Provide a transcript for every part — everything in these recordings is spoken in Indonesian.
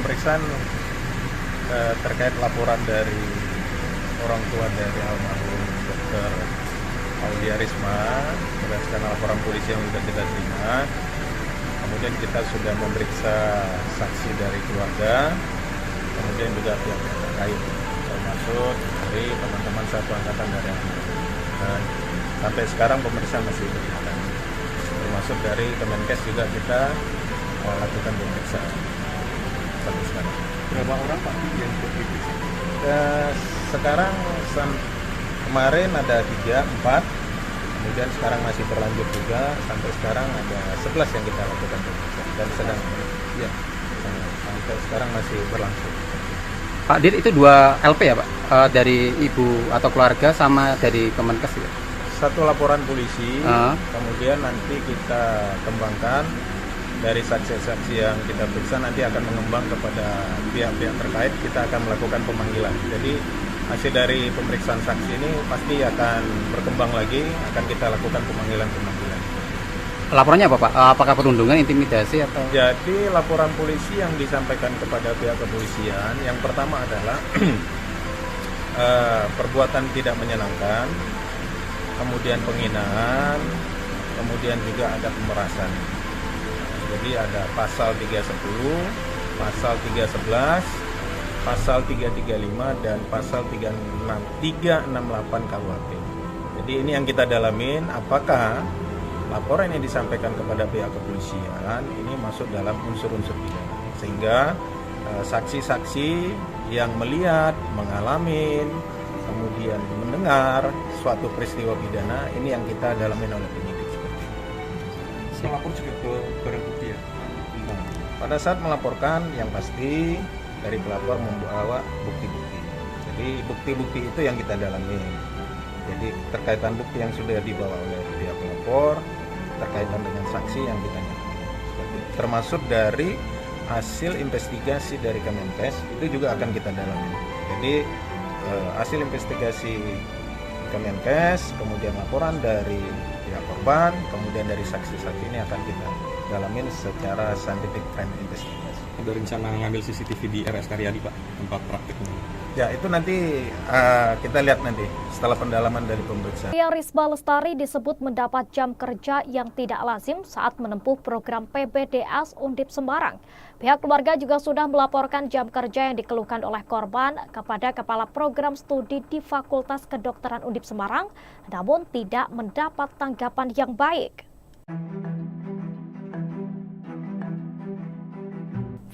pemeriksaan terkait laporan dari orang tua dari almarhum Dr. Aulia Risma berdasarkan laporan polisi yang sudah kita terima. Kemudian kita sudah memeriksa saksi dari keluarga, kemudian juga pihak terkait, termasuk dari teman-teman satu angkatan dari almarhum. Sampai sekarang pemeriksaan masih berjalan. Termasuk dari Kemenkes juga kita lakukan pemeriksaan sampai sekarang. Berapa orang Pak yang diperiksa? Sekarang kemarin ada 3, 4, kemudian sekarang masih berlanjut juga, sampai sekarang ada 11 yang kita lakukan pemeriksaan dan sedang ya sampai sekarang masih berlangsung. Pak Dir, itu 2 LP ya Pak? Dari ibu atau keluarga sama dari Kemenkes ya? Satu laporan polisi, kemudian nanti kita kembangkan dari saksi-saksi yang kita periksa, nanti akan mengembang kepada pihak-pihak terkait, kita akan melakukan pemanggilan. Jadi hasil dari pemeriksaan saksi ini pasti akan berkembang lagi, akan kita lakukan pemanggilan-pemanggilan. Laporannya apa Pak? Apakah perundungan, intimidasi atau? Jadi laporan polisi yang disampaikan kepada pihak kepolisian, yang pertama adalah perbuatan tidak menyenangkan, kemudian penghinaan, kemudian juga ada pemerasan. Jadi ada pasal 310, pasal 311, pasal 335 dan pasal 368 KUHP. Jadi ini yang kita dalamin, apakah laporan yang disampaikan kepada pihak kepolisian ini masuk dalam unsur-unsur pidana, sehingga saksi-saksi yang melihat, mengalami, kemudian mendengar suatu peristiwa pidana ini yang kita dalamin oleh penyidik seperti itu. Pelapor juga barang bukti ya? Pada saat melaporkan, yang pasti dari pelapor membawa bukti-bukti. Jadi bukti-bukti itu yang kita dalami. Jadi terkaitan bukti yang sudah dibawa oleh pihak pelapor, terkaitan dengan saksi yang ditanyakan. Termasuk dari hasil investigasi dari Kemenkes itu juga akan kita dalami. Jadi hasil investigasi Kemenkes, kemudian laporan dari pihak korban, kemudian dari saksi-saksi ini akan kita dalamin secara scientific crime investigation. Ada rencana ngambil CCTV di RS Karyadi Pak, tempat praktiknya? Ya, itu nanti kita lihat nanti setelah pendalaman dari pemeriksaan. Aulia Risma Lestari disebut mendapat jam kerja yang tidak lazim saat menempuh program PPDS Undip Semarang. Pihak keluarga juga sudah melaporkan jam kerja yang dikeluhkan oleh korban kepada Kepala Program Studi di Fakultas Kedokteran Undip Semarang, namun tidak mendapat tanggapan yang baik.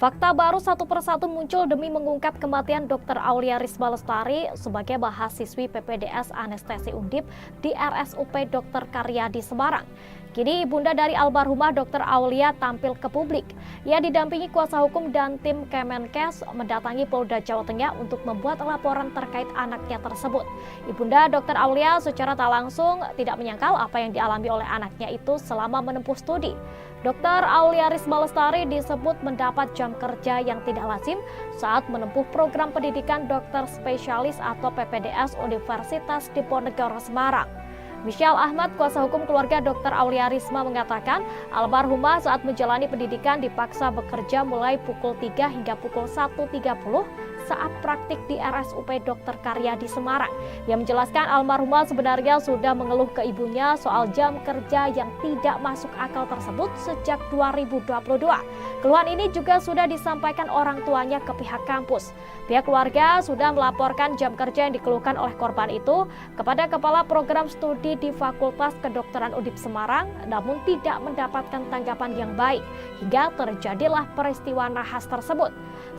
Fakta baru satu persatu muncul demi mengungkap kematian Dr. Aulia Risma Lestari sebagai mahasiswi PPDS Anestesi Undip di RSUP Dr. Karyadi Semarang. Kini ibunda dari almarhumah Dr. Aulia tampil ke publik. Ia didampingi kuasa hukum dan tim Kemenkes mendatangi Polda Jawa Tengah untuk membuat laporan terkait anaknya tersebut. Ibunda Dr. Aulia secara tak langsung tidak menyangkal apa yang dialami oleh anaknya itu selama menempuh studi. Dr. Aulia Risma Lestari disebut mendapat jam kerja yang tidak lazim saat menempuh program pendidikan dokter spesialis atau PPDS Universitas Diponegoro Semarang. Michelle Ahmad, kuasa hukum keluarga Dr. Aulia Risma mengatakan almarhumah saat menjalani pendidikan dipaksa bekerja mulai pukul 3 hingga pukul 1.30 saat praktik di RSUP Dr. Karyadi Semarang. Ia menjelaskan almarhumah sebenarnya sudah mengeluh ke ibunya soal jam kerja yang tidak masuk akal tersebut sejak 2022. Keluhan ini juga sudah disampaikan orang tuanya ke pihak kampus. Pihak keluarga sudah melaporkan jam kerja yang dikeluhkan oleh korban itu kepada Kepala Program Studi di Fakultas Kedokteran Undip Semarang, namun tidak mendapatkan tanggapan yang baik hingga terjadilah peristiwa nahas tersebut.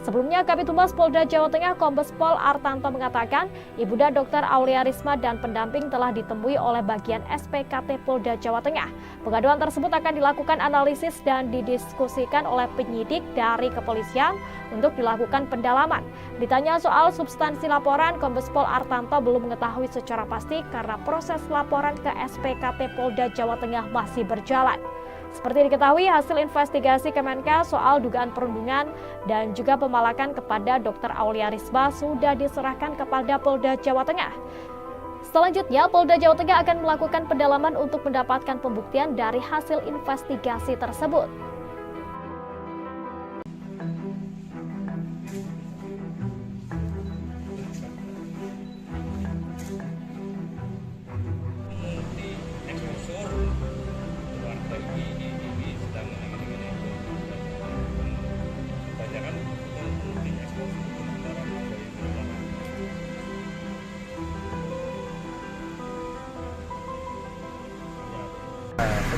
Sebelumnya, Kabid Humas Polda Jawa Tengah Kombes Pol Artanto mengatakan ibunda Dr. Aulia Risma dan pendamping telah ditemui oleh bagian SPKT Polda Jawa Tengah. Pengaduan tersebut akan dilakukan analisis dan didiskusikan oleh penyidik dari kepolisian untuk dilakukan pendalaman. Ditanya soal substansi laporan, Kombes Pol Artanto belum mengetahui secara pasti karena proses laporan ke SPKT Polda Jawa Tengah masih berjalan. Seperti diketahui, hasil investigasi Kemenkes soal dugaan perundungan dan juga pemalakan kepada Dr. Aulia Risma sudah diserahkan kepada Polda Jawa Tengah. Selanjutnya, Polda Jawa Tengah akan melakukan pendalaman untuk mendapatkan pembuktian dari hasil investigasi tersebut.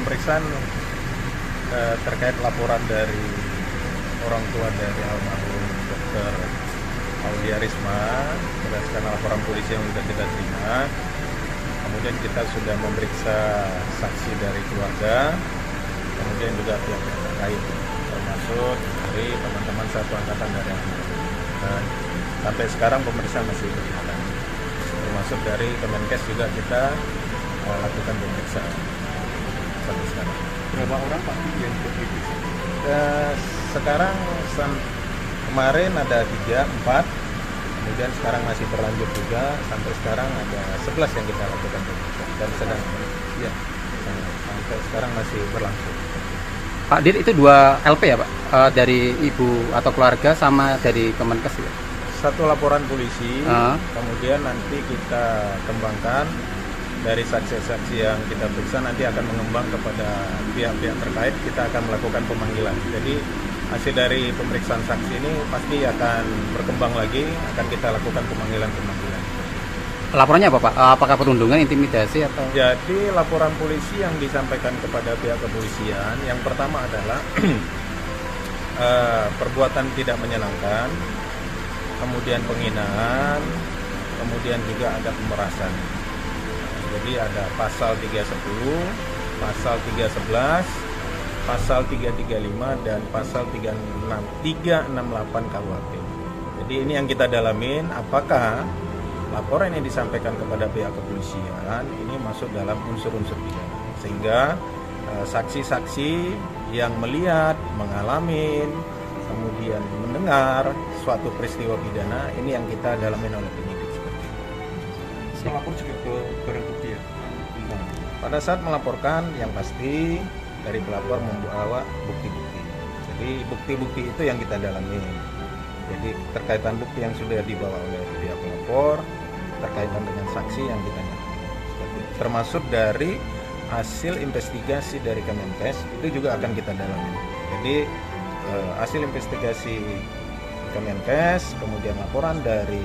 pemeriksaan terkait laporan dari orang tua dari almarhum Dr. Aulia Risma berdasarkan laporan polisi yang sudah kita terima. Kemudian kita sudah memeriksa saksi dari keluarga, kemudian juga pihak yang terkait, termasuk dari teman-teman satu angkatan dari almarhum. Dan sampai sekarang pemeriksaan masih berjalan. Termasuk dari Kemenkes juga kita lakukan pemeriksaan sampai sekarang. Berapa orang Pak yang diperiksa? Sekarang kemarin ada 3, 4, kemudian sekarang masih berlanjut juga, sampai sekarang ada 11 yang kita lakukan pemeriksaan dan sedang ya, sampai sekarang masih berlangsung. Pak Dir, itu 2 LP ya Pak? Dari ibu atau keluarga sama dari Kemenkes ya? Satu laporan polisi, kemudian nanti kita kembangkan dari saksi-saksi yang kita periksa, nanti akan mengembang kepada pihak-pihak terkait, kita akan melakukan pemanggilan. Jadi hasil dari pemeriksaan saksi ini pasti akan berkembang lagi, akan kita lakukan pemanggilan-pemanggilan. Laporannya apa Pak? Apakah perundungan, intimidasi atau? Jadi laporan polisi yang disampaikan kepada pihak kepolisian, yang pertama adalah perbuatan tidak menyenangkan, kemudian penghinaan, kemudian juga ada pemerasan. Jadi ada pasal 310, pasal 311, pasal 335 dan pasal 368 KUHP. Jadi ini yang kita dalamin, apakah laporan yang disampaikan kepada pihak kepolisian ini masuk dalam unsur-unsur pidana, sehingga saksi-saksi yang melihat, mengalami, kemudian mendengar suatu peristiwa pidana ini yang kita dalamin oleh penyidik seperti itu. Melapor juga ke barang bukti ya? Pada saat melaporkan, yang pasti dari pelapor membawa bukti-bukti. Jadi bukti-bukti itu yang kita dalami. Jadi terkaitan bukti yang sudah dibawa oleh pihak pelapor, terkaitan dengan saksi yang kita termasuk dari hasil investigasi dari Kemenkes itu juga akan kita dalami. Jadi hasil investigasi Kemenkes, kemudian laporan dari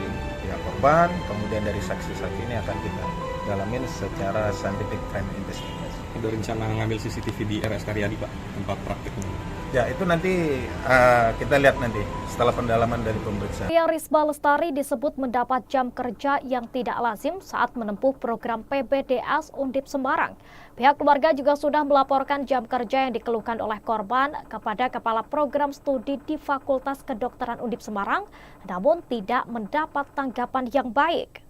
pihak korban, kemudian dari saksi-saksi ini akan kita dalamin secara scientific crime investigation. Ada rencana ngambil CCTV di RS Karyadi Pak, tempat praktiknya? Ya, itu nanti kita lihat nanti setelah pendalaman dari pemeriksaan. Aulia Risma Lestari disebut mendapat jam kerja yang tidak lazim saat menempuh program PPDS Undip Semarang. Pihak keluarga juga sudah melaporkan jam kerja yang dikeluhkan oleh korban kepada Kepala Program Studi di Fakultas Kedokteran Undip Semarang, namun tidak mendapat tanggapan yang baik.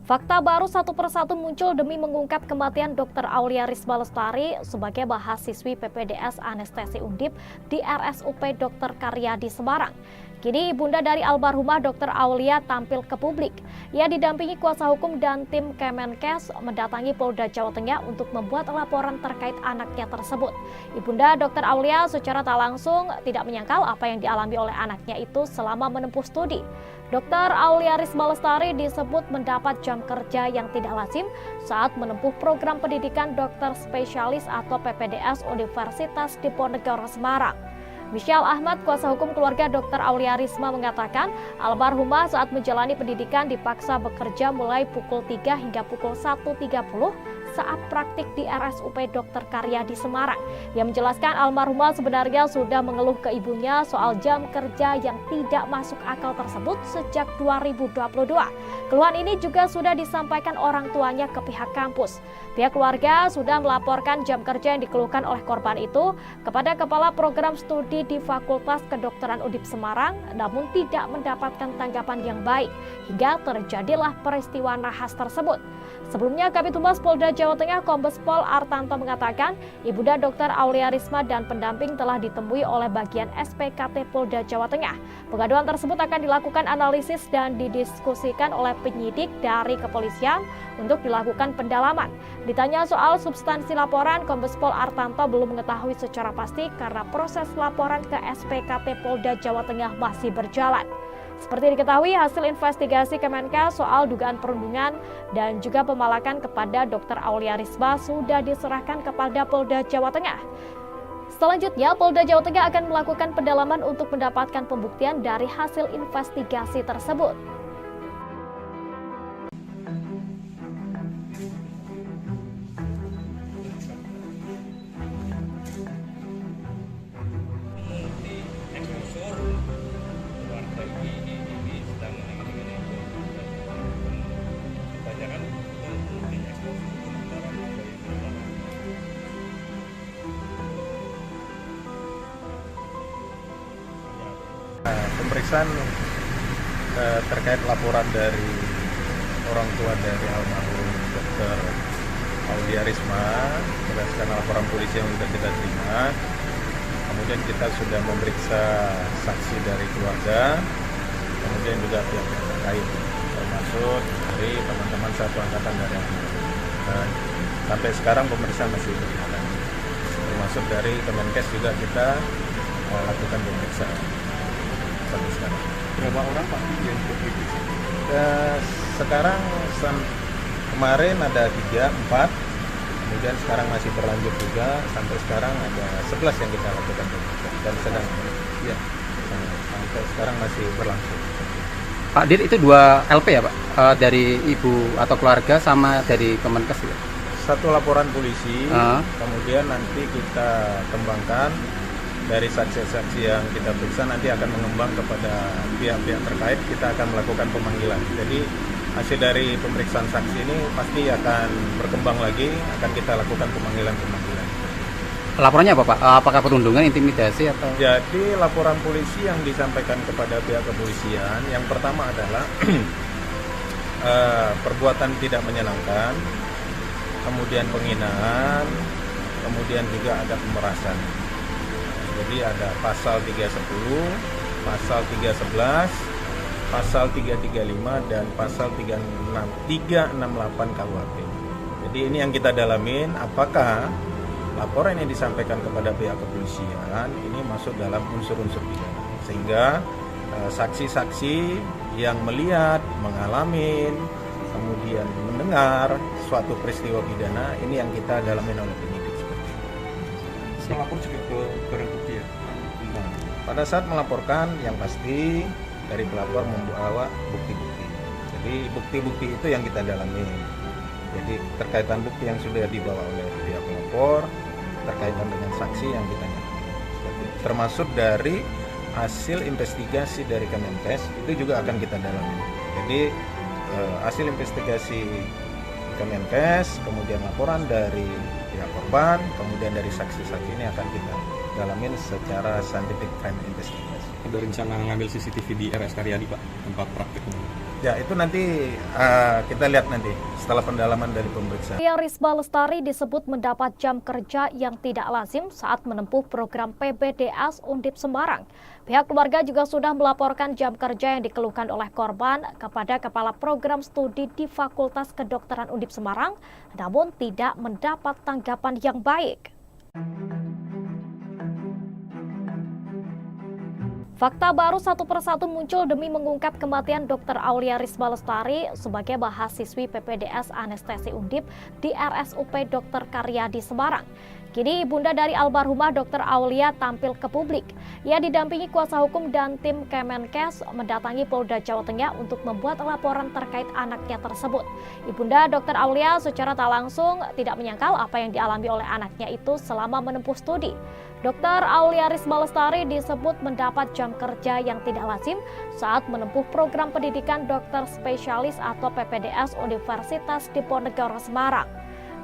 Fakta baru satu persatu muncul demi mengungkap kematian Dr. Aulia Risma Lestari sebagai mahasiswi PPDS Anestesi Undip di RSUP Dr. Karyadi Semarang. Kini ibunda dari almarhumah Dr. Aulia tampil ke publik. Ia didampingi kuasa hukum dan tim Kemenkes mendatangi Polda Jawa Tengah untuk membuat laporan terkait anaknya tersebut. Ibunda Dr. Aulia secara tak langsung tidak menyangkal apa yang dialami oleh anaknya itu selama menempuh studi. Dr. Aulia Risma Lestari disebut mendapat jam kerja yang tidak lazim saat menempuh program pendidikan dokter spesialis atau PPDS Universitas Diponegoro Semarang. Michelle Ahmad, kuasa hukum keluarga Dr. Aulia Risma mengatakan, almarhumah saat menjalani pendidikan dipaksa bekerja mulai pukul 3 hingga pukul 1.30 saat praktik di RSUP Dr. Karyadi Semarang. Ia menjelaskan almarhumah sebenarnya sudah mengeluh ke ibunya soal jam kerja yang tidak masuk akal tersebut sejak 2022. Keluhan ini juga sudah disampaikan orang tuanya ke pihak kampus. Pihak keluarga sudah melaporkan jam kerja yang dikeluhkan oleh korban itu kepada Kepala Program Studi di Fakultas Kedokteran Undip Semarang, namun tidak mendapatkan tanggapan yang baik hingga terjadilah peristiwa nahas tersebut. Sebelumnya, Kabid Humas Polda Jawa Tengah Kombes Pol Artanto mengatakan, Ibunda Dr. Aulia Risma dan pendamping telah ditemui oleh bagian SPKT Polda Jawa Tengah. Pengaduan tersebut akan dilakukan analisis dan didiskusikan oleh penyidik dari kepolisian untuk dilakukan pendalaman. Ditanya soal substansi laporan, Kombes Pol Artanto belum mengetahui secara pasti karena proses laporan ke SPKT Polda Jawa Tengah masih berjalan. Seperti diketahui, hasil investigasi Kemenkes soal dugaan perundungan dan juga pemalakan kepada Dr. Aulia Risma sudah diserahkan kepada Polda Jawa Tengah. Selanjutnya, Polda Jawa Tengah akan melakukan pendalaman untuk mendapatkan pembuktian dari hasil investigasi tersebut. pemeriksaan terkait laporan dari orang tua dari almarhum Dr. Aulia Risma berdasarkan laporan polisi yang sudah kita terima. Kemudian kita sudah memeriksa saksi dari keluarga, kemudian juga pihak terkait, termasuk dari teman-teman satu angkatan dari almarhum. Sampai sekarang pemeriksaan masih berjalan. Termasuk dari Kemenkes juga kita lakukan pemeriksaan sampai sekarang. Berapa orang Pak yang diperiksa? Sekarang kemarin ada 3, 4, kemudian sekarang masih berlanjut juga, sampai sekarang ada 11 yang kita lakukan pemeriksaan dan sedang ya, sampai sekarang masih berlangsung. Pak Dir, itu 2 LP ya Pak? Dari ibu atau keluarga sama dari Kemenkes ya? Satu laporan polisi, kemudian nanti kita kembangkan dari saksi-saksi yang kita periksa, nanti akan mengembang kepada pihak-pihak terkait, kita akan melakukan pemanggilan. Jadi hasil dari pemeriksaan saksi ini pasti akan berkembang lagi, akan kita lakukan pemanggilan-pemanggilan. Laporannya apa Pak? Apakah perundungan, intimidasi atau? Jadi laporan polisi yang disampaikan kepada pihak kepolisian, yang pertama adalah perbuatan tidak menyenangkan, kemudian penghinaan, kemudian juga ada pemerasan. Jadi ada pasal 310, pasal 311, pasal 335 dan pasal 368 KUHP. Jadi ini yang kita dalamin, apakah laporan yang disampaikan kepada pihak kepolisian ini masuk dalam unsur-unsur pidana, sehingga saksi-saksi yang melihat, mengalami, kemudian mendengar suatu peristiwa pidana ini yang kita dalamin oleh penyidik. Melapor juga ke barang bukti ya? Pada saat melaporkan, yang pasti dari pelapor membawa bukti-bukti. Jadi bukti-bukti itu yang kita dalami. Jadi terkaitan bukti yang sudah dibawa oleh pihak pelapor, terkaitan dengan saksi yang kita nyatakan. Termasuk dari hasil investigasi dari Kemenkes itu juga akan kita dalami. Jadi hasil investigasi Kemenkes, kemudian laporan dari pihak korban, kemudian dari saksi-saksi ini akan kita dalamin secara scientific crime investigation. Ada rencana ngambil CCTV di RS Karyadi Pak, tempat praktiknya? Ya, itu nanti kita lihat nanti setelah pendalaman dari pemeriksaan. Risma Lestari disebut mendapat jam kerja yang tidak lazim saat menempuh program PPDS Undip Semarang. Pihak keluarga juga sudah melaporkan jam kerja yang dikeluhkan oleh korban kepada Kepala Program Studi di Fakultas Kedokteran Undip Semarang, namun tidak mendapat tanggapan yang baik. Fakta baru satu persatu muncul demi mengungkap kematian Dr. Aulia Risma Lestari sebagai mahasiswi PPDS Anestesi Undip di RSUP Dr. Karyadi Semarang. Kini ibunda dari almarhumah Dr. Aulia tampil ke publik. Ia didampingi kuasa hukum dan tim Kemenkes mendatangi Polda Jawa Tengah untuk membuat laporan terkait anaknya tersebut. Ibunda Dr. Aulia secara tak langsung tidak menyangkal apa yang dialami oleh anaknya itu selama menempuh studi. Dr. Aulia Risma Lestari disebut mendapat jam kerja yang tidak lazim saat menempuh program pendidikan dokter spesialis atau PPDS Universitas Diponegoro Semarang.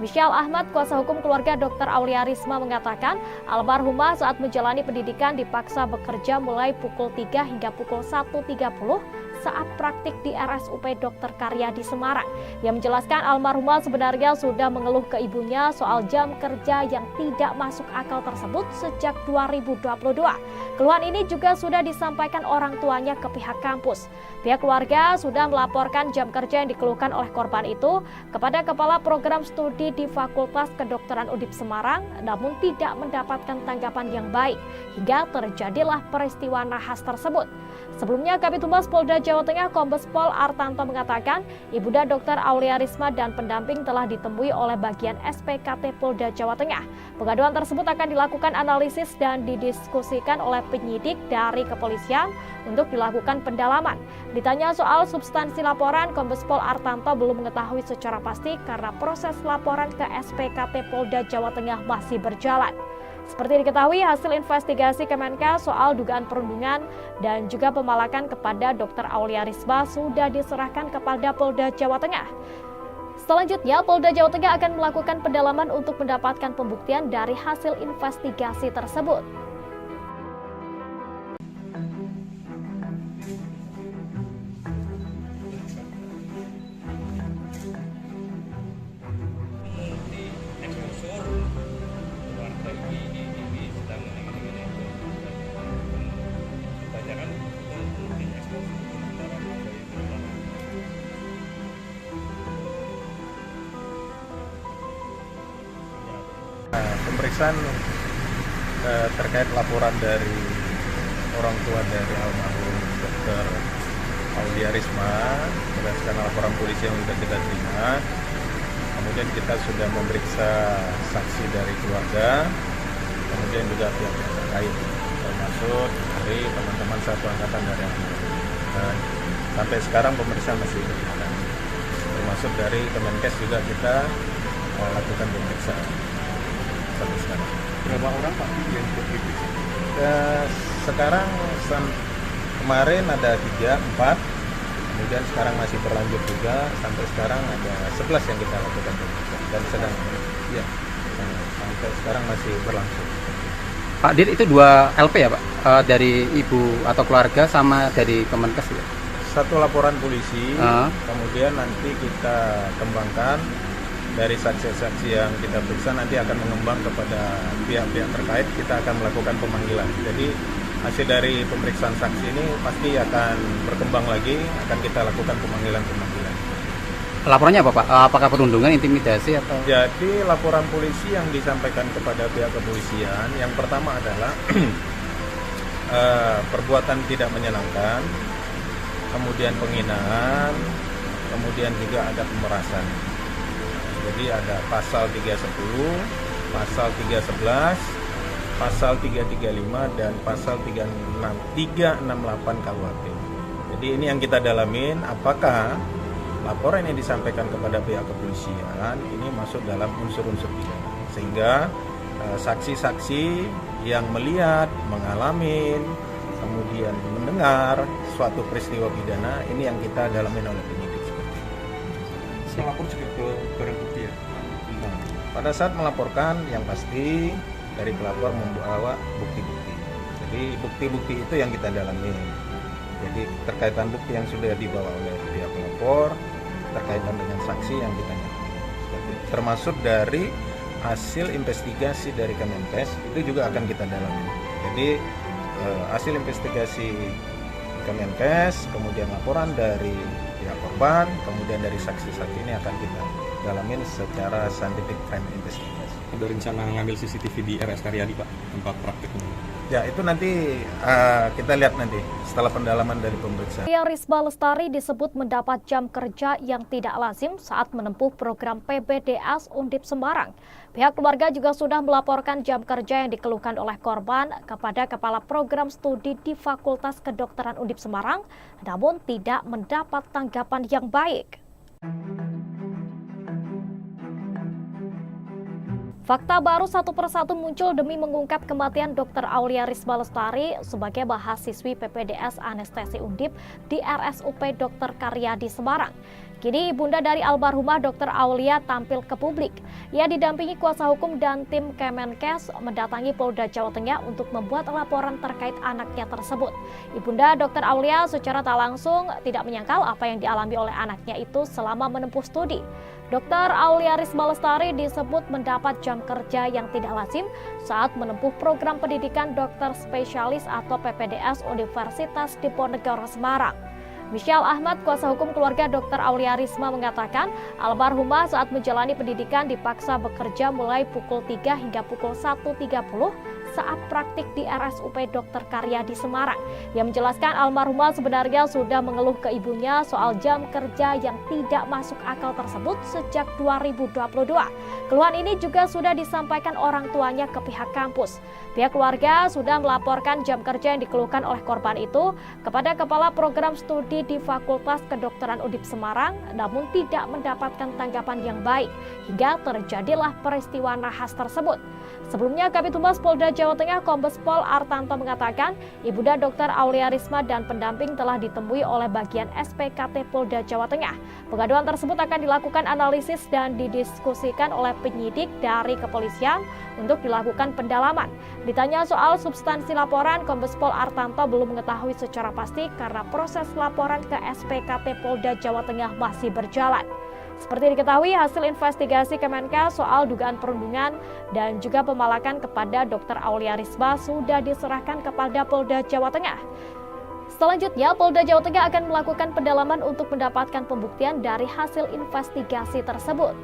Michelle Ahmad, kuasa hukum keluarga Dr. Aulia Risma mengatakan, almarhumah saat menjalani pendidikan dipaksa bekerja mulai pukul 3 hingga pukul 1.30 saat praktik di RSUP Dr. Karyadi Semarang. Ia menjelaskan almarhumah sebenarnya sudah mengeluh ke ibunya soal jam kerja yang tidak masuk akal tersebut sejak 2022. Keluhan ini juga sudah disampaikan orang tuanya ke pihak kampus. Pihak keluarga sudah melaporkan jam kerja yang dikeluhkan oleh korban itu kepada Kepala Program Studi di Fakultas Kedokteran Undip Semarang, namun tidak mendapatkan tanggapan yang baik, hingga terjadilah peristiwa nahas tersebut. Sebelumnya, Kabid Humas Polda Jawa Tengah Kombes Pol Artanto mengatakan, Ibunda Dr. Aulia Risma dan pendamping telah ditemui oleh bagian SPKT Polda Jawa Tengah. Pengaduan tersebut akan dilakukan analisis dan didiskusikan oleh penyidik dari kepolisian untuk dilakukan pendalaman. Ditanya soal substansi laporan, Kombes Pol Artanto belum mengetahui secara pasti karena proses laporan ke SPKT Polda Jawa Tengah masih berjalan. Seperti diketahui, hasil investigasi Kemenkes soal dugaan perundungan dan juga pemalakan kepada Dr. Aulia Risma sudah diserahkan kepada Polda Jawa Tengah. Selanjutnya, Polda Jawa Tengah akan melakukan pendalaman untuk mendapatkan pembuktian dari hasil investigasi tersebut. pemeriksaan terkait laporan dari orang tua dari almarhum Dr. Aulia Risma berdasarkan laporan polisi yang sudah kita terima. Kemudian kita sudah memeriksa saksi dari keluarga, kemudian juga pihak terkait, termasuk dari teman-teman satu angkatan dari almarhum. Dan sampai sekarang pemeriksaan masih berjalan. Termasuk dari Kemenkes juga kita lakukan pemeriksaan sampai sekarang. Berapa orang Pak yang diperiksa? Sekarang kemarin ada 3, 4, kemudian sekarang masih berlanjut juga, sampai sekarang ada 11 yang kita lakukan pemeriksaan dan sedang ya sampai sekarang masih berlangsung. Pak Dir, itu 2 LP ya Pak? Dari ibu atau keluarga sama dari Kemenkes ya? Satu laporan polisi, kemudian nanti kita kembangkan dari saksi-saksi yang kita periksa, nanti akan mengembang kepada pihak-pihak terkait, kita akan melakukan pemanggilan. Jadi hasil dari pemeriksaan saksi ini pasti akan berkembang lagi, akan kita lakukan pemanggilan-pemanggilan. Laporannya apa Pak? Apakah perundungan, intimidasi atau? Jadi laporan polisi yang disampaikan kepada pihak kepolisian, yang pertama adalah perbuatan tidak menyenangkan, kemudian penghinaan, kemudian juga ada pemerasan. Jadi ada pasal 310, pasal 311, pasal 335 dan pasal 368 KUHP. Jadi ini yang kita dalamin, apakah laporan yang disampaikan kepada pihak kepolisian ini masuk dalam unsur-unsur pidana, sehingga saksi-saksi yang melihat, mengalami, kemudian mendengar suatu peristiwa pidana ini yang kita dalamin oleh penyidik. Melapor juga ke barang bukti ya? Nah, pada saat melaporkan yang pasti dari pelapor membawa bukti-bukti. Jadi bukti-bukti itu yang kita dalami. Jadi terkaitan bukti yang sudah dibawa oleh pihak pelapor, terkaitan dengan saksi yang kita dalami. Termasuk dari hasil investigasi dari Kemenkes itu juga akan kita dalami. Jadi hasil investigasi Kemenkes, kemudian laporan dari pihak korban, kemudian dari saksi-saksi ini akan kita dalamin secara scientific crime investigation. Ada rencana ngambil CCTV di RS Karyadi Pak, tempat prakteknya? Ya itu nanti kita lihat nanti setelah pendalaman dari pemeriksaan. Aulia Risma Lestari disebut mendapat jam kerja yang tidak lazim saat menempuh program PPDS Undip Semarang. Pihak keluarga juga sudah melaporkan jam kerja yang dikeluhkan oleh korban kepada Kepala Program Studi di Fakultas Kedokteran Undip Semarang, namun tidak mendapat tanggapan yang baik. Fakta baru satu persatu muncul demi mengungkap kematian Dr. Aulia Risma Lestari sebagai mahasiswi PPDS Anestesi Undip di RSUP Dr. Karyadi Semarang. Kini ibunda dari almarhumah Dr. Aulia tampil ke publik. Ia didampingi kuasa hukum dan tim Kemenkes mendatangi Polda Jawa Tengah untuk membuat laporan terkait anaknya tersebut. Ibunda Dr. Aulia secara tak langsung tidak menyangkal apa yang dialami oleh anaknya itu selama menempuh studi. Dr. Aulia Risma Lestari disebut mendapat jam kerja yang tidak lazim saat menempuh program pendidikan dokter spesialis atau PPDS Universitas Diponegoro Semarang. Michelle Ahmad, kuasa hukum keluarga Dr. Aulia Risma mengatakan, almarhumah saat menjalani pendidikan dipaksa bekerja mulai pukul 3 hingga pukul 1.30 saat praktik di RSUP Dr. Karyadi Semarang. Ia menjelaskan almarhumah sebenarnya sudah mengeluh ke ibunya soal jam kerja yang tidak masuk akal tersebut sejak 2022. Keluhan ini juga sudah disampaikan orang tuanya ke pihak kampus. Pihak keluarga sudah melaporkan jam kerja yang dikeluhkan oleh korban itu kepada Kepala Program Studi di Fakultas Kedokteran Undip Semarang, namun tidak mendapatkan tanggapan yang baik hingga terjadilah peristiwa nahas tersebut. Sebelumnya, Kabid Humas Polda Jawa Tengah Kombes Pol Artanto mengatakan, ibunda Dr. Aulia Risma dan pendamping telah ditemui oleh bagian SPKT Polda Jawa Tengah. Pengaduan tersebut akan dilakukan analisis dan didiskusikan oleh penyidik dari kepolisian untuk dilakukan pendalaman. Ditanya soal substansi laporan, Kombes Pol Artanto belum mengetahui secara pasti karena proses laporan ke SPKT Polda Jawa Tengah masih berjalan. Seperti diketahui, hasil investigasi Kemenkes soal dugaan perundungan dan juga pemalakan kepada Dr. Aulia Risma sudah diserahkan kepada Polda Jawa Tengah. Selanjutnya, Polda Jawa Tengah akan melakukan pendalaman untuk mendapatkan pembuktian dari hasil investigasi tersebut.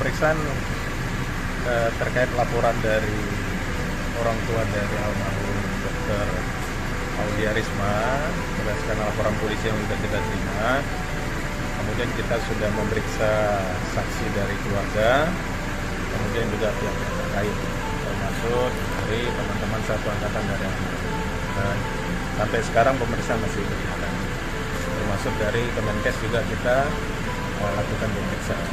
pemeriksaan terkait laporan dari orang tua dari almarhum Dr. Aulia Risma berdasarkan laporan polisi yang sudah kita terima. Kemudian kita sudah memeriksa saksi dari keluarga, kemudian juga pihak-pihak terkait, termasuk dari teman-teman satu angkatan dari almarhum. Dan sampai sekarang pemeriksaan masih berjalan. Termasuk dari Kemenkes juga kita lakukan pemeriksaan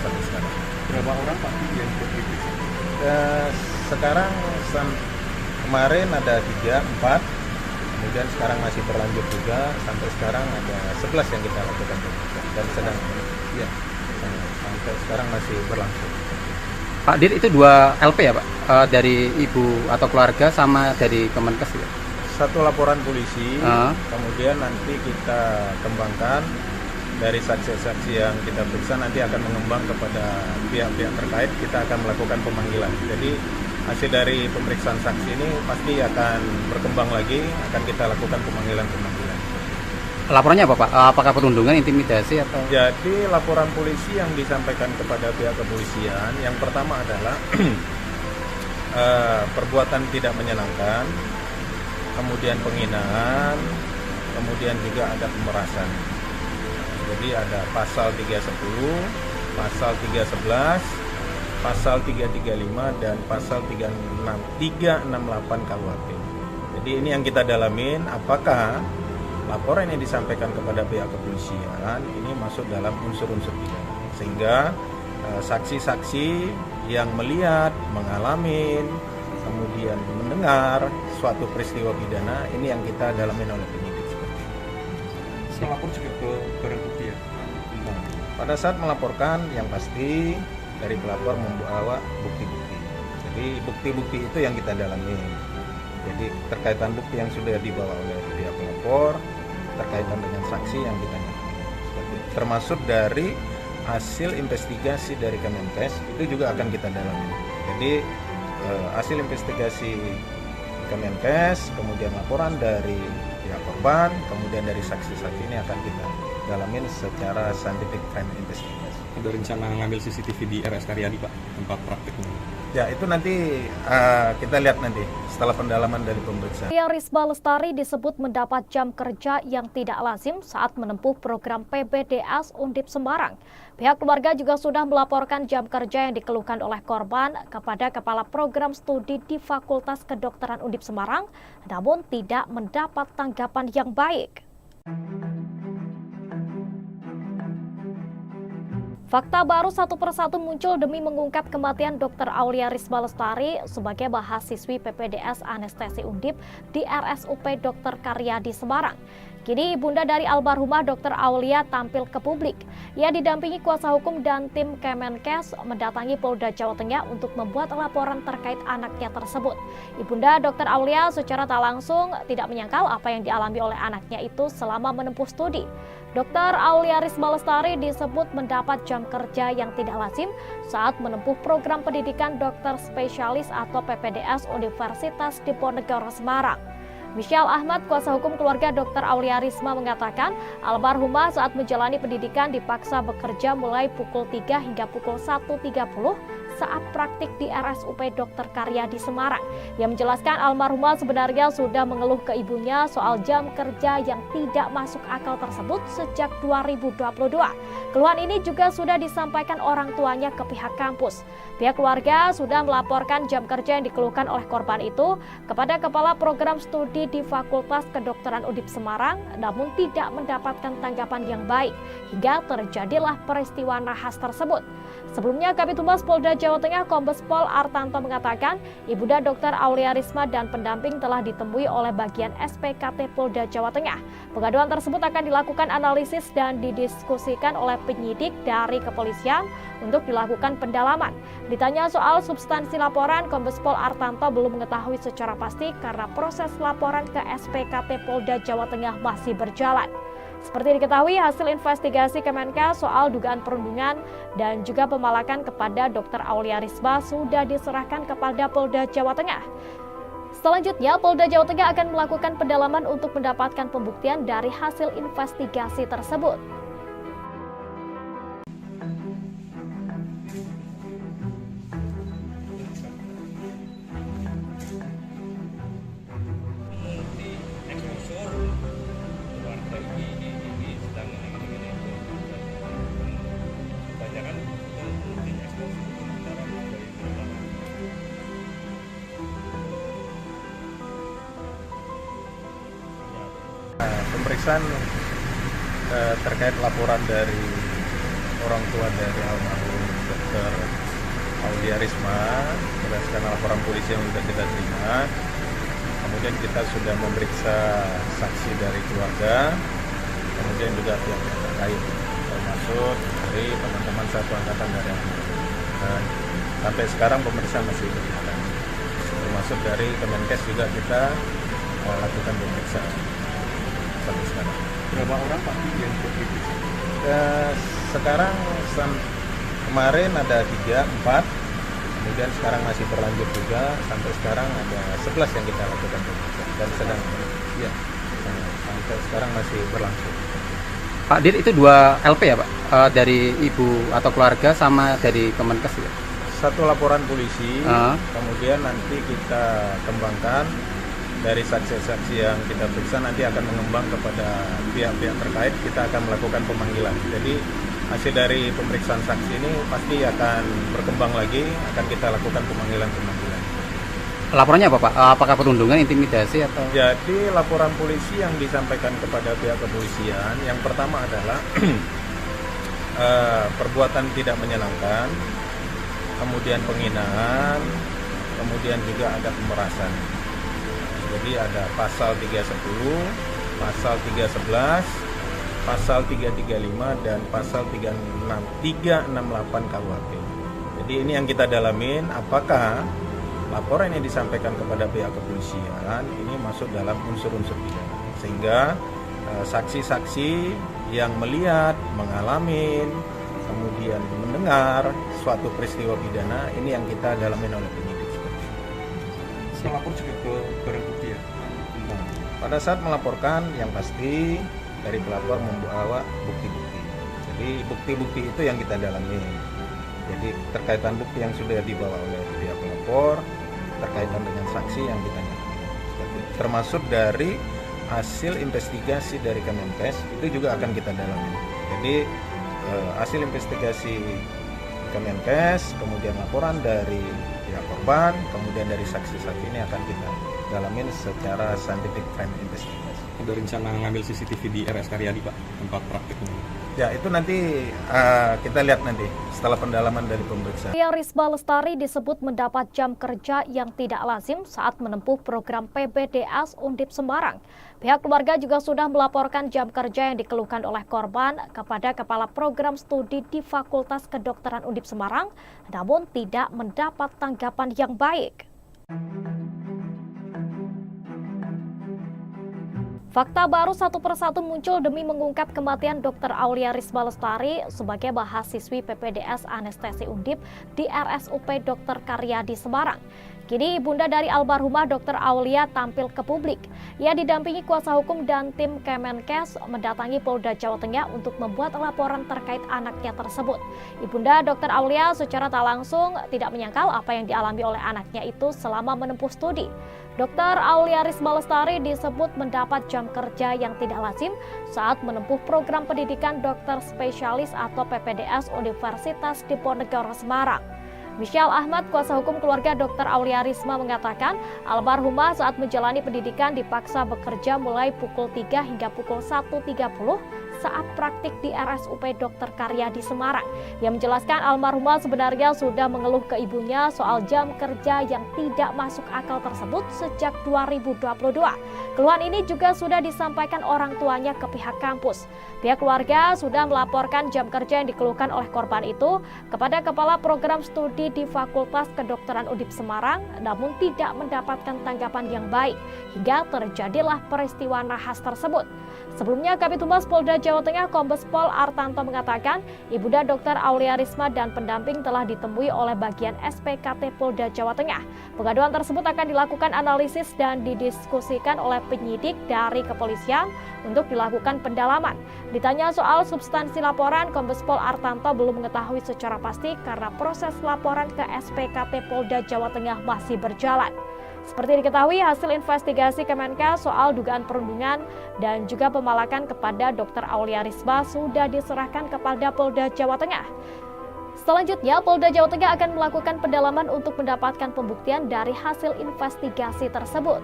sampai sekarang. Berapa orang Pak yang diperiksa? Sekarang kemarin ada 3, 4, kemudian sekarang masih berlanjut juga, sampai sekarang ada 11 yang kita lakukan pemeriksaan dan sedang ya sampai sekarang masih berlangsung. Pak Dir, itu 2 LP ya Pak? Dari ibu atau keluarga sama dari Kemenkes ya? Satu laporan polisi, kemudian nanti kita kembangkan dari saksi-saksi yang kita periksa, nanti akan mengembang kepada pihak-pihak terkait, kita akan melakukan pemanggilan. Jadi hasil dari pemeriksaan saksi ini pasti akan berkembang lagi, akan kita lakukan pemanggilan-pemanggilan. Laporannya apa Pak? Apakah perundungan, intimidasi atau? Jadi laporan polisi yang disampaikan kepada pihak kepolisian, yang pertama adalah perbuatan tidak menyenangkan, kemudian penghinaan, kemudian juga ada pemerasan. Jadi ada pasal 310, pasal 311, pasal 335 dan pasal 368 KUHP. Jadi ini yang kita dalamin, apakah laporan yang disampaikan kepada pihak kepolisian ini masuk dalam unsur-unsur pidana, sehingga saksi-saksi yang melihat, mengalami, kemudian mendengar suatu peristiwa pidana ini yang kita dalamin oleh penyidik. Melapor juga ke barang bukti ya? Nah, pada saat melaporkan yang pasti dari pelapor membawa bukti-bukti. Jadi bukti-bukti itu yang kita dalami. Jadi terkaitan bukti yang sudah dibawa oleh pihak pelapor, terkaitan dengan saksi yang kita dalami. Termasuk dari hasil investigasi dari Kemenkes itu juga akan kita dalami. Jadi hasil investigasi Kemenkes, kemudian laporan dari pihak korban, kemudian dari saksi-saksi ini akan kita dalamin secara scientific crime investigation. Ada rencana ngambil CCTV di RS Karyadi Pak, tempat prakteknya? Ya itu nanti kita lihat nanti setelah pendalaman dari pemeriksaan. Aulia Risma Lestari disebut mendapat jam kerja yang tidak lazim saat menempuh program PPDS Undip Semarang. Pihak keluarga juga sudah melaporkan jam kerja yang dikeluhkan oleh korban kepada Kepala Program Studi di Fakultas Kedokteran Undip Semarang, namun tidak mendapat tanggapan yang baik. Fakta baru satu persatu muncul demi mengungkap kematian Dr. Aulia Risma Lestari sebagai mahasiswi PPDS Anestesi Undip di RSUP Dr. Karyadi Semarang. Kini ibunda dari almarhumah Dr. Aulia tampil ke publik. Ia didampingi kuasa hukum dan tim Kemenkes mendatangi Polda Jawa Tengah untuk membuat laporan terkait anaknya tersebut. Ibunda Dr. Aulia secara tak langsung tidak menyangkal apa yang dialami oleh anaknya itu selama menempuh studi. Dr. Aulia Risma Lestari disebut mendapat jam kerja yang tidak lazim saat menempuh program pendidikan dokter spesialis atau PPDS Universitas Diponegoro Semarang. Michelle Ahmad, kuasa hukum keluarga Dr. Aulia Risma mengatakan, almarhumah saat menjalani pendidikan dipaksa bekerja mulai pukul 3 hingga pukul 1.30 saat praktik di RSUP Dr. Karyadi Semarang. Ia menjelaskan almarhumah sebenarnya sudah mengeluh ke ibunya soal jam kerja yang tidak masuk akal tersebut sejak 2022. Keluhan ini juga sudah disampaikan orang tuanya ke pihak kampus. Pihak keluarga sudah melaporkan jam kerja yang dikeluhkan oleh korban itu kepada Kepala Program Studi di Fakultas Kedokteran Undip Semarang, namun tidak mendapatkan tanggapan yang baik hingga terjadilah peristiwa nahas tersebut. Sebelumnya, Kabid Humas Polda Jawa Tengah Kombes Pol Artanto mengatakan, ibunda Dr. Aulia Risma dan pendamping telah ditemui oleh bagian SPKT Polda Jawa Tengah. Pengaduan tersebut akan dilakukan analisis dan didiskusikan oleh penyidik dari kepolisian untuk dilakukan pendalaman. Ditanya soal substansi laporan, Kombes Pol Artanto belum mengetahui secara pasti karena proses laporan ke SPKT Polda Jawa Tengah masih berjalan. Seperti diketahui, hasil investigasi Kemenkes soal dugaan perundungan dan juga pemalakan kepada Dr. Aulia Risma sudah diserahkan kepada Polda Jawa Tengah. Selanjutnya, Polda Jawa Tengah akan melakukan pendalaman untuk mendapatkan pembuktian dari hasil investigasi tersebut. pemeriksaan terkait laporan dari orang tua dari almarhum Dr. Aulia Risma berdasarkan laporan polisi yang sudah kita terima. Kemudian kita sudah memeriksa saksi dari keluarga, kemudian juga pihak yang terkait, termasuk dari teman-teman satu angkatan dari almarhum. Dan sampai sekarang pemeriksaan masih berjalan. Termasuk dari Kemenkes juga kita lakukan pemeriksaan sampai sekarang. Berapa orang Pak yang diperiksa? Sekarang kemarin ada 3, 4, kemudian sekarang masih berlanjut juga, sampai sekarang ada 11 yang kita lakukan pemeriksaan dan sedang ya sampai sekarang masih berlangsung. Pak Dir, itu 2 LP ya Pak? Dari ibu atau keluarga sama dari Kemenkes ya? Satu laporan polisi, kemudian nanti kita kembangkan dari saksi-saksi yang kita periksa, nanti akan mengembang kepada pihak-pihak terkait, kita akan melakukan pemanggilan. Jadi hasil dari pemeriksaan saksi ini pasti akan berkembang lagi, akan kita lakukan pemanggilan-pemanggilan. Laporannya apa Pak? Apakah perundungan, intimidasi atau? Jadi laporan polisi yang disampaikan kepada pihak kepolisian, yang pertama adalah perbuatan tidak menyenangkan, kemudian penghinaan, kemudian juga ada pemerasan. Jadi ada pasal 310, pasal 311, pasal 335 dan pasal 368 KUHP. Jadi ini yang kita dalamin, apakah laporan yang disampaikan kepada pihak kepolisian ini masuk dalam unsur-unsur pidana, sehingga saksi-saksi yang melihat, mengalami, kemudian mendengar suatu peristiwa pidana ini yang kita dalamin oleh penyidik. Melapor juga ke barang bukti ya? Pada saat melaporkan, yang pasti dari pelapor membawa bukti-bukti. Jadi bukti-bukti itu yang kita dalami. Jadi terkaitan bukti yang sudah dibawa oleh pihak pelapor, terkaitan dengan saksi yang kita dalami. Termasuk dari hasil investigasi dari Kemenkes itu juga akan kita dalami. Jadi hasil investigasi Kemenkes, kemudian laporan dari pihak korban, kemudian dari saksi-saksi ini akan kita dalamin secara scientific crime investigation. Ada rencana ngambil CCTV di RS Karyadi Pak, tempat praktiknya? Ya itu nanti kita lihat nanti setelah pendalaman dari pemeriksaan. Aulia Risma Lestari disebut mendapat jam kerja yang tidak lazim saat menempuh program PPDS Undip Semarang. Pihak keluarga juga sudah melaporkan jam kerja yang dikeluhkan oleh korban kepada Kepala Program Studi di Fakultas Kedokteran Undip Semarang, namun tidak mendapat tanggapan yang baik. Fakta baru satu persatu muncul demi mengungkap kematian Dr. Aulia Risma Lestari sebagai mahasiswi PPDS Anestesi Undip di RSUP Dr. Karyadi Semarang. Kini ibunda dari almarhumah Dr. Aulia tampil ke publik. Ia didampingi kuasa hukum dan tim Kemenkes mendatangi Polda Jawa Tengah untuk membuat laporan terkait anaknya tersebut. Ibunda Dr. Aulia secara tak langsung tidak menyangkal apa yang dialami oleh anaknya itu selama menempuh studi. Dr. Aulia Risma Lestari disebut mendapat jam kerja yang tidak lazim saat menempuh program pendidikan dokter spesialis atau PPDS Universitas Diponegoro Semarang. Michelle Ahmad, kuasa hukum keluarga Dr. Aulia Risma mengatakan, almarhumah saat menjalani pendidikan dipaksa bekerja mulai pukul 3 hingga pukul 1.30 saat praktik di RSUP Dr. Karyadi Semarang. Ia menjelaskan almarhumah sebenarnya sudah mengeluh ke ibunya soal jam kerja yang tidak masuk akal tersebut sejak 2022. Keluhan ini juga sudah disampaikan orang tuanya ke pihak kampus. Pihak keluarga sudah melaporkan jam kerja yang dikeluhkan oleh korban itu kepada Kepala Program Studi di Fakultas Kedokteran Undip Semarang, namun tidak mendapatkan tanggapan yang baik hingga terjadilah peristiwa nahas tersebut. Sebelumnya, Kabid Humas Polda Jawa Tengah Kombes Pol Artanto mengatakan, ibunda Dr. Aulia Risma dan pendamping telah ditemui oleh bagian SPKT Polda Jawa Tengah. Pengaduan tersebut akan dilakukan analisis dan didiskusikan oleh penyidik dari kepolisian untuk dilakukan pendalaman. Ditanya soal substansi laporan, Kombes Pol Artanto belum mengetahui secara pasti karena proses laporan ke SPKT Polda Jawa Tengah masih berjalan. Seperti diketahui, hasil investigasi Kemenkes soal dugaan perundungan dan juga pemalakan kepada Dr. Aulia Risma sudah diserahkan kepada Polda Jawa Tengah. Selanjutnya, Polda Jawa Tengah akan melakukan pendalaman untuk mendapatkan pembuktian dari hasil investigasi tersebut.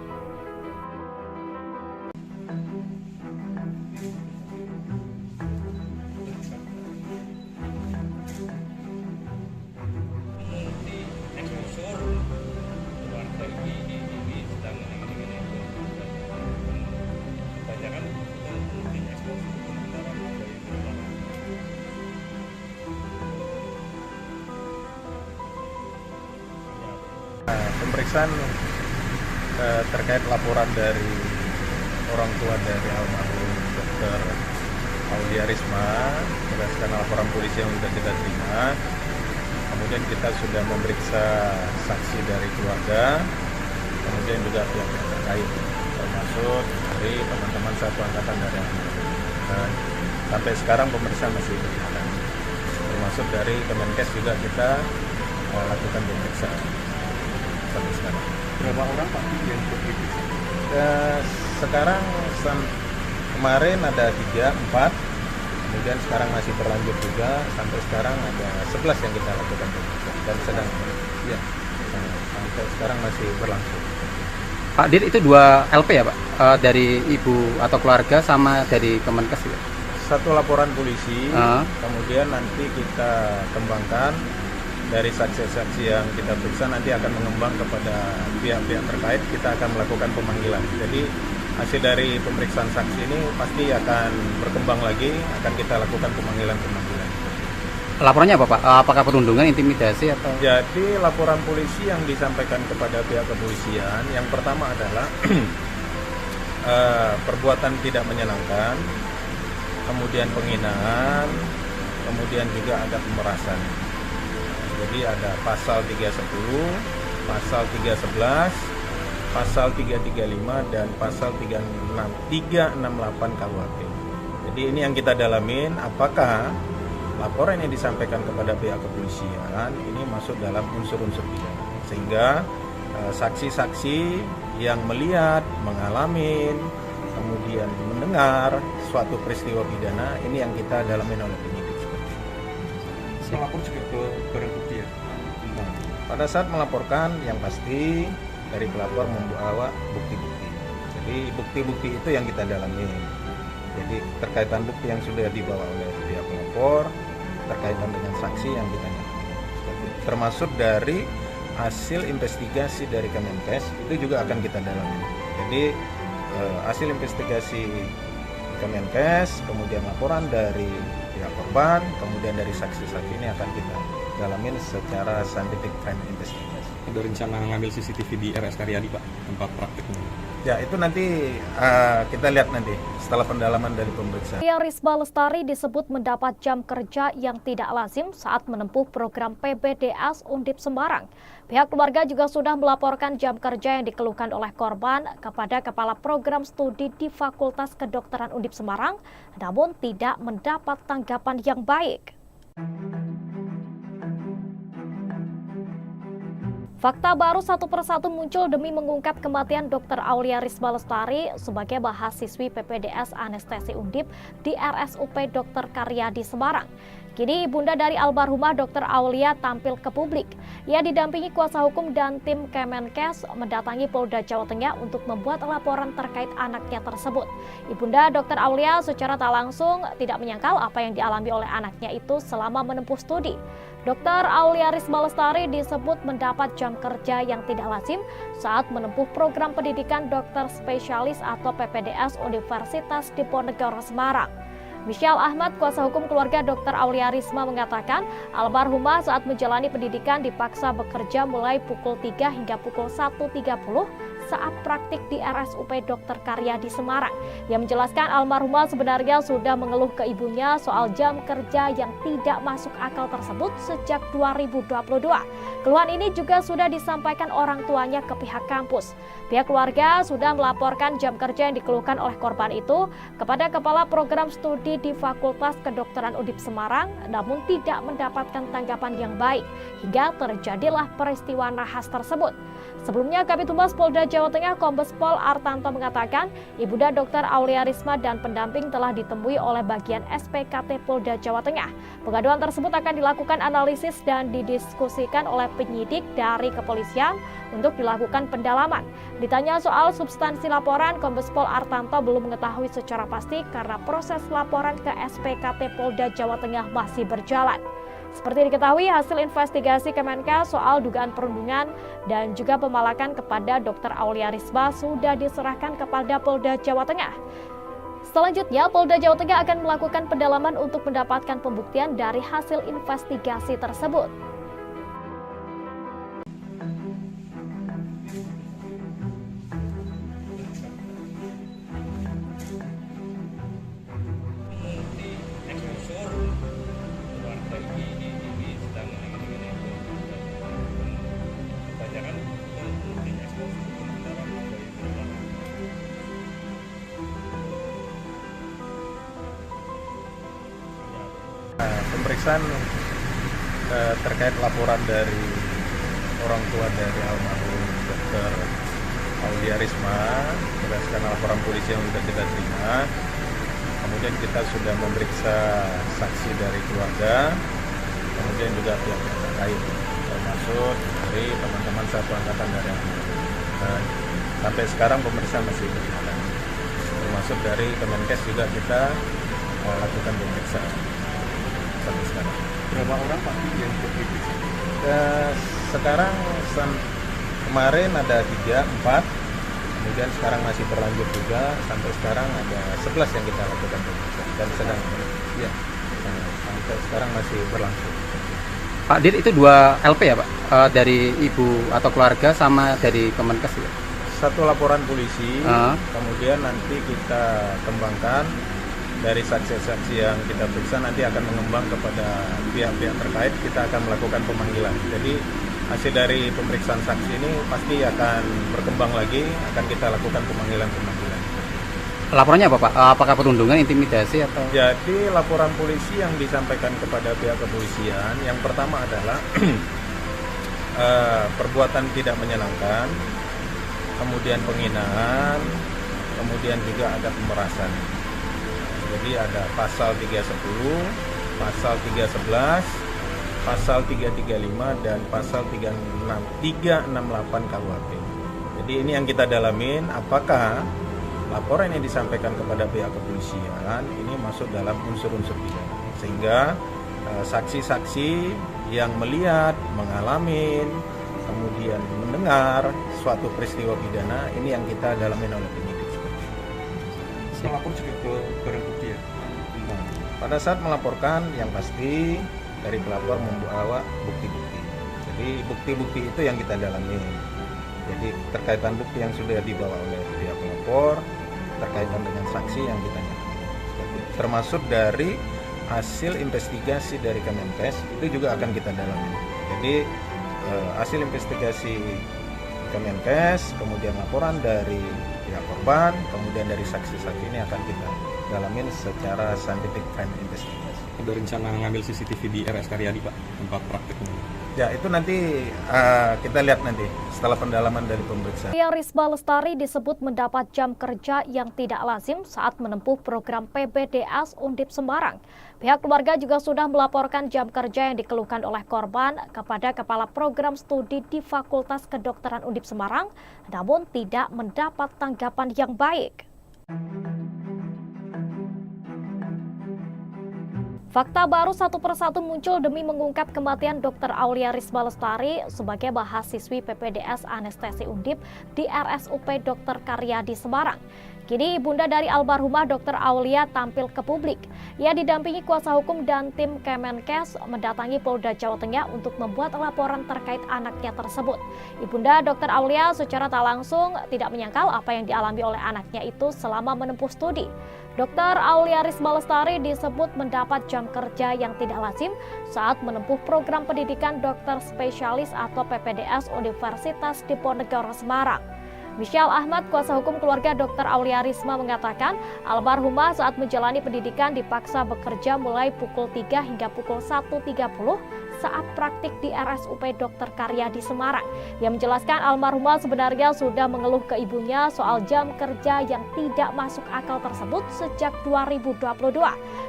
pemeriksaan terkait laporan dari orang tua dari almarhum Dr. Aulia Risma berdasarkan laporan polisi yang sudah kita terima. Kemudian kita sudah memeriksa saksi dari keluarga, kemudian juga pihak yang terkait, termasuk dari teman-teman satu angkatan dari almarhum. Dan sampai sekarang pemeriksaan masih berjalan. Termasuk dari Kemenkes juga kita lakukan pemeriksaan sampai sekarang. Berapa orang Pak yang diperiksa? Sekarang kemarin ada 3, 4, kemudian sekarang masih berlanjut juga, sampai sekarang ada 11 yang kita lakukan pemeriksaan dan sedang ya, sampai sekarang masih berlangsung. Pak Dir, itu 2 LP ya Pak? Dari ibu atau keluarga sama dari Kemenkes ya? Satu laporan polisi, kemudian nanti kita kembangkan dari saksi-saksi yang kita periksa, nanti akan mengembang kepada pihak-pihak terkait, kita akan melakukan pemanggilan. Jadi hasil dari pemeriksaan saksi ini pasti akan berkembang lagi, akan kita lakukan pemanggilan-pemanggilan. Laporannya apa Pak? Apakah perundungan, intimidasi atau? Jadi laporan polisi yang disampaikan kepada pihak kepolisian, yang pertama adalah perbuatan tidak menyenangkan, kemudian penghinaan, kemudian juga ada pemerasan. Jadi ada pasal 310, pasal 311, pasal 335 dan pasal 368 KUHP. Jadi ini yang kita dalamin, apakah laporan yang disampaikan kepada pihak kepolisian ini masuk dalam unsur-unsur pidana, sehingga saksi-saksi yang melihat, mengalami, kemudian mendengar suatu peristiwa pidana ini yang kita dalamin oleh penyidik. Melapor juga ke barang bukti ya? Pada saat melaporkan, yang pasti dari pelapor membawa bukti-bukti. Jadi bukti-bukti itu yang kita dalami. Jadi terkaitan bukti yang sudah dibawa oleh pihak pelapor, terkaitan dengan saksi yang kita dalami. Termasuk dari hasil investigasi dari Kemenkes itu juga akan kita dalami. Jadi hasil investigasi Kemenkes, kemudian laporan dari pihak korban, kemudian dari saksi-saksi ini akan kita dalamin secara scientific crime investigation. Ada rencana ngambil CCTV di RS Karyadi Pak, tempat praktiknya? Ya, itu nanti kita lihat nanti setelah pendalaman dari pemeriksaan. Aulia Risma Lestari disebut mendapat jam kerja yang tidak lazim saat menempuh program PPDS Undip Semarang. Pihak keluarga juga sudah melaporkan jam kerja yang dikeluhkan oleh korban kepada Kepala Program Studi di Fakultas Kedokteran Undip Semarang, namun tidak mendapat tanggapan yang baik. Fakta baru satu persatu muncul demi mengungkap kematian Dr. Aulia Risma Lestari sebagai mahasiswi PPDS Anestesi Undip di RSUP Dr. Karyadi Semarang. Kini ibunda dari almarhumah Dr. Aulia tampil ke publik. Ia didampingi kuasa hukum dan tim Kemenkes mendatangi Polda Jawa Tengah untuk membuat laporan terkait anaknya tersebut. Ibunda Dr. Aulia secara tak langsung tidak menyangkal apa yang dialami oleh anaknya itu selama menempuh studi. Dr. Aulia Risma Lestari disebut mendapat jam kerja yang tidak lazim saat menempuh program pendidikan dokter spesialis atau PPDS Universitas Diponegoro Semarang. Michelle Ahmad, kuasa hukum keluarga Dr. Aulia Risma mengatakan, almarhumah saat menjalani pendidikan dipaksa bekerja mulai pukul 3 hingga pukul 1.30 saat praktik di RSUP Dr. Karyadi Semarang. Ia menjelaskan almarhumah sebenarnya sudah mengeluh ke ibunya soal jam kerja yang tidak masuk akal tersebut sejak 2022. Keluhan ini juga sudah disampaikan orang tuanya ke pihak kampus. Pihak keluarga sudah melaporkan jam kerja yang dikeluhkan oleh korban itu kepada Kepala Program Studi di Fakultas Kedokteran Undip Semarang, namun tidak mendapatkan tanggapan yang baik hingga terjadilah peristiwa nahas tersebut. Sebelumnya, Kabid Humas Polda Jawa Tengah Kombes Pol Artanto mengatakan, Ibunda Dr. Aulia Risma dan pendamping telah ditemui oleh bagian SPKT Polda Jawa Tengah. Pengaduan tersebut akan dilakukan analisis dan didiskusikan oleh penyidik dari kepolisian untuk dilakukan pendalaman. Ditanya soal substansi laporan, Kombes Pol Artanto belum mengetahui secara pasti karena proses laporan ke SPKT Polda Jawa Tengah masih berjalan. Seperti diketahui, hasil investigasi Kemenkes soal dugaan perundungan dan juga pemalakan kepada Dr. Aulia Risma sudah diserahkan kepada Polda Jawa Tengah. Selanjutnya, Polda Jawa Tengah akan melakukan pendalaman untuk mendapatkan pembuktian dari hasil investigasi tersebut. pemeriksaan terkait laporan dari orang tua dari almarhum Dr. Aulia Risma berdasarkan laporan polisi yang sudah kita terima. Kemudian kita sudah memeriksa saksi dari keluarga, kemudian juga pihak terkait, termasuk dari teman-teman satu angkatan dari almarhum. Sampai sekarang pemeriksaan masih berjalan. Termasuk dari Kemenkes juga kita lakukan pemeriksaan sampai sekarang. Berapa orang Pak yang diperiksa? Sekarang kemarin ada 3, 4, kemudian sekarang masih berlanjut juga, sampai sekarang ada 11 yang kita lakukan pemeriksaan dan sedang sampai sekarang masih berlangsung. Pak Dir, itu 2 LP ya Pak? Dari ibu atau keluarga sama dari Kemenkes ya? Satu laporan polisi, kemudian nanti kita kembangkan dari saksi-saksi yang kita periksa, nanti akan mengembang kepada pihak-pihak terkait, kita akan melakukan pemanggilan. Jadi hasil dari pemeriksaan saksi ini pasti akan berkembang lagi, akan kita lakukan pemanggilan-pemanggilan. Laporannya apa Pak? Apakah perundungan, intimidasi atau? Jadi laporan polisi yang disampaikan kepada pihak kepolisian, yang pertama adalah perbuatan tidak menyenangkan, kemudian penghinaan, kemudian juga ada pemerasan. Jadi ada pasal 310, pasal 311, pasal 335 dan pasal 368 KUHP. Jadi ini yang kita dalamin, apakah laporan yang disampaikan kepada pihak kepolisian ini masuk dalam unsur-unsur pidana, sehingga saksi-saksi yang melihat, mengalami, kemudian mendengar suatu peristiwa pidana ini yang kita dalamin oleh penyidik. Melapor juga ke barang bukti ya? Pada saat melaporkan, yang pasti dari pelapor membawa bukti-bukti. Jadi bukti-bukti itu yang kita dalami. Jadi terkaitan bukti yang sudah dibawa oleh pihak pelapor, terkaitan dengan saksi yang kita nyatakan. Termasuk dari hasil investigasi dari Kemenkes itu juga akan kita dalami. Jadi hasil investigasi Kemenkes, kemudian laporan dari pihak korban, kemudian dari saksi-saksi ini akan kita dalamin secara scientific crime investigation. Ada rencana ngambil CCTV di RS Karyadi Pak, tempat prakteknya? Ya, itu nanti kita lihat nanti setelah pendalaman dari pemeriksaan. Risma Lestari disebut mendapat jam kerja yang tidak lazim saat menempuh program PPDS Undip Semarang. Pihak keluarga juga sudah melaporkan jam kerja yang dikeluhkan oleh korban kepada Kepala Program Studi di Fakultas Kedokteran Undip Semarang, namun tidak mendapat tanggapan yang baik. Fakta baru satu persatu muncul demi mengungkap kematian Dr. Aulia Risma Lestari sebagai mahasiswi PPDS Anestesi Undip di RSUP Dr. Karyadi Semarang. Kini ibunda dari almarhumah Dr. Aulia tampil ke publik. Ia didampingi kuasa hukum dan tim Kemenkes mendatangi Polda Jawa Tengah untuk membuat laporan terkait anaknya tersebut. Ibunda Dr. Aulia secara tak langsung tidak menyangkal apa yang dialami oleh anaknya itu selama menempuh studi. Dr. Aulia Risma Lestari disebut mendapat jam kerja yang tidak lazim saat menempuh program pendidikan dokter spesialis atau PPDS Universitas Diponegoro Semarang. Michelle Ahmad, kuasa hukum keluarga Dr. Aulia Risma mengatakan, almarhumah saat menjalani pendidikan dipaksa bekerja mulai pukul 3 hingga pukul 1.30 saat praktik di RSUP Dr. Karyadi Semarang. Ia menjelaskan almarhumah sebenarnya sudah mengeluh ke ibunya soal jam kerja yang tidak masuk akal tersebut sejak 2022.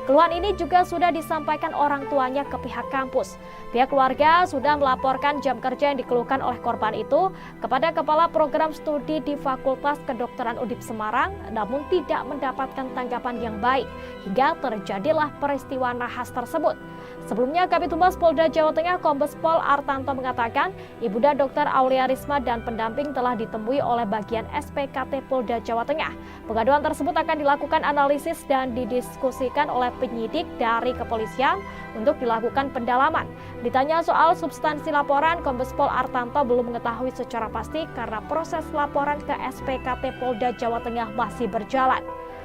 Keluhan ini juga sudah disampaikan orang tuanya ke pihak kampus. Pihak keluarga sudah melaporkan jam kerja yang dikeluhkan oleh korban itu kepada Kepala Program Studi di Fakultas Kedokteran Undip Semarang, namun tidak mendapatkan tanggapan yang baik, hingga terjadilah peristiwa nahas tersebut. Sebelumnya, Kabid Humas Polda Jawa Tengah Kombes Pol Artanto mengatakan, Ibunda Dr. Aulia Risma dan pendamping telah ditemui oleh bagian SPKT Polda Jawa Tengah. Pengaduan tersebut akan dilakukan analisis dan didiskusikan oleh penyidik dari kepolisian untuk dilakukan pendalaman. Ditanya soal substansi laporan, Kombes Pol Artanto belum mengetahui secara pasti karena proses laporan ke SPKT Polda Jawa Tengah masih berjalan.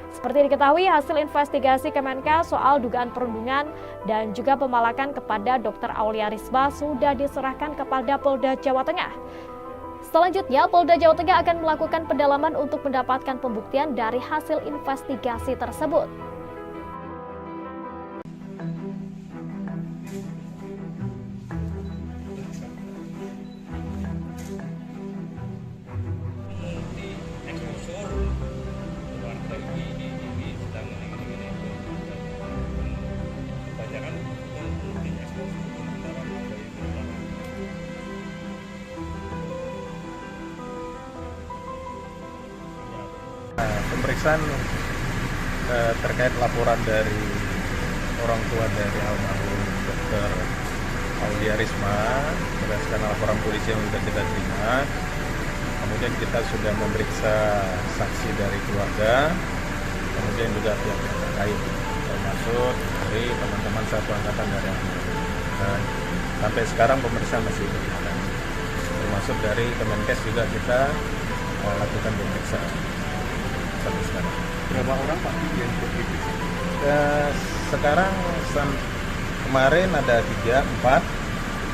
Seperti diketahui, hasil investigasi Kemenkes soal dugaan perundungan dan juga pemalakan kepada Dr. Aulia Risma sudah diserahkan kepada Polda Jawa Tengah. Selanjutnya, Polda Jawa Tengah akan melakukan pendalaman untuk mendapatkan pembuktian dari hasil investigasi tersebut. pemeriksaan terkait laporan dari orang tua dari almarhum Dr. Aulia Risma berdasarkan laporan polisi yang sudah kita terima. Kemudian kita sudah memeriksa saksi dari keluarga, kemudian juga pihak-pihak terkait, termasuk dari teman-teman satu angkatan dari almarhum. Dan sampai sekarang pemeriksaan masih berjalan. Termasuk dari Kemenkes juga kita lakukan pemeriksaan sampai sekarang. Berapa orang Pak yang diperiksa? Sekarang kemarin ada 3, 4,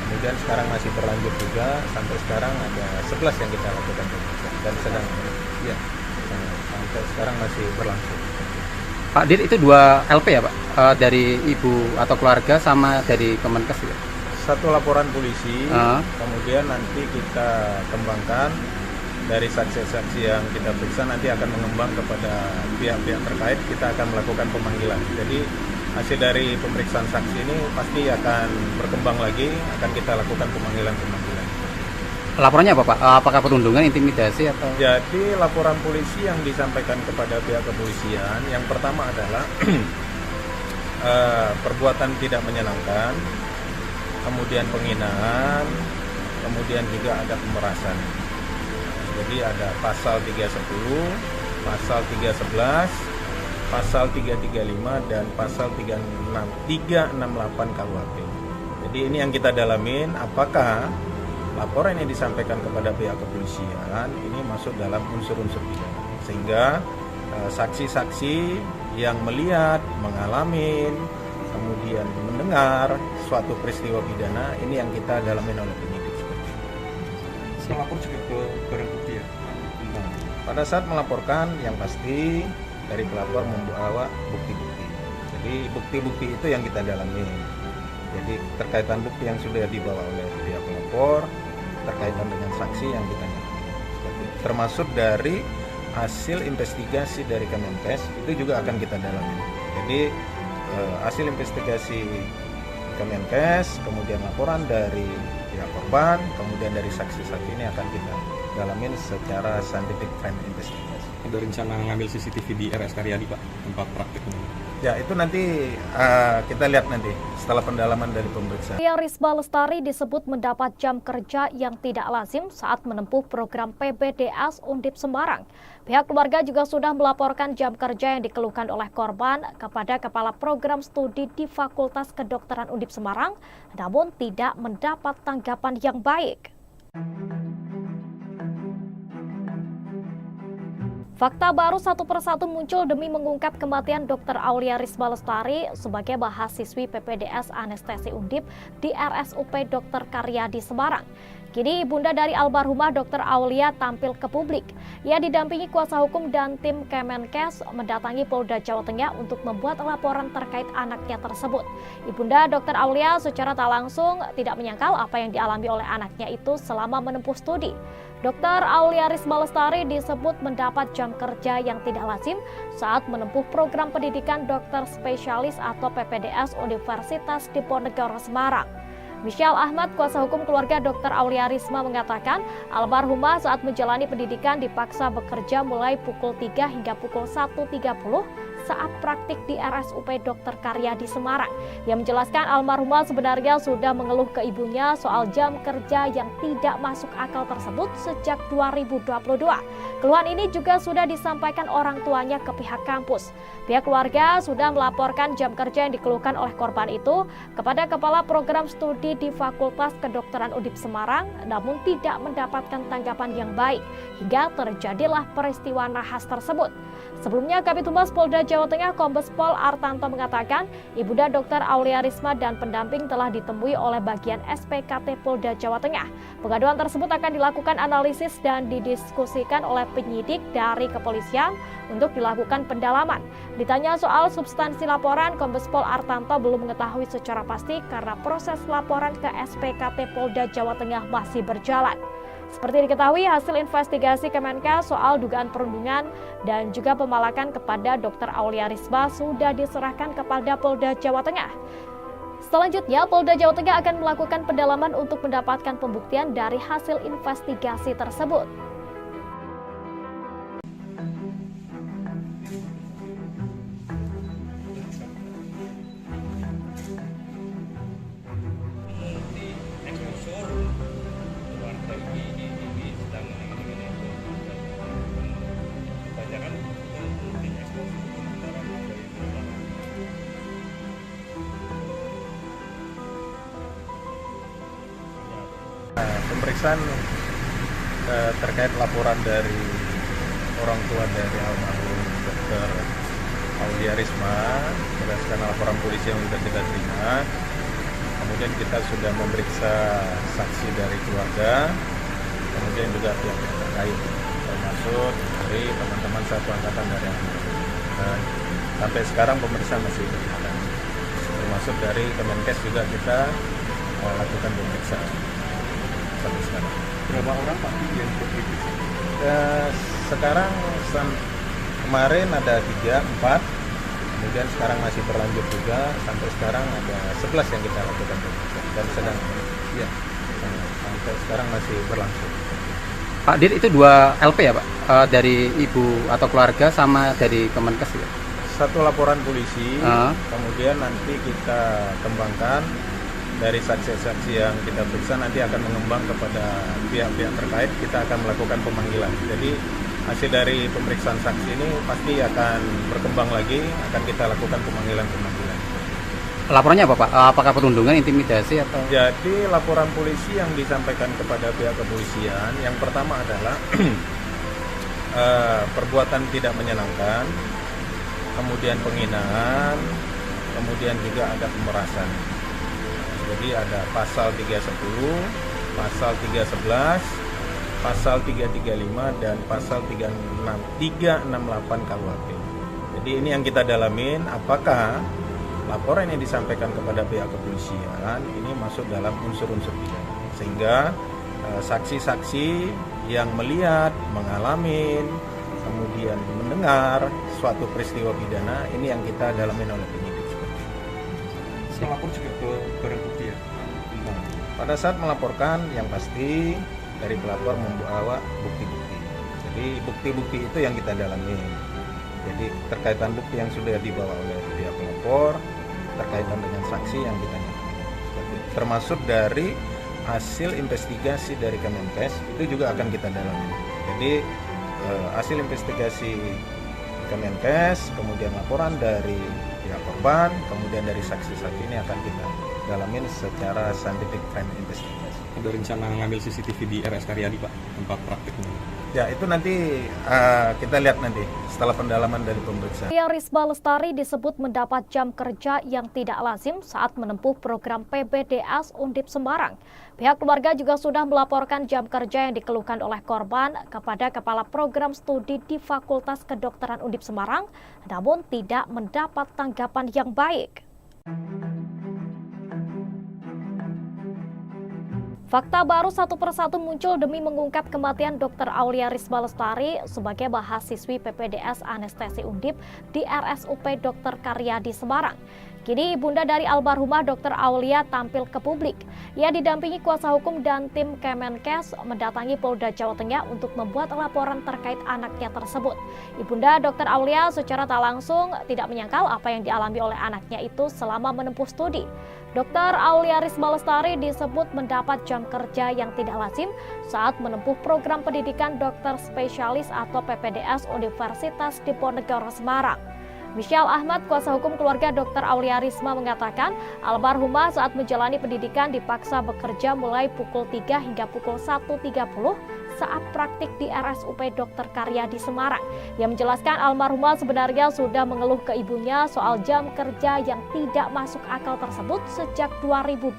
kemudian sekarang masih berlanjut juga, sampai sekarang ada 11 yang kita lakukan pemeriksaan dan sedang ya sampai sekarang masih berlangsung. Pak Dir, itu 2 LP ya Pak? Dari ibu atau keluarga sama dari Kemenkes ya? Satu laporan polisi, kemudian nanti kita kembangkan dari saksi-saksi yang kita periksa, nanti akan mengembang kepada pihak-pihak terkait, kita akan melakukan pemanggilan. Jadi hasil dari pemeriksaan saksi ini pasti akan berkembang lagi, akan kita lakukan pemanggilan-pemanggilan. Laporannya apa Pak? Apakah perundungan, intimidasi atau? Jadi laporan polisi yang disampaikan kepada pihak kepolisian, yang pertama adalah perbuatan tidak menyenangkan, kemudian penghinaan, kemudian juga ada pemerasan. Jadi ada pasal 310, pasal 311, pasal 335 dan pasal 368 KUHP. Jadi ini yang kita dalamin, apakah laporan yang disampaikan kepada pihak kepolisian ini masuk dalam unsur-unsur pidana, sehingga saksi-saksi yang melihat, mengalami, kemudian mendengar suatu peristiwa pidana ini yang kita dalamin oleh penyidik. Melapor juga ke barang bukti ya? Pada saat melaporkan, yang pasti dari pelapor membawa bukti-bukti. Jadi bukti-bukti itu yang kita dalami. Jadi terkaitan bukti yang sudah dibawa oleh pihak pelapor, terkaitan dengan saksi yang kita dalami. Termasuk dari hasil investigasi dari Kemenkes itu juga akan kita dalami. Jadi hasil investigasi Kemenkes, kemudian laporan dari pihak korban, kemudian dari saksi-saksi ini akan kita dalamin secara scientific crime investigation. Ada rencana ngambil CCTV di RS Karyadi Pak, tempat praktiknya? Ya itu nanti kita lihat nanti setelah pendalaman dari pemeriksaan. Aulia Risma Lestari disebut mendapat jam kerja yang tidak lazim saat menempuh program PPDS Undip Semarang. Pihak keluarga juga sudah melaporkan jam kerja yang dikeluhkan oleh korban kepada Kepala Program Studi di Fakultas Kedokteran Undip Semarang, namun tidak mendapat tanggapan yang baik. Fakta baru satu persatu muncul demi mengungkap kematian Dr. Aulia Risma Lestari sebagai mahasiswi PPDS Anestesi Undip di RSUP Dr. Karyadi Semarang. Kini ibunda dari almarhumah Dr. Aulia tampil ke publik. Ia didampingi kuasa hukum dan tim Kemenkes mendatangi Polda Jawa Tengah untuk membuat laporan terkait anaknya tersebut. Ibunda Dr. Aulia secara tak langsung tidak menyangkal apa yang dialami oleh anaknya itu selama menempuh studi. Dr. Aulia Risma Lestari disebut mendapat jam kerja yang tidak lazim saat menempuh program pendidikan dokter spesialis atau PPDS Universitas Diponegoro Semarang. Michelle Ahmad, kuasa hukum keluarga Dr. Aulia Risma mengatakan, almarhumah saat menjalani pendidikan dipaksa bekerja mulai pukul 3 hingga pukul 1.30 saat praktik di RSUP Dr. Karyadi Semarang. Ia menjelaskan almarhumah sebenarnya sudah mengeluh ke ibunya soal jam kerja yang tidak masuk akal tersebut sejak 2022. Keluhan ini juga sudah disampaikan orang tuanya ke pihak kampus. Pihak keluarga sudah melaporkan jam kerja yang dikeluhkan oleh korban itu kepada Kepala Program Studi di Fakultas Kedokteran Undip Semarang, namun tidak mendapatkan tanggapan yang baik hingga terjadilah peristiwa nahas tersebut. Sebelumnya, Kabid Humas Polda Jawa Tengah Kombes Pol Artanto mengatakan, ibunda Dr. Aulia Risma dan pendamping telah ditemui oleh bagian SPKT Polda Jawa Tengah. Pengaduan tersebut akan dilakukan analisis dan didiskusikan oleh penyidik dari kepolisian untuk dilakukan pendalaman. Ditanya soal substansi laporan, Kombes Pol Artanto belum mengetahui secara pasti karena proses laporan ke SPKT Polda Jawa Tengah masih berjalan. Seperti diketahui, hasil investigasi Kemenkes soal dugaan perundungan dan juga pemalakan kepada Dr. Aulia Risma sudah diserahkan kepada Polda Jawa Tengah. Selanjutnya, Polda Jawa Tengah akan melakukan pendalaman untuk mendapatkan pembuktian dari hasil investigasi tersebut. pemeriksaan terkait laporan dari orang tua dari almarhum Dr. Aulia Risma berdasarkan laporan polisi yang sudah kita terima. Kemudian kita sudah memeriksa saksi dari keluarga, kemudian juga pihak-pihak terkait, termasuk dari teman-teman satu angkatan dari almarhum. Dan sampai sekarang pemeriksaan masih berjalan. Termasuk dari Kemenkes juga kita lakukan pemeriksaan sampai sekarang. Berapa orang Pak yang diperiksa? Sekarang kemarin ada 3, 4, kemudian sekarang masih berlanjut juga, sampai sekarang ada 11 yang kita lakukan pemeriksaan dan sedang ya sampai sekarang masih berlangsung. Pak Dir, itu 2 LP ya Pak? Dari ibu atau keluarga sama dari Kemenkes ya? Satu laporan polisi, kemudian nanti kita kembangkan dari saksi-saksi yang kita periksa, nanti akan mengembang kepada pihak-pihak terkait, kita akan melakukan pemanggilan. Jadi hasil dari pemeriksaan saksi ini pasti akan berkembang lagi, akan kita lakukan pemanggilan-pemanggilan. Laporannya apa Pak? Apakah perundungan, intimidasi atau? Jadi laporan polisi yang disampaikan kepada pihak kepolisian, yang pertama adalah perbuatan tidak menyenangkan, kemudian penghinaan, kemudian juga ada pemerasan. Jadi ada pasal 310, pasal 311, pasal 335 dan pasal 368 KUHP. Jadi ini yang kita dalamin, apakah laporan yang disampaikan kepada pihak kepolisian ini masuk dalam unsur-unsur pidana, sehingga saksi-saksi yang melihat, mengalami, kemudian mendengar suatu peristiwa pidana ini yang kita dalamin oleh penyidik. Melapor juga ke barang bukti ya? Pada saat melaporkan, yang pasti dari pelapor membawa bukti-bukti. Jadi bukti-bukti itu yang kita dalami. Jadi terkaitan bukti yang sudah dibawa oleh pihak pelapor, terkaitan dengan saksi yang kita dalami. Termasuk dari hasil investigasi dari Kemenkes itu juga akan kita dalami. Jadi hasil investigasi Kemenkes, kemudian laporan dari pihak korban, kemudian dari saksi-saksi ini akan kita dalamin secara scientific crime investigation. Ada rencana ngambil CCTV di RS Karyadi Pak, tempat praktiknya? Ya itu nanti kita lihat nanti setelah pendalaman dari pemeriksaan. Aulia Risma Lestari disebut mendapat jam kerja yang tidak lazim saat menempuh program PPDS Undip Semarang. Pihak keluarga juga sudah melaporkan jam kerja yang dikeluhkan oleh korban kepada Kepala Program Studi di Fakultas Kedokteran Undip Semarang, namun tidak mendapat tanggapan yang baik. Fakta baru satu persatu muncul demi mengungkap kematian Dr. Aulia Risma Lestari sebagai mahasiswi PPDS Anestesi Undip di RSUP Dr. Karyadi Semarang. Kini ibunda dari almarhumah Dr. Aulia tampil ke publik. Ia didampingi kuasa hukum dan tim Kemenkes mendatangi Polda Jawa Tengah untuk membuat laporan terkait anaknya tersebut. Ibunda Dr. Aulia secara tak langsung tidak menyangkal apa yang dialami oleh anaknya itu selama menempuh studi. Dr. Aulia Risma Lestari disebut mendapat jam kerja yang tidak lazim saat menempuh program pendidikan dokter spesialis atau PPDS Universitas Diponegoro Semarang. Michelle Ahmad, kuasa hukum keluarga Dr. Aulia Risma mengatakan, almarhumah saat menjalani pendidikan dipaksa bekerja mulai pukul 3 hingga pukul 1.30 saat praktik di RSUP Dr. Karyadi Semarang. Ia menjelaskan almarhumah sebenarnya sudah mengeluh ke ibunya soal jam kerja yang tidak masuk akal tersebut sejak 2022.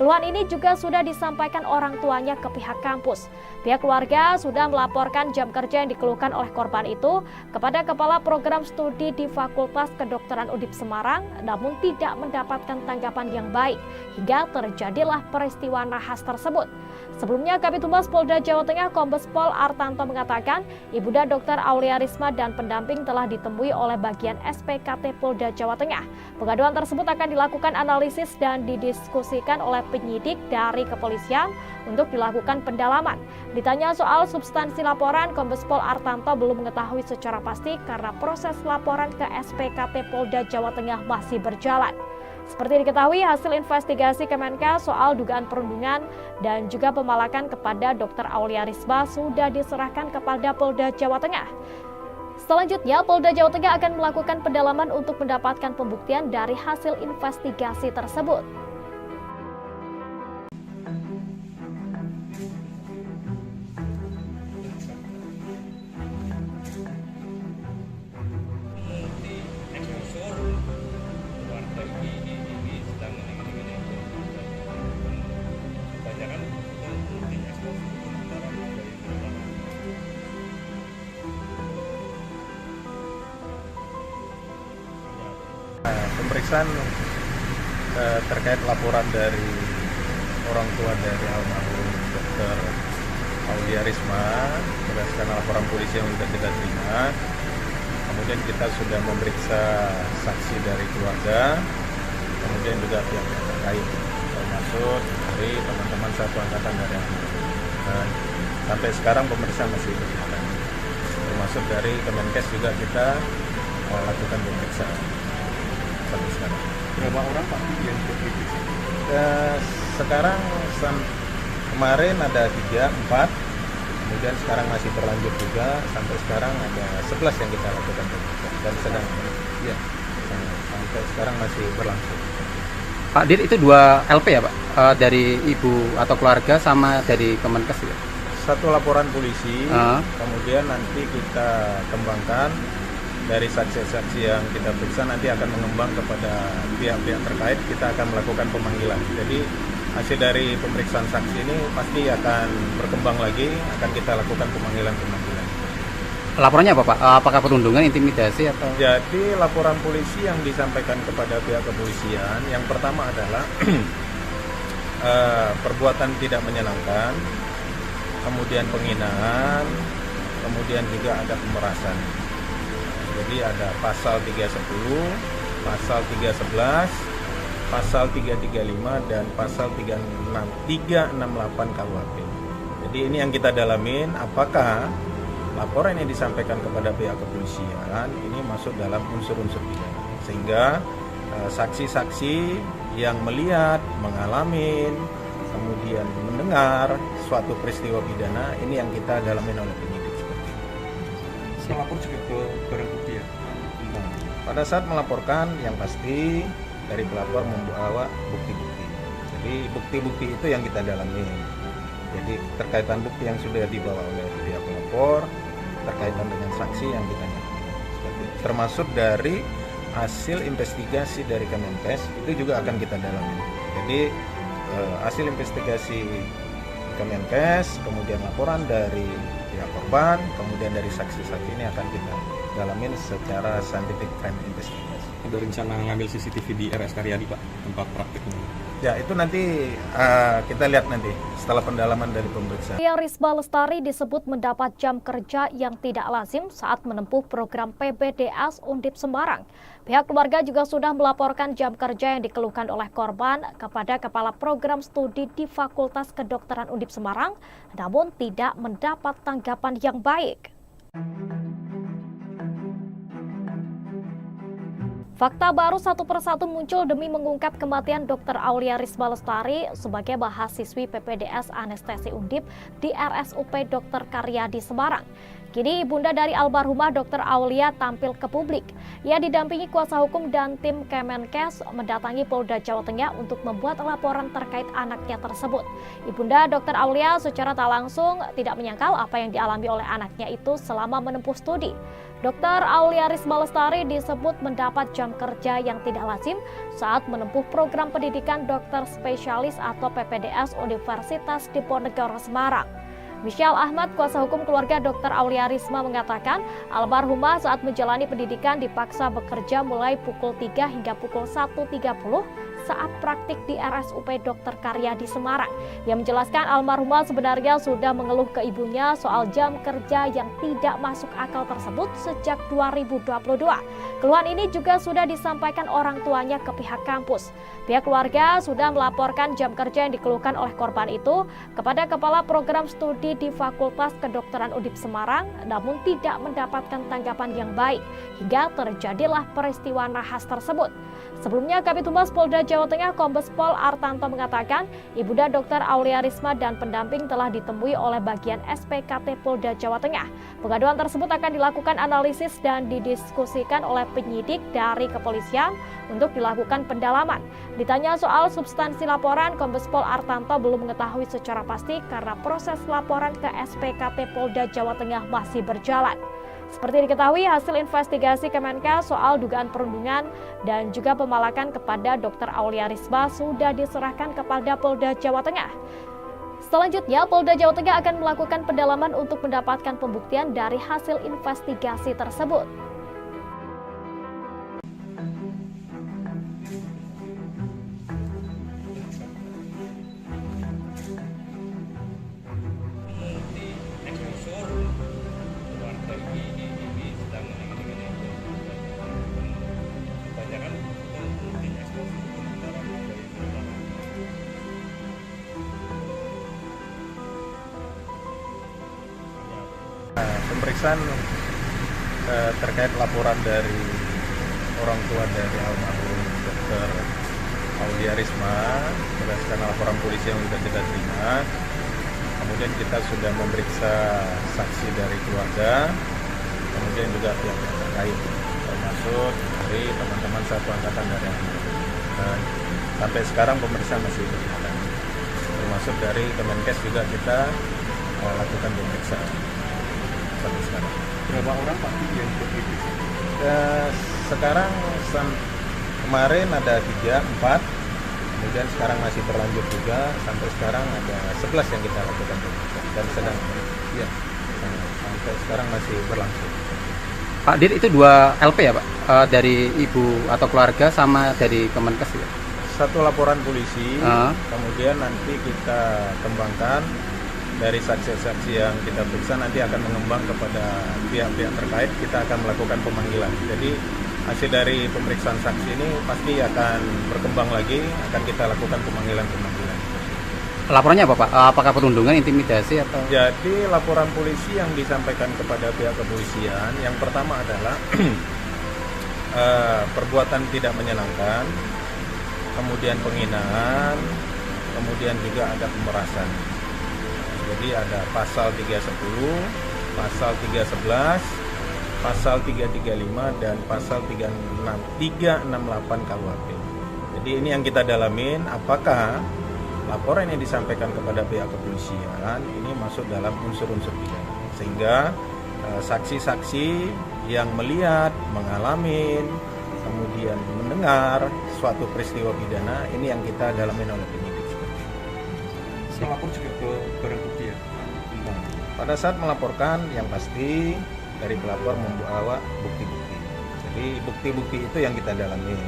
Keluhan ini juga sudah disampaikan orang tuanya ke pihak kampus. Pihak keluarga sudah melaporkan jam kerja yang dikeluhkan oleh korban itu kepada Kepala Program Studi di Fakultas Kedokteran Undip Semarang, namun tidak mendapatkan tanggapan yang baik hingga terjadilah peristiwa nahas tersebut. Sebelumnya, Kabid Humas Polda Jawa Tengah Kombes Pol Artanto mengatakan, ibunda Dr. Aulia Risma dan pendamping telah ditemui oleh bagian SPKT Polda Jawa Tengah. Pengaduan tersebut akan dilakukan analisis dan didiskusikan oleh penyidik dari kepolisian untuk dilakukan pendalaman. Ditanya soal substansi laporan, Kombes Pol Artanto belum mengetahui secara pasti karena proses laporan ke SPKT Polda Jawa Tengah masih berjalan. Seperti diketahui, hasil investigasi Kemenkes soal dugaan perundungan dan juga pemalakan kepada Dr. Aulia Risma sudah diserahkan kepada Polda Jawa Tengah. Selanjutnya, Polda Jawa Tengah akan melakukan pendalaman untuk mendapatkan pembuktian dari hasil investigasi tersebut. pemeriksaan terkait laporan dari orang tua dari almarhum Dr. Aulia Risma berdasarkan laporan polisi yang sudah kita terima. Kemudian kita sudah memeriksa saksi dari keluarga, kemudian juga pihak-pihak terkait, termasuk dari teman-teman satu angkatan dari almarhum. Sampai sekarang pemeriksaan masih berjalan. Termasuk dari Kemenkes juga kita lakukan pemeriksaan sampai sekarang. Berapa orang Pak yang diperiksa? Sekarang kemarin ada 3, 4, kemudian sekarang masih berlanjut juga, sampai sekarang ada 11 yang kita lakukan pemeriksaan dan sedang ya, sampai sekarang masih berlangsung. Pak Dir, itu 2 LP ya Pak? Dari ibu atau keluarga sama dari Kemenkes ya? Satu laporan polisi, kemudian nanti kita kembangkan dari saksi-saksi yang kita periksa, nanti akan mengembang kepada pihak-pihak terkait, kita akan melakukan pemanggilan. Jadi hasil dari pemeriksaan saksi ini pasti akan berkembang lagi, akan kita lakukan pemanggilan-pemanggilan. Laporannya apa Pak? Apakah perundungan, intimidasi atau? Jadi laporan polisi yang disampaikan kepada pihak kepolisian, yang pertama adalah perbuatan tidak menyenangkan, kemudian penghinaan, kemudian juga ada pemerasan. Jadi ada pasal 310, pasal 311, pasal 335 dan pasal 368 KUHP. Jadi ini yang kita dalamin, apakah laporan yang disampaikan kepada pihak kepolisian ini masuk dalam unsur-unsur pidana, sehingga saksi-saksi yang melihat, mengalami, kemudian mendengar suatu peristiwa pidana ini yang kita dalamin oleh penyidik seperti itu. Melapor juga ke barang bukti ya? Pada saat melaporkan, yang pasti dari pelapor membawa bukti-bukti. Jadi bukti-bukti itu yang kita dalami. Jadi terkaitan bukti yang sudah dibawa oleh pihak pelapor, terkaitan dengan saksi yang kita dalami. Termasuk dari hasil investigasi dari Kemenkes itu juga akan kita dalami. Jadi hasil investigasi Kemenkes, kemudian laporan dari pihak korban, kemudian dari saksi-saksi ini akan kita dalamin secara scientific crime investigation. Ada rencana ngambil CCTV di RS Karyadi Pak, tempat praktiknya? Ya, itu nanti kita lihat nanti setelah pendalaman dari pemeriksaan. Aulia Risma Lestari disebut mendapat jam kerja yang tidak lazim saat menempuh program PPDS Undip Semarang. Pihak keluarga juga sudah melaporkan jam kerja yang dikeluhkan oleh korban kepada Kepala Program Studi di Fakultas Kedokteran Undip Semarang, namun tidak mendapat tanggapan yang baik. Fakta baru satu persatu muncul demi mengungkap kematian Dr. Aulia Risma Lestari sebagai mahasiswi PPDS Anestesi Undip di RSUP Dr. Karyadi Semarang. Kini ibunda dari almarhumah Dr. Aulia tampil ke publik. Ia didampingi kuasa hukum dan tim Kemenkes mendatangi Polda Jawa Tengah untuk membuat laporan terkait anaknya tersebut. Ibunda Dr. Aulia secara tak langsung tidak menyangkal apa yang dialami oleh anaknya itu selama menempuh studi. Dr. Aulia Risma Lestari disebut mendapat jam kerja yang tidak lazim saat menempuh program pendidikan dokter spesialis atau PPDS Universitas Diponegoro Semarang. Michelle Ahmad, kuasa hukum keluarga Dr. Aulia Risma mengatakan almarhumah saat menjalani pendidikan dipaksa bekerja mulai pukul 3 hingga pukul 1.30 saat praktik di RSUP Dr. Karyadi Semarang. Ia menjelaskan almarhumah sebenarnya sudah mengeluh ke ibunya soal jam kerja yang tidak masuk akal tersebut sejak 2022. Keluhan ini juga sudah disampaikan orang tuanya ke pihak kampus. Pihak keluarga sudah melaporkan jam kerja yang dikeluhkan oleh korban itu kepada Kepala Program Studi di Fakultas Kedokteran Undip Semarang, namun tidak mendapatkan tanggapan yang baik hingga terjadilah peristiwa nahas tersebut. Sebelumnya, Kabid Humas Polda Jawa Tengah Kombes Pol Artanto mengatakan ibunda Dr. Aulia Risma dan pendamping telah ditemui oleh bagian SPKT Polda Jawa Tengah. Pengaduan tersebut akan dilakukan analisis dan didiskusikan oleh penyidik dari kepolisian untuk dilakukan pendalaman. Ditanya soal substansi laporan, Kombes Pol Artanto belum mengetahui secara pasti karena proses laporan ke SPKT Polda Jawa Tengah masih berjalan. Seperti diketahui, hasil investigasi Kemenkes soal dugaan perundungan dan juga pemalakan kepada Dr. Aulia Risma sudah diserahkan kepada Polda Jawa Tengah. Selanjutnya, Polda Jawa Tengah akan melakukan pendalaman untuk mendapatkan pembuktian dari hasil investigasi tersebut. pemeriksaan terkait laporan dari orang tua dari almarhum Dr. Aulia Risma berdasarkan laporan polisi yang sudah kita terima. Kemudian kita sudah memeriksa saksi dari keluarga, kemudian juga pihak yang terkait, termasuk dari teman-teman satu angkatan dari dan sampai sekarang pemeriksaan masih berjalan. Termasuk dari Kemenkes juga kita lakukan pemeriksaan sampai sekarang. Berapa orang Pak yang diperiksa? Sekarang kemarin ada 3, 4, kemudian sekarang masih berlanjut juga, sampai sekarang ada 11 yang kita lakukan pemeriksaan dan sedang ya, sampai sekarang masih berlangsung. Pak Dir, itu 2 LP ya Pak? Dari ibu atau keluarga sama dari Kemenkes ya? Satu laporan polisi, kemudian nanti kita kembangkan dari saksi-saksi yang kita periksa, nanti akan mengembang kepada pihak-pihak terkait, kita akan melakukan pemanggilan. Jadi hasil dari pemeriksaan saksi ini pasti akan berkembang lagi, akan kita lakukan pemanggilan-pemanggilan. Laporannya apa Pak? Apakah perundungan, intimidasi atau? Jadi laporan polisi yang disampaikan kepada pihak kepolisian, yang pertama adalah perbuatan tidak menyenangkan, kemudian penghinaan, kemudian juga ada pemerasan. Jadi ada pasal 310, pasal 311, pasal 335 dan pasal 368 KUHP. Jadi ini yang kita dalamin, apakah laporan yang disampaikan kepada pihak kepolisian ini masuk dalam unsur-unsur pidana, sehingga saksi-saksi yang melihat, mengalami, kemudian mendengar suatu peristiwa pidana ini yang kita dalamin oleh penyidik. Melapor juga ke barang bukti ya? Pada saat melaporkan, yang pasti dari pelapor membawa bukti-bukti. Jadi bukti-bukti itu yang kita dalami.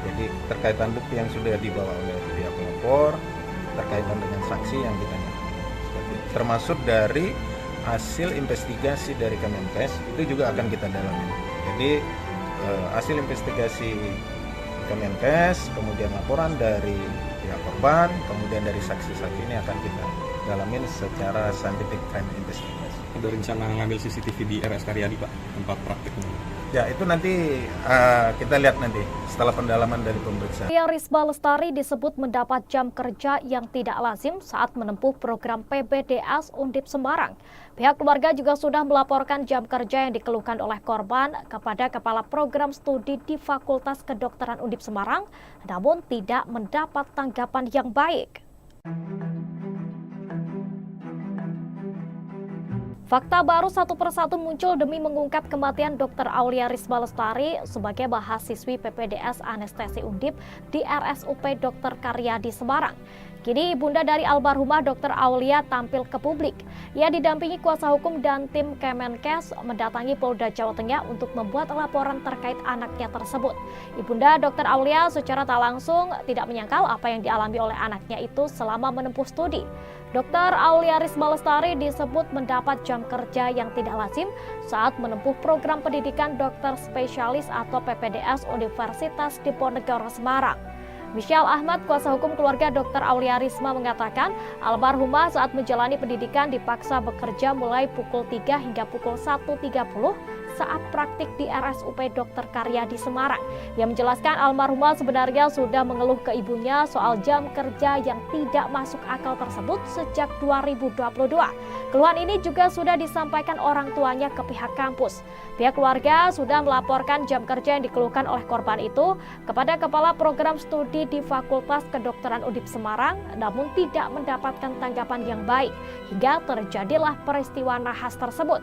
Jadi terkaitan bukti yang sudah dibawa oleh pihak pelapor, terkaitan dengan saksi yang kita dalami. Termasuk dari hasil investigasi dari Kemenkes itu juga akan kita dalami. Jadi hasil investigasi Kemenkes, kemudian laporan dari pihak korban, kemudian dari saksi-saksi ini akan kita dalamin secara scientific crime investigation. Ada rencana ngambil CCTV di RS Karyadi Pak, tempat praktiknya? Ya, itu nanti kita lihat nanti setelah pendalaman dari pemeriksaan. Aulia Risma Lestari disebut mendapat jam kerja yang tidak lazim saat menempuh program PPDS Undip Semarang. Pihak keluarga juga sudah melaporkan jam kerja yang dikeluhkan oleh korban kepada Kepala Program Studi di Fakultas Kedokteran Undip Semarang, namun tidak mendapat tanggapan yang baik. Fakta baru satu persatu muncul demi mengungkap kematian Dr. Aulia Risma Lestari sebagai mahasiswi PPDS Anestesi Undip di RSUP Dr. Karyadi Semarang. Kini ibunda dari almarhumah Dr. Aulia tampil ke publik. Ia didampingi kuasa hukum dan tim Kemenkes mendatangi Polda Jawa Tengah untuk membuat laporan terkait anaknya tersebut. Ibunda Dr. Aulia secara tak langsung tidak menyangkal apa yang dialami oleh anaknya itu selama menempuh studi. Dr. Aulia Risma Lestari disebut mendapat jam kerja yang tidak lazim saat menempuh program pendidikan dokter spesialis atau PPDS Universitas Diponegoro Semarang. Michelle Ahmad, kuasa hukum keluarga Dr. Aulia Risma mengatakan, almarhumah saat menjalani pendidikan dipaksa bekerja mulai pukul 3 hingga pukul 1.30 saat praktik di RSUP Dr. Karyadi Semarang. Ia menjelaskan almarhumah sebenarnya sudah mengeluh ke ibunya soal jam kerja yang tidak masuk akal tersebut sejak 2022. Keluhan ini juga sudah disampaikan orang tuanya ke pihak kampus. Pihak keluarga sudah melaporkan jam kerja yang dikeluhkan oleh korban itu kepada Kepala Program Studi di Fakultas Kedokteran Undip Semarang, namun tidak mendapatkan tanggapan yang baik hingga terjadilah peristiwa nahas tersebut.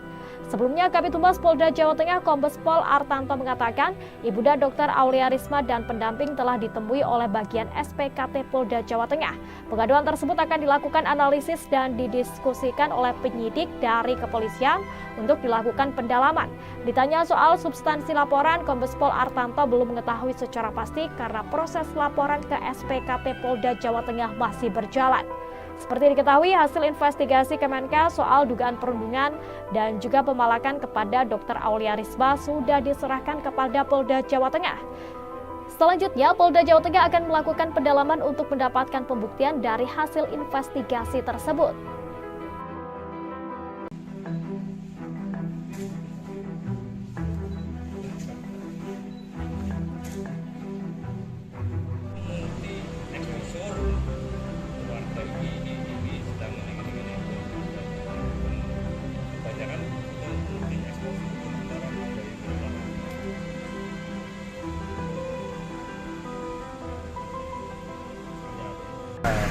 Sebelumnya, Kabid Humas Polda Jawa Tengah Kombes Pol Artanto mengatakan, Ibunda Dr. Aulia Risma dan pendamping telah ditemui oleh bagian SPKT Polda Jawa Tengah. Pengaduan tersebut akan dilakukan analisis dan didiskusikan oleh penyidik dari kepolisian untuk dilakukan pendalaman. Ditanya soal substansi laporan, Kombes Pol Artanto belum mengetahui secara pasti karena proses laporan ke SPKT Polda Jawa Tengah masih berjalan. Seperti diketahui, hasil investigasi Kemenkes soal dugaan perundungan dan juga pemalakan kepada Dr. Aulia Risma sudah diserahkan kepada Polda Jawa Tengah. Selanjutnya, Polda Jawa Tengah akan melakukan pendalaman untuk mendapatkan pembuktian dari hasil investigasi tersebut.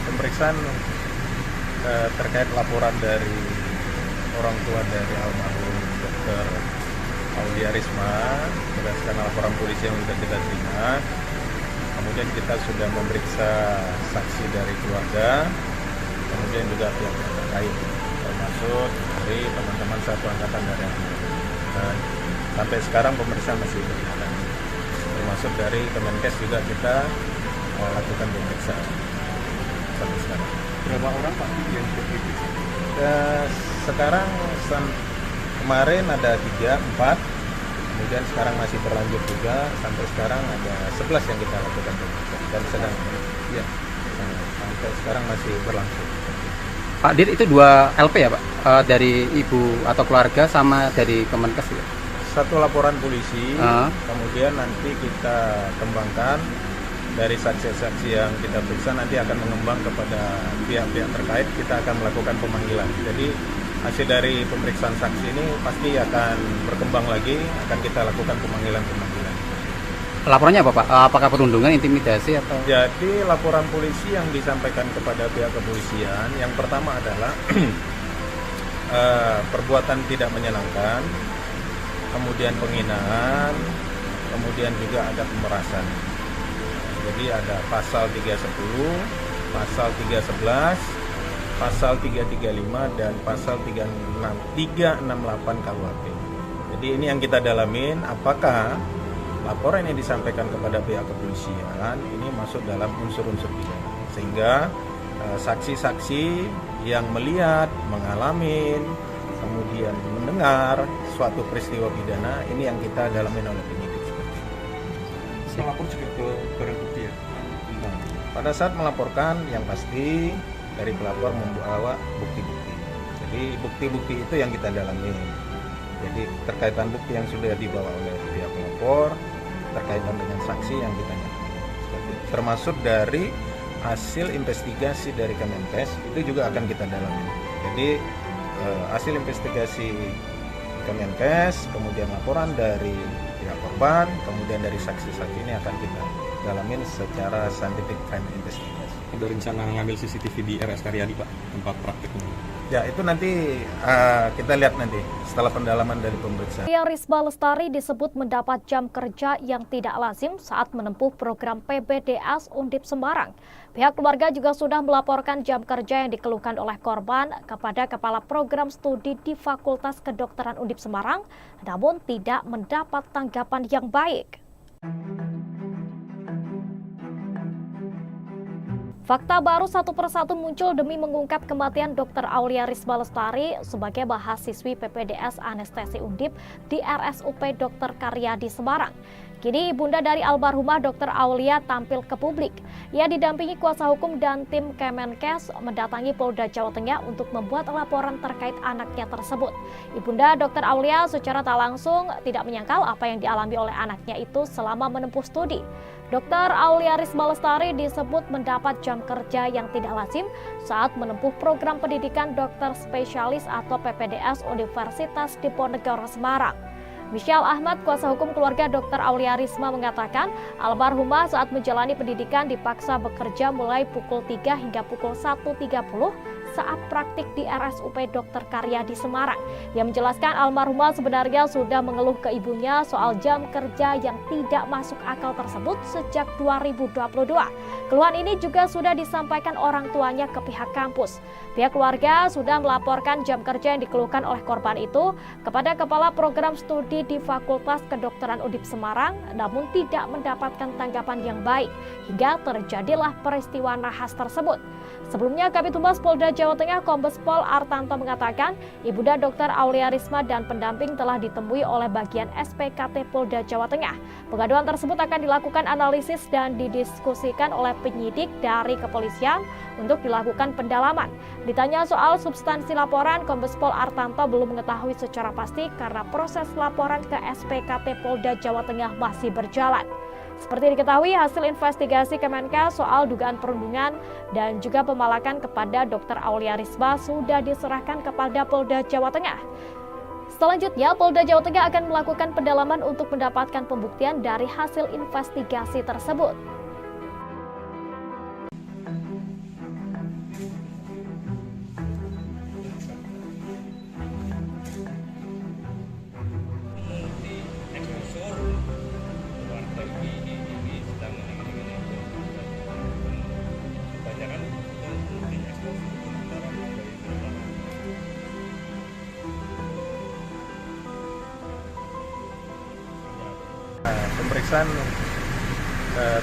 pemeriksaan terkait laporan dari orang tua dari almarhum Dr. Aulia Risma berdasarkan laporan polisi yang sudah kita terima. Kemudian kita sudah memeriksa saksi dari keluarga, kemudian juga pihak terkait, termasuk dari teman-teman satu angkatan dari dan sampai sekarang pemeriksaan masih berjalan. Termasuk dari Kemenkes juga kita lakukan pemeriksaan sampai sekarang. Berapa orang Pak yang diperiksa? Sekarang kemarin ada 3, 4, kemudian sekarang masih berlanjut juga, sampai sekarang ada 11 yang kita lakukan pemeriksaan dan sedang ya sampai sekarang masih berlangsung. Pak Dir, itu 2 LP ya Pak? Dari ibu atau keluarga sama dari Kemenkes ya? Satu laporan polisi, kemudian nanti kita kembangkan dari saksi-saksi yang kita periksa, nanti akan mengembang kepada pihak-pihak terkait, kita akan melakukan pemanggilan. Jadi hasil dari pemeriksaan saksi ini pasti akan berkembang lagi, akan kita lakukan pemanggilan-pemanggilan. Laporannya apa Pak? Apakah perundungan, intimidasi atau? Jadi laporan polisi yang disampaikan kepada pihak kepolisian, yang pertama adalah perbuatan tidak menyenangkan, kemudian penghinaan, kemudian juga ada pemerasan. Jadi ada pasal 310, pasal 311, pasal 335 dan pasal 368 KUHP. Jadi ini yang kita dalamin, apakah laporan yang disampaikan kepada pihak kepolisian ini masuk dalam unsur-unsur pidana, sehingga saksi-saksi yang melihat, mengalami, kemudian mendengar suatu peristiwa pidana ini yang kita dalamin oleh penyidik. Melapor juga ke barang bukti ya? Pada saat melaporkan, yang pasti dari pelapor membawa bukti-bukti. Jadi bukti-bukti itu yang kita dalami. Jadi terkaitan bukti yang sudah dibawa oleh pihak pelapor, terkaitan dengan saksi yang kita dalami. Termasuk dari hasil investigasi dari Kemenkes itu juga akan kita dalami. Jadi hasil investigasi Kemenkes, kemudian laporan dari pihak korban, kemudian dari saksi-saksi ini akan kita dalamin secara scientific crime investigation. Ada rencana ngambil CCTV di RS Karyadi Pak, tempat prakteknya? Ya, itu nanti kita lihat nanti setelah pendalaman dari pemeriksaan. Aulia Risma Lestari disebut mendapat jam kerja yang tidak lazim saat menempuh program PPDS Undip Semarang. Pihak keluarga juga sudah melaporkan jam kerja yang dikeluhkan oleh korban kepada Kepala Program Studi di Fakultas Kedokteran Undip Semarang, namun tidak mendapat tanggapan yang baik. Fakta baru satu persatu muncul demi mengungkap kematian Dr. Aulia Risma Lestari sebagai mahasiswi PPDS Anestesi Undip di RSUP Dr. Karyadi Semarang. Kini ibunda dari almarhumah Dr. Aulia tampil ke publik. Ia didampingi kuasa hukum dan tim Kemenkes mendatangi Polda Jawa Tengah untuk membuat laporan terkait anaknya tersebut. Ibunda Dr. Aulia secara tak langsung tidak menyangkal apa yang dialami oleh anaknya itu selama menempuh studi. Dr. Aulia Risma Lestari disebut mendapat jam kerja yang tidak lazim saat menempuh program pendidikan dokter spesialis atau PPDS Universitas Diponegoro Semarang. Michelle Ahmad, kuasa hukum keluarga Dr. Aulia Risma mengatakan, almarhumah saat menjalani pendidikan dipaksa bekerja mulai pukul 3 hingga pukul 1.30 saat praktik di RSUP Dr. Karyadi Semarang. Ia menjelaskan almarhumah sebenarnya sudah mengeluh ke ibunya soal jam kerja yang tidak masuk akal tersebut sejak 2022. Keluhan ini juga sudah disampaikan orang tuanya ke pihak kampus. Pihak keluarga sudah melaporkan jam kerja yang dikeluhkan oleh korban itu kepada Kepala Program Studi di Fakultas Kedokteran Undip Semarang, namun tidak mendapatkan tanggapan yang baik, hingga terjadilah peristiwa nahas tersebut. Sebelumnya, Kabid Humas Polda Jawa Tengah Kombes Pol Artanto mengatakan, Ibunda Dr. Aulia Risma dan pendamping telah ditemui oleh bagian SPKT Polda Jawa Tengah. Pengaduan tersebut akan dilakukan analisis dan didiskusikan oleh penyidik dari kepolisian untuk dilakukan pendalaman. Ditanya soal substansi laporan, Kombes Pol Artanto belum mengetahui secara pasti karena proses laporan ke SPKT Polda Jawa Tengah masih berjalan. Seperti diketahui, hasil investigasi Kemenkes soal dugaan perundungan dan juga pemalakan kepada Dr. Aulia Risma sudah diserahkan kepada Polda Jawa Tengah. Selanjutnya, Polda Jawa Tengah akan melakukan pendalaman untuk mendapatkan pembuktian dari hasil investigasi tersebut. pemeriksaan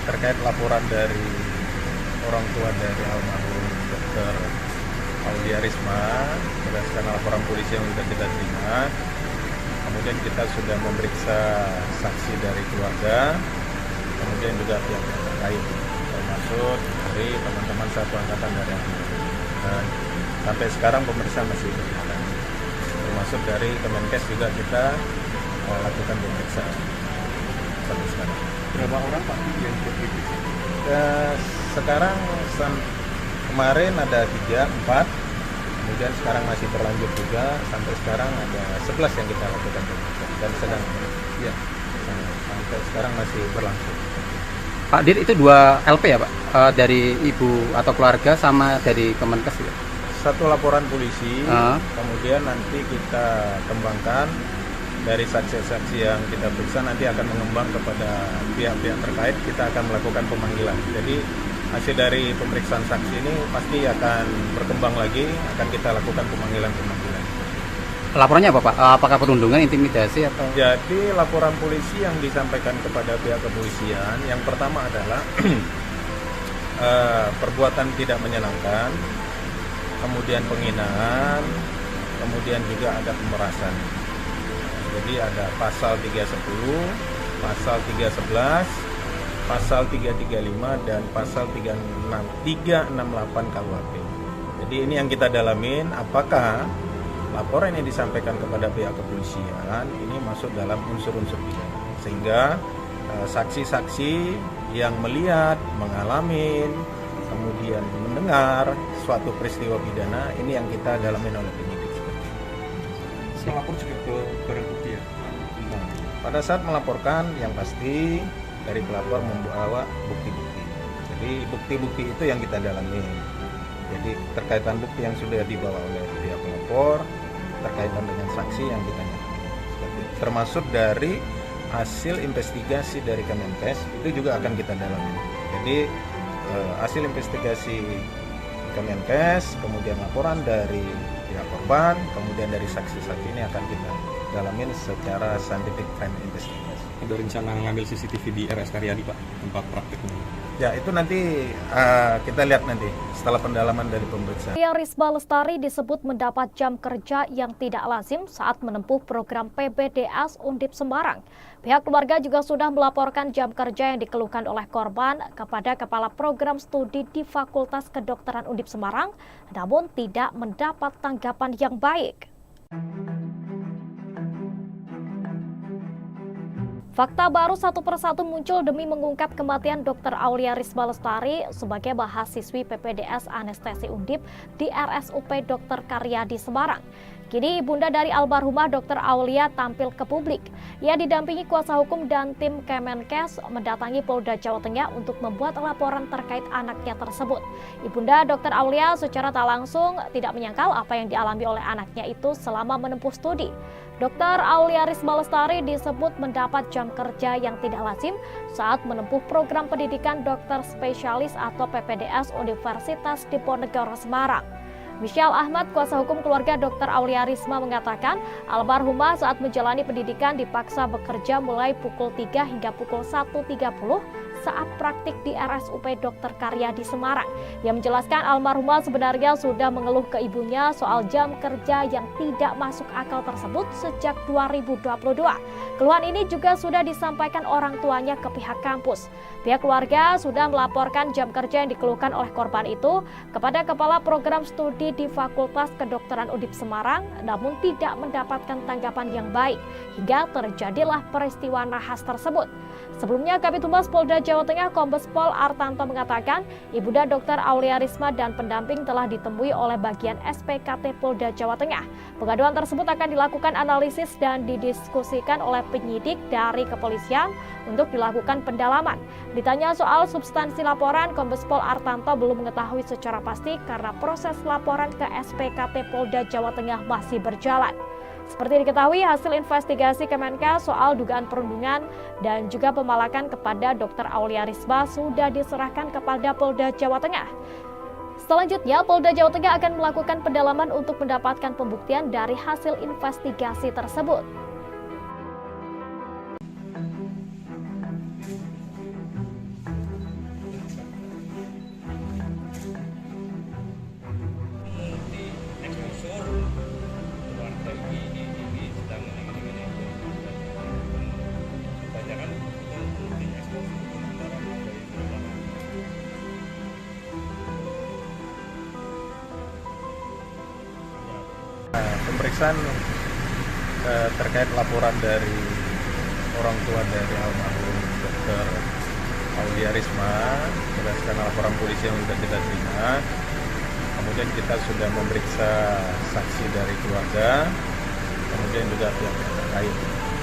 terkait laporan dari orang tua dari almarhum Dr. Aulia Risma berdasarkan laporan polisi yang sudah kita terima. Kemudian kita sudah memeriksa saksi dari keluarga, kemudian juga pihak terkait, termasuk dari teman-teman satu angkatan dari almarhum. Dan sampai sekarang pemeriksaan masih berjalan. Termasuk dari Kemenkes juga kita lakukan pemeriksaan sampai sekarang. Berapa orang Pak yang diperiksa? Sekarang kemarin ada 3, 4, kemudian sekarang masih berlanjut juga, sampai sekarang ada 11 yang kita lakukan pemeriksaan dan sedang ya sampai sekarang masih berlangsung. Pak Dir, itu 2 LP ya Pak? Dari ibu atau keluarga sama dari Kemenkes ya? Satu laporan polisi, kemudian nanti kita kembangkan dari saksi-saksi yang kita periksa, nanti akan mengembang kepada pihak-pihak terkait, kita akan melakukan pemanggilan. Jadi hasil dari pemeriksaan saksi ini pasti akan berkembang lagi, akan kita lakukan pemanggilan-pemanggilan. Laporannya apa Pak? Apakah perundungan, intimidasi atau? Jadi laporan polisi yang disampaikan kepada pihak kepolisian, yang pertama adalah perbuatan tidak menyenangkan, kemudian penghinaan, kemudian juga ada pemerasan. Jadi ada pasal 310, pasal 311, pasal 335 dan pasal 368 KUHP. Jadi ini yang kita dalamin, apakah laporan yang disampaikan kepada pihak kepolisian ini masuk dalam unsur-unsur pidana, sehingga saksi-saksi yang melihat, mengalami, kemudian mendengar suatu peristiwa pidana ini yang kita dalamin oleh penyidik. Melapor juga ke barang bukti ya? Nah, pada saat melaporkan yang pasti dari pelapor membawa bukti-bukti. Jadi bukti-bukti itu yang kita dalami. Jadi terkaitan bukti yang sudah dibawa oleh pihak pelapor, terkaitan dengan saksi yang kita dalami. Termasuk dari hasil investigasi dari Kemenkes itu juga akan kita dalami. Jadi hasil investigasi Kemenkes, kemudian laporan dari pihak korban, kemudian dari saksi-saksi ini akan kita dalamin secara scientific crime investigation. Ada rencana ngambil CCTV di RS Karyadi Pak, tempat prakteknya? Ya itu nanti kita lihat nanti setelah pendalaman dari pemeriksaan. Aulia Risma Lestari disebut mendapat jam kerja yang tidak lazim saat menempuh program PPDS Undip Semarang. Pihak keluarga juga sudah melaporkan jam kerja yang dikeluhkan oleh korban kepada Kepala Program Studi di Fakultas Kedokteran Undip Semarang, namun tidak mendapat tanggapan yang baik. Fakta baru satu persatu muncul demi mengungkap kematian Dr. Aulia Risma Lestari sebagai mahasiswi PPDS Anestesi Undip di RSUP Dr. Karyadi Semarang. Kini ibunda dari almarhumah Dr. Aulia tampil ke publik. Ia didampingi kuasa hukum dan tim Kemenkes mendatangi Polda Jawa Tengah untuk membuat laporan terkait anaknya tersebut. Ibunda Dr. Aulia secara tak langsung tidak menyangkal apa yang dialami oleh anaknya itu selama menempuh studi. Dr. Aulia Risma Lestari disebut mendapat jam kerja yang tidak lazim saat menempuh program pendidikan dokter spesialis atau PPDS Universitas Diponegoro Semarang. Michelle Ahmad, kuasa hukum keluarga Dr. Aulia Risma mengatakan, almarhumah saat menjalani pendidikan dipaksa bekerja mulai pukul 3 hingga pukul 1.30 saat praktik di RSUP Dr. Karyadi Semarang. Ia menjelaskan almarhumah sebenarnya sudah mengeluh ke ibunya soal jam kerja yang tidak masuk akal tersebut sejak 2022. Keluhan ini juga sudah disampaikan orang tuanya ke pihak kampus. Pihak keluarga sudah melaporkan jam kerja yang dikeluhkan oleh korban itu kepada Kepala Program Studi di Fakultas Kedokteran Undip Semarang, namun tidak mendapatkan tanggapan yang baik hingga terjadilah peristiwa nahas tersebut. Sebelumnya, Kabid Humas Polda Jawa Tengah Kombes Pol Artanto mengatakan, ibunda Dr. Aulia Risma dan pendamping telah ditemui oleh bagian SPKT Polda Jawa Tengah. Pengaduan tersebut akan dilakukan analisis dan didiskusikan oleh penyidik dari kepolisian untuk dilakukan pendalaman. Ditanya soal substansi laporan, Kombes Pol Artanto belum mengetahui secara pasti karena proses laporan ke SPKT Polda Jawa Tengah masih berjalan. Seperti diketahui, hasil investigasi Kemenkes soal dugaan perundungan dan juga pemalakan kepada Dr. Aulia Risma sudah diserahkan kepada Polda Jawa Tengah. Selanjutnya, Polda Jawa Tengah akan melakukan pendalaman untuk mendapatkan pembuktian dari hasil investigasi tersebut. pemeriksaan terkait laporan dari orang tua dari almarhum Dr. Aulia Risma berdasarkan laporan polisi yang sudah kita terima. Kemudian kita sudah memeriksa saksi dari keluarga, kemudian juga pihak-pihak terkait,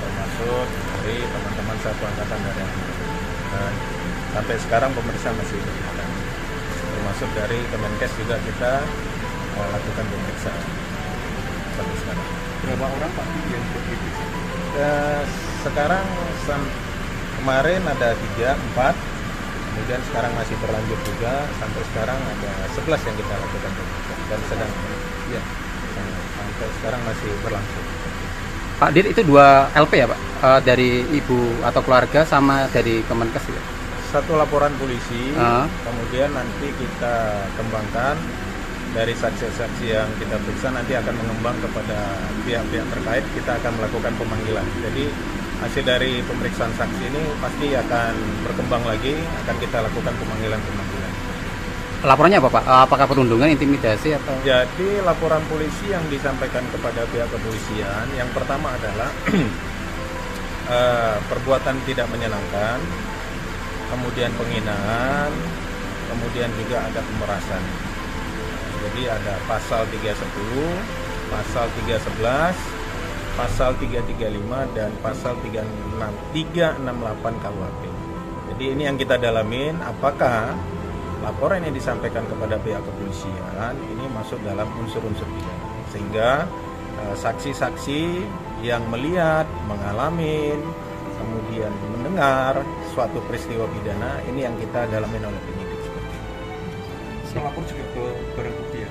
termasuk dari teman-teman satu angkatan dari dan sampai sekarang pemeriksaan masih berjalan. Termasuk dari Kemenkes juga kita lakukan pemeriksaan sampai sekarang. Berapa orang Pak yang diperiksa? Sekarang kemarin ada 3, 4, kemudian sekarang masih berlanjut juga, sampai sekarang ada 11 yang kita lakukan pemeriksaan dan sedang ya sampai sekarang masih berlangsung. Pak Dir, itu 2 LP ya Pak? Dari ibu atau keluarga sama dari Kemenkes ya? Satu laporan polisi, kemudian nanti kita kembangkan dari saksi-saksi yang kita periksa, nanti akan mengembang kepada pihak-pihak terkait, kita akan melakukan pemanggilan. Jadi hasil dari pemeriksaan saksi ini pasti akan berkembang lagi, akan kita lakukan pemanggilan-pemanggilan. Laporannya apa Pak? Apakah perundungan, intimidasi atau? Jadi laporan polisi yang disampaikan kepada pihak kepolisian, yang pertama adalah perbuatan tidak menyenangkan, kemudian penghinaan, kemudian juga ada pemerasan. Jadi ada pasal 310, pasal 311, pasal 335 dan pasal 368 KUHP. Jadi ini yang kita dalamin, apakah laporan yang disampaikan kepada pihak kepolisian ini masuk dalam unsur-unsur pidana, sehingga saksi-saksi yang melihat, mengalami, kemudian mendengar suatu peristiwa pidana ini yang kita dalamin oleh penyidik. Melapor juga ke barang bukti ya?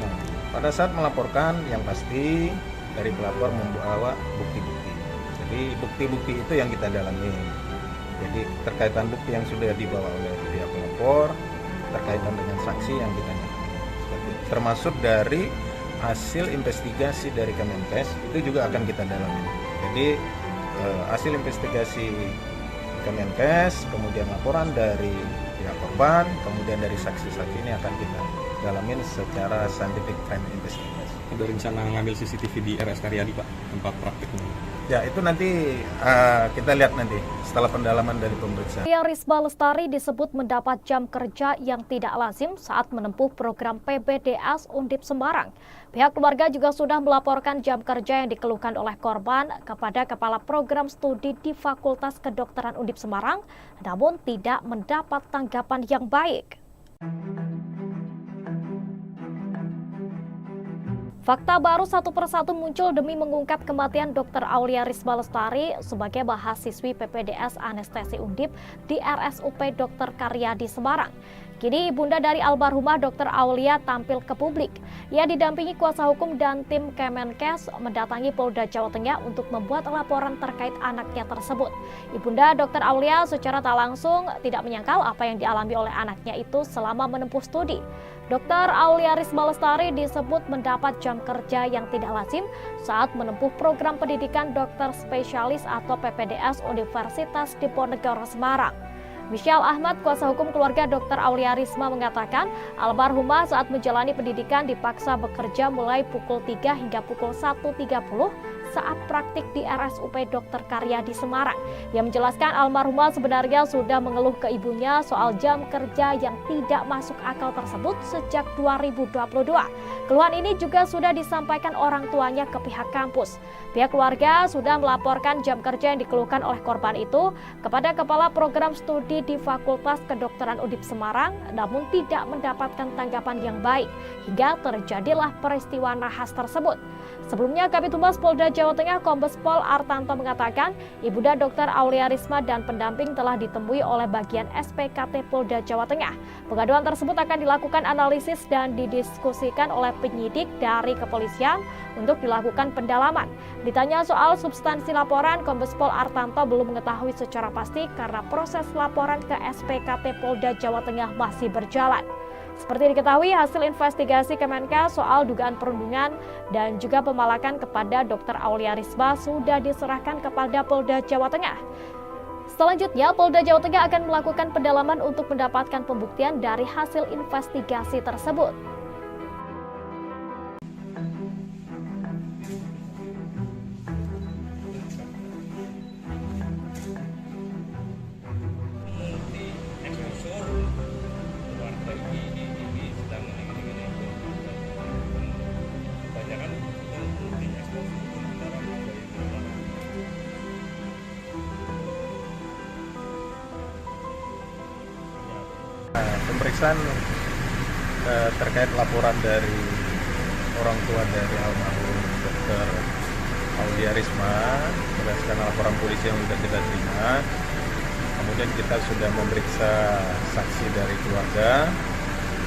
Nah, pada saat melaporkan yang pasti dari pelapor membawa bukti-bukti. Jadi bukti-bukti itu yang kita dalami. Jadi terkaitan bukti yang sudah dibawa oleh pihak pelapor, terkaitan dengan saksi yang kita dalami. Termasuk dari hasil investigasi dari Kemenkes itu juga akan kita dalami. Jadi hasil investigasi Kemenkes, kemudian laporan dari pihak korban, kemudian dari saksi-saksi ini akan kita dalamin secara scientific crime investigation. Ada rencana ngambil CCTV di RS Karyadi Pak, tempat prakteknya? Ya itu nanti kita lihat nanti setelah pendalaman dari pemeriksaan. Aulia Risma Lestari disebut mendapat jam kerja yang tidak lazim saat menempuh program PPDS Undip Semarang. Pihak keluarga juga sudah melaporkan jam kerja yang dikeluhkan oleh korban kepada Kepala Program Studi di Fakultas Kedokteran Undip Semarang, namun tidak mendapat tanggapan yang baik. Fakta baru satu persatu muncul demi mengungkap kematian Dr. Aulia Risma Lestari sebagai mahasiswi PPDS Anestesi Undip di RSUP Dr. Karyadi Semarang. Kini ibunda dari almarhumah Dr. Aulia tampil ke publik. Ia didampingi kuasa hukum dan tim Kemenkes mendatangi Polda Jawa Tengah untuk membuat laporan terkait anaknya tersebut. Ibunda Dr. Aulia secara tak langsung tidak menyangkal apa yang dialami oleh anaknya itu selama menempuh studi. Dr. Aulia Risma Lestari disebut mendapat jam kerja yang tidak lazim saat menempuh program pendidikan dokter spesialis atau PPDS Universitas Diponegoro Semarang. Michelle Ahmad, kuasa hukum keluarga Dr. Aulia Risma mengatakan, almarhumah saat menjalani pendidikan dipaksa bekerja mulai pukul 3 hingga pukul 1.30 saat praktik di RSUP Dr. Karyadi Semarang. Ia menjelaskan almarhumah sebenarnya sudah mengeluh ke ibunya soal jam kerja yang tidak masuk akal tersebut sejak 2022. Keluhan ini juga sudah disampaikan orang tuanya ke pihak kampus. Pihak keluarga sudah melaporkan jam kerja yang dikeluhkan oleh korban itu kepada Kepala Program Studi di Fakultas Kedokteran Undip Semarang, namun tidak mendapatkan tanggapan yang baik hingga terjadilah peristiwa nahas tersebut. Sebelumnya, Kabid Humas Polda Jawa Tengah Kombes Pol Artanto mengatakan, ibunda Dr. Aulia Risma dan pendamping telah ditemui oleh bagian SPKT Polda Jawa Tengah. Pengaduan tersebut akan dilakukan analisis dan didiskusikan oleh penyidik dari kepolisian untuk dilakukan pendalaman. Ditanya soal substansi laporan, Kombes Pol Artanto belum mengetahui secara pasti karena proses laporan ke SPKT Polda Jawa Tengah masih berjalan. Seperti diketahui, hasil investigasi Kemenkes soal dugaan perundungan dan juga pemalakan kepada Dr. Aulia Risma sudah diserahkan kepada Polda Jawa Tengah. Selanjutnya, Polda Jawa Tengah akan melakukan pendalaman untuk mendapatkan pembuktian dari hasil investigasi tersebut. pemeriksaan terkait laporan dari orang tua dari almarhum Dr. Aulia Risma berdasarkan laporan polisi yang sudah kita terima. Kemudian kita sudah memeriksa saksi dari keluarga,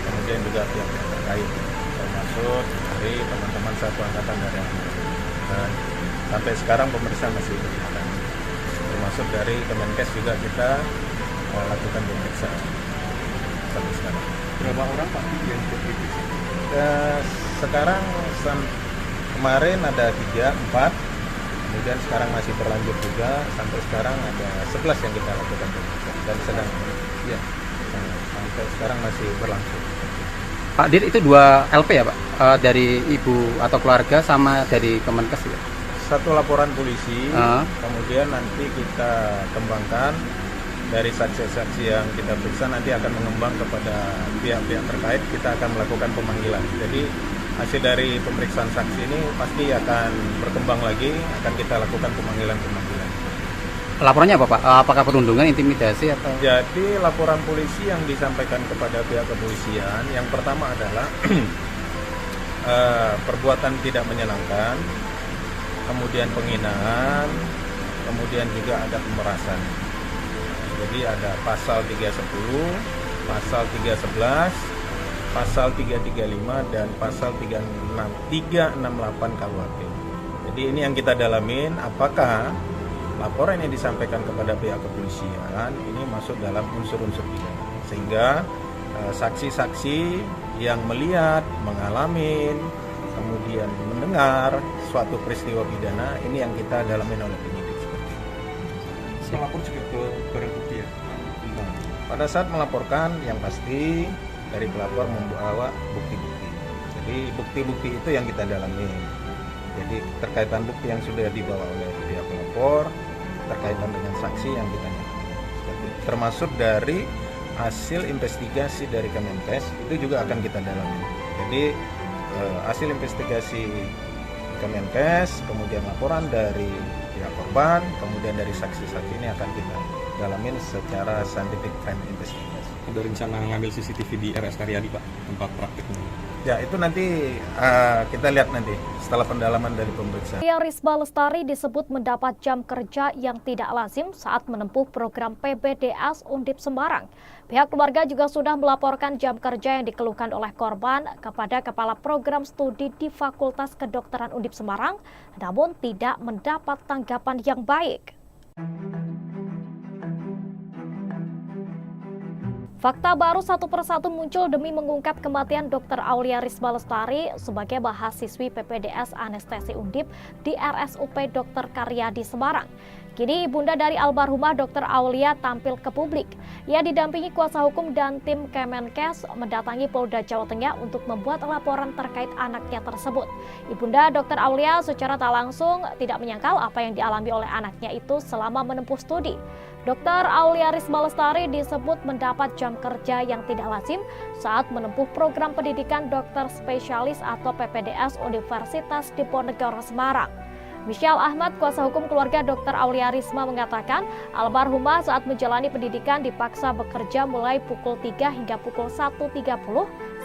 kemudian juga pihak yang terkait, termasuk dari teman-teman satu angkatan dari almarhum. Dan sampai sekarang pemeriksaan masih berjalan. Termasuk dari Kemenkes juga kita lakukan pemeriksaan sampai sekarang. Berapa orang Pak yang diperiksa? Sekarang kemarin ada 3, 4, kemudian sekarang masih berlanjut juga, sampai sekarang ada 11 yang kita lakukan pemeriksaan dan sedang ya sampai sekarang masih berlangsung. Pak Dir, itu 2 LP ya Pak? Dari ibu atau keluarga sama dari Kemenkes ya? Satu laporan polisi, kemudian nanti kita kembangkan dari saksi-saksi yang kita periksa, nanti akan mengembang kepada pihak-pihak terkait, kita akan melakukan pemanggilan. Jadi hasil dari pemeriksaan saksi ini pasti akan berkembang lagi, akan kita lakukan pemanggilan-pemanggilan. Laporannya apa Pak? Apakah perundungan, intimidasi atau? Jadi laporan polisi yang disampaikan kepada pihak kepolisian, yang pertama adalah perbuatan tidak menyenangkan, kemudian penghinaan, kemudian juga ada pemerasan. Jadi ada pasal 310, pasal 311, pasal 335 dan pasal 368 KUHP. Jadi ini yang kita dalamin, apakah laporan yang disampaikan kepada pihak kepolisian ini masuk dalam unsur-unsur pidana, sehingga saksi-saksi yang melihat, mengalami, kemudian mendengar suatu peristiwa pidana ini yang kita dalamin oleh penyidik. Melapor juga ke barang bukti ya? Pada saat melaporkan, yang pasti dari pelapor membawa bukti-bukti. Jadi bukti-bukti itu yang kita dalami. Jadi terkaitan bukti yang sudah dibawa oleh pihak pelapor, terkaitan dengan saksi yang kita dalami. Termasuk dari hasil investigasi dari Kemenkes itu juga akan kita dalami. Jadi hasil investigasi Kemenkes, kemudian laporan dari pihak korban, kemudian dari saksi-saksi ini akan kita dalamin secara scientific crime investigation. Ada rencana ngambil CCTV di RS Karyadi Pak, tempat praktiknya? Ya itu nanti kita lihat nanti setelah pendalaman dari pemeriksaan. Aulia Risma Lestari disebut mendapat jam kerja yang tidak lazim saat menempuh program PPDS Undip Semarang. Pihak keluarga juga sudah melaporkan jam kerja yang dikeluhkan oleh korban kepada Kepala Program Studi di Fakultas Kedokteran Undip Semarang, namun tidak mendapat tanggapan yang baik. Fakta baru satu persatu muncul demi mengungkap kematian Dr. Aulia Risma Lestari sebagai mahasiswi PPDS Anestesi Undip di RSUP Dr. Karyadi Semarang. Kini ibunda dari almarhumah Dr. Aulia tampil ke publik. Ia didampingi kuasa hukum dan tim Kemenkes mendatangi Polda Jawa Tengah untuk membuat laporan terkait anaknya tersebut. Ibunda Dr. Aulia secara tak langsung tidak menyangkal apa yang dialami oleh anaknya itu selama menempuh studi. Dr. Aulia Risma Lestari disebut mendapat jam kerja yang tidak lazim saat menempuh program pendidikan dokter spesialis atau PPDS Universitas Diponegoro Semarang. Michelle Ahmad, kuasa hukum keluarga Dr. Aulia Risma mengatakan almarhumah saat menjalani pendidikan dipaksa bekerja mulai pukul 3 hingga pukul 1.30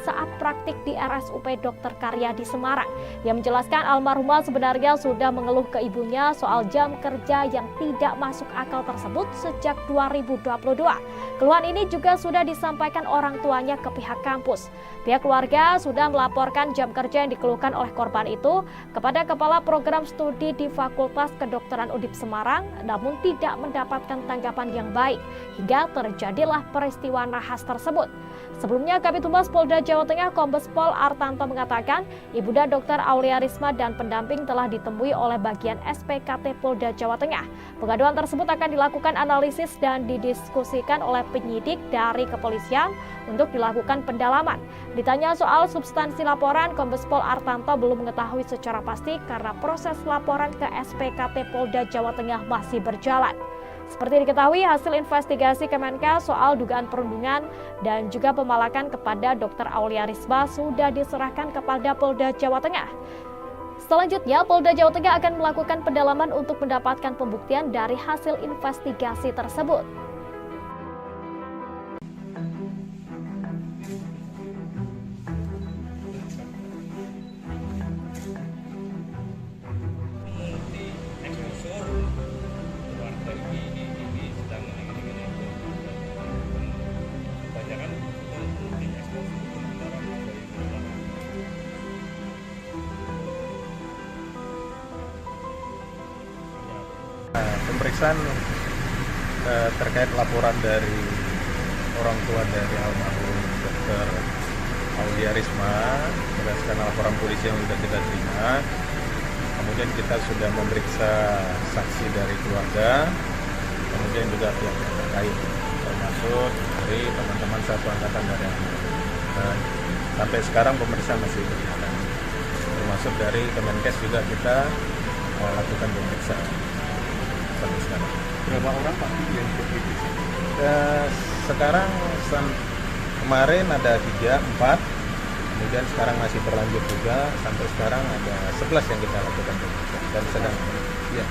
saat praktik di RSUP Dr. Karyadi Semarang. Yang menjelaskan almarhumah sebenarnya sudah mengeluh ke ibunya soal jam kerja yang tidak masuk akal tersebut sejak 2022. Keluhan ini juga sudah disampaikan orang tuanya ke pihak kampus. Pihak keluarga sudah melaporkan jam kerja yang dikeluhkan oleh korban itu kepada Kepala Program Studi di Fakultas Kedokteran Undip Semarang, namun tidak mendapatkan tanggapan yang baik hingga terjadilah peristiwa nahas tersebut. Sebelumnya, Kabid Humas Polda Jawa Tengah Kombes Pol Artanto mengatakan ibunda Dr. Aulia Risma dan pendamping telah ditemui oleh bagian SPKT Polda Jawa Tengah. Pengaduan tersebut akan dilakukan analisis dan didiskusikan oleh penyidik dari kepolisian untuk dilakukan pendalaman. Ditanya soal substansi laporan, Kombes Pol Artanto belum mengetahui secara pasti karena proses laporan ke SPKT Polda Jawa Tengah masih berjalan. Seperti diketahui, hasil investigasi Kemenkes soal dugaan perundungan dan juga pemalakan kepada Dr. Aulia Risma sudah diserahkan kepada Polda Jawa Tengah. Selanjutnya, Polda Jawa Tengah akan melakukan pendalaman untuk mendapatkan pembuktian dari hasil investigasi tersebut. pemeriksaan terkait laporan dari orang tua dari almarhum Dr. Aulia Risma berdasarkan laporan polisi yang sudah kita terima. Kemudian kita sudah memeriksa saksi dari keluarga, kemudian juga pihak yang terkait, termasuk dari teman-teman satu angkatan dari dan sampai sekarang pemeriksaan masih berjalan. Termasuk dari Kemenkes juga kita lakukan pemeriksaan sampai sekarang. Berapa orang Pak yang diperiksa? Sekarang kemarin ada 3, 4, kemudian sekarang masih berlanjut juga, sampai sekarang ada 11 yang kita lakukan pemeriksaan dan sedang ya,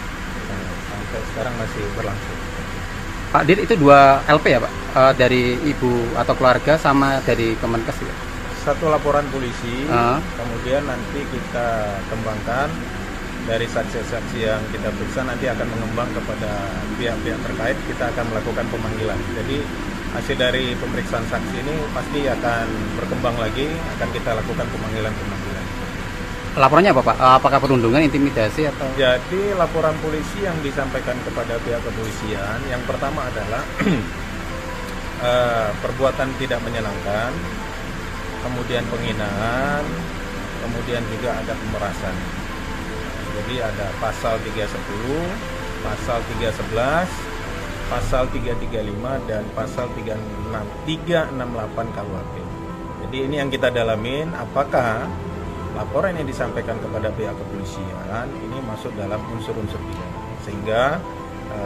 sampai sekarang masih berlangsung. Pak Dir, itu 2 LP ya Pak? Dari ibu atau keluarga sama dari Kemenkes ya? Satu laporan polisi, kemudian nanti kita kembangkan dari saksi-saksi yang kita periksa, nanti akan mengembang kepada pihak-pihak terkait, kita akan melakukan pemanggilan. Jadi hasil dari pemeriksaan saksi ini pasti akan berkembang lagi, akan kita lakukan pemanggilan-pemanggilan. Laporannya apa Pak? Apakah perundungan, intimidasi atau? Jadi laporan polisi yang disampaikan kepada pihak kepolisian, yang pertama adalah perbuatan tidak menyenangkan, kemudian penghinaan, kemudian juga ada pemerasan. Jadi ada pasal 310, pasal 311, pasal 335 dan pasal 368 KUHP. Jadi ini yang kita dalamin, apakah laporan yang disampaikan kepada pihak kepolisian ini masuk dalam unsur-unsur pidana, sehingga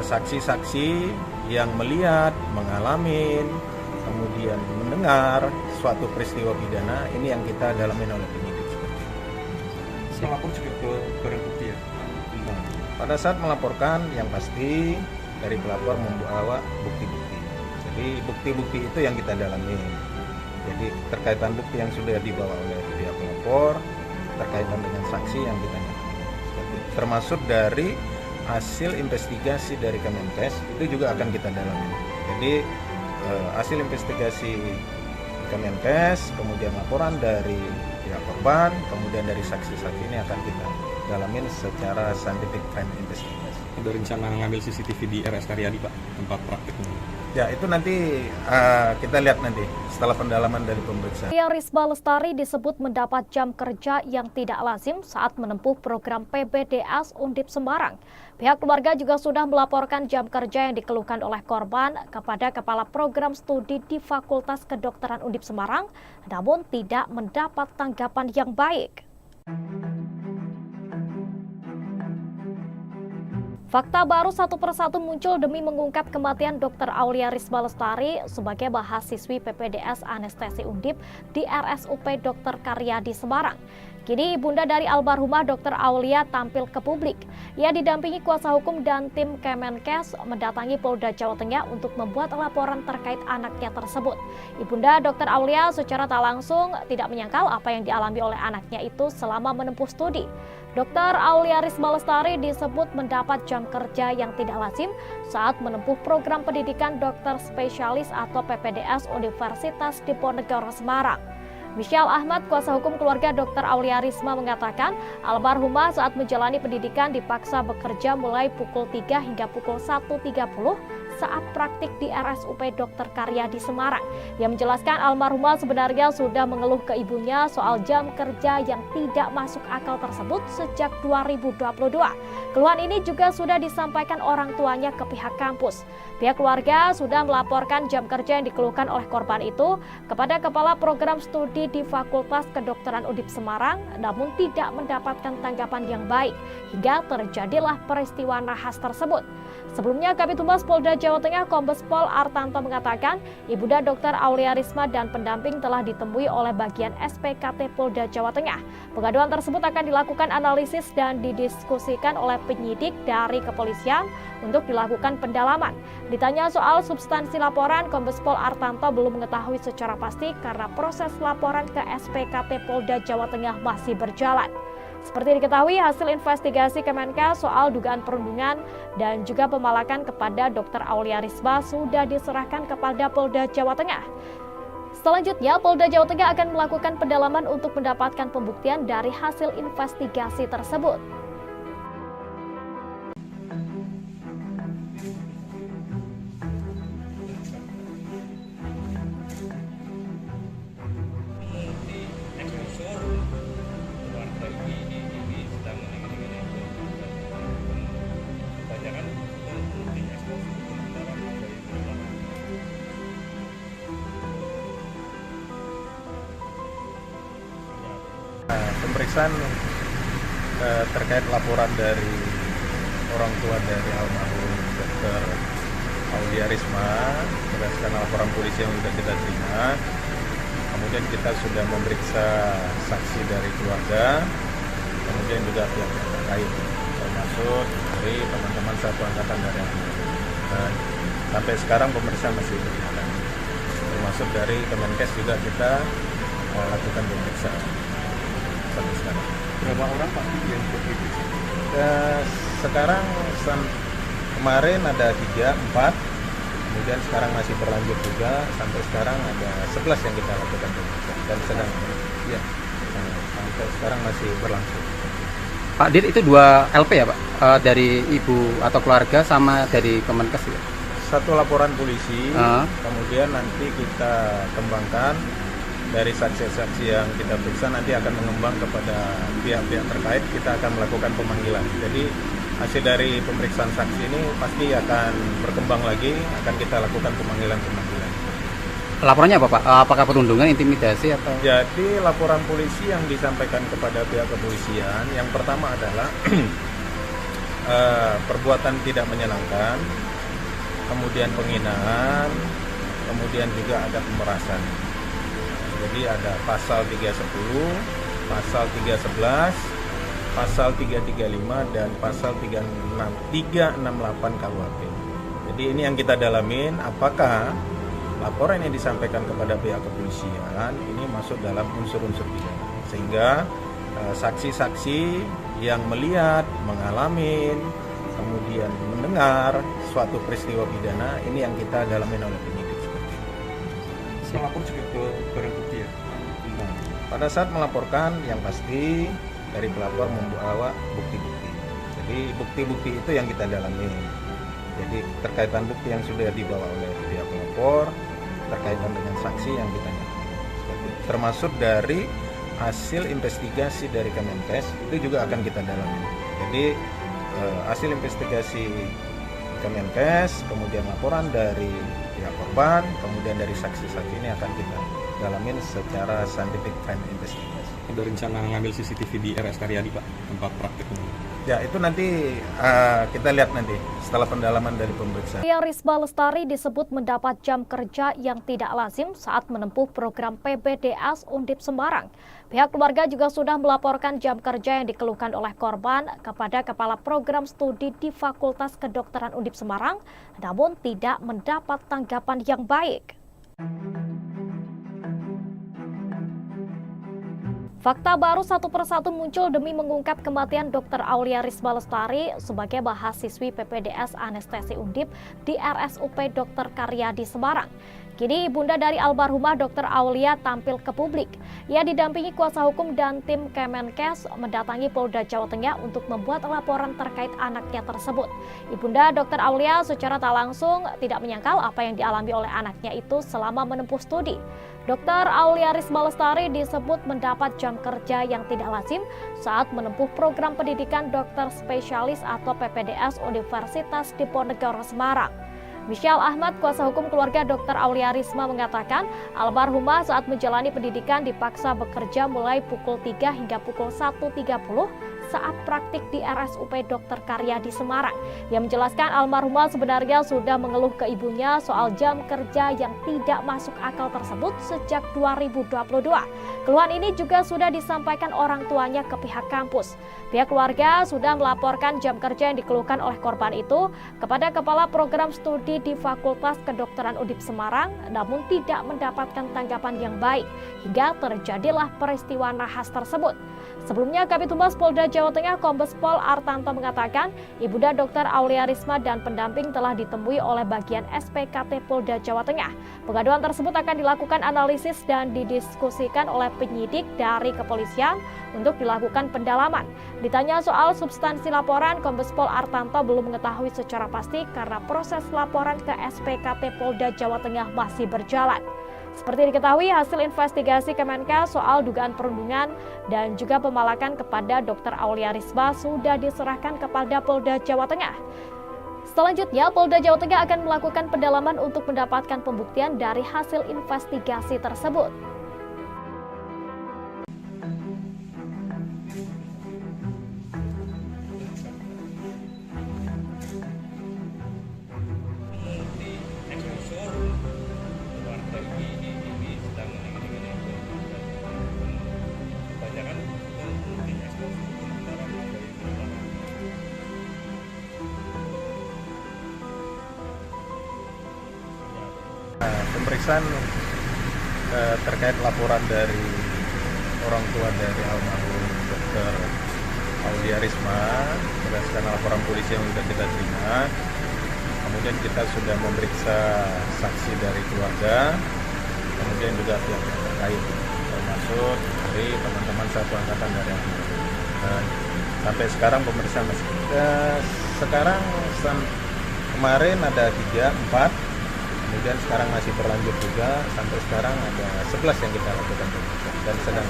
saksi-saksi yang melihat, mengalami, kemudian mendengar suatu peristiwa pidana ini yang kita dalamin oleh penyidik. Melapor juga ke barang bukti ya? Pada saat melaporkan, yang pasti dari pelapor membawa bukti-bukti. Jadi bukti-bukti itu yang kita dalami. Jadi terkaitan bukti yang sudah dibawa oleh pihak pelapor, terkaitan dengan saksi yang kita dalami. Termasuk dari hasil investigasi dari Kemenkes itu juga akan kita dalami. Jadi hasil investigasi Kemenkes, kemudian laporan dari pihak korban, kemudian dari saksi-saksi ini akan kita dalamin secara scientific crime investigation. Ada rencana ngambil CCTV di RS Karyadi Pak, tempat praktiknya? Ya, itu nanti kita lihat nanti setelah pendalaman dari pemeriksaan. Aulia Risma Lestari disebut mendapat jam kerja yang tidak lazim saat menempuh program PPDS Undip Semarang. Pihak keluarga juga sudah melaporkan jam kerja yang dikeluhkan oleh korban kepada Kepala Program Studi di Fakultas Kedokteran Undip Semarang, namun tidak mendapat tanggapan yang baik. Fakta baru satu persatu muncul demi mengungkap kematian Dr. Aulia Risma Lestari sebagai mahasiswi PPDS Anestesi Undip di RSUP Dr. Karyadi Semarang. Kini ibunda dari almarhumah Dr. Aulia tampil ke publik. Ia didampingi kuasa hukum dan tim Kemenkes mendatangi Polda Jawa Tengah untuk membuat laporan terkait anaknya tersebut. Ibunda Dr. Aulia secara tak langsung tidak menyangkal apa yang dialami oleh anaknya itu selama menempuh studi. Dr. Aulia Risma Lestari disebut mendapat jam kerja yang tidak lazim saat menempuh program pendidikan dokter spesialis atau PPDS Universitas Diponegoro Semarang. Michelle Ahmad, kuasa hukum keluarga Dr. Aulia Risma mengatakan, almarhumah saat menjalani pendidikan dipaksa bekerja mulai pukul 3 hingga pukul 1.30 saat praktik di RSUP Dr. Karyadi Semarang. Ia menjelaskan almarhumah sebenarnya sudah mengeluh ke ibunya soal jam kerja yang tidak masuk akal tersebut sejak 2022. Keluhan ini juga sudah disampaikan orang tuanya ke pihak kampus. Pihak keluarga sudah melaporkan jam kerja yang dikeluhkan oleh korban itu kepada Kepala Program Studi di Fakultas Kedokteran Undip Semarang, namun tidak mendapatkan tanggapan yang baik hingga terjadilah peristiwa nahas tersebut. Sebelumnya, Kabid Humas Polda Jawa Tengah Kombes Pol Artanto mengatakan, Ibunda Dr. Aulia Risma dan pendamping telah ditemui oleh bagian SPKT Polda Jawa Tengah. Pengaduan tersebut akan dilakukan analisis dan didiskusikan oleh penyidik dari kepolisian untuk dilakukan pendalaman. Ditanya soal substansi laporan, Kombes Pol Artanto belum mengetahui secara pasti karena proses laporan ke SPKT Polda Jawa Tengah masih berjalan. Seperti diketahui, hasil investigasi Kemenkes soal dugaan perundungan dan juga pemalakan kepada Dr. Aulia Risma sudah diserahkan kepada Polda Jawa Tengah. Selanjutnya, Polda Jawa Tengah akan melakukan pendalaman untuk mendapatkan pembuktian dari hasil investigasi tersebut. pemeriksaan terkait laporan dari orang tua dari almarhum Dr. Aulia Risma berdasarkan laporan polisi yang sudah kita terima. Kemudian kita sudah memeriksa saksi dari keluarga, kemudian juga pihak terkait, termasuk dari teman-teman satu angkatan dari almarhum. Dan sampai sekarang pemeriksaan masih berjalan. Termasuk dari Kemenkes juga kita lakukan pemeriksaan sampai sekarang. Berapa orang Pak yang diperiksa? Sekarang kemarin ada 3, 4, kemudian sekarang masih berlanjut juga, sampai sekarang ada 11 yang kita lakukan pemeriksaan dan sedang sampai sekarang masih berlangsung. Pak Dir, itu 2 LP ya Pak? Dari ibu atau keluarga sama dari Kemenkes ya? Satu laporan polisi, kemudian nanti kita kembangkan dari saksi-saksi yang kita periksa, nanti akan mengembang kepada pihak-pihak terkait, kita akan melakukan pemanggilan. Jadi hasil dari pemeriksaan saksi ini pasti akan berkembang lagi, akan kita lakukan pemanggilan-pemanggilan. Laporannya apa Pak? Apakah perundungan, intimidasi atau? Jadi laporan polisi yang disampaikan kepada pihak kepolisian, yang pertama adalah perbuatan tidak menyenangkan, kemudian penghinaan, kemudian juga ada pemerasan. Jadi ada pasal 310, pasal 311, pasal 335 dan pasal 368 KUHP. Jadi ini yang kita dalamin, apakah laporan yang disampaikan kepada pihak kepolisian ini masuk dalam unsur-unsur pidana, sehingga saksi-saksi yang melihat, mengalami, kemudian mendengar suatu peristiwa pidana ini yang kita dalamin oleh penyidik. Melapor juga ke barang bukti ya? Pada saat melaporkan, yang pasti dari pelapor membawa bukti-bukti. Jadi bukti-bukti itu yang kita dalami. Jadi terkaitan bukti yang sudah dibawa oleh pihak pelapor, terkaitan dengan saksi yang kita dalami. Termasuk dari hasil investigasi dari Kemenkes itu juga akan kita dalami. Jadi hasil investigasi Kemenkes, kemudian laporan dari pihak korban, kemudian dari saksi-saksi ini akan kita dalamin secara scientific crime investigation. Ada rencana ngambil CCTV di RS Karyadi Pak, tempat prakteknya? Ya, itu nanti kita lihat nanti setelah pendalaman dari pemeriksaan. Risma Lestari disebut mendapat jam kerja yang tidak lazim saat menempuh program PPDS Undip Semarang. Pihak keluarga juga sudah melaporkan jam kerja yang dikeluhkan oleh korban kepada Kepala Program Studi di Fakultas Kedokteran Undip Semarang, namun tidak mendapat tanggapan yang baik. Fakta baru satu persatu muncul demi mengungkap kematian Dr. Aulia Risma Lestari sebagai mahasiswi PPDS Anestesi Undip di RSUP Dr. Karyadi Semarang. Kini ibunda dari almarhumah Dr. Aulia tampil ke publik. Ia didampingi kuasa hukum dan tim Kemenkes mendatangi Polda Jawa Tengah untuk membuat laporan terkait anaknya tersebut. Ibunda Dr. Aulia secara tak langsung tidak menyangkal apa yang dialami oleh anaknya itu selama menempuh studi. Dr. Aulia Risma Lestari disebut mendapat jam kerja yang tidak lazim saat menempuh program pendidikan dokter spesialis atau PPDS Universitas Diponegoro Semarang. Michelle Ahmad, kuasa hukum keluarga Dr. Aulia Risma mengatakan, almarhumah saat menjalani pendidikan dipaksa bekerja mulai pukul 3 hingga pukul 1.30 saat praktik di RSUP Dr. Karyadi Semarang. Ia menjelaskan almarhumah sebenarnya sudah mengeluh ke ibunya soal jam kerja yang tidak masuk akal tersebut sejak 2022. Keluhan ini juga sudah disampaikan orang tuanya ke pihak kampus. Pihak keluarga sudah melaporkan jam kerja yang dikeluhkan oleh korban itu kepada Kepala Program Studi di Fakultas Kedokteran Undip Semarang, namun tidak mendapatkan tanggapan yang baik, hingga terjadilah peristiwa nahas tersebut. Sebelumnya, Kabid Humas Polda Jawa Tengah Kombes Pol Artanto mengatakan, Ibunda Dr. Aulia Risma dan pendamping telah ditemui oleh bagian SPKT Polda Jawa Tengah. Pengaduan tersebut akan dilakukan analisis dan didiskusikan oleh penyidik dari kepolisian untuk dilakukan pendalaman. Ditanya soal substansi laporan, Kombes Pol Artanto belum mengetahui secara pasti karena proses laporan ke SPKT Polda Jawa Tengah masih berjalan. Seperti diketahui, hasil investigasi Kemenkes soal dugaan perundungan dan juga pemalakan kepada Dr. Aulia Risma sudah diserahkan kepada Polda Jawa Tengah. Selanjutnya, Polda Jawa Tengah akan melakukan pendalaman untuk mendapatkan pembuktian dari hasil investigasi tersebut. pemeriksaan terkait laporan dari orang tua dari almarhum Dr. Aulia Risma berdasarkan laporan polisi yang sudah kita terima. Kemudian kita sudah memeriksa saksi dari keluarga, kemudian juga pihak terkait, termasuk dari teman-teman satu angkatan dari almarhum. Dan sampai sekarang pemeriksaan masih kemarin ada 3, 4, kemudian sekarang masih berlanjut juga, sampai sekarang ada 11 yang kita lakukan pemeriksaan dan sedang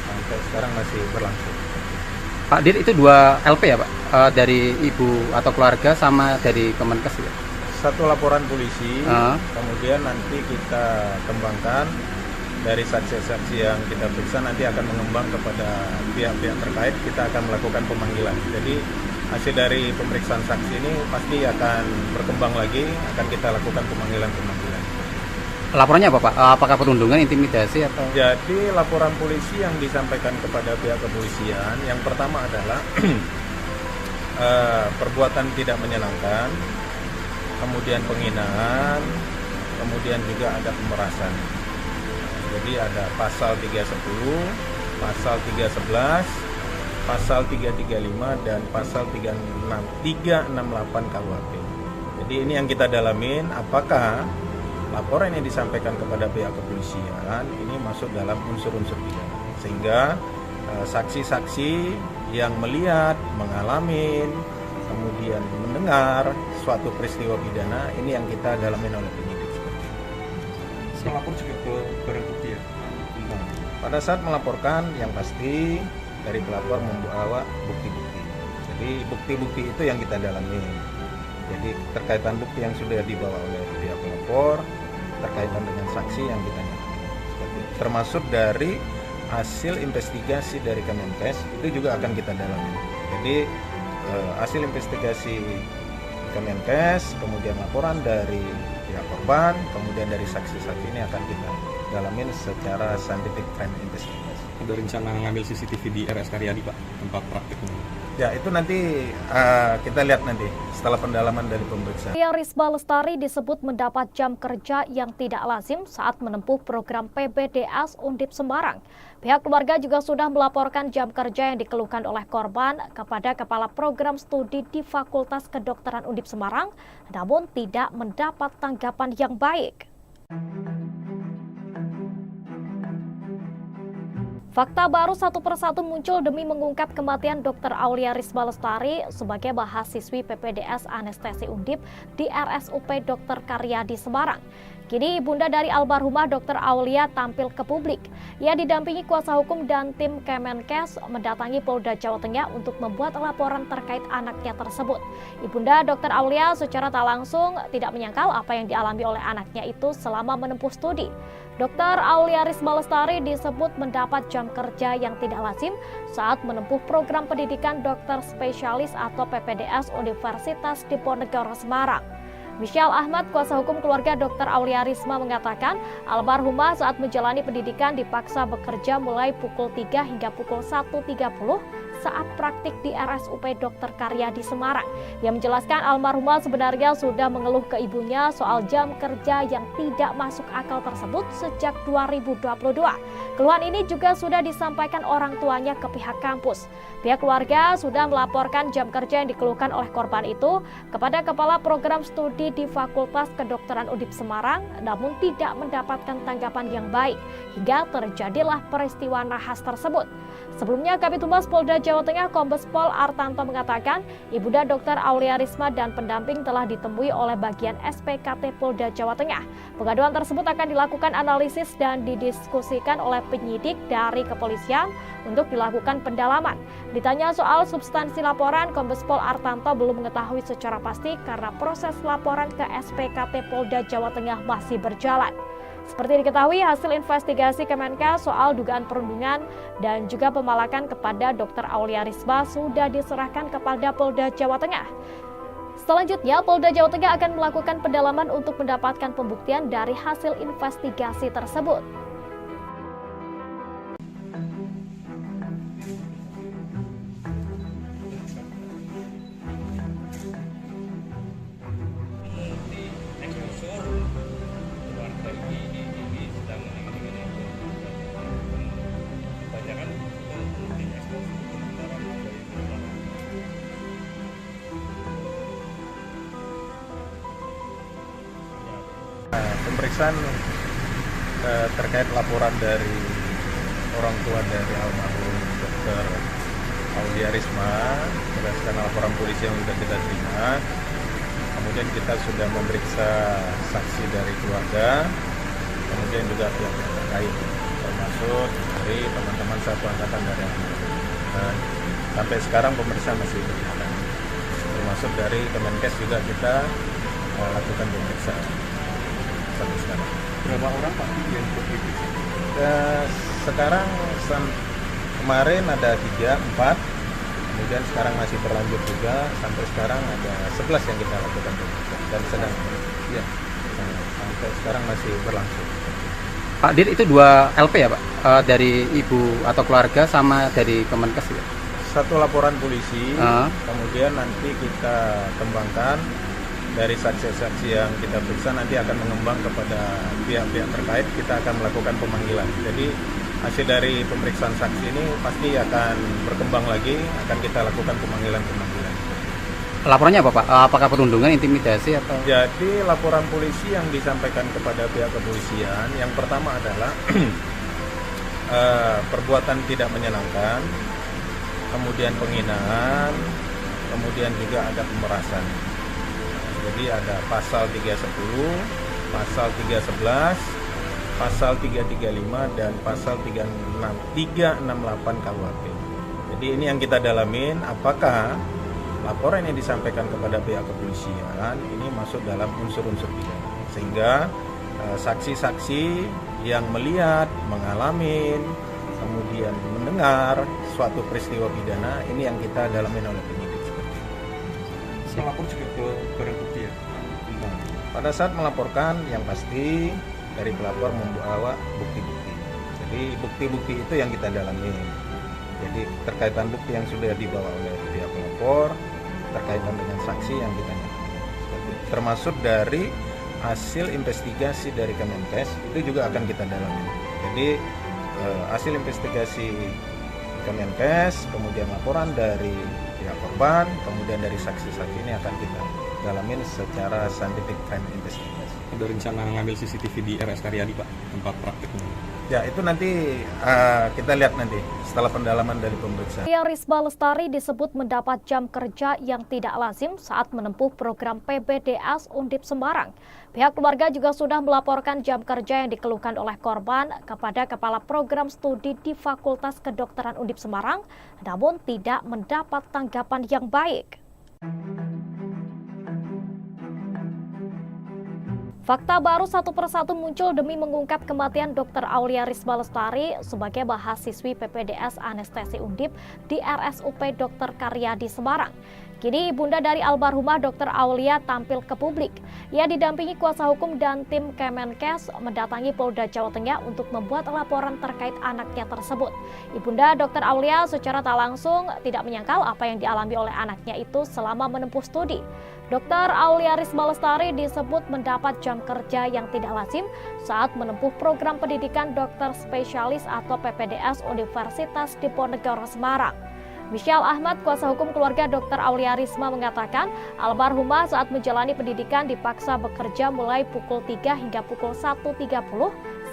sampai sekarang masih berlangsung. Pak Dir, itu 2 LP ya Pak? Dari ibu atau keluarga sama dari Kemenkes ya? Satu laporan polisi, kemudian nanti kita kembangkan dari saksi-saksi yang kita periksa, nanti akan mengembang kepada pihak-pihak terkait, kita akan melakukan pemanggilan. Jadi hasil dari pemeriksaan saksi ini pasti akan berkembang lagi, akan kita lakukan pemanggilan-pemanggilan. Laporannya apa Pak? Apakah perundungan, intimidasi atau? Jadi laporan polisi yang disampaikan kepada pihak kepolisian, yang pertama adalah perbuatan tidak menyenangkan, kemudian penghinaan, kemudian juga ada pemerasan. Jadi ada pasal 310, pasal 311, pasal 335 dan pasal 368 KUHP. Jadi ini yang kita dalamin, apakah laporan yang disampaikan kepada pihak kepolisian ini masuk dalam unsur-unsur pidana, sehingga saksi-saksi yang melihat, mengalami, kemudian mendengar suatu peristiwa pidana ini yang kita dalamin oleh penyidik. Melapor juga ke barang bukti ya? Pada saat melaporkan, yang pasti dari pelapor membawa bukti-bukti. Jadi bukti-bukti itu yang kita dalami. Jadi terkaitan bukti yang sudah dibawa oleh pihak pelapor, terkaitan dengan saksi yang kita nyatakan. Termasuk dari hasil investigasi dari Kemenkes itu juga akan kita dalami. Jadi hasil investigasi Kemenkes, kemudian laporan dari pihak korban, kemudian dari saksi-saksi ini akan kita dalamin secara scientific crime investigation. Ada rencana ngambil CCTV di RS Karyadi Pak, tempat praktiknya? Ya, itu nanti kita lihat nanti setelah pendalaman dari pemeriksaan. Aulia Risma Lestari disebut mendapat jam kerja yang tidak lazim saat menempuh program PPDS Undip Semarang. Pihak keluarga juga sudah melaporkan jam kerja yang dikeluhkan oleh korban kepada Kepala Program Studi di Fakultas Kedokteran Undip Semarang, namun tidak mendapat tanggapan yang baik. Fakta baru satu persatu muncul demi mengungkap kematian Dr. Aulia Risma Lestari sebagai mahasiswi PPDS Anestesi Undip di RSUP Dr. Karyadi Semarang. Kini ibunda dari almarhumah Dr. Aulia tampil ke publik. Ia didampingi kuasa hukum dan tim Kemenkes mendatangi Polda Jawa Tengah untuk membuat laporan terkait anaknya tersebut. Ibunda Dr. Aulia secara tak langsung tidak menyangkal apa yang dialami oleh anaknya itu selama menempuh studi. Dr. Aulia Risma Lestari disebut mendapat jam kerja yang tidak lazim saat menempuh program pendidikan dokter spesialis atau PPDS Universitas Diponegoro Semarang. Michelle Ahmad, kuasa hukum keluarga Dr. Aulia Risma mengatakan almarhumah saat menjalani pendidikan dipaksa bekerja mulai pukul 3 hingga pukul 1.30 saat praktik di RSUP Dr. Karyadi Semarang. Ia menjelaskan almarhumah sebenarnya sudah mengeluh ke ibunya soal jam kerja yang tidak masuk akal tersebut sejak 2022. Keluhan ini juga sudah disampaikan orang tuanya ke pihak kampus. Pihak keluarga sudah melaporkan jam kerja yang dikeluhkan oleh korban itu kepada Kepala Program Studi di Fakultas Kedokteran Undip Semarang, namun tidak mendapatkan tanggapan yang baik hingga terjadilah peristiwa nahas tersebut. Sebelumnya, Kabid Humas Polda Jawa Tengah Kombes Pol Artanto mengatakan ibunda Dr. Aulia Risma dan pendamping telah ditemui oleh bagian SPKT Polda Jawa Tengah. Pengaduan tersebut akan dilakukan analisis dan didiskusikan oleh penyidik dari kepolisian untuk dilakukan pendalaman. Ditanya soal substansi laporan, Kombes Pol Artanto belum mengetahui secara pasti karena proses laporan ke SPKT Polda Jawa Tengah masih berjalan. Seperti diketahui, hasil investigasi Kemenkes soal dugaan perundungan dan juga pemalakan kepada Dr. Aulia Risma sudah diserahkan kepada Polda Jawa Tengah. Selanjutnya, Polda Jawa Tengah akan melakukan pendalaman untuk mendapatkan pembuktian dari hasil investigasi tersebut. pemeriksaan terkait laporan dari orang tua dari almarhum Dr. Aulia Risma berdasarkan laporan polisi yang sudah kita terima. Kemudian kita sudah memeriksa saksi dari keluarga, kemudian juga pihak terkait, termasuk dari teman-teman satu angkatan dari almarhum. Dan sampai sekarang pemeriksaan masih berjalan. Termasuk dari Kemenkes juga kita lakukan pemeriksaan sampai sekarang. Berapa orang Pak yang diperiksa? Sekarang kemarin ada 3, 4, kemudian sekarang masih berlanjut juga, sampai sekarang ada 11 yang kita lakukan pemeriksaan dan sedang ya, sampai sekarang masih berlangsung. Pak Dir, itu 2 LP ya Pak? Dari ibu atau keluarga sama dari Kemenkes ya? Satu laporan polisi, kemudian nanti kita kembangkan dari saksi-saksi yang kita periksa, nanti akan mengembang kepada pihak-pihak terkait, kita akan melakukan pemanggilan. Jadi hasil dari pemeriksaan saksi ini pasti akan berkembang lagi, akan kita lakukan pemanggilan-pemanggilan. Laporannya apa Pak? Apakah perundungan, intimidasi atau? Jadi laporan polisi yang disampaikan kepada pihak kepolisian, yang pertama adalah perbuatan tidak menyenangkan, kemudian penghinaan, kemudian juga ada pemerasan. Jadi ada pasal 310, pasal 311, pasal 335 dan pasal 368 KUHP. Jadi ini yang kita dalamin, apakah laporan yang disampaikan kepada pihak kepolisian ini masuk dalam unsur-unsur pidana, sehingga saksi-saksi yang melihat, mengalami, kemudian mendengar suatu peristiwa pidana ini yang kita dalamin oleh penyidik seperti itu. Melapor juga ke barang bukti ya? Pada saat melaporkan, yang pasti dari pelapor membawa bukti-bukti. Jadi bukti-bukti itu yang kita dalami. Jadi terkaitan bukti yang sudah dibawa oleh pihak pelapor, terkaitan dengan saksi yang kita termasuk dari hasil investigasi dari Kemenkes itu juga akan kita dalami. Jadi hasil investigasi Kemenkes, kemudian laporan dari pihak korban, kemudian dari saksi-saksi ini akan kita dalamin secara scientific crime investigation. Ada rencana ngambil CCTV di RS Karyadi Pak, tempat prakteknya? Ya, itu nanti kita lihat nanti setelah pendalaman dari pemeriksaan. Aulia Risma Lestari disebut mendapat jam kerja yang tidak lazim saat menempuh program PPDS Undip Semarang. Pihak keluarga juga sudah melaporkan jam kerja yang dikeluhkan oleh korban kepada Kepala Program Studi di Fakultas Kedokteran Undip Semarang, namun tidak mendapat tanggapan yang baik. Fakta baru satu persatu muncul demi mengungkap kematian Dr. Aulia Risma Lestari sebagai mahasiswi PPDS Anestesi Undip di RSUP Dr. Karyadi Semarang. Kini ibunda dari almarhumah Dr. Aulia tampil ke publik. Ia didampingi kuasa hukum dan tim Kemenkes mendatangi Polda Jawa Tengah untuk membuat laporan terkait anaknya tersebut. Ibunda Dr. Aulia secara tak langsung tidak menyangkal apa yang dialami oleh anaknya itu selama menempuh studi. Dr. Aulia Risma Lestari disebut mendapat jam kerja yang tidak lazim saat menempuh program pendidikan dokter spesialis atau PPDS Universitas Diponegoro Semarang. Michelle Ahmad, kuasa hukum keluarga Dr. Aulia Risma mengatakan, almarhumah saat menjalani pendidikan dipaksa bekerja mulai pukul 3 hingga pukul 1.30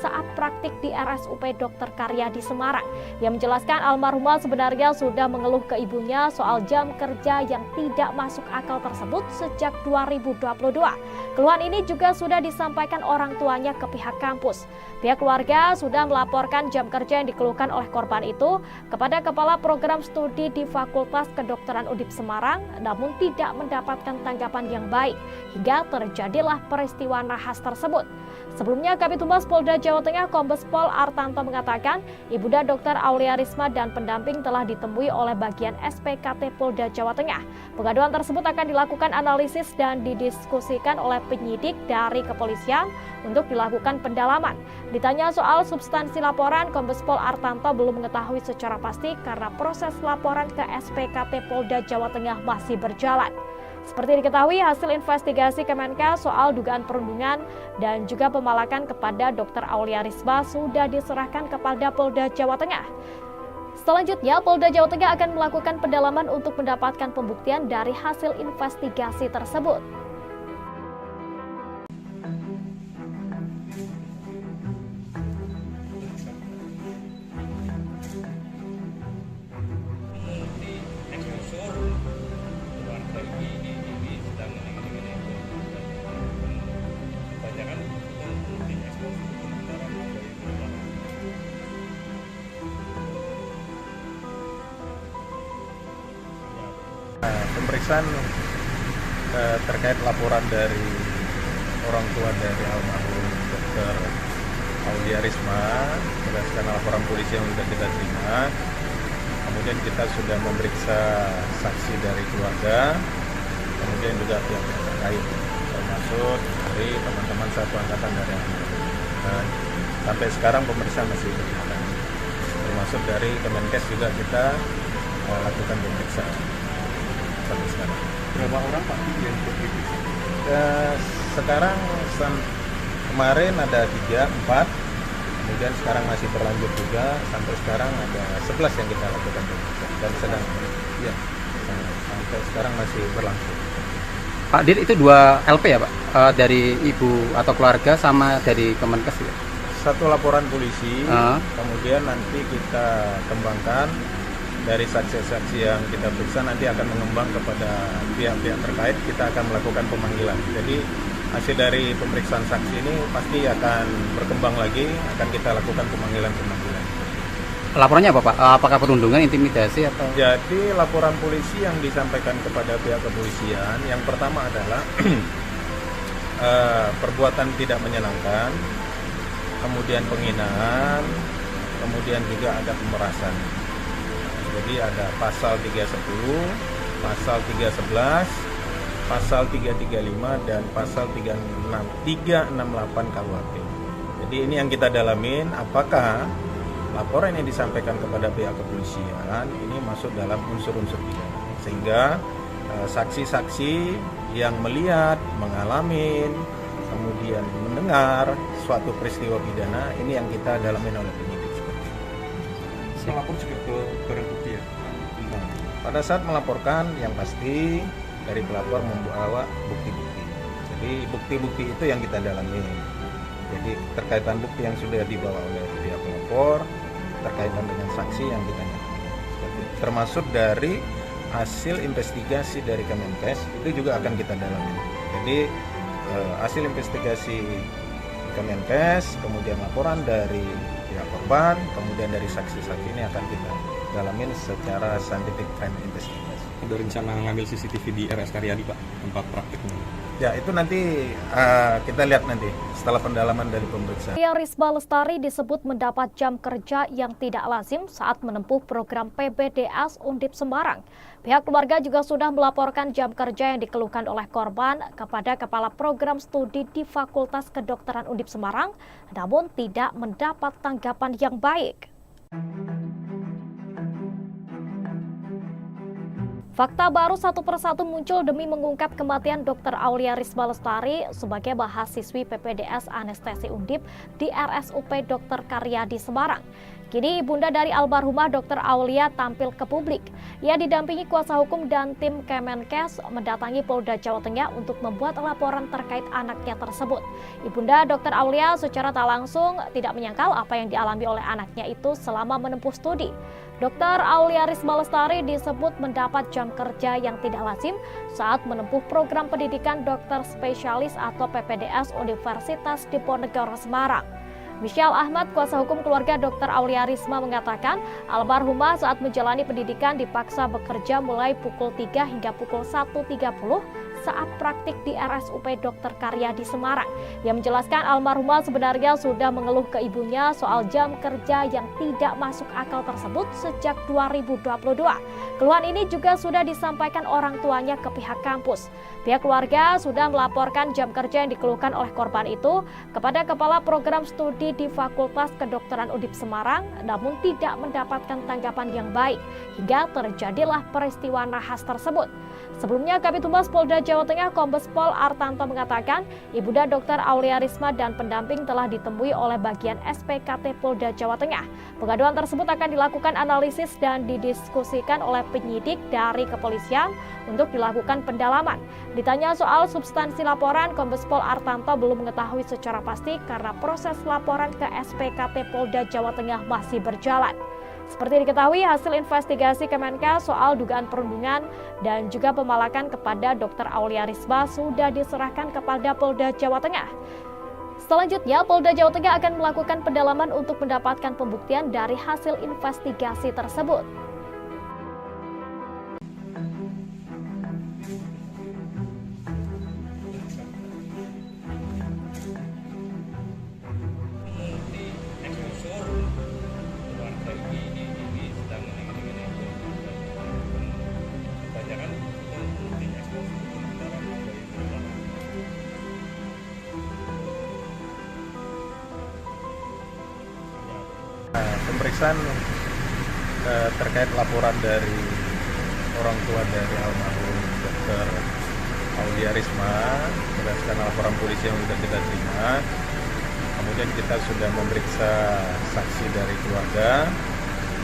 saat praktik di RSUP Dr. Karyadi Semarang. Ia menjelaskan almarhumah sebenarnya sudah mengeluh ke ibunya soal jam kerja yang tidak masuk akal tersebut sejak 2022. Keluhan ini juga sudah disampaikan orang tuanya ke pihak kampus. Pihak keluarga sudah melaporkan jam kerja yang dikeluhkan oleh korban itu kepada Kepala Program Studi di Fakultas Kedokteran Undip Semarang, namun tidak mendapatkan tanggapan yang baik, hingga terjadilah peristiwa nahas tersebut. Sebelumnya, Kabid Humas Polda Jawa Tengah Kombes Pol Artanto mengatakan, Ibunda Dr. Aulia Risma dan pendamping telah ditemui oleh bagian SPKT Polda Jawa Tengah. Pengaduan tersebut akan dilakukan analisis dan didiskusikan oleh penyidik dari kepolisian untuk dilakukan pendalaman. Ditanya soal substansi laporan, Kombes Pol Artanto belum mengetahui secara pasti karena proses laporan ke SPKT Polda Jawa Tengah masih berjalan. Seperti diketahui, hasil investigasi Kemenkes soal dugaan perundungan dan juga pemalakan kepada Dr. Aulia Risma sudah diserahkan kepada Polda Jawa Tengah. Selanjutnya, Polda Jawa Tengah akan melakukan pendalaman untuk mendapatkan pembuktian dari hasil investigasi tersebut. pemeriksaan terkait laporan dari orang tua dari almarhum Dr. Aulia Risma berdasarkan laporan polisi yang sudah kita terima. Kemudian kita sudah memeriksa saksi dari keluarga, kemudian juga pihak terkait, termasuk dari teman-teman satu angkatan dari almarhum. Dan sampai sekarang pemeriksaan masih berjalan. Termasuk dari Kemenkes juga kita lakukan pemeriksaan sampai sekarang. Berapa orang Pak yang diperiksa? Sekarang kemarin ada 3, 4, kemudian sekarang masih berlanjut juga, sampai sekarang ada 11 yang kita lakukan pemeriksaan dan sedang ya sampai sekarang masih berlangsung. Pak Dir, itu 2 LP ya Pak? Dari ibu atau keluarga sama dari Kemenkes ya? Satu laporan polisi, kemudian nanti kita kembangkan dari saksi-saksi yang kita periksa, nanti akan mengembang kepada pihak-pihak terkait, kita akan melakukan pemanggilan. Jadi hasil dari pemeriksaan saksi ini pasti akan berkembang lagi, akan kita lakukan pemanggilan-pemanggilan. Laporannya apa Pak? Apakah perundungan, intimidasi atau? Jadi laporan polisi yang disampaikan kepada pihak kepolisian, yang pertama adalah perbuatan tidak menyenangkan, kemudian penghinaan, kemudian juga ada pemerasan. Jadi ada pasal 310, pasal 311, pasal 335 dan pasal 368 KUHP. Jadi ini yang kita dalamin, apakah laporan yang disampaikan kepada pihak kepolisian ini masuk dalam unsur-unsur pidana, sehingga saksi-saksi yang melihat, mengalami, kemudian mendengar suatu peristiwa pidana ini yang kita dalamin oleh penyidik. Melapor juga ke barang bukti ya? Pada saat melaporkan, yang pasti dari pelapor membawa bukti-bukti. Jadi bukti-bukti itu yang kita dalami. Jadi terkaitan bukti yang sudah dibawa oleh pihak pelapor, terkaitan dengan saksi yang kita dalami. Termasuk dari hasil investigasi dari Kemenkes itu juga akan kita dalami. Jadi hasil investigasi Kemenkes, kemudian laporan dari pihak korban, kemudian dari saksi-saksi ini akan kita dalamin secara scientific crime investigation. Ada rencana ngambil CCTV di RS Karyadi Pak, tempat praktiknya? Ya itu nanti kita lihat nanti setelah pendalaman dari pemeriksaan. Aulia Risma Lestari disebut mendapat jam kerja yang tidak lazim saat menempuh program PPDS Undip Semarang. Pihak keluarga juga sudah melaporkan jam kerja yang dikeluhkan oleh korban kepada Kepala Program Studi di Fakultas Kedokteran Undip Semarang, namun tidak mendapat tanggapan yang baik. Fakta baru satu persatu muncul demi mengungkap kematian Dr. Aulia Risma Lestari sebagai mahasiswi PPDS Anestesi Undip di RSUP Dr. Karyadi Semarang. Kini ibunda dari almarhumah Dr. Aulia tampil ke publik. Ia didampingi kuasa hukum dan tim Kemenkes mendatangi Polda Jawa Tengah untuk membuat laporan terkait anaknya tersebut. Ibunda Dr. Aulia secara tak langsung tidak menyangkal apa yang dialami oleh anaknya itu selama menempuh studi. Dr. Aulia Risma Lestari disebut mendapat jam kerja yang tidak lazim saat menempuh program pendidikan dokter spesialis atau PPDS Universitas Diponegoro Semarang. Michelle Ahmad, kuasa hukum keluarga Dr. Aulia Risma mengatakan, almarhumah saat menjalani pendidikan dipaksa bekerja mulai pukul 3 hingga pukul 1.30 saat praktik di RSUP Dr. Karyadi Semarang. Ia menjelaskan almarhumah sebenarnya sudah mengeluh ke ibunya soal jam kerja yang tidak masuk akal tersebut sejak 2022. Keluhan ini juga sudah disampaikan orang tuanya ke pihak kampus. Pihak keluarga sudah melaporkan jam kerja yang dikeluhkan oleh korban itu kepada Kepala Program Studi di Fakultas Kedokteran Undip Semarang, namun tidak mendapatkan tanggapan yang baik hingga terjadilah peristiwa nahas tersebut. Sebelumnya, Kabid Humas Polda Jawa Tengah Kombes Pol Artanto mengatakan, ibunda Dr. Aulia Risma dan pendamping telah ditemui oleh bagian SPKT Polda Jawa Tengah. Pengaduan tersebut akan dilakukan analisis dan didiskusikan oleh penyidik dari kepolisian untuk dilakukan pendalaman. Ditanya soal substansi laporan, Kombes Pol Artanto belum mengetahui secara pasti karena proses laporan ke SPKT Polda Jawa Tengah masih berjalan. Seperti diketahui, hasil investigasi Kemenkes soal dugaan perundungan dan juga pemalakan kepada Dr. Aulia Risma sudah diserahkan kepada Polda Jawa Tengah. Selanjutnya, Polda Jawa Tengah akan melakukan pendalaman untuk mendapatkan pembuktian dari hasil investigasi tersebut. pemeriksaan terkait laporan dari orang tua dari almarhum Dr. Aulia Risma berdasarkan laporan polisi yang sudah kita terima. Kemudian kita sudah memeriksa saksi dari keluarga,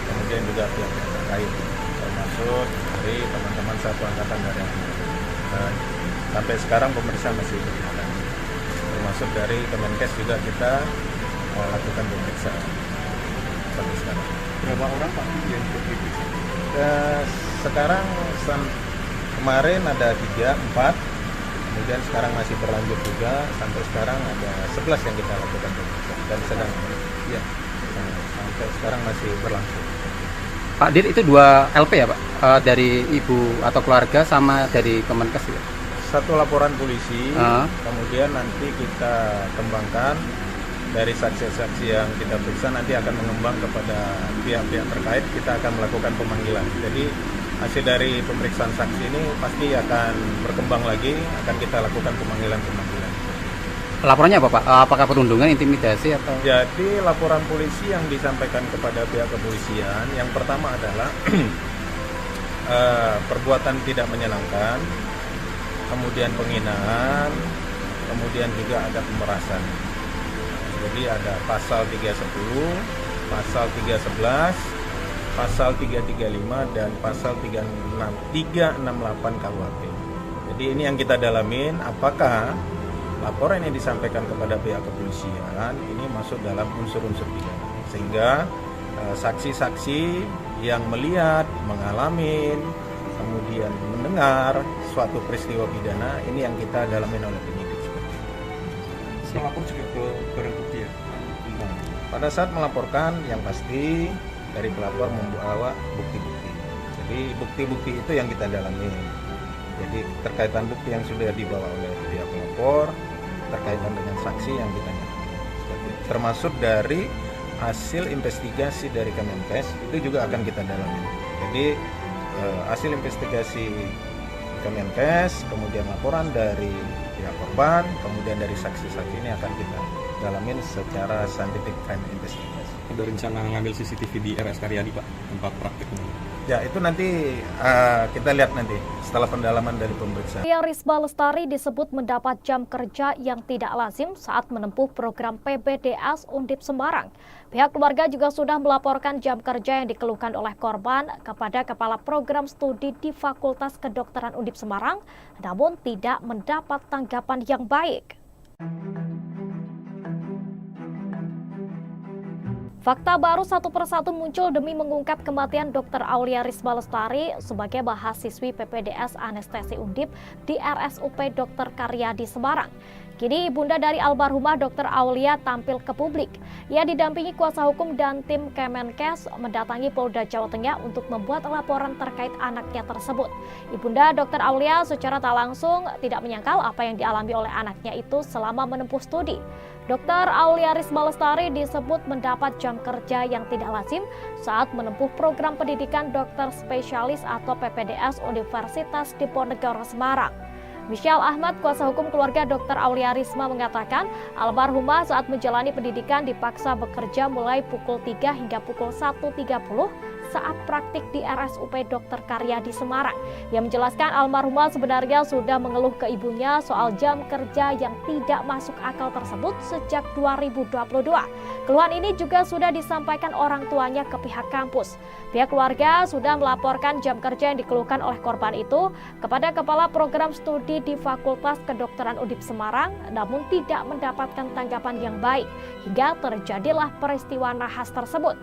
kemudian juga pihak-pihak terkait, termasuk dari teman-teman satu angkatan dari dan sampai sekarang pemeriksaan masih berjalan. Termasuk dari Kemenkes juga kita lakukan pemeriksaan sampai sekarang. Berapa orang Pak yang diperiksa? Sekarang kemarin ada 3, 4, kemudian sekarang masih berlanjut juga, sampai sekarang ada 11 yang kita lakukan pemeriksaan dan sedang ya, sampai sekarang masih berlangsung. Pak Dir, itu 2 LP ya Pak? Dari ibu atau keluarga sama dari Kemenkes ya? Satu laporan polisi, kemudian nanti kita kembangkan dari saksi-saksi yang kita periksa, nanti akan mengembang kepada pihak-pihak terkait, kita akan melakukan pemanggilan. Jadi hasil dari pemeriksaan saksi ini pasti akan berkembang lagi, akan kita lakukan pemanggilan-pemanggilan. Laporannya apa Pak? Apakah perundungan, intimidasi atau? Jadi laporan polisi yang disampaikan kepada pihak kepolisian, yang pertama adalah perbuatan tidak menyenangkan, kemudian penghinaan, kemudian juga ada pemerasan. Jadi ada pasal 310, pasal 311, pasal 335 dan pasal 368 KUHP. Jadi ini yang kita dalamin, apakah laporan yang disampaikan kepada pihak kepolisian ini masuk dalam unsur-unsur pidana, sehingga saksi-saksi yang melihat, mengalami, kemudian mendengar suatu peristiwa pidana ini yang kita dalamin oleh penyidik. Melapor juga ke barang bukti ya? Nah, pada saat melaporkan yang pasti dari pelapor membawa bukti-bukti. Jadi bukti-bukti itu yang kita dalami. Jadi terkaitan bukti yang sudah dibawa oleh pihak pelapor, terkaitan dengan saksi yang kita nyatakan. Termasuk dari hasil investigasi dari Kemenkes itu juga akan kita dalami. Jadi hasil investigasi Kemenkes, kemudian laporan dari pihak korban, kemudian dari saksi-saksi ini akan kita dalamin secara scientific crime investigation. Ada rencana ngambil CCTV di RS Karyadi Pak, tempat prakteknya? Ya itu nanti kita lihat nanti setelah pendalaman dari pemeriksaan. Aulia Risma Lestari disebut mendapat jam kerja yang tidak lazim saat menempuh program PPDS Undip Semarang. Pihak keluarga juga sudah melaporkan jam kerja yang dikeluhkan oleh korban kepada Kepala Program Studi di Fakultas Kedokteran Undip Semarang, namun tidak mendapat tanggapan yang baik. Fakta baru satu persatu muncul demi mengungkap kematian Dr. Aulia Risma Lestari sebagai mahasiswi PPDS Anestesi Undip di RSUP Dr. Karyadi Semarang. Kini ibunda dari almarhumah Dr. Aulia tampil ke publik. Ia didampingi kuasa hukum dan tim Kemenkes mendatangi Polda Jawa Tengah untuk membuat laporan terkait anaknya tersebut. Ibunda Dr. Aulia secara tak langsung tidak menyangkal apa yang dialami oleh anaknya itu selama menempuh studi. Dr. Aulia Risma Lestari disebut mendapat jam kerja yang tidak lazim saat menempuh program pendidikan dokter spesialis atau PPDS Universitas Diponegoro Semarang. Michelle Ahmad, kuasa hukum keluarga Dr. Aulia Risma mengatakan, almarhumah saat menjalani pendidikan dipaksa bekerja mulai pukul 3 hingga pukul 1.30 saat praktik di RSUP Dr. Karyadi Semarang. Ia menjelaskan almarhumah sebenarnya sudah mengeluh ke ibunya soal jam kerja yang tidak masuk akal tersebut sejak 2022. Keluhan ini juga sudah disampaikan orang tuanya ke pihak kampus. Pihak keluarga sudah melaporkan jam kerja yang dikeluhkan oleh korban itu kepada Kepala Program Studi di Fakultas Kedokteran Undip Semarang, namun tidak mendapatkan tanggapan yang baik hingga terjadilah peristiwa nahas tersebut.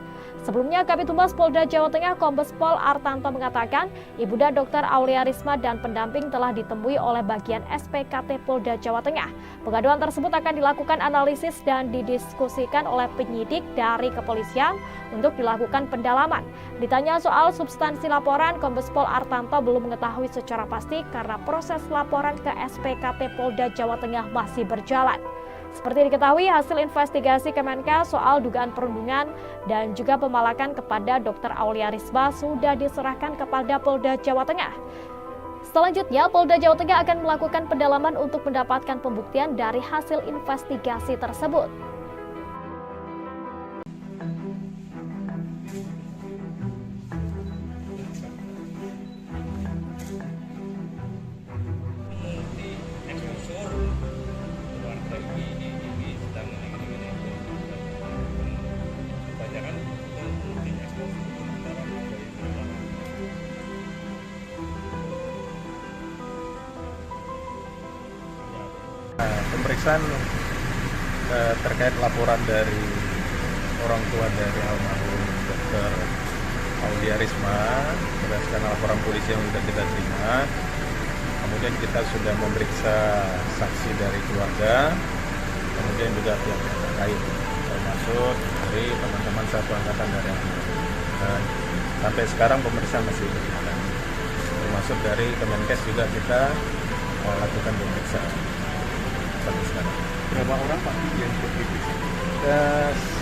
Sebelumnya, Kabid Humas Polda Jawa Tengah Kombes Pol Artanto mengatakan, ibunda Dr. Aulia Risma dan pendamping telah ditemui oleh bagian SPKT Polda Jawa Tengah. Pengaduan tersebut akan dilakukan analisis dan didiskusikan oleh penyidik dari kepolisian untuk dilakukan pendalaman. Ditanya soal substansi laporan, Kombes Pol Artanto belum mengetahui secara pasti karena proses laporan ke SPKT Polda Jawa Tengah masih berjalan. Seperti diketahui, hasil investigasi Kemenkes soal dugaan perundungan dan juga pemalakan kepada Dr. Aulia Risma sudah diserahkan kepada Polda Jawa Tengah. Selanjutnya, Polda Jawa Tengah akan melakukan pendalaman untuk mendapatkan pembuktian dari hasil investigasi tersebut. pemeriksaan terkait laporan dari orang tua dari almarhum Dr. Aulia Risma berdasarkan laporan polisi yang sudah kita terima. Kemudian kita sudah memeriksa saksi dari keluarga, kemudian juga pihak-pihak terkait, termasuk dari teman-teman satu angkatan dari almarhum. Dan sampai sekarang pemeriksaan masih berjalan. Termasuk dari Kemenkes juga kita lakukan pemeriksaan sampai sekarang. Berapa orang Pak yang diperiksa?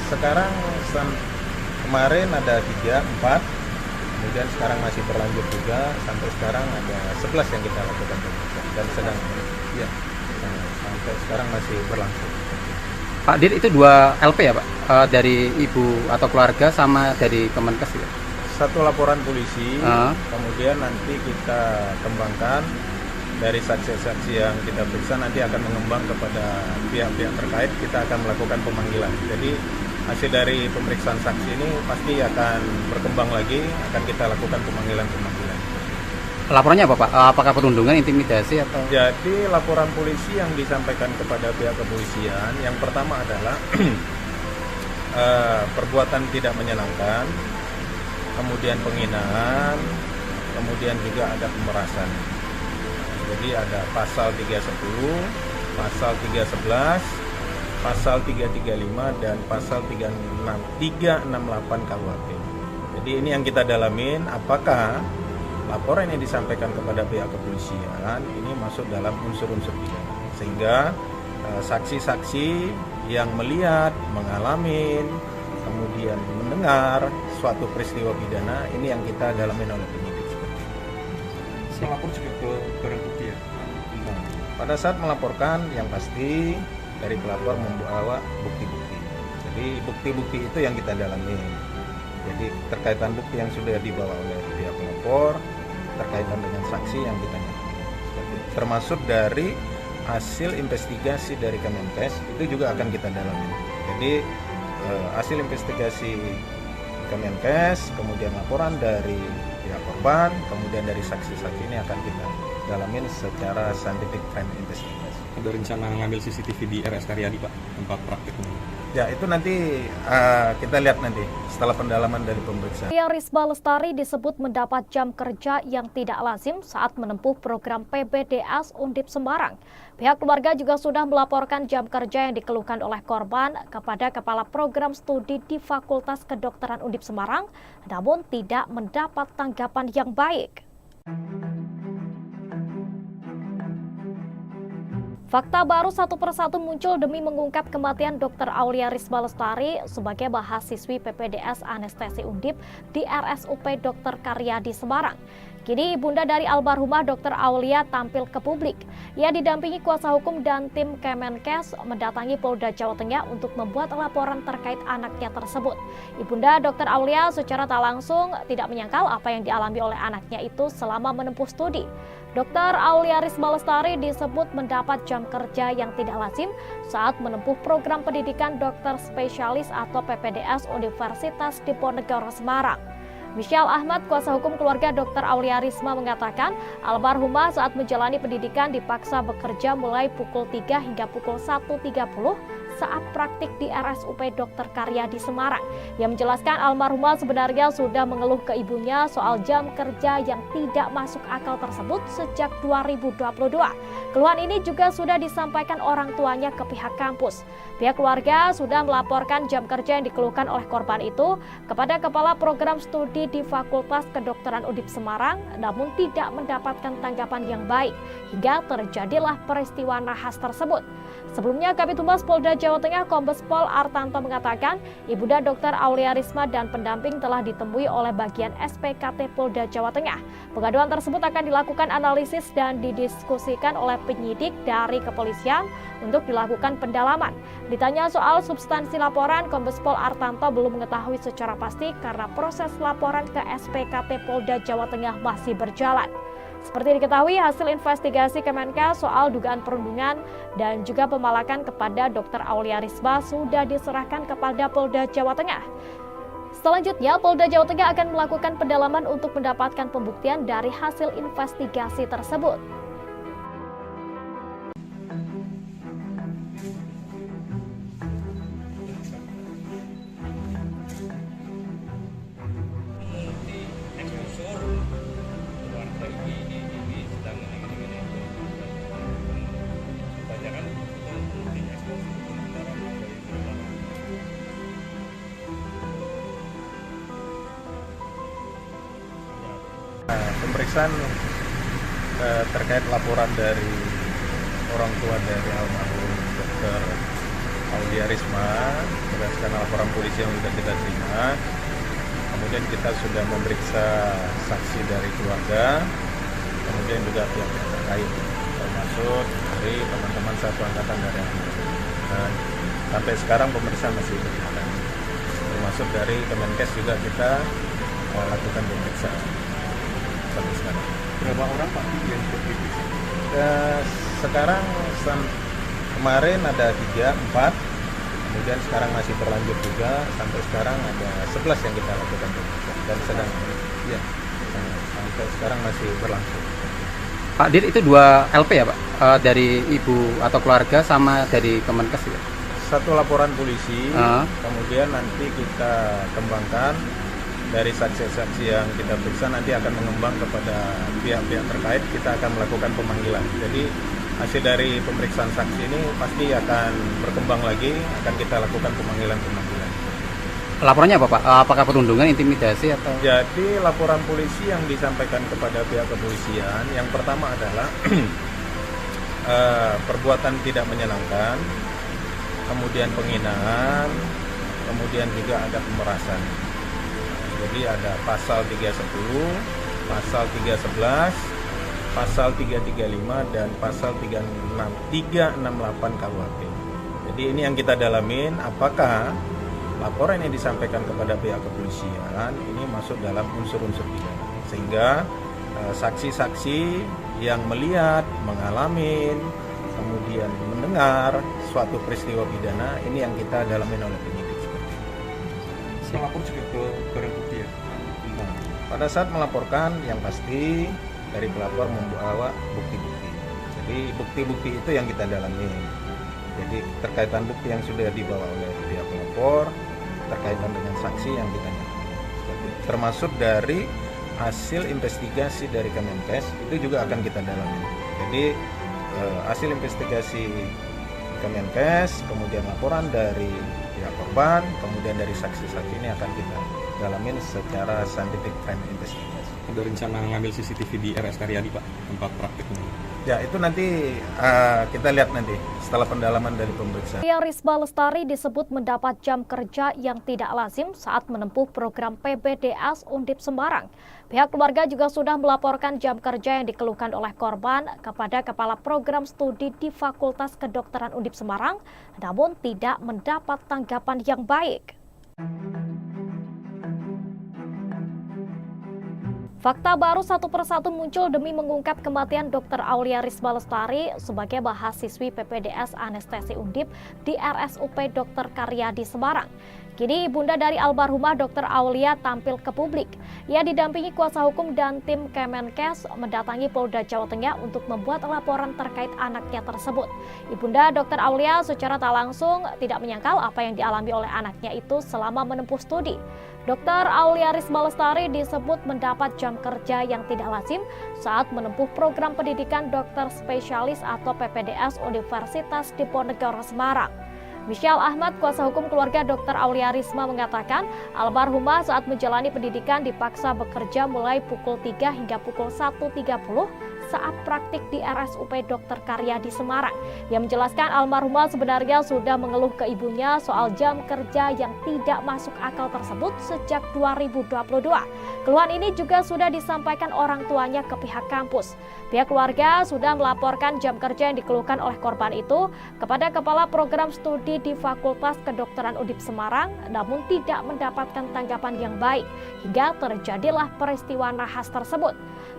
Sekarang kemarin ada 3, 4, kemudian sekarang masih berlanjut juga, sampai sekarang ada 11 yang kita lakukan pemeriksaan dan sedang ya sampai sekarang masih berlangsung. Pak Dir, itu 2 LP ya Pak? Dari ibu atau keluarga sama dari Kemenkes ya? Satu laporan polisi, kemudian nanti kita kembangkan dari saksi-saksi yang kita periksa, nanti akan mengembang kepada pihak-pihak terkait, kita akan melakukan pemanggilan. Jadi hasil dari pemeriksaan saksi ini pasti akan berkembang lagi, akan kita lakukan pemanggilan-pemanggilan. Laporannya apa Pak? Apakah perundungan, intimidasi atau? Jadi laporan polisi yang disampaikan kepada pihak kepolisian, yang pertama adalah perbuatan tidak menyenangkan, kemudian penghinaan, kemudian juga ada pemerasan. Jadi ada pasal 310, pasal 311, pasal 335 dan pasal 368 KUHP. Jadi ini yang kita dalamin, apakah laporan yang disampaikan kepada pihak kepolisian ini masuk dalam unsur-unsur pidana, sehingga saksi-saksi yang melihat, mengalami, kemudian mendengar suatu peristiwa pidana ini yang kita dalamin oleh penyidik. Melapor juga ke barang bukti ya? Pada saat melaporkan, yang pasti dari pelapor membawa bukti-bukti. Jadi bukti-bukti itu yang kita dalami. Jadi terkaitan bukti yang sudah dibawa oleh pihak pelapor, terkaitan dengan saksi yang kita dalami. Termasuk dari hasil investigasi dari Kemenkes itu juga akan kita dalami. Jadi hasil investigasi Kemenkes, kemudian laporan dari pihak korban, kemudian dari saksi-saksi ini akan kita dalamin secara scientific crime investigation. Ada rencana ngambil CCTV di RS Karyadi Pak, tempat prakteknya? Ya itu nanti kita lihat nanti setelah pendalaman dari pemeriksaan. Aulia Risma Lestari disebut mendapat jam kerja yang tidak lazim saat menempuh program PPDS Undip Semarang. Pihak keluarga juga sudah melaporkan jam kerja yang dikeluhkan oleh korban kepada Kepala Program Studi di Fakultas Kedokteran Undip Semarang, namun tidak mendapat tanggapan yang baik. Fakta baru satu persatu muncul demi mengungkap kematian Dr. Aulia Risma Lestari sebagai mahasiswi PPDS Anestesi Undip di RSUP Dr. Karyadi Semarang. Kini ibunda dari almarhumah Dr. Aulia tampil ke publik. Ia didampingi kuasa hukum dan tim Kemenkes mendatangi Polda Jawa Tengah untuk membuat laporan terkait anaknya tersebut. Ibunda Dr. Aulia secara tak langsung tidak menyangkal apa yang dialami oleh anaknya itu selama menempuh studi. Dr. Aulia Risma Lestari disebut mendapat jam kerja yang tidak lazim saat menempuh program pendidikan dokter spesialis atau PPDS Universitas Diponegoro Semarang. Michelle Ahmad, kuasa hukum keluarga Dr. Aulia Risma mengatakan, almarhumah saat menjalani pendidikan dipaksa bekerja mulai pukul 3 hingga pukul 1.30 saat praktik di RSUP Dr. Karyadi Semarang. Yang menjelaskan almarhumah sebenarnya sudah mengeluh ke ibunya soal jam kerja yang tidak masuk akal tersebut sejak 2022. Keluhan ini juga sudah disampaikan orang tuanya ke pihak kampus. Pihak keluarga sudah melaporkan jam kerja yang dikeluhkan oleh korban itu kepada Kepala Program Studi di Fakultas Kedokteran Undip Semarang, namun tidak mendapatkan tanggapan yang baik hingga terjadilah peristiwa nahas tersebut. Sebelumnya, Kabid Humas Polda Jawa Tengah Kombes Pol Artanto mengatakan, ibunda Dr. Aulia Risma dan pendamping telah ditemui oleh bagian SPKT Polda Jawa Tengah. Pengaduan tersebut akan dilakukan analisis dan didiskusikan oleh penyidik dari kepolisian untuk dilakukan pendalaman. Ditanya soal substansi laporan, Kombes Pol Artanto belum mengetahui secara pasti karena proses laporan ke SPKT Polda Jawa Tengah masih berjalan. Seperti diketahui, hasil investigasi Kemenkes soal dugaan perundungan dan juga pemalakan kepada Dr. Aulia Risma sudah diserahkan kepada Polda Jawa Tengah. Selanjutnya, Polda Jawa Tengah akan melakukan pendalaman untuk mendapatkan pembuktian dari hasil investigasi tersebut. pemeriksaan terkait laporan dari orang tua dari almarhum Dr. Aulia Risma berdasarkan laporan polisi yang sudah kita terima. Kemudian kita sudah memeriksa saksi dari keluarga, kemudian juga pihak-pihak terkait, termasuk dari teman-teman satu angkatan dari almarhum. Dan sampai sekarang pemeriksaan masih berjalan. Termasuk dari Kemenkes juga kita lakukan pemeriksaan sampai sekarang. Berapa orang Pak yang diperiksa? Sekarang kemarin ada 3, 4, kemudian sekarang masih berlanjut juga, sampai sekarang ada 11 yang kita lakukan pemeriksaan dan sedang ya sampai sekarang masih berlangsung. Pak Dir, itu 2 LP ya Pak? Dari ibu atau keluarga sama dari Kemenkes ya? Satu laporan polisi, kemudian nanti kita kembangkan dari saksi-saksi yang kita periksa, nanti akan mengembang kepada pihak-pihak terkait, kita akan melakukan pemanggilan. Jadi hasil dari pemeriksaan saksi ini pasti akan berkembang lagi, akan kita lakukan pemanggilan-pemanggilan. Laporannya apa Pak? Apakah perundungan, intimidasi atau? Jadi laporan polisi yang disampaikan kepada pihak kepolisian, yang pertama adalah perbuatan tidak menyenangkan, kemudian penghinaan, kemudian juga ada pemerasan. Jadi ada pasal 310, pasal 311, pasal 335 dan pasal 368 KUHP. Jadi ini yang kita dalamin, apakah laporan yang disampaikan kepada pihak kepolisian ini masuk dalam unsur-unsur pidana, sehingga saksi-saksi yang melihat, mengalami, kemudian mendengar suatu peristiwa pidana ini yang kita dalamin oleh penyidik. Melapor juga ke barang bukti ya? Nah, pada saat melaporkan yang pasti dari pelapor membawa bukti-bukti. Jadi bukti-bukti itu yang kita dalami. Jadi terkaitan bukti yang sudah dibawa oleh pihak pelapor, terkaitan dengan saksi yang kita dalami. Termasuk dari hasil investigasi dari Kemenkes itu juga akan kita dalami. Jadi hasil investigasi Kemenkes, kemudian laporan dari pihak korban, kemudian dari saksi-saksi ini akan kita dalamin secara scientific crime investigation. Ada rencana ngambil CCTV di RS Karyadi Pak, tempat praktiknya? Ya itu nanti kita lihat nanti setelah pendalaman dari pemeriksaan. Aulia Risma Lestari disebut mendapat jam kerja yang tidak lazim saat menempuh program PPDS Undip Semarang. Pihak keluarga juga sudah melaporkan jam kerja yang dikeluhkan oleh korban kepada Kepala Program Studi di Fakultas Kedokteran Undip Semarang, namun tidak mendapat tanggapan yang baik. Fakta baru satu persatu muncul demi mengungkap kematian Dr. Aulia Risma Lestari sebagai mahasiswi PPDS Anestesi Undip di RSUP Dr. Karyadi Semarang. Kini ibunda dari almarhumah Dr. Aulia tampil ke publik. Ia didampingi kuasa hukum dan tim Kemenkes mendatangi Polda Jawa Tengah untuk membuat laporan terkait anaknya tersebut. Ibunda Dr. Aulia secara tak langsung tidak menyangkal apa yang dialami oleh anaknya itu selama menempuh studi. Dr. Aulia Risma Lestari disebut mendapat jam kerja yang tidak lazim saat menempuh program pendidikan dokter spesialis atau PPDS Universitas Diponegoro Semarang. Michelle Ahmad, kuasa hukum keluarga Dr. Aulia Risma mengatakan, almarhumah saat menjalani pendidikan dipaksa bekerja mulai pukul 3 hingga pukul 1.30 saat praktik di RSUP Dr. Karyadi Semarang. Ia menjelaskan almarhumah sebenarnya sudah mengeluh ke ibunya soal jam kerja yang tidak masuk akal tersebut sejak 2022. Keluhan ini juga sudah disampaikan orang tuanya ke pihak kampus. Pihak keluarga sudah melaporkan jam kerja yang dikeluhkan oleh korban itu kepada Kepala Program Studi di Fakultas Kedokteran Undip Semarang, namun tidak mendapatkan tanggapan yang baik hingga terjadilah peristiwa nahas tersebut.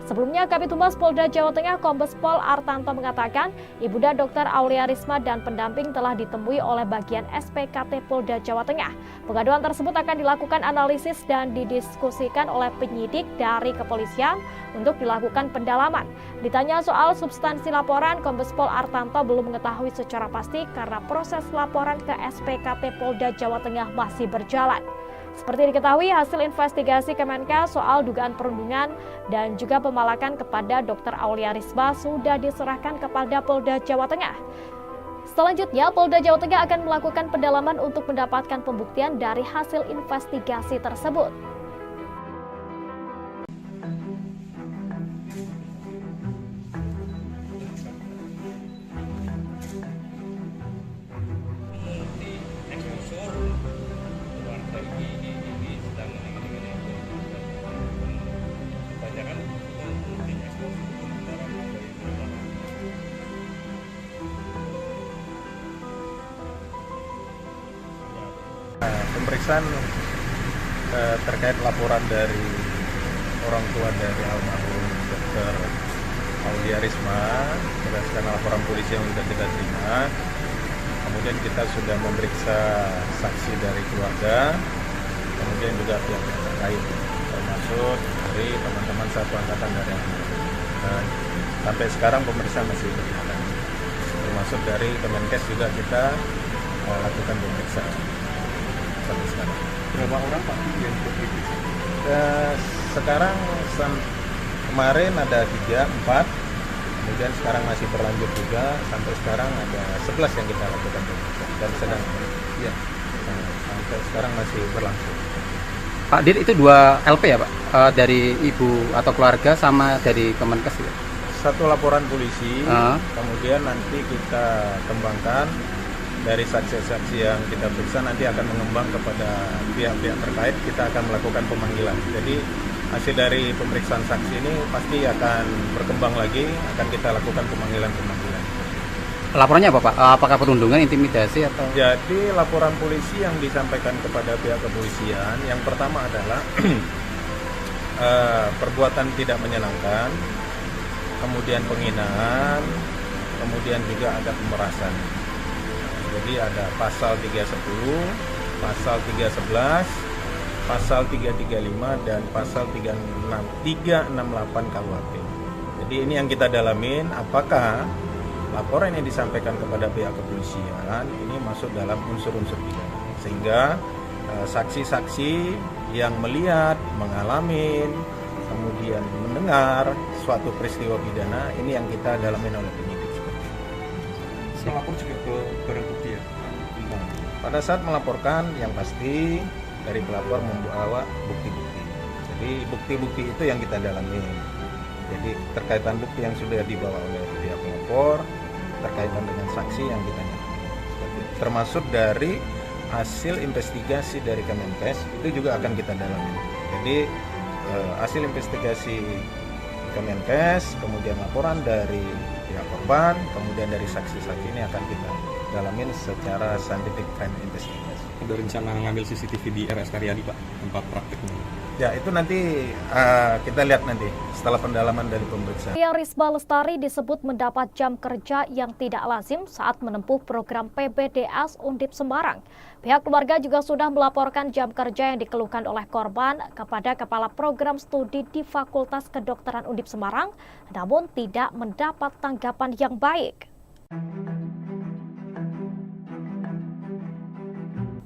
Sebelumnya, Kabid Humas Polda Jawa Tengah Kombes Pol Artanto mengatakan, Ibunda Dr. Aulia Risma dan pendamping telah ditemui oleh bagian SPKT Polda Jawa Tengah. Pengaduan tersebut akan dilakukan analisis dan didiskusikan oleh penyidik dari kepolisian untuk dilakukan pendalaman. Ditanya soal substansi laporan, Kombes Pol Artanto belum mengetahui secara pasti karena proses laporan ke SPKT Polda Jawa Tengah masih berjalan. Seperti diketahui, hasil investigasi Kemenkes soal dugaan perundungan dan juga pemalakan kepada Dr. Aulia Risma sudah diserahkan kepada Polda Jawa Tengah. Selanjutnya, Polda Jawa Tengah akan melakukan pendalaman untuk mendapatkan pembuktian dari hasil investigasi tersebut. pemeriksaan terkait laporan dari orang tua dari almarhum Dr. Aulia Risma berdasarkan laporan polisi yang sudah kita terima. Kemudian kita sudah memeriksa saksi dari keluarga, kemudian juga pihak terkait, termasuk dari teman-teman satu angkatan dari almarhum. Dan sampai sekarang pemeriksaan masih berjalan. Termasuk dari Kemenkes juga kita lakukan pemeriksaan sampai sekarang. Berapa orang Pak yang diperiksa? Sekarang kemarin ada 3, 4, kemudian sekarang masih berlanjut juga, sampai sekarang ada 11 yang kita lakukan pemeriksaan dan sedang ya, sampai sekarang masih berlangsung. Pak Dir, itu 2 LP ya Pak? Dari ibu atau keluarga sama dari Kemenkes ya? Satu laporan polisi, kemudian nanti kita kembangkan dari saksi-saksi yang kita periksa, nanti akan mengembang kepada pihak-pihak terkait, kita akan melakukan pemanggilan. Jadi hasil dari pemeriksaan saksi ini pasti akan berkembang lagi, akan kita lakukan pemanggilan-pemanggilan. Laporannya apa Pak? Apakah perundungan, intimidasi atau? Jadi laporan polisi yang disampaikan kepada pihak kepolisian, yang pertama adalah perbuatan tidak menyenangkan, kemudian penghinaan, kemudian juga ada pemerasan. Jadi ada pasal 310, pasal 311, pasal 335 dan pasal 368 KUHP. Jadi ini yang kita dalamin, apakah laporan yang disampaikan kepada pihak kepolisian ini masuk dalam unsur-unsur pidana, sehingga saksi-saksi yang melihat, mengalami, kemudian mendengar suatu peristiwa pidana ini yang kita dalamin oleh penyidik seperti itu. Melapor juga ke barang bukti ya? Pada saat melaporkan, yang pasti dari pelapor membawa bukti-bukti. Jadi bukti-bukti itu yang kita dalami. Jadi terkaitan bukti yang sudah dibawa oleh pihak pelapor, terkaitan dengan saksi yang kita nyatakan. Termasuk dari hasil investigasi dari Kemenkes itu juga akan kita dalami. Jadi hasil investigasi Kemenkes, kemudian laporan dari pihak korban, kemudian dari saksi-saksi ini akan kita dalamin secara scientific crime investigation. Ada rencana ngambil CCTV di RS Karyadi Pak, tempat prakteknya? Ya, itu nanti kita lihat nanti setelah pendalaman dari pemeriksaan. Aulia Risma Lestari disebut mendapat jam kerja yang tidak lazim saat menempuh program PPDS Undip Semarang. Pihak keluarga juga sudah melaporkan jam kerja yang dikeluhkan oleh korban kepada Kepala Program Studi di Fakultas Kedokteran Undip Semarang, namun tidak mendapat tanggapan yang baik.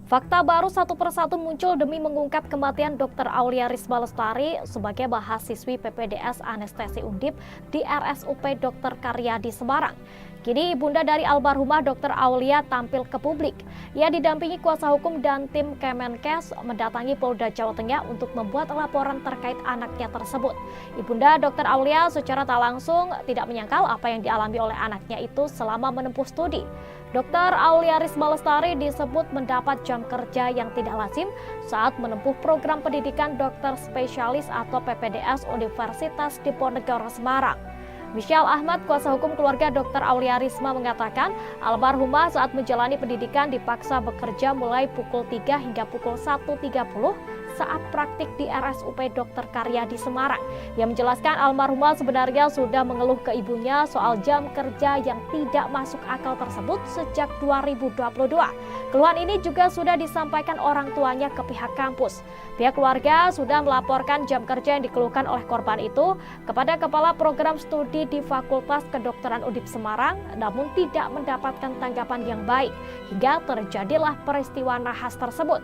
Fakta baru satu persatu muncul demi mengungkap kematian Dr. Aulia Risma Lestari sebagai mahasiswi PPDS Anestesi Undip di RSUP Dr. Karyadi Semarang. Kini ibunda dari almarhumah Dr. Aulia tampil ke publik. Ia didampingi kuasa hukum dan tim Kemenkes mendatangi Polda Jawa Tengah untuk membuat laporan terkait anaknya tersebut. Ibunda Dr. Aulia secara tak langsung tidak menyangkal apa yang dialami oleh anaknya itu selama menempuh studi. Dr. Aulia Risma Lestari disebut mendapat jam kerja yang tidak lazim saat menempuh program pendidikan dokter spesialis atau PPDS Universitas Diponegoro Semarang. Michelle Ahmad, kuasa hukum keluarga Dr. Aulia Risma mengatakan, almarhumah saat menjalani pendidikan dipaksa bekerja mulai pukul 3 hingga pukul 1.30 saat praktik di RSUP Dr. Karyadi Semarang. Ia menjelaskan almarhumah sebenarnya sudah mengeluh ke ibunya soal jam kerja yang tidak masuk akal tersebut sejak 2022. Keluhan ini juga sudah disampaikan orang tuanya ke pihak kampus. Pihak keluarga sudah melaporkan jam kerja yang dikeluhkan oleh korban itu kepada Kepala Program Studi di Fakultas Kedokteran Undip Semarang, namun tidak mendapatkan tanggapan yang baik hingga terjadilah peristiwa nahas tersebut.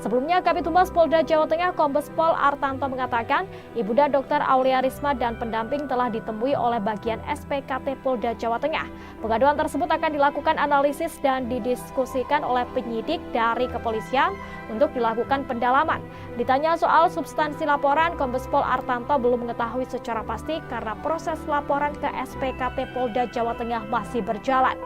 Sebelumnya, Kabid Humas Polda Jawa Tengah Kombes Pol Artanto mengatakan, Ibunda Dr. Aulia Risma dan pendamping telah ditemui oleh bagian SPKT Polda Jawa Tengah. Pengaduan tersebut akan dilakukan analisis dan didiskusikan oleh penyidik dari kepolisian untuk dilakukan pendalaman. Ditanya soal substansi laporan, Kombes Pol Artanto belum mengetahui secara pasti karena proses laporan ke SPKT Polda Jawa Tengah masih berjalan.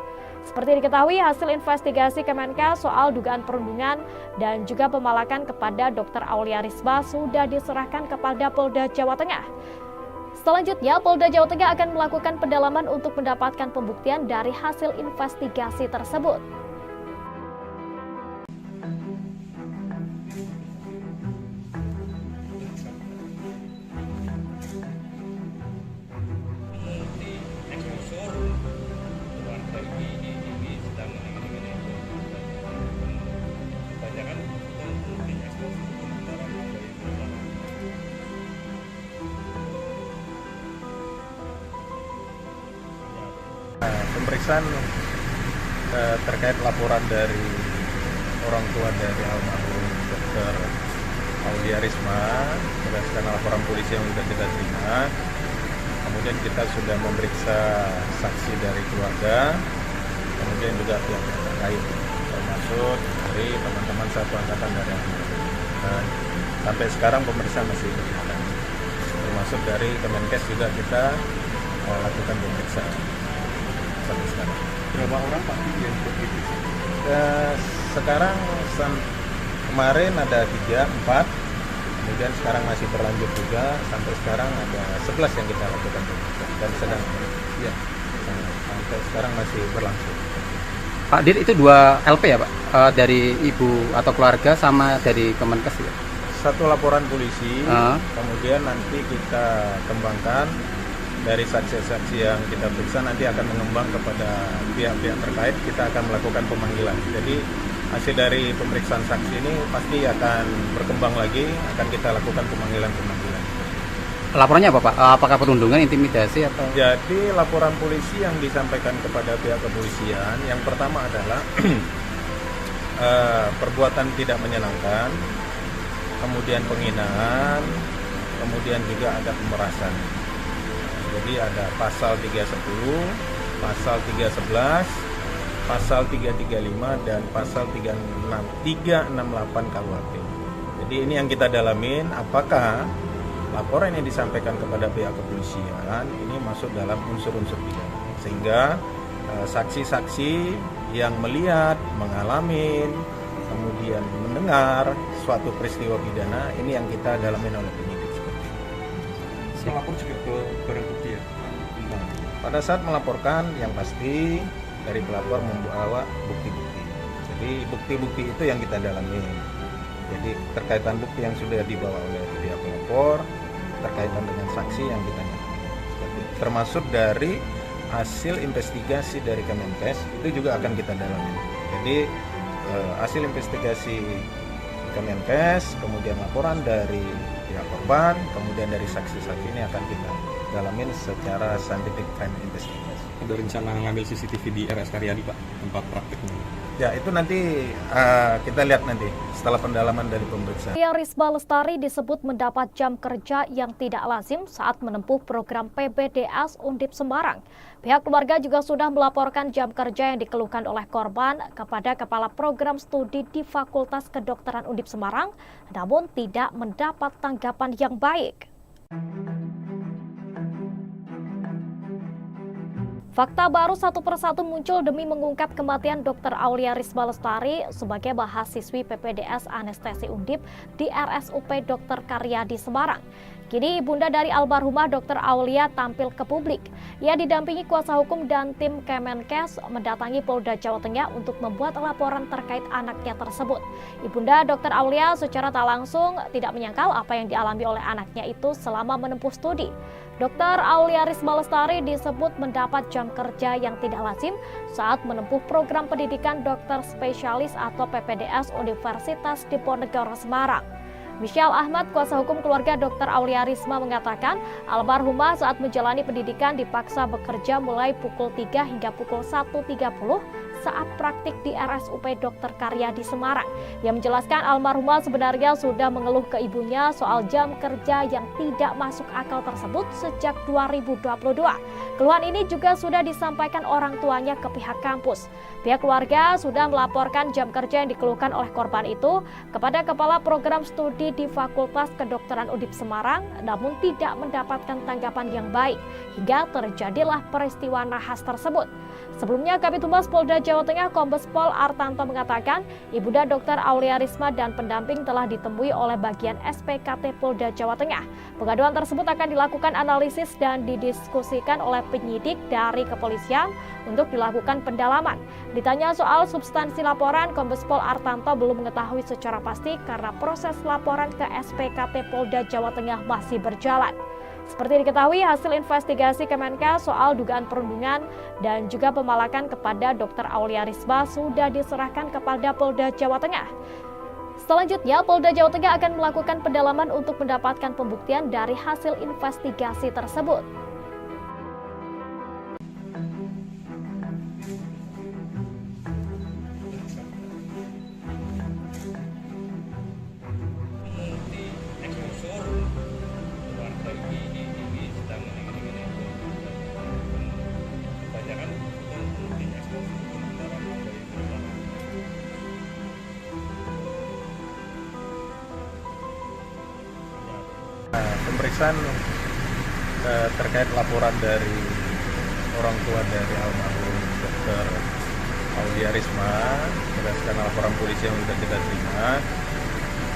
Seperti diketahui, hasil investigasi Kemenkes soal dugaan perundungan dan juga pemalakan kepada Dr. Aulia Risma sudah diserahkan kepada Polda Jawa Tengah. Selanjutnya, Polda Jawa Tengah akan melakukan pendalaman untuk mendapatkan pembuktian dari hasil investigasi tersebut. pemeriksaan terkait laporan dari orang tua dari almarhum Dr. Aulia Risma berdasarkan laporan polisi yang sudah kita terima. Kemudian kita sudah memeriksa saksi dari keluarga, kemudian juga pihak terkait, termasuk dari teman-teman satu angkatan dari almarhum. Dan sampai sekarang pemeriksaan masih berjalan. Termasuk dari Kemenkes juga kita lakukan pemeriksaan sampai sekarang. Berapa orang Pak yang diperiksa? Sekarang kemarin ada 3, 4, kemudian sekarang masih berlanjut juga, sampai sekarang ada 11 yang kita lakukan pemeriksaan dan sedang ya, sampai sekarang masih berlangsung. Pak Dir, itu 2 LP ya Pak? Dari ibu atau keluarga sama dari Kemenkes ya? Satu laporan polisi, kemudian nanti kita kembangkan dari saksi-saksi yang kita periksa, nanti akan mengembang kepada pihak-pihak terkait, kita akan melakukan pemanggilan. Jadi hasil dari pemeriksaan saksi ini pasti akan berkembang lagi, akan kita lakukan pemanggilan-pemanggilan. Laporannya apa Pak? Apakah perundungan, intimidasi atau? Jadi laporan polisi yang disampaikan kepada pihak kepolisian, yang pertama adalah perbuatan tidak menyenangkan, kemudian penghinaan, kemudian juga ada pemerasan. Jadi ada pasal 310, pasal 311, pasal 335 dan pasal 368 KUHP. Jadi ini yang kita dalamin, apakah laporan yang disampaikan kepada pihak kepolisian ini masuk dalam unsur-unsur pidana, sehingga saksi-saksi yang melihat, mengalami, kemudian mendengar suatu peristiwa pidana ini yang kita dalamin oleh penyidik. Melapor juga ke barang bukti ya? Pada saat melaporkan, yang pasti dari pelapor membawa bukti-bukti. Jadi bukti-bukti itu yang kita dalami. Jadi terkaitan bukti yang sudah dibawa oleh pihak pelapor, terkaitan dengan saksi yang kita dalami. Termasuk dari hasil investigasi dari Kemenkes itu juga akan kita dalami. Jadi hasil investigasi Kemenkes, kemudian laporan dari pihak korban, kemudian dari saksi-saksi ini akan kita dalamin secara scientific crime investigation. Ada rencana ngambil CCTV di RS Karyadi Pak, tempat prakteknya? Ya itu nanti kita lihat nanti setelah pendalaman dari pemeriksaan. Aulia Risma Lestari disebut mendapat jam kerja yang tidak lazim saat menempuh program PPDS Undip Semarang. Pihak keluarga juga sudah melaporkan jam kerja yang dikeluhkan oleh korban kepada Kepala Program Studi di Fakultas Kedokteran Undip Semarang, namun tidak mendapat tanggapan yang baik. Fakta baru satu persatu muncul demi mengungkap kematian Dr. Aulia Risma Lestari sebagai mahasiswi PPDS Anestesi Undip di RSUP Dr. Karyadi Semarang. Kini ibunda dari almarhumah Dr. Aulia tampil ke publik. Ia didampingi kuasa hukum dan tim Kemenkes mendatangi Polda Jawa Tengah untuk membuat laporan terkait anaknya tersebut. Ibunda Dr. Aulia secara tak langsung tidak menyangkal apa yang dialami oleh anaknya itu selama menempuh studi. Dr. Aulia Risma Lestari disebut mendapat jam kerja yang tidak lazim saat menempuh program pendidikan dokter spesialis atau PPDS Universitas Diponegoro Semarang. Michelle Ahmad, kuasa hukum keluarga Dr. Aulia Risma mengatakan, almarhumah saat menjalani pendidikan dipaksa bekerja mulai pukul 3 hingga pukul 1.30 saat praktik di RSUP Dr. Karyadi Semarang. Ia menjelaskan almarhumah sebenarnya sudah mengeluh ke ibunya soal jam kerja yang tidak masuk akal tersebut sejak 2022. Keluhan ini juga sudah disampaikan orang tuanya ke pihak kampus. Pihak keluarga sudah melaporkan jam kerja yang dikeluhkan oleh korban itu kepada Kepala Program Studi di Fakultas Kedokteran Undip Semarang, namun tidak mendapatkan tanggapan yang baik hingga terjadilah peristiwa nahas tersebut. Sebelumnya, Kabid Humas Polda Jawa Tengah Kombes Pol Artanto mengatakan, ibunda Dr. Aulia Risma dan pendamping telah ditemui oleh bagian SPKT Polda Jawa Tengah. Pengaduan tersebut akan dilakukan analisis dan didiskusikan oleh penyidik dari kepolisian untuk dilakukan pendalaman. Ditanya soal substansi laporan, Kombes Pol Artanto belum mengetahui secara pasti karena proses laporan ke SPKT Polda Jawa Tengah masih berjalan. Seperti diketahui, hasil investigasi Kemenkes soal dugaan perundungan dan juga pemalakan kepada Dr. Aulia Risma sudah diserahkan kepada Polda Jawa Tengah. Selanjutnya, Polda Jawa Tengah akan melakukan pendalaman untuk mendapatkan pembuktian dari hasil investigasi tersebut. pemeriksaan terkait laporan dari orang tua dari almarhum Dr. Aulia Risma berdasarkan laporan polisi yang sudah kita terima.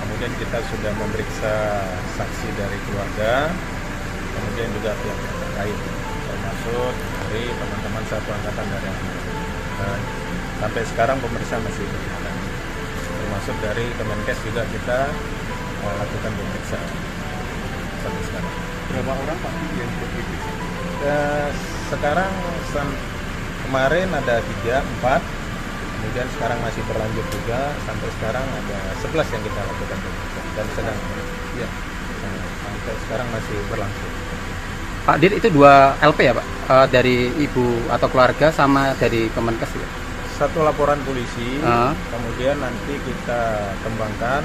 Kemudian kita sudah memeriksa saksi dari keluarga, kemudian juga pihak terkait, termasuk dari teman-teman satu angkatan dari almarhum. Dan sampai sekarang pemeriksaan masih berjalan. Termasuk dari Kemenkes juga kita lakukan pemeriksaan sampai sekarang. Berapa orang Pak yang diperiksa? Sekarang kemarin ada 3, 4, kemudian sekarang masih berlanjut juga, sampai sekarang ada 11 yang kita lakukan pemeriksaan dan sedang ya, sampai sekarang masih berlangsung. Pak Dir, itu 2 LP ya Pak? Dari ibu atau keluarga sama dari Kemenkes ya? Satu laporan polisi, kemudian nanti kita kembangkan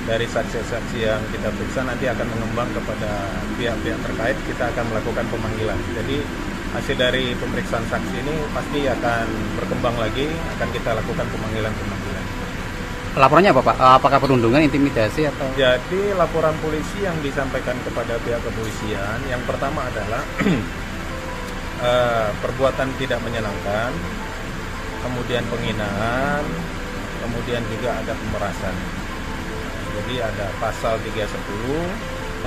dari saksi-saksi yang kita periksa, nanti akan mengembang kepada pihak-pihak terkait, kita akan melakukan pemanggilan. Jadi hasil dari pemeriksaan saksi ini pasti akan berkembang lagi, akan kita lakukan pemanggilan-pemanggilan. Laporannya apa Pak? Apakah perundungan, intimidasi atau? Jadi laporan polisi yang disampaikan kepada pihak kepolisian, yang pertama adalah perbuatan tidak menyenangkan, kemudian penghinaan, kemudian juga ada pemerasan. Jadi ada pasal 310,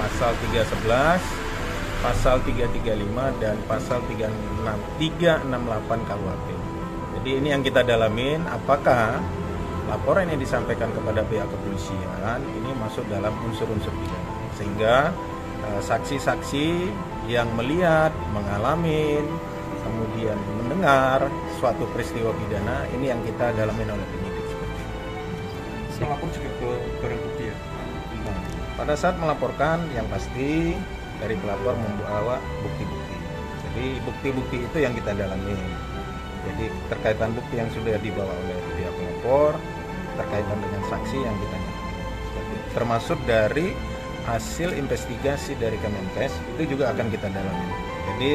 pasal 311, pasal 335 dan pasal 368 KUHP. Jadi ini yang kita dalamin, apakah laporan yang disampaikan kepada pihak kepolisian ini masuk dalam unsur-unsur pidana, sehingga saksi-saksi yang melihat, mengalami, kemudian mendengar suatu peristiwa pidana ini yang kita dalamin oleh penyidik. Melapor juga ke barang bukti ya? Nah, pada saat melaporkan yang pasti dari pelapor membawa bukti-bukti. Jadi bukti-bukti itu yang kita dalami. Jadi terkaitan bukti yang sudah dibawa oleh pihak pelapor, terkaitan dengan saksi yang kita dalami. Termasuk dari hasil investigasi dari Kemenkes itu juga akan kita dalami. Jadi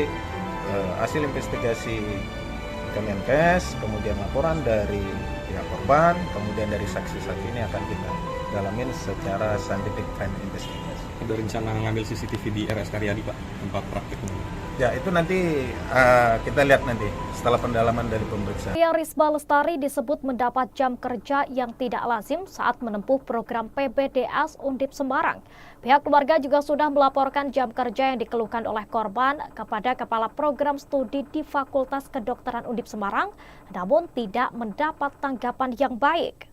hasil investigasi Kemenkes, kemudian laporan dari pihak korban, kemudian dari saksi-saksi ini akan kita dalamin secara scientific crime investigation. Ada rencana ngambil CCTV di RS Karyadi Pak, tempat prakteknya? Ya itu nanti kita lihat nanti setelah pendalaman dari pemeriksaan. Aulia Risma Lestari disebut mendapat jam kerja yang tidak lazim saat menempuh program PPDS Undip Semarang. Pihak keluarga juga sudah melaporkan jam kerja yang dikeluhkan oleh korban kepada Kepala Program Studi di Fakultas Kedokteran Undip Semarang, namun tidak mendapat tanggapan yang baik.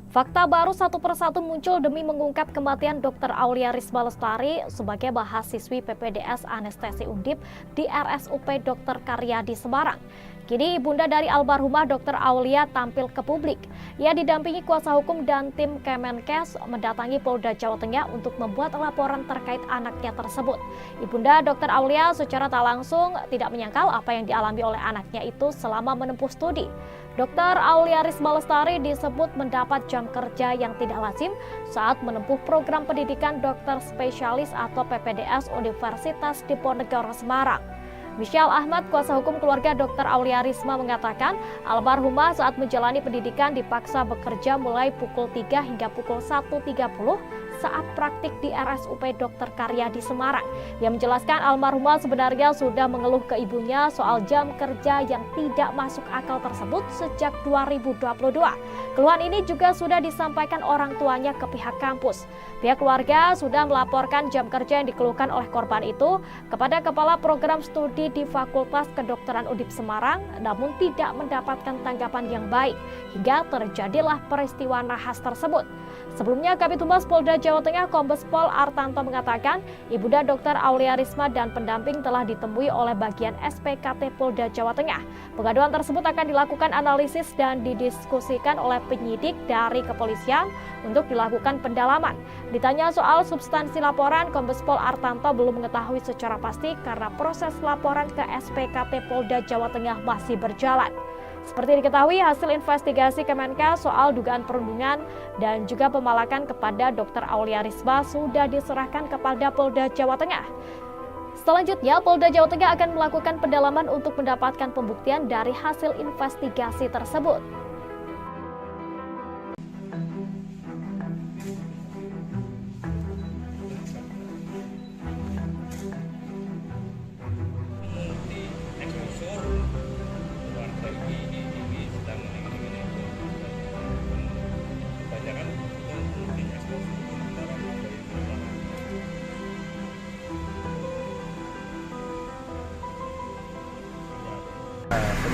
Fakta baru satu persatu muncul demi mengungkap kematian Dr. Aulia Risma Lestari sebagai mahasiswi PPDS Anestesi Undip di RSUP Dr. Karyadi Semarang. Kini ibunda dari almarhumah Dr. Aulia tampil ke publik. Ia didampingi kuasa hukum dan tim Kemenkes mendatangi Polda Jawa Tengah untuk membuat laporan terkait anaknya tersebut. Ibunda Dr. Aulia secara tak langsung tidak menyangkal apa yang dialami oleh anaknya itu selama menempuh studi. Dr. Aulia Risma Lestari disebut mendapat jam kerja yang tidak lazim saat menempuh program pendidikan dokter spesialis atau PPDS Universitas Diponegoro Semarang. Michelle Ahmad, kuasa hukum keluarga Dr. Aulia Risma mengatakan, almarhumah saat menjalani pendidikan dipaksa bekerja mulai pukul 3 hingga pukul 1.30 saat praktik di RSUP Dr. Karyadi Semarang. Ia menjelaskan almarhumah sebenarnya sudah mengeluh ke ibunya soal jam kerja yang tidak masuk akal tersebut sejak 2022. Keluhan ini juga sudah disampaikan orang tuanya ke pihak kampus. Pihak keluarga sudah melaporkan jam kerja yang dikeluhkan oleh korban itu kepada Kepala Program Studi di Fakultas Kedokteran Undip Semarang, namun tidak mendapatkan tanggapan yang baik hingga terjadilah peristiwa nahas tersebut. Sebelumnya, Kabid Humas Polda Jawa Tengah Kombes Pol Artanto mengatakan, ibunda Dr. Aulia Risma dan pendamping telah ditemui oleh bagian SPKT Polda Jawa Tengah. Pengaduan tersebut akan dilakukan analisis dan didiskusikan oleh penyidik dari kepolisian untuk dilakukan pendalaman. Ditanya soal substansi laporan, Kombes Pol Artanto belum mengetahui secara pasti karena proses laporan ke SPKT Polda Jawa Tengah masih berjalan. Seperti diketahui, hasil investigasi Kemenkes soal dugaan perundungan dan juga pemalakan kepada Dr. Aulia Risma sudah diserahkan kepada Polda Jawa Tengah. Selanjutnya, Polda Jawa Tengah akan melakukan pendalaman untuk mendapatkan pembuktian dari hasil investigasi tersebut.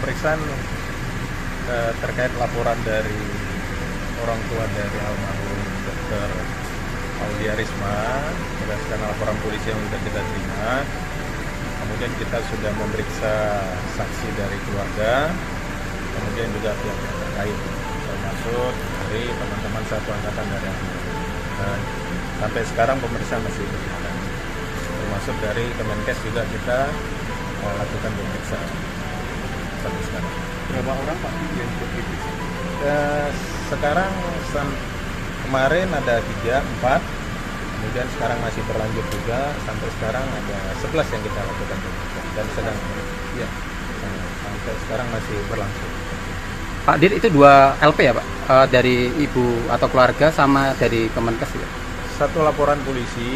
pemeriksaan terkait laporan dari orang tua dari almarhum Dr. Aulia Risma berdasarkan laporan polisi yang sudah kita terima. Kemudian kita sudah memeriksa saksi dari keluarga, kemudian juga pihak terkait, termasuk dari teman-teman satu angkatan dari dan sampai sekarang pemeriksaan masih berjalan. Termasuk dari Kemenkes juga kita lakukan pemeriksaan sampai sekarang. Berapa orang Pak yang diperiksa? Sekarang kemarin ada 3, 4, kemudian sekarang masih berlanjut juga, sampai sekarang ada 11 yang kita lakukan pemeriksaan dan sedang ya sampai sekarang masih berlangsung. Pak Dir, itu 2 LP ya Pak? Dari ibu atau keluarga sama dari Kemenkes ya? Satu laporan polisi,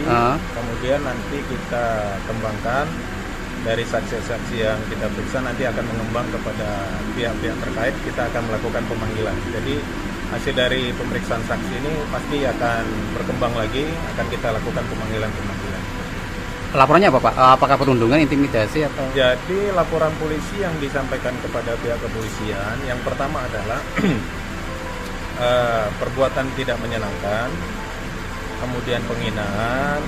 kemudian nanti kita kembangkan dari saksi-saksi yang kita periksa, nanti akan mengembang kepada pihak-pihak terkait, kita akan melakukan pemanggilan. Jadi hasil dari pemeriksaan saksi ini pasti akan berkembang lagi, akan kita lakukan pemanggilan-pemanggilan. Laporannya apa Pak? Apakah perundungan, intimidasi atau? Jadi laporan polisi yang disampaikan kepada pihak kepolisian, yang pertama adalah perbuatan tidak menyenangkan, kemudian penghinaan,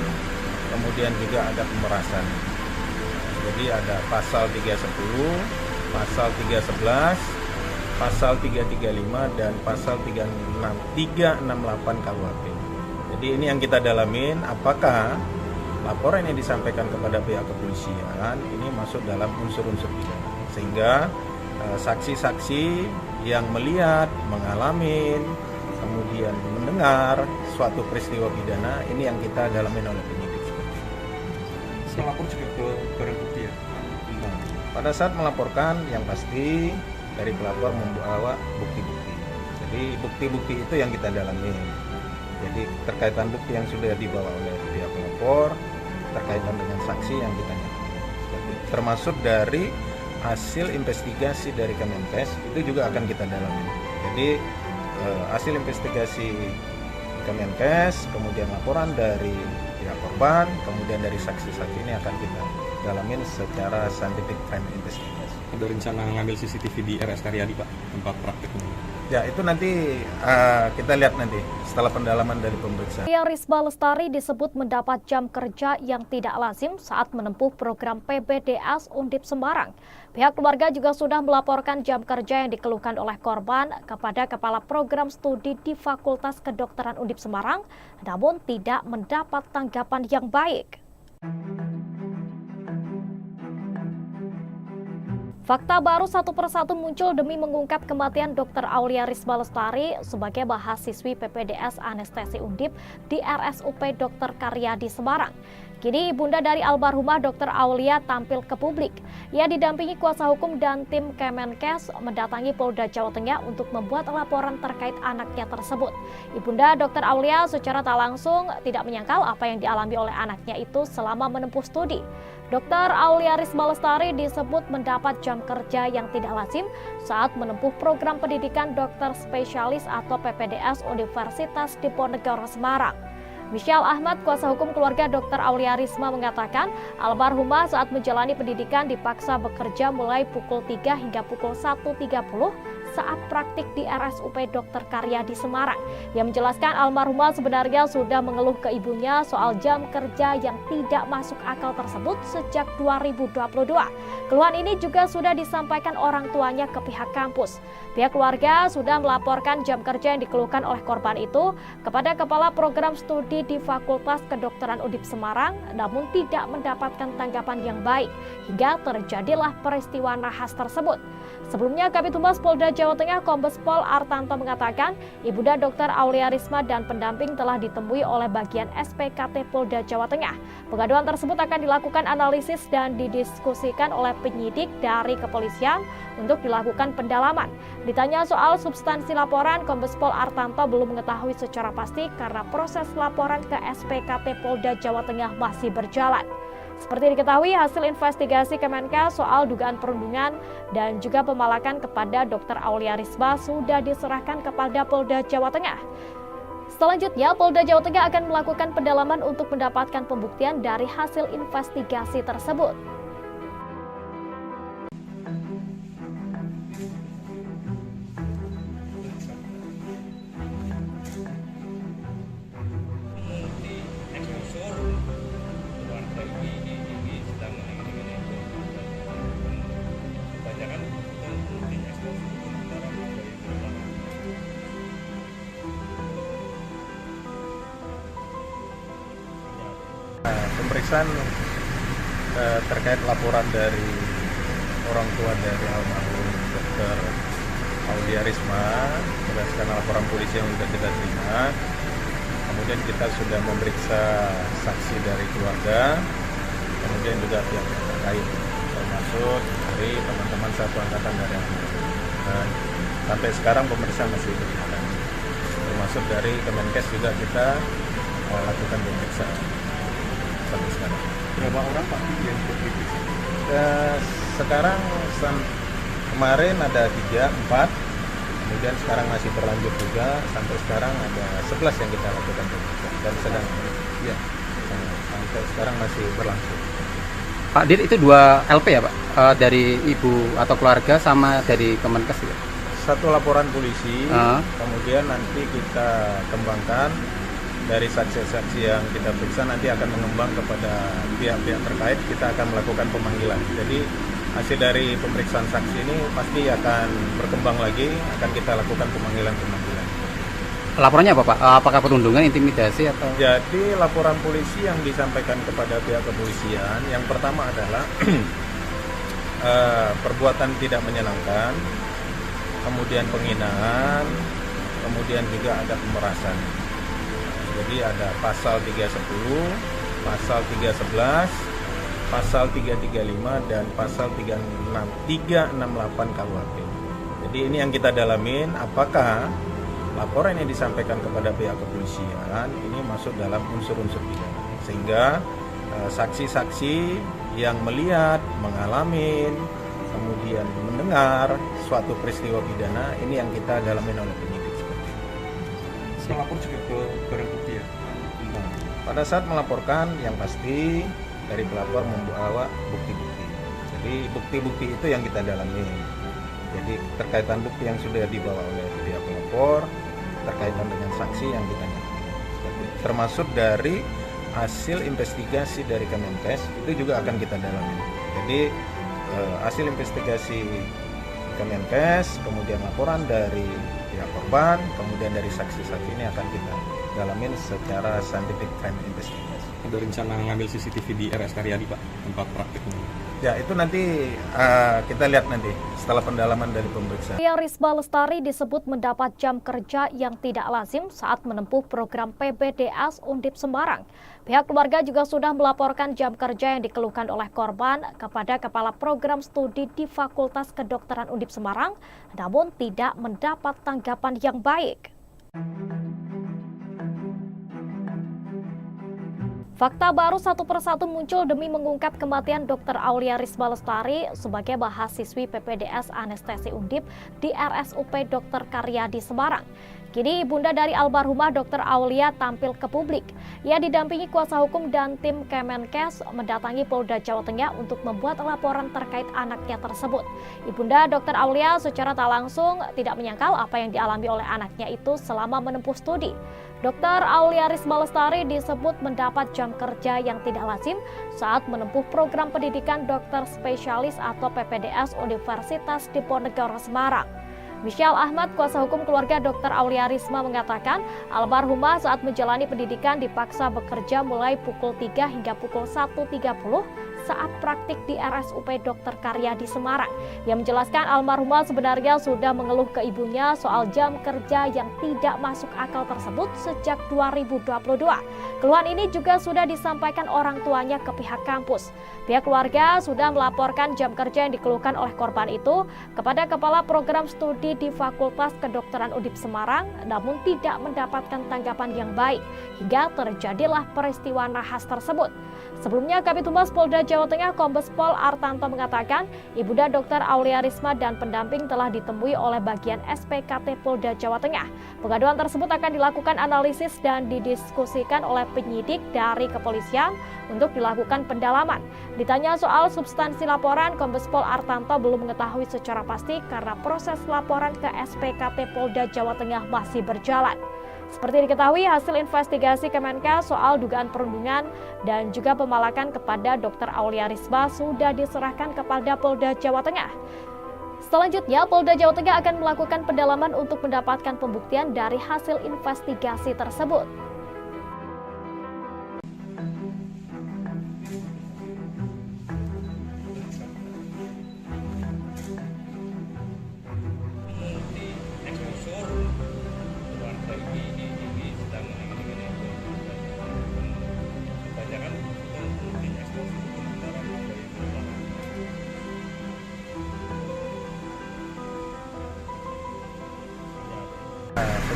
kemudian juga ada pemerasan. Jadi ada pasal 310, pasal 311, pasal 335 dan pasal 368 KUHP. Jadi ini yang kita dalamin, apakah laporan yang disampaikan kepada pihak kepolisian ini masuk dalam unsur-unsur pidana, sehingga saksi-saksi yang melihat, mengalami, kemudian mendengar suatu peristiwa pidana ini yang kita dalamin oleh penyidik. Pelapor juga ke barang bukti ya? Nah, pada saat melaporkan yang pasti dari pelapor membawa bukti-bukti. Jadi bukti-bukti itu yang kita dalami. Jadi terkaitan bukti yang sudah dibawa oleh pihak pelapor, terkaitan dengan saksi yang kita nyatakan. Termasuk dari hasil investigasi dari Kemenkes itu juga akan kita dalami. Jadi hasil investigasi Kemenkes, kemudian laporan dari pihak korban, kemudian dari saksi-saksi ini akan kita dalamin secara scientific crime investigation. Ada rencana ngambil CCTV di RS Karyadi Pak, tempat prakteknya? Ya itu nanti kita lihat nanti setelah pendalaman dari pemeriksaan. Aulia Risma Lestari disebut mendapat jam kerja yang tidak lazim saat menempuh program PPDS Undip Semarang. Pihak keluarga juga sudah melaporkan jam kerja yang dikeluhkan oleh korban kepada Kepala Program Studi di Fakultas Kedokteran Undip Semarang, namun tidak mendapat tanggapan yang baik. Fakta baru satu persatu muncul demi mengungkap kematian Dr. Aulia Risma Lestari sebagai mahasiswi PPDS Anestesi Undip di RSUP Dr. Karyadi Semarang. Kini ibunda dari almarhumah Dr. Aulia tampil ke publik. Ia didampingi kuasa hukum dan tim Kemenkes mendatangi Polda Jawa Tengah untuk membuat laporan terkait anaknya tersebut. Ibunda Dr. Aulia secara tak langsung tidak menyangkal apa yang dialami oleh anaknya itu selama menempuh studi. Dr. Aulia Risma Lestari disebut mendapat jam kerja yang tidak lazim saat menempuh program pendidikan dokter spesialis atau PPDS Universitas Diponegoro Semarang. Michelle Ahmad, kuasa hukum keluarga Dr. Aulia Risma mengatakan, almarhumah saat menjalani pendidikan dipaksa bekerja mulai pukul 3 hingga pukul 1.30 saat praktik di RSUP Dr. Karyadi Semarang. Yang menjelaskan almarhumah sebenarnya sudah mengeluh ke ibunya soal jam kerja yang tidak masuk akal tersebut sejak 2022. Keluhan ini juga sudah disampaikan orang tuanya ke pihak kampus. Pihak keluarga sudah melaporkan jam kerja yang dikeluhkan oleh korban itu kepada Kepala Program Studi di Fakultas Kedokteran Undip Semarang, namun tidak mendapatkan tanggapan yang baik hingga terjadilah peristiwa nahas tersebut. Sebelumnya, Kabid Humas Polda Jawa Tengah Kombes Pol Artanto mengatakan, ibunda Dr. Aulia Risma dan pendamping telah ditemui oleh bagian SPKT Polda Jawa Tengah. Pengaduan tersebut akan dilakukan analisis dan didiskusikan oleh penyidik dari kepolisian untuk dilakukan pendalaman. Ditanya soal substansi laporan, Kombes Pol Artanto belum mengetahui secara pasti karena proses laporan ke SPKT Polda Jawa Tengah masih berjalan. Seperti diketahui, hasil investigasi Kemenkes soal dugaan perundungan dan juga pemalakan kepada Dr. Aulia Risma sudah diserahkan kepada Polda Jawa Tengah. Selanjutnya, Polda Jawa Tengah akan melakukan pendalaman untuk mendapatkan pembuktian dari hasil investigasi tersebut. pemeriksaan terkait laporan dari orang tua dari almarhum Dr. Aulia Risma berdasarkan laporan polisi yang sudah kita terima. Kemudian kita sudah memeriksa saksi dari keluarga, kemudian juga pihak yang terkait, termasuk dari teman-teman satu angkatan dari almarhum. Sampai sekarang pemeriksaan masih berjalan. Termasuk dari Kemenkes juga kita lakukan pemeriksaan sampai sekarang. Berapa orang Pak yang diperiksa? Sekarang kemarin ada 3, 4, kemudian sekarang masih berlanjut juga, sampai sekarang ada 11 yang kita lakukan pemeriksaan dan sedang ya sampai sekarang masih berlangsung. Pak Dir, itu 2 LP ya Pak? Dari ibu atau keluarga sama dari Kemenkes ya? Satu laporan polisi, kemudian nanti kita kembangkan dari saksi-saksi yang kita periksa, nanti akan mengembang kepada pihak-pihak terkait, kita akan melakukan pemanggilan. Jadi hasil dari pemeriksaan saksi ini pasti akan berkembang lagi, akan kita lakukan pemanggilan-pemanggilan. Laporannya apa Pak? Apakah perundungan, intimidasi atau? Jadi laporan polisi yang disampaikan kepada pihak kepolisian, yang pertama adalah perbuatan tidak menyenangkan, kemudian penghinaan, kemudian juga ada pemerasan. Jadi ada pasal 310, pasal 311, pasal 335 dan pasal 368 KUHP. Jadi ini yang kita dalamin, apakah laporan yang disampaikan kepada pihak kepolisian ini masuk dalam unsur-unsur pidana, sehingga saksi-saksi yang melihat, mengalami, kemudian mendengar suatu peristiwa pidana ini yang kita dalamin oleh penyidik seperti itu. Melapor juga ke barang bukti ya? Pada saat melaporkan, yang pasti dari pelapor membawa bukti-bukti. Jadi bukti-bukti itu yang kita dalami. Jadi terkaitan bukti yang sudah dibawa oleh pihak pelapor, terkaitan dengan saksi yang kita nyatakan. Termasuk dari hasil investigasi dari Kemenkes itu juga akan kita dalami. Jadi hasil investigasi Kemenkes, kemudian laporan dari pihak korban, kemudian dari saksi-saksi ini akan kita dalamin secara scientific crime investigation. Ada rencana ngambil CCTV di RS Karyadi Pak, tempat praktiknya? Ya, itu nanti kita lihat nanti setelah pendalaman dari pemeriksaan. Aulia Risma Lestari disebut mendapat jam kerja yang tidak lazim saat menempuh program PPDS Undip Semarang. Pihak keluarga juga sudah melaporkan jam kerja yang dikeluhkan oleh korban kepada Kepala Program Studi di Fakultas Kedokteran Undip Semarang, namun tidak mendapat tanggapan yang baik. Fakta baru satu persatu muncul demi mengungkap kematian Dr. Aulia Risma Lestari sebagai mahasiswi PPDS Anestesi Undip di RSUP Dr. Karyadi Semarang. Kini ibunda dari almarhumah Dr. Aulia tampil ke publik. Ia didampingi kuasa hukum dan tim Kemenkes mendatangi Polda Jawa Tengah untuk membuat laporan terkait anaknya tersebut. Ibunda Dr. Aulia secara tak langsung tidak menyangkal apa yang dialami oleh anaknya itu selama menempuh studi. Dr. Aulia Risma Lestari disebut mendapat jam kerja yang tidak lazim saat menempuh program pendidikan dokter spesialis atau PPDS Universitas Diponegoro Semarang. Michelle Ahmad, kuasa hukum keluarga Dr. Aulia Risma mengatakan, almarhumah saat menjalani pendidikan dipaksa bekerja mulai pukul 3 hingga pukul 1.30 saat praktik di RSUP Dr. Karyadi Semarang. Yang menjelaskan almarhumah sebenarnya sudah mengeluh ke ibunya soal jam kerja yang tidak masuk akal tersebut sejak 2022. Keluhan ini juga sudah disampaikan orang tuanya ke pihak kampus. Pihak keluarga sudah melaporkan jam kerja yang dikeluhkan oleh korban itu kepada Kepala Program Studi di Fakultas Kedokteran Undip Semarang, namun tidak mendapatkan tanggapan yang baik hingga terjadilah peristiwa nahas tersebut. Sebelumnya, Kabid Humas Polda Jawa Tengah Kombes Pol Artanto mengatakan, Ibunda Dr. Aulia Risma dan pendamping telah ditemui oleh bagian SPKT Polda Jawa Tengah. Pengaduan tersebut akan dilakukan analisis dan didiskusikan oleh penyidik dari kepolisian untuk dilakukan pendalaman. Ditanya soal substansi laporan, Kombes Pol Artanto belum mengetahui secara pasti karena proses laporan ke SPKT Polda Jawa Tengah masih berjalan. Seperti diketahui, hasil investigasi Kemenkes soal dugaan perundungan dan juga pemalakan kepada Dr. Aulia Risma sudah diserahkan kepada Polda Jawa Tengah. Selanjutnya, Polda Jawa Tengah akan melakukan pendalaman untuk mendapatkan pembuktian dari hasil investigasi tersebut.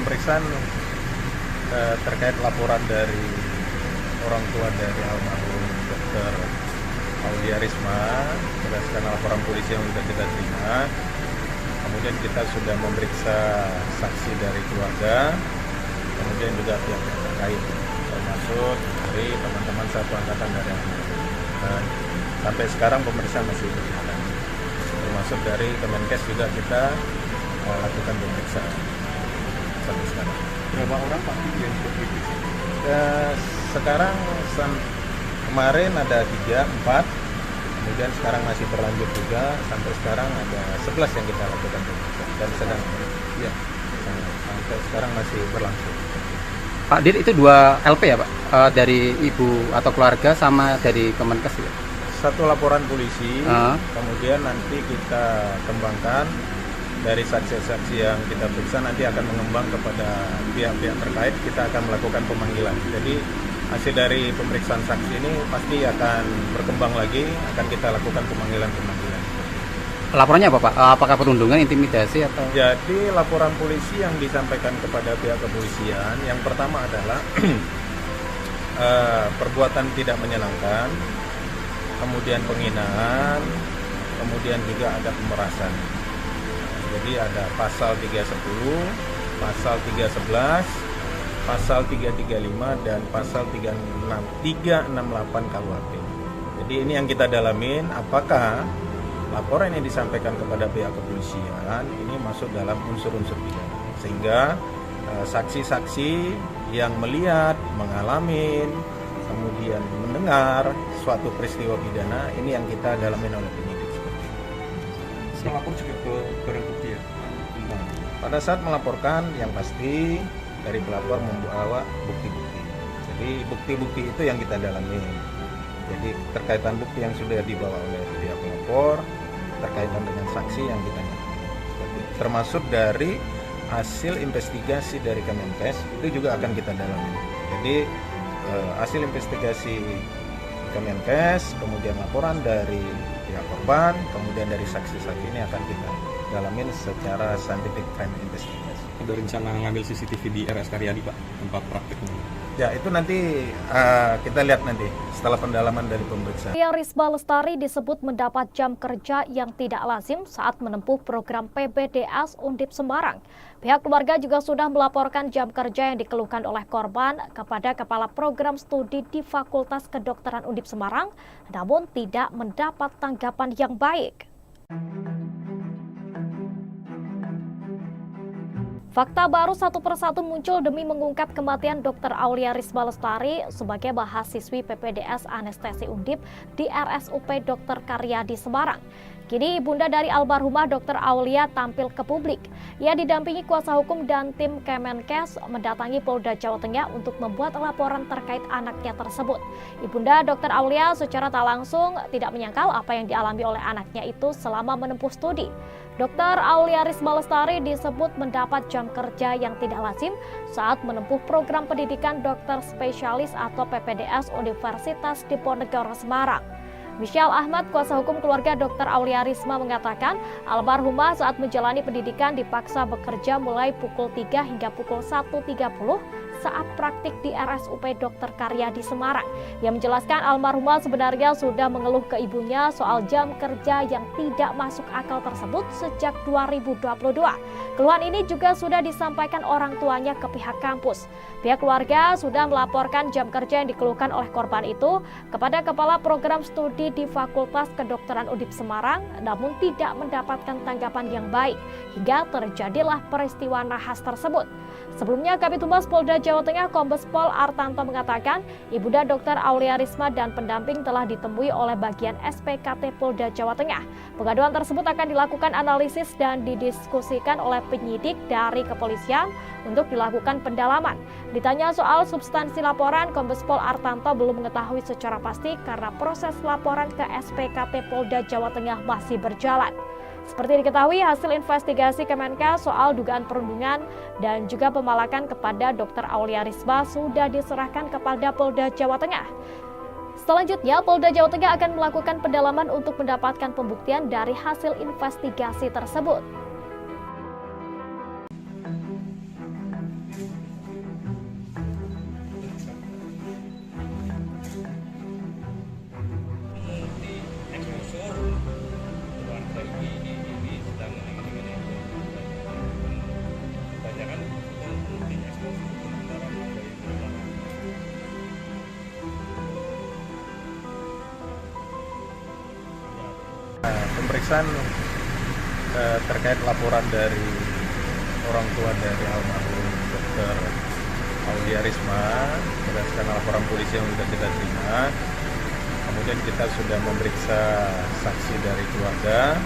pemeriksaan terkait laporan dari orang tua dari almarhum Dr. Aulia Risma berdasarkan laporan polisi yang sudah kita terima. Kemudian kita sudah memeriksa saksi dari keluarga, kemudian juga pihak terkait, termasuk dari teman-teman satu angkatan dari dan sampai sekarang pemeriksaan masih berjalan. Termasuk dari Kemenkes juga kita lakukan pemeriksaan sampai sekarang. Berapa orang Pak yang diperiksa? Sekarang kemarin ada 3, 4, kemudian sekarang masih berlanjut juga, sampai sekarang ada 11 yang kita lakukan pemeriksaan dan sedang ya sampai sekarang masih berlangsung. Pak Dir, itu 2 LP ya Pak? Dari ibu atau keluarga sama dari Kemenkes ya? Satu laporan polisi, kemudian nanti kita kembangkan dari saksi-saksi yang kita periksa, nanti akan mengembang kepada pihak-pihak terkait, kita akan melakukan pemanggilan. Jadi hasil dari pemeriksaan saksi ini pasti akan berkembang lagi, akan kita lakukan pemanggilan-pemanggilan. Laporannya apa Pak? Apakah perundungan, intimidasi atau? Jadi laporan polisi yang disampaikan kepada pihak kepolisian, yang pertama adalah perbuatan tidak menyenangkan, kemudian penghinaan, kemudian juga ada pemerasan. Jadi ada pasal 310, pasal 311, pasal 335 dan pasal 368 KUHP. Jadi ini yang kita dalamin, apakah laporan yang disampaikan kepada pihak kepolisian ini masuk dalam unsur-unsur pidana, sehingga saksi-saksi yang melihat, mengalami, kemudian mendengar suatu peristiwa pidana ini yang kita dalamin oleh penyidik. Melapor juga ke barang bukti ya? Pada saat melaporkan, yang pasti dari pelapor membawa bukti-bukti. Jadi bukti-bukti itu yang kita dalami. Jadi terkaitan bukti yang sudah dibawa oleh pihak pelapor, terkaitan dengan saksi yang kita termasuk dari hasil investigasi dari Kemenkes itu juga akan kita dalami. Jadi hasil investigasi Kemenkes, kemudian laporan dari pihak korban, kemudian dari saksi-saksi ini akan kita dalamin secara scientific crime investigation. Ada rencana ngambil CCTV di RS Karyadi Pak, tempat prakteknya? Ya, itu nanti kita lihat nanti setelah pendalaman dari pemeriksaan. Aulia Risma Lestari disebut mendapat jam kerja yang tidak lazim saat menempuh program PPDS Undip Semarang. Pihak keluarga juga sudah melaporkan jam kerja yang dikeluhkan oleh korban kepada Kepala Program Studi di Fakultas Kedokteran Undip Semarang, namun tidak mendapat tanggapan yang baik. Fakta baru satu persatu muncul demi mengungkap kematian Dr. Aulia Risma Lestari sebagai mahasiswi PPDS Anestesi Undip di RSUP Dr. Karyadi Semarang. Kini ibunda dari almarhumah Dr. Aulia tampil ke publik. Ia didampingi kuasa hukum dan tim Kemenkes mendatangi Polda Jawa Tengah untuk membuat laporan terkait anaknya tersebut. Ibunda Dr. Aulia secara tak langsung tidak menyangkal apa yang dialami oleh anaknya itu selama menempuh studi. Dr. Aulia Risma Lestari disebut mendapat jam kerja yang tidak lazim saat menempuh program pendidikan dokter spesialis atau PPDS Universitas Diponegoro Semarang. Michelle Ahmad, kuasa hukum keluarga Dr. Aulia Risma mengatakan, almarhumah saat menjalani pendidikan dipaksa bekerja mulai pukul 3 hingga pukul 1.30 saat praktik di RSUP Dr. Karyadi Semarang. Ia menjelaskan almarhumah sebenarnya sudah mengeluh ke ibunya soal jam kerja yang tidak masuk akal tersebut sejak 2022. Keluhan ini juga sudah disampaikan orang tuanya ke pihak kampus. Pihak keluarga sudah melaporkan jam kerja yang dikeluhkan oleh korban itu kepada Kepala Program Studi di Fakultas Kedokteran Undip Semarang, namun tidak mendapatkan tanggapan yang baik, hingga terjadilah peristiwa nahas tersebut. Sebelumnya, Kabid Humas Polda Jawa Tengah Kombes Pol Artanto mengatakan, Ibunda Dr. Aulia Risma dan pendamping telah ditemui oleh bagian SPKT Polda Jawa Tengah. Pengaduan tersebut akan dilakukan analisis dan didiskusikan oleh penyidik dari kepolisian untuk dilakukan pendalaman. Ditanya soal substansi laporan, Kombes Pol Artanto belum mengetahui secara pasti karena proses laporan ke SPKT Polda Jawa Tengah masih berjalan. Seperti diketahui, hasil investigasi Kemenkes soal dugaan perundungan dan juga pemalakan kepada Dr. Aulia Risma sudah diserahkan kepada Polda Jawa Tengah. Selanjutnya, Polda Jawa Tengah akan melakukan pendalaman untuk mendapatkan pembuktian dari hasil investigasi tersebut. pemeriksaan terkait laporan dari orang tua dari almarhum Dr. Aulia Risma berdasarkan laporan polisi yang sudah kita terima. Kemudian kita sudah memeriksa saksi dari keluarga,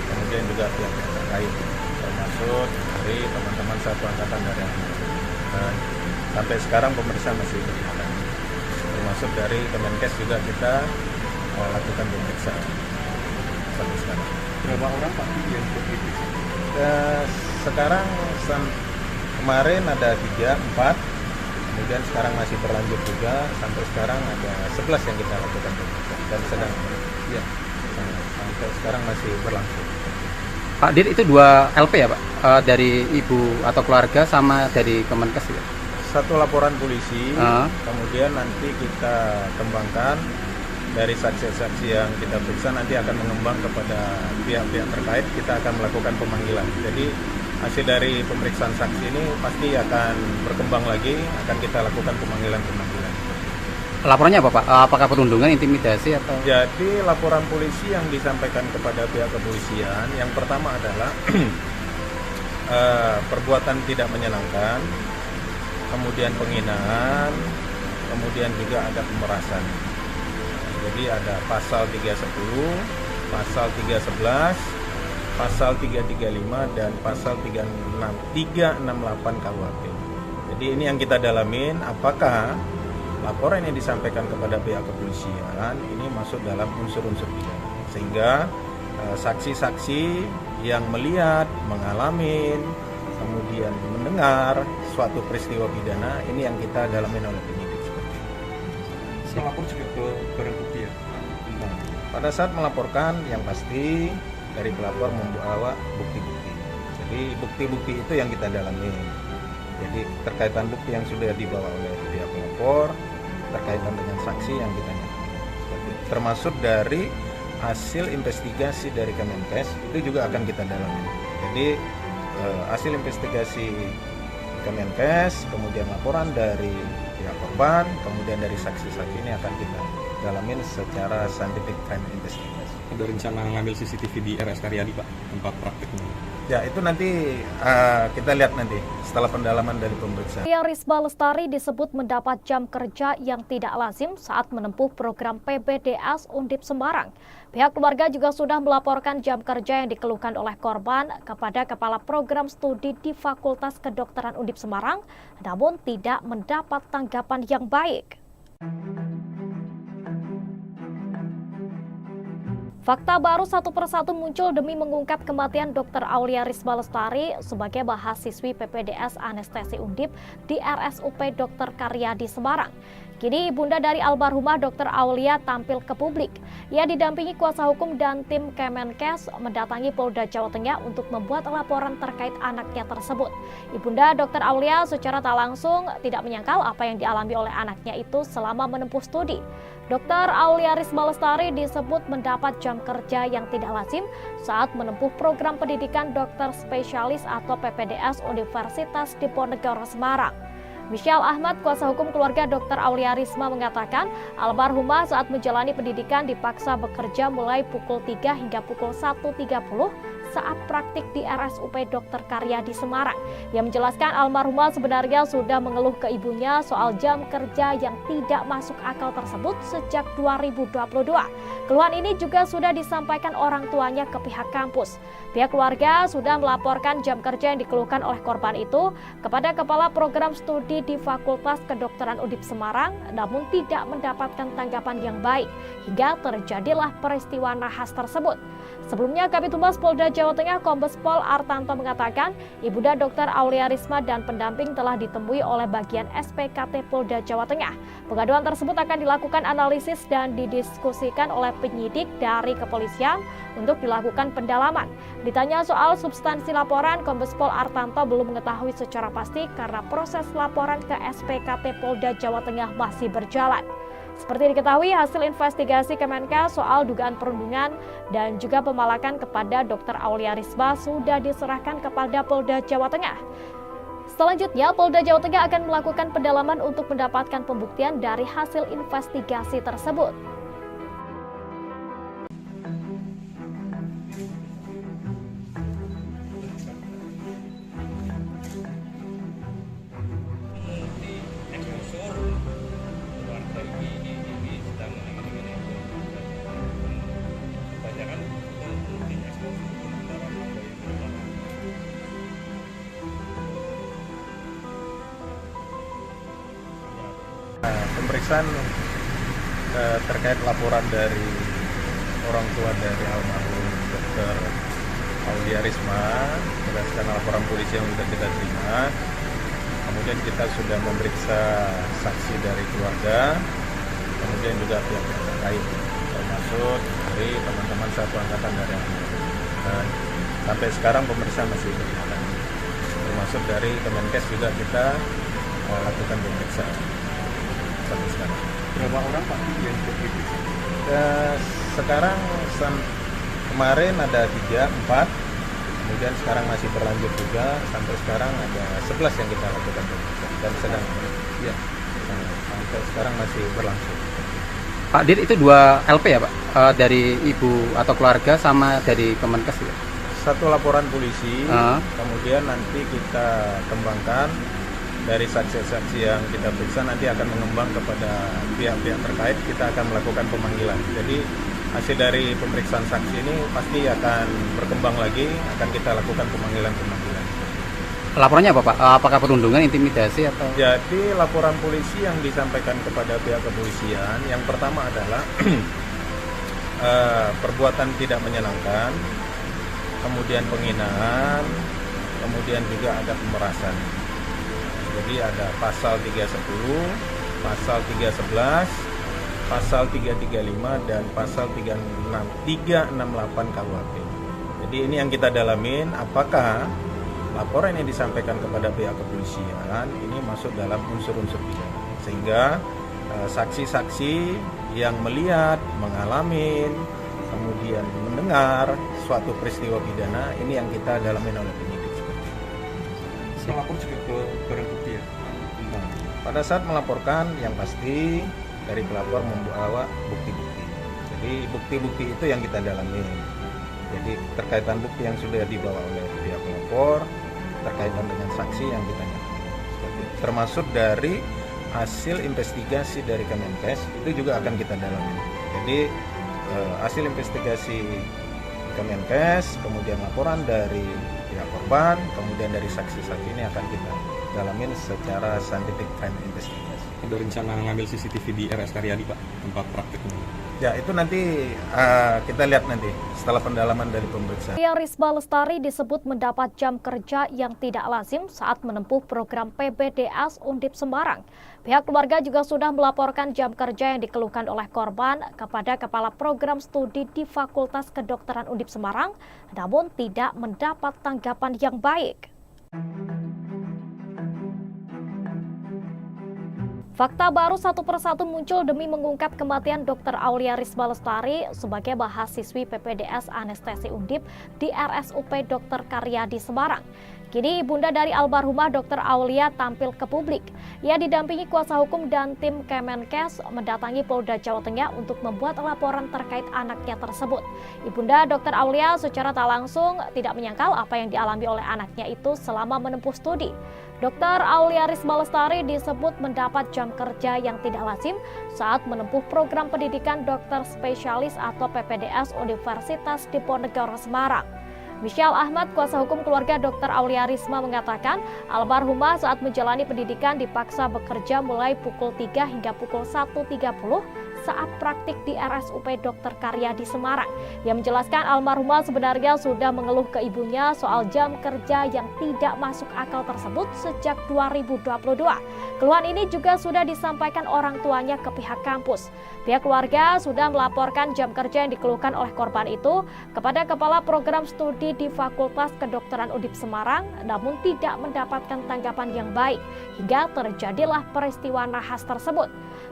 kemudian juga pihak terkait, termasuk dari teman-teman satu angkatan dari almarhum. Dan sampai sekarang pemeriksaan masih berjalan. Termasuk dari Kemenkes juga kita lakukan pemeriksaan sampai sekarang. Berapa orang Pak yang diperiksa? Sekarang kemarin ada 3, 4, kemudian sekarang masih berlanjut juga, sampai sekarang ada 11 yang kita lakukan pemeriksaan dan sedang ya, sampai sekarang masih berlangsung. Pak Dir, itu 2 LP ya Pak? Dari ibu atau keluarga sama dari Kemenkes ya? Satu laporan polisi, kemudian nanti kita kembangkan dari saksi-saksi yang kita periksa, nanti akan mengembang kepada pihak-pihak terkait, kita akan melakukan pemanggilan. Jadi hasil dari pemeriksaan saksi ini pasti akan berkembang lagi, akan kita lakukan pemanggilan-pemanggilan. Laporannya apa Pak? Apakah perundungan, intimidasi atau? Jadi laporan polisi yang disampaikan kepada pihak kepolisian, yang pertama adalah perbuatan tidak menyenangkan, kemudian penghinaan, kemudian juga ada pemerasan. Jadi ada pasal 310, pasal 311, pasal 335 dan pasal 368 KUHP. Jadi ini yang kita dalamin, apakah laporan yang disampaikan kepada pihak kepolisian ini masuk dalam unsur-unsur pidana, sehingga saksi-saksi yang melihat, mengalami, kemudian mendengar suatu peristiwa pidana ini yang kita dalamin oleh penyidik. Melapor juga ke barang bukti ya? Nah, pada saat melaporkan yang pasti dari pelapor membawa bukti-bukti. Jadi bukti-bukti itu yang kita dalami. Jadi terkaitan bukti yang sudah dibawa oleh pihak pelapor, terkaitan dengan saksi yang kita nyatakan. Termasuk dari hasil investigasi dari Kemenkes itu juga akan kita dalami. Jadi hasil investigasi Kemenkes, kemudian laporan dari pihak korban, kemudian dari saksi-saksi ini akan kita dalamin secara scientific crime investigation. Ada rencana ngambil CCTV di RS Karyadi Pak, tempat prakteknya? Ya itu nanti kita lihat nanti setelah pendalaman dari pemeriksaan. Aulia Risma Lestari disebut mendapat jam kerja yang tidak lazim saat menempuh program PPDS Undip Semarang. Pihak keluarga juga sudah melaporkan jam kerja yang dikeluhkan oleh korban kepada Kepala Program Studi di Fakultas Kedokteran Undip Semarang, namun tidak mendapat tanggapan yang baik. Fakta baru satu persatu muncul demi mengungkap kematian Dr. Aulia Risma Lestari sebagai mahasiswi PPDS Anestesi Undip di RSUP Dr. Karyadi Semarang. Kini ibunda dari almarhumah Dr. Aulia tampil ke publik. Ia didampingi kuasa hukum dan tim Kemenkes mendatangi Polda Jawa Tengah untuk membuat laporan terkait anaknya tersebut. Ibunda Dr. Aulia secara tak langsung tidak menyangkal apa yang dialami oleh anaknya itu selama menempuh studi. Dr. Aulia Risma Lestari disebut mendapat jam kerja yang tidak lazim saat menempuh program pendidikan dokter spesialis atau PPDS Universitas Diponegoro Semarang. Michelle Ahmad, kuasa hukum keluarga Dr. Aulia Risma mengatakan, almarhumah saat menjalani pendidikan dipaksa bekerja mulai pukul 3 hingga pukul 1.30 saat praktik di RSUP Dr. Karyadi Semarang. Ia menjelaskan almarhumah sebenarnya sudah mengeluh ke ibunya soal jam kerja yang tidak masuk akal tersebut sejak 2022. Keluhan ini juga sudah disampaikan orang tuanya ke pihak kampus. Pihak keluarga sudah melaporkan jam kerja yang dikeluhkan oleh korban itu kepada Kepala Program Studi di Fakultas Kedokteran Undip Semarang, namun tidak mendapatkan tanggapan yang baik hingga terjadilah peristiwa nahas tersebut. Sebelumnya, Kabid Humas Polda Jawa Tengah Kombes Pol Artanto mengatakan, ibunda Dr. Aulia Risma dan pendamping telah ditemui oleh bagian SPKT Polda Jawa Tengah. Pengaduan tersebut akan dilakukan analisis dan didiskusikan oleh penyidik dari kepolisian untuk dilakukan pendalaman. Ditanya soal substansi laporan, Kombes Pol Artanto belum mengetahui secara pasti karena proses laporan ke SPKT Polda Jawa Tengah masih berjalan. Seperti diketahui, hasil investigasi Kemenkes soal dugaan perundungan dan juga pemalakan kepada Dr. Aulia Risma sudah diserahkan kepada Polda Jawa Tengah. Selanjutnya, Polda Jawa Tengah akan melakukan pendalaman untuk mendapatkan pembuktian dari hasil investigasi tersebut. pemeriksaan terkait laporan dari orang tua dari almarhum Dr. Aulia Risma berdasarkan laporan polisi yang sudah kita terima. Kemudian kita sudah memeriksa saksi dari keluarga, kemudian juga pihak-pihak terkait, termasuk dari teman-teman satu angkatan dari almarhum. Dan sampai sekarang pemeriksaan masih berjalan. Termasuk dari Kemenkes juga kita lakukan pemeriksaan sampai sekarang. Berapa orang Pak yang diperiksa? Sekarang kemarin ada 3, 4, kemudian sekarang masih berlanjut juga, sampai sekarang ada 11 yang kita lakukan pemeriksaan dan sedang ya, sampai sekarang masih berlangsung. Pak Dir, itu 2 LP ya Pak? Dari ibu atau keluarga sama dari Kemenkes ya? Satu laporan polisi, kemudian nanti kita kembangkan dari saksi-saksi yang kita periksa, nanti akan mengembang kepada pihak-pihak terkait, kita akan melakukan pemanggilan. Jadi hasil dari pemeriksaan saksi ini pasti akan berkembang lagi, akan kita lakukan pemanggilan-pemanggilan. Laporannya apa Pak? Apakah perundungan, intimidasi atau? Jadi laporan polisi yang disampaikan kepada pihak kepolisian, yang pertama adalah perbuatan tidak menyenangkan, kemudian penghinaan, kemudian juga ada pemerasan. Jadi ada pasal 310, pasal 311, pasal 335 dan pasal 368 KUHP. Jadi ini yang kita dalamin, apakah laporan yang disampaikan kepada pihak kepolisian ini masuk dalam unsur-unsur pidana, sehingga saksi-saksi yang melihat, mengalami, kemudian mendengar suatu peristiwa pidana ini yang kita dalamin oleh penyidik. Melapor juga ke barang bukti ya? Nah, pada saat melaporkan yang pasti dari pelapor membawa bukti-bukti. Jadi bukti-bukti itu yang kita dalami. Jadi terkaitan bukti yang sudah dibawa oleh pihak pelapor, terkaitan dengan saksi yang kita dalami. Termasuk dari hasil investigasi dari Kemenkes itu juga akan kita dalami. Jadi hasil investigasi Kemenkes, kemudian laporan dari pihak korban, kemudian dari saksi-saksi ini akan kita dalamin secara scientific crime investigation. Ada rencana ngambil CCTV di RS Karyadi Pak, tempat prakteknya? Ya itu nanti kita lihat nanti setelah pendalaman dari pemeriksaan. Aulia Risma Lestari disebut mendapat jam kerja yang tidak lazim saat menempuh program PPDS Undip Semarang. Pihak keluarga juga sudah melaporkan jam kerja yang dikeluhkan oleh korban kepada Kepala Program Studi di Fakultas Kedokteran Undip Semarang, namun tidak mendapat tanggapan yang baik. Fakta baru satu persatu muncul demi mengungkap kematian Dr. Aulia Risma Lestari sebagai mahasiswi PPDS Anestesi Undip di RSUP Dr. Karyadi Semarang. Kini ibunda dari almarhumah Dr. Aulia tampil ke publik. Ia didampingi kuasa hukum dan tim Kemenkes mendatangi Polda Jawa Tengah untuk membuat laporan terkait anaknya tersebut. Ibunda Dr. Aulia secara tak langsung tidak menyangkal apa yang dialami oleh anaknya itu selama menempuh studi. Dr. Aulia Risma Lestari disebut mendapat jam kerja yang tidak lazim saat menempuh program pendidikan dokter spesialis atau PPDS Universitas Diponegoro Semarang. Michelle Ahmad, kuasa hukum keluarga Dr. Aulia Risma mengatakan almarhumah saat menjalani pendidikan dipaksa bekerja mulai pukul 3 hingga pukul 1.30 saat praktik di RSUP Dr. Karyadi Semarang. Ia menjelaskan almarhumah sebenarnya sudah mengeluh ke ibunya soal jam kerja yang tidak masuk akal tersebut sejak 2022. Keluhan ini juga sudah disampaikan orang tuanya ke pihak kampus. Pihak keluarga sudah melaporkan jam kerja yang dikeluhkan oleh korban itu kepada Kepala Program Studi di Fakultas Kedokteran Undip Semarang, namun tidak mendapatkan tanggapan yang baik hingga terjadilah peristiwa nahas tersebut.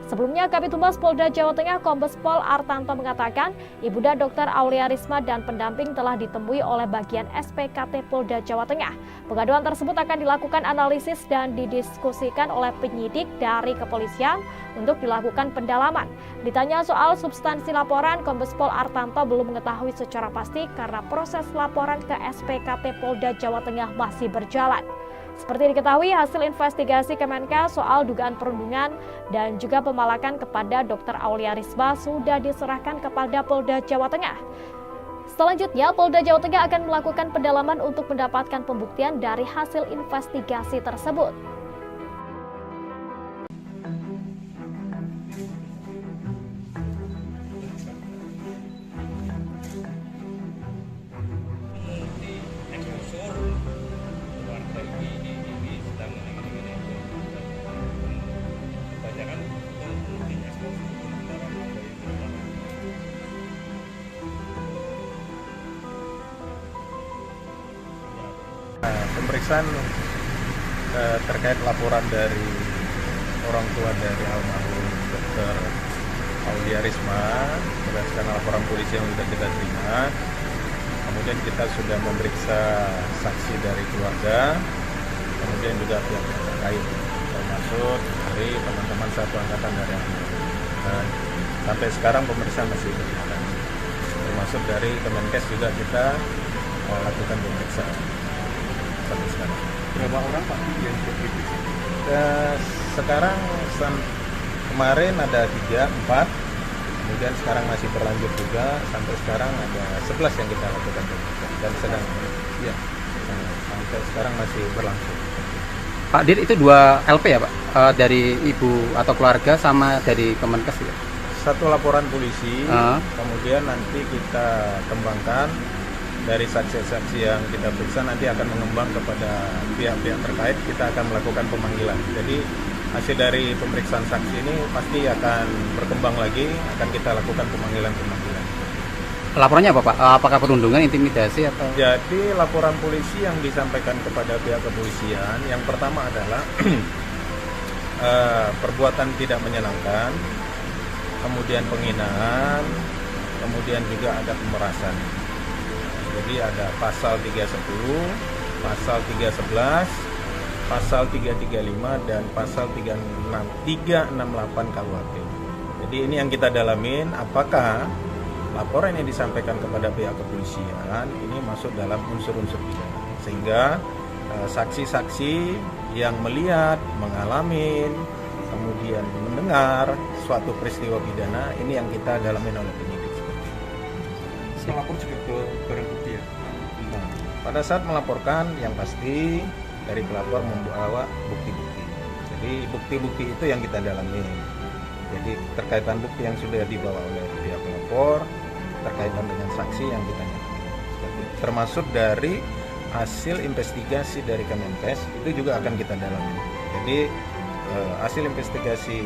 Sebelumnya, Kabid Humas Polda Jawa Tengah Kombes Pol Artanto mengatakan ibunda Dr. Aulia Risma dan pendamping telah ditemui oleh bagian SPKT Polda Jawa Tengah. Pengaduan tersebut akan dilakukan analisis dan didiskusikan oleh penyidik dari kepolisian untuk dilakukan pendalaman. Ditanya soal substansi laporan, Kombes Pol Artanto belum mengetahui secara pasti karena proses laporan ke SPKT Polda Jawa Tengah masih berjalan. Seperti diketahui, hasil investigasi Kemenkes soal dugaan perundungan dan juga pemalakan kepada Dr. Aulia Risma sudah diserahkan kepada Polda Jawa Tengah. Selanjutnya, Polda Jawa Tengah akan melakukan pendalaman untuk mendapatkan pembuktian dari hasil investigasi tersebut. pemeriksaan terkait laporan dari orang tua dari almarhum Dr. Aulia Risma berdasarkan laporan polisi yang sudah kita terima. Kemudian kita sudah memeriksa saksi dari keluarga, kemudian juga pihak terkait, termasuk dari teman-teman satu angkatan dari dan sampai sekarang pemeriksaan masih berjalan. Termasuk dari Kemenkes juga kita lakukan pemeriksaan sampai sekarang. Berapa orang Pak yang diperiksa? Sekarang kemarin ada 3, 4, kemudian sekarang masih berlanjut juga, sampai sekarang ada 11 yang kita lakukan pemeriksaan dan sedang ya sampai sekarang masih berlangsung. Pak Dir, itu 2 LP ya Pak? Dari ibu atau keluarga sama dari Kemenkes ya? Satu laporan polisi, kemudian nanti kita kembangkan dari saksi-saksi yang kita periksa, nanti akan mengembang kepada pihak-pihak terkait, kita akan melakukan pemanggilan. Jadi hasil dari pemeriksaan saksi ini pasti akan berkembang lagi, akan kita lakukan pemanggilan-pemanggilan. Laporannya apa Pak? Apakah perundungan, intimidasi atau? Jadi laporan polisi yang disampaikan kepada pihak kepolisian, yang pertama adalah perbuatan tidak menyenangkan, kemudian penghinaan, kemudian juga ada pemerasan. Jadi ada pasal 310, pasal 311, pasal 335 dan pasal 368 KUHP. Jadi ini yang kita dalamin, apakah laporan yang disampaikan kepada pihak kepolisian ini masuk dalam unsur-unsur pidana, sehingga saksi-saksi yang melihat, mengalami, kemudian mendengar suatu peristiwa pidana ini yang kita dalamin oleh penyidik. Melapor juga ke barang bukti ya? Nah, pada saat melaporkan yang pasti dari pelapor membawa bukti-bukti. Jadi bukti-bukti itu yang kita dalami. Jadi terkaitan bukti yang sudah dibawa oleh pihak pelapor, terkaitan dengan saksi yang kita dalami. Termasuk dari hasil investigasi dari Kemenkes itu juga akan kita dalami. Jadi hasil investigasi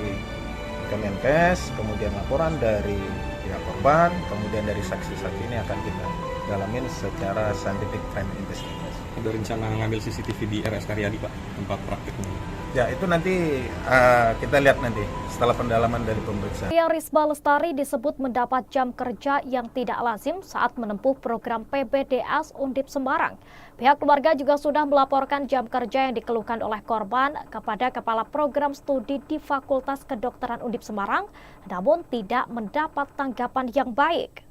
Kemenkes, kemudian laporan dari pihak korban, kemudian dari saksi-saksi ini akan kita dalamin secara scientific crime investigation. Ada rencana ngambil CCTV di RS Karyadi Pak, tempat prakteknya? Ya itu nanti kita lihat nanti setelah pendalaman dari pemeriksaan. Aulia Risma Lestari disebut mendapat jam kerja yang tidak lazim saat menempuh program PPDS Undip Semarang. Pihak keluarga juga sudah melaporkan jam kerja yang dikeluhkan oleh korban kepada Kepala Program Studi di Fakultas Kedokteran Undip Semarang, namun tidak mendapat tanggapan yang baik.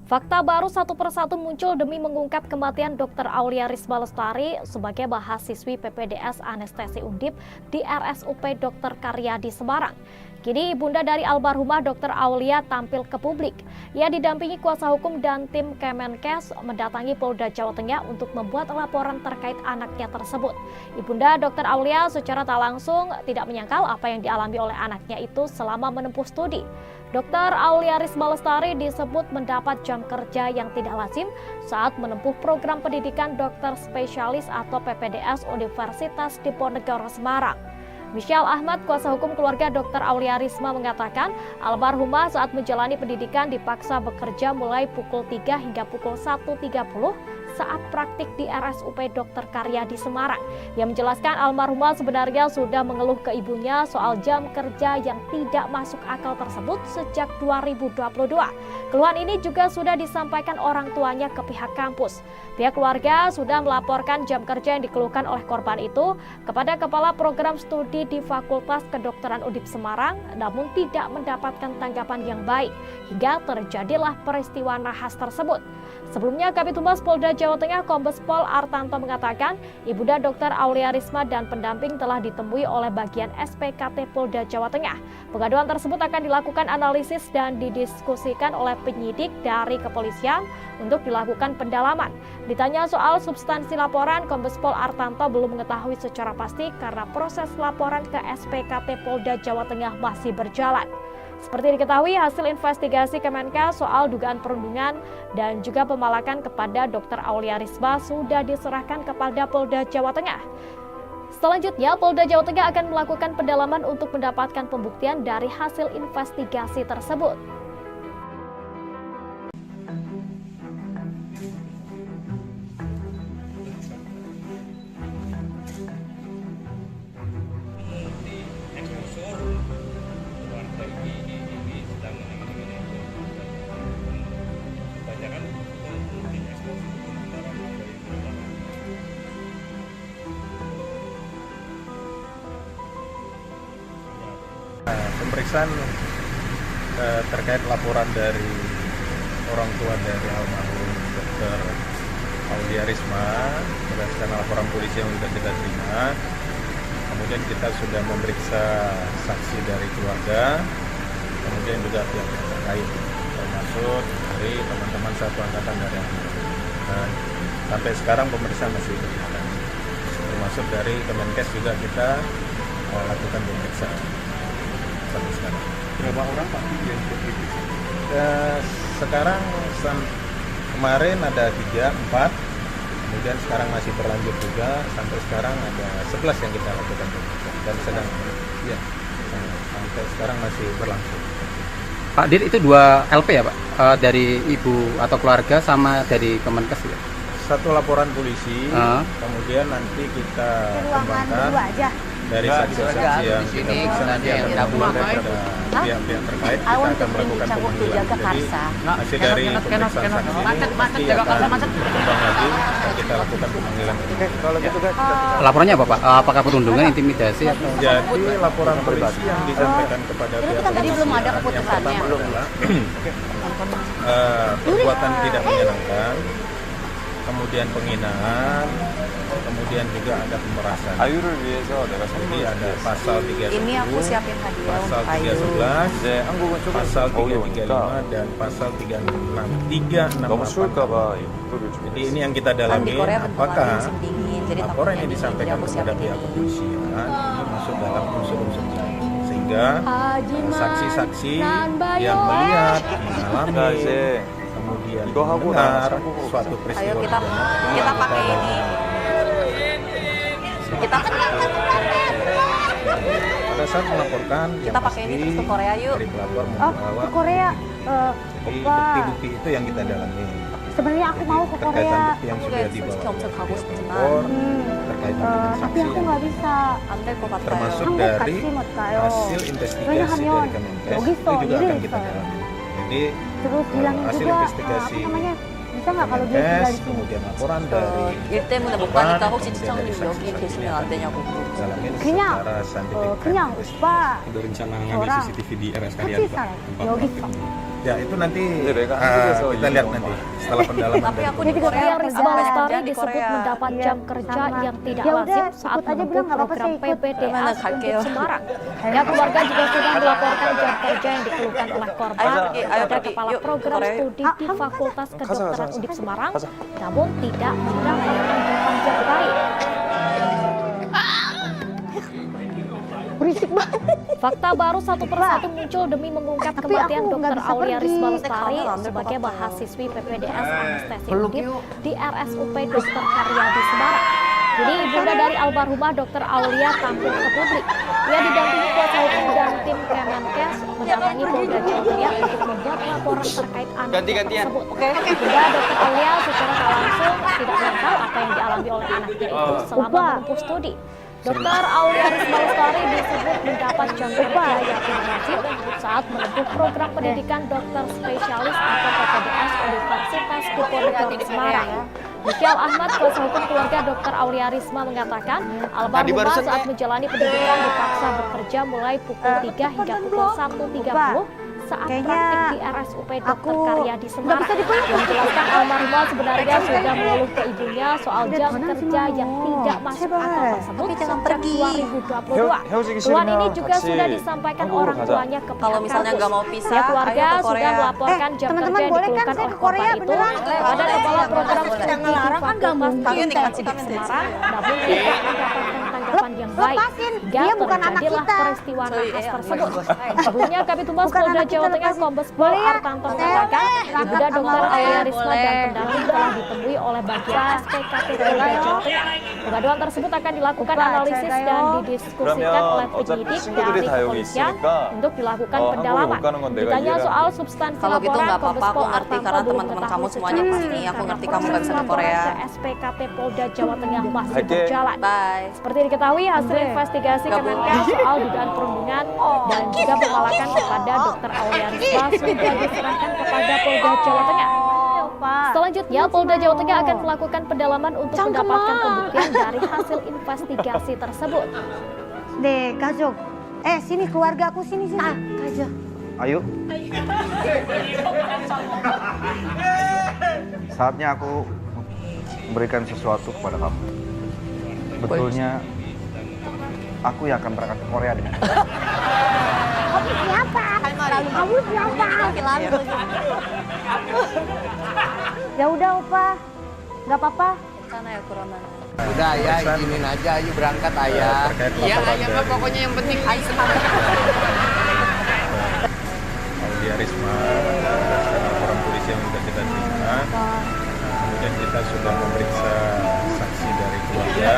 Fakta baru satu persatu muncul demi mengungkap kematian Dr. Aulia Risma Lestari sebagai mahasiswi PPDS Anestesi Undip di RSUP Dr. Karyadi Semarang. Kini ibunda dari almarhumah Dr. Aulia tampil ke publik. Ia didampingi kuasa hukum dan tim Kemenkes mendatangi Polda Jawa Tengah untuk membuat laporan terkait anaknya tersebut. Ibunda Dr. Aulia secara tak langsung tidak menyangkal apa yang dialami oleh anaknya itu selama menempuh studi. Dr. Aulia Risma Lestari disebut mendapat jam kerja yang tidak lazim saat menempuh program pendidikan dokter spesialis atau PPDS Universitas Diponegoro Semarang. Michelle Ahmad, kuasa hukum keluarga Dr. Aulia Risma mengatakan, almarhumah saat menjalani pendidikan dipaksa bekerja mulai pukul 3 hingga pukul 1.30 saat praktik di RSUP Dr. Karyadi Semarang. Yang menjelaskan almarhumah sebenarnya sudah mengeluh ke ibunya soal jam kerja yang tidak masuk akal tersebut sejak 2022. Keluhan ini juga sudah disampaikan orang tuanya ke pihak kampus. Pihak keluarga sudah melaporkan jam kerja yang dikeluhkan oleh korban itu kepada Kepala Program Studi di Fakultas Kedokteran Undip Semarang, namun tidak mendapatkan tanggapan yang baik hingga terjadilah peristiwa nahas tersebut. Sebelumnya, Kabid Humas Polda Jawa Tengah Kombes Pol Artanto mengatakan, ibunda Dr. Aulia Risma dan pendamping telah ditemui oleh bagian SPKT Polda Jawa Tengah. Pengaduan tersebut akan dilakukan analisis dan didiskusikan oleh penyidik dari kepolisian untuk dilakukan pendalaman. Ditanya soal substansi laporan, Kombes Pol Artanto belum mengetahui secara pasti karena proses laporan ke SPKT Polda Jawa Tengah masih berjalan. Seperti diketahui, hasil investigasi Kemenkes soal dugaan perundungan dan juga pemalakan kepada Dr. Aulia Risma sudah diserahkan kepada Polda Jawa Tengah. Selanjutnya, Polda Jawa Tengah akan melakukan pendalaman untuk mendapatkan pembuktian dari hasil investigasi tersebut. pemeriksaan terkait laporan dari orang tua dari almarhum Dr. Aulia Risma berdasarkan laporan polisi yang sudah kita terima. Kemudian kita sudah memeriksa saksi dari keluarga, kemudian juga pihak yang terkait, termasuk dari teman-teman satu angkatan dari almarhum. Dan sampai sekarang pemeriksaan masih berjalan. Termasuk dari Kemenkes juga kita lakukan pemeriksaan sampai sekarang. Berapa orang Pak yang diperiksa? Sekarang kemarin ada 3, 4, kemudian sekarang masih berlanjut juga, sampai sekarang ada 11 yang kita lakukan pemeriksaan dan sedang ya sampai sekarang masih berlangsung. Pak Dir, itu 2 LP ya Pak? Dari ibu atau keluarga sama dari Kemenkes ya? Satu laporan polisi, kemudian nanti kita kembangkan dari saksi-saksi yang kita periksa nanti akan dilakukan kepada pihak-pihak terkait. Kita akan melakukan pemanggilan. Jadi hasil dari pemeriksaan saksi ini nanti akan berkembang lagi dan kita lakukan pemanggilan. Kalau gitu Laporannya apa Pak? Apakah perundungan, intimidasi? Atau? Jadi laporan polisi yang disampaikan kepada pihak polisi yang pertama adalah perbuatan tidak menyenangkan, kemudian penghinaan, kemudian juga ada pemerasan. Jadi ada pasal 310, Ini aku siapin hadiah pasal untuk Ayu. 311, pasal 335 dan pasal 368. Jadi ini yang kita Kan di dalami, Korea bentukannya apakah musim dingin, jadi laporan yang takutnya disampaikan dingin, jadi aku kepada siapin pihak ini. kepolisian ini masuk dalam unsur-unsur lain, sehingga saksi-saksi yang melihat, mengalami, kemudian mendengar suatu Ayo peristiwa kita pidana, pakai ini. Kita pada saat melaporkan Kita yang pakai ini pasti terus ke Korea yuk. dari pelapor Oh, membawa ke Korea. jadi Opa. bukti-bukti itu yang kita dalami. Sebenarnya aku mau ke Terkaitan Korea. bukti yang sudah dibawa Kamu oleh kamu pihak senang. pelapor, Hmm. terkaitan dengan Tapi saksi aku yang nggak bisa. Andai kok kata termasuk Kamu dari kasih mat kayo. hasil investigasi Kayaknya dari Hanyon. Kemenkes Logis itu toh, juga ini akan kita bisa. dalami. Jadi Terus bilangin hasil juga investigasi apa namanya? Bisa nggak kalau dia tinggal Kemenkes, di sini? kemudian laporan dari 일 때문에 못 korban, 가니까 혹시 kemudian dari 시청률 여기 saksi-saksi 계시면 yang 안 되냐고 dalamin 그냥 secara scientific 그냥 investigation. 오빠 Ada rencana ngambil Orang. CCTV di RS 같이 Karyadi Pak? 살아. Tempat 여기 praktik. 있어. Ya itu nanti mereka kita lihat nanti setelah pendalaman Tapi dari aku Ini di juga Korea kayak Aulia kerja Risma Lestari kerja di disebut Korea. mendapat Iya, jam kerja sama. yang tidak Ya udah, lazim saat ikut aja menempuh bilang nggak apa-apa, program saya ikut. PPDS Mana Undip kakek? Semarang. Ya, keluarga juga sudah melaporkan jam kerja yang dikeluhkan oleh korban Ayo pergi, ayo kepada pergi. Kepala Yuk, Program Korea. Studi di Fakultas Kedokteran 가자. Undip Semarang, namun tidak mendapat tanggapan yang baik. berisik banget. Fakta baru satu persatu muncul demi mengungkap Tapi kematian aku nggak Dr. bisa Aulia pergi. Risma Kamu Lestari ambil sebagai foto. mahasiswi PPDS Anestesi Undip di RSUP Dr. Karyadi Semarang. Jadi ibunda dari almarhumah Dr. Aulia tampil ke publik. Ia didampingi kuasa hukum dan tim Kemenkes mendatangi Polda Jawa Tengah untuk membuat laporan terkait anaknya tersebut. Ibunda Dr. Aulia secara tak langsung tidak menyangkal apa yang dialami oleh anaknya itu selama menempuh studi. Dr. Aulia Risma Lestari disebut mendapat jam kerja yang tidak lazim saat menempuh program pendidikan dokter spesialis atau PPDS Universitas Diponegoro Semarang. Michael Ahmad, kuasa hukum keluarga Dr. Aulia Risma mengatakan, almarhumah saat menjalani pendidikan dipaksa bekerja mulai pukul 3 hingga pukul 1.30 saat praktik di RSUP Dr. Karyadi Semarang. Menjelaskan almarhumah sebenarnya sudah mengeluh ke ibunya soal jam kerja yang tidak masuk akal tersebut Tapi jangan sejak pergi. 2022. Keluhan ini juga sudah disampaikan orang tuanya ke pihak Kalau misalnya nggak mau kampus. pisah, Pihak keluarga ayo ke sudah Korea. melaporkan jam teman-teman, kerja yang boleh kan dikeluhkan saya oleh ke Korea korban itu beneran? kepada kepala program studi di ngelarang kan nggak Fakultas mungkin. Kedokteran Undip Semarang, namun tidak mendapatkan tanggapan yang baik. Lepasin, Hingga dia bukan anak terjadilah kita. peristiwa Sorry, naas yang tersebut. gue- Sebelumnya Kabid Humas Bukan Polda anak kita, Jawa Tengah lepasin. Kombes Pol Boleh ya? Artanto Saya mengatakan ibunda Dr. boleh, Aulia Risma boleh. dan pendamping telah ditemui oleh bagian SPKP Polda Jawa Tengah. Kegaduhan tersebut akan dilakukan analisis dan didiskusikan oleh penyidik dari kepolisian untuk dilakukan pendalaman. Ditanya soal substansi Kalau gitu laporan, nggak apa-apa, Kombes aku Pol ngerti Artanto karena belum teman-teman kamu mengetahui semuanya secara pasti. pasti Aku karena ngerti kamu nggak proses bisa ke laporan Korea. ke SPKP Polda Jawa Tengah masih Oke. berjalan. Bye. Seperti diketahui, hasil investigasi Nggak Kemenkes soal dugaan perundungan dan juga pengalakan kepada Dr. Aulia Risma sudah diserahkan kepada Polda Jawa Tengah. Selanjutnya, Polda Jawa Tengah akan melakukan pendalaman untuk mendapatkan pembuktian dari hasil investigasi tersebut. 네, 가족 Sini keluarga aku sini. Aja. Ayo. Saatnya aku memberikan sesuatu kepada kamu. Betulnya, aku yang akan berangkat ke Korea dengan kamu. Kamu siapa? Kamu siapa? Ya udah Opa, nggak apa-apa. Sana ya Kuramana. Udah ayah, izinin aja ayo berangkat ayah. Iya ayah mah pokoknya yang penting ayo semangat. Aulia Risma berdasarkan laporan polisi yang sudah kita terima. Kemudian kita sudah memeriksa saksi dari keluarga.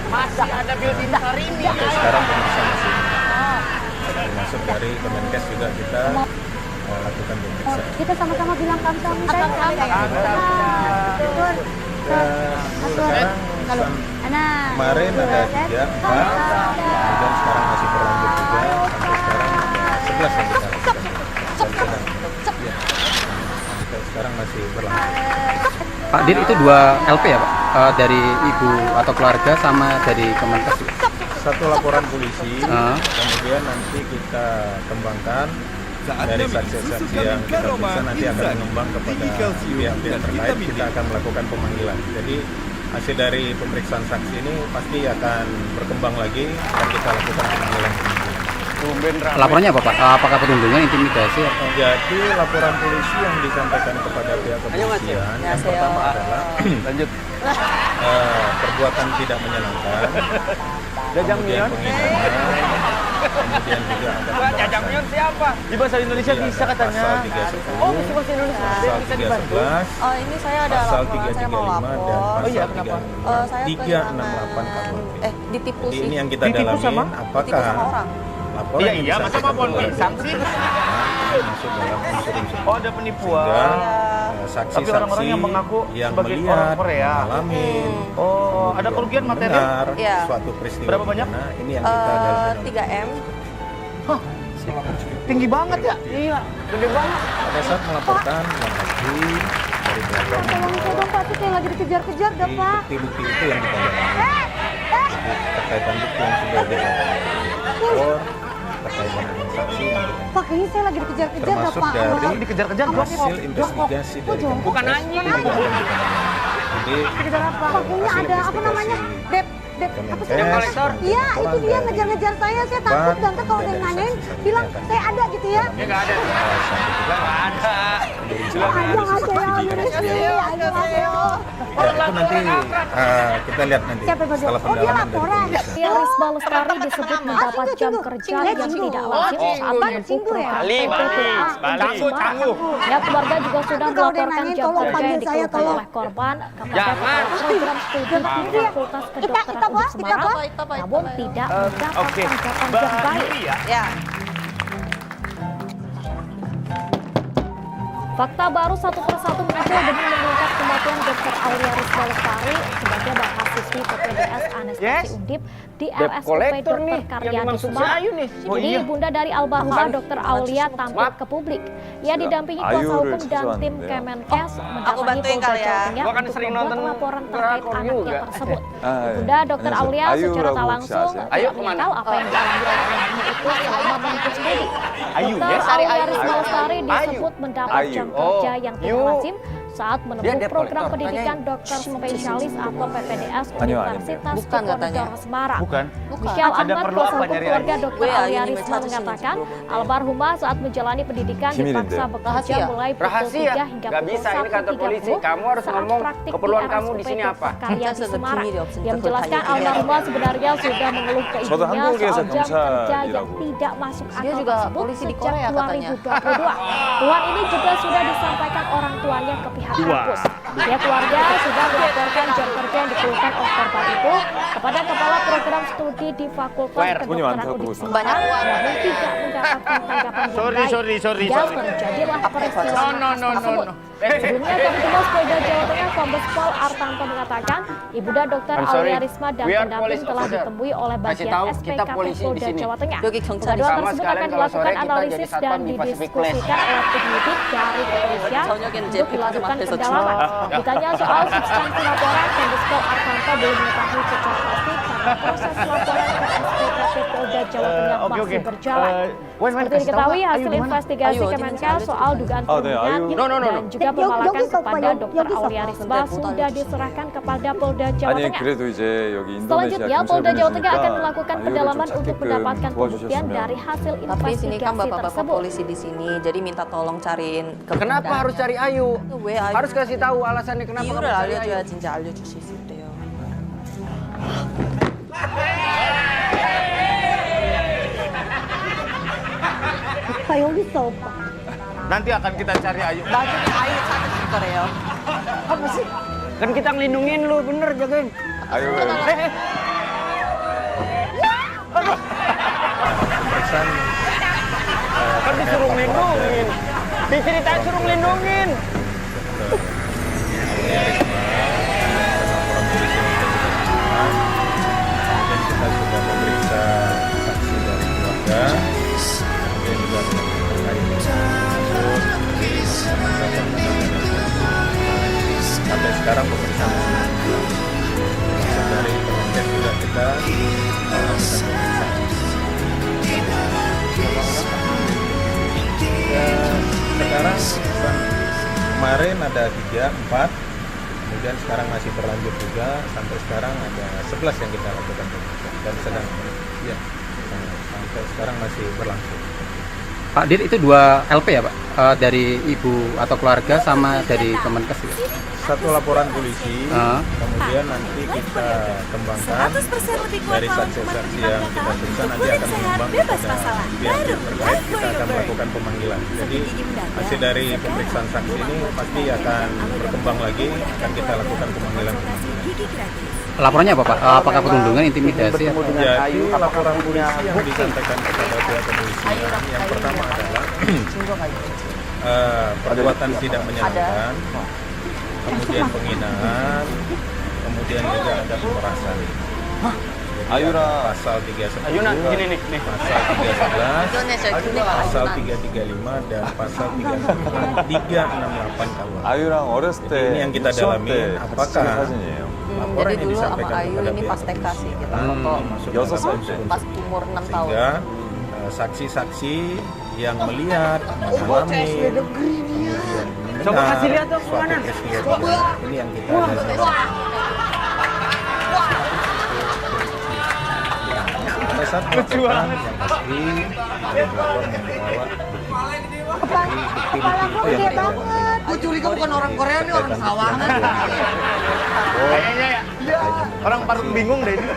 Masih ada building hari ini. Sampai sekarang pemeriksaan masih termasuk dari Kemenkes juga kita lakukan pemeriksaan. Kita sama-sama bilang kamsahamnida. Betul. Sekarang kemarin ada 3, 4, kemudian sekarang masih berlanjut juga sampai sekarang ada 11 yang kita lakukan. Sekarang masih berlanjut. Pak Dir, itu 2 LP ya Pak? Dari ibu atau keluarga sama dari Kemenkes juga? Satu laporan polisi, kemudian nanti kita kembangkan dari saksi-saksi yang kita periksa nanti akan mengembang kepada pihak-pihak terkait. Kita akan melakukan pemanggilan. Jadi hasil dari pemeriksaan saksi ini pasti akan berkembang lagi dan kita lakukan pemanggilan. Laporannya apa Pak? Apakah perundungan, intimidasi atau? Jadi laporan polisi yang disampaikan kepada pihak kepolisian yang pertama adalah perbuatan tidak menyenangkan, kemudian penghinaan, kemudian juga ada pembahasan. Siapa? Di bahasa Indonesia bisa katanya. Pasal 310, bahasa Indonesia. pasal 311, Oh ini saya ada pasal laporan, saya mau 335 dan lapor. pasal Saya 368 KUHP. Ditipu Jadi sih. ini yang kita Ditipu dalamin sama? Ditipu apakah sama orang. laporan yang Iya, masa mau pohon pisang sih? masuk dalam unsur-unsur Oh, ada penipuan. sehingga Tapi saksi-saksi orang-orang yang mengaku yang sebagai melihat, orang Korea. mengalami, Oh, ada kerugian materi? mendengar Iya. suatu peristiwa Berapa banyak? di mana, ini yang kita dalamin. 3M. Tinggi banget ya? Iya, gede banget. Pada saat melaporkan lokasi dari belakang Tolong saya dong Pak, tuh kayak lagi dikejar-kejar dah jadi Pak. bukti-bukti itu yang kita dalami. Jadi terkaitan bukti yang sudah dilapor, terkaitan dengan saksi yang kita Pak, kayaknya saya lagi dikejar-kejar dah termasuk Pak. dari Dikejar-kejar bos. hasil investigasi dari Kemenkes. Bukan anjing. Ini yang akan kita dalami. Jadi Dikejar apa? Pak, kayaknya hasil ada apa namanya? investigasi Dep apa sih? Kemenkes, Iya, itu dia dari ngejar-ngejar saya takut dan kalau ada yang nanyain bilang saya ada gitu ya. Ya nggak ada. Ada. Ya, itu nanti kita lihat nanti Siapa yang setelah berdua? Oh, dia pendalaman dari laporan. kepolisian. Risma Lestari disebut mendapat jam kerja yang tidak lazim saat menempuh program PPDA Undip Semarang. Ya, keluarga juga sudah Kalau dia melaporkan nanyain, jam tolong kerja panggil yang saya, dikeluhkan tolong. oleh korban kepada Jangan. kepala program studi di Fakultas Kedokteran Undip Semarang, namun tidak mendapat tanggapan yang baik. Ya. Fakta baru satu persatu muncul demi mengungkap kematian Dr. Aulia Risma Lestari sebagai mahasiswi PPDS Anestesi Undip di RSUP Dr. Karyadi Semarang. Jadi ibunda dari almarhumah Dr. Aulia tampil ke publik. Ia didampingi kuasa hukum dan tim Kemenkes mendatangi bantuin Polda kali ya. Jawa Tengah Gua kan untuk sering membuat nonton laporan terkait drakor anaknya juga. tersebut. Ibunda Dr. Aulia secara tak langsung tidak menyangkal apa yang dialami oleh anaknya itu selama menempuh studi. Dr. Aulia Risma Lestari disebut mendapat jam kerja yang tidak lazim saat menempuh program pendidikan dokter spesialis atau PPDS Universitas Bukan katanya. Diponegoro Semarang. Bukan. Michelle Ada Ahmad, perlu kuasa apa hukum nyari keluarga aja? Dr. Gue Aulia ini Risma message mengatakan sebelumnya. almarhumah saat menjalani pendidikan dipaksa bekerja Rahasia. mulai pukul Rahasia. 3 hingga Nggak pukul bisa, ini kantor 1.30 polisi. Kamu harus saat ngomong praktik keperluan di kamu di RSUP sini Dr. apa. Karyadi That's the Semarang. TV di option Yang menjelaskan terkait. almarhumah sebenarnya sudah mengeluh ke ibunya soal jam kerja yang tidak masuk Dia akal juga tersebut polisi di sejak Korea katanya. 2022. Keluhan ini juga sudah disampaikan orang tuanya ke pihak kampus. Pihak keluarga sudah melaporkan jam kerja yang dikeluhkan oleh korban itu kepada Kepala Program Studi di Fakultas Kedokteran Undip Semarang, Banyak uang. namun tidak mendapatkan tanggapan yang baik. Sorry. Hingga terjadilah peristiwa naas tersebut. Sebelumnya, Kapitumas Polda Jawa Tengah Kombes Pol Artanto mengatakan, Ibunda Dr. Aulia Risma dan pendamping telah ditemui oleh bagian SPKP Polda Jawa Tengah. Pengaduan tersebut akan dilakukan analisis dan didiskusikan oleh penyidik dari kepolisian untuk dilakukan pendalaman. Ditanya soal substansi laporan, Kombes Pol Artanto belum mengetahui secara pasti karena proses laporan ke SPKP Polda Jawa Tengah masih berjalan. Seperti diketahui, hasil investigasi Kemenkes soal dugaan perundungan dan juga pemalakan kepada Dr. Aulia Risma sudah diserahkan kepada Polda Jawa Tengah. Selanjutnya, Polda Jawa Tengah akan melakukan pendalaman untuk mendapatkan pembuktian dari hasil Tapi di sini kan investigasi bapak-bapak tersebut. polisi di sini, jadi minta tolong cariin ke Kenapa harus cari Ayu? 왜 아유? Harus kasih tahu alasannya kenapa 이유를 kamu cari Ayu. 알려줘야 진짜 알려줄 수 있을 때요. 오빠 여기 있어 오빠. Nanti akan kita cari Ayu. 나중에 아유 찾으실 거래요. Apa sih? Kan kita ngelindungin lu, bener jagain. Ayo. Pemeriksaan Kan disuruh ngelindungin. Diceritain suruh ngelindungin. dan kita sudah memeriksa saksi dari keluarga, kemudian juga sampai sekarang pemeriksaan dari Kemenkes juga kita sekarang kemarin ada 3, 4, kemudian sekarang masih berlanjut juga sampai sekarang ada 11 yang kita lakukan pemeriksaan dan sedang ya sampai sekarang masih berlangsung. Pak Dir, itu 2 LP ya Pak? Dari ibu atau keluarga sama dari Kemenkes ya? Satu laporan polisi, kemudian nanti kita kembangkan dari saksi-saksi yang kita periksa nanti akan mengembang kepada pihak terkait, kita akan melakukan pemanggilan. Jadi hasil dari pemeriksaan saksi ini pasti akan berkembang lagi, akan kita lakukan pemanggilan. Laporannya apa Pak? Apakah perundungan, intimidasi? Atau... Jadi laporan polisi yang disampaikan kepada pihak kepolisian yang pertama adalah perbuatan tidak menyenangkan, kemudian penghinaan, kemudian juga ada pemerasan. Ayura. Pasal 310, Ayu nak gini nih. pasal 311, pasal 335 dan pasal 368 KUH. 아유랑 어렸을 Jadi ini yang kita dalami, apakah 사진이에요. laporan Jadi yang dulu sama disampaikan Ayu kepada ini pihak pas TK sih kepolisian kita foto masuk Yosef dalam Said. unsur-unsur pas umur 6 tahun. sehingga saksi-saksi yang melihat, mengalami, kemudian Coba kasih lihat dong, suatu komandan. peristiwa ini yang kita pada saat melakukan yang pasti pelapor membawa bukti-bukti itu yang kita dalami. Gue curiga bukan orang Korea nih, orang Sawangan. Kayaknya ya. Orang paling bingung deh ini.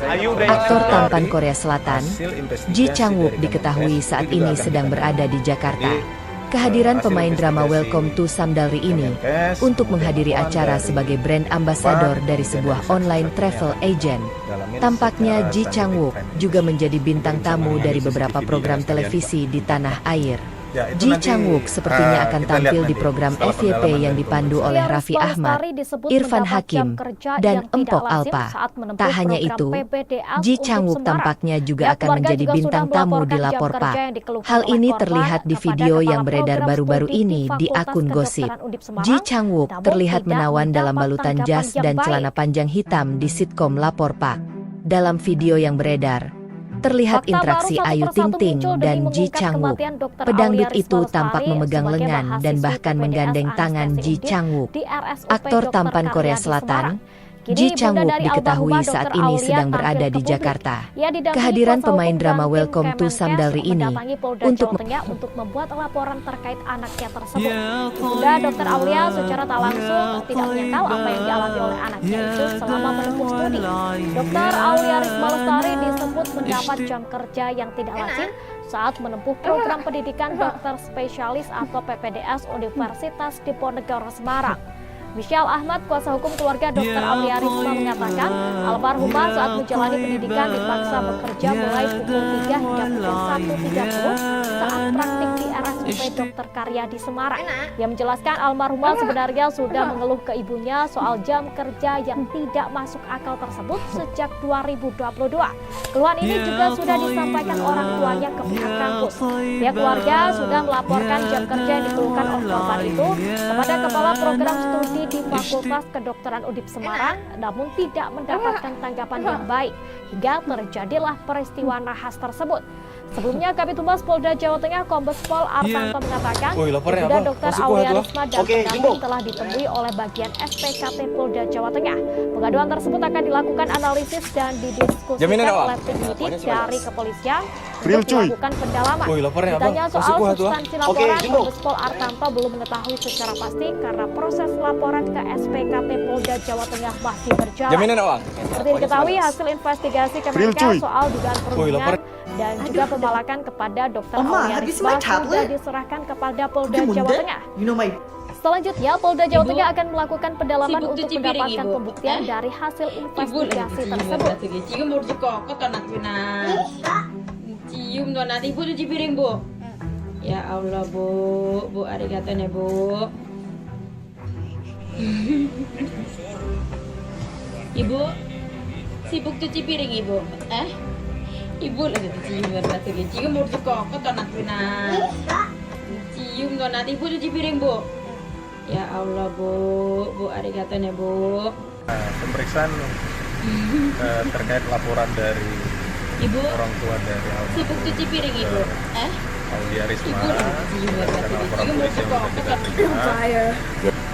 Ayu udah Aktor tampan Korea Selatan, Hasil investigasi Ji Chang-wook dari diketahui Kemenkes saat itu juga ini akan sedang kita berada di Jakarta. Kehadiran hasil pemain drama investigasi Welcome to Samdalri ini Kemenkes, untuk kemudian menghadiri temuan acara dari sebagai brand ambassador dari kemudian sebuah dari online saksi-saksi travel yang agent. dalamin Tampaknya secara Ji Chang-wook scientific juga menjadi bintang Mungkin tamu sama dari dengan beberapa CCTV program sekalian, televisi di tanah air. Ya, Ji itu nanti, Chang-wook sepertinya akan kita lihat tampil di nanti program setelah FYP pendalaman yang dari dipandu pemeriksaan. oleh Aulia Raffi Risma Ahmad, Lestari disebut Irfan mendapat Hakim, jam kerja dan yang tidak Empok lazim Alpa. saat menempuh Tak hanya program itu, PPDS Ji untuk Chang-wook Semarang. tampaknya juga Pihak akan keluarga menjadi juga bintang sudah tamu di melaporkan jam Lapor kerja Pak. yang dikeluhkan Hal oleh ini korban terlihat di kepada video Kepala yang beredar Program baru-baru Studi ini di Fakultas akun gosip. Kedokteran Undip Semarang, Ji Chang-wook namun terlihat tidak menawan dalam mendapat balutan tanggapan jas yang dan baik. celana panjang hitam di sitkom Lapor Pak. Dalam video yang beredar, terlihat Fakta interaksi baru satu Ayu persatu Ting Ting muncul demi dan Ji mengungkap Chang-wook. kematian Dr. Pedangdut Aulia itu Risma tampak Lestari memegang sebagai lengan dan mahasiswi bahkan PPDS menggandeng tangan Anestesi Ji Undip Chang-wook. di RSUP Aktor Dr. tampan Korea Karyadi Selatan, Semarang. Ji Kini Chang-wook Bunda dari diketahui Almarhumah saat Dr. ini Aulia sedang tampil berada ke di publik. Jakarta. Ia didampingi Kehadiran kuasa pemain hukum drama dan tim Welcome to Kemenkes Samdalri ini mendatangi Polda untuk Jawa Tengah untuk membuat laporan terkait anaknya tersebut. Bunda Dr. Aulia secara tak langsung tidak menyangkal apa yang dialami oleh anaknya itu selama menempuh studi. Dr. Aulia Risma Lestari disebut mendapat jam kerja yang tidak lazim saat menempuh program pendidikan dokter spesialis atau PPDS Universitas Diponegoro Semarang. Michelle Ahmad, kuasa hukum keluarga Dr. Aulia Risma mengatakan, almarhumah saat menjalani pendidikan dipaksa bekerja mulai pukul 3 hingga pukul 1.30 saat praktik di RSUP Dr. Karyadi Semarang. Yang menjelaskan almarhumah sebenarnya sudah mengeluh ke ibunya soal jam kerja yang tidak masuk akal tersebut sejak 2022. Keluhan ini juga sudah disampaikan orang tuanya ke pihak kampus. Pihak keluarga sudah melaporkan jam kerja yang dikeluhkan oleh korban itu kepada Kepala Program Studi di Fakultas Kedokteran Undip Semarang, namun tidak mendapatkan tanggapan yang baik hingga terjadilah peristiwa nahas tersebut. Sebelumnya, Kabid Humas Polda Jawa Tengah Kombes Pol Artanto mengatakan Ibunda Dr. Aulia Risma dan pendamping telah ditemui oleh bagian SPKT Polda Jawa Tengah. Pengaduan tersebut akan dilakukan analisis dan didiskusikan oleh tim penyidik dari kepolisian untuk melakukan pendalaman. Ditanya soal substansi laporan, Kombes Pol Artanto belum mengetahui secara pasti karena proses laporan ke SPKT Polda Jawa Tengah masih berjalan. Seperti diketahui, hasil investigasi Kemenkes soal dugaan perundungan dan juga pemalakan kepada Dr. Aulia Risma sudah diserahkan kepada Polda Jawa Tengah. Selanjutnya, Polda Jawa Tengah akan melakukan pendalaman untuk mendapatkan pembuktian dari hasil investigasi tersebut. Cium tuh nanti ibu cuci piring, Bu. Ya Allah, Bu arigatone, Bu. Ibu sibuk cuci piring, Ibu. Ibu lagi cium berarti cium mau kok tonat pina. Cium tonat ibu cuci piring, Bu. Ya Allah, Bu arigatone, Bu. Pemeriksaan terkait laporan dari Ibu orang tua dari sibuk cuci piring, Ibu. Aulia Risma, karena laporan polisi yang sudah kita terima.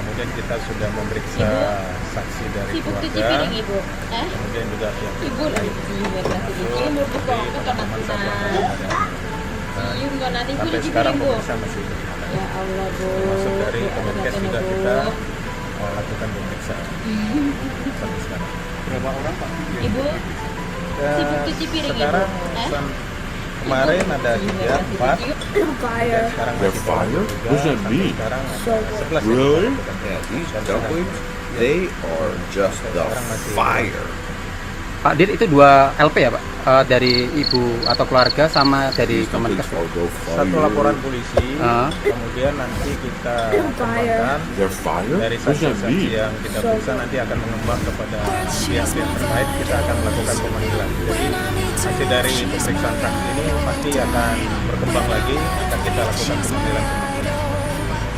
Kemudian kita sudah memeriksa saksi dari sibuk cuci keluarga. piring, Ibu. Kemudian juga pihak Ibu lagi cium berarti cium mau kok tonat pina. Cium tonat ibu sampai cuci sekarang piring, Bu. pemeriksaan masih berjalan. Ya Allah, Bu. Termasuk dari Kemenkes juga kita melakukan pemeriksaan sampai sekarang. Berapa orang Pak? Ibu sibuk cuci piring, Ibu. Sekarang kemarin ada 3, 4, dan sekarang masih 3, sampai sekarang 11. Really? Yeah, these dumplings, they are just the fire. Pak Dir, itu 2 LP ya Pak? Dari ibu atau keluarga sama dari Kemenkes? Satu laporan polisi, kemudian nanti kita kembangkan dari saksi-saksi yang kita periksa nanti akan mengembang kepada pihak-pihak terkait. Kita akan melakukan pemanggilan. Jadi hasil dari pemeriksaan saksi ini pasti akan berkembang lagi, akan kita lakukan pemanggilan.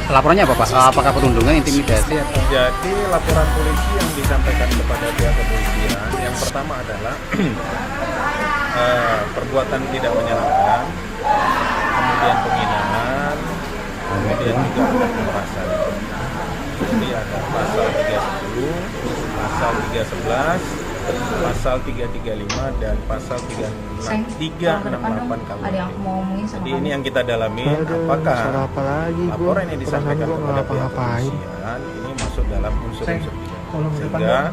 Laporannya apa Pak? Apakah perundungan, intimidasi atau? Jadi laporan polisi yang disampaikan kepada pihak kepolisian yang pertama adalah perbuatan tidak menyenangkan, kemudian penghinaan, kemudian juga ada pemerasan. Jadi ada pasal 310, pasal 311, pasal 335 dan pasal 368 KUHP. Jadi ini yang kita dalamin, apakah laporan yang disampaikan kepada pihak kepolisian ini masuk dalam unsur-unsur pidana, sehingga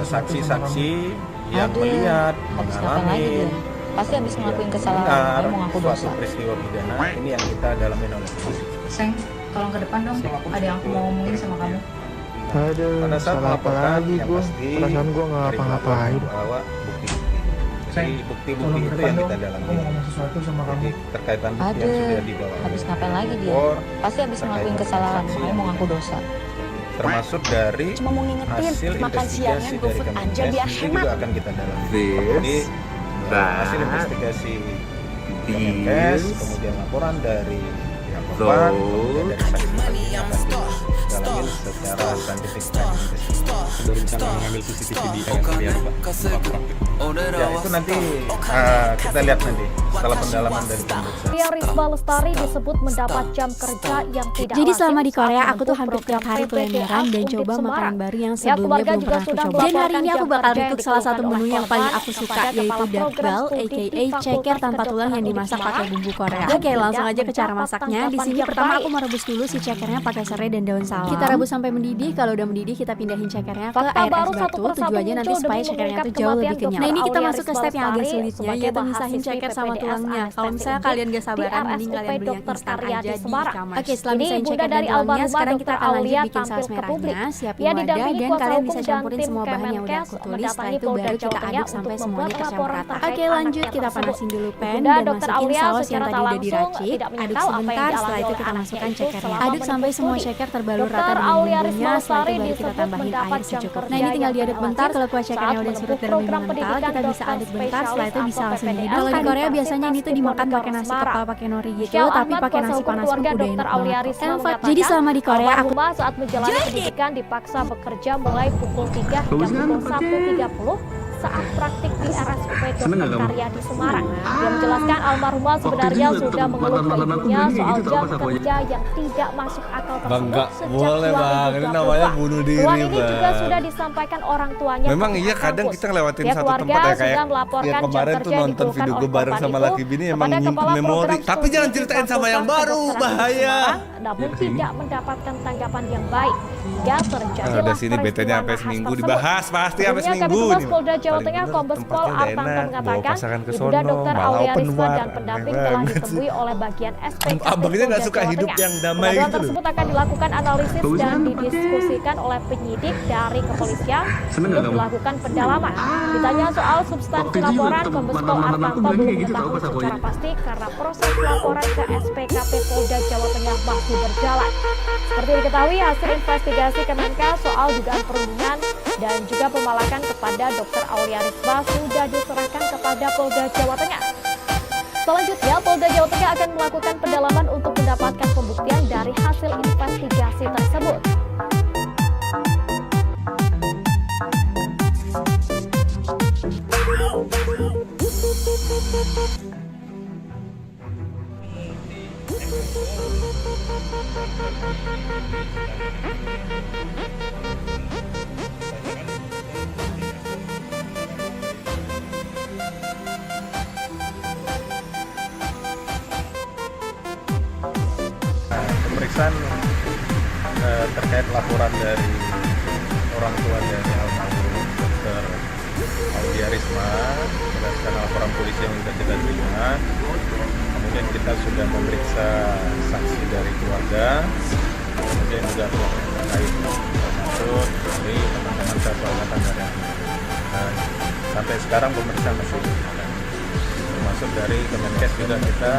saksi-saksi yang melihat, mengalami, pasti habis ngelakuin kesalahan, mendengar mau ngaku suatu dosa. peristiwa pidana ini yang kita dalamin oleh polisi. Seng, tolong ke depan dong. Ada yang aku mau ngomongin sama kamu. Pada saat melaporkan yang pasti perasaan gue nggak ngapa-ngapain. Bawa bukti-bukti. Jadi bukti-bukti itu yang kita dalami. Jadi terkaitan bukti yang sudah dibawa. Habis ngapain lagi dia? Pasti habis ngelakuin kesalahan, mau ngaku dosa. Termasuk dari Cuma mau ngingetin, hasil makan siangnya investigasi dari GoFood aja Kemenkes biar itu hemat. juga akan kita dalami. This, Jadi hasil investigasi Kemenkes, kemudian laporan dari pihak korban, kemudian dari saksi-saksi yang akan didalamin secara saintifik dan investigasi. Sudah rencana mengambil CCTV di RS Karyadi Pak? Tempat praktik. Ya itu nanti kita lihat nanti setelah pendalaman dari pemeriksaan. Aulia Risma Lestari disebut mendapat jam kerja yang tidak Jadi lazim selama di saat Korea aku menempuh tuh hampir tiap program hari kulineran dan PPDS coba Undip makanan Semarang. baru yang Pihak sebelumnya keluarga belum juga pernah aku sudah coba. Dan hari ini aku melaporkan bakal jam recook kerja salah satu yang menu yang paling dikeluarkan aku oleh suka, korban yaitu kepada duck program bell, studi aka di ceker Fakultas tanpa tulang yang Kedokteran dimasak Undip pakai Semarang. bumbu Korea. Dan Oke, langsung tidak aja ke cara mendapat masaknya. Di tanggapan sini yang pertama baik. aku merebus dulu si cekernya pakai serai dan daun salam. Kita rebus sampai mendidih. Kalau udah mendidih kita pindahin cekernya shakernya ke Fakta air baru es satu batu, persatu tujuannya nanti muncul supaya demi shakernya mengungkap tuh jauh kematian lebih kenyal. Dr. Nah ini kita Aulia masuk ke step yang agak Rizbalestari sulitnya, sebagai yaitu misahin mahasiswi shaker sama PPDS tulangnya. Kalau Anestesi misalnya Undip kalian gak sabaran, di mending kalian RSUP beli yang Dr. instan Karyadi aja di Semarang. e-commerce. Oke, setelah Ini misahin bunda shaker dan dari tulangnya, almarhumah sekarang Dr. kita akan lanjut Aulia bikin tampil saus ke publik. merahnya. Siapin Ia wadah didampingi dan kuasa kalian hukum bisa dan campurin tim semua bahan yang udah Kemenkes aku tulis. Setelah mendatangi itu Polda baru Jawa kita Tengah aduk sampai untuk semuanya membuat tercampur laporan rata. terkait Oke, lanjut anaknya kita tersebut. panasin dulu pan Bunda dan Dr. masukin Aulia saus yang secara tadi tak udah langsung diracik. tidak Aduk menyangkal apa yang sebentar, setelah dialami itu oleh kita anaknya masukkan itu shakernya. selama Aduk sampai semua menyusui. shaker terbalur rata Dr. dengan Aulia bumbunya. Setelah Rizbalestari itu baru kita disebut tambahin mendapat air jam secukupnya. kerja Nah ini tinggal yang diaduk bentar, kalau kuah shakernya saat udah surut menempuh dan lebih program mengental, pendidikan kita bisa dokter aduk bentar. Setelah itu spesialis bisa atau langsung PPDS dihidang. Kalau di Korea biasanya ini tuh dimakan pakai Diponegoro nasi Semarang. kepal pakai nori gitu, Michelle tapi Ahmad, pakai kuasa nasi hukum panas pun keluarga udah Dr. enak Aulia banget. Risma Jadi mengatakan selama di Korea aku almarhumah saat menjalani pendidikan dipaksa bekerja mulai pukul 3 hingga pukul 1.30 saat praktik di RSUP Dr. Karyadi Semarang. Dia menjelaskan almarhumah sebenarnya sudah mengeluh ke ibunya soal jam kerja yang tidak masuk akal tersebut sejak 2020. bunuh diri, Keluhan ini juga sudah disampaikan orang tuanya. Memang ke iya pihak kadang kampus. kita ngelewatin Pihak satu keluarga tempat ya kayak sudah melaporkan ya jam kemarin kerja tuh yang nonton dikeluhkan video oleh gue bareng korban sama itu laki bini emang kepada nyimpen Kepala memori. Program Tapi Studi jangan di ceritain sama Fakultas yang baru, Kedokteran bahaya. Semarang, namun tidak mendapatkan tanggapan yang baik. Hingga terjadilah Udah sini peristiwa betenya sampai nahas seminggu tersebut. dibahas pasti sampai Sebelumnya, seminggu Kabitumas nih. Polda Jawa Paling Tengah bener Kombes Pol tempatnya udah Artanto enak, mengatakan bawa pasangan ke ibunda sono, Dr. malah Aulia open Risma bar. dan pendamping Aneh telah banget sih. ditemui oleh bagian SPKP Abang ini nggak Polda suka Jawa hidup Tengah. yang damai Pengaduan gitu loh. tersebut akan dilakukan analisis dan didiskusikan oleh penyidik dari kepolisian untuk dilakukan pendalaman. Ditanya soal substansi laporan, Kombes Pol Artanto belum mengetahui secara pasti karena proses laporan ke SPKP Polda Jawa Tengah masih berjalan. Seperti diketahui, hasil investigasi Kemenkes soal dugaan perundungan dan juga pemalakan kepada Dr. Aulia Risma sudah diserahkan kepada Polda Jawa Tengah. Selanjutnya, Polda Jawa Tengah akan melakukan pendalaman untuk mendapatkan pembuktian dari hasil investigasi tersebut. Pemeriksaan terkait laporan dari orang tua dari almarhum Dr. Aulia Risma berdasarkan laporan polisi yang sudah kita terima. Kemudian kita sudah memeriksa saksi dari keluarga, kemudian juga pihak terkait termasuk dari teman-teman satu angkatan dari nah, sampai sekarang pemeriksaan masih berjalan. Termasuk dari Kemenkes juga kita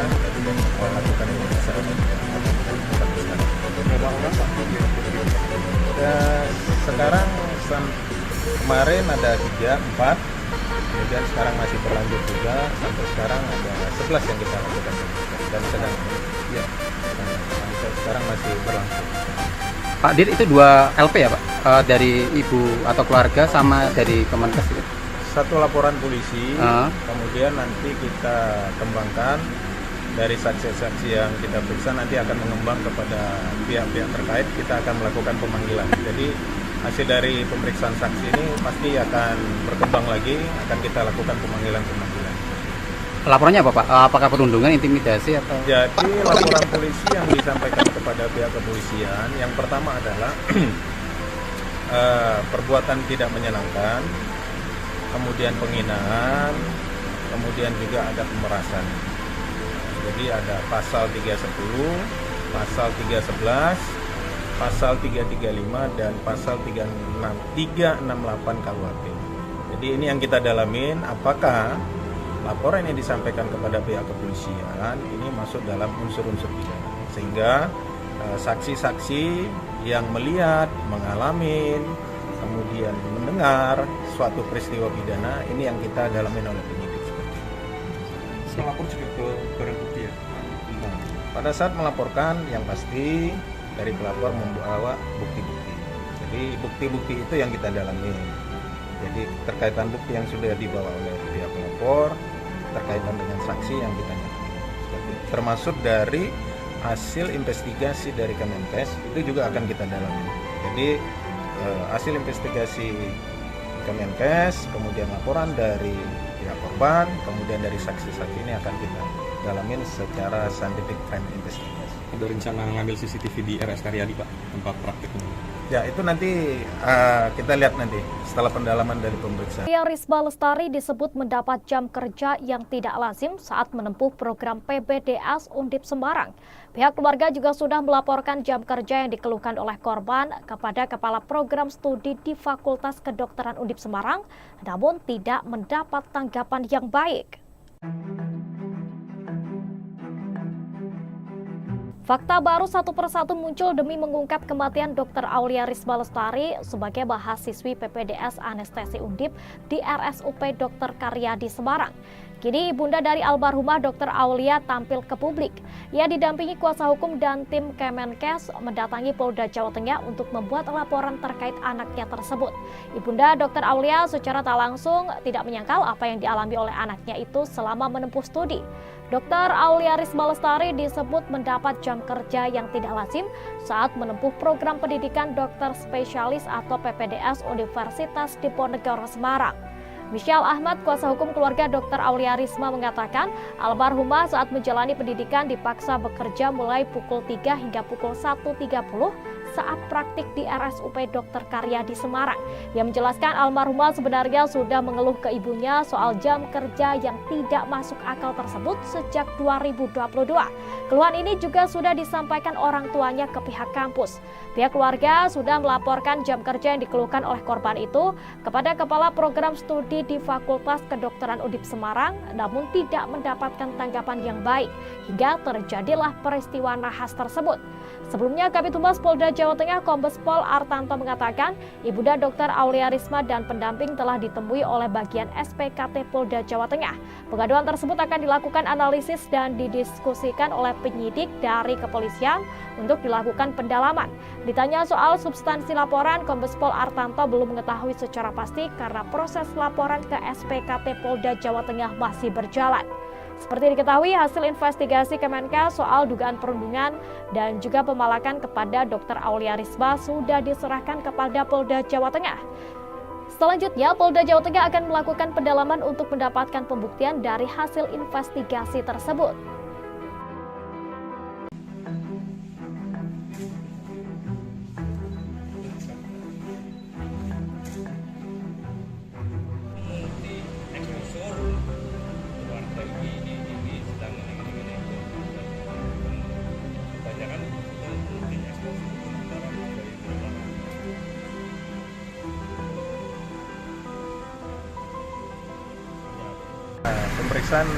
melakukan pemeriksaan. Sekarang kemarin ada 3, 4, kemudian sekarang masih berlanjut juga, sampai sekarang ada 11 yang kita lakukan dan sedang ya sampai sekarang masih berlangsung. Pak Dir, itu 2 LP ya Pak? Dari ibu atau keluarga sama dari Kemenkes itu? Satu laporan polisi, kemudian nanti kita kembangkan dari saksi-saksi yang kita periksa nanti akan mengembang kepada pihak-pihak terkait, kita akan melakukan pemanggilan. Jadi hasil dari pemeriksaan saksi ini pasti akan berkembang lagi, akan kita lakukan pemanggilan-pemanggilan. Laporannya apa Pak? Apakah perundungan, intimidasi atau? Jadi laporan polisi yang disampaikan kepada pihak kepolisian, yang pertama adalah perbuatan tidak menyenangkan, kemudian penghinaan, kemudian juga ada pemerasan. Jadi ada pasal 310, pasal 311, pasal 335 dan pasal 368 KUHP. Jadi ini yang kita dalamin, apakah laporan yang disampaikan kepada pihak kepolisian ini masuk dalam unsur-unsur pidana, sehingga saksi-saksi yang melihat, mengalami, kemudian mendengar suatu peristiwa pidana ini yang kita dalamin oleh penyidik. Melapor juga ke barang bukti ya? Nah, pada saat melaporkan yang pasti dari pelapor membawa bukti-bukti. Jadi bukti-bukti itu yang kita dalami. Jadi terkaitan bukti yang sudah dibawa oleh pihak pelapor, terkaitan dengan saksi yang kita dalami. Termasuk dari hasil investigasi dari Kemenkes itu juga akan kita dalami. Jadi hasil investigasi Kemenkes, kemudian laporan dari pihak korban, kemudian dari saksi-saksi ini akan kita dalamin secara scientific crime investigation. Ada rencana ngambil CCTV di RS Karyadi Pak, tempat praktik ini? Ya, itu nanti kita lihat nanti setelah pendalaman dari pemeriksaan. Risma Lestari disebut mendapat jam kerja yang tidak lazim saat menempuh program PPDS Undip Semarang. Pihak keluarga juga sudah melaporkan jam kerja yang dikeluhkan oleh korban kepada Kepala Program Studi di Fakultas Kedokteran Undip Semarang, namun tidak mendapat tanggapan yang baik. Fakta baru satu persatu muncul demi mengungkap kematian Dr. Aulia Risma Lestari sebagai mahasiswi PPDS Anestesi Undip di RSUP Dr. Karyadi Semarang. Kini ibunda dari almarhumah Dr. Aulia tampil ke publik. Ia didampingi kuasa hukum dan tim Kemenkes mendatangi Polda Jawa Tengah untuk membuat laporan terkait anaknya tersebut. Ibunda Dr. Aulia secara tak langsung tidak menyangkal apa yang dialami oleh anaknya itu selama menempuh studi. Dr. Aulia Risma Lestari disebut mendapat jam kerja yang tidak lazim saat menempuh program pendidikan dokter spesialis atau PPDS Universitas Diponegoro Semarang. Michelle Ahmad, kuasa hukum keluarga Dr. Aulia Risma mengatakan, almarhumah saat menjalani pendidikan dipaksa bekerja mulai pukul 3 hingga pukul 1.30 saat praktik di RSUP Dr. Karyadi Semarang. Ia menjelaskan almarhumah sebenarnya sudah mengeluh ke ibunya soal jam kerja yang tidak masuk akal tersebut sejak 2022. Keluhan ini juga sudah disampaikan orang tuanya ke pihak kampus. Pihak keluarga sudah melaporkan jam kerja yang dikeluhkan oleh korban itu kepada Kepala Program Studi di Fakultas Kedokteran Undip Semarang, namun tidak mendapatkan tanggapan yang baik hingga terjadilah peristiwa nahas tersebut. Sebelumnya, Kabid Humas Polda Jawa Tengah Kombes Pol Artanto mengatakan, Ibunda Dr. Aulia Risma dan pendamping telah ditemui oleh bagian SPKT Polda Jawa Tengah. Pengaduan tersebut akan dilakukan analisis dan didiskusikan oleh penyidik dari kepolisian untuk dilakukan pendalaman. Ditanya soal substansi laporan, Kombes Pol Artanto belum mengetahui secara pasti karena proses laporan ke SPKT Polda Jawa Tengah masih berjalan. Seperti diketahui, hasil investigasi Kemenkes soal dugaan perundungan dan juga pemalakan kepada Dr. Aulia Risma sudah diserahkan kepada Polda Jawa Tengah. Selanjutnya, Polda Jawa Tengah akan melakukan pendalaman untuk mendapatkan pembuktian dari hasil investigasi tersebut. Pemeriksaan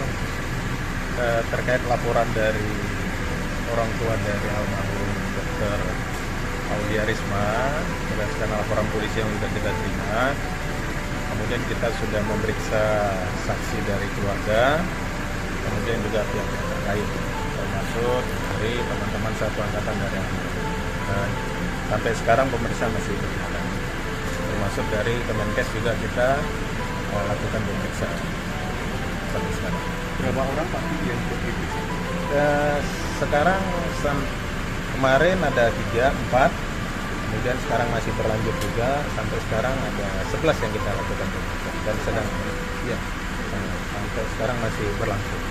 terkait laporan dari orang tua dari almarhum Dr. Aulia Risma berdasarkan laporan polisi yang sudah kita terima. Kemudian kita sudah memeriksa saksi dari keluarga, kemudian juga pihak yang terkait, termasuk dari teman-teman satu angkatan dari almarhum. Sampai sekarang pemeriksaan masih berjalan. Termasuk dari Kemenkes juga kita lakukan pemeriksaan. Berapa orang Pak yang diperiksa? Sekarang kemarin ada 3, 4, kemudian sekarang masih berlanjut juga, sampai sekarang ada 11 yang kita lakukan dan sedang ya sampai sekarang masih berlangsung.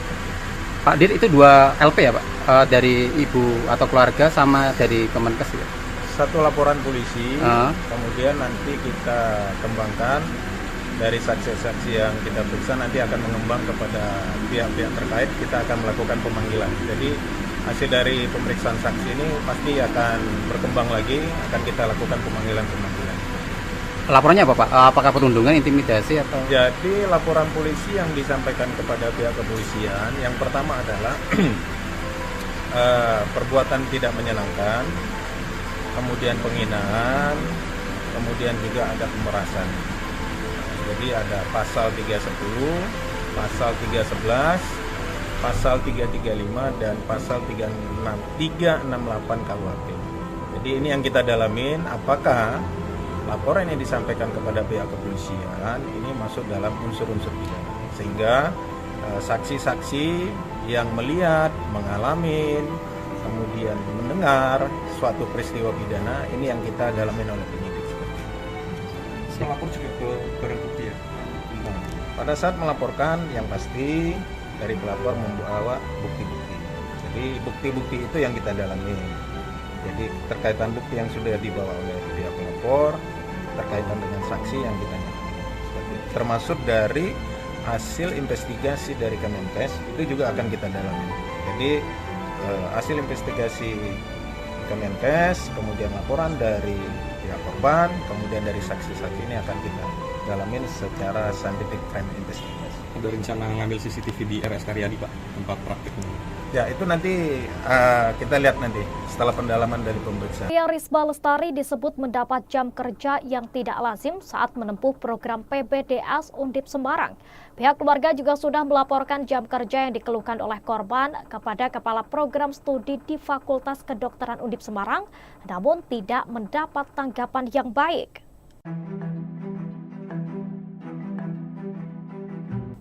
Pak Dir, itu 2 LP ya Pak? Dari ibu atau keluarga sama dari Kemenkes ya? Satu laporan polisi, kemudian nanti kita kembangkan dari saksi-saksi yang kita periksa, nanti akan mengembang kepada pihak-pihak terkait, kita akan melakukan pemanggilan. Jadi hasil dari pemeriksaan saksi ini pasti akan berkembang lagi, akan kita lakukan pemanggilan-pemanggilan. Laporannya apa Pak? Apakah perundungan, intimidasi atau? Jadi laporan polisi yang disampaikan kepada pihak kepolisian, yang pertama adalah perbuatan tidak menyenangkan, kemudian penghinaan, kemudian juga ada pemerasan. Jadi ada pasal 310, pasal 311, pasal 335 dan pasal 368 KUHP. Jadi ini yang kita dalamin, apakah laporan yang disampaikan kepada pihak kepolisian ini masuk dalam unsur-unsur pidana, sehingga saksi-saksi yang melihat, mengalami, kemudian mendengar suatu peristiwa pidana ini yang kita dalamin oleh penyidik. Melapor juga ke barang bukti ya? Pada saat melaporkan, yang pasti dari pelapor membawa bukti-bukti. Jadi bukti-bukti itu yang kita dalami. Jadi terkaitan bukti yang sudah dibawa oleh pihak lapor terkaitan dengan saksi yang ditanyakan. Termasuk dari hasil investigasi dari Kemenkes itu juga akan kita dalami. Jadi hasil investigasi Kemenkes, kemudian laporan dari pihak korban, kemudian dari saksi-saksi ini akan kita dalamin secara scientific crime investigation. Ada rencana ngambil CCTV di RS Karyadi Pak, tempat praktiknya? Ya itu nanti kita lihat nanti setelah pendalaman dari pemeriksaan. Risma Lestari disebut mendapat jam kerja yang tidak lazim saat menempuh program PPDS Undip Semarang. Pihak keluarga juga sudah melaporkan jam kerja yang dikeluhkan oleh korban kepada Kepala Program Studi di Fakultas Kedokteran Undip Semarang, namun tidak mendapat tanggapan yang baik.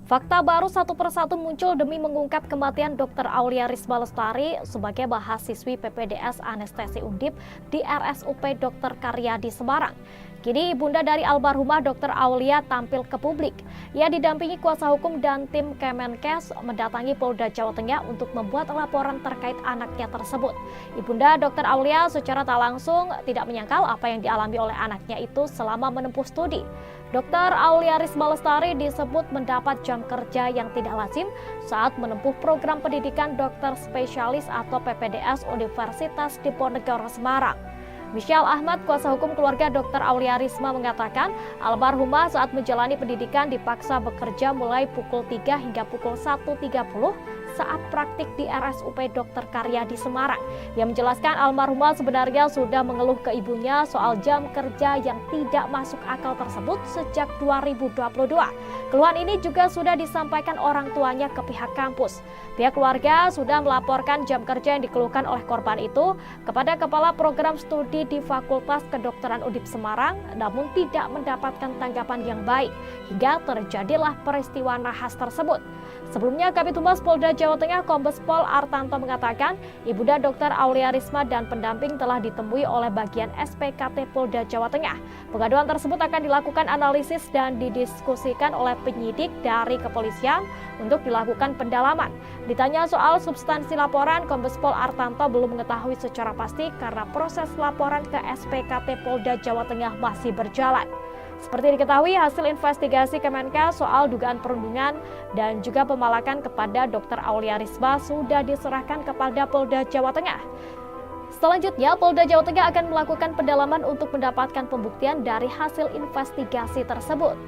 Fakta baru satu persatu muncul demi mengungkap kematian Dr. Aulia Risma Lestari sebagai mahasiswi PPDS Anestesi Undip di RSUP Dr. Karyadi Semarang. Kini ibunda dari almarhumah Dr. Aulia tampil ke publik. Ia didampingi kuasa hukum dan tim Kemenkes mendatangi Polda Jawa Tengah untuk membuat laporan terkait anaknya tersebut. Ibunda Dr. Aulia secara tak langsung tidak menyangkal apa yang dialami oleh anaknya itu selama menempuh studi. Dr. Aulia Risma Lestari disebut mendapat jam kerja yang tidak lazim saat menempuh program pendidikan dokter spesialis atau PPDS Universitas Diponegoro Semarang. Michelle Ahmad, kuasa hukum keluarga Dr. Aulia Risma mengatakan, almarhumah saat menjalani pendidikan dipaksa bekerja mulai pukul 3 hingga pukul 1.30 saat praktik di RSUP Dr. Karyadi Semarang. Ia menjelaskan almarhumah sebenarnya sudah mengeluh ke ibunya soal jam kerja yang tidak masuk akal tersebut sejak 2022. Keluhan ini juga sudah disampaikan orang tuanya ke pihak kampus. Pihak keluarga sudah melaporkan jam kerja yang dikeluhkan oleh korban itu kepada Kepala Program Studi di Fakultas Kedokteran Undip Semarang, namun tidak mendapatkan tanggapan yang baik hingga terjadilah peristiwa nahas tersebut. Sebelumnya, Kabid Humas Polda Jawa Tengah Kombes Pol Artanto mengatakan, Ibunda Dr. Aulia Risma dan pendamping telah ditemui oleh bagian SPKT Polda Jawa Tengah. Pengaduan tersebut akan dilakukan analisis dan didiskusikan oleh penyidik dari kepolisian untuk dilakukan pendalaman. Ditanya soal substansi laporan, Kombes Pol Artanto belum mengetahui secara pasti karena proses laporan ke SPKT Polda Jawa Tengah masih berjalan. Seperti diketahui, hasil investigasi Kemenkes soal dugaan perundungan dan juga pemalakan kepada Dr. Aulia Risma sudah diserahkan kepada Polda Jawa Tengah. Selanjutnya, Polda Jawa Tengah akan melakukan pendalaman untuk mendapatkan pembuktian dari hasil investigasi tersebut.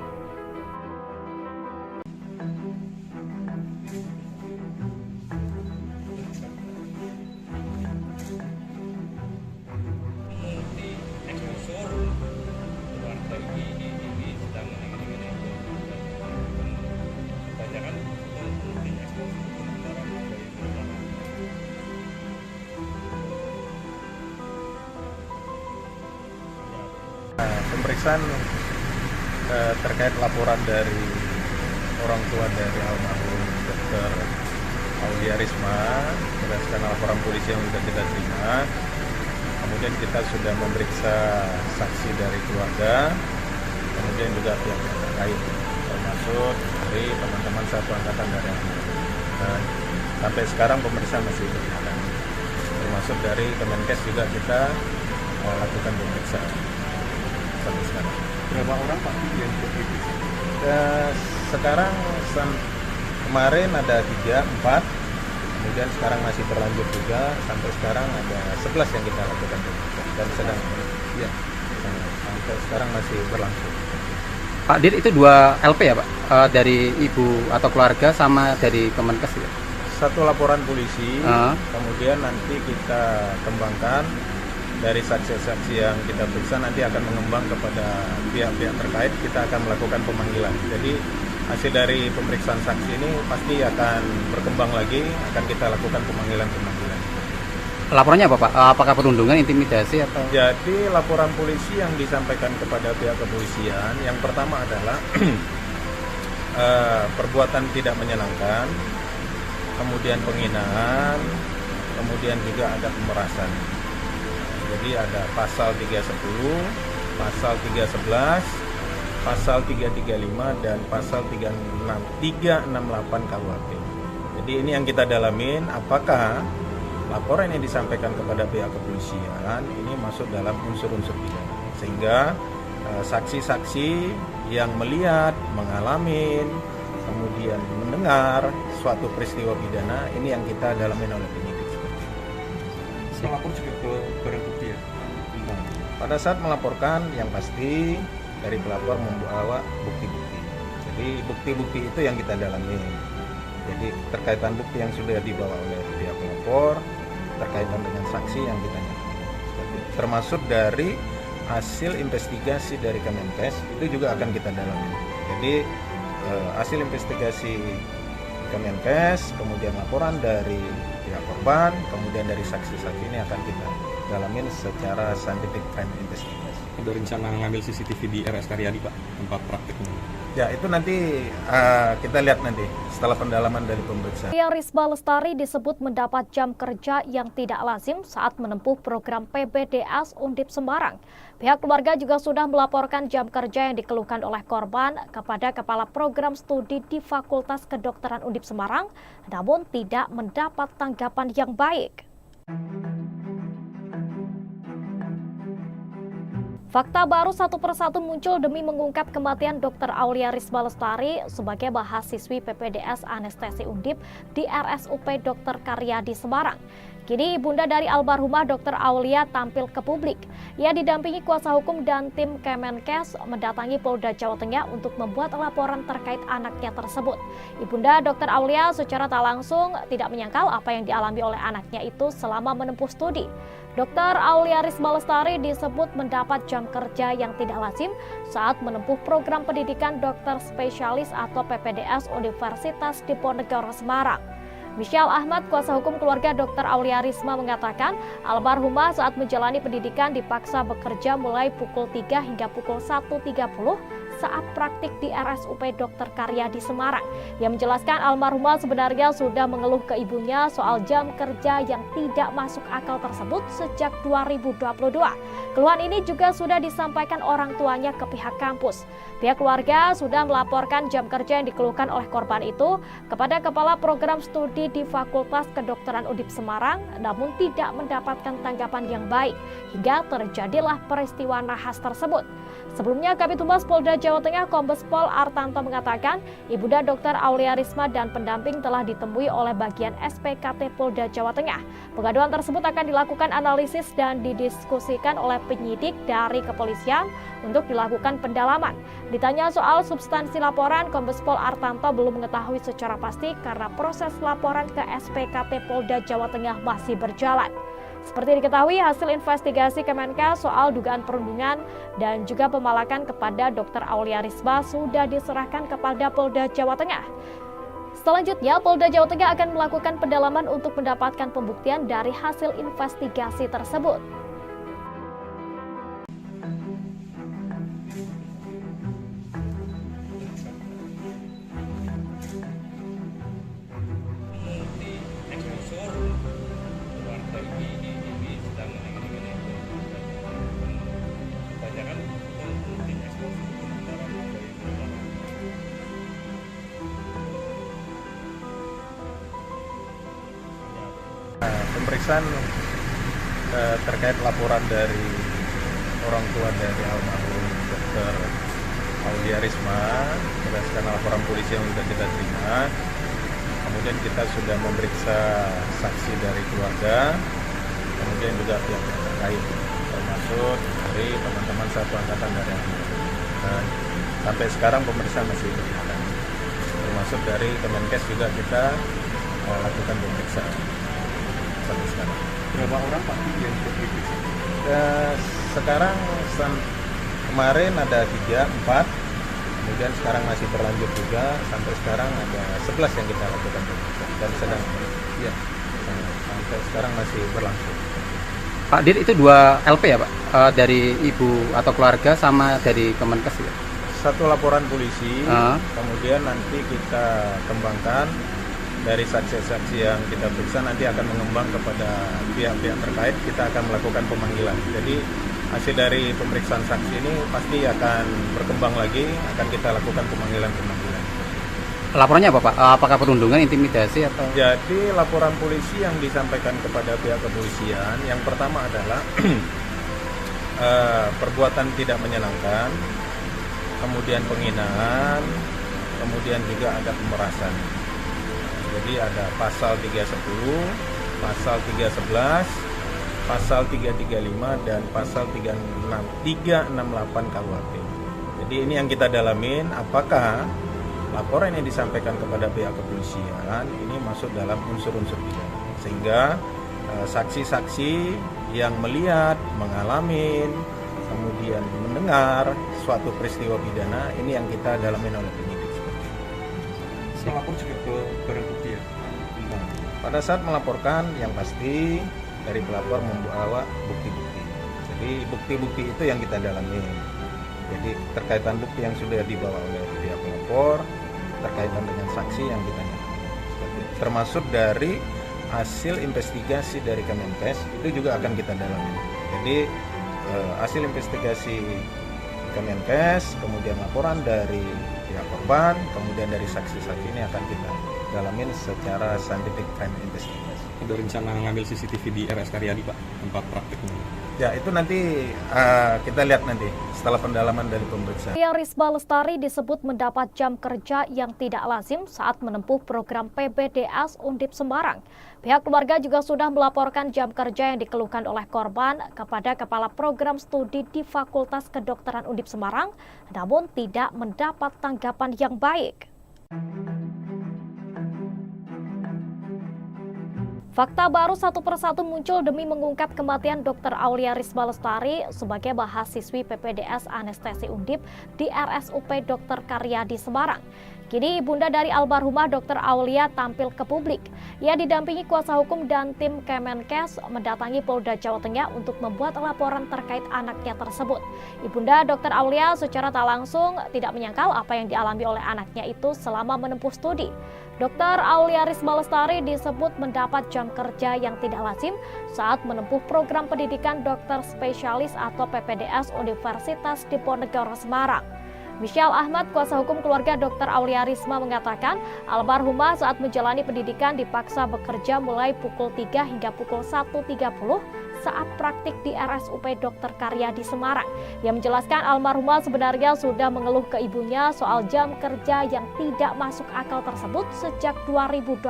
Pemeriksaan terkait laporan dari orang tua dari almarhum Dr. Aulia Risma berdasarkan laporan polisi yang sudah kita terima. Kemudian kita sudah memeriksa saksi dari keluarga, kemudian juga pihak terkait, termasuk dari teman-teman satu angkatan dari almarhum. Sampai sekarang pemeriksaan masih berjalan. Termasuk dari Kemenkes juga kita lakukan pemeriksaan. Sampai sekarang. Berapa orang Pak yang positif? Sekarang kemarin ada 3, 4, kemudian sekarang masih berlanjut juga, sampai sekarang ada 11 yang kita lakukan dan sedang ya, sampai sekarang masih berlangsung. Pak Dir, itu 2 LP ya Pak? Dari ibu atau keluarga sama dari Kemenkes ya? Satu laporan polisi, kemudian nanti kita kembangkan dari saksi-saksi yang kita periksa, nanti akan mengembang kepada pihak-pihak terkait, kita akan melakukan pemanggilan. Jadi hasil dari pemeriksaan saksi ini pasti akan berkembang lagi, akan kita lakukan pemanggilan-pemanggilan. Laporannya apa Pak? Apakah perundungan, intimidasi atau? Jadi laporan polisi yang disampaikan kepada pihak kepolisian, yang pertama adalah perbuatan tidak menyenangkan, kemudian penghinaan, kemudian juga ada pemerasan. Jadi ada pasal 310, pasal 311, pasal 335, dan pasal 368 KUHP. Jadi ini yang kita dalamin, apakah laporan yang disampaikan kepada pihak kepolisian ini masuk dalam unsur-unsur pidana. sehingga saksi-saksi yang melihat, mengalami, kemudian mendengar suatu peristiwa pidana ini yang kita dalamin oleh penyidik. Melapor juga ke barang bukti ya? Pada saat melaporkan yang pasti dari pelapor membawa bukti-bukti. Jadi bukti-bukti itu yang kita dalami. Jadi terkaitan bukti yang sudah dibawa oleh pihak pelapor, terkaitan dengan saksi yang kita termasuk dari hasil investigasi dari Kemenkes itu juga akan kita dalami. Jadi hasil investigasi Kemenkes, kemudian laporan dari pihak korban, kemudian dari saksi-saksi ini akan kita dalamin secara scientific crime investigation. Ada rencana ngambil CCTV di RS Karyadi Pak, tempat praktiknya? Ya itu nanti kita lihat nanti setelah pendalaman dari pemeriksaan. Risma Lestari disebut mendapat jam kerja yang tidak lazim saat menempuh program PPDS Undip Semarang. Pihak keluarga juga sudah melaporkan jam kerja yang dikeluhkan oleh korban kepada Kepala Program Studi di Fakultas Kedokteran Undip Semarang, namun tidak mendapat tanggapan yang baik. Fakta baru satu persatu muncul demi mengungkap kematian Dr. Aulia Risma Lestari sebagai mahasiswi PPDS Anestesi Undip di RSUP Dr. Karyadi Semarang. Kini ibunda dari almarhumah Dr. Aulia tampil ke publik. Ia didampingi kuasa hukum dan tim Kemenkes mendatangi Polda Jawa Tengah untuk membuat laporan terkait anaknya tersebut. Ibunda Dr. Aulia secara tak langsung tidak menyangkal apa yang dialami oleh anaknya itu selama menempuh studi. Dr. Aulia Risma Lestari disebut mendapat jam kerja yang tidak lazim saat menempuh program pendidikan dokter spesialis atau PPDS Universitas Diponegoro Semarang. Michelle Ahmad, kuasa hukum keluarga Dr. Aulia Risma mengatakan, almarhumah saat menjalani pendidikan dipaksa bekerja mulai pukul 3 hingga pukul 1.30 saat praktik di RSUP Dr. Karyadi Semarang. Ia menjelaskan almarhumah sebenarnya sudah mengeluh ke ibunya soal jam kerja yang tidak masuk akal tersebut sejak 2022. Keluhan ini juga sudah disampaikan orang tuanya ke pihak kampus. Pihak keluarga sudah melaporkan jam kerja yang dikeluhkan oleh korban itu kepada Kepala Program Studi di Fakultas Kedokteran Undip Semarang, namun tidak mendapatkan tanggapan yang baik hingga terjadilah peristiwa nahas tersebut. Sebelumnya, Kabid Humas Polda Jawa Tengah Kombes Pol Artanto mengatakan, Ibunda Dr. Aulia Risma dan pendamping telah ditemui oleh bagian SPKT Polda Jawa Tengah. Pengaduan tersebut akan dilakukan analisis dan didiskusikan oleh penyidik dari kepolisian untuk dilakukan pendalaman. Ditanya soal substansi laporan, Kombes Pol Artanto belum mengetahui secara pasti karena proses laporan ke SPKT Polda Jawa Tengah masih berjalan. Seperti diketahui, hasil investigasi Kemenkes soal dugaan perundungan dan juga pemalakan kepada Dr. Aulia Risma sudah diserahkan kepada Polda Jawa Tengah. Selanjutnya, Polda Jawa Tengah akan melakukan pendalaman untuk mendapatkan pembuktian dari hasil investigasi tersebut. Pemeriksaan terkait laporan dari orang tua dari almarhum Dr. Aulia Risma berdasarkan laporan polisi yang sudah kita terima. Kemudian kita sudah memeriksa saksi dari keluarga, kemudian juga pihak terkait, termasuk dari teman-teman satu angkatan dari almarhum. Sampai sekarang pemeriksaan masih berjalan, termasuk dari Kemenkes juga kita lakukan pemeriksaan sampai sekarang. Berapa orang Pak yang diperiksa? Sekarang kemarin ada 3, 4, kemudian sekarang masih berlanjut juga, sampai sekarang ada 11 yang kita lakukan pemeriksaan dan sedang ya sampai sekarang masih berlangsung. Pak Dir, itu 2 LP ya Pak? Dari ibu atau keluarga sama dari Kemenkes ya? Satu laporan polisi, kemudian nanti kita kembangkan dari saksi-saksi yang kita periksa, nanti akan mengembang kepada pihak-pihak terkait, kita akan melakukan pemanggilan. Jadi hasil dari pemeriksaan saksi ini pasti akan berkembang lagi, akan kita lakukan pemanggilan-pemanggilan. Laporannya apa Pak? Apakah perundungan, intimidasi atau? Jadi laporan polisi yang disampaikan kepada pihak kepolisian, yang pertama adalah perbuatan tidak menyenangkan, kemudian penghinaan, kemudian juga ada pemerasan. Jadi ada pasal 310, pasal 311, pasal 335 dan pasal 368 KUHP. Jadi ini yang kita dalamin, apakah laporan yang disampaikan kepada pihak kepolisian ini masuk dalam unsur-unsur pidana, sehingga saksi-saksi yang melihat, mengalami, kemudian mendengar suatu peristiwa pidana ini yang kita dalamin oleh penyidik. Melapor juga ke barang bukti ya? Pada saat melaporkan yang pasti dari pelapor membawa bukti-bukti. Jadi bukti-bukti itu yang kita dalami. Jadi terkaitan bukti yang sudah dibawa oleh pihak pelapor, terkaitan dengan saksi yang kita dalami. Termasuk dari hasil investigasi dari Kemenkes itu juga akan kita dalami. Jadi hasil investigasi Kemenkes, kemudian laporan dari pihak korban, kemudian dari saksi-saksi ini akan kita dalamin secara scientific crime investigation. Ada rencana ngambil CCTV di RS Karyadi Pak, tempat praktiknya? Ya itu nanti kita lihat nanti setelah pendalaman dari pemeriksaan. Risma Lestari disebut mendapat jam kerja yang tidak lazim saat menempuh program PPDS Undip Semarang. Pihak keluarga juga sudah melaporkan jam kerja yang dikeluhkan oleh korban kepada Kepala Program Studi di Fakultas Kedokteran Undip Semarang, namun tidak mendapat tanggapan yang baik. Fakta baru satu persatu muncul demi mengungkap kematian Dr. Aulia Risma Lestari sebagai mahasiswi PPDS Anestesi Undip di RSUP Dr. Karyadi Semarang. Kini ibunda dari almarhumah Dr. Aulia tampil ke publik. Ia didampingi kuasa hukum dan tim Kemenkes mendatangi Polda Jawa Tengah untuk membuat laporan terkait anaknya tersebut. Ibunda Dr. Aulia secara tak langsung tidak menyangkal apa yang dialami oleh anaknya itu selama menempuh studi. Dr. Aulia Risma Lestari disebut mendapat jam kerja yang tidak lazim saat menempuh program pendidikan dokter spesialis atau PPDS Universitas Diponegoro Semarang. Michelle Ahmad, kuasa hukum keluarga Dr. Aulia Risma mengatakan almarhumah saat menjalani pendidikan dipaksa bekerja mulai pukul 3 hingga pukul 1.30 saat praktik di RSUP Dr. Karyadi Semarang. Ia menjelaskan almarhumah sebenarnya sudah mengeluh ke ibunya soal jam kerja yang tidak masuk akal tersebut sejak 2022.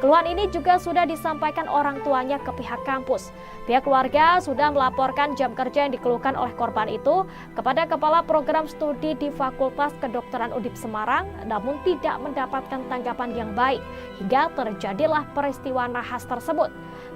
Keluhan ini juga sudah disampaikan orang tuanya ke pihak kampus. Pihak keluarga sudah melaporkan jam kerja yang dikeluhkan oleh korban itu kepada Kepala Program Studi di Fakultas Kedokteran Undip Semarang, namun tidak mendapatkan tanggapan yang baik hingga terjadilah peristiwa nahas tersebut.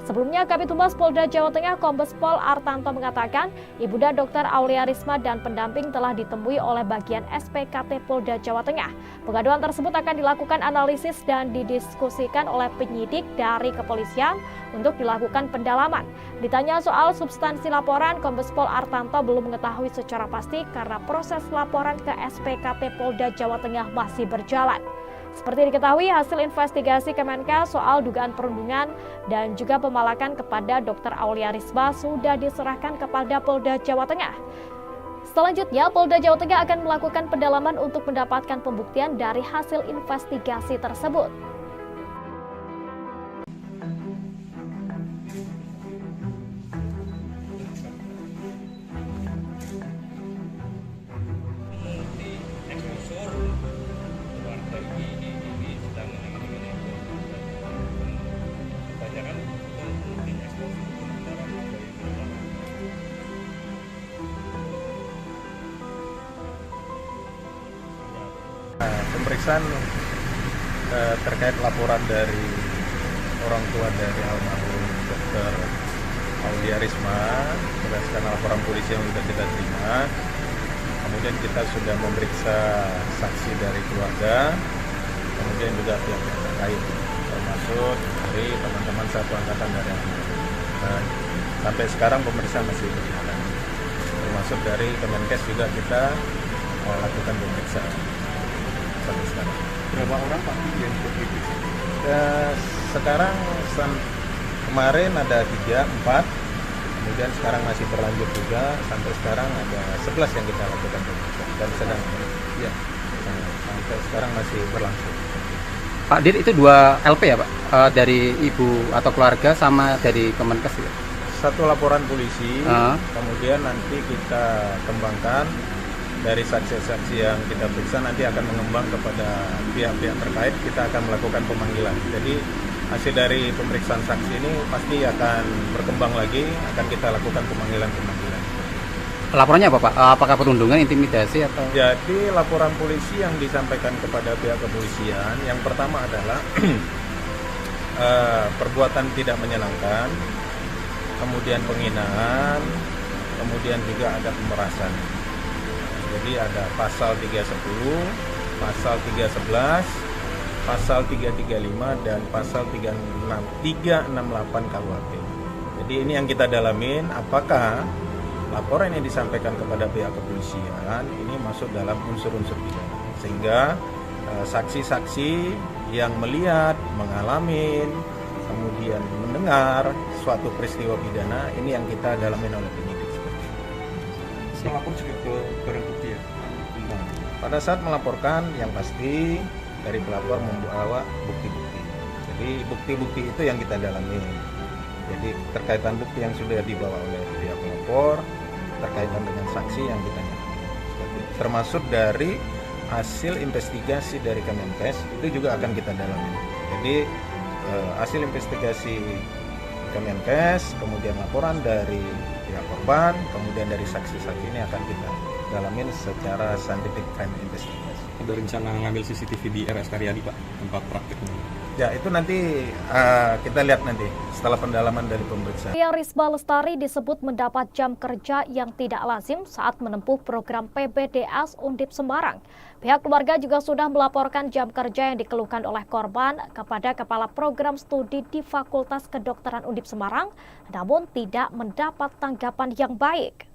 Sebelumnya, Kabid Humas Polda Jawa Tengah Kombes Pol Artanto mengatakan ibunda Dr. Aulia Risma dan pendamping telah ditemui oleh bagian SPKT Polda Jawa Tengah. Pengaduan tersebut akan dilakukan analisis dan didiskusikan oleh penyidik dari kepolisian untuk dilakukan pendalaman. Ditanya soal substansi laporan, Kombes Pol Artanto belum mengetahui secara pasti karena proses laporan ke SPKT Polda Jawa Tengah masih berjalan. Seperti diketahui, hasil investigasi Kemenkes soal dugaan perundungan dan juga pemalakan kepada Dr. Aulia Risma sudah diserahkan kepada Polda Jawa Tengah. Selanjutnya, Polda Jawa Tengah akan melakukan pendalaman untuk mendapatkan pembuktian dari hasil investigasi tersebut. Pemeriksaan terkait laporan dari orang tua dari almarhum Dr. Aulia Risma berdasarkan laporan polisi yang sudah kita terima. Kemudian kita sudah memeriksa saksi dari keluarga, kemudian juga pihak-pihak terkait, termasuk dari teman-teman satu angkatan dari almarhum. Sampai sekarang pemeriksaan masih berjalan, termasuk dari Kemenkes juga kita lakukan pemeriksaan. Berapa orang Pak yang diperiksa? Sekarang kemarin ada 3, 4, kemudian sekarang masih berlanjut juga, sampai sekarang ada 11 yang kita lakukan pemeriksaan dan sedang ya, sampai sekarang masih berlangsung. Pak Dir, itu 2 LP ya Pak? Dari ibu atau keluarga sama dari Kemenkes ya? satu laporan polisi, kemudian nanti kita kembangkan dari saksi-saksi yang kita periksa nanti akan mengembang kepada pihak-pihak terkait. Kita akan melakukan pemanggilan. Jadi hasil dari pemeriksaan saksi ini pasti akan berkembang lagi, akan kita lakukan pemanggilan-pemanggilan. Laporannya apa Pak? Apakah perundungan, intimidasi atau? Jadi laporan polisi yang disampaikan kepada pihak kepolisian yang pertama adalah perbuatan tidak menyenangkan, kemudian penghinaan, kemudian juga ada pemerasan. Jadi ada pasal 310, pasal 311, pasal 335 dan pasal 368 KUHP. Jadi ini yang kita dalamin, apakah laporan yang disampaikan kepada pihak kepolisian ini masuk dalam unsur-unsur pidana, sehingga saksi-saksi yang melihat, mengalami, kemudian mendengar suatu peristiwa pidana ini yang kita dalamin oleh penyidik. Melapor juga ke barang bukti ya? Pada saat melaporkan yang pasti dari pelapor membawa bukti-bukti. Jadi bukti-bukti itu yang kita dalami. Jadi terkaitan bukti yang sudah dibawa oleh pihak pelapor, terkaitan dengan saksi yang kita nyatakan. Termasuk dari hasil investigasi dari Kemenkes itu juga akan kita dalami. Jadi hasil investigasi Kemenkes, kemudian laporan dari pihak korban, kemudian dari saksi-saksi ini akan kita dalamin secara scientific crime investigation. Ada rencana ngambil CCTV di RS Karyadi Pak, tempat prakteknya? Ya itu nanti kita lihat nanti setelah pendalaman dari pemeriksaan. Risma Lestari disebut mendapat jam kerja yang tidak lazim saat menempuh program PPDS Undip Semarang. Pihak keluarga juga sudah melaporkan jam kerja yang dikeluhkan oleh korban kepada Kepala Program Studi di Fakultas Kedokteran Undip Semarang, namun tidak mendapat tanggapan yang baik.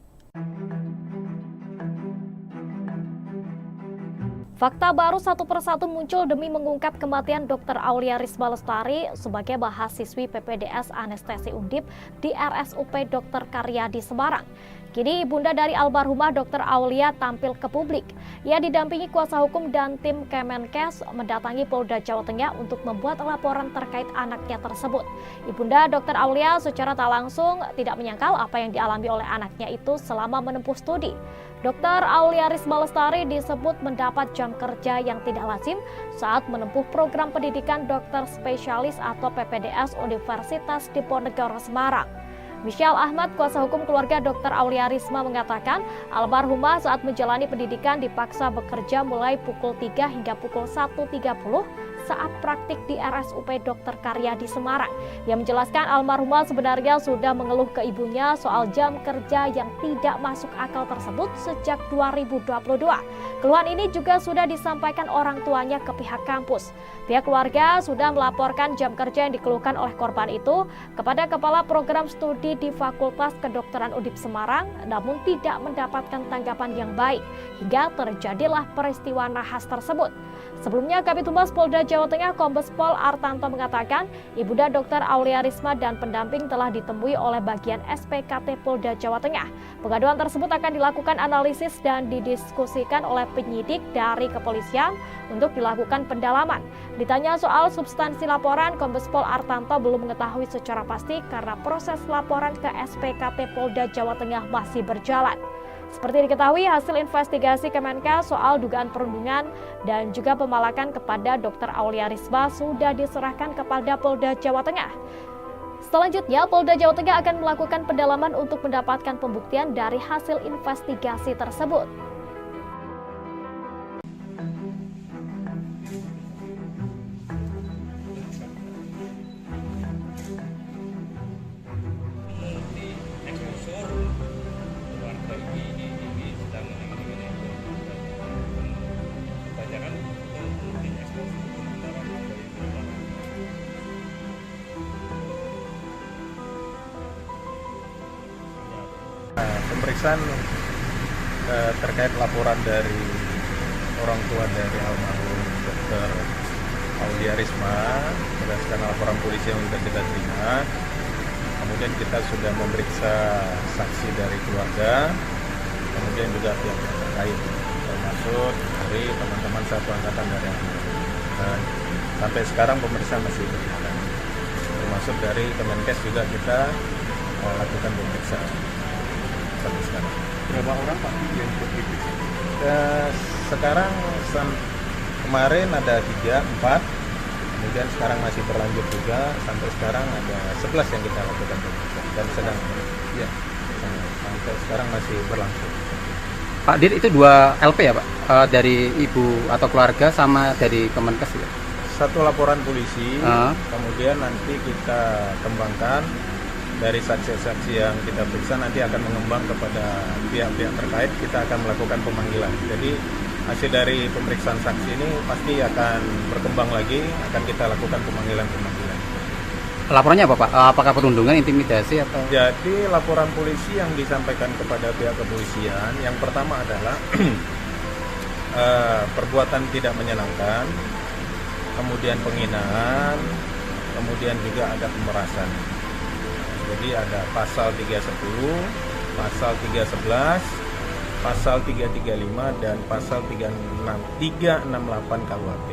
Fakta baru satu persatu muncul demi mengungkap kematian Dr. Aulia Risma Lestari sebagai mahasiswi PPDS Anestesi Undip di RSUP Dr. Karyadi Semarang. Kini ibunda dari almarhumah Dr. Aulia tampil ke publik. Ia didampingi kuasa hukum dan tim Kemenkes mendatangi Polda Jawa Tengah untuk membuat laporan terkait anaknya tersebut. Ibunda Dr. Aulia secara tak langsung tidak menyangkal apa yang dialami oleh anaknya itu selama menempuh studi. Dr. Aulia Risma Lestari disebut mendapat jam kerja yang tidak lazim saat menempuh program pendidikan dokter spesialis atau PPDS Universitas Diponegoro Semarang. Michelle Ahmad, kuasa hukum keluarga Dr. Aulia Risma mengatakan, almarhumah saat menjalani pendidikan dipaksa bekerja mulai pukul 3 hingga pukul 1.30 saat praktik di RSUP Dr. Karyadi Semarang. Ia menjelaskan almarhumah sebenarnya sudah mengeluh ke ibunya soal jam kerja yang tidak masuk akal tersebut sejak 2022. Keluhan ini juga sudah disampaikan orang tuanya ke pihak kampus. Pihak keluarga sudah melaporkan jam kerja yang dikeluhkan oleh korban itu kepada Kepala Program Studi di Fakultas Kedokteran Undip Semarang, namun tidak mendapatkan tanggapan yang baik hingga terjadilah peristiwa nahas tersebut. Sebelumnya, Kabid Humas Polda Jawa Tengah Kombes Pol Artanto mengatakan, ibunda Dr. Aulia Risma dan pendamping telah ditemui oleh bagian SPKT Polda Jawa Tengah. Pengaduan tersebut akan dilakukan analisis dan didiskusikan oleh penyidik dari kepolisian untuk dilakukan pendalaman. Ditanya soal substansi laporan, Kombes Pol Artanto belum mengetahui secara pasti karena proses laporan ke SPKT Polda Jawa Tengah masih berjalan. Seperti diketahui, hasil investigasi Kemenkes soal dugaan perundungan dan juga pemalakan kepada Dr. Aulia Risma sudah diserahkan kepada Polda Jawa Tengah. Selanjutnya, Polda Jawa Tengah akan melakukan pendalaman untuk mendapatkan pembuktian dari hasil investigasi tersebut. Pemeriksaan terkait laporan dari orang tua dari almarhum Dr. Aulia Risma berdasarkan laporan polisi yang sudah kita terima. Kemudian kita sudah memeriksa saksi dari keluarga, kemudian juga pihak terkait, termasuk dari teman-teman satu angkatan dari dan sampai sekarang pemeriksaan masih berjalan. Termasuk dari Kemenkes juga kita lakukan pemeriksaan sampai sekarang. Berapa orang Pak yang diperiksa? Sekarang kemarin ada 3, 4, kemudian sekarang masih berlanjut juga, sampai sekarang ada 11 yang kita lakukan pemeriksaan dan sedang ya sampai sekarang masih berlangsung. Pak Dir, itu 2 LP ya Pak? Dari ibu atau keluarga sama dari Kemenkes ya? Satu laporan polisi, kemudian nanti kita kembangkan dari saksi-saksi yang kita periksa, nanti akan mengembang kepada pihak-pihak terkait, kita akan melakukan pemanggilan. Jadi hasil dari pemeriksaan saksi ini pasti akan berkembang lagi, akan kita lakukan pemanggilan-pemanggilan. Laporannya apa Pak? Apakah perundungan, intimidasi atau? Jadi laporan polisi yang disampaikan kepada pihak kepolisian, yang pertama adalah perbuatan tidak menyenangkan, kemudian penghinaan, kemudian juga ada pemerasan. Jadi ada pasal 310, pasal 311, pasal 335 dan pasal 368 KUHP.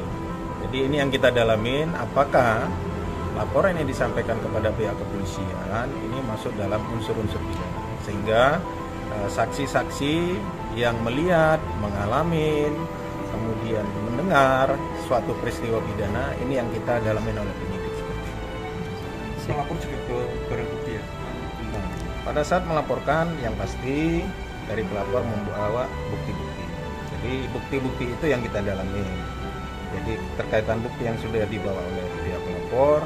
Jadi ini yang kita dalamin, apakah laporan yang disampaikan kepada pihak kepolisian ini masuk dalam unsur-unsur pidana, sehingga saksi-saksi yang melihat, mengalami, kemudian mendengar suatu peristiwa pidana ini yang kita dalamin oleh penyidik. Melapor juga ke barang bukti ya? Nah, pada saat melaporkan yang pasti dari pelapor membawa bukti-bukti. Jadi bukti-bukti itu yang kita dalami. Jadi terkaitan bukti yang sudah dibawa oleh pihak pelapor,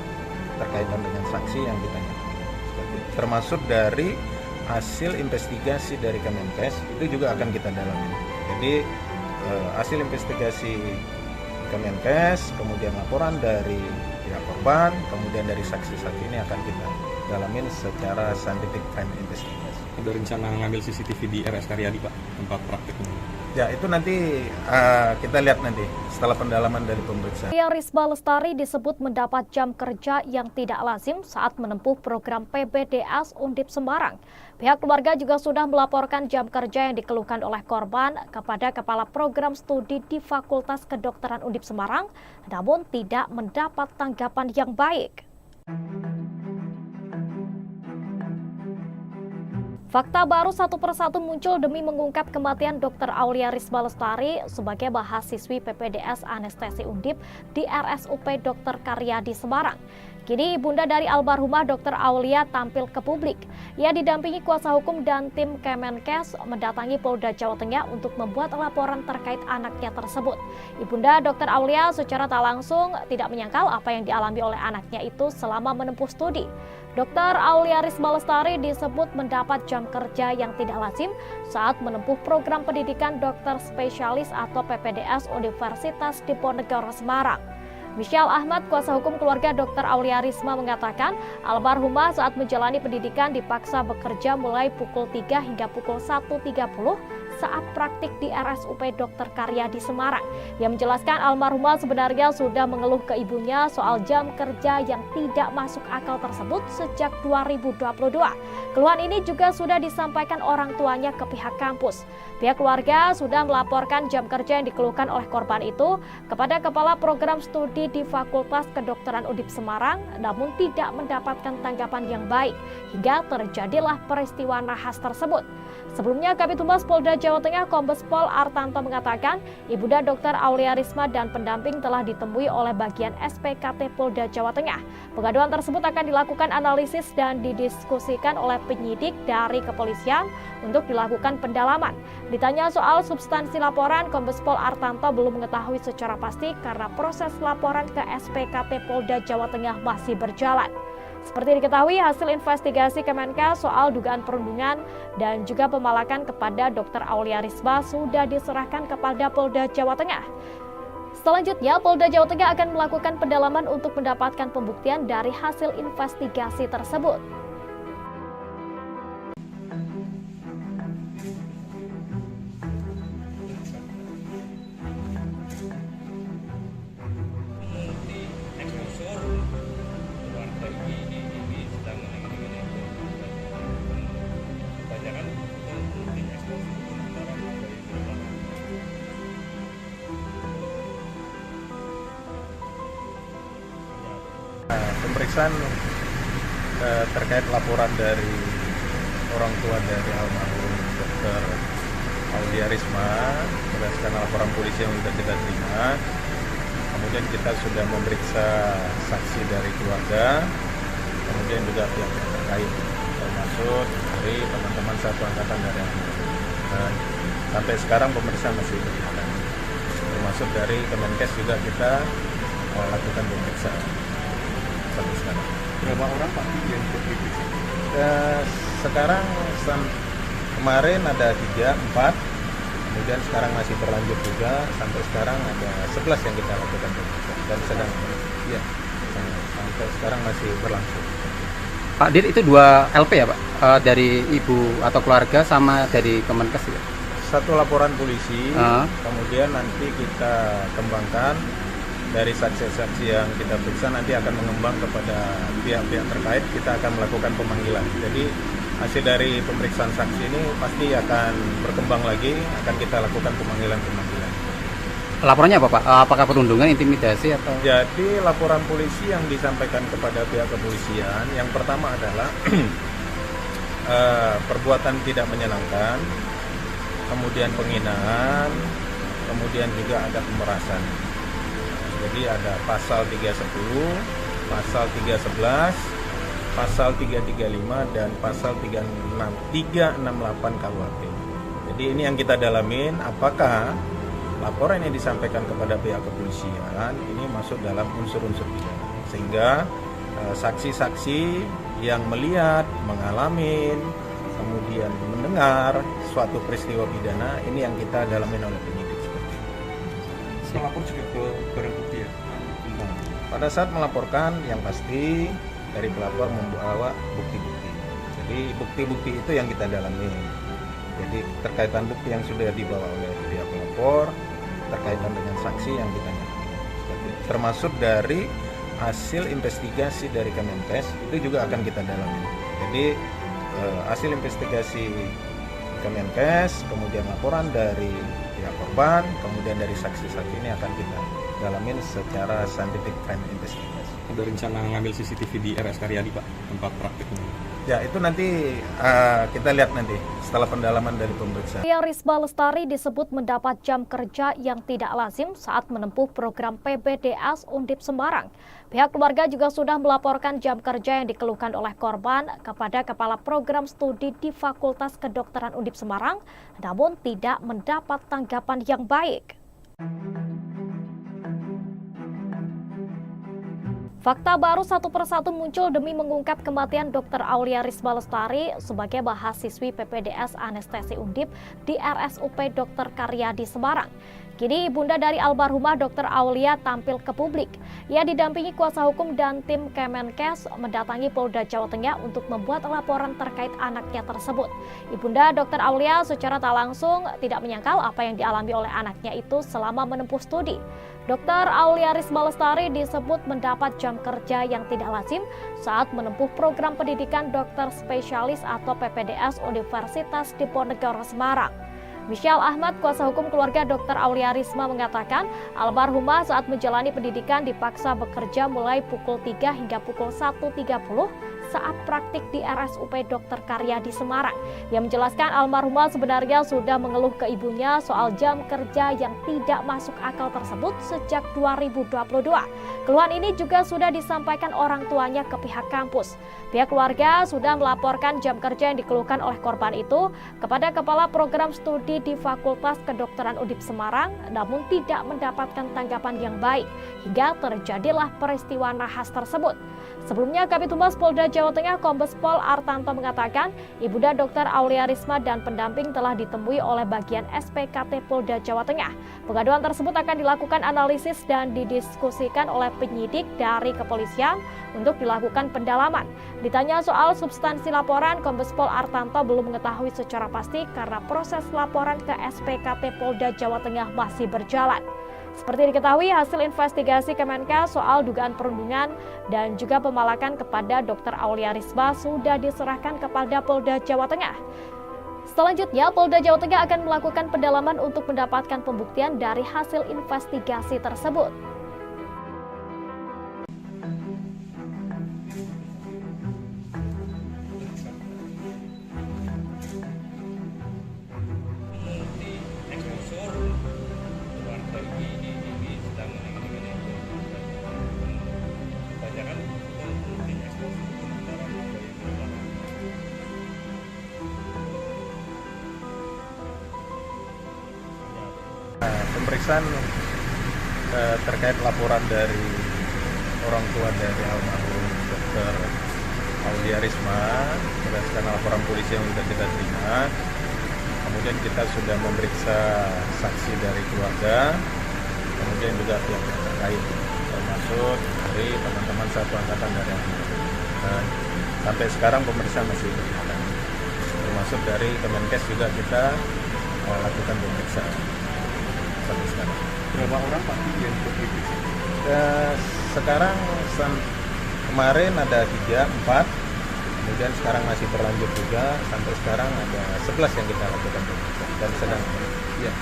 terkaitan dengan saksi yang kita dalami. Termasuk dari hasil investigasi dari Kemenkes itu juga akan kita dalami. Jadi hasil investigasi Kemenkes, kemudian laporan dari pihak korban, kemudian dari saksi-saksi ini akan kita dalamin secara scientific crime investigation. Ada rencana ngambil CCTV di RS Karyadi Pak, tempat prakteknya? Ya itu nanti kita lihat nanti setelah pendalaman dari pemeriksaan. Risma Lestari disebut mendapat jam kerja yang tidak lazim saat menempuh program PPDS Undip Semarang. Pihak keluarga juga sudah melaporkan jam kerja yang dikeluhkan oleh korban kepada Kepala Program Studi di Fakultas Kedokteran Undip Semarang, namun tidak mendapat tanggapan yang baik. Fakta baru satu persatu muncul demi mengungkap kematian Dr. Aulia Risma Lestari sebagai mahasiswi PPDS Anestesi Undip di RSUP Dr. Karyadi Semarang. Kini ibunda dari almarhumah Dr. Aulia tampil ke publik. Ia didampingi kuasa hukum dan tim Kemenkes mendatangi Polda Jawa Tengah untuk membuat laporan terkait anaknya tersebut. Ibunda Dr. Aulia secara tak langsung tidak menyangkal apa yang dialami oleh anaknya itu selama menempuh studi. Dr. Aulia Risma Lestari disebut mendapat jam kerja yang tidak lazim saat menempuh program pendidikan dokter spesialis atau PPDS Universitas Diponegoro Semarang. Michelle Ahmad, kuasa hukum keluarga Dr. Aulia Risma mengatakan, almarhumah saat menjalani pendidikan dipaksa bekerja mulai pukul 3 hingga pukul 1.30 saat praktik di RSUP Dr. Karyadi Semarang. Ia menjelaskan almarhumah sebenarnya sudah mengeluh ke ibunya soal jam kerja yang tidak masuk akal tersebut sejak 2022. Keluhan ini juga sudah disampaikan orang tuanya ke pihak kampus. Pihak keluarga sudah melaporkan jam kerja yang dikeluhkan oleh korban itu kepada Kepala Program Studi di Fakultas Kedokteran Undip Semarang, namun tidak mendapatkan tanggapan yang baik hingga terjadilah peristiwa nahas tersebut. Sebelumnya, Kabid Humas Polda Jawa Tengah Kombes Pol Artanto mengatakan, ibunda Dr. Aulia Risma dan pendamping telah ditemui oleh bagian SPKT Polda Jawa Tengah. Pengaduan tersebut akan dilakukan analisis dan didiskusikan oleh penyidik dari kepolisian untuk dilakukan pendalaman. Ditanya soal substansi laporan, Kombes Pol Artanto belum mengetahui secara pasti karena proses laporan ke SPKT Polda Jawa Tengah masih berjalan. Seperti diketahui, hasil investigasi Kemenkes soal dugaan perundungan dan juga pemalakan kepada Dr. Aulia Risma sudah diserahkan kepada Polda Jawa Tengah. Selanjutnya, Polda Jawa Tengah akan melakukan pendalaman untuk mendapatkan pembuktian dari hasil investigasi tersebut. Pemeriksaan terkait laporan dari orang tua dari almarhum Dr. Aulia Risma berdasarkan laporan polisi yang sudah kita terima. Kemudian kita sudah memeriksa saksi dari keluarga, kemudian juga pihak yang terkait, termasuk dari teman-teman satu angkatan dari almarhum. Sampai sekarang pemeriksaan masih berjalan. Termasuk dari Kemenkes juga kita lakukan pemeriksaan sampai sekarang. Berapa orang Pak yang diperiksa? Sekarang kemarin ada 3, 4, kemudian sekarang masih berlanjut juga, sampai sekarang ada 11 yang kita lakukan pemeriksaan dan sedang ya sampai sekarang masih berlangsung. Pak Dir, itu 2 LP ya Pak? Dari ibu atau keluarga sama dari Kemenkes ya? Satu laporan polisi, kemudian nanti kita kembangkan dari saksi-saksi yang kita periksa, nanti akan mengembang kepada pihak-pihak terkait, kita akan melakukan pemanggilan. Jadi hasil dari pemeriksaan saksi ini pasti akan berkembang lagi, akan kita lakukan pemanggilan-pemanggilan. Laporannya apa Pak? Apakah perundungan, intimidasi atau? Jadi laporan polisi yang disampaikan kepada pihak kepolisian, yang pertama adalah perbuatan tidak menyenangkan, kemudian penghinaan, kemudian juga ada pemerasan. Jadi ada pasal 310, pasal 311, pasal 335 dan pasal 368 KUHP. Jadi ini yang kita dalamin, apakah laporan yang disampaikan kepada pihak kepolisian ini masuk dalam unsur-unsur pidana, sehingga saksi-saksi yang melihat, mengalami, kemudian mendengar suatu peristiwa pidana ini yang kita dalamin oleh penyidik seperti itu. Melapor juga ke barang bukti ya? Pada saat melaporkan, yang pasti dari pelapor membawa bukti-bukti. Jadi bukti-bukti itu yang kita dalami. Jadi terkaitan bukti yang sudah dibawa oleh pihak pelapor, terkaitan dengan saksi yang kita dalami. Termasuk dari hasil investigasi dari Kemenkes itu juga akan kita dalami. Jadi hasil investigasi Kemenkes, kemudian laporan dari pihak korban, kemudian dari saksi-saksi ini akan kita dalamin secara scientific crime investigation. Ada rencana ngambil CCTV di RS Karyadi Pak, tempat praktiknya? Ya, itu nanti kita lihat nanti setelah pendalaman dari pemeriksaan. Aulia Risma Lestari disebut mendapat jam kerja yang tidak lazim saat menempuh program PPDS Undip Semarang. Pihak keluarga juga sudah melaporkan jam kerja yang dikeluhkan oleh korban kepada Kepala Program Studi di Fakultas Kedokteran Undip Semarang, namun tidak mendapat tanggapan yang baik. Fakta baru satu persatu muncul demi mengungkap kematian Dr. Aulia Risma Lestari sebagai mahasiswi PPDS Anestesi Undip di RSUP Dr. Karyadi Semarang. Kini ibunda dari almarhumah Dr. Aulia tampil ke publik. Ia didampingi kuasa hukum dan tim Kemenkes mendatangi Polda Jawa Tengah untuk membuat laporan terkait anaknya tersebut. Ibunda Dr. Aulia secara tak langsung tidak menyangkal apa yang dialami oleh anaknya itu selama menempuh studi. Dr. Aulia Risma Lestari disebut mendapat jam kerja yang tidak lazim saat menempuh program pendidikan dokter spesialis atau PPDS Universitas Diponegoro Semarang. Michelle Ahmad, kuasa hukum keluarga Dr. Aulia Risma mengatakan almarhumah saat menjalani pendidikan dipaksa bekerja mulai pukul 3 hingga pukul 1.30 saat praktik di RSUP Dr. Karyadi Semarang. Ia menjelaskan almarhumah sebenarnya sudah mengeluh ke ibunya soal jam kerja yang tidak masuk akal tersebut sejak 2022. Keluhan ini juga sudah disampaikan orang tuanya ke pihak kampus. Pihak keluarga sudah melaporkan jam kerja yang dikeluhkan oleh korban itu kepada Kepala Program Studi di Fakultas Kedokteran Undip Semarang, namun tidak mendapatkan tanggapan yang baik hingga terjadilah peristiwa nahas tersebut. Sebelumnya, Kabid Humas Polda Jawa Tengah Kombes Pol Artanto mengatakan ibunda Dr. Aulia Risma dan pendamping telah ditemui oleh bagian SPKT Polda Jawa Tengah. Pengaduan tersebut akan dilakukan analisis dan didiskusikan oleh penyidik dari kepolisian untuk dilakukan pendalaman. Ditanya soal substansi laporan, Kombes Pol Artanto belum mengetahui secara pasti karena proses laporan ke SPKT Polda Jawa Tengah masih berjalan. Seperti diketahui, hasil investigasi Kemenkes soal dugaan perundungan dan juga pemalakan kepada Dr. Aulia Risma sudah diserahkan kepada Polda Jawa Tengah. Selanjutnya, Polda Jawa Tengah akan melakukan pendalaman untuk mendapatkan pembuktian dari hasil investigasi tersebut. pemeriksaan terkait laporan dari orang tua dari almarhum Dr. Aulia Risma berdasarkan laporan polisi yang sudah kita terima. Kemudian kita sudah memeriksa saksi dari keluarga, kemudian juga pihak terkait, termasuk dari teman-teman satu angkatan dari dan sampai sekarang pemeriksaan masih berjalan. Termasuk dari Kemenkes juga kita lakukan pemeriksaan sampai sekarang. Berapa orang Pak yang diperiksa? Sekarang kemarin ada 3, 4, kemudian sekarang masih berlanjut juga, sampai sekarang ada 11 yang kita lakukan pemeriksaan dan sedang ya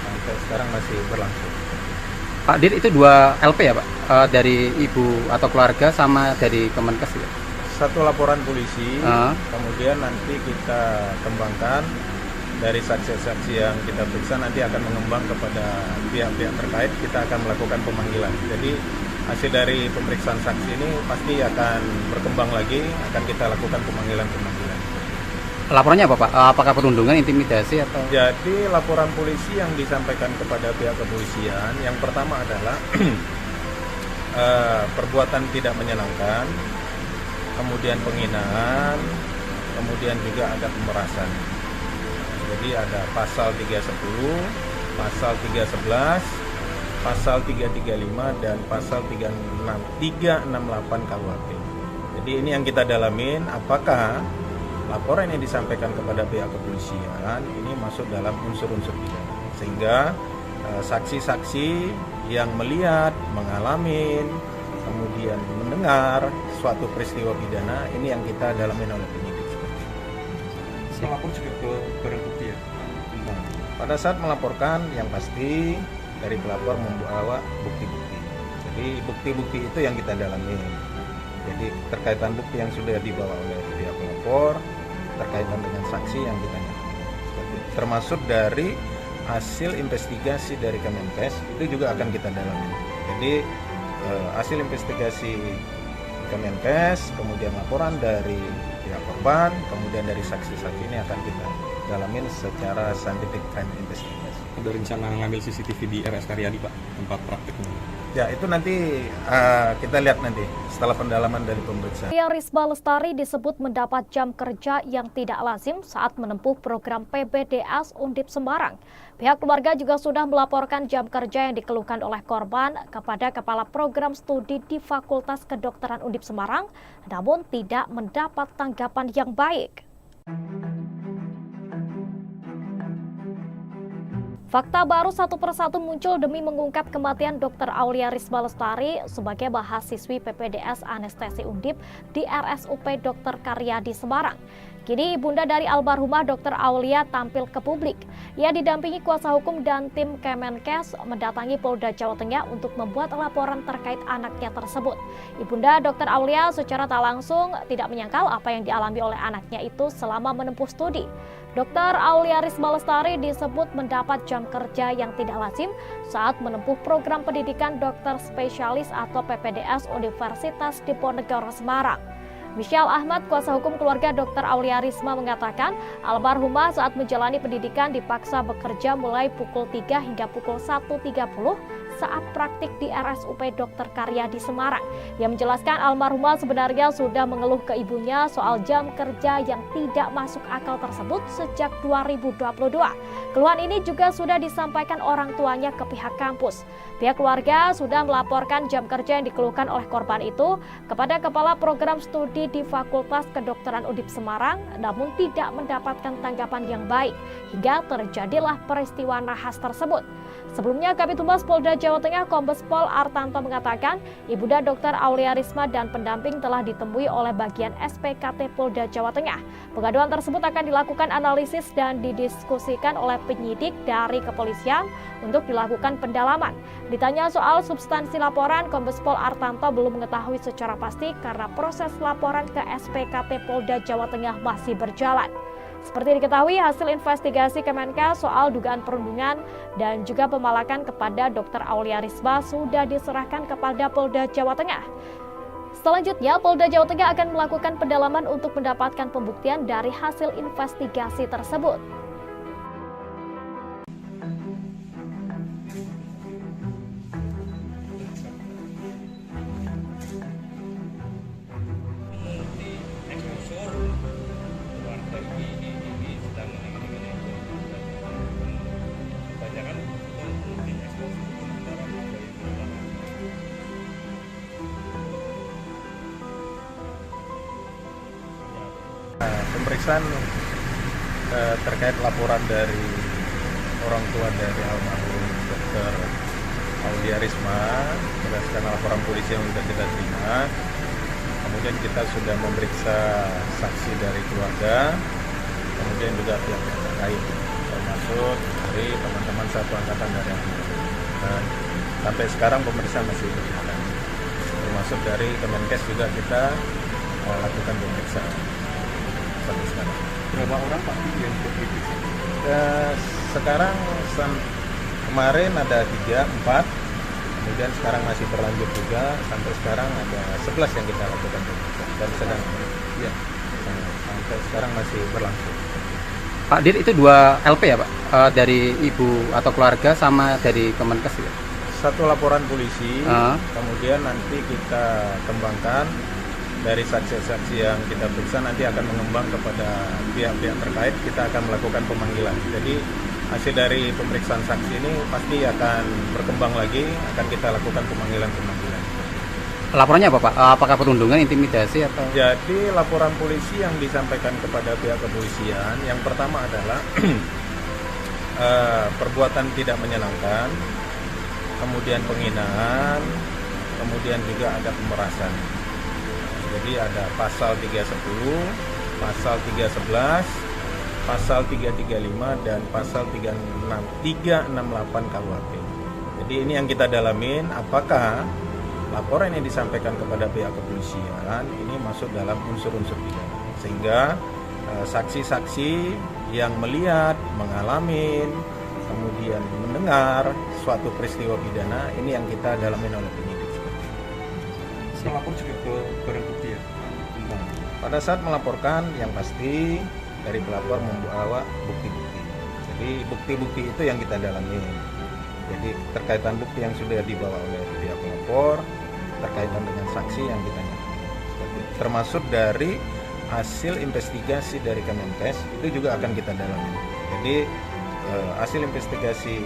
sampai sekarang masih berlangsung. Pak Dir, itu 2 LP ya Pak? Dari ibu atau keluarga sama dari Kemenkes ya? Satu laporan polisi, kemudian nanti kita kembangkan dari saksi-saksi yang kita periksa, nanti akan mengembang kepada pihak-pihak terkait, kita akan melakukan pemanggilan. Jadi hasil dari pemeriksaan saksi ini pasti akan berkembang lagi, akan kita lakukan pemanggilan-pemanggilan. Laporannya apa Pak? Apakah perundungan, intimidasi atau? Jadi laporan polisi yang disampaikan kepada pihak kepolisian, yang pertama adalah perbuatan tidak menyenangkan, kemudian penghinaan, kemudian juga ada pemerasan. Jadi ada pasal 310, pasal 311, pasal 335 dan pasal 368 KUHP. Jadi ini yang kita dalamin, apakah laporan yang disampaikan kepada pihak kepolisian ini masuk dalam unsur-unsur pidana, sehingga saksi-saksi yang melihat, mengalami, kemudian mendengar suatu peristiwa pidana ini yang kita dalamin oleh penyidik. Melapor juga ke barang bukti ya? Pada saat melaporkan, yang pasti dari pelapor membawa bukti-bukti. Jadi bukti-bukti itu yang kita dalami. Jadi terkaitan bukti yang sudah dibawa oleh pihak pelapor, terkaitan dengan saksi yang kita dalami. Termasuk dari hasil investigasi dari Kemenkes itu juga akan kita dalami. Jadi hasil investigasi Kemenkes, kemudian laporan dari pihak korban, kemudian dari saksi-saksi ini akan kita dalamin secara scientific crime investigation. Ada rencana ngambil CCTV di RS Karyadi Pak, tempat prakteknya? Ya, itu nanti kita lihat nanti setelah pendalaman dari pemeriksaan. Aulia Risma Lestari disebut mendapat jam kerja yang tidak lazim saat menempuh program PPDS Undip Semarang. Pihak keluarga juga sudah melaporkan jam kerja yang dikeluhkan oleh korban kepada Kepala Program Studi di Fakultas Kedokteran Undip Semarang, namun tidak mendapat tanggapan yang baik. Fakta baru satu persatu muncul demi mengungkap kematian Dr. Aulia Risma Lestari sebagai mahasiswi PPDS Anestesi Undip di RSUP Dr. Karyadi Semarang. Kini ibunda dari almarhumah Dr. Aulia tampil ke publik. Ia didampingi kuasa hukum dan tim Kemenkes mendatangi Polda Jawa Tengah untuk membuat laporan terkait anaknya tersebut. Ibunda Dr. Aulia secara tak langsung tidak menyangkal apa yang dialami oleh anaknya itu selama menempuh studi. Dr. Aulia Risma Lestari disebut mendapat jam kerja yang tidak lazim saat menempuh program pendidikan dokter spesialis atau PPDS Universitas Diponegoro Semarang. Michelle Ahmad, kuasa hukum keluarga Dr. Aulia Risma mengatakan, almarhumah saat menjalani pendidikan dipaksa bekerja mulai pukul 3 hingga pukul 1.30 saat praktik di RSUP Dr. Karyadi Semarang. Ia menjelaskan almarhumah sebenarnya sudah mengeluh ke ibunya soal jam kerja yang tidak masuk akal tersebut sejak 2022. Keluhan ini juga sudah disampaikan orang tuanya ke pihak kampus. Pihak keluarga sudah melaporkan jam kerja yang dikeluhkan oleh korban itu kepada Kepala Program Studi di Fakultas Kedokteran Undip Semarang, namun tidak mendapatkan tanggapan yang baik hingga terjadilah peristiwa nahas tersebut. Sebelumnya, Kabid Humas Polda Jawa Tengah Kombes Pol Artanto mengatakan, Ibunda Dr. Aulia Risma dan pendamping telah ditemui oleh bagian SPKT Polda Jawa Tengah. Pengaduan tersebut akan dilakukan analisis dan didiskusikan oleh penyidik dari kepolisian untuk dilakukan pendalaman. Ditanya soal substansi laporan, Kombes Pol Artanto belum mengetahui secara pasti karena proses laporan ke SPKT Polda Jawa Tengah masih berjalan. Seperti diketahui, hasil investigasi Kemenkes soal dugaan perundungan dan juga pemalakan kepada Dr. Aulia Risma sudah diserahkan kepada Polda Jawa Tengah. Selanjutnya, Polda Jawa Tengah akan melakukan pendalaman untuk mendapatkan pembuktian dari hasil investigasi tersebut. pemeriksaan terkait laporan dari orang tua dari almarhum Dr. Aulia Risma berdasarkan laporan polisi yang sudah kita terima. Kemudian kita sudah memeriksa saksi dari keluarga, kemudian juga pihak terkait, termasuk dari teman-teman satu angkatan dari almarhum. Dan sampai sekarang pemeriksaan masih berjalan. Termasuk dari Kemenkes juga kita lakukan pemeriksaan sampai sekarang. Berapa orang Pak yang diperiksa? Sekarang kemarin ada 3, 4, kemudian sekarang masih berlanjut juga, sampai sekarang ada 11 yang kita lakukan pemeriksaan dan sedang ya, sampai sekarang masih berlangsung. Pak Dir, itu 2 LP ya Pak? Dari ibu atau keluarga sama dari Kemenkes ya? Satu laporan polisi, kemudian nanti kita kembangkan dari saksi-saksi yang kita periksa, nanti akan mengembang kepada pihak-pihak terkait, kita akan melakukan pemanggilan. Jadi hasil dari pemeriksaan saksi ini pasti akan berkembang lagi, akan kita lakukan pemanggilan-pemanggilan. Laporannya apa Pak? Apakah perundungan, intimidasi atau? Jadi laporan polisi yang disampaikan kepada pihak kepolisian, yang pertama adalah perbuatan tidak menyenangkan, kemudian penghinaan, kemudian juga ada pemerasan. Jadi ada pasal 310, pasal 311, pasal 335 dan pasal 368 KUHP. Jadi ini yang kita dalamin, apakah laporan yang disampaikan kepada pihak kepolisian ini masuk dalam unsur-unsur pidana, sehingga saksi-saksi yang melihat, mengalami, kemudian mendengar suatu peristiwa pidana ini yang kita dalamin oleh penyidik. Melapor juga ke barang bukti ya? Pada saat melaporkan, yang pasti dari pelapor membawa bukti-bukti. Jadi bukti-bukti itu yang kita dalami. Jadi terkaitan bukti yang sudah dibawa oleh pihak pelapor, terkaitan dengan saksi yang kita nyatakan. Termasuk dari hasil investigasi dari Kemenkes itu juga akan kita dalami. Jadi hasil investigasi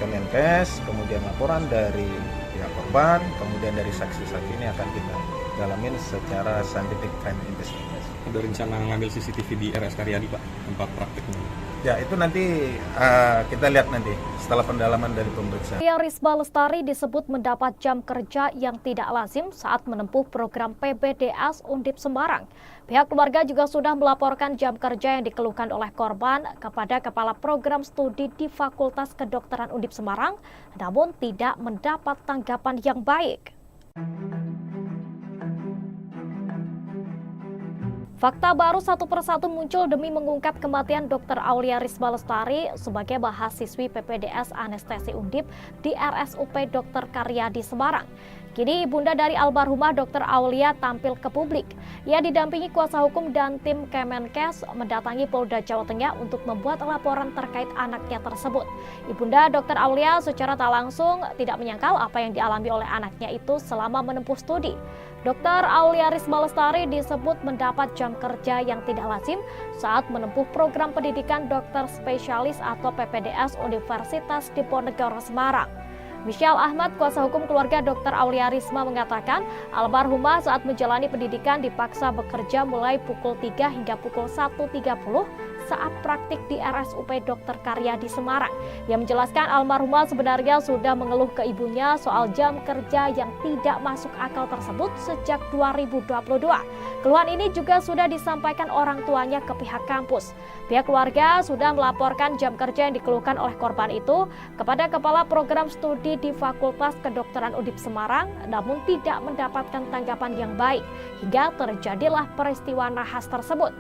Kemenkes, kemudian laporan dari pihak korban, kemudian dari saksi-saksi ini akan kita dalamin secara scientific crime investigation. Ada rencana ngambil CCTV di RS Karyadi Pak, tempat prakteknya? Ya itu nanti kita lihat nanti setelah pendalaman dari pemeriksaan. Aulia Risma Lestari disebut mendapat jam kerja yang tidak lazim saat menempuh program PPDS Undip Semarang. Pihak keluarga juga sudah melaporkan jam kerja yang dikeluhkan oleh korban kepada Kepala Program Studi di Fakultas Kedokteran Undip Semarang, namun tidak mendapat tanggapan yang baik. Fakta baru satu persatu muncul demi mengungkap kematian Dr. Aulia Risma Lestari sebagai mahasiswi PPDS Anestesi Undip di RSUP Dr. Karyadi Semarang. Kini ibunda dari almarhumah Dr. Aulia tampil ke publik. Ia didampingi kuasa hukum dan tim Kemenkes mendatangi Polda Jawa Tengah untuk membuat laporan terkait anaknya tersebut. Ibunda Dr. Aulia secara tak langsung tidak menyangkal apa yang dialami oleh anaknya itu selama menempuh studi. Dr. Aulia Risma Lestari disebut mendapat jam kerja yang tidak lazim saat menempuh program pendidikan dokter spesialis atau PPDS Universitas Diponegoro Semarang. Michelle Ahmad, kuasa hukum keluarga Dr. Aulia Risma mengatakan, almarhumah saat menjalani pendidikan dipaksa bekerja mulai pukul 3 hingga pukul 1.30 saat praktik di RSUP Dr. Karyadi Semarang. Ia menjelaskan almarhumah sebenarnya sudah mengeluh ke ibunya soal jam kerja yang tidak masuk akal tersebut sejak 2022. Keluhan ini juga sudah disampaikan orang tuanya ke pihak kampus. Pihak keluarga sudah melaporkan jam kerja yang dikeluhkan oleh korban itu kepada Kepala Program Studi di Fakultas Kedokteran Undip Semarang, namun tidak mendapatkan tanggapan yang baik hingga terjadilah peristiwa nahas tersebut.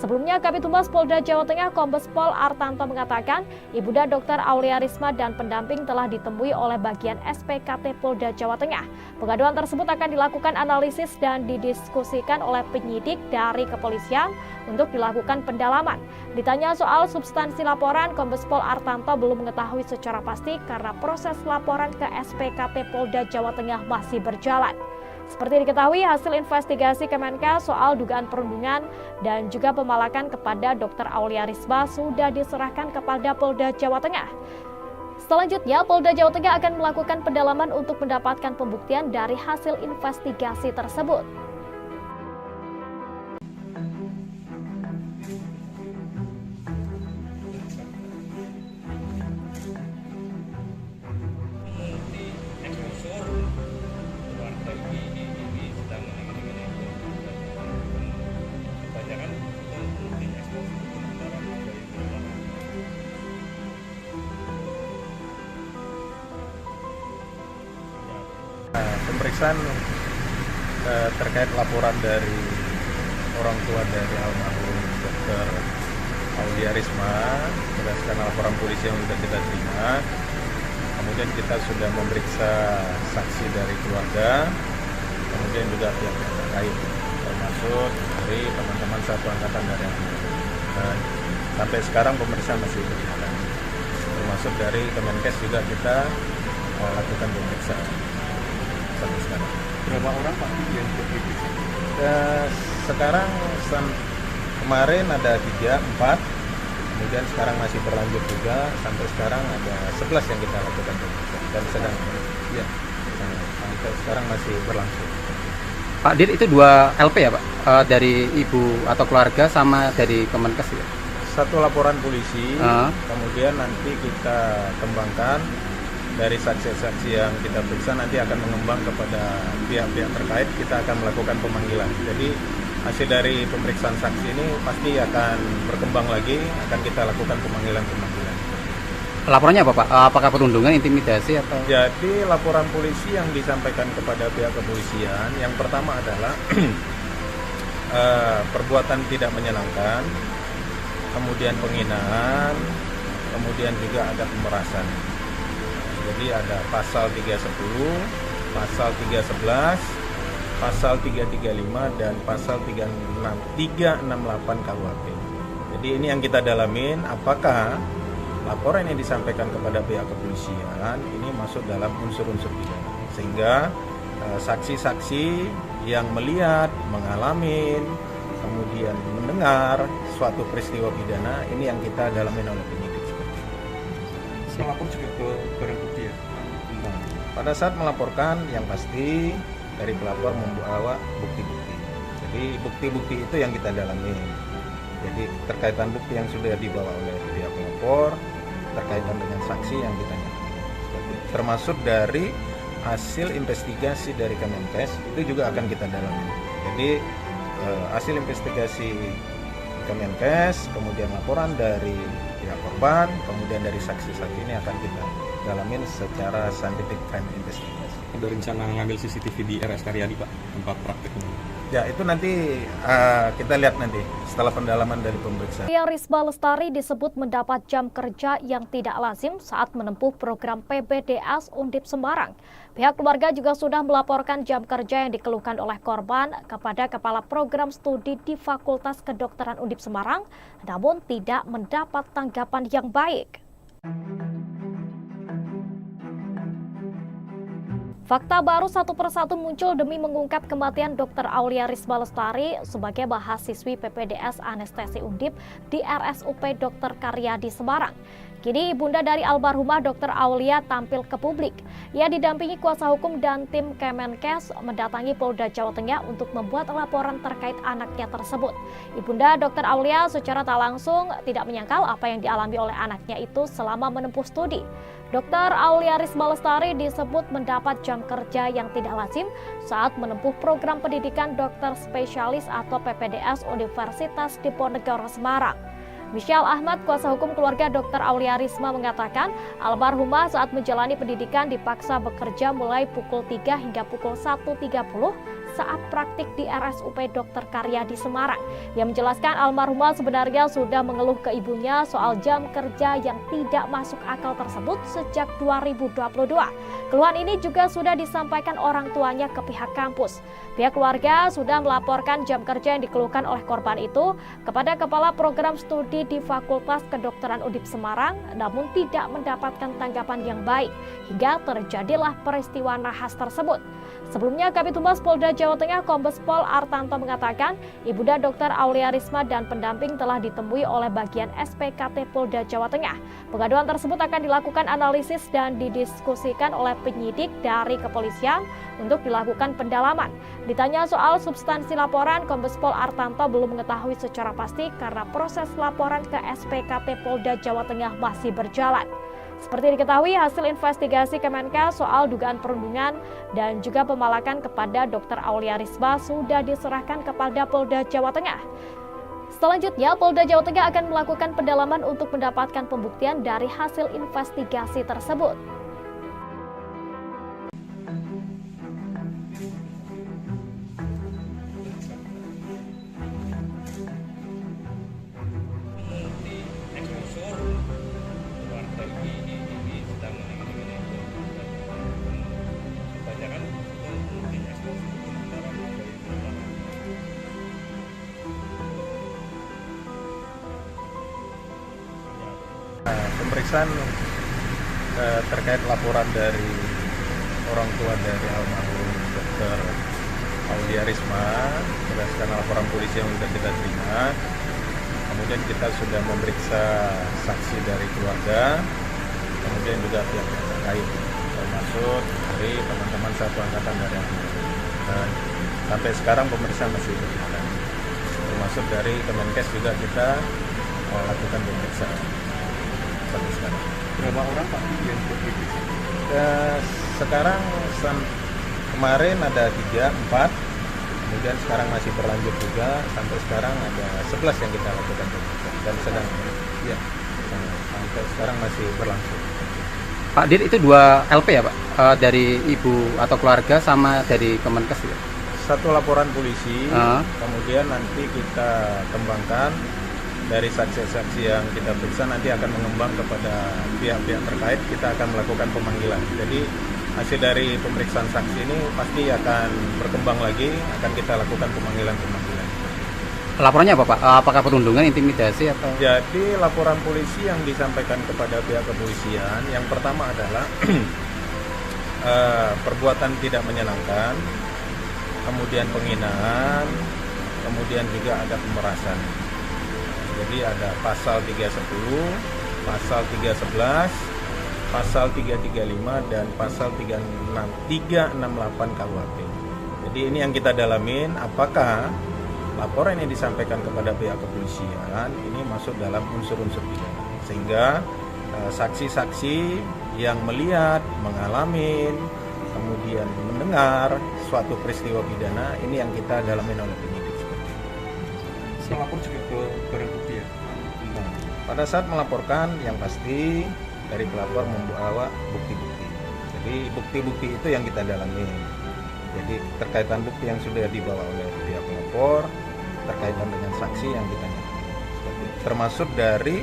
Sebelumnya, Kabid Humas Polda Jawa Tengah Kombes Pol Artanto mengatakan, ibunda Dr. Aulia Risma dan pendamping telah ditemui oleh bagian SPKT Polda Jawa Tengah. Pengaduan tersebut akan dilakukan analisis dan didiskusikan oleh penyidik dari kepolisian untuk dilakukan pendalaman. Ditanya soal substansi laporan, Kombes Pol Artanto belum mengetahui secara pasti karena proses laporan ke SPKT Polda Jawa Tengah masih berjalan. Seperti diketahui, hasil investigasi Kemenkes soal dugaan perundungan dan juga pemalakan kepada Dr. Aulia Risma sudah diserahkan kepada Polda Jawa Tengah. Selanjutnya, Polda Jawa Tengah akan melakukan pendalaman untuk mendapatkan pembuktian dari hasil investigasi tersebut. Pemeriksaan terkait laporan dari orang tua dari almarhum Dr. Aulia Risma berdasarkan laporan polisi yang sudah kita terima. Kemudian kita sudah memeriksa saksi dari keluarga, kemudian juga pihak-pihak terkait, termasuk dari teman-teman satu angkatan dari dan sampai sekarang pemeriksaan masih berjalan. Termasuk dari Kemenkes juga kita lakukan pemeriksaan sampai sekarang. Berapa orang Pak yang diperiksa? Sekarang kemarin ada 3, 4, kemudian sekarang masih berlanjut juga, sampai sekarang ada 11 yang kita lakukan pemeriksaan dan sedang ya, sampai sekarang masih berlangsung. Pak Dir, itu 2 LP ya Pak? Dari ibu atau keluarga sama dari Kemenkes ya? Satu laporan polisi, kemudian nanti kita kembangkan dari saksi-saksi yang kita periksa, nanti akan mengembang kepada pihak-pihak terkait, kita akan melakukan pemanggilan. Jadi hasil dari pemeriksaan saksi ini pasti akan berkembang lagi, akan kita lakukan pemanggilan-pemanggilan. Laporannya apa Pak? Apakah perundungan, intimidasi atau? Jadi laporan polisi yang disampaikan kepada pihak kepolisian, yang pertama adalah perbuatan tidak menyenangkan, kemudian penghinaan, kemudian juga ada pemerasan. Jadi ada pasal 310, pasal 311, pasal 335 dan pasal 368 KUHP. Jadi ini yang kita dalamin, apakah laporan yang disampaikan kepada pihak kepolisian ini masuk dalam unsur-unsur pidana, sehingga saksi-saksi yang melihat, mengalami, kemudian mendengar suatu peristiwa pidana ini yang kita dalamin oleh penyidik. Melapor juga ke barang bukti ya? Nah, pada saat melaporkan yang pasti dari pelapor membawa bukti-bukti. Jadi bukti-bukti itu yang kita dalami. Jadi terkaitan bukti yang sudah dibawa oleh pihak pelapor, terkaitan dengan saksi yang kita nyatakan. Termasuk dari hasil investigasi dari Kemenkes itu juga akan kita dalami. Jadi hasil investigasi Kemenkes, kemudian laporan dari pihak korban, kemudian dari saksi-saksi ini akan kita dalamin secara scientific crime investigation. Ada rencana ngambil CCTV di RS Karyadi Pak, tempat prakteknya? Ya itu nanti kita lihat nanti setelah pendalaman dari pemeriksaan. Aulia Risma Lestari disebut mendapat jam kerja yang tidak lazim saat menempuh program PPDS Undip Semarang. Pihak keluarga juga sudah melaporkan jam kerja yang dikeluhkan oleh korban kepada Kepala Program Studi di Fakultas Kedokteran Undip Semarang, namun tidak mendapat tanggapan yang baik. Fakta baru satu persatu muncul demi mengungkap kematian Dr. Aulia Risma Lestari sebagai mahasiswi PPDS Anestesi Undip di RSUP Dr. Karyadi Semarang. Kini ibunda dari almarhumah Dr. Aulia tampil ke publik. Ia didampingi kuasa hukum dan tim Kemenkes mendatangi Polda Jawa Tengah untuk membuat laporan terkait anaknya tersebut. Ibunda Dr. Aulia secara tak langsung tidak menyangkal apa yang dialami oleh anaknya itu selama menempuh studi. Dr. Aulia Risma Lestari disebut mendapat jam kerja yang tidak lazim saat menempuh program pendidikan dokter spesialis atau PPDS Universitas Diponegoro Semarang. Michelle Ahmad, kuasa hukum keluarga Dr. Aulia Risma mengatakan, almarhumah saat menjalani pendidikan dipaksa bekerja mulai pukul 3 hingga pukul 1.30 saat praktik di RSUP Dr. Karyadi Semarang. Ia menjelaskan almarhumah sebenarnya sudah mengeluh ke ibunya soal jam kerja yang tidak masuk akal tersebut sejak 2022. Keluhan ini juga sudah disampaikan orang tuanya ke pihak kampus. Pihak keluarga sudah melaporkan jam kerja yang dikeluhkan oleh korban itu kepada Kepala Program Studi di Fakultas Kedokteran Undip Semarang, namun tidak mendapatkan tanggapan yang baik hingga terjadilah peristiwa nahas tersebut. Sebelumnya, Kabid Humas Polda Jawa Tengah Kombes Pol Artanto mengatakan, ibunda Dr. Aulia Risma dan pendamping telah ditemui oleh bagian SPKT Polda Jawa Tengah. Pengaduan tersebut akan dilakukan analisis dan didiskusikan oleh penyidik dari kepolisian untuk dilakukan pendalaman. Ditanya soal substansi laporan, Kombes Pol Artanto belum mengetahui secara pasti karena proses laporan ke SPKT Polda Jawa Tengah masih berjalan. Seperti diketahui, hasil investigasi Kemenkes soal dugaan perundungan dan juga pemalakan kepada Dr. Aulia Risma sudah diserahkan kepada Polda Jawa Tengah. Selanjutnya, Polda Jawa Tengah akan melakukan pendalaman untuk mendapatkan pembuktian dari hasil investigasi tersebut. pemeriksaan terkait laporan dari orang tua dari almarhum Dr. Aulia Risma berdasarkan laporan polisi yang sudah kita terima. Kemudian kita sudah memeriksa saksi dari keluarga, kemudian juga pihak terkait, termasuk dari teman-teman satu angkatan dari Almarhum. Dan sampai sekarang pemeriksaan masih berjalan. Termasuk dari Kemenkes juga kita lakukan pemeriksaan sampai sekarang. Berapa orang Pak yang diperiksa? Sekarang kemarin ada 3, 4, kemudian sekarang masih berlanjut juga, sampai sekarang ada 11 yang kita lakukan pemeriksaan dan sedang ya sampai sekarang masih berlangsung. Pak Dir, itu 2 LP ya Pak? Dari ibu atau keluarga sama dari Kemenkes ya? Satu laporan polisi, kemudian nanti kita kembangkan dari saksi-saksi yang kita periksa, nanti akan mengembang kepada pihak-pihak terkait, kita akan melakukan pemanggilan. Jadi hasil dari pemeriksaan saksi ini pasti akan berkembang lagi, akan kita lakukan pemanggilan-pemanggilan. Laporannya apa Pak? Apakah perundungan, intimidasi atau? Jadi laporan polisi yang disampaikan kepada pihak kepolisian, yang pertama adalah perbuatan tidak menyenangkan, kemudian penghinaan, kemudian juga ada pemerasan. Jadi ada pasal 310, pasal 311, pasal 335 dan pasal 368 KUHP. Jadi ini yang kita dalamin, apakah laporan yang disampaikan kepada pihak kepolisian ini masuk dalam unsur-unsur pidana, sehingga saksi-saksi yang melihat, mengalami, kemudian mendengar suatu peristiwa pidana ini yang kita dalamin oleh penyidik. Melapor juga ke barang bukti ya? Pada saat melaporkan, yang pasti dari pelapor membawa bukti-bukti. Jadi bukti-bukti itu yang kita dalami. Jadi terkaitan bukti yang sudah dibawa oleh pihak pelapor, terkaitan dengan saksi yang ditanyakan. Termasuk dari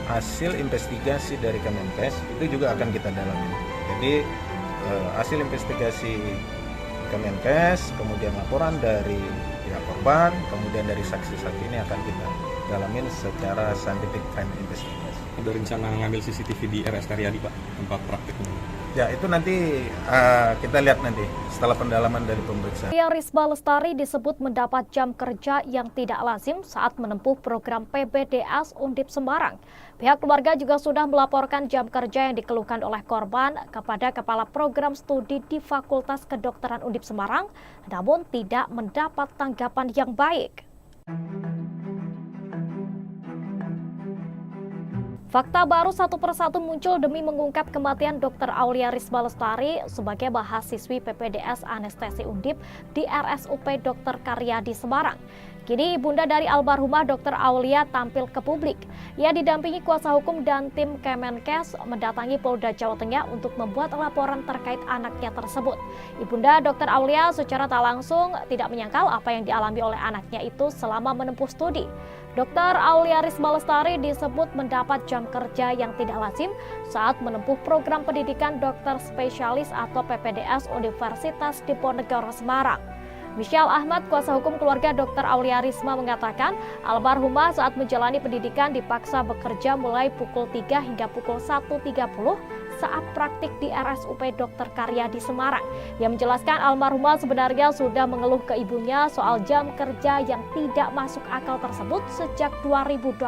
hasil investigasi dari Kemenkes itu juga akan kita dalami. Jadi hasil investigasi Kemenkes, kemudian laporan dari pihak korban, kemudian dari saksi-saksi ini akan kita dalamin secara scientific crime investigation. Ada rencana ngambil CCTV di RS Karyadi Pak, tempat prakteknya? Ya itu nanti kita lihat nanti setelah pendalaman dari pemeriksaan. Aulia Risma Lestari disebut mendapat jam kerja yang tidak lazim saat menempuh program PPDS Undip Semarang. Pihak keluarga juga sudah melaporkan jam kerja yang dikeluhkan oleh korban kepada Kepala Program Studi di Fakultas Kedokteran Undip Semarang, namun tidak mendapat tanggapan yang baik. Fakta baru satu persatu muncul demi mengungkap kematian Dr. Aulia Risma Lestari sebagai mahasiswi PPDS Anestesi Undip di RSUP Dr. Karyadi Semarang. Kini ibunda dari almarhumah Dr. Aulia tampil ke publik. Ia didampingi kuasa hukum dan tim Kemenkes mendatangi Polda Jawa Tengah untuk membuat laporan terkait anaknya tersebut. Ibunda Dr. Aulia secara tak langsung tidak menyangkal apa yang dialami oleh anaknya itu selama menempuh studi. Dr. Aulia Risma Lestari disebut mendapat jam kerja yang tidak lazim saat menempuh program pendidikan dokter spesialis atau PPDS Universitas Diponegoro Semarang. Michelle Ahmad, kuasa hukum keluarga Dr. Aulia Risma mengatakan, almarhumah saat menjalani pendidikan dipaksa bekerja mulai pukul 3 hingga pukul 1.30 saat praktik di RSUP Dr. Karyadi Semarang. Yang menjelaskan almarhumah sebenarnya sudah mengeluh ke ibunya soal jam kerja yang tidak masuk akal tersebut sejak 2022.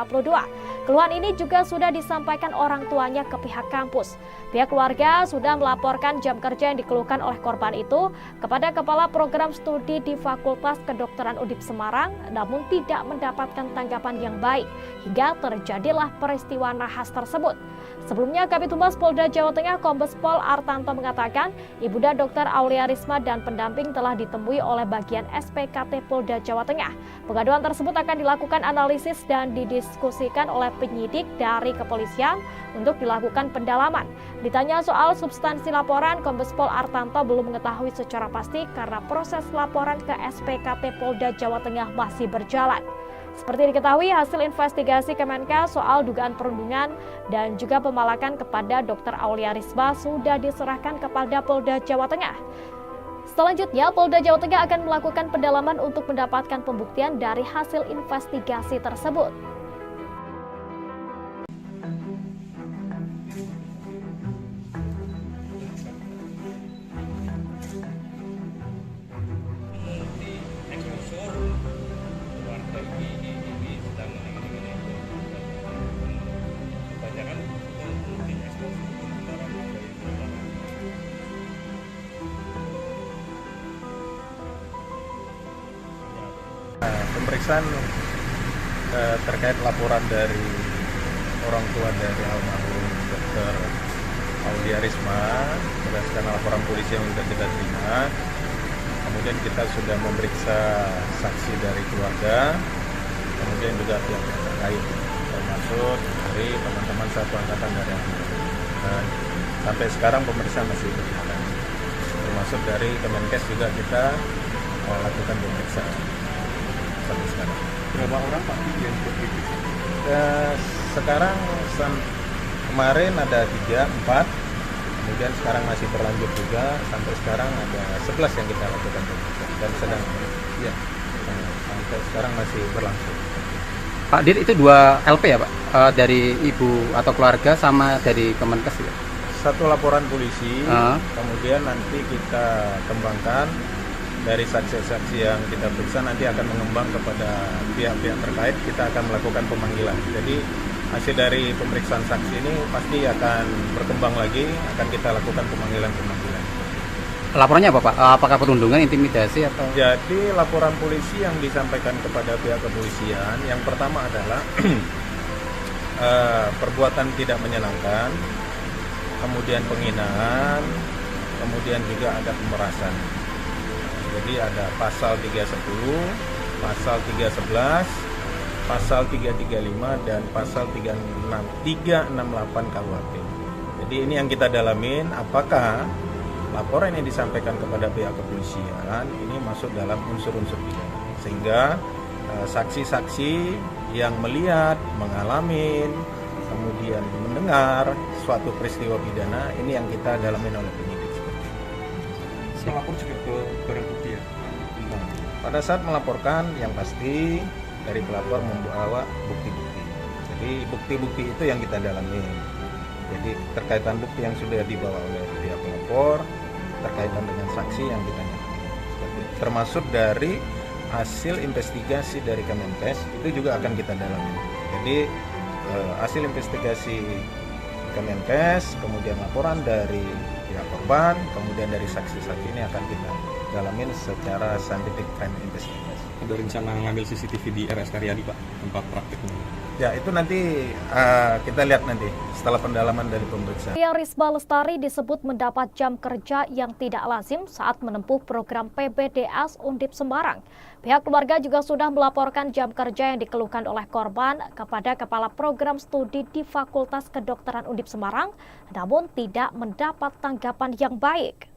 Keluhan ini juga sudah disampaikan orang tuanya ke pihak kampus. Pihak keluarga sudah melaporkan jam kerja yang dikeluhkan oleh korban itu kepada Kepala Program Studi di Fakultas Kedokteran Undip Semarang, namun tidak mendapatkan tanggapan yang baik hingga terjadilah peristiwa nahas tersebut. Sebelumnya, Kabid Humas Polda Jawa Tengah Kombes Pol Artanto mengatakan, ibunda Dr. Aulia Risma dan pendamping telah ditemui oleh bagian SPKT Polda Jawa Tengah. Pengaduan tersebut akan dilakukan analisis dan didiskusikan oleh penyidik dari kepolisian untuk dilakukan pendalaman. Ditanya soal substansi laporan, Kombes Pol Artanto belum mengetahui secara pasti karena proses laporan ke SPKT Polda Jawa Tengah masih berjalan. Seperti diketahui, hasil investigasi Kemenkes soal dugaan perundungan dan juga pemalakan kepada Dr. Aulia Risma sudah diserahkan kepada Polda Jawa Tengah. Selanjutnya, Polda Jawa Tengah akan melakukan pendalaman untuk mendapatkan pembuktian dari hasil investigasi tersebut. pemeriksaan terkait laporan dari orang tua dari almarhum Dr. Aulia Risma berdasarkan laporan polisi yang sudah kita terima. Kemudian kita sudah memeriksa saksi dari keluarga, kemudian juga pihak yang terkait, termasuk dari teman-teman satu angkatan dari almarhum. Sampai sekarang pemeriksaan masih berjalan. Termasuk dari Kemenkes juga kita lakukan pemeriksaan sampai sekarang. Berapa orang Pak yang terpilih? Sekarang kemarin ada 3, 4, kemudian sekarang masih berlanjut juga, sampai sekarang ada 11 yang kita lakukan pemeriksaan dan sedang ya sampai sekarang masih berlangsung. Pak Dir, itu 2 LP ya Pak? Dari ibu atau keluarga sama dari Kemenkes ya? Satu laporan polisi, kemudian nanti kita kembangkan dari saksi-saksi yang kita periksa, nanti akan mengembang kepada pihak-pihak terkait, kita akan melakukan pemanggilan. Jadi hasil dari pemeriksaan saksi ini pasti akan berkembang lagi, akan kita lakukan pemanggilan-pemanggilan. Laporannya apa Pak? Apakah perundungan, intimidasi atau? Jadi laporan polisi yang disampaikan kepada pihak kepolisian, yang pertama adalah perbuatan tidak menyenangkan, kemudian penghinaan, kemudian juga ada pemerasan. Jadi ada pasal 310, pasal 311, pasal 335 dan pasal 368 KUHP. Jadi ini yang kita dalamin, apakah laporan yang disampaikan kepada pihak kepolisian ini masuk dalam unsur-unsur pidana, sehingga saksi-saksi yang melihat, mengalami, kemudian mendengar suatu peristiwa pidana ini yang kita dalamin oleh penyidik. Melapor juga ke barang bukti ya? Pada saat melaporkan, yang pasti dari pelapor membawa bukti-bukti. Jadi bukti-bukti itu yang kita dalami. Jadi terkaitan bukti yang sudah dibawa oleh pihak pelapor, terkaitan dengan saksi yang kita nyatakan. Termasuk dari hasil investigasi dari Kemenkes itu juga akan kita dalami. Jadi hasil investigasi Kemenkes, kemudian laporan dari pihak korban, kemudian dari saksi-saksi ini akan kita dalamin secara scientific crime investigation. Ada rencana ngambil CCTV di RS Karyadi Pak, tempat praktiknya? Ya itu nanti kita lihat nanti setelah pendalaman dari pemeriksaan. Aulia Risma Lestari disebut mendapat jam kerja yang tidak lazim saat menempuh program PPDS Undip Semarang. Pihak keluarga juga sudah melaporkan jam kerja yang dikeluhkan oleh korban kepada Kepala Program Studi di Fakultas Kedokteran Undip Semarang, namun tidak mendapat tanggapan yang baik.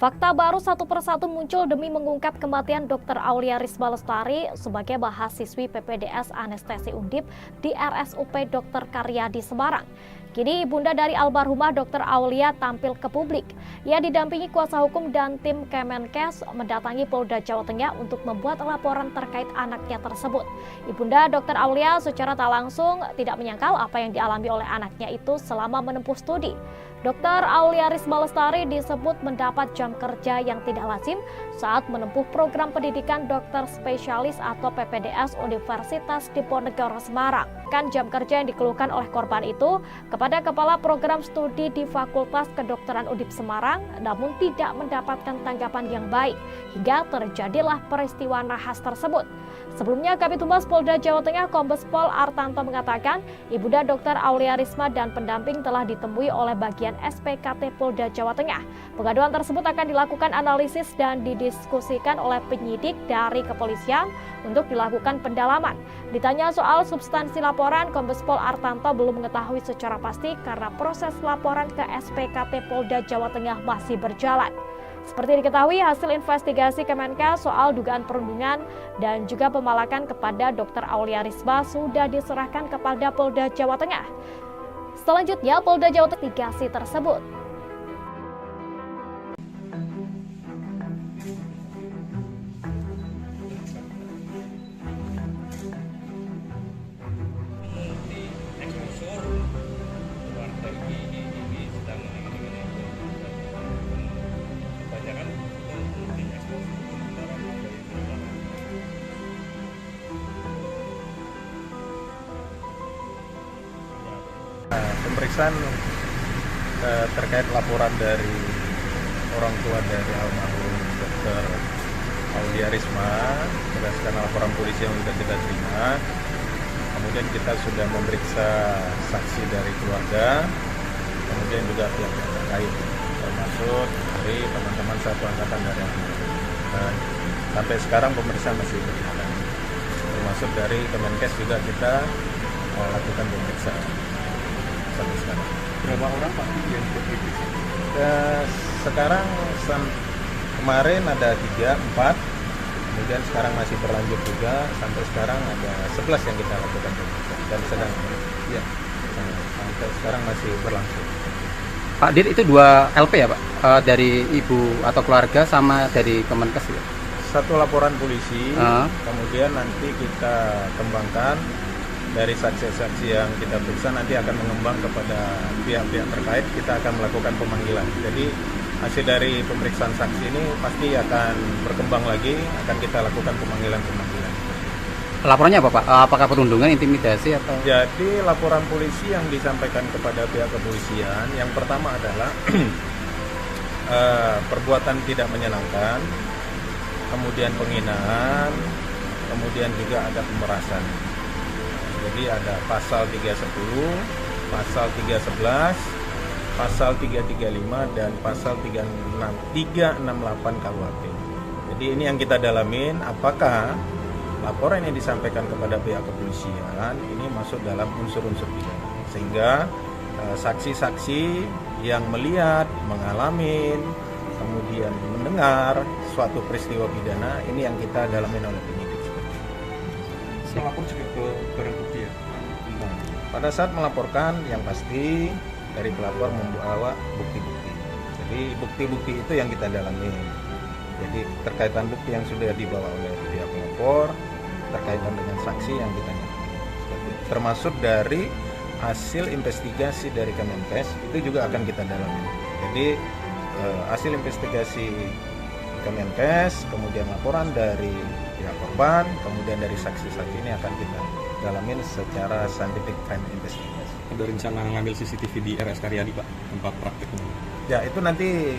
Fakta baru satu persatu muncul demi mengungkap kematian Dr. Aulia Risma Lestari sebagai mahasiswi PPDS Anestesi Undip di RSUP Dr. Karyadi Semarang. Kini ibunda dari almarhumah Dr. Aulia tampil ke publik. Ia didampingi kuasa hukum dan tim Kemenkes mendatangi Polda Jawa Tengah untuk membuat laporan terkait anaknya tersebut. Ibunda Dr. Aulia secara tak langsung tidak menyangkal apa yang dialami oleh anaknya itu selama menempuh studi. Dr. Aulia Risma Lestari disebut mendapat jam kerja yang tidak lazim saat menempuh program pendidikan dokter spesialis atau PPDS Universitas Diponegoro Semarang. Kan jam kerja yang dikeluhkan oleh korban itu kepada Kepala Program Studi di Fakultas Kedokteran Undip Semarang, namun tidak mendapatkan tanggapan yang baik hingga terjadilah peristiwa nahas tersebut. Sebelumnya, Kabid Humas Polda Jawa Tengah Kombes Pol Artanto mengatakan, ibunda Dr. Aulia Risma dan pendamping telah ditemui oleh bagian SPKT Polda Jawa Tengah. Pengaduan tersebut akan dilakukan analisis dan didiskusikan oleh penyidik dari kepolisian untuk dilakukan pendalaman. Ditanya soal substansi laporan, Kombes Pol Artanto belum mengetahui secara pasti karena proses laporan ke SPKT Polda Jawa Tengah masih berjalan. Seperti diketahui, hasil investigasi Kemenkes soal dugaan perundungan dan juga pemalakan kepada Dr. Aulia Risma sudah diserahkan kepada Polda Jawa Tengah. Selanjutnya, Polda Jawa Tengah investigasi tersebut. Pemeriksaan terkait laporan dari orang tua dari almarhum Dr. Aulia Risma berdasarkan laporan polisi yang sudah kita terima. Kemudian kita sudah memeriksa saksi dari keluarga, kemudian juga pihak-pihak terkait, termasuk dari teman-teman satu angkatan dari dan sampai sekarang pemeriksaan masih berjalan. Termasuk dari Kemenkes juga kita lakukan pemeriksaan sampai sekarang. Berapa orang Pak yang diperiksa? Sekarang kemarin ada 3, 4, kemudian sekarang masih berlanjut juga, sampai sekarang ada 11 yang kita lakukan pemeriksaan dan sedang ya, sampai sekarang masih berlangsung. Pak Dir, itu 2 LP ya Pak? Dari ibu atau keluarga sama dari Kemenkes ya? Satu laporan polisi, kemudian nanti kita kembangkan dari saksi-saksi yang kita periksa, nanti akan mengembang kepada pihak-pihak terkait, kita akan melakukan pemanggilan. Jadi hasil dari pemeriksaan saksi ini pasti akan berkembang lagi, akan kita lakukan pemanggilan-pemanggilan. Laporannya apa Pak? Apakah perundungan, intimidasi atau? Jadi laporan polisi yang disampaikan kepada pihak kepolisian, yang pertama adalah perbuatan tidak menyenangkan, kemudian penghinaan, kemudian juga ada pemerasan. Jadi ada pasal 310, pasal 311, pasal 335 dan pasal 368 KUHP. Jadi ini yang kita dalamin, apakah laporan yang disampaikan kepada pihak kepolisian ini masuk dalam unsur-unsur pidana, sehingga saksi-saksi yang melihat, mengalami, kemudian mendengar suatu peristiwa pidana ini yang kita dalamin oleh penyidik. Melapor juga ke barang bukti ya? Pada saat melaporkan, yang pasti dari pelapor membawa bukti-bukti. Jadi bukti-bukti itu yang kita dalami. Jadi terkaitan bukti yang sudah dibawa oleh pihak pelapor, terkaitan dengan saksi yang kita nyatakan. Termasuk dari hasil investigasi dari Kemenkes itu juga akan kita dalami. Jadi hasil investigasi Kemenkes, kemudian laporan dari pihak korban, kemudian dari saksi-saksi ini akan kita dalamin secara scientific crime investigation. Ada rencana ngambil CCTV di RS Karyadi Pak, tempat prakteknya? Ya itu nanti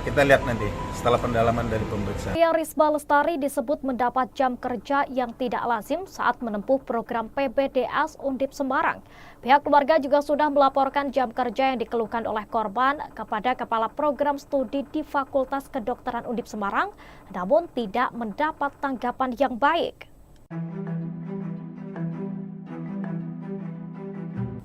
kita lihat nanti setelah pendalaman dari pemeriksaan. Aulia Risma Lestari disebut mendapat jam kerja yang tidak lazim saat menempuh program PPDS Undip Semarang. Pihak keluarga juga sudah melaporkan jam kerja yang dikeluhkan oleh korban kepada Kepala Program Studi di Fakultas Kedokteran Undip Semarang, namun tidak mendapat tanggapan yang baik.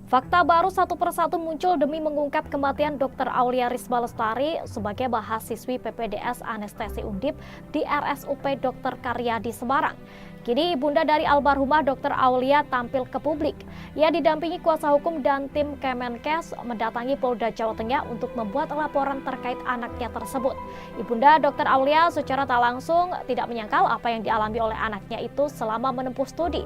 Fakta baru satu persatu muncul demi mengungkap kematian Dr. Aulia Risma Lestari sebagai mahasiswi PPDS Anestesi Undip di RSUP Dr. Karyadi Semarang. Kini ibunda dari almarhumah Dr. Aulia tampil ke publik. Ia didampingi kuasa hukum dan tim Kemenkes mendatangi Polda Jawa Tengah untuk membuat laporan terkait anaknya tersebut. Ibunda Dr. Aulia secara tak langsung tidak menyangkal apa yang dialami oleh anaknya itu selama menempuh studi.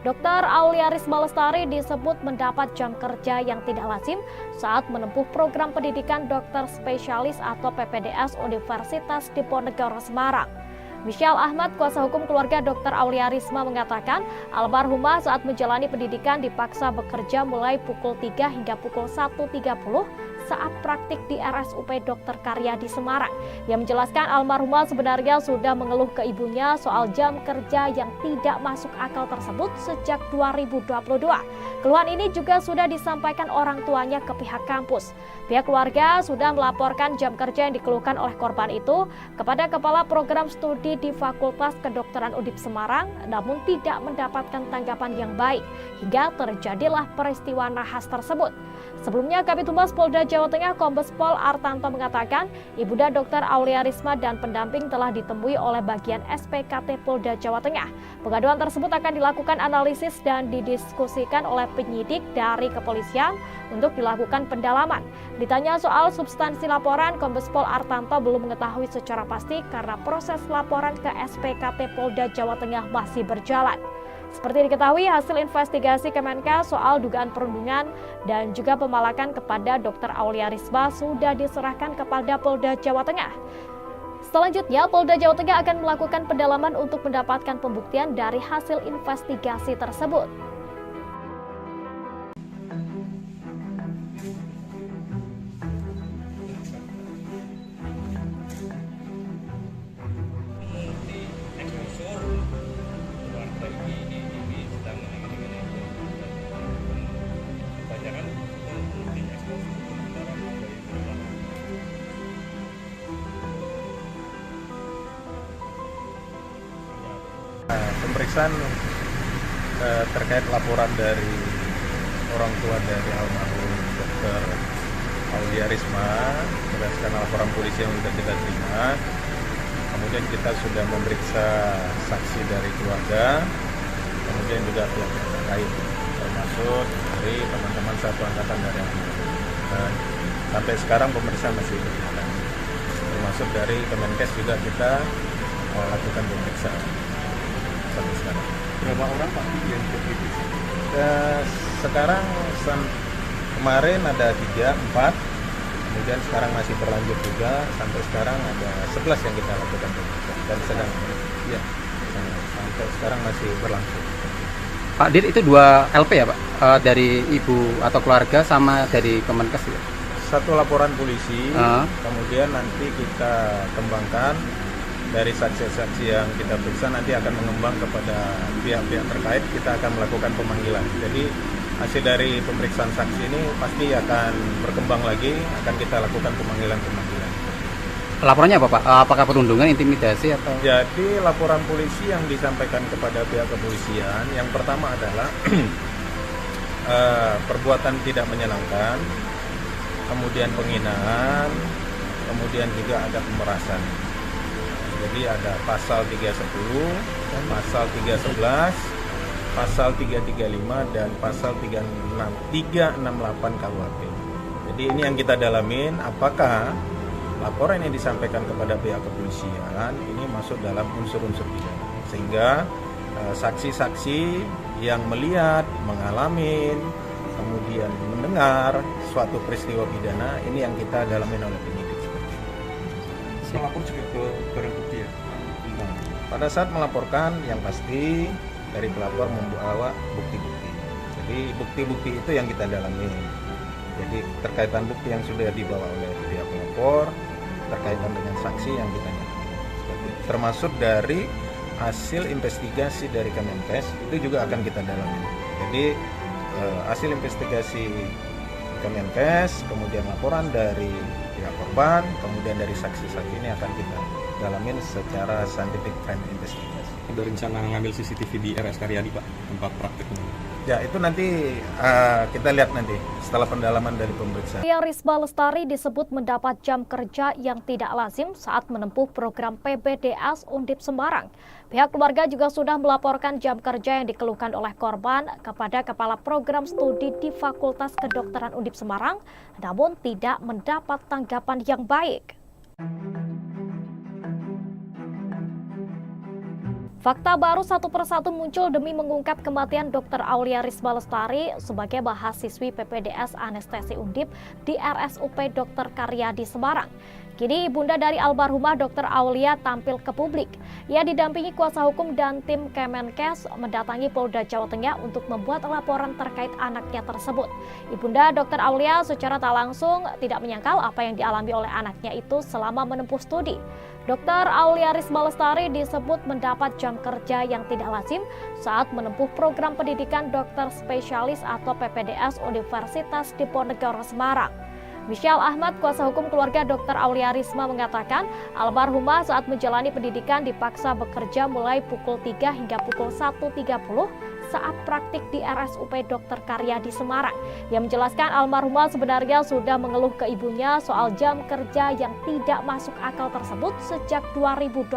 Dr. Aulia Risma Lestari disebut mendapat jam kerja yang tidak lazim saat menempuh program pendidikan dokter spesialis atau PPDS Universitas Diponegoro Semarang. Michelle Ahmad, kuasa hukum keluarga Dr. Aulia Risma mengatakan, almarhumah saat menjalani pendidikan dipaksa bekerja mulai pukul 3 hingga pukul 1.30 saat praktik di RSUP Dr. Karyadi Semarang. Ia menjelaskan almarhumah sebenarnya sudah mengeluh ke ibunya soal jam kerja yang tidak masuk akal tersebut sejak 2022. Keluhan ini juga sudah disampaikan orang tuanya ke pihak kampus. Pihak keluarga sudah melaporkan jam kerja yang dikeluhkan oleh korban itu kepada Kepala Program Studi di Fakultas Kedokteran Undip Semarang, namun tidak mendapatkan tanggapan yang baik hingga terjadilah peristiwa nahas tersebut. Sebelumnya, Kabid Humas Polda Jawa Tengah Kombes Pol Artanto mengatakan, ibunda Dr. Aulia Risma dan pendamping telah ditemui oleh bagian SPKT Polda Jawa Tengah. Pengaduan tersebut akan dilakukan analisis dan didiskusikan oleh penyidik dari kepolisian untuk dilakukan pendalaman. Ditanya soal substansi laporan, Kombes Pol Artanto belum mengetahui secara pasti karena proses laporan ke SPKT Polda Jawa Tengah masih berjalan. Seperti diketahui, hasil investigasi Kemenkes soal dugaan perundungan dan juga pemalakan kepada Dr. Aulia Risma sudah diserahkan kepada Polda Jawa Tengah. Selanjutnya, Polda Jawa Tengah akan melakukan pendalaman untuk mendapatkan pembuktian dari hasil investigasi tersebut. pemeriksaan terkait laporan dari orang tua dari almarhum Dr. Aulia Risma berdasarkan laporan polisi yang sudah kita terima. Kemudian kita sudah memeriksa saksi dari keluarga, kemudian juga pihak terkait, termasuk dari teman-teman satu angkatan dari almarhum. Sampai sekarang pemeriksaan masih berjalan. Termasuk dari Kemenkes juga kita lakukan pemeriksaan sampai sekarang. Berapa orang Pak yang diperiksa? Sekarang kemarin ada 3, 4, kemudian sekarang masih berlanjut juga, sampai sekarang ada 11 yang kita lakukan pemeriksaan dan sedang ya sampai sekarang masih berlangsung. Pak Dir, itu 2 LP ya Pak? Dari ibu atau keluarga sama dari Kemenkes ya? Satu laporan polisi, kemudian nanti kita kembangkan dari saksi-saksi yang kita periksa, nanti akan mengembang kepada pihak-pihak terkait, kita akan melakukan pemanggilan. Jadi hasil dari pemeriksaan saksi ini pasti akan berkembang lagi, akan kita lakukan pemanggilan-pemanggilan. Laporannya apa Pak? Apakah perundungan, intimidasi atau? Jadi laporan polisi yang disampaikan kepada pihak kepolisian, yang pertama adalah perbuatan tidak menyenangkan, kemudian penghinaan, kemudian juga ada pemerasan. Jadi ada pasal 310, pasal 311, pasal 335 dan pasal 368 KUHP. Jadi ini yang kita dalamin, apakah laporan yang disampaikan kepada pihak kepolisian ini masuk dalam unsur-unsur pidana, sehingga saksi-saksi yang melihat, mengalami, kemudian mendengar suatu peristiwa pidana ini yang kita dalamin oleh penyidik. Melapor juga ke barang bukti ya? Pada saat melaporkan, yang pasti dari pelapor membawa bukti-bukti. Jadi bukti-bukti itu yang kita dalami. Jadi terkaitan bukti yang sudah dibawa oleh pihak pelapor, terkaitan dengan saksi yang kita dalami. Termasuk dari hasil investigasi dari Kemenkes itu juga akan kita dalami. Jadi hasil investigasi Kemenkes, kemudian laporan dari pihak korban, kemudian dari saksi-saksi ini akan kita dalamin secara scientific crime investigation. Ada rencana ngambil CCTV di RS Karyadi Pak, tempat prakteknya? Ya itu nanti kita lihat nanti setelah pendalaman dari pemeriksaan. Aulia Risma Lestari disebut mendapat jam kerja yang tidak lazim saat menempuh program PPDS Undip Semarang. Pihak keluarga juga sudah melaporkan jam kerja yang dikeluhkan oleh korban kepada Kepala Program Studi di Fakultas Kedokteran Undip Semarang, namun tidak mendapat tanggapan yang baik. Fakta baru satu persatu muncul demi mengungkap kematian Dr. Aulia Risma Lestari sebagai mahasiswi PPDS Anestesi Undip di RSUP Dr. Karyadi Semarang. Kini ibunda dari almarhumah Dr. Aulia tampil ke publik. Ia didampingi kuasa hukum dan tim Kemenkes mendatangi Polda Jawa Tengah untuk membuat laporan terkait anaknya tersebut. Ibunda Dr. Aulia secara tak langsung tidak menyangkal apa yang dialami oleh anaknya itu selama menempuh studi. Dr. Aulia Risma Lestari disebut mendapat jam kerja yang tidak lazim saat menempuh program pendidikan dokter spesialis atau PPDS Universitas Diponegoro Semarang. Michelle Ahmad, kuasa hukum keluarga Dr. Aulia Risma mengatakan almarhumah saat menjalani pendidikan dipaksa bekerja mulai pukul 3 hingga pukul 1.30 saat praktik di RSUP Dr. Karyadi Semarang. Ia menjelaskan almarhumah sebenarnya sudah mengeluh ke ibunya soal jam kerja yang tidak masuk akal tersebut sejak 2022.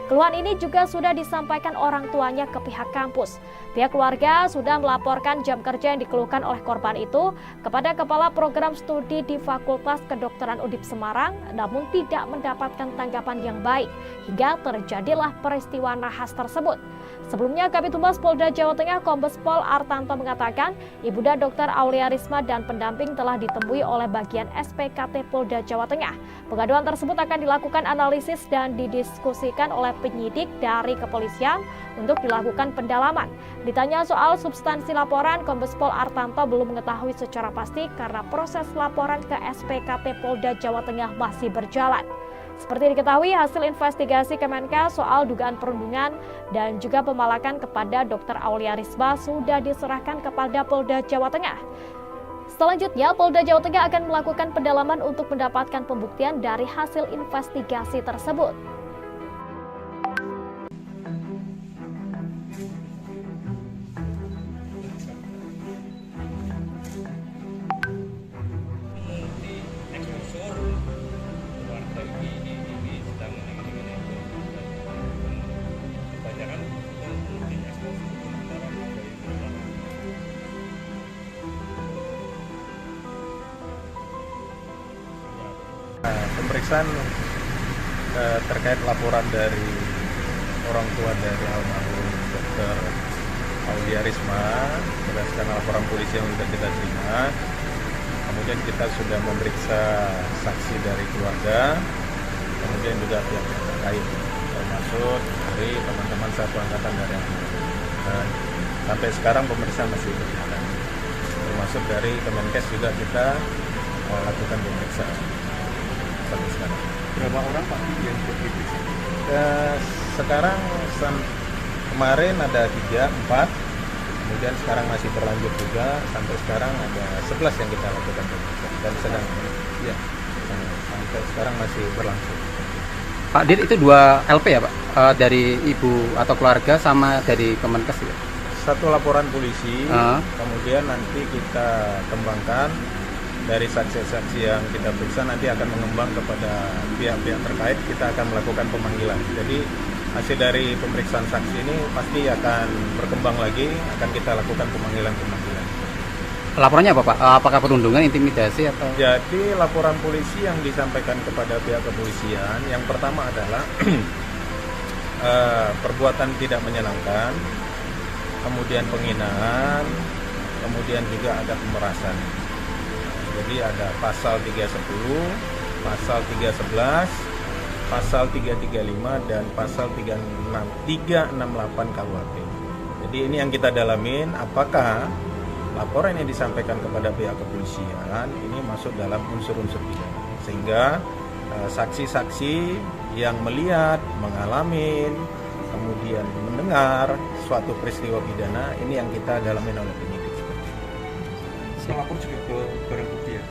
Keluhan ini juga sudah disampaikan orang tuanya ke pihak kampus. Pihak keluarga sudah melaporkan jam kerja yang dikeluhkan oleh korban itu kepada Kepala Program Studi di Fakultas Kedokteran Undip Semarang, namun tidak mendapatkan tanggapan yang baik hingga terjadilah peristiwa nahas tersebut. Sebelumnya, Kabid Humas Polda Jawa Tengah Kombes Pol Artanto mengatakan ibunda Dr. Aulia Risma dan pendamping telah ditemui oleh bagian SPKT Polda Jawa Tengah. Pengaduan tersebut akan dilakukan analisis dan didiskusikan oleh penyidik dari kepolisian untuk dilakukan pendalaman. Ditanya soal substansi laporan, Kombes Pol Artanto belum mengetahui secara pasti karena proses laporan ke SPKT Polda Jawa Tengah masih berjalan. Seperti diketahui, hasil investigasi Kemenkes soal dugaan perundungan dan juga pemalakan kepada Dr. Aulia Risma sudah diserahkan kepada Polda Jawa Tengah. Selanjutnya, Polda Jawa Tengah akan melakukan pendalaman untuk mendapatkan pembuktian dari hasil investigasi tersebut. pemeriksaan terkait laporan dari orang tua dari almarhum Dr. Aulia Risma berdasarkan laporan polisi yang sudah kita terima. Kemudian kita sudah memeriksa saksi dari keluarga, kemudian juga pihak yang terkait, termasuk dari teman-teman satu angkatan dari dan sampai sekarang pemeriksaan masih berjalan. Termasuk dari Kemenkes juga kita lakukan pemeriksaan sampai sekarang. Berapa orang Pak yang diperiksa? Sekarang kemarin ada 3, 4, kemudian sekarang masih berlanjut juga, sampai sekarang ada 11 yang kita lakukan pemeriksaan dan sedang ya sampai sekarang masih berlangsung. Pak Dir, itu 2 LP ya Pak? Dari ibu atau keluarga sama dari Kemenkes ya? Satu laporan polisi, kemudian nanti kita kembangkan dari saksi-saksi yang kita periksa, nanti akan mengembang kepada pihak-pihak terkait, kita akan melakukan pemanggilan. Jadi hasil dari pemeriksaan saksi ini pasti akan berkembang lagi, akan kita lakukan pemanggilan-pemanggilan. Laporannya apa Pak? Apakah perundungan, intimidasi atau? Jadi laporan polisi yang disampaikan kepada pihak kepolisian, yang pertama adalah perbuatan tidak menyenangkan, kemudian penghinaan, kemudian juga ada pemerasan. Jadi ada pasal 310, pasal 311, pasal 335 dan pasal 368 KUHP. Jadi ini yang kita dalamin, apakah laporan yang disampaikan kepada pihak kepolisian ini masuk dalam unsur-unsur pidana, sehingga saksi-saksi yang melihat, mengalami, kemudian mendengar suatu peristiwa pidana ini yang kita dalamin oleh penyidik. Melapor juga ke barang bukti ya?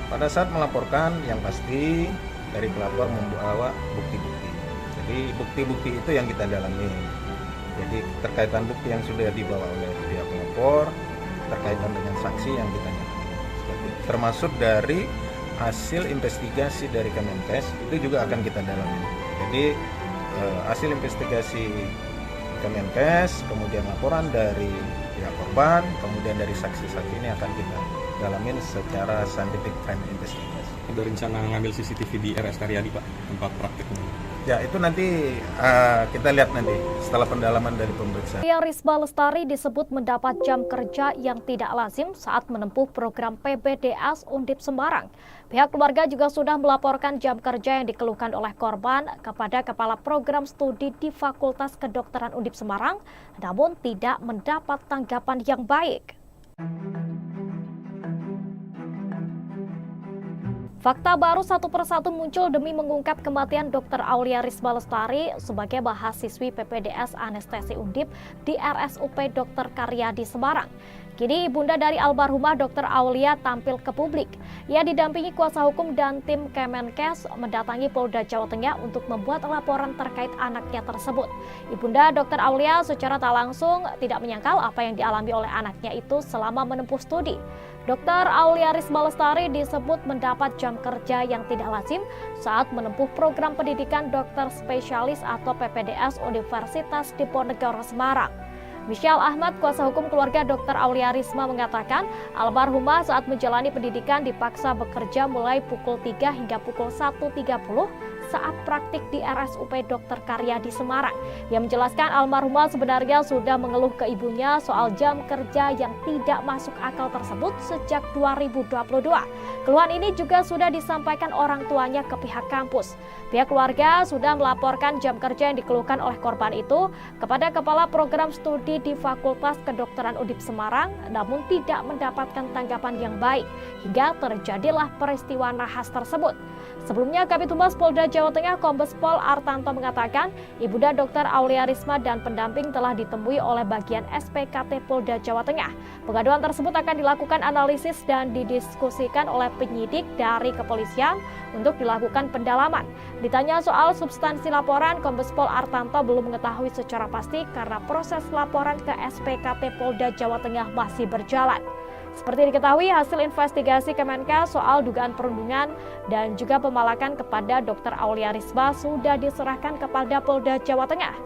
Pada saat melaporkan, yang pasti dari pelapor membawa bukti-bukti. Jadi bukti-bukti itu yang kita dalami. Jadi terkaitan bukti yang sudah dibawa oleh pihak pelapor, terkaitan dengan saksi yang kita nyatakan. Termasuk dari hasil investigasi dari Kemenkes itu juga akan kita dalami. Jadi hasil investigasi Kemenkes, kemudian laporan dari pihak korban, kemudian dari saksi-saksi ini akan kita dalamin secara scientific crime investigation. Ada rencana ngambil CCTV di RS Karyadi Pak, tempat prakteknya? Ya itu nanti kita lihat nanti setelah pendalaman dari pemeriksaan. Aulia Risma Lestari disebut mendapat jam kerja yang tidak lazim saat menempuh program PPDS Undip Semarang. Pihak keluarga juga sudah melaporkan jam kerja yang dikeluhkan oleh korban kepada Kepala Program Studi di Fakultas Kedokteran Undip Semarang, namun tidak mendapat tanggapan yang baik. Fakta baru satu persatu muncul demi mengungkap kematian Dr. Aulia Risma Lestari sebagai mahasiswi PPDS Anestesi Undip di RSUP Dr. Karyadi Semarang. Kini ibunda dari almarhumah Dr. Aulia tampil ke publik. Ia didampingi kuasa hukum dan tim Kemenkes mendatangi Polda Jawa Tengah untuk membuat laporan terkait anaknya tersebut. Ibunda Dr. Aulia secara tak langsung tidak menyangkal apa yang dialami oleh anaknya itu selama menempuh studi. Dr. Aulia Risma Lestari disebut mendapat jam kerja yang tidak lazim saat menempuh program pendidikan dokter spesialis atau PPDS Universitas Diponegoro Semarang. Michelle Ahmad, kuasa hukum keluarga Dr. Aulia Risma mengatakan, almarhumah saat menjalani pendidikan dipaksa bekerja mulai pukul 3 hingga pukul 1.30 saat praktik di RSUP Dr. Karyadi Semarang. Ia menjelaskan almarhumah sebenarnya sudah mengeluh ke ibunya soal jam kerja yang tidak masuk akal tersebut sejak 2022. Keluhan ini juga sudah disampaikan orang tuanya ke pihak kampus. Pihak keluarga sudah melaporkan jam kerja yang dikeluhkan oleh korban itu kepada Kepala Program Studi di Fakultas Kedokteran Undip Semarang, namun tidak mendapatkan tanggapan yang baik hingga terjadilah peristiwa nahas tersebut. Sebelumnya, Kabid Humas Polda Jawa Tengah Kombes Pol Artanto mengatakan, Ibunda Dr. Aulia Risma dan pendamping telah ditemui oleh bagian SPKT Polda Jawa Tengah. Pengaduan tersebut akan dilakukan analisis dan didiskusikan oleh penyidik dari kepolisian untuk dilakukan pendalaman. Ditanya soal substansi laporan, Kombes Pol Artanto belum mengetahui secara pasti karena proses laporan ke SPKT Polda Jawa Tengah masih berjalan. Seperti diketahui, hasil investigasi Kemenkes soal dugaan perundungan dan juga pemalakan kepada Dr. Aulia Risma sudah diserahkan kepada Polda Jawa Tengah.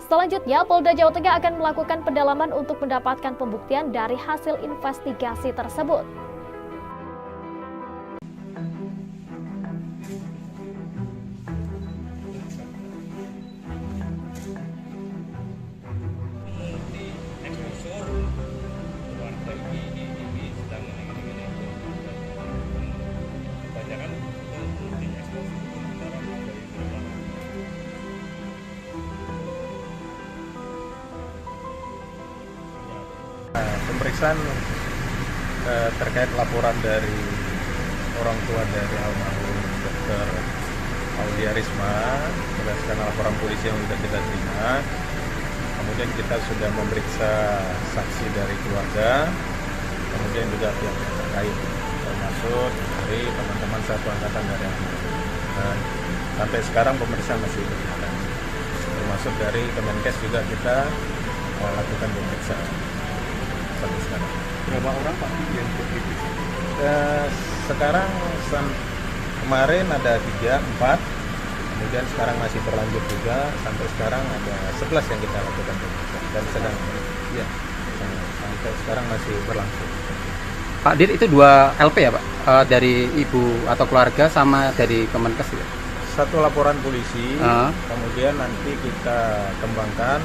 Selanjutnya, Polda Jawa Tengah akan melakukan pendalaman untuk mendapatkan pembuktian dari hasil investigasi tersebut. pemeriksaan terkait laporan dari orang tua dari almarhum Dr. Aulia Risma berdasarkan laporan polisi yang sudah kita terima. Kemudian kita sudah memeriksa saksi dari keluarga, kemudian juga pihak terkait, termasuk dari teman-teman satu angkatan dari almarhum. Dan sampai sekarang pemeriksaan masih berjalan. Termasuk dari Kemenkes juga kita lakukan pemeriksaan sampai sekarang. Berapa orang Pak yang diperiksa? Sekarang kemarin ada 3, 4, kemudian sekarang masih berlanjut juga, sampai sekarang ada 11 yang kita lakukan pemeriksaan dan sedang sampai sekarang masih berlangsung. Pak Dir, itu 2 LP ya Pak? Dari ibu atau keluarga sama dari Kemenkes ya? Satu laporan polisi, kemudian nanti kita kembangkan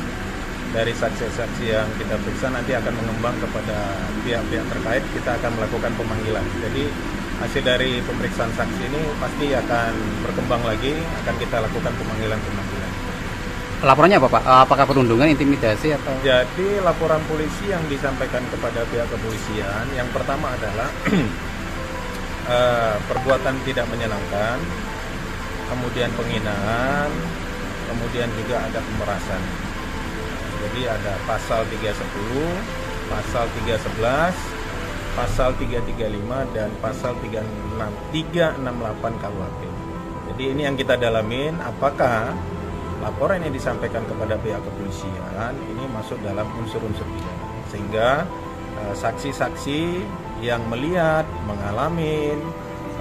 dari saksi-saksi yang kita periksa, nanti akan mengembang kepada pihak-pihak terkait, kita akan melakukan pemanggilan. Jadi hasil dari pemeriksaan saksi ini pasti akan berkembang lagi, akan kita lakukan pemanggilan-pemanggilan. Laporannya apa Pak? Apakah perundungan, intimidasi atau? Jadi laporan polisi yang disampaikan kepada pihak kepolisian, yang pertama adalah perbuatan tidak menyenangkan, kemudian penghinaan, kemudian juga ada pemerasan. Jadi ada pasal 310, pasal 311, pasal 335 dan pasal 368 KUHP. Jadi ini yang kita dalamin, apakah laporan yang disampaikan kepada pihak kepolisian ini masuk dalam unsur-unsur pidana, sehingga saksi-saksi yang melihat, mengalami,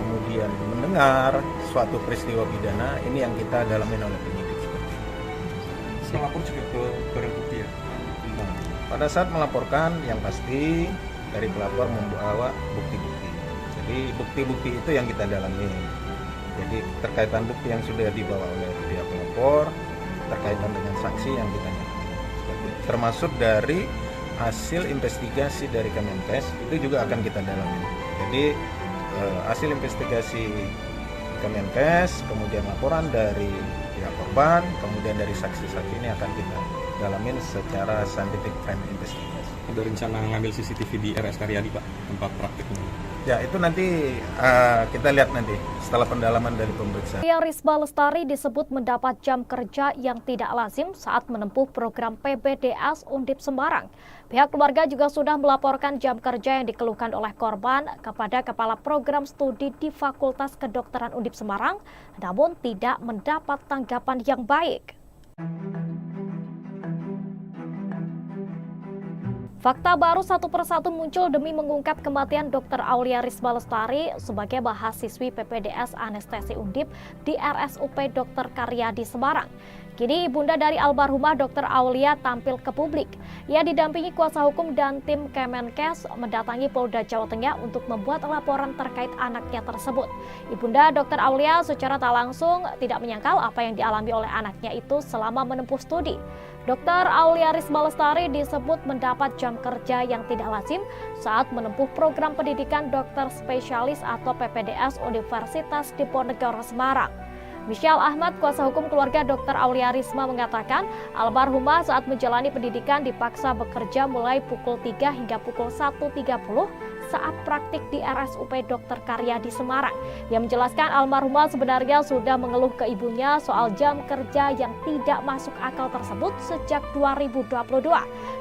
kemudian mendengar suatu peristiwa pidana ini yang kita dalamin oleh penyidik seperti itu. Melapor juga ke barang bukti ya? Pada saat melaporkan, yang pasti dari pelapor membawa bukti-bukti. Jadi bukti-bukti itu yang kita dalami. Jadi terkaitan bukti yang sudah dibawa oleh pihak pelapor, terkaitan dengan saksi yang kita dalami. Termasuk dari hasil investigasi dari Kemenkes itu juga akan kita dalami. Jadi hasil investigasi Kemenkes, kemudian laporan dari pihak korban, kemudian dari saksi-saksi ini akan kita dalamin secara scientific crime investigation. Ada rencana ngambil CCTV di RS Karyadi Pak, tempat praktiknya? Ya, itu nanti kita lihat nanti setelah pendalaman dari pemeriksaan. Risma Lestari disebut mendapat jam kerja yang tidak lazim saat menempuh program PPDS Undip Semarang. Pihak keluarga juga sudah melaporkan jam kerja yang dikeluhkan oleh korban kepada Kepala Program Studi di Fakultas Kedokteran Undip Semarang, namun tidak mendapat tanggapan yang baik. Fakta baru satu persatu muncul demi mengungkap kematian Dr. Aulia Risma Lestari sebagai mahasiswi PPDS Anestesi Undip di RSUP Dr. Karyadi Semarang. Kini ibunda dari almarhumah Dr. Aulia tampil ke publik. Ia didampingi kuasa hukum dan tim Kemenkes mendatangi Polda Jawa Tengah untuk membuat laporan terkait anaknya tersebut. Ibunda Dr. Aulia secara tak langsung tidak menyangkal apa yang dialami oleh anaknya itu selama menempuh studi. Dr. Aulia Risma Lestari disebut mendapat jam kerja yang tidak lazim saat menempuh program pendidikan dokter spesialis atau PPDS Universitas Diponegoro Semarang. Michelle Ahmad, kuasa hukum keluarga Dr. Aulia Risma mengatakan, almarhumah saat menjalani pendidikan dipaksa bekerja mulai pukul 3 hingga pukul 1.30 saat praktik di RSUP Dr. Karyadi Semarang. Ia menjelaskan almarhumah sebenarnya sudah mengeluh ke ibunya soal jam kerja yang tidak masuk akal tersebut sejak 2022.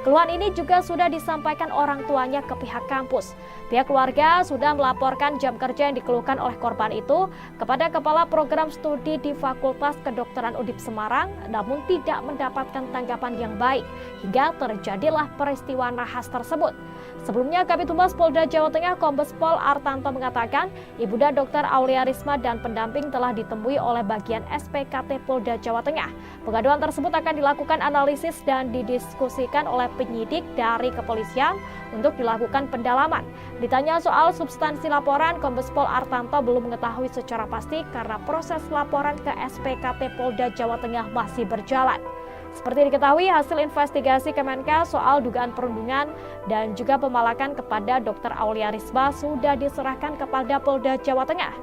Keluhan ini juga sudah disampaikan orang tuanya ke pihak kampus. Pihak keluarga sudah melaporkan jam kerja yang dikeluhkan oleh korban itu kepada Kepala Program Studi di Fakultas Kedokteran Undip Semarang, namun tidak mendapatkan tanggapan yang baik hingga terjadilah peristiwa nahas tersebut. Sebelumnya, Kabid Humas Polda Jawa Tengah Kombes Pol Artanto mengatakan, Ibunda Dr. Aulia Risma dan pendamping telah ditemui oleh bagian SPKT Polda Jawa Tengah. Pengaduan tersebut akan dilakukan analisis dan didiskusikan oleh penyidik dari kepolisian untuk dilakukan pendalaman. Ditanya soal substansi laporan, Kombes Pol Artanto belum mengetahui secara pasti karena proses laporan ke SPKT Polda Jawa Tengah masih berjalan. Seperti diketahui, hasil investigasi Kemenkes soal dugaan perundungan dan juga pemalakan kepada Dr. Aulia Risma sudah diserahkan kepada Polda Jawa Tengah.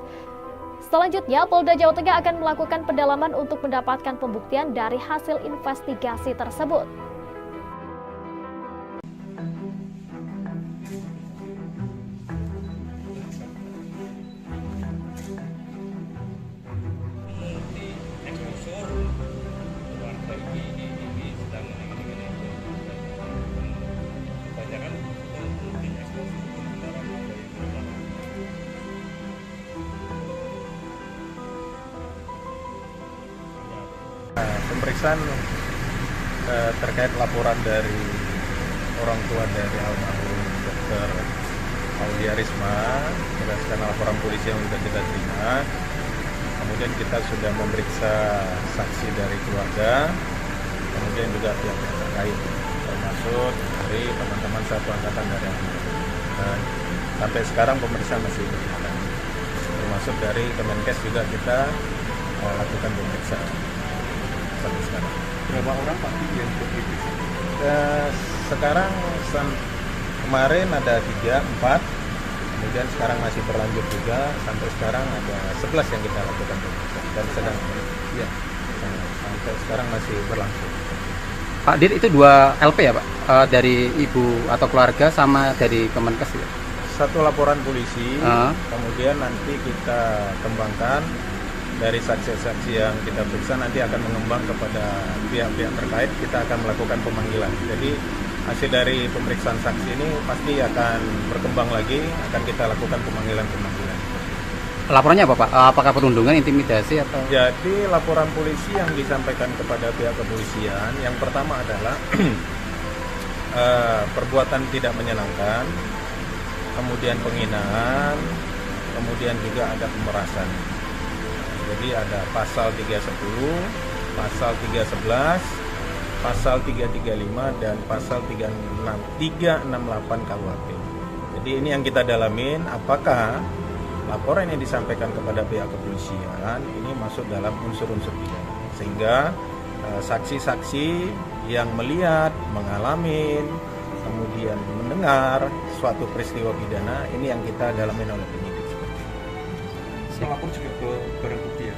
Selanjutnya, Polda Jawa Tengah akan melakukan pendalaman untuk mendapatkan pembuktian dari hasil investigasi tersebut. pemeriksaan terkait laporan dari orang tua dari almarhum Dr. Aulia Risma berdasarkan laporan polisi yang sudah kita terima. Kemudian kita sudah memeriksa saksi dari keluarga, kemudian juga pihak terkait, termasuk dari teman-teman satu angkatan dari almarhum. Dan sampai sekarang pemeriksaan masih berjalan. Termasuk dari Kemenkes juga kita lakukan pemeriksaan sampai sekarang. Berapa orang Pak yang diperiksa? Sekarang kemarin ada 3, 4, kemudian sekarang masih berlanjut juga, sampai sekarang ada 11 yang kita lakukan pemeriksaan dan sedang ya, sampai sekarang masih berlangsung. Pak Dir, itu 2 LP ya Pak? Dari ibu atau keluarga sama dari Kemenkes ya? Satu laporan polisi, kemudian nanti kita kembangkan dari saksi-saksi yang kita periksa, nanti akan mengembang kepada pihak-pihak terkait, kita akan melakukan pemanggilan. Jadi hasil dari pemeriksaan saksi ini pasti akan berkembang lagi, akan kita lakukan pemanggilan-pemanggilan. Laporannya apa Pak? Apakah perundungan, intimidasi atau? Jadi laporan polisi yang disampaikan kepada pihak kepolisian, yang pertama adalah perbuatan tidak menyenangkan, kemudian penghinaan, kemudian juga ada pemerasan. Jadi ada pasal 310, pasal 311, pasal 335 dan pasal 368 KUHP. Jadi ini yang kita dalamin, apakah laporan yang disampaikan kepada pihak kepolisian ini masuk dalam unsur-unsur pidana, sehingga saksi-saksi yang melihat, mengalami, kemudian mendengar suatu peristiwa pidana ini yang kita dalamin oleh penyidik. Melapor juga ke barang bukti ya?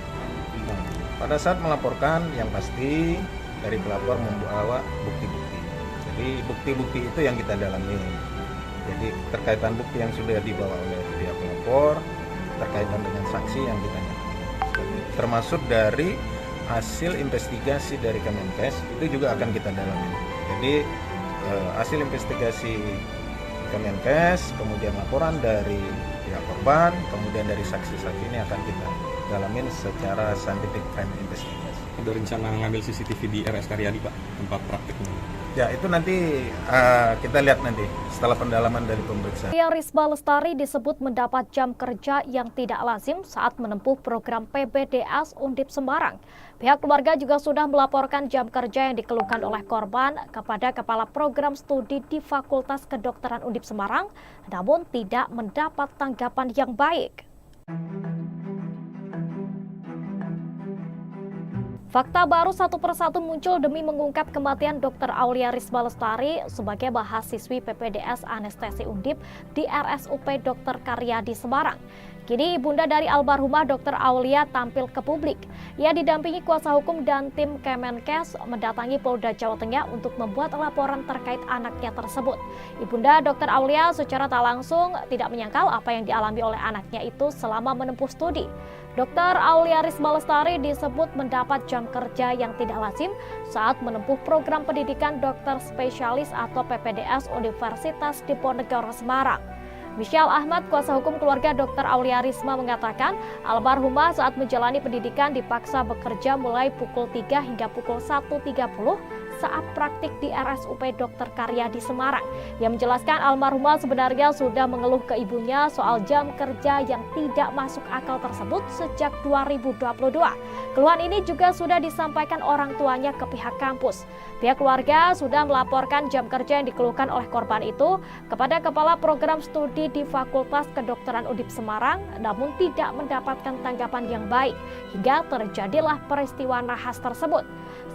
Nah, pada saat melaporkan yang pasti dari pelapor membawa bukti-bukti. Jadi bukti-bukti itu yang kita dalami. Jadi terkaitan bukti yang sudah dibawa oleh pihak pelapor, terkaitan dengan saksi yang kita dalami. Termasuk dari hasil investigasi dari Kemenkes itu juga akan kita dalami. Jadi hasil investigasi Kemenkes, kemudian laporan dari pihak korban, kemudian dari saksi-saksi ini akan kita dalamin secara scientific crime investigation. Ada rencana ngambil CCTV di RS Karyadi Pak, tempat prakteknya? Ya itu nanti kita lihat nanti setelah pendalaman dari pemeriksaan. Aulia Risma Lestari disebut mendapat jam kerja yang tidak lazim saat menempuh program PPDS Undip Semarang. Pihak keluarga juga sudah melaporkan jam kerja yang dikeluhkan oleh korban kepada Kepala Program Studi di Fakultas Kedokteran Undip Semarang, namun tidak mendapat tanggapan yang baik. Fakta baru satu persatu muncul demi mengungkap kematian Dr. Aulia Risma Lestari sebagai mahasiswi PPDS Anestesi Undip di RSUP Dr. Karyadi Semarang. Kini ibunda dari almarhumah Dr. Aulia tampil ke publik. Ia didampingi kuasa hukum dan tim Kemenkes mendatangi Polda Jawa Tengah untuk membuat laporan terkait anaknya tersebut. Ibunda Dr. Aulia secara tak langsung tidak menyangkal apa yang dialami oleh anaknya itu selama menempuh studi. Dr. Aulia Risma Lestari disebut mendapat jam kerja yang tidak lazim saat menempuh program pendidikan dokter spesialis atau PPDS Universitas Diponegoro Semarang. Michelle Ahmad, kuasa hukum keluarga Dr. Aulia Risma mengatakan, almarhumah saat menjalani pendidikan dipaksa bekerja mulai pukul 3 hingga pukul 1.30 saat praktik di RSUP Dr. Karyadi Semarang. Ia menjelaskan almarhumah sebenarnya sudah mengeluh ke ibunya soal jam kerja yang tidak masuk akal tersebut sejak 2022. Keluhan ini juga sudah disampaikan orang tuanya ke pihak kampus. Pihak keluarga sudah melaporkan jam kerja yang dikeluhkan oleh korban itu kepada Kepala Program Studi di Fakultas Kedokteran Undip Semarang, namun tidak mendapatkan tanggapan yang baik hingga terjadilah peristiwa nahas tersebut.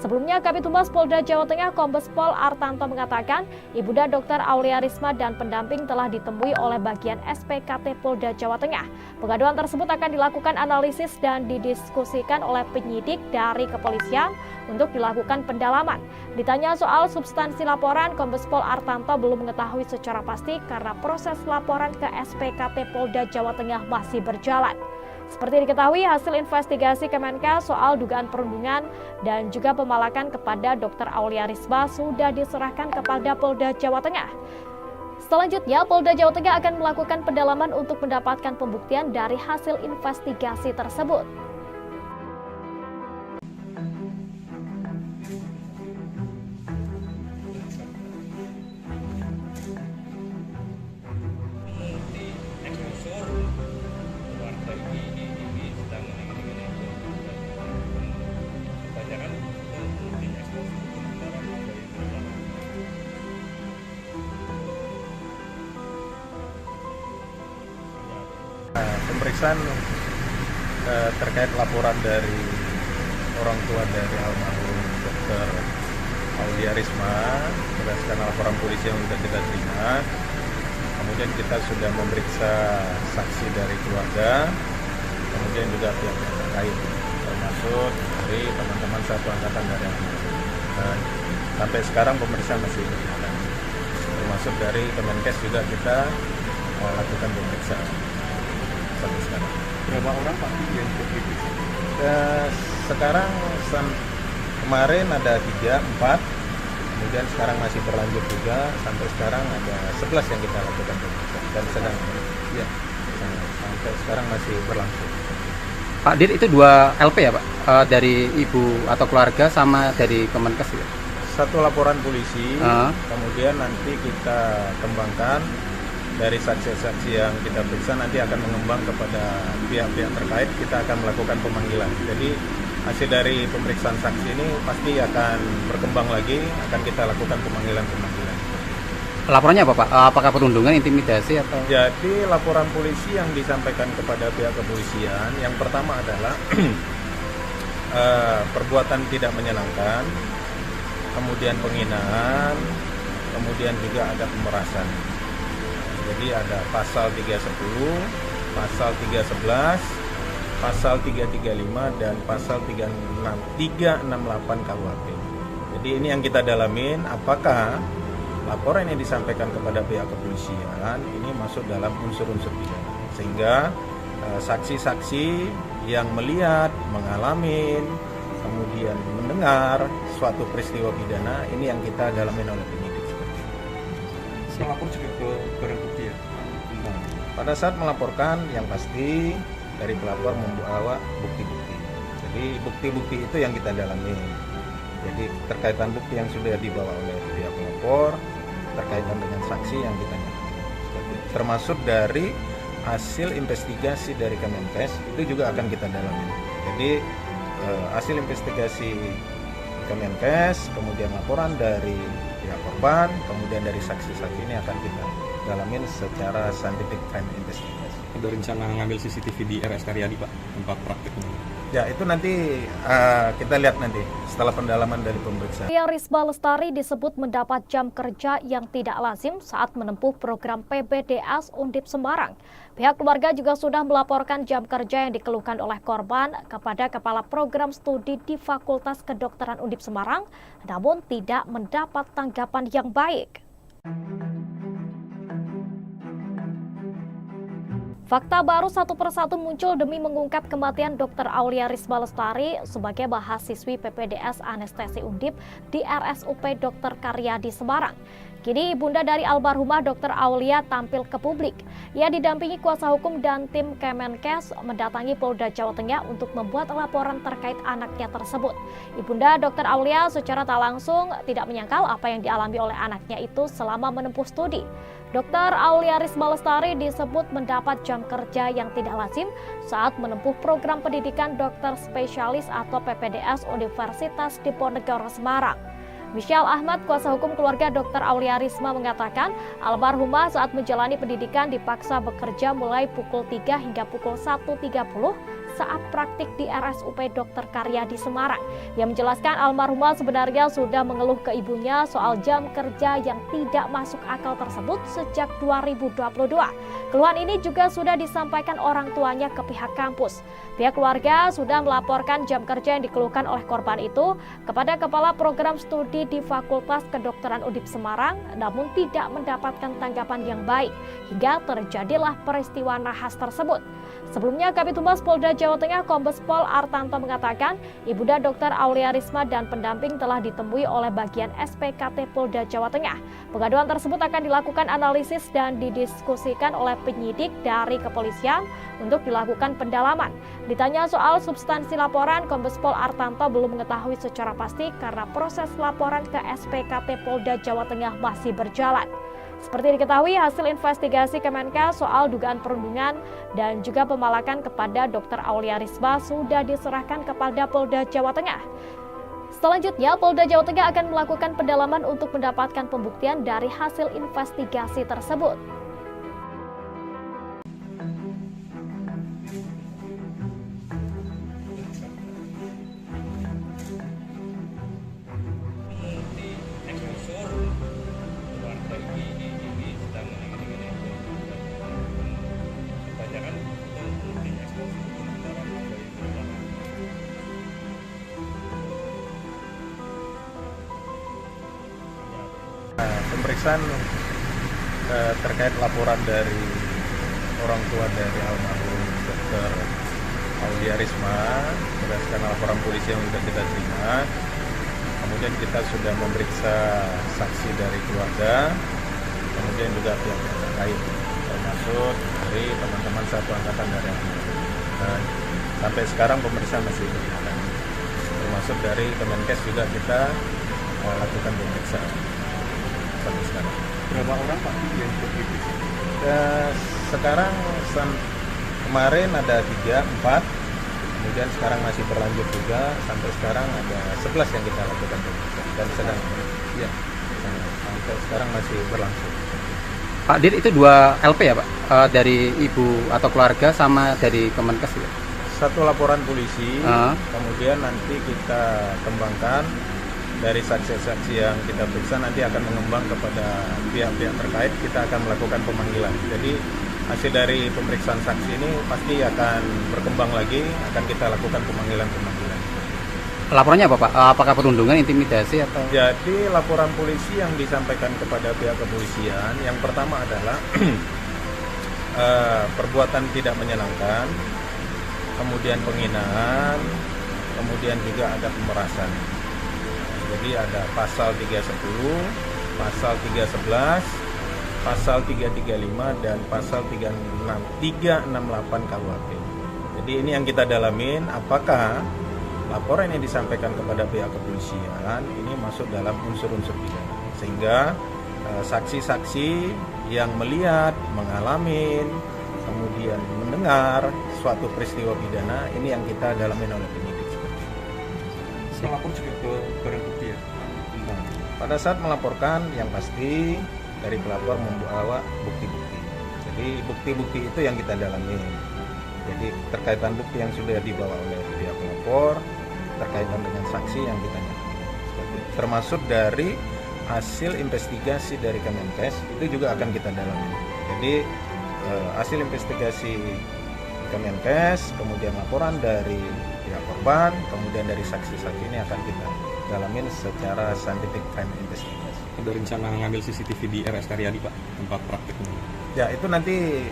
Sebelumnya, Kabid Humas Polda Jawa Tengah Kombes Pol Artanto mengatakan, ibunda Dr. Aulia Risma dan pendamping telah ditemui oleh bagian SPKT Polda Jawa Tengah. Pengaduan tersebut akan dilakukan analisis dan didiskusikan oleh penyidik dari kepolisian untuk dilakukan pendalaman. Ditanya soal substansi laporan, Kombes Pol Artanto belum mengetahui secara pasti karena proses laporan ke SPKT Polda Jawa Tengah masih berjalan. Seperti diketahui, hasil investigasi Kemenkes soal dugaan perundungan dan juga pemalakan kepada Dr. Aulia Risma sudah diserahkan kepada Polda Jawa Tengah. Selanjutnya, Polda Jawa Tengah akan melakukan pendalaman untuk mendapatkan pembuktian dari hasil investigasi tersebut. Pemeriksaan terkait laporan dari orang tua dari almarhum Dr. Aulia Risma berdasarkan laporan polisi yang sudah kita terima. Kemudian kita sudah memeriksa saksi dari keluarga, kemudian juga pihak-pihak terkait, termasuk dari teman-teman satu angkatan dari almarhum. Dan sampai sekarang pemeriksaan masih berjalan. Termasuk dari Kemenkes juga kita lakukan pemeriksaan sampai sekarang. Berapa orang Pak yang diperiksa? Sekarang kemarin ada 3, 4, kemudian sekarang masih berlanjut juga, sampai sekarang ada 11 yang kita lakukan pemeriksaan dan sedang ya, sampai sekarang masih berlangsung. Pak Dir, itu 2 LP ya Pak? Dari ibu atau keluarga sama dari Kemenkes ya? Satu laporan polisi, kemudian nanti kita kembangkan dari saksi-saksi yang kita periksa, nanti akan mengembang kepada pihak-pihak terkait, kita akan melakukan pemanggilan. Jadi hasil dari pemeriksaan saksi ini pasti akan berkembang lagi, akan kita lakukan pemanggilan-pemanggilan. Laporannya apa Pak? Apakah perundungan, intimidasi atau? Jadi laporan polisi yang disampaikan kepada pihak kepolisian, yang pertama adalah perbuatan tidak menyenangkan, kemudian penghinaan, kemudian juga ada pemerasan. Jadi ada pasal 310, pasal 311, pasal 335 dan pasal 368 KUHP. Jadi ini yang kita dalamin, apakah laporan yang disampaikan kepada pihak kepolisian ini masuk dalam unsur-unsur pidana, sehingga saksi-saksi yang melihat, mengalami, kemudian mendengar suatu peristiwa pidana ini yang kita dalamin oleh penyidik. Melapor juga ke barang bukti ya? Pada saat melaporkan, yang pasti dari pelapor membawa bukti-bukti. Jadi bukti-bukti itu yang kita dalami. Jadi terkaitan bukti yang sudah dibawa oleh pihak pelapor, terkaitan dengan saksi yang kita nyatakan. Termasuk dari hasil investigasi dari Kemenkes itu juga akan kita dalami. Jadi hasil investigasi Kemenkes, kemudian laporan dari pihak korban, kemudian dari saksi-saksi ini akan kita dalamin secara scientific crime investigation. Ada rencana ngambil CCTV di RS Karyadi Pak, tempat prakteknya? Ya itu nanti kita lihat nanti setelah pendalaman dari pemeriksaan. Aulia Risma Lestari disebut mendapat jam kerja yang tidak lazim saat menempuh program PPDS Undip Semarang. Pihak keluarga juga sudah melaporkan jam kerja yang dikeluhkan oleh korban kepada Kepala Program Studi di Fakultas Kedokteran Undip Semarang, namun tidak mendapat tanggapan yang baik. Fakta baru satu persatu muncul demi mengungkap kematian Dr. Aulia Risma Lestari sebagai mahasiswi PPDS Anestesi Undip di RSUP Dr. Karyadi Semarang. Kini ibunda dari almarhumah Dr. Aulia tampil ke publik. Ia didampingi kuasa hukum dan tim Kemenkes mendatangi Polda Jawa Tengah untuk membuat laporan terkait anaknya tersebut. Ibunda Dr. Aulia secara tak langsung tidak menyangkal apa yang dialami oleh anaknya itu selama menempuh studi. Dr. Aulia Risma Lestari disebut mendapat jam kerja yang tidak lazim saat menempuh program pendidikan dokter spesialis atau PPDS Universitas Diponegoro Semarang. Michelle Ahmad, kuasa hukum keluarga Dr. Aulia Risma mengatakan, almarhumah saat menjalani pendidikan dipaksa bekerja mulai pukul 3 hingga pukul 1.30 saat praktik di RSUP Dr. Karyadi Semarang. Ia menjelaskan almarhumah sebenarnya sudah mengeluh ke ibunya soal jam kerja yang tidak masuk akal tersebut sejak 2022. Keluhan ini juga sudah disampaikan orang tuanya ke pihak kampus. Pihak keluarga sudah melaporkan jam kerja yang dikeluhkan oleh korban itu kepada Kepala Program Studi di Fakultas Kedokteran Undip Semarang, namun tidak mendapatkan tanggapan yang baik hingga terjadilah peristiwa nahas tersebut. Sebelumnya, Kabid Humas Polda Jawa Tengah Kombes Pol Artanto mengatakan, ibunda Dr. Aulia Risma dan pendamping telah ditemui oleh bagian SPKT Polda Jawa Tengah. Pengaduan tersebut akan dilakukan analisis dan didiskusikan oleh penyidik dari kepolisian untuk dilakukan pendalaman. Ditanya soal substansi laporan, Kombes Pol Artanto belum mengetahui secara pasti karena proses laporan ke SPKT Polda Jawa Tengah masih berjalan. Seperti diketahui, hasil investigasi Kemenkes soal dugaan perundungan dan juga pemalakan kepada Dr. Aulia Risma sudah diserahkan kepada Polda Jawa Tengah. Selanjutnya, Polda Jawa Tengah akan melakukan pendalaman untuk mendapatkan pembuktian dari hasil investigasi tersebut. pemeriksaan terkait laporan dari orang tua dari almarhum Dr. Aulia Risma berdasarkan laporan polisi yang sudah kita terima. Kemudian kita sudah memeriksa saksi dari keluarga, kemudian juga pihak-pihak terkait, termasuk dari teman-teman satu angkatan dari dan sampai sekarang pemeriksaan masih berjalan. Termasuk dari Kemenkes juga kita lakukan pemeriksaan sampai sekarang. Berapa orang Pak yang diperiksa? Sekarang kemarin ada 3, 4, kemudian sekarang masih berlanjut juga, sampai sekarang ada 11 yang kita lakukan pemeriksaan dan sedang ya sampai sekarang masih berlangsung. Pak Dir, itu 2 LP ya Pak? Dari ibu atau keluarga sama dari Kemenkes ya? Satu laporan polisi, kemudian nanti kita kembangkan dari saksi-saksi yang kita periksa, nanti akan mengembang kepada pihak-pihak terkait, kita akan melakukan pemanggilan. Jadi hasil dari pemeriksaan saksi ini pasti akan berkembang lagi, akan kita lakukan pemanggilan-pemanggilan. Laporannya apa Pak? Apakah perundungan, intimidasi atau? Jadi laporan polisi yang disampaikan kepada pihak kepolisian, yang pertama adalah perbuatan tidak menyenangkan, kemudian penghinaan, kemudian juga ada pemerasan. Jadi ada pasal 310, pasal 311, pasal 335 dan pasal 368 KUHP. Jadi ini yang kita dalamin, apakah laporan yang disampaikan kepada pihak kepolisian ini masuk dalam unsur-unsur pidana, sehingga saksi-saksi yang melihat, mengalami, kemudian mendengar suatu peristiwa pidana ini yang kita dalamin oleh penyidik. Melapor juga ke barang bukti ya? Pada saat melaporkan, yang pasti dari pelapor membawa bukti-bukti. Jadi bukti-bukti itu yang kita dalami. Jadi terkaitan bukti yang sudah dibawa oleh pihak pelapor, terkaitan dengan saksi yang kita nyatakan. Termasuk dari hasil investigasi dari Kemenkes itu juga akan kita dalami. Jadi hasil investigasi Kemenkes, kemudian laporan dari pihak korban, kemudian dari saksi-saksi ini akan kita dalamin secara scientific crime investigation. Ada rencana ngambil CCTV di RS Karyadi Pak, tempat prakteknya? Ya itu nanti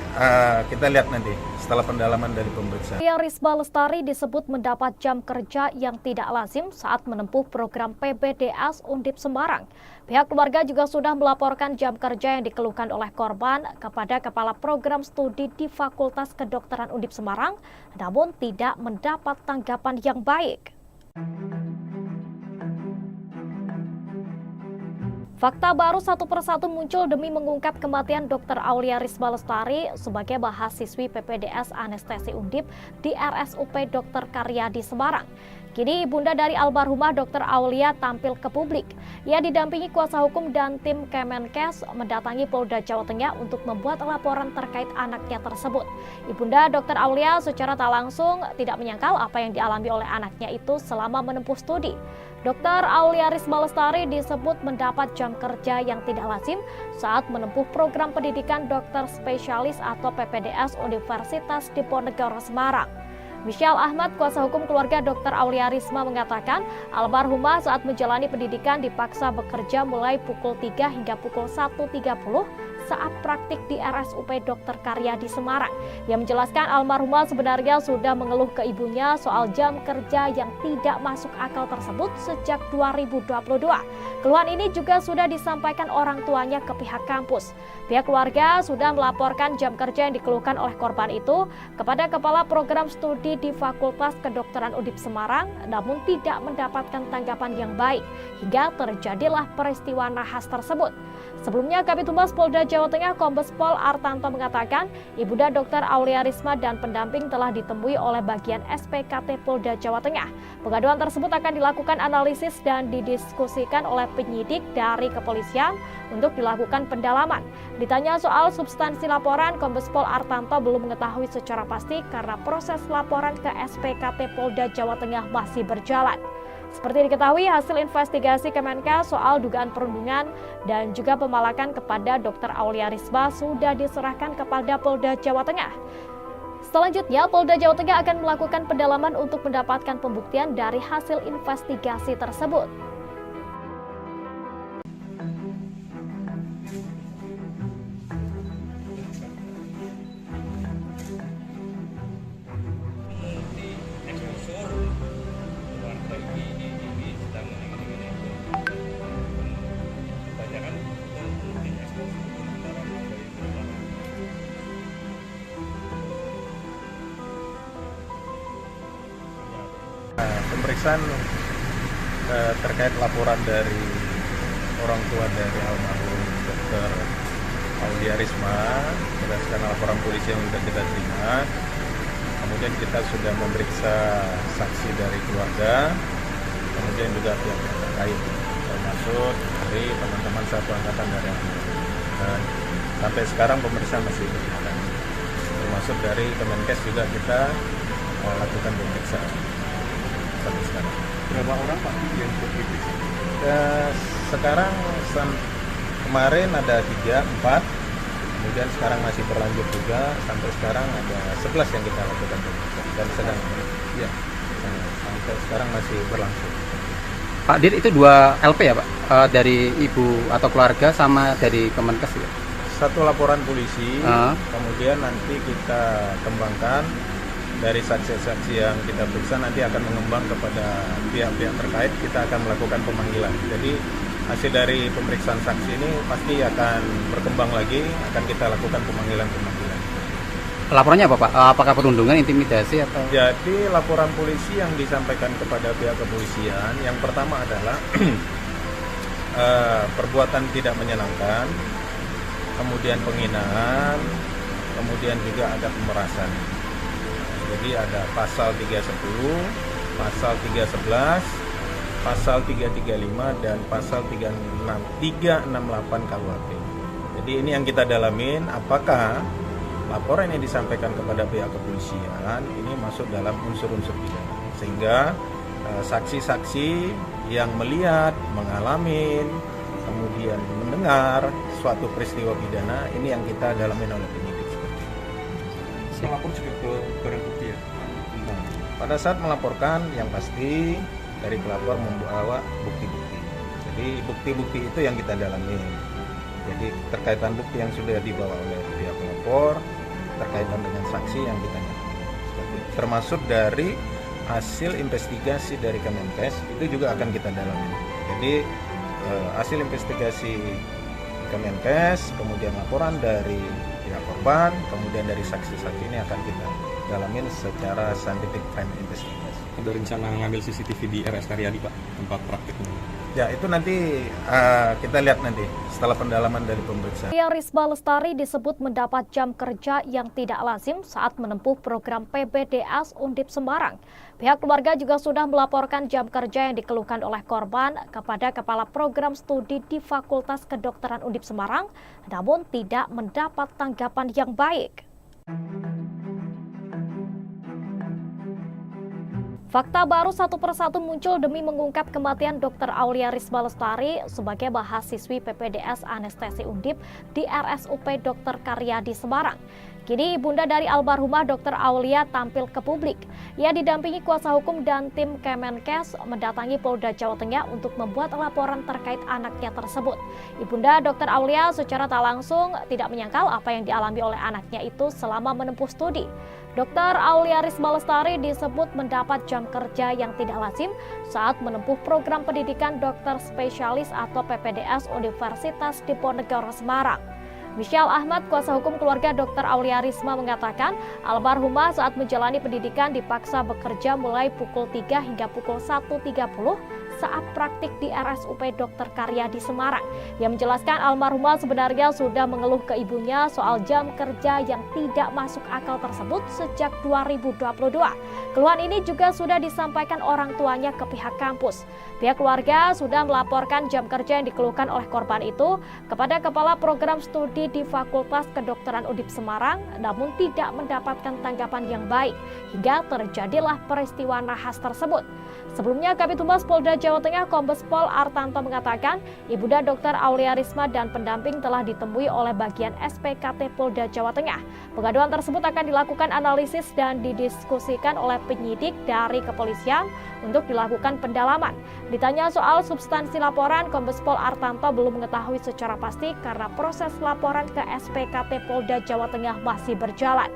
kita lihat nanti setelah pendalaman dari pemeriksaan. Aulia Risma Lestari disebut mendapat jam kerja yang tidak lazim saat menempuh program PPDS Undip Semarang. Pihak keluarga juga sudah melaporkan jam kerja yang dikeluhkan oleh korban kepada Kepala Program Studi di Fakultas Kedokteran Undip Semarang, namun tidak mendapat tanggapan yang baik. Fakta baru satu persatu muncul demi mengungkap kematian Dr. Aulia Risma Lestari sebagai mahasiswi PPDS Anestesi Undip di RSUP Dr. Karyadi Semarang. Kini ibunda dari almarhumah Dr. Aulia tampil ke publik. Ia didampingi kuasa hukum dan tim Kemenkes mendatangi Polda Jawa Tengah untuk membuat laporan terkait anaknya tersebut. Ibunda Dr. Aulia secara tak langsung tidak menyangkal apa yang dialami oleh anaknya itu selama menempuh studi. Dr. Aulia Risma Lestari disebut mendapat jam kerja yang tidak lazim saat menempuh program pendidikan dokter spesialis atau PPDS Universitas Diponegoro Semarang. Michelle Ahmad, kuasa hukum keluarga Dr. Aulia Risma mengatakan almarhumah saat menjalani pendidikan dipaksa bekerja mulai pukul 3 hingga pukul 1.30 saat praktik di RSUP Dr. Karyadi Semarang. Ia menjelaskan almarhumah sebenarnya sudah mengeluh ke ibunya soal jam kerja yang tidak masuk akal tersebut sejak 2022. Keluhan ini juga sudah disampaikan orang tuanya ke pihak kampus. Pihak keluarga sudah melaporkan jam kerja yang dikeluhkan oleh korban itu kepada Kepala Program Studi di Fakultas Kedokteran Undip Semarang, namun tidak mendapatkan tanggapan yang baik hingga terjadilah peristiwa nahas tersebut. Sebelumnya, Kabid Humas Polda Jawa Tengah Kombes Pol Artanto mengatakan ibunda Dr. Aulia Risma dan pendamping telah ditemui oleh bagian SPKT Polda Jawa Tengah. Pengaduan tersebut akan dilakukan analisis dan didiskusikan oleh penyidik dari kepolisian untuk dilakukan pendalaman. Ditanya soal substansi laporan, Kombes Pol Artanto belum mengetahui secara pasti karena proses laporan ke SPKT Polda Jawa Tengah masih berjalan. Seperti diketahui, hasil investigasi Kemenkes soal dugaan perundungan dan juga pemalakan kepada Dr. Aulia Risma sudah diserahkan kepada Polda Jawa Tengah. Selanjutnya, Polda Jawa Tengah akan melakukan pendalaman untuk mendapatkan pembuktian dari hasil investigasi tersebut. pemeriksaan terkait laporan dari orang tua dari almarhum Dr. Aulia Risma berdasarkan laporan polisi yang sudah kita terima. Kemudian kita sudah memeriksa saksi dari keluarga, kemudian juga pihak terkait, termasuk dari teman-teman satu angkatan dari dan sampai sekarang pemeriksaan masih berjalan. Termasuk dari Kemenkes juga kita lakukan pemeriksaan sampai sekarang. Berapa orang Pak yang diperiksa? Sekarang kemarin ada 3, 4, kemudian sekarang masih berlanjut juga, sampai sekarang ada 11 yang kita lakukan pemeriksaan dan sedang ya, sampai sekarang masih berlangsung. Pak Dir, itu 2 LP ya Pak? Dari ibu atau keluarga sama dari Kemenkes ya? Satu laporan polisi, kemudian nanti kita kembangkan dari saksi-saksi yang kita periksa, nanti akan mengembang kepada pihak-pihak terkait, kita akan melakukan pemanggilan. Jadi hasil dari pemeriksaan saksi ini pasti akan berkembang lagi, akan kita lakukan pemanggilan-pemanggilan. Laporannya apa Pak? Apakah perundungan, intimidasi atau? Jadi laporan polisi yang disampaikan kepada pihak kepolisian, yang pertama adalah perbuatan tidak menyenangkan, kemudian penghinaan, kemudian juga ada pemerasan. Jadi ada pasal 310, pasal 311, pasal 335 dan pasal 368 KUHP. Jadi ini yang kita dalamin, apakah laporan yang disampaikan kepada pihak kepolisian ini masuk dalam unsur-unsur pidana, sehingga saksi-saksi yang melihat, mengalami, kemudian mendengar suatu peristiwa pidana ini yang kita dalamin oleh penyidik seperti itu. Melapor juga ke barang bukti ya? Pada saat melaporkan, yang pasti dari pelapor membawa bukti-bukti. Jadi bukti-bukti itu yang kita dalami. Jadi terkaitan bukti yang sudah dibawa oleh pihak pelapor, terkaitan dengan saksi yang kita dalami. Termasuk dari hasil investigasi dari Kemenkes itu juga akan kita dalami. Jadi hasil investigasi Kemenkes, kemudian laporan dari pihak korban, kemudian dari saksi-saksi ini akan kita dalamin secara scientific crime investigation. Ada rencana ngambil CCTV di RS Karyadi Pak, tempat praktiknya? Ya, itu nanti kita lihat nanti setelah pendalaman dari pemeriksaan. Aulia Risma Lestari disebut mendapat jam kerja yang tidak lazim saat menempuh program PPDS Undip Semarang. Pihak keluarga juga sudah melaporkan jam kerja yang dikeluhkan oleh korban kepada Kepala Program Studi di Fakultas Kedokteran Undip Semarang, namun tidak mendapat tanggapan yang baik. Fakta baru satu persatu muncul demi mengungkap kematian Dr. Aulia Risma Lestari sebagai mahasiswi PPDS Anestesi Undip di RSUP Dr. Karyadi Semarang. Kini ibunda dari almarhumah Dr. Aulia tampil ke publik. Ia didampingi kuasa hukum dan tim Kemenkes mendatangi Polda Jawa Tengah untuk membuat laporan terkait anaknya tersebut. Ibunda Dr. Aulia secara tak langsung tidak menyangkal apa yang dialami oleh anaknya itu selama menempuh studi. Dr. Aulia Risma Lestari disebut mendapat jam kerja yang tidak lazim saat menempuh program pendidikan dokter spesialis atau PPDS Universitas Diponegoro Semarang. Michelle Ahmad, kuasa hukum keluarga Dr. Aulia Risma mengatakan, almarhumah saat menjalani pendidikan dipaksa bekerja mulai pukul 3 hingga pukul 1.30 saat praktik di RSUP Dr. Karyadi Semarang. Ia menjelaskan almarhumah sebenarnya sudah mengeluh ke ibunya soal jam kerja yang tidak masuk akal tersebut sejak 2022. Keluhan ini juga sudah disampaikan orang tuanya ke pihak kampus. Pihak keluarga sudah melaporkan jam kerja yang dikeluhkan oleh korban itu kepada Kepala Program Studi di Fakultas Kedokteran Undip Semarang, namun tidak mendapatkan tanggapan yang baik hingga terjadilah peristiwa nahas tersebut. Sebelumnya, Kabid Humas Polda Jawa Tengah Kombes Pol Artanto mengatakan, Ibunda Dr. Aulia Risma dan pendamping telah ditemui oleh bagian SPKT Polda Jawa Tengah. Pengaduan tersebut akan dilakukan analisis dan didiskusikan oleh penyidik dari kepolisian untuk dilakukan pendalaman. Ditanya soal substansi laporan, Kombes Pol Artanto belum mengetahui secara pasti karena proses laporan ke SPKT Polda Jawa Tengah masih berjalan.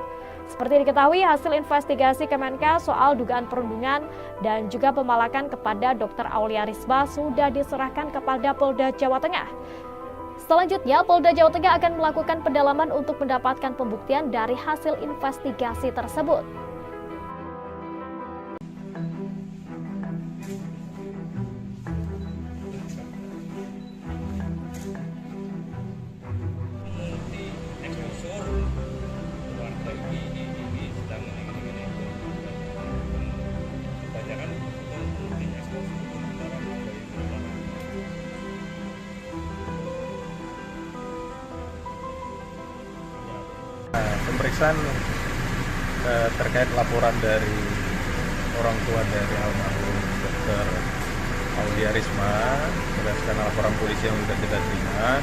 Seperti diketahui, hasil investigasi Kemenkes soal dugaan perundungan dan juga pemalakan kepada Dr. Aulia Risma sudah diserahkan kepada Polda Jawa Tengah. Selanjutnya, Polda Jawa Tengah akan melakukan pendalaman untuk mendapatkan pembuktian dari hasil investigasi tersebut. pemeriksaan terkait laporan dari orang tua dari almarhum Dr. Aulia Risma berdasarkan laporan polisi yang sudah kita terima.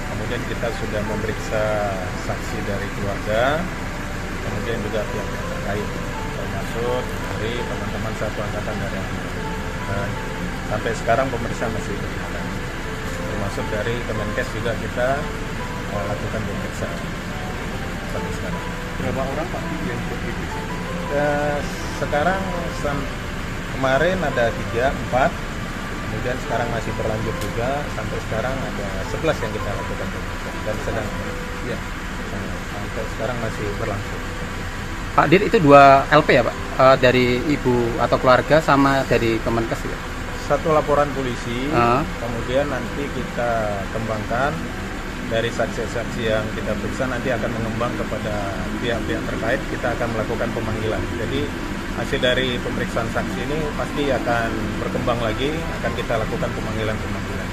Kemudian kita sudah memeriksa saksi dari keluarga, kemudian juga pihak terkait, termasuk dari teman-teman satu angkatan dari almarhum. Dan sampai sekarang pemeriksaan masih berjalan. Termasuk dari Kemenkes juga kita lakukan pemeriksaan sampai sekarang. Berapa orang Pak yang diperiksa? Sekarang kemarin ada 3, 4, kemudian sekarang masih berlanjut juga, sampai sekarang ada 11 yang kita lakukan pemeriksaan dan sedang ya sampai sekarang masih berlangsung. Pak Dir, itu 2 LP ya Pak? Dari ibu atau keluarga sama dari Kemenkes ya? Satu laporan polisi, kemudian nanti kita kembangkan dari saksi-saksi yang kita periksa, nanti akan mengembang kepada pihak-pihak terkait, kita akan melakukan pemanggilan. Jadi hasil dari pemeriksaan saksi ini pasti akan berkembang lagi, akan kita lakukan pemanggilan-pemanggilan.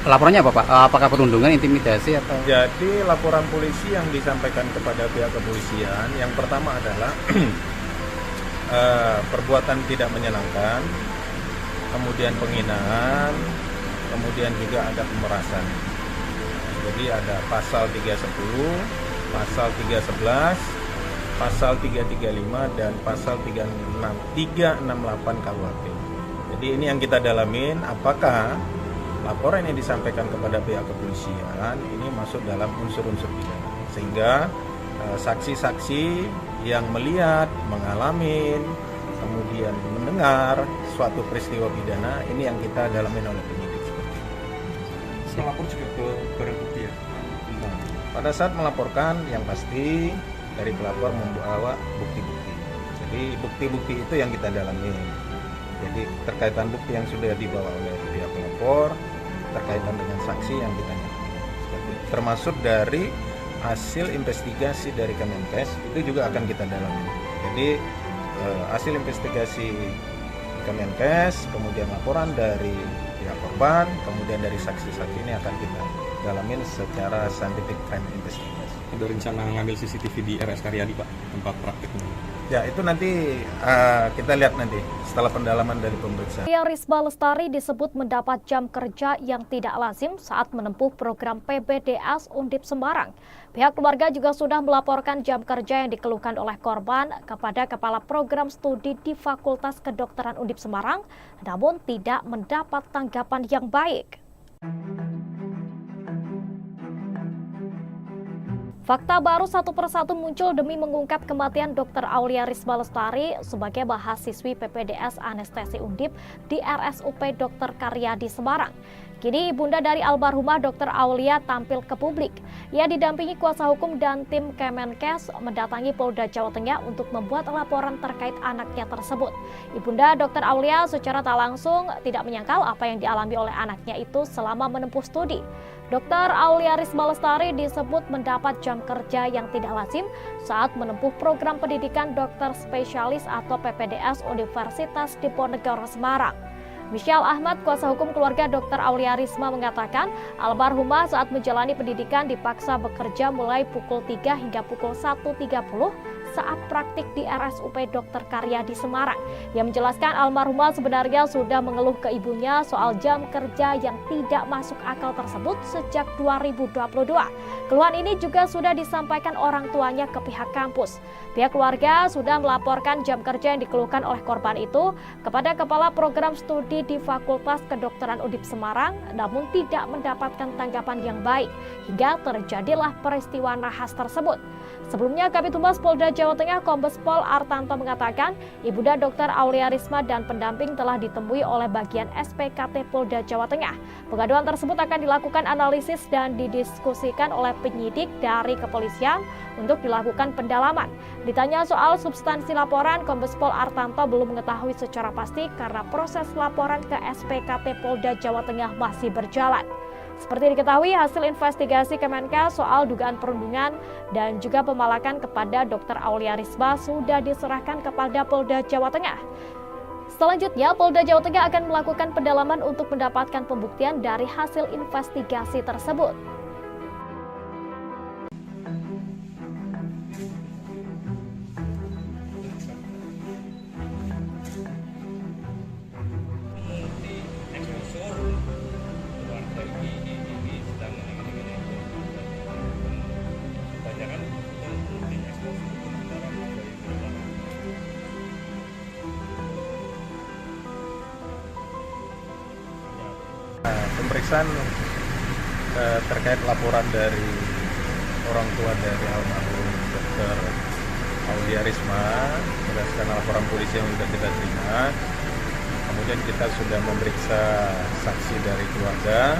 Laporannya apa Pak? Apakah perundungan, intimidasi atau? Jadi laporan polisi yang disampaikan kepada pihak kepolisian, yang pertama adalah perbuatan tidak menyenangkan, kemudian penghinaan, kemudian juga ada pemerasan. Jadi ada pasal 310, pasal 311, pasal 335 dan pasal 368 KUHP. Jadi ini yang kita dalamin, apakah laporan yang disampaikan kepada pihak kepolisian ini masuk dalam unsur-unsur pidana, sehingga saksi-saksi yang melihat, mengalami, kemudian mendengar suatu peristiwa pidana ini yang kita dalamin oleh penyidik seperti itu. Melapor juga ke barang bukti ya? Pada saat melaporkan, yang pasti dari pelapor membawa bukti-bukti. Jadi bukti-bukti itu yang kita dalami. Jadi terkaitan bukti yang sudah dibawa oleh pihak pelapor, terkaitan dengan saksi yang kita dalami. Termasuk dari hasil investigasi dari Kemenkes itu juga akan kita dalami. Jadi hasil investigasi Kemenkes, kemudian laporan dari pihak korban, kemudian dari saksi-saksi ini akan kita dalamin secara scientific crime investigation. Ada rencana ngambil CCTV di RS Karyadi Pak, tempat praktiknya? Ya, itu nanti kita lihat nanti setelah pendalaman dari pemeriksaan. Risma Lestari disebut mendapat jam kerja yang tidak lazim saat menempuh program PPDS Undip Semarang. Pihak keluarga juga sudah melaporkan jam kerja yang dikeluhkan oleh korban kepada Kepala Program Studi di Fakultas Kedokteran Undip Semarang, namun tidak mendapat tanggapan yang baik. Fakta baru satu persatu muncul demi mengungkap kematian Dr. Aulia Risma Lestari sebagai mahasiswi PPDS Anestesi Undip di RSUP Dr. Karyadi Semarang. Kini ibunda dari almarhumah Dr. Aulia tampil ke publik. Ia didampingi kuasa hukum dan tim Kemenkes mendatangi Polda Jawa Tengah untuk membuat laporan terkait anaknya tersebut. Ibunda Dr. Aulia secara tak langsung tidak menyangkal apa yang dialami oleh anaknya itu selama menempuh studi. Dr. Aulia Risma Lestari disebut mendapat jam kerja yang tidak lazim saat menempuh program pendidikan dokter spesialis atau PPDS Universitas Diponegoro Semarang. Michelle Ahmad, kuasa hukum keluarga Dr. Aulia Risma mengatakan, almarhumah saat menjalani pendidikan dipaksa bekerja mulai pukul 3 hingga pukul 1.30 saat praktik di RSUP Dr. Karyadi Semarang. Ia menjelaskan almarhumah sebenarnya sudah mengeluh ke ibunya soal jam kerja yang tidak masuk akal tersebut sejak 2022. Keluhan ini juga sudah disampaikan orang tuanya ke pihak kampus. Pihak keluarga sudah melaporkan jam kerja yang dikeluhkan oleh korban itu kepada Kepala Program Studi di Fakultas Kedokteran Undip Semarang, namun tidak mendapatkan tanggapan yang baik, hingga terjadilah peristiwa nahas tersebut. Sebelumnya, Kabid Humas Polda Jawa Tengah Kombes Pol Artanto mengatakan, Ibunda Dr. Aulia Risma dan pendamping telah ditemui oleh bagian SPKT Polda Jawa Tengah. Pengaduan tersebut akan dilakukan analisis dan didiskusikan oleh penyidik dari kepolisian untuk dilakukan pendalaman. Ditanya soal substansi laporan, Kombes Pol Artanto belum mengetahui secara pasti karena proses laporan ke SPKT Polda Jawa Tengah masih berjalan. Seperti diketahui, hasil investigasi Kemenkes soal dugaan perundungan dan juga pemalakan kepada Dr. Aulia Risma sudah diserahkan kepada Polda Jawa Tengah. Selanjutnya, Polda Jawa Tengah akan melakukan pendalaman untuk mendapatkan pembuktian dari hasil investigasi tersebut. pemeriksaan terkait laporan dari orang tua dari almarhum Dr. Aulia Risma berdasarkan laporan polisi yang sudah kita terima. Kemudian kita sudah memeriksa saksi dari keluarga,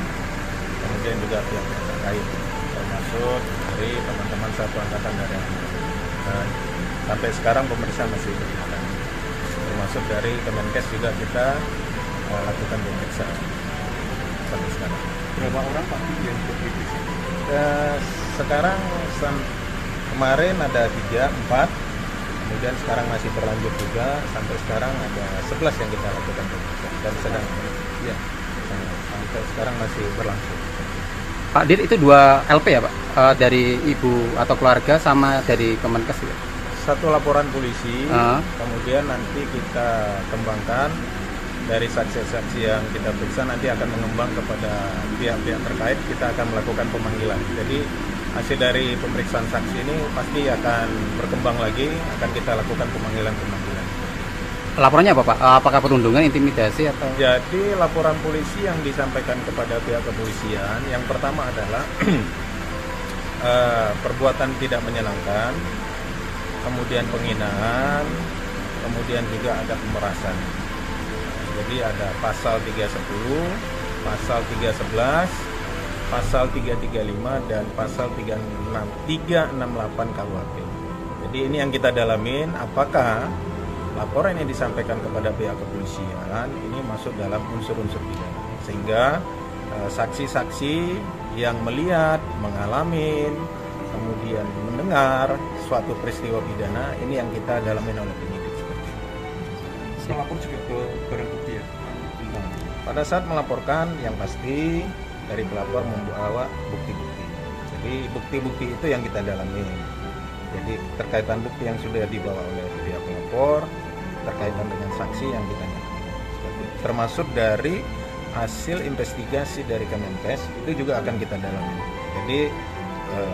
kemudian juga pihak terkait, termasuk dari teman-teman satu angkatan dari dan sampai sekarang pemeriksaan masih berjalan. Termasuk dari Kemenkes juga kita lakukan pemeriksaan sampai sekarang. Berapa orang Pak yang diperiksa? Sekarang kemarin ada 3, 4, kemudian sekarang masih berlanjut juga, sampai sekarang ada 11 yang kita lakukan pemeriksaan dan sedang ya sampai sekarang masih berlangsung. Pak Dir, itu 2 LP ya Pak? Dari ibu atau keluarga sama dari Kemenkes ya? Satu laporan polisi, kemudian nanti kita kembangkan dari saksi-saksi yang kita periksa, nanti akan mengembang kepada pihak-pihak terkait, kita akan melakukan pemanggilan. Jadi hasil dari pemeriksaan saksi ini pasti akan berkembang lagi, akan kita lakukan pemanggilan-pemanggilan. Laporannya apa Pak? Apakah perundungan, intimidasi atau? Jadi laporan polisi yang disampaikan kepada pihak kepolisian, yang pertama adalah perbuatan tidak menyenangkan, kemudian penghinaan, kemudian juga ada pemerasan. Jadi ada pasal 310, pasal 311, pasal 335 dan pasal 368 KUHP. Jadi ini yang kita dalamin, apakah laporan yang disampaikan kepada pihak kepolisian ini masuk dalam unsur-unsur pidana, sehingga saksi-saksi yang melihat, mengalami, kemudian mendengar suatu peristiwa pidana ini yang kita dalamin oleh penyidik. Melapor juga ke barang bukti ya? Pada saat melaporkan, yang pasti dari pelapor membawa bukti-bukti. Jadi bukti-bukti itu yang kita dalami. Jadi terkaitan bukti yang sudah dibawa oleh pihak pelapor, terkaitan dengan saksi yang kita dalami. Termasuk dari hasil investigasi dari Kemenkes itu juga akan kita dalami. Jadi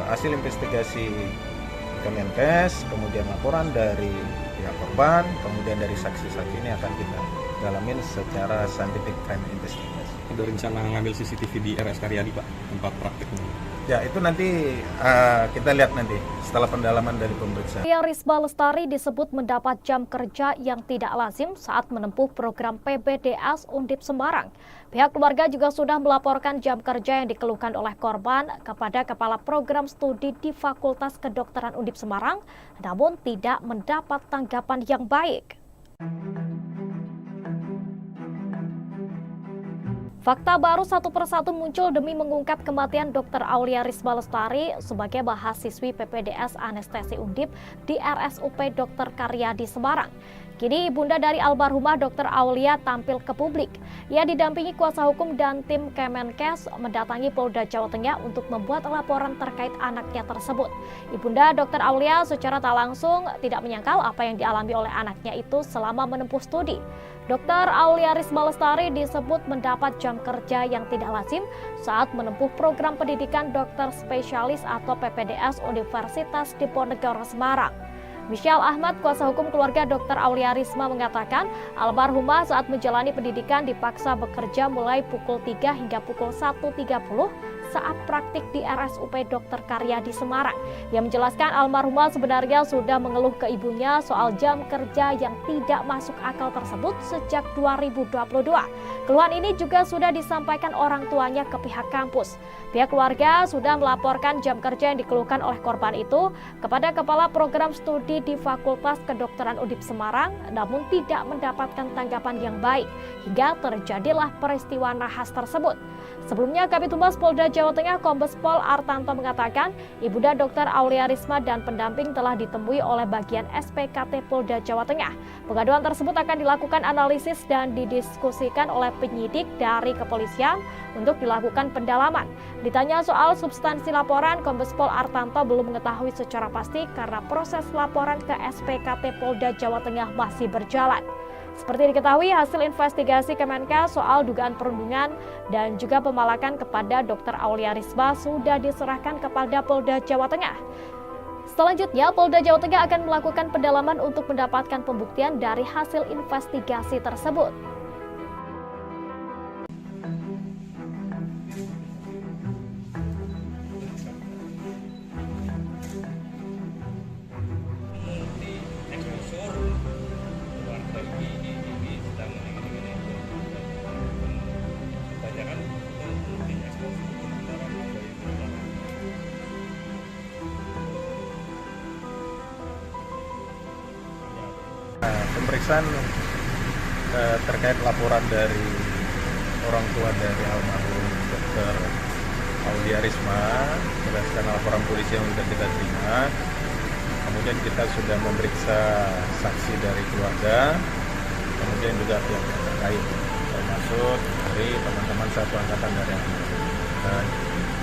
hasil investigasi Kemenkes, kemudian laporan dari pihak korban, kemudian dari saksi-saksi ini akan kita dalamin secara scientific crime investigation. Ada rencana ngambil CCTV di RS Karyadi Pak, tempat prakteknya? Ya itu nanti kita lihat nanti setelah pendalaman dari pemeriksaan. Aulia Risma Lestari disebut mendapat jam kerja yang tidak lazim saat menempuh program PPDS Undip Semarang. Pihak keluarga juga sudah melaporkan jam kerja yang dikeluhkan oleh korban kepada Kepala Program Studi di Fakultas Kedokteran Undip Semarang, namun tidak mendapat tanggapan yang baik. Fakta baru satu persatu muncul demi mengungkap kematian Dr. Aulia Risma Lestari sebagai mahasiswi PPDS Anestesi Undip di RSUP Dr. Karyadi Semarang. Kini ibunda dari almarhumah Dr. Aulia tampil ke publik. Ia didampingi kuasa hukum dan tim Kemenkes mendatangi Polda Jawa Tengah untuk membuat laporan terkait anaknya tersebut. Ibunda Dr. Aulia secara tak langsung tidak menyangkal apa yang dialami oleh anaknya itu selama menempuh studi. Dr. Aulia Risma Lestari disebut mendapat jam kerja yang tidak lazim saat menempuh program pendidikan dokter spesialis atau PPDS Universitas Diponegoro Semarang. Michelle Ahmad, kuasa hukum keluarga Dr. Aulia Risma mengatakan almarhumah saat menjalani pendidikan dipaksa bekerja mulai pukul 3 hingga pukul 1.30 saat praktik di RSUP Dr. Karyadi Semarang. Ia menjelaskan almarhumah sebenarnya sudah mengeluh ke ibunya soal jam kerja yang tidak masuk akal tersebut sejak 2022. Keluhan ini juga sudah disampaikan orang tuanya ke pihak kampus. Pihak keluarga sudah melaporkan jam kerja yang dikeluhkan oleh korban itu kepada Kepala Program Studi di Fakultas Kedokteran Undip Semarang, namun tidak mendapatkan tanggapan yang baik hingga terjadilah peristiwa nahas tersebut. Sebelumnya, Kabid Humas Polda Jawa Tengah Kombes Pol Artanto mengatakan ibunda Dr. Aulia Risma dan pendamping telah ditemui oleh bagian SPKT Polda Jawa Tengah. Pengaduan tersebut akan dilakukan analisis dan didiskusikan oleh penyidik dari kepolisian untuk dilakukan pendalaman. Ditanya soal substansi laporan, Kombes Pol Artanto belum mengetahui secara pasti karena proses laporan ke SPKT Polda Jawa Tengah masih berjalan. Seperti diketahui, hasil investigasi Kemenkes soal dugaan perundungan dan juga pemalakan kepada Dr. Aulia Risma sudah diserahkan kepada Polda Jawa Tengah. Selanjutnya, Polda Jawa Tengah akan melakukan pendalaman untuk mendapatkan pembuktian dari hasil investigasi tersebut. pemeriksaan terkait laporan dari orang tua dari almarhum Dr. Aulia Risma berdasarkan laporan polisi yang sudah kita terima. Kemudian kita sudah memeriksa saksi dari keluarga, kemudian juga pihak terkait, termasuk dari teman-teman satu angkatan dari almarhum. Dan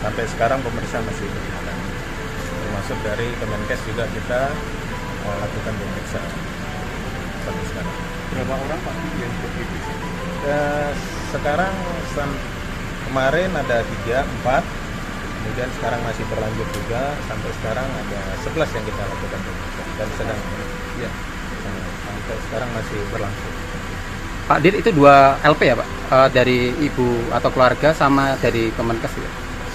sampai sekarang pemeriksaan masih berjalan. Termasuk dari Kemenkes juga kita lakukan pemeriksaan sampai sekarang. Berapa orang Pak yang terdiagnosis? Sekarang kemarin ada 3, 4, kemudian sekarang masih berlanjut juga, sampai sekarang ada 11 yang kita lakukan pemeriksaan dan sedang ya, sampai sekarang masih berlangsung. Pak Dir, itu 2 LP ya Pak? Dari ibu atau keluarga sama dari Kemenkes ya?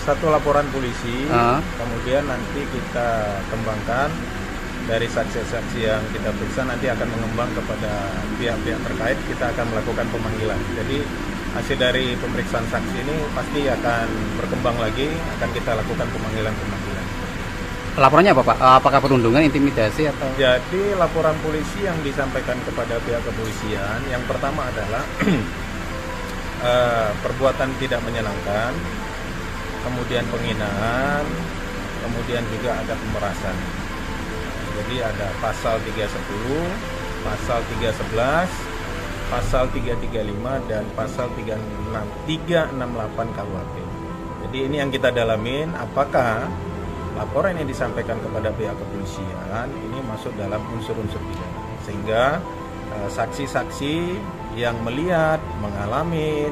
Satu laporan polisi, kemudian nanti kita kembangkan dari saksi-saksi yang kita periksa, nanti akan mengembang kepada pihak-pihak terkait, kita akan melakukan pemanggilan. Jadi hasil dari pemeriksaan saksi ini pasti akan berkembang lagi, akan kita lakukan pemanggilan-pemanggilan. Laporannya apa Pak? Apakah perundungan, intimidasi atau? Jadi laporan polisi yang disampaikan kepada pihak kepolisian, yang pertama adalah perbuatan tidak menyenangkan, kemudian penghinaan, kemudian juga ada pemerasan. Jadi ada pasal 310, pasal 311, pasal 335 dan pasal 368 KUHP. Jadi ini yang kita dalamin, apakah laporan yang disampaikan kepada pihak kepolisian ini masuk dalam unsur-unsur pidana, sehingga saksi-saksi yang melihat, mengalami,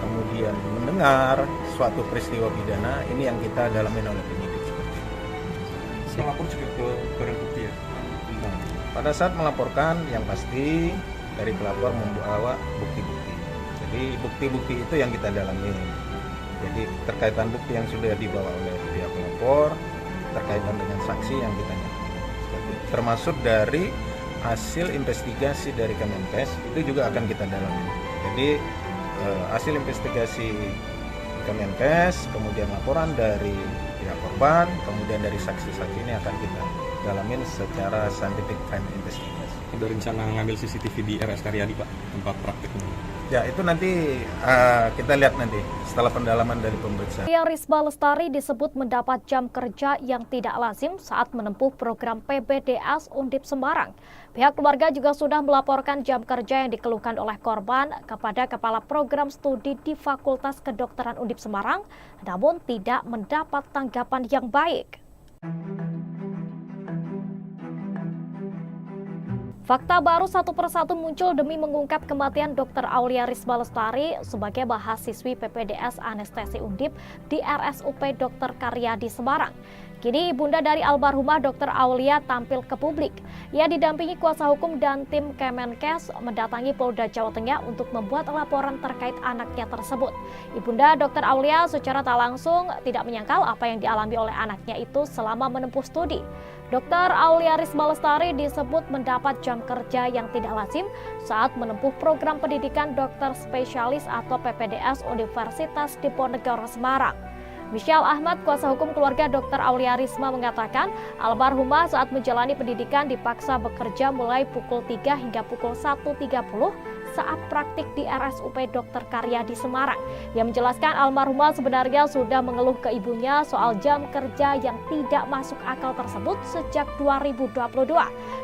kemudian mendengar suatu peristiwa pidana ini yang kita dalamin oleh penyidik. Melapor juga ke barang bukti ya? Nah, pada saat melaporkan yang pasti dari pelapor membawa bukti-bukti. Jadi bukti-bukti itu yang kita dalami. Jadi terkaitan bukti yang sudah dibawa oleh pihak pelapor, terkaitan dengan saksi yang kita nyatakan. Termasuk dari hasil investigasi dari Kemenkes itu juga akan kita dalami. Jadi hasil investigasi Kemenkes, kemudian laporan dari pihak korban, kemudian dari saksi-saksi ini akan kita dalamin secara scientific crime investigation. Ada rencana ngambil CCTV di RS Karyadi Pak, tempat prakteknya? Ya itu nanti kita lihat nanti setelah pendalaman dari pemeriksaan. Aulia Risma Lestari disebut mendapat jam kerja yang tidak lazim saat menempuh program PPDS Undip Semarang. Pihak keluarga juga sudah melaporkan jam kerja yang dikeluhkan oleh korban kepada Kepala Program Studi di Fakultas Kedokteran Undip Semarang, namun tidak mendapat tanggapan yang baik. Fakta baru satu persatu muncul demi mengungkap kematian Dr. Aulia Risma Lestari sebagai mahasiswi PPDS Anestesi Undip di RSUP Dr. Karyadi Semarang. Kini ibunda dari almarhumah Dr. Aulia tampil ke publik. Ia didampingi kuasa hukum dan tim Kemenkes mendatangi Polda Jawa Tengah untuk membuat laporan terkait anaknya tersebut. Ibunda Dr. Aulia secara tak langsung tidak menyangkal apa yang dialami oleh anaknya itu selama menempuh studi. Dr. Aulia Risma Lestari disebut mendapat jam kerja yang tidak lazim saat menempuh program pendidikan dokter spesialis atau PPDS Universitas Diponegoro Semarang. Michelle Ahmad, kuasa hukum keluarga Dr. Aulia Risma mengatakan, almarhumah saat menjalani pendidikan dipaksa bekerja mulai pukul 3 hingga pukul 1.30 saat praktik di RSUP Dr. Karyadi Semarang. Ia menjelaskan almarhumah sebenarnya sudah mengeluh ke ibunya soal jam kerja yang tidak masuk akal tersebut sejak 2022.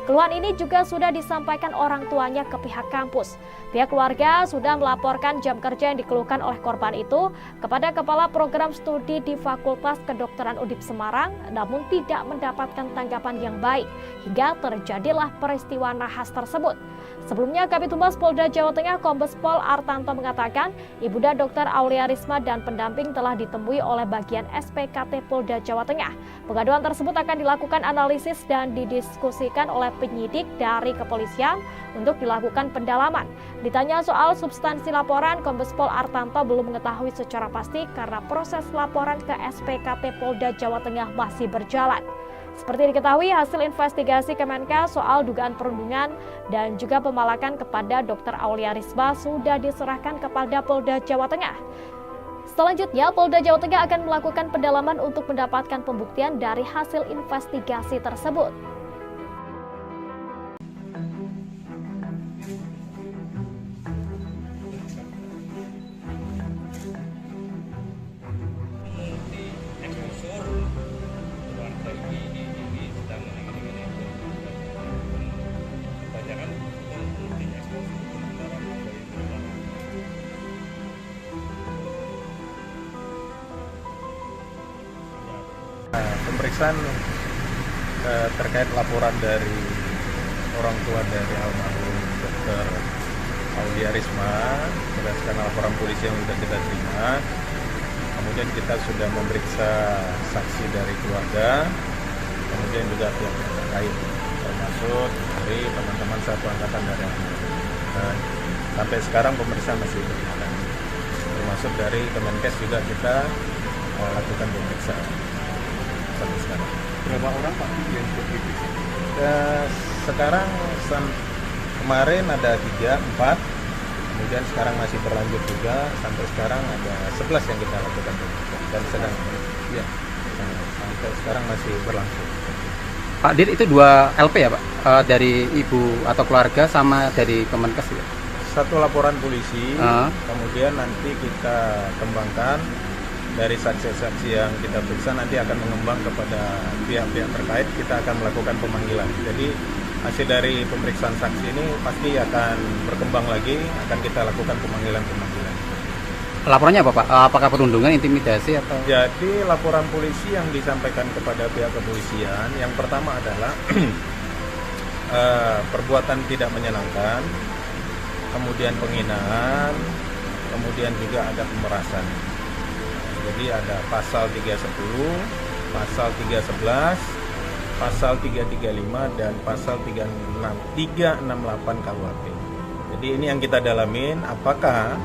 Keluhan ini juga sudah disampaikan orang tuanya ke pihak kampus. Pihak keluarga sudah melaporkan jam kerja yang dikeluhkan oleh korban itu kepada Kepala Program Studi di Fakultas Kedokteran Undip Semarang, namun tidak mendapatkan tanggapan yang baik hingga terjadilah peristiwa nahas tersebut. Sebelumnya, Kabid Humas Polda Jawa Tengah Kombes Pol Artanto mengatakan, ibunda Dr. Aulia Risma dan pendamping telah ditemui oleh bagian SPKT Polda Jawa Tengah. Pengaduan tersebut akan dilakukan analisis dan didiskusikan oleh penyidik dari kepolisian untuk dilakukan pendalaman. Ditanya soal substansi laporan, Kombes Pol Artanto belum mengetahui secara pasti karena proses laporan ke SPKT Polda Jawa Tengah masih berjalan. Seperti diketahui, hasil investigasi Kemenkes soal dugaan perundungan dan juga pemalakan kepada Dr. Aulia Risma sudah diserahkan kepada Polda Jawa Tengah. Selanjutnya, Polda Jawa Tengah akan melakukan pendalaman untuk mendapatkan pembuktian dari hasil investigasi tersebut. pemeriksaan terkait laporan dari orang tua dari almarhum Dr. Aulia Risma berdasarkan laporan polisi yang sudah kita terima. Kemudian kita sudah memeriksa saksi dari keluarga, kemudian juga pihak terkait, termasuk dari teman-teman satu angkatan dari sampai sekarang pemeriksaan masih berjalan. Termasuk dari Kemenkes juga kita lakukan pemeriksaan sampai sekarang. Berapa orang Pak yang diperiksa? Sekarang kemarin ada 3, 4, kemudian sekarang masih berlanjut juga, sampai sekarang ada 11 yang kita lakukan pemeriksaan dan sedang ya, sampai sekarang masih berlangsung. Pak Dir, itu 2 LP ya Pak? Dari ibu atau keluarga sama dari Kemenkes ya? Satu laporan polisi, kemudian nanti kita kembangkan dari saksi-saksi yang kita periksa, nanti akan mengembang kepada pihak-pihak terkait, kita akan melakukan pemanggilan. Jadi hasil dari pemeriksaan saksi ini pasti akan berkembang lagi, akan kita lakukan pemanggilan-pemanggilan. Laporannya apa Pak? Apakah perundungan, intimidasi atau? Jadi laporan polisi yang disampaikan kepada pihak kepolisian, yang pertama adalah perbuatan tidak menyenangkan, kemudian penghinaan, kemudian juga ada pemerasan. Jadi ada pasal 310, pasal 311, pasal 335 dan pasal 368 KUHP. Jadi ini yang kita dalamin, apakah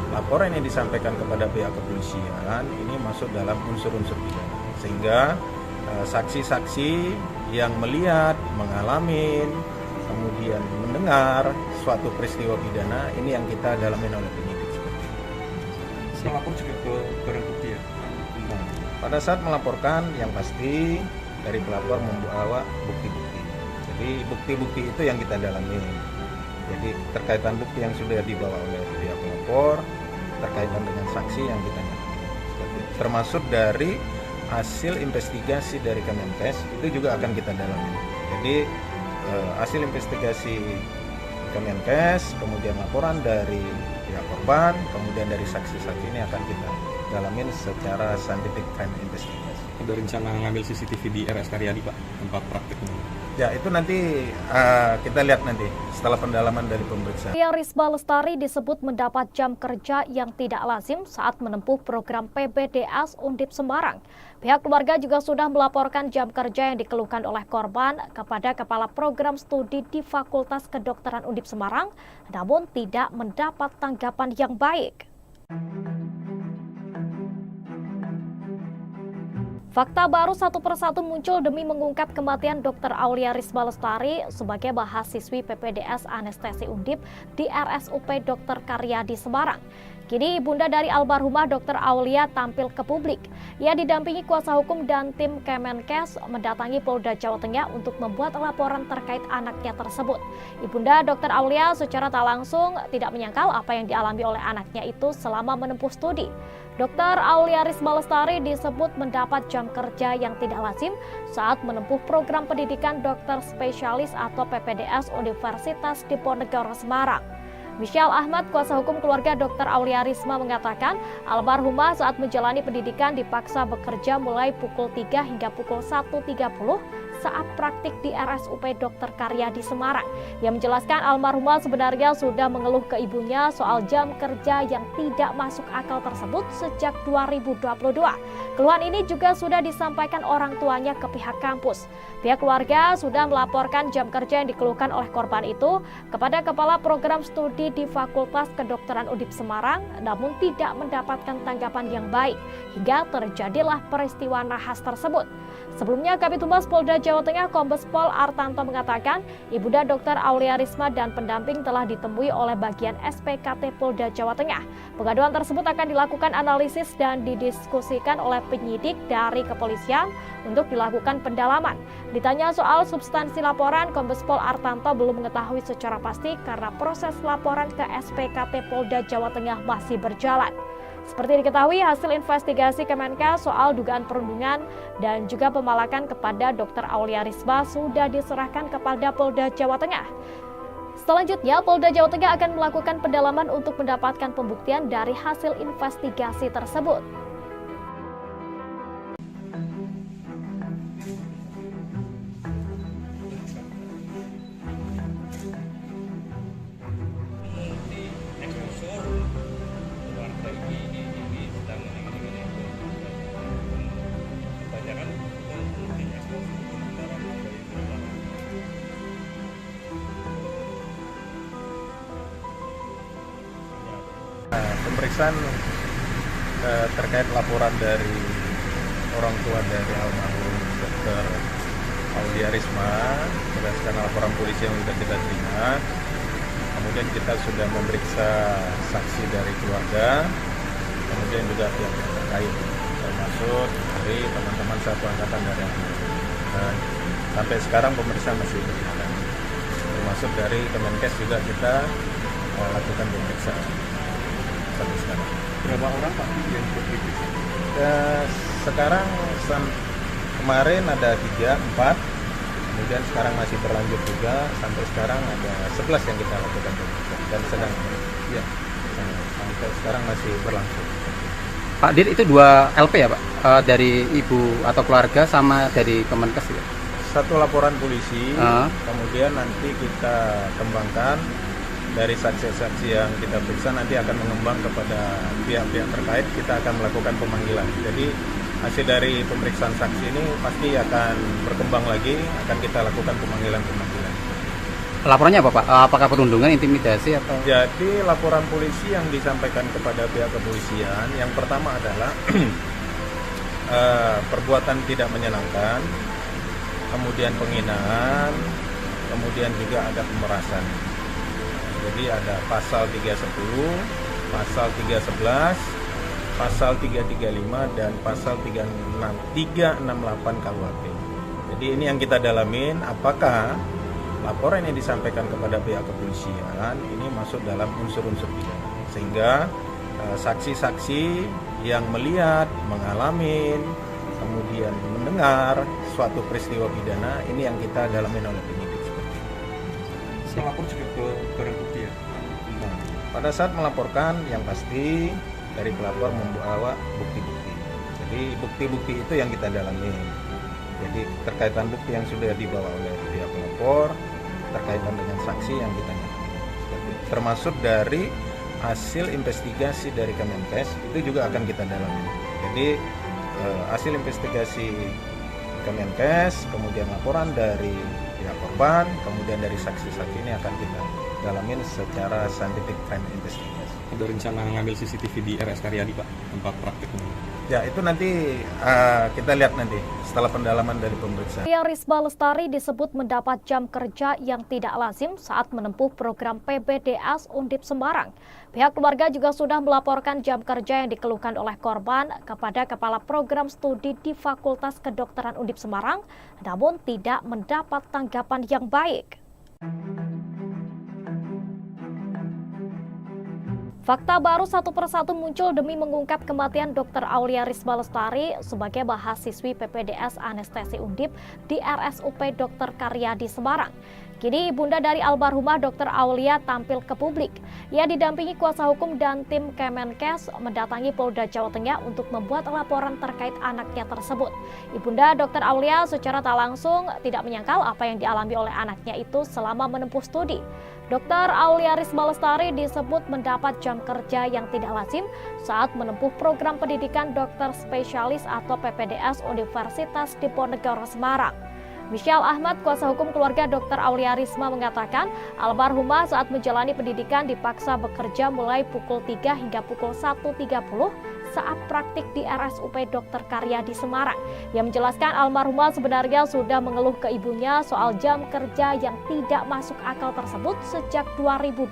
laporan yang disampaikan kepada pihak kepolisian ini masuk dalam unsur-unsur pidana, sehingga saksi-saksi yang melihat, mengalami, kemudian mendengar suatu peristiwa pidana ini yang kita dalamin oleh penyidik. Melapor juga ke barang bukti ya? Pada saat melaporkan, yang pasti dari pelapor membawa bukti-bukti. Jadi bukti-bukti itu yang kita dalami. Jadi terkaitan bukti yang sudah dibawa oleh pihak pelapor, terkaitan dengan saksi yang kita dalami. Termasuk dari hasil investigasi dari Kemenkes itu juga akan kita dalami. Jadi hasil investigasi Kemenkes, kemudian laporan dari pihak korban, kemudian dari saksi-saksi ini akan kita dalamin secara scientific crime investigation. Ada rencana ngambil CCTV di RS Karyadi Pak, tempat prakteknya? Ya itu nanti kita lihat nanti setelah pendalaman dari pemeriksaan. Aulia Risma Lestari disebut mendapat jam kerja yang tidak lazim saat menempuh program PBDS Undip Semarang. Pihak keluarga juga sudah melaporkan jam kerja yang dikeluhkan oleh korban kepada Kepala Program Studi di Fakultas Kedokteran Undip Semarang, namun tidak mendapat tanggapan yang baik. Fakta baru satu persatu muncul demi mengungkap kematian Dr. Aulia Risma Lestari sebagai mahasiswi PPDS Anestesi Undip di RSUP Dr. Karyadi Semarang. Kini ibunda dari almarhumah Dr. Aulia tampil ke publik. Ia didampingi kuasa hukum dan tim Kemenkes mendatangi Polda Jawa Tengah untuk membuat laporan terkait anaknya tersebut. Ibunda Dr. Aulia secara tak langsung tidak menyangkal apa yang dialami oleh anaknya itu selama menempuh studi. Dr. Aulia Risma Lestari disebut mendapat jam kerja yang tidak lazim saat menempuh program pendidikan dokter spesialis atau PPDS Universitas Diponegoro Semarang. Michelle Ahmad, kuasa hukum keluarga Dr. Aulia Risma mengatakan almarhumah saat menjalani pendidikan dipaksa bekerja mulai pukul 3 hingga pukul 1.30 saat praktik di RSUP Dr. Karyadi Semarang. Yang menjelaskan almarhumah sebenarnya sudah mengeluh ke ibunya soal jam kerja yang tidak masuk akal tersebut sejak 2022. Keluhan ini juga sudah disampaikan orang tuanya ke pihak kampus. Pihak keluarga sudah melaporkan jam kerja yang dikeluhkan oleh korban itu kepada Kepala Program Studi di Fakultas Kedokteran Undip Semarang, namun tidak mendapatkan tanggapan yang baik hingga terjadilah peristiwa nahas tersebut. Sebelumnya, Kabid Humas Polda Jawa Tengah Kombes Pol Artanto mengatakan ibunda Dr. Aulia Risma dan pendamping telah ditemui oleh bagian SPKT Polda Jawa Tengah. Pengaduan tersebut akan dilakukan analisis dan didiskusikan oleh penyidik dari kepolisian untuk dilakukan pendalaman. Ditanya soal substansi laporan, Kombes Pol Artanto belum mengetahui secara pasti karena proses laporan ke SPKT Polda Jawa Tengah masih berjalan. Seperti diketahui, hasil investigasi Kemenkes soal dugaan perundungan dan juga pemalakan kepada Dr. Aulia Risma sudah diserahkan kepada Polda Jawa Tengah. Selanjutnya, Polda Jawa Tengah akan melakukan pendalaman untuk mendapatkan pembuktian dari hasil investigasi tersebut. pemeriksaan terkait laporan dari orang tua dari almarhum Dr. Aulia Risma berdasarkan laporan polisi yang sudah kita terima. Kemudian kita sudah memeriksa saksi dari keluarga, kemudian juga pihak terkait, termasuk dari teman-teman satu angkatan dari dan sampai sekarang pemeriksaan masih berjalan. Termasuk dari Kemenkes juga kita lakukan pemeriksaan sampai sekarang. Berapa orang Pak yang diperiksa? Sekarang kemarin ada 3, 4, kemudian sekarang masih berlanjut juga, sampai sekarang ada 11 yang kita lakukan pemeriksaan dan sedang ya, sampai sekarang masih berlangsung. Pak Dir, itu 2 LP ya Pak? Dari ibu atau keluarga sama dari Kemenkes ya? Satu laporan polisi, kemudian nanti kita kembangkan dari saksi-saksi yang kita periksa, nanti akan mengembang kepada pihak-pihak terkait, kita akan melakukan pemanggilan. Jadi hasil dari pemeriksaan saksi ini pasti akan berkembang lagi, akan kita lakukan pemanggilan-pemanggilan. Laporannya apa Pak? Apakah perundungan, intimidasi atau? Jadi laporan polisi yang disampaikan kepada pihak kepolisian, yang pertama adalah perbuatan tidak menyenangkan, kemudian penghinaan, kemudian juga ada pemerasan. Jadi ada pasal 310, pasal 311, pasal 335 dan pasal 368 KUHP. Jadi ini yang kita dalamin, apakah laporan yang disampaikan kepada pihak kepolisian ini masuk dalam unsur-unsur pidana, sehingga saksi-saksi yang melihat, mengalami, kemudian mendengar suatu peristiwa pidana ini yang kita dalamin oleh penyidik seperti itu. Pelapor juga ke barang bukti ya? Nah, pada saat melaporkan yang pasti dari pelapor membawa bukti-bukti. Jadi bukti-bukti itu yang kita dalami. Jadi terkaitan bukti yang sudah dibawa oleh pihak pelapor, terkaitan dengan saksi yang kita dalami. Termasuk dari hasil investigasi dari Kemenkes itu juga akan kita dalami. Jadi hasil investigasi Kemenkes, kemudian laporan dari pihak korban, kemudian dari saksi-saksi ini akan kita dalamin secara scientific crime investigation. Ada rencana ngambil CCTV di RS Karyadi Pak, tempat praktiknya? Ya itu nanti kita lihat nanti setelah pendalaman dari pemeriksaan. Aulia Risma Lestari disebut mendapat jam kerja yang tidak lazim saat menempuh program PPDS Undip Semarang. Pihak keluarga juga sudah melaporkan jam kerja yang dikeluhkan oleh korban kepada Kepala Program Studi di Fakultas Kedokteran Undip Semarang, namun tidak mendapat tanggapan yang baik. Fakta baru satu persatu muncul demi mengungkap kematian Dr. Aulia Risma Lestari sebagai mahasiswi PPDS Anestesi Undip di RSUP Dr. Karyadi Semarang. Kini ibunda dari almarhumah Dr. Aulia tampil ke publik. Ia didampingi kuasa hukum dan tim Kemenkes mendatangi Polda Jawa Tengah untuk membuat laporan terkait anaknya tersebut. Ibunda Dr. Aulia secara tak langsung tidak menyangkal apa yang dialami oleh anaknya itu selama menempuh studi. Dr. Aulia Risma Lestari disebut mendapat jam kerja yang tidak lazim saat menempuh program pendidikan dokter spesialis atau PPDS Universitas Diponegoro Semarang. Michelle Ahmad, kuasa hukum keluarga Dr. Aulia Risma mengatakan, almarhumah saat menjalani pendidikan dipaksa bekerja mulai pukul 3 hingga pukul 1.30 saat praktik di RSUP Dr. Karyadi Semarang. Ia menjelaskan almarhumah sebenarnya sudah mengeluh ke ibunya soal jam kerja yang tidak masuk akal tersebut sejak 2022.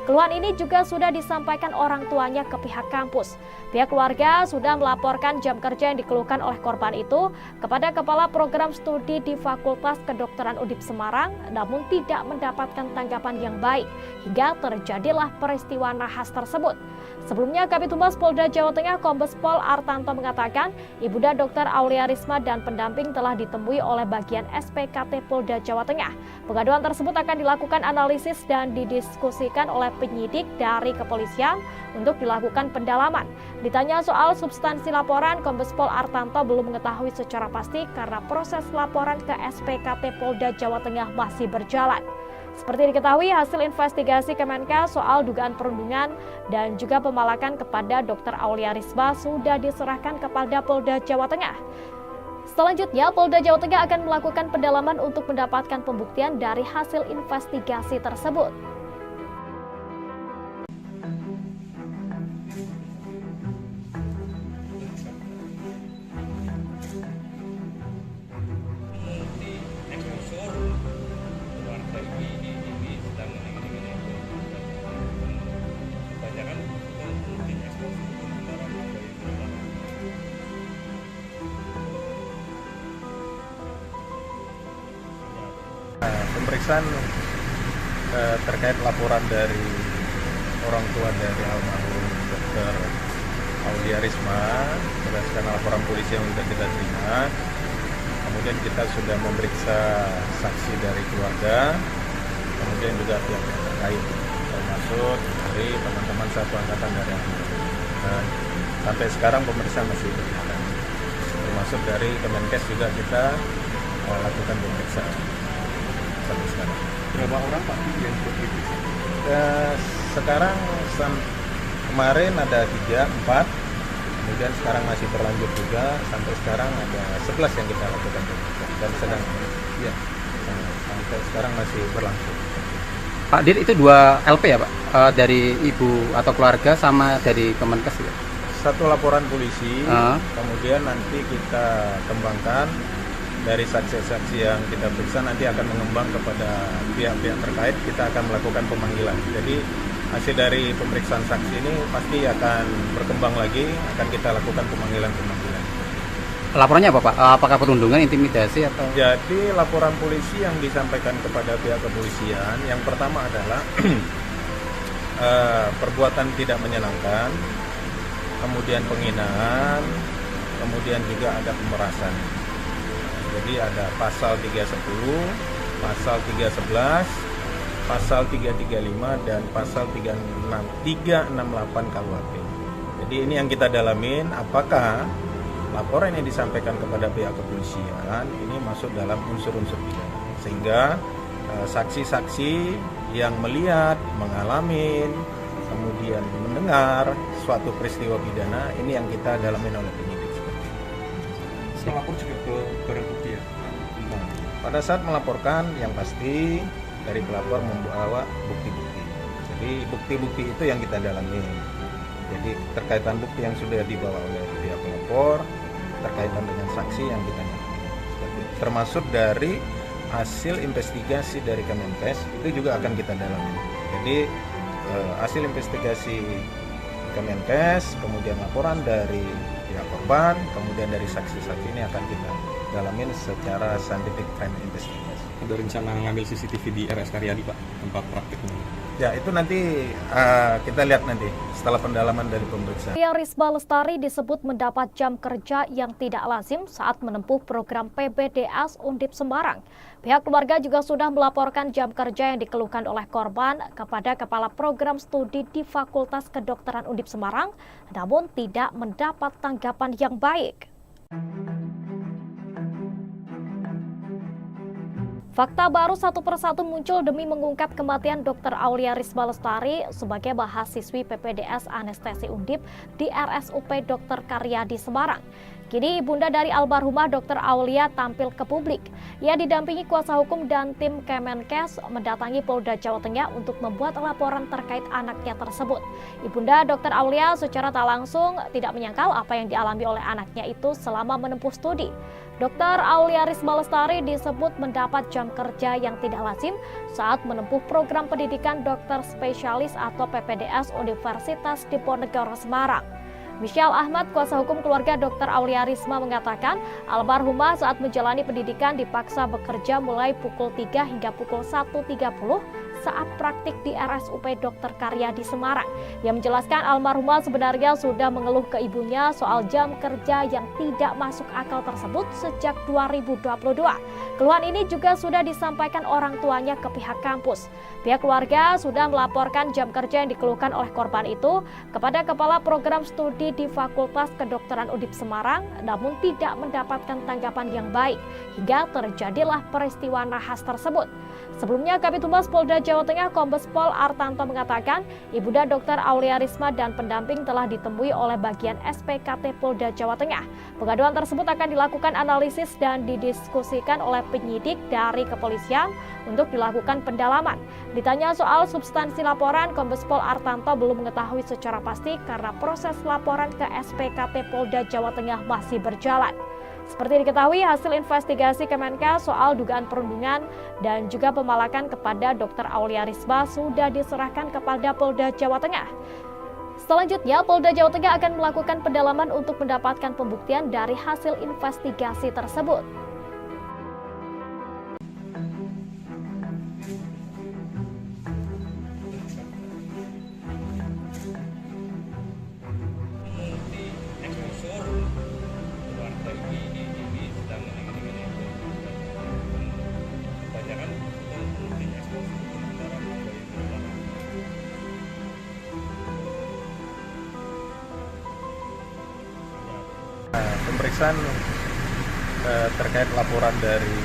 Keluhan ini juga sudah disampaikan orang tuanya ke pihak kampus. Pihak keluarga sudah melaporkan jam kerja yang dikeluhkan oleh korban itu kepada Kepala Program Studi di Fakultas Kedokteran Undip Semarang, namun tidak mendapatkan tanggapan yang baik hingga terjadilah peristiwa nahas tersebut. Sebelumnya, Kabid Humas Polda Jawa Tengah Kombes Pol Artanto mengatakan, Ibunda Dr. Aulia Risma dan pendamping telah ditemui oleh bagian SPKT Polda Jawa Tengah. Pengaduan tersebut akan dilakukan analisis dan didiskusikan oleh penyidik dari kepolisian untuk dilakukan pendalaman. Ditanya soal substansi laporan, Kombes Pol Artanto belum mengetahui secara pasti karena proses laporan ke SPKT Polda Jawa Tengah masih berjalan. Seperti diketahui, hasil investigasi Kemenkes soal dugaan perundungan dan juga pemalakan kepada Dr. Aulia Risma sudah diserahkan kepada Polda Jawa Tengah. Selanjutnya, Polda Jawa Tengah akan melakukan pendalaman untuk mendapatkan pembuktian dari hasil investigasi tersebut. pemeriksaan terkait laporan dari orang tua dari almarhum Dr. Aulia Risma berdasarkan laporan polisi yang sudah kita terima. Kemudian kita sudah memeriksa saksi dari keluarga, kemudian juga pihak terkait, termasuk dari teman-teman satu angkatan dari almarhum. Dan sampai sekarang pemeriksaan masih berjalan. Termasuk dari Kemenkes juga kita lakukan pemeriksaan sampai sekarang. Berapa orang Pak yang diperiksa? Sekarang kemarin ada 3, 4, kemudian sekarang masih berlanjut juga, sampai sekarang ada 11 yang kita lakukan dan sedang sampai sekarang masih berlangsung. Pak Dir, itu 2 LP ya Pak? Dari ibu atau keluarga sama dari Kemenkes ya? Satu laporan polisi, kemudian nanti kita kembangkan dari saksi-saksi yang kita periksa, nanti akan mengembang kepada pihak-pihak terkait, kita akan melakukan pemanggilan. Jadi hasil dari pemeriksaan saksi ini pasti akan berkembang lagi, akan kita lakukan pemanggilan-pemanggilan. Laporannya apa Pak? Apakah perundungan, intimidasi atau? Jadi laporan polisi yang disampaikan kepada pihak kepolisian, yang pertama adalah perbuatan tidak menyenangkan, kemudian penghinaan, kemudian juga ada pemerasan. Jadi ada pasal 310, pasal 311, pasal 335 dan pasal 368 KUHP. Jadi ini yang kita dalamin, apakah laporan yang disampaikan kepada pihak kepolisian ini masuk dalam unsur-unsur pidana, sehingga saksi-saksi yang melihat, mengalami, kemudian mendengar suatu peristiwa pidana ini yang kita dalamin oleh penyidik. Melapor juga ke barang bukti ya? Pada saat melaporkan, yang pasti dari pelapor membawa bukti-bukti. Jadi bukti-bukti itu yang kita dalami. Jadi terkaitan bukti yang sudah dibawa oleh pihak pelapor, terkaitan dengan saksi yang kita dalami. Termasuk dari hasil investigasi dari Kemenkes itu juga akan kita dalami. Jadi hasil investigasi Kemenkes, kemudian laporan dari pihak korban, kemudian dari saksi-saksi ini akan kita dalamin secara scientific crime investigation. Ada rencana ngambil CCTV di RS Karyadi Pak, tempat praktiknya? Ya, itu nanti kita lihat nanti setelah pendalaman dari pemeriksaan. Risma Lestari disebut mendapat jam kerja yang tidak lazim saat menempuh program PPDS Undip Semarang. Pihak keluarga juga sudah melaporkan jam kerja yang dikeluhkan oleh korban kepada Kepala Program Studi di Fakultas Kedokteran Undip Semarang, namun tidak mendapat tanggapan yang baik. Fakta baru satu persatu muncul demi mengungkap kematian Dr. Aulia Risma Lestari sebagai mahasiswi PPDS Anestesi Undip di RSUP Dr. Karyadi Semarang. Kini ibunda dari almarhumah Dr. Aulia tampil ke publik. Ia didampingi kuasa hukum dan tim Kemenkes mendatangi Polda Jawa Tengah untuk membuat laporan terkait anaknya tersebut. Ibunda Dr. Aulia secara tak langsung tidak menyangkal apa yang dialami oleh anaknya itu selama menempuh studi. Dr. Aulia Risma Lestari disebut mendapat jam kerja yang tidak lazim saat menempuh program pendidikan dokter spesialis atau PPDS Universitas Diponegoro Semarang. Michelle Ahmad, kuasa hukum keluarga Dr. Aulia Risma mengatakan, almarhumah saat menjalani pendidikan dipaksa bekerja mulai pukul 3 hingga pukul 1.30 saat praktik di RSUP Dr. Karyadi Semarang. Ia menjelaskan almarhumah sebenarnya sudah mengeluh ke ibunya soal jam kerja yang tidak masuk akal tersebut sejak 2022. Keluhan ini juga sudah disampaikan orang tuanya ke pihak kampus. Pihak keluarga sudah melaporkan jam kerja yang dikeluhkan oleh korban itu kepada Kepala Program Studi di Fakultas Kedokteran Undip Semarang, namun tidak mendapatkan tanggapan yang baik, hingga terjadilah peristiwa nahas tersebut. Sebelumnya, Kabid Humas Polda Jawa Tengah Kombes Pol Artanto mengatakan, Ibunda Dr. Aulia Risma dan pendamping telah ditemui oleh bagian SPKT Polda Jawa Tengah. Pengaduan tersebut akan dilakukan analisis dan didiskusikan oleh penyidik dari kepolisian untuk dilakukan pendalaman. Ditanya soal substansi laporan, Kombes Pol Artanto belum mengetahui secara pasti karena proses laporan ke SPKT Polda Jawa Tengah masih berjalan. Seperti diketahui, hasil investigasi Kemenkes soal dugaan perundungan dan juga pemalakan kepada Dr. Aulia Risma sudah diserahkan kepada Polda Jawa Tengah. Selanjutnya, Polda Jawa Tengah akan melakukan pendalaman untuk mendapatkan pembuktian dari hasil investigasi tersebut. pemeriksaan terkait laporan dari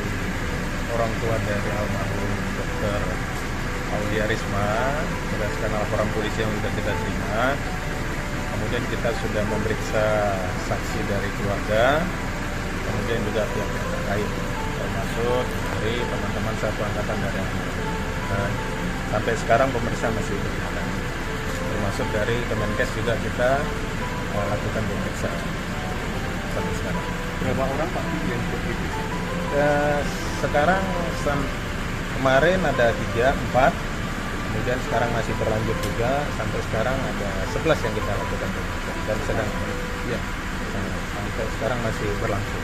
orang tua dari almarhum Dr. Aulia Risma berdasarkan laporan polisi yang sudah kita terima. Kemudian kita sudah memeriksa saksi dari keluarga, kemudian juga pihak terkait, termasuk dari teman-teman satu angkatan dari sampai sekarang pemeriksaan masih berjalan. Termasuk dari Kemenkes juga kita lakukan pemeriksaan sampai sekarang. Berapa orang Pak yang diperiksa? Sekarang kemarin ada 3, 4, kemudian sekarang masih berlanjut juga, sampai sekarang ada 11 yang kita lakukan pemeriksaan dan sedang ya, sampai sekarang masih berlangsung.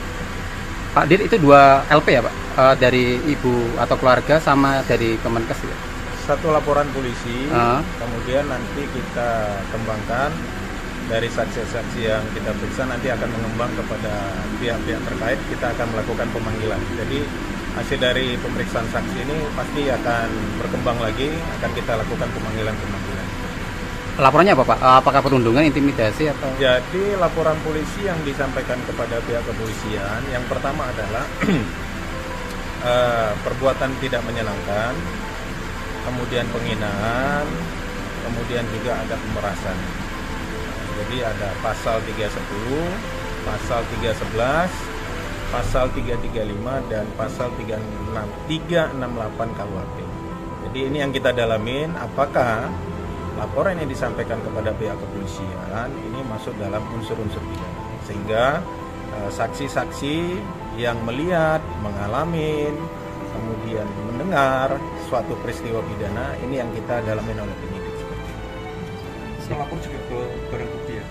Pak Dir, itu 2 LP ya Pak? Dari ibu atau keluarga sama dari Kemenkes ya? Satu laporan polisi, kemudian nanti kita kembangkan dari saksi-saksi yang kita periksa, nanti akan mengembang kepada pihak-pihak terkait, kita akan melakukan pemanggilan. Jadi hasil dari pemeriksaan saksi ini pasti akan berkembang lagi, akan kita lakukan pemanggilan-pemanggilan. Laporannya apa Pak? Apakah perundungan, intimidasi atau? Jadi laporan polisi yang disampaikan kepada pihak kepolisian, yang pertama adalah perbuatan tidak menyenangkan, kemudian penghinaan, kemudian juga ada pemerasan. Jadi ada pasal 310, pasal 311, pasal 335 dan pasal 368 KUHP. Jadi ini yang kita dalamin, apakah laporan yang disampaikan kepada pihak kepolisian ini masuk dalam unsur-unsur pidana, sehingga saksi-saksi yang melihat, mengalami, kemudian mendengar suatu peristiwa pidana ini yang kita dalamin oleh penyidik. Melapor juga ke barang bukti ya?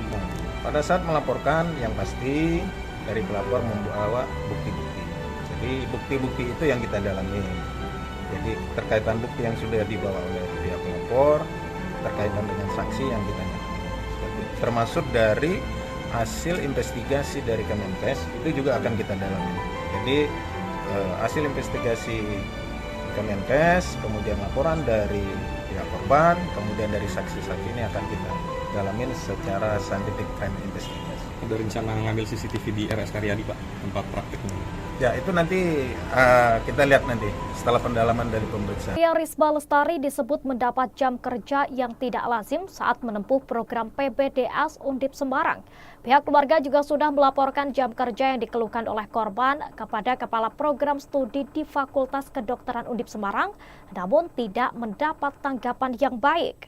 Nah, pada saat melaporkan yang pasti dari pelapor membawa bukti-bukti. Jadi bukti-bukti itu yang kita dalami. Jadi terkaitan bukti yang sudah dibawa oleh pihak pelapor, terkaitan dengan saksi yang kita dalami. Termasuk dari hasil investigasi dari Kemenkes itu juga akan kita dalami. Jadi hasil investigasi Kemenkes, kemudian laporan dari pihak korban, kemudian dari saksi-saksi ini akan kita dalamin secara scientific crime investigation. Ada rencana ngambil CCTV di RS Karyadi Pak, tempat prakteknya? Ya itu nanti kita lihat nanti setelah pendalaman dari pemeriksaan. Aulia Risma Lestari disebut mendapat jam kerja yang tidak lazim saat menempuh program PPDS Undip Semarang. Pihak keluarga juga sudah melaporkan jam kerja yang dikeluhkan oleh korban kepada Kepala Program Studi di Fakultas Kedokteran Undip Semarang, namun tidak mendapat tanggapan yang baik.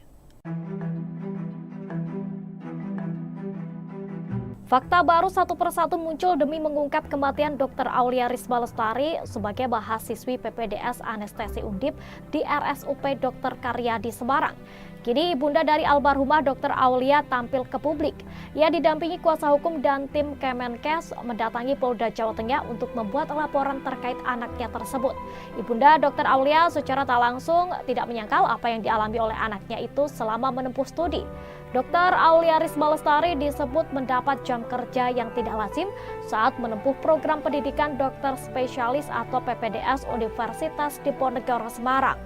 Fakta baru satu persatu muncul demi mengungkap kematian Dr. Aulia Risma Lestari sebagai mahasiswi PPDS Anestesi Undip di RSUP Dr. Karyadi Semarang. Kini ibunda dari almarhumah Dr. Aulia tampil ke publik. Ia didampingi kuasa hukum dan tim Kemenkes mendatangi Polda Jawa Tengah untuk membuat laporan terkait anaknya tersebut. Ibunda Dr. Aulia secara tak langsung tidak menyangkal apa yang dialami oleh anaknya itu selama menempuh studi. Dr. Aulia Risma Lestari disebut mendapat jam kerja yang tidak lazim saat menempuh program pendidikan dokter spesialis atau PPDS Universitas Diponegoro Semarang.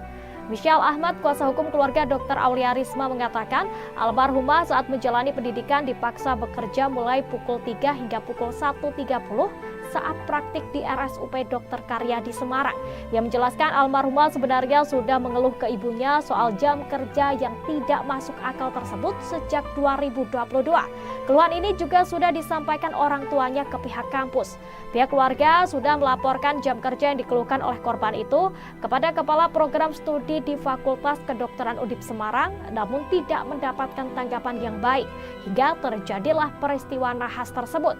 Michelle Ahmad, kuasa hukum keluarga Dr. Aulia Risma mengatakan almarhumah saat menjalani pendidikan dipaksa bekerja mulai pukul 3 hingga pukul 1.30 saat praktik di RSUP Dr. Karyadi Semarang. Ia menjelaskan almarhumah sebenarnya sudah mengeluh ke ibunya soal jam kerja yang tidak masuk akal tersebut sejak 2022. Keluhan ini juga sudah disampaikan orang tuanya ke pihak kampus. Pihak keluarga sudah melaporkan jam kerja yang dikeluhkan oleh korban itu kepada Kepala Program Studi di Fakultas Kedokteran Undip Semarang, namun tidak mendapatkan tanggapan yang baik hingga terjadilah peristiwa nahas tersebut.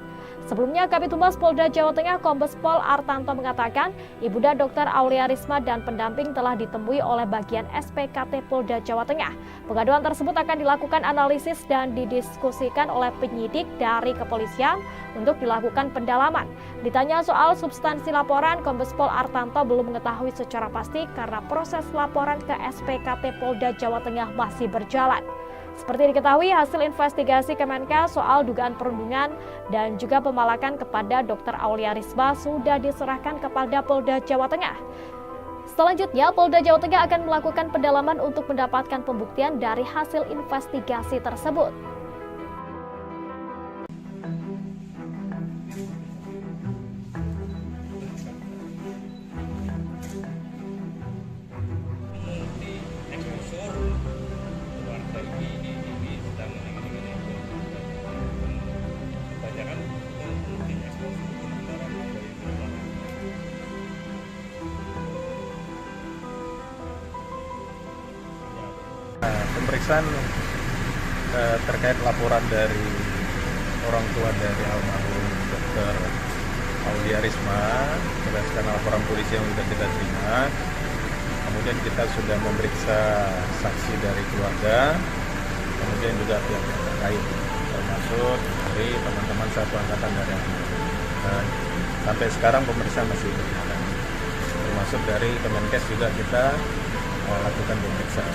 Sebelumnya, Kabid Humas Polda Jawa Tengah Kombes Pol Artanto mengatakan ibunda Dr. Aulia Risma dan pendamping telah ditemui oleh bagian SPKT Polda Jawa Tengah. Pengaduan tersebut akan dilakukan analisis dan didiskusikan oleh penyidik dari kepolisian untuk dilakukan pendalaman. Ditanya soal substansi laporan, Kombes Pol Artanto belum mengetahui secara pasti karena proses laporan ke SPKT Polda Jawa Tengah masih berjalan. Seperti diketahui, hasil investigasi Kemenkes soal dugaan perundungan dan juga pemalakan kepada Dr. Aulia Risma sudah diserahkan kepada Polda Jawa Tengah. Selanjutnya, Polda Jawa Tengah akan melakukan pendalaman untuk mendapatkan pembuktian dari hasil investigasi tersebut. pemeriksaan terkait laporan dari orang tua dari almarhum Dr. Aulia Risma berdasarkan laporan polisi yang sudah kita terima. Kemudian kita sudah memeriksa saksi dari keluarga, kemudian juga pihak terkait, termasuk dari teman-teman satu angkatan dari dan sampai sekarang pemeriksaan masih berjalan. Termasuk dari Kemenkes juga kita lakukan pemeriksaan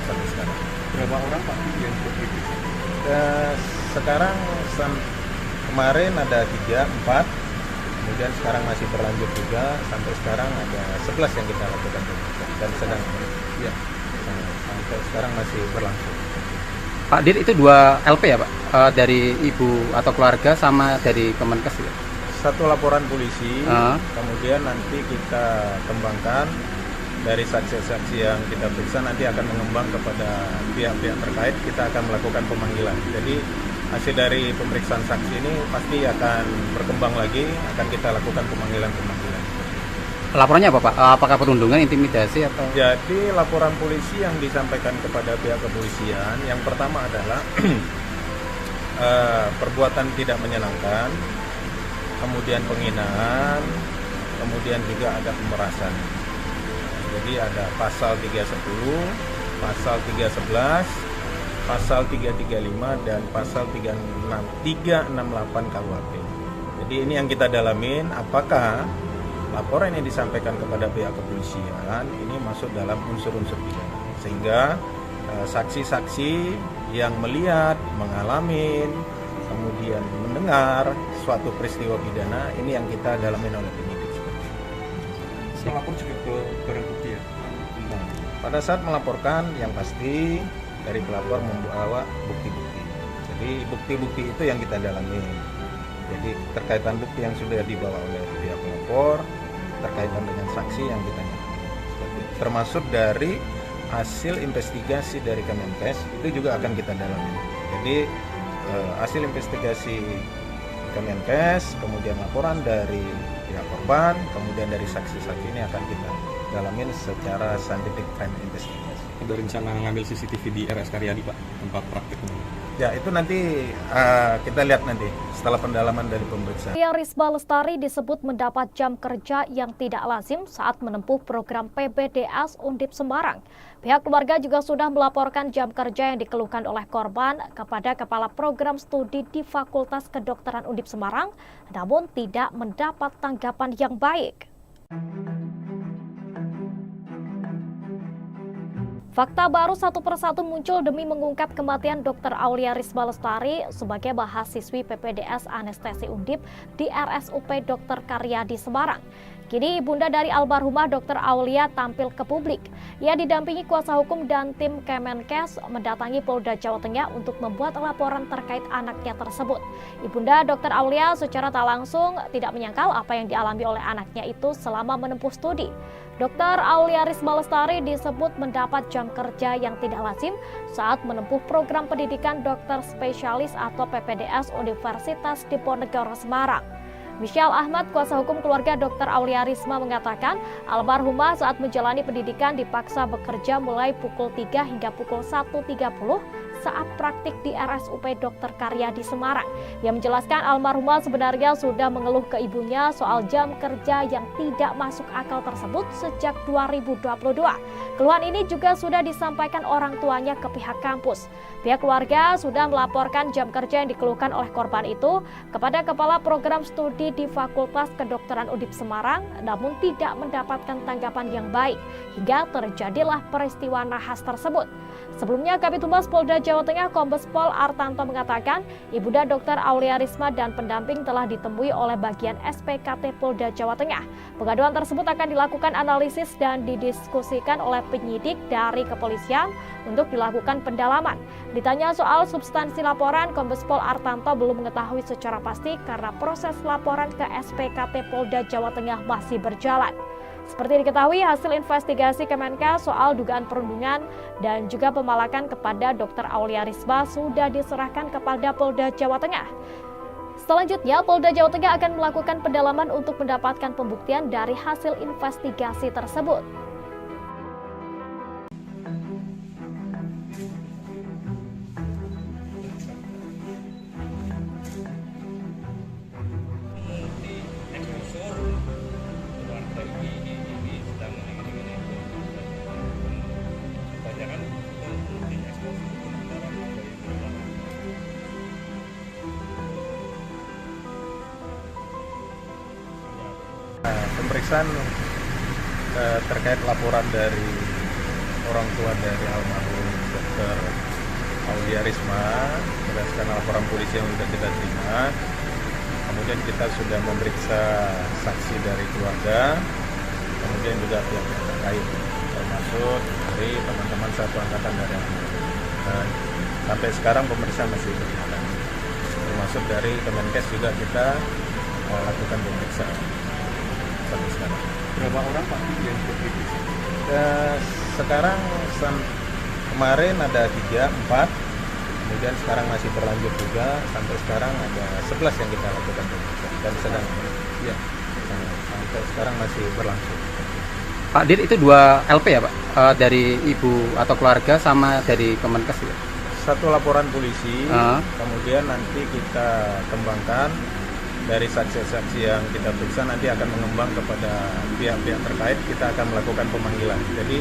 sampai sekarang. Berapa orang Pak yang diperiksa? Sekarang kemarin ada 3, 4, kemudian sekarang masih berlanjut juga, sampai sekarang ada 11 yang kita lakukan pemeriksaan dan sedang ya, sampai sekarang masih berlangsung. Pak Dir, itu 2 LP ya Pak? Dari ibu atau keluarga sama dari Kemenkes ya? Satu laporan polisi, kemudian nanti kita kembangkan dari saksi-saksi yang kita periksa, nanti akan mengembang kepada pihak-pihak terkait, kita akan melakukan pemanggilan. Jadi hasil dari pemeriksaan saksi ini pasti akan berkembang lagi, akan kita lakukan pemanggilan-pemanggilan. Laporannya apa Pak? Apakah perundungan, intimidasi atau? Jadi laporan polisi yang disampaikan kepada pihak kepolisian, yang pertama adalah perbuatan tidak menyenangkan, kemudian penghinaan, kemudian juga ada pemerasan. Jadi ada pasal 310, pasal 311, pasal 335 dan pasal 368 KUHP. Jadi ini yang kita dalamin, apakah laporan yang disampaikan kepada pihak kepolisian ini masuk dalam unsur-unsur pidana, sehingga saksi-saksi yang melihat, mengalami, kemudian mendengar suatu peristiwa pidana ini yang kita dalamin oleh penyidik. Melapor juga ke barang bukti ya? Nah, pada saat melaporkan yang pasti dari pelapor membawa bukti-bukti. Jadi bukti-bukti itu yang kita dalami. Jadi terkaitan bukti yang sudah dibawa oleh pihak pelapor, terkaitan dengan saksi yang kita nyatakan. Termasuk dari hasil investigasi dari Kemenkes itu juga akan kita dalami. Jadi hasil investigasi Kemenkes, kemudian laporan dari pihak korban, kemudian dari saksi-saksi ini akan kita dalamin secara scientific crime investigation. Ada rencana ngambil CCTV di RS Karyadi Pak, tempat prakteknya? Ya itu nanti kita lihat nanti setelah pendalaman dari pemeriksaan. Aulia Risma Lestari disebut mendapat jam kerja yang tidak lazim saat menempuh program PPDS Undip Semarang. Pihak keluarga juga sudah melaporkan jam kerja yang dikeluhkan oleh korban kepada Kepala Program Studi di Fakultas Kedokteran Undip Semarang, namun tidak mendapat tanggapan yang baik. Fakta baru satu persatu muncul demi mengungkap kematian Dr. Aulia Risma Lestari sebagai mahasiswi PPDS Anestesi Undip di RSUP Dr. Karyadi Semarang. Kini ibunda dari almarhumah Dr. Aulia tampil ke publik. Ia didampingi kuasa hukum dan tim Kemenkes mendatangi Polda Jawa Tengah untuk membuat laporan terkait anaknya tersebut. Ibunda Dr. Aulia secara tak langsung tidak menyangkal apa yang dialami oleh anaknya itu selama menempuh studi. Dr. Aulia Risma Lestari disebut mendapat jam kerja yang tidak lazim saat menempuh program pendidikan dokter spesialis atau PPDS Universitas Diponegoro Semarang. Michelle Ahmad, kuasa hukum keluarga Dr. Aulia Risma mengatakan, almarhumah saat menjalani pendidikan dipaksa bekerja mulai pukul 3 hingga pukul 1.30 saat praktik di RSUP Dr. Karyadi Semarang. Ia menjelaskan almarhumah sebenarnya sudah mengeluh ke ibunya soal jam kerja yang tidak masuk akal tersebut sejak 2022. Keluhan ini juga sudah disampaikan orang tuanya ke pihak kampus. Pihak keluarga sudah melaporkan jam kerja yang dikeluhkan oleh korban itu kepada Kepala Program Studi di Fakultas Kedokteran Undip Semarang, namun tidak mendapatkan tanggapan yang baik hingga terjadilah peristiwa nahas tersebut. Sebelumnya, Kabid Humas Polda Jawa Tengah Kombes Pol Artanto mengatakan, ibunda Dr. Aulia Risma dan pendamping telah ditemui oleh bagian SPKT Polda Jawa Tengah. Pengaduan tersebut akan dilakukan analisis dan didiskusikan oleh penyidik dari kepolisian untuk dilakukan pendalaman. Ditanya soal substansi laporan, Kombes Pol Artanto belum mengetahui secara pasti karena proses laporan ke SPKT Polda Jawa Tengah masih berjalan. Seperti diketahui, hasil investigasi Kemenkes soal dugaan perundungan dan juga pemalakan kepada Dr. Aulia Risma sudah diserahkan kepada Polda Jawa Tengah. Selanjutnya, Polda Jawa Tengah akan melakukan pendalaman untuk mendapatkan pembuktian dari hasil investigasi tersebut. pemeriksaan terkait laporan dari orang tua dari almarhum Dr. Aulia Risma berdasarkan laporan polisi yang sudah kita terima. Kemudian kita sudah memeriksa saksi dari keluarga, kemudian juga pihak-pihak terkait, termasuk dari teman-teman satu angkatan dari dan sampai sekarang pemeriksaan masih berjalan. Termasuk dari Kemenkes juga kita lakukan pemeriksaan sampai sekarang. Berapa orang Pak yang diperiksa? Sekarang kemarin ada 3, 4, kemudian sekarang masih berlanjut juga, sampai sekarang ada 11 yang kita lakukan pemeriksaan dan sedang ya, sampai sekarang masih berlangsung. Pak Dir, itu 2 LP ya Pak? Dari ibu atau keluarga sama dari Kemenkes ya? Satu laporan polisi, kemudian nanti kita kembangkan dari saksi-saksi yang kita periksa, nanti akan mengembang kepada pihak-pihak terkait, kita akan melakukan pemanggilan. Jadi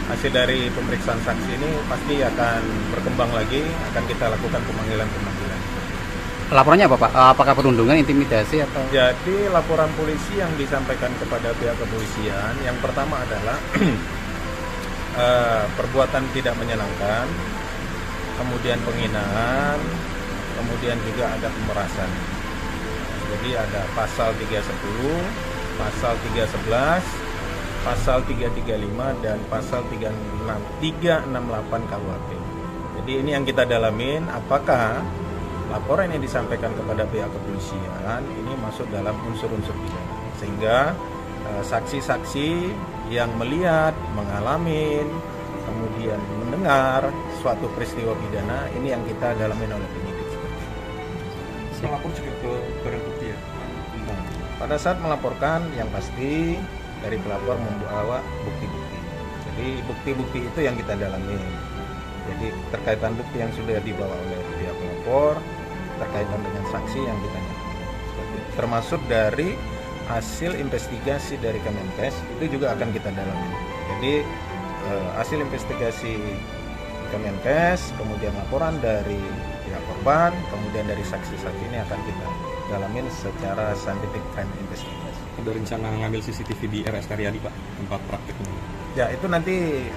hasil dari pemeriksaan saksi ini pasti akan berkembang lagi, akan kita lakukan pemanggilan-pemanggilan. Laporannya apa Pak? Apakah perundungan, intimidasi atau? Jadi laporan polisi yang disampaikan kepada pihak kepolisian, yang pertama adalah perbuatan tidak menyenangkan, kemudian penghinaan, kemudian juga ada pemerasan. Jadi ada pasal 310, pasal 311, pasal 335 dan pasal 368 KUHP. Jadi ini yang kita dalamin, apakah laporan yang disampaikan kepada pihak kepolisian ini masuk dalam unsur-unsur pidana, sehingga saksi-saksi yang melihat, mengalami, kemudian mendengar suatu peristiwa pidana ini yang kita dalamin oleh penyidik. Melapor juga ke barang bukti ya? Pada saat melaporkan, yang pasti dari pelapor membawa bukti-bukti. Jadi bukti-bukti itu yang kita dalami. Jadi terkaitan bukti yang sudah dibawa oleh pihak pelapor, terkaitan dengan saksi yang kita termasuk dari hasil investigasi dari Kemenkes itu juga akan kita dalami. Jadi hasil investigasi Kemenkes, kemudian laporan dari pihak korban, kemudian dari saksi-saksi ini akan kita dalamin secara scientific crime investigation. Ada rencana ngambil CCTV di RS Karyadi Pak, tempat prakteknya? Ya itu nanti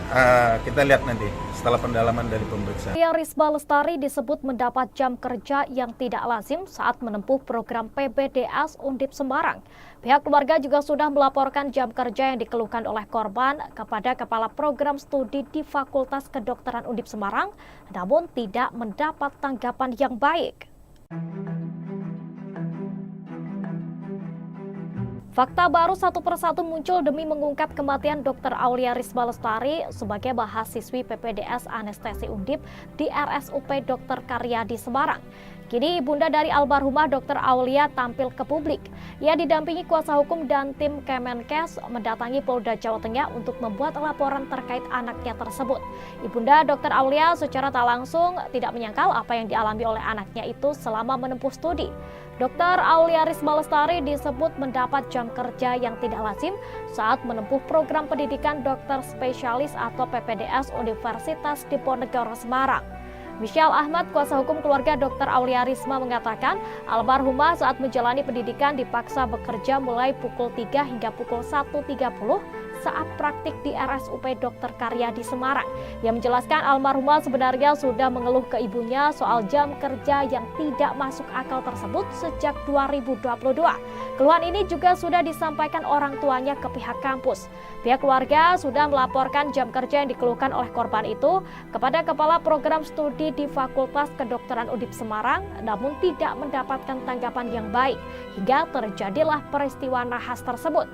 kita lihat nanti setelah pendalaman dari pemeriksaan. Aulia Risma Lestari disebut mendapat jam kerja yang tidak lazim saat menempuh program PPDS Undip Semarang. Pihak keluarga juga sudah melaporkan jam kerja yang dikeluhkan oleh korban kepada Kepala Program Studi di Fakultas Kedokteran Undip Semarang, namun tidak mendapat tanggapan yang baik. Fakta baru satu persatu muncul demi mengungkap kematian Dr. Aulia Risma Lestari sebagai mahasiswi PPDS Anestesi Undip di RSUP Dr. Karyadi Semarang. Kini ibunda dari almarhumah Dr. Aulia tampil ke publik. Ia didampingi kuasa hukum dan tim Kemenkes mendatangi Polda Jawa Tengah untuk membuat laporan terkait anaknya tersebut. Ibunda Dr. Aulia secara tak langsung tidak menyangkal apa yang dialami oleh anaknya itu selama menempuh studi. Dr. Aulia Risma Lestari disebut mendapat jam kerja yang tidak lazim saat menempuh program pendidikan dokter spesialis atau PPDS Universitas Diponegoro Semarang. Michelle Ahmad, kuasa hukum keluarga Dr. Aulia Risma mengatakan almarhumah saat menjalani pendidikan dipaksa bekerja mulai pukul 3 hingga pukul 1.30 saat praktik di RSUP Dr. Karyadi Semarang. Ia menjelaskan almarhumah sebenarnya sudah mengeluh ke ibunya soal jam kerja yang tidak masuk akal tersebut sejak 2022. Keluhan ini juga sudah disampaikan orang tuanya ke pihak kampus. Pihak keluarga sudah melaporkan jam kerja yang dikeluhkan oleh korban itu kepada Kepala Program Studi di Fakultas Kedokteran Undip Semarang, namun tidak mendapatkan tanggapan yang baik hingga terjadilah peristiwa nahas tersebut.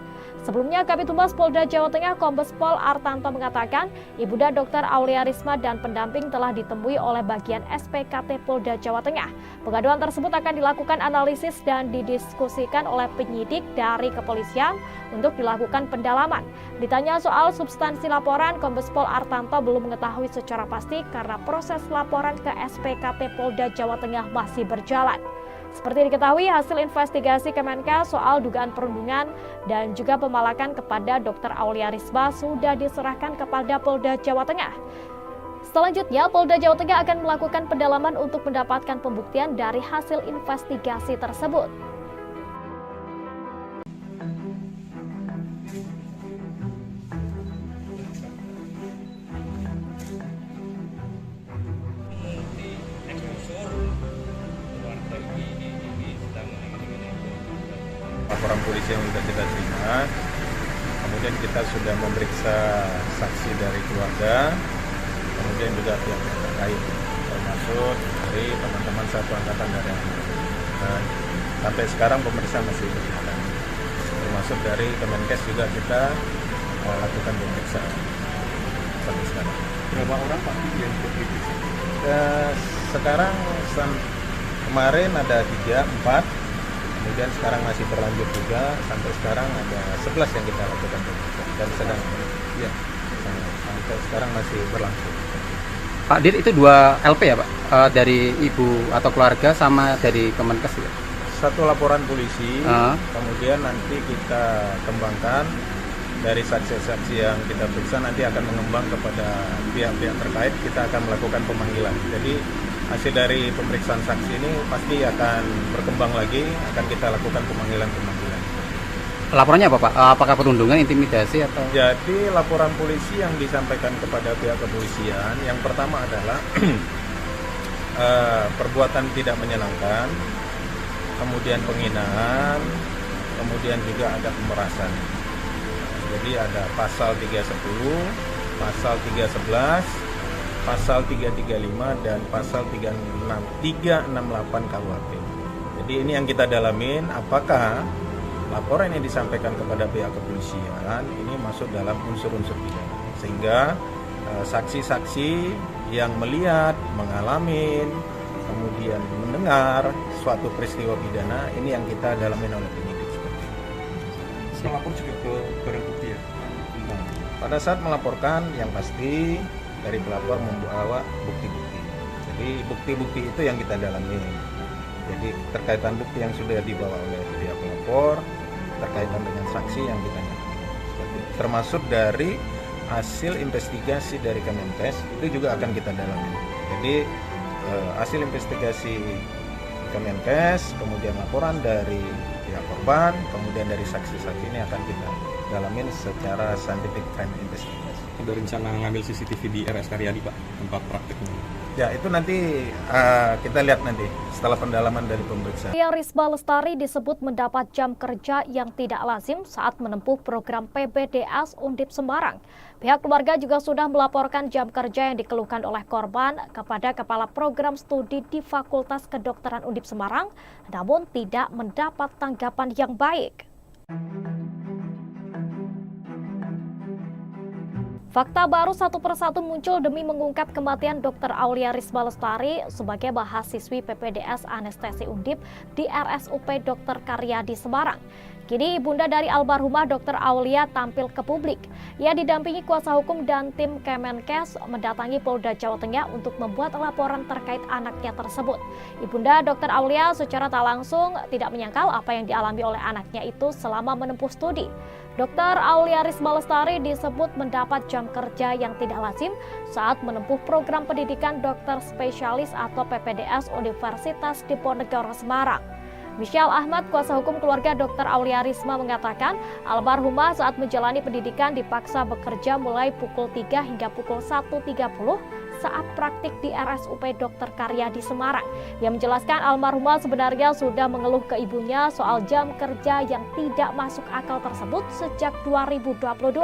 Sebelumnya, Kabid Humas Polda Jawa Tengah Kombes Pol Artanto mengatakan ibunda Dr. Aulia Risma dan pendamping telah ditemui oleh bagian SPKT Polda Jawa Tengah. Pengaduan tersebut akan dilakukan analisis dan didiskusikan oleh penyidik dari kepolisian untuk dilakukan pendalaman. Ditanya soal substansi laporan, Kombes Pol Artanto belum mengetahui secara pasti karena proses laporan ke SPKT Polda Jawa Tengah masih berjalan. Seperti diketahui, hasil investigasi Kemenkes soal dugaan perundungan dan juga pemalakan kepada Dr. Aulia Risma sudah diserahkan kepada Polda Jawa Tengah. Selanjutnya, Polda Jawa Tengah akan melakukan pendalaman untuk mendapatkan pembuktian dari hasil investigasi tersebut. polisi yang sudah kita terima. Kemudian kita sudah memeriksa saksi dari keluarga, kemudian juga pihak yang terkait, termasuk dari teman-teman satu angkatan darat. Dan sampai sekarang pemeriksaan masih berjalan. Termasuk dari Kemenkes juga kita lakukan pemeriksaan sampai sekarang. Berapa orang Pak yang diperiksa? Sekarang kemarin ada 3, 4, kemudian sekarang masih berlanjut juga, sampai sekarang ada 11 yang kita lakukan pemeriksaan dan sedang ya, sampai sekarang masih berlangsung. Pak Dir, itu 2 LP ya Pak? Dari ibu atau keluarga sama dari Kemenkes ya? Satu laporan polisi, kemudian nanti kita kembangkan dari saksi-saksi yang kita periksa, nanti akan mengembang kepada pihak-pihak terkait, kita akan melakukan pemanggilan. Jadi hasil dari pemeriksaan saksi ini pasti akan berkembang lagi, akan kita lakukan pemanggilan-pemanggilan. Laporannya apa Pak? Apakah perundungan, intimidasi atau? Jadi laporan polisi yang disampaikan kepada pihak kepolisian, yang pertama adalah perbuatan tidak menyenangkan, kemudian penghinaan, kemudian juga ada pemerasan. Jadi ada pasal 310, pasal 311, pasal 335 dan pasal 368 KUHP. Jadi ini yang kita dalamin, apakah laporan yang disampaikan kepada pihak kepolisian ini masuk dalam unsur-unsur pidana, sehingga saksi-saksi yang melihat, mengalami, kemudian mendengar suatu peristiwa pidana ini yang kita dalamin oleh penyidik seperti itu. Melapor juga ke barang bukti ya? Pada saat melaporkan, yang pasti dari pelapor membawa bukti-bukti. Jadi bukti-bukti itu yang kita dalami. Jadi terkaitan bukti yang sudah dibawa oleh pihak pelapor, terkaitan dengan saksi yang kita termasuk dari hasil investigasi dari Kemenkes itu juga akan kita dalami. Jadi hasil investigasi Kemenkes, kemudian laporan dari pihak korban, kemudian dari saksi-saksi ini akan kita dalamin secara scientific crime investigation. Ada rencana ngambil CCTV di RS Karyadi Pak, tempat praktiknya? Ya, itu nanti kita lihat nanti setelah pendalaman dari pemeriksaan. Risma Lestari disebut mendapat jam kerja yang tidak lazim saat menempuh program PPDS Undip Semarang. Pihak keluarga juga sudah melaporkan jam kerja yang dikeluhkan oleh korban kepada Kepala Program Studi di Fakultas Kedokteran Undip Semarang, namun tidak mendapat tanggapan yang baik. Fakta baru satu persatu muncul demi mengungkap kematian Dr. Aulia Risma Lestari sebagai mahasiswi PPDS Anestesi Undip di RSUP Dr. Karyadi Semarang. Kini ibunda dari almarhumah Dr. Aulia tampil ke publik. Ia didampingi kuasa hukum dan tim Kemenkes mendatangi Polda Jawa Tengah untuk membuat laporan terkait anaknya tersebut. Ibunda Dr. Aulia secara tak langsung tidak menyangkal apa yang dialami oleh anaknya itu selama menempuh studi. Dr. Aulia Risma Lestari disebut mendapat jam kerja yang tidak lazim saat menempuh program pendidikan dokter spesialis atau PPDS Universitas Diponegoro Semarang. Michelle Ahmad, kuasa hukum keluarga Dr. Aulia Risma mengatakan, almarhumah saat menjalani pendidikan dipaksa bekerja mulai pukul 3 hingga pukul 1.30 saat praktik di RSUP Dr. Karyadi Semarang. Ia menjelaskan almarhumah sebenarnya sudah mengeluh ke ibunya soal jam kerja yang tidak masuk akal tersebut sejak 2022.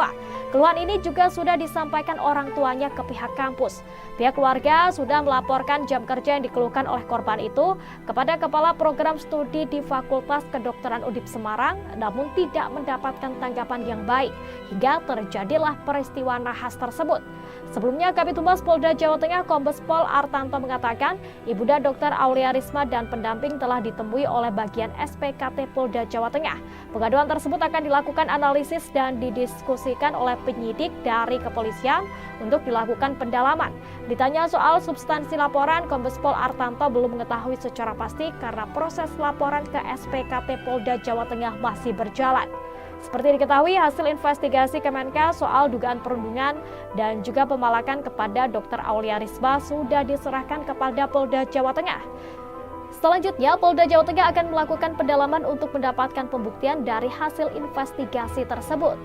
Keluhan ini juga sudah disampaikan orang tuanya ke pihak kampus. Pihak keluarga sudah melaporkan jam kerja yang dikeluhkan oleh korban itu kepada Kepala Program Studi di Fakultas Kedokteran Undip Semarang, namun tidak mendapatkan tanggapan yang baik hingga terjadilah peristiwa nahas tersebut. Sebelumnya, Kabid Humas Polda Jawa Tengah Kombes Pol Artanto mengatakan, Ibunda Dr. Aulia Risma dan pendamping telah ditemui oleh bagian SPKT Polda Jawa Tengah. Pengaduan tersebut akan dilakukan analisis dan didiskusikan oleh penyidik dari kepolisian untuk dilakukan pendalaman. Ditanya soal substansi laporan, Kombes Pol Artanto belum mengetahui secara pasti karena proses laporan ke SPKT Polda Jawa Tengah masih berjalan. Seperti diketahui, hasil investigasi Kemenkes soal dugaan perundungan dan juga pemalakan kepada Dr. Aulia Risma sudah diserahkan kepada Polda Jawa Tengah. Selanjutnya, Polda Jawa Tengah akan melakukan pendalaman untuk mendapatkan pembuktian dari hasil investigasi tersebut.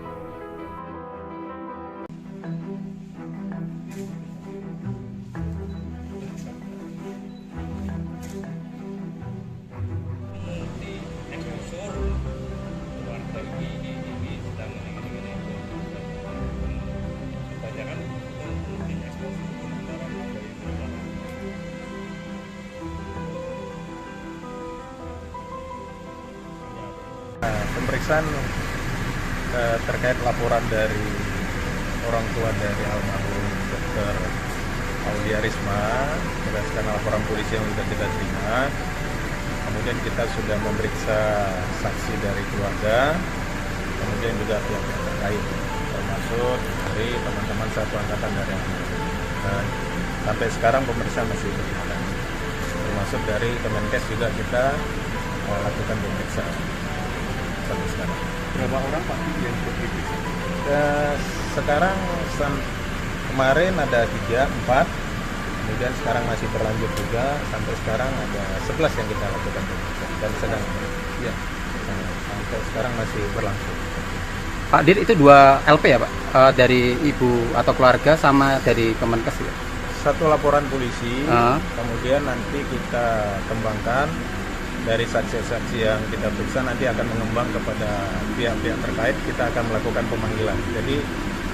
pemeriksaan terkait laporan dari orang tua dari almarhum Dr. Aulia Risma berdasarkan laporan polisi yang sudah kita terima. Kemudian kita sudah memeriksa saksi dari keluarga, kemudian juga pihak-pihak terkait, termasuk dari teman-teman satu angkatan dari almarhum. Dan sampai sekarang pemeriksaan masih berjalan. Termasuk dari Kemenkes juga kita lakukan pemeriksaan sampai sekarang. Berapa orang Pak yang diperiksa? Sekarang kemarin ada 3, 4, kemudian sekarang masih berlanjut juga, sampai sekarang ada 11 yang kita lakukan pemeriksaan dan sedang sampai sekarang masih berlangsung. Pak Dir, itu 2 LP ya Pak? Dari ibu atau keluarga sama dari Kemenkes ya? Satu laporan polisi, kemudian nanti kita kembangkan dari saksi-saksi yang kita periksa, nanti akan mengembang kepada pihak-pihak terkait, kita akan melakukan pemanggilan. Jadi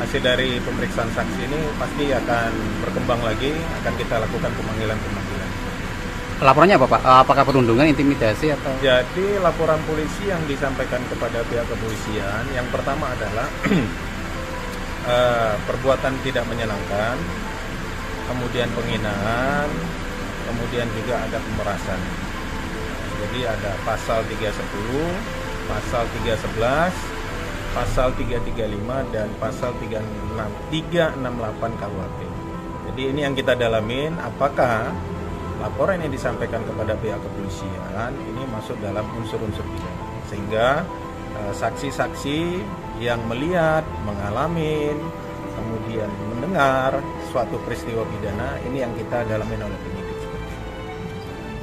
hasil dari pemeriksaan saksi ini pasti akan berkembang lagi, akan kita lakukan pemanggilan-pemanggilan. Laporannya apa Pak? Apakah perundungan, intimidasi atau? Jadi laporan polisi yang disampaikan kepada pihak kepolisian, yang pertama adalah perbuatan tidak menyenangkan, kemudian penghinaan, kemudian juga ada pemerasan. Jadi ada pasal 310, pasal 311, pasal 335 dan pasal 368 KUHP. Jadi ini yang kita dalamin, apakah laporan yang disampaikan kepada pihak kepolisian ini masuk dalam unsur-unsur pidana, sehingga saksi-saksi yang melihat, mengalami, kemudian mendengar suatu peristiwa pidana ini yang kita dalamin oleh penyidik.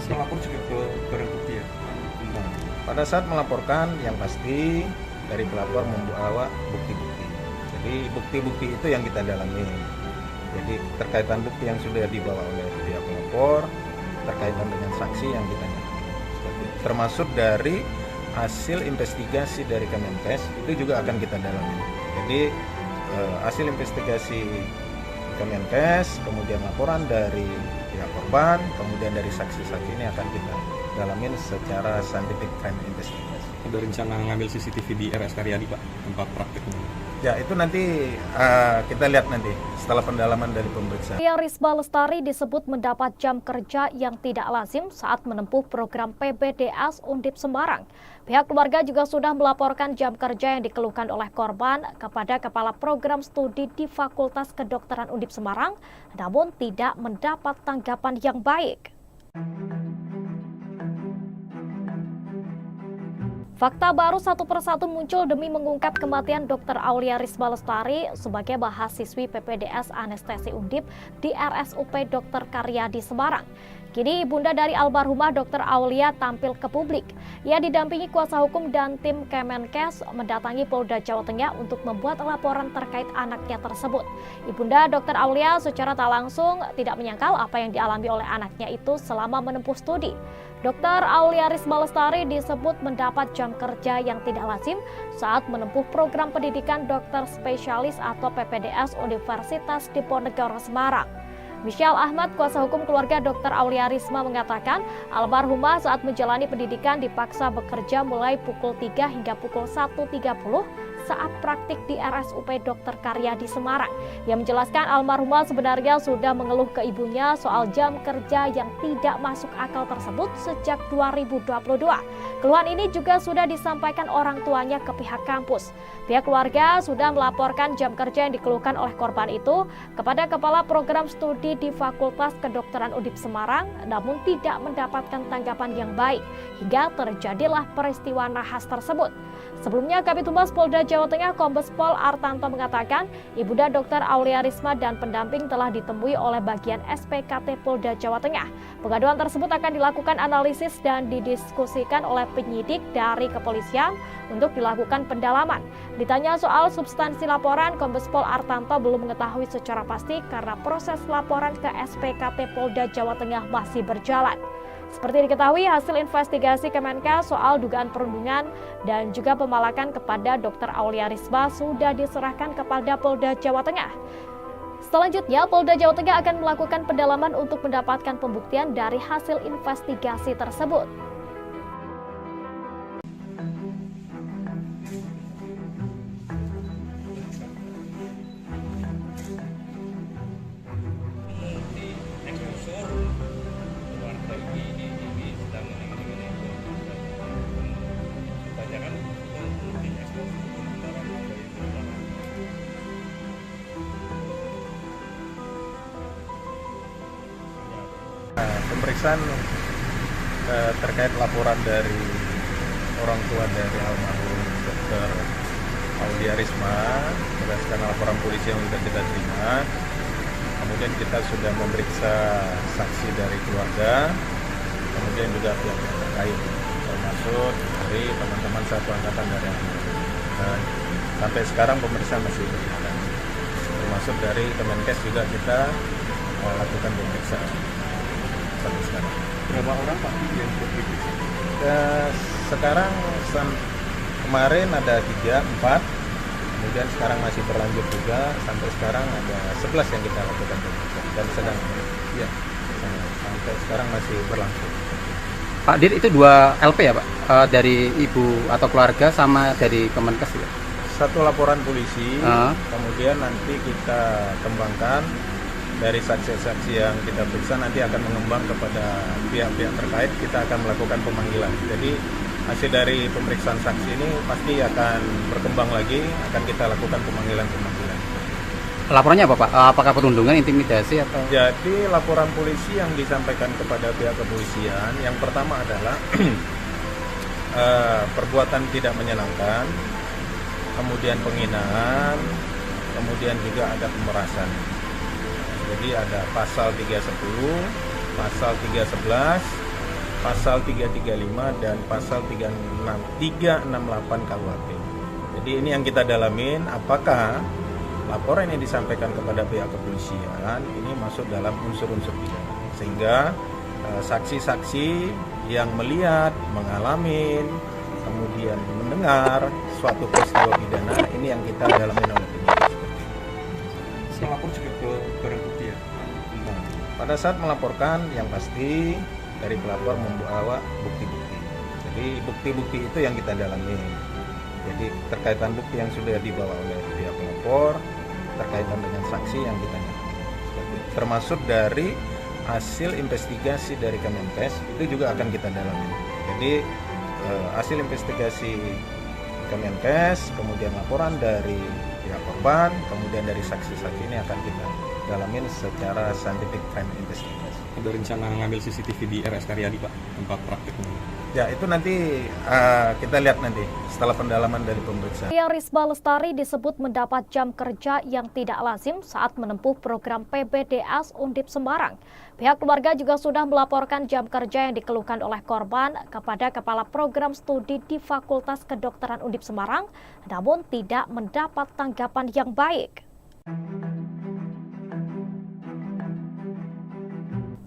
Melapor juga ke barang bukti ya? Pada saat melaporkan, yang pasti dari pelapor membawa bukti-bukti. Jadi bukti-bukti itu yang kita dalami. Jadi terkaitan bukti yang sudah dibawa oleh pihak pelapor, terkaitan dengan saksi yang kita dalami. Termasuk dari hasil investigasi dari Kemenkes itu juga akan kita dalami. Jadi hasil investigasi Kemenkes, kemudian laporan dari pihak korban, kemudian dari saksi-saksi ini akan kita dalamin secara scientific crime investigation. Ada rencana ngambil CCTV di RS Karyadi Pak, tempat prakteknya? Ya, itu nanti kita lihat nanti setelah pendalaman dari pemeriksaan. Risma Lestari disebut mendapat jam kerja yang tidak lazim saat menempuh program PPDS Undip Semarang. Pihak keluarga juga sudah melaporkan jam kerja yang dikeluhkan oleh korban kepada Kepala Program Studi di Fakultas Kedokteran Undip Semarang, namun tidak mendapat tanggapan yang baik. Fakta baru satu persatu muncul demi mengungkap kematian Dr. Aulia Risma Lestari sebagai mahasiswi PPDS Anestesi Undip di RSUP Dr. Karyadi Semarang. Kini ibunda dari almarhumah Dr. Aulia tampil ke publik. Ia didampingi kuasa hukum dan tim Kemenkes mendatangi Polda Jawa Tengah untuk membuat laporan terkait anaknya tersebut. Ibunda Dr. Aulia secara tak langsung tidak menyangkal apa yang dialami oleh anaknya itu selama menempuh studi. Dr. Aulia Risma Lestari disebut mendapat jam kerja yang tidak lazim saat menempuh program pendidikan dokter spesialis atau PPDS Universitas Diponegoro Semarang. Michelle Ahmad, kuasa hukum keluarga Dr. Aulia Risma mengatakan, almarhumah saat menjalani pendidikan dipaksa bekerja mulai pukul 3 hingga pukul 1.30 saat praktik di RSUP Dr. Karyadi Semarang. Ia menjelaskan almarhumah sebenarnya sudah mengeluh ke ibunya soal jam kerja yang tidak masuk akal tersebut sejak 2022. Keluhan ini juga sudah disampaikan orang tuanya ke pihak kampus. Pihak keluarga sudah melaporkan jam kerja yang dikeluhkan oleh korban itu kepada Kepala Program Studi di Fakultas Kedokteran Undip Semarang, namun tidak mendapatkan tanggapan yang baik, hingga terjadilah peristiwa nahas tersebut. Sebelumnya, Kabid Humas Polda Jawa Tengah Kombes Pol Artanto mengatakan, Ibunda Dr. Aulia Risma dan pendamping telah ditemui oleh bagian SPKT Polda Jawa Tengah. Pengaduan tersebut akan dilakukan analisis dan didiskusikan oleh penyidik dari kepolisian untuk dilakukan pendalaman. Ditanya soal substansi laporan, Kombes Pol Artanto belum mengetahui secara pasti karena proses laporan ke SPKT Polda Jawa Tengah masih berjalan. Seperti diketahui, hasil investigasi Kemenkes soal dugaan perundungan dan juga pemalakan kepada Dr. Aulia Risma sudah diserahkan kepada Polda Jawa Tengah. Selanjutnya, Polda Jawa Tengah akan melakukan pendalaman untuk mendapatkan pembuktian dari hasil investigasi tersebut. pemeriksaan terkait laporan dari orang tua dari almarhum Dr. Aulia Risma berdasarkan laporan polisi yang sudah kita terima. Kemudian kita sudah memeriksa saksi dari keluarga, kemudian juga pihak terkait, termasuk dari teman-teman satu angkatan dari almarhum. Dan sampai sekarang pemeriksaan masih berjalan. Termasuk dari Kemenkes juga kita lakukan pemeriksaan sampai sekarang. Berapa orang Pak yang diperiksa? Sekarang kemarin ada 3, 4, kemudian sekarang masih berlanjut juga, sampai sekarang ada 11 yang kita lakukan pemeriksaan dan sedang ya, sampai sekarang masih berlangsung. Pak Dir, itu 2 LP ya Pak? Dari ibu atau keluarga sama dari Kemenkes ya? Satu laporan polisi, kemudian nanti kita kembangkan dari saksi-saksi yang kita periksa, nanti akan mengembang kepada pihak-pihak terkait, kita akan melakukan pemanggilan. Jadi hasil dari pemeriksaan saksi ini pasti akan berkembang lagi, akan kita lakukan pemanggilan-pemanggilan. Laporannya apa Pak? Apakah perundungan, intimidasi atau? Jadi laporan polisi yang disampaikan kepada pihak kepolisian, yang pertama adalah perbuatan tidak menyenangkan, kemudian penghinaan, kemudian juga ada pemerasan. Jadi ada pasal 310, pasal 311, pasal 335 dan pasal 368 KUHP. Jadi ini yang kita dalamin, apakah laporan yang disampaikan kepada pihak kepolisian ini masuk dalam unsur-unsur pidana, sehingga saksi-saksi yang melihat, mengalami, kemudian mendengar suatu peristiwa pidana ini yang kita dalamin oleh penyidik. Melapor juga ke barang bukti ya? Pada saat melaporkan, yang pasti dari pelapor membawa bukti-bukti. Jadi bukti-bukti itu yang kita dalami. Jadi terkaitan bukti yang sudah dibawa oleh pihak pelapor, terkaitan dengan saksi yang kita dalami. Termasuk dari hasil investigasi dari Kemenkes itu juga akan kita dalami. Jadi hasil investigasi Kemenkes, kemudian laporan dari pihak korban, kemudian dari saksi-saksi ini akan kita dalamin secara scientific crime investigation. Ada rencana ngambil CCTV di RS Karyadi Pak, tempat prakteknya? Ya itu nanti kita lihat nanti setelah pendalaman dari pemeriksaan. Aulia Risma Lestari disebut mendapat jam kerja yang tidak lazim saat menempuh program PPDS Undip Semarang. Pihak keluarga juga sudah melaporkan jam kerja yang dikeluhkan oleh korban kepada Kepala Program Studi di Fakultas Kedokteran Undip Semarang, namun tidak mendapat tanggapan yang baik.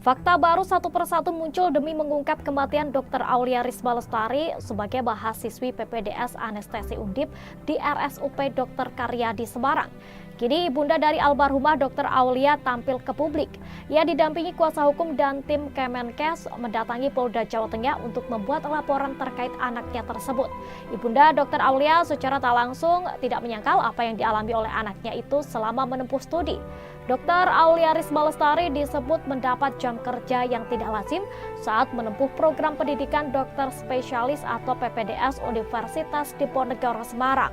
Fakta baru satu persatu muncul demi mengungkap kematian Dr. Aulia Risma Lestari sebagai mahasiswi PPDS Anestesi Undip di RSUP Dr. Karyadi Semarang. Kini ibunda dari almarhumah Dr. Aulia tampil ke publik. Ia didampingi kuasa hukum dan tim Kemenkes mendatangi Polda Jawa Tengah untuk membuat laporan terkait anaknya tersebut. Ibunda Dr. Aulia secara tak langsung tidak menyangkal apa yang dialami oleh anaknya itu selama menempuh studi. Dr. Aulia Risma Lestari disebut mendapat jam kerja yang tidak lazim saat menempuh program pendidikan dokter spesialis atau PPDS Universitas Diponegoro Semarang.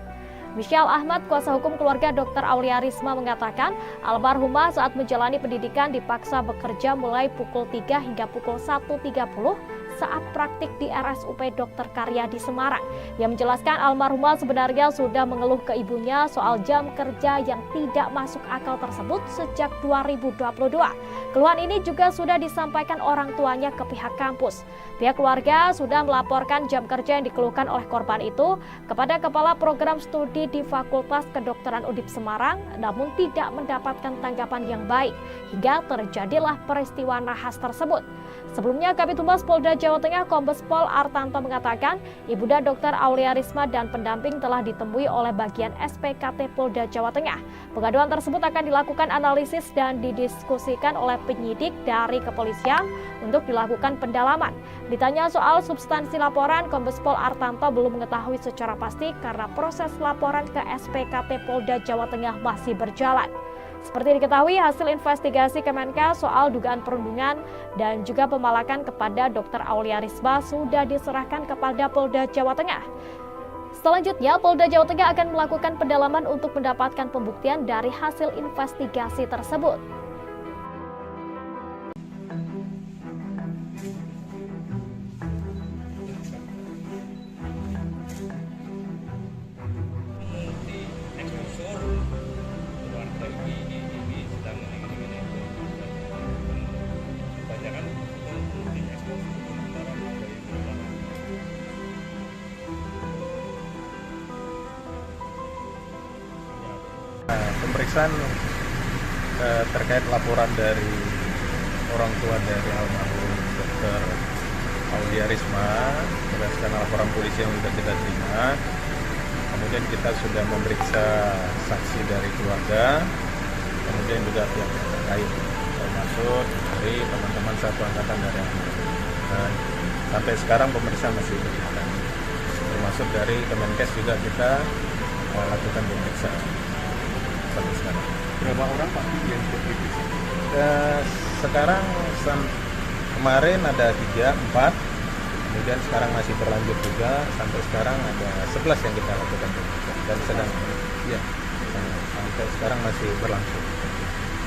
Michelle Ahmad, kuasa hukum keluarga Dr. Aulia Risma mengatakan, almarhumah saat menjalani pendidikan dipaksa bekerja mulai pukul 3 hingga pukul 1.30 saat praktik di RSUP Dr. Karyadi Semarang. Ia menjelaskan almarhumah sebenarnya sudah mengeluh ke ibunya soal jam kerja yang tidak masuk akal tersebut sejak 2022. Keluhan ini juga sudah disampaikan orang tuanya ke pihak kampus. Pihak keluarga sudah melaporkan jam kerja yang dikeluhkan oleh korban itu kepada Kepala Program Studi di Fakultas Kedokteran Undip Semarang, namun tidak mendapatkan tanggapan yang baik hingga terjadilah peristiwa nahas tersebut. Sebelumnya, Kabid Humas Polda Jawa Tengah Kombes Pol Artanto mengatakan, ibunda Dr. Aulia Risma dan pendamping telah ditemui oleh bagian SPKT Polda Jawa Tengah. Pengaduan tersebut akan dilakukan analisis dan didiskusikan oleh penyidik dari kepolisian untuk dilakukan pendalaman. Ditanya soal substansi laporan, Kombes Pol Artanto belum mengetahui secara pasti karena proses laporan ke SPKT Polda Jawa Tengah masih berjalan. Seperti diketahui, hasil investigasi Kemenkes soal dugaan perundungan dan juga pemalakan kepada Dr. Aulia Risma sudah diserahkan kepada Polda Jawa Tengah. Selanjutnya, Polda Jawa Tengah akan melakukan pendalaman untuk mendapatkan pembuktian dari hasil investigasi tersebut. pemeriksaan terkait laporan dari orang tua dari almarhum Dr. Aulia Risma berdasarkan laporan polisi yang sudah kita terima. Kemudian kita sudah memeriksa saksi dari keluarga, kemudian juga pihak terkait, termasuk dari teman-teman satu angkatan dari dan sampai sekarang pemeriksaan masih berjalan. Termasuk dari Kemenkes juga kita lakukan pemeriksaan sampai sekarang. Berapa orang Pak yang diperiksa? Sekarang kemarin ada 3, 4, kemudian sekarang masih berlanjut juga, sampai sekarang ada 11 yang kita lakukan pemeriksaan dan sedang ya sampai sekarang masih berlangsung.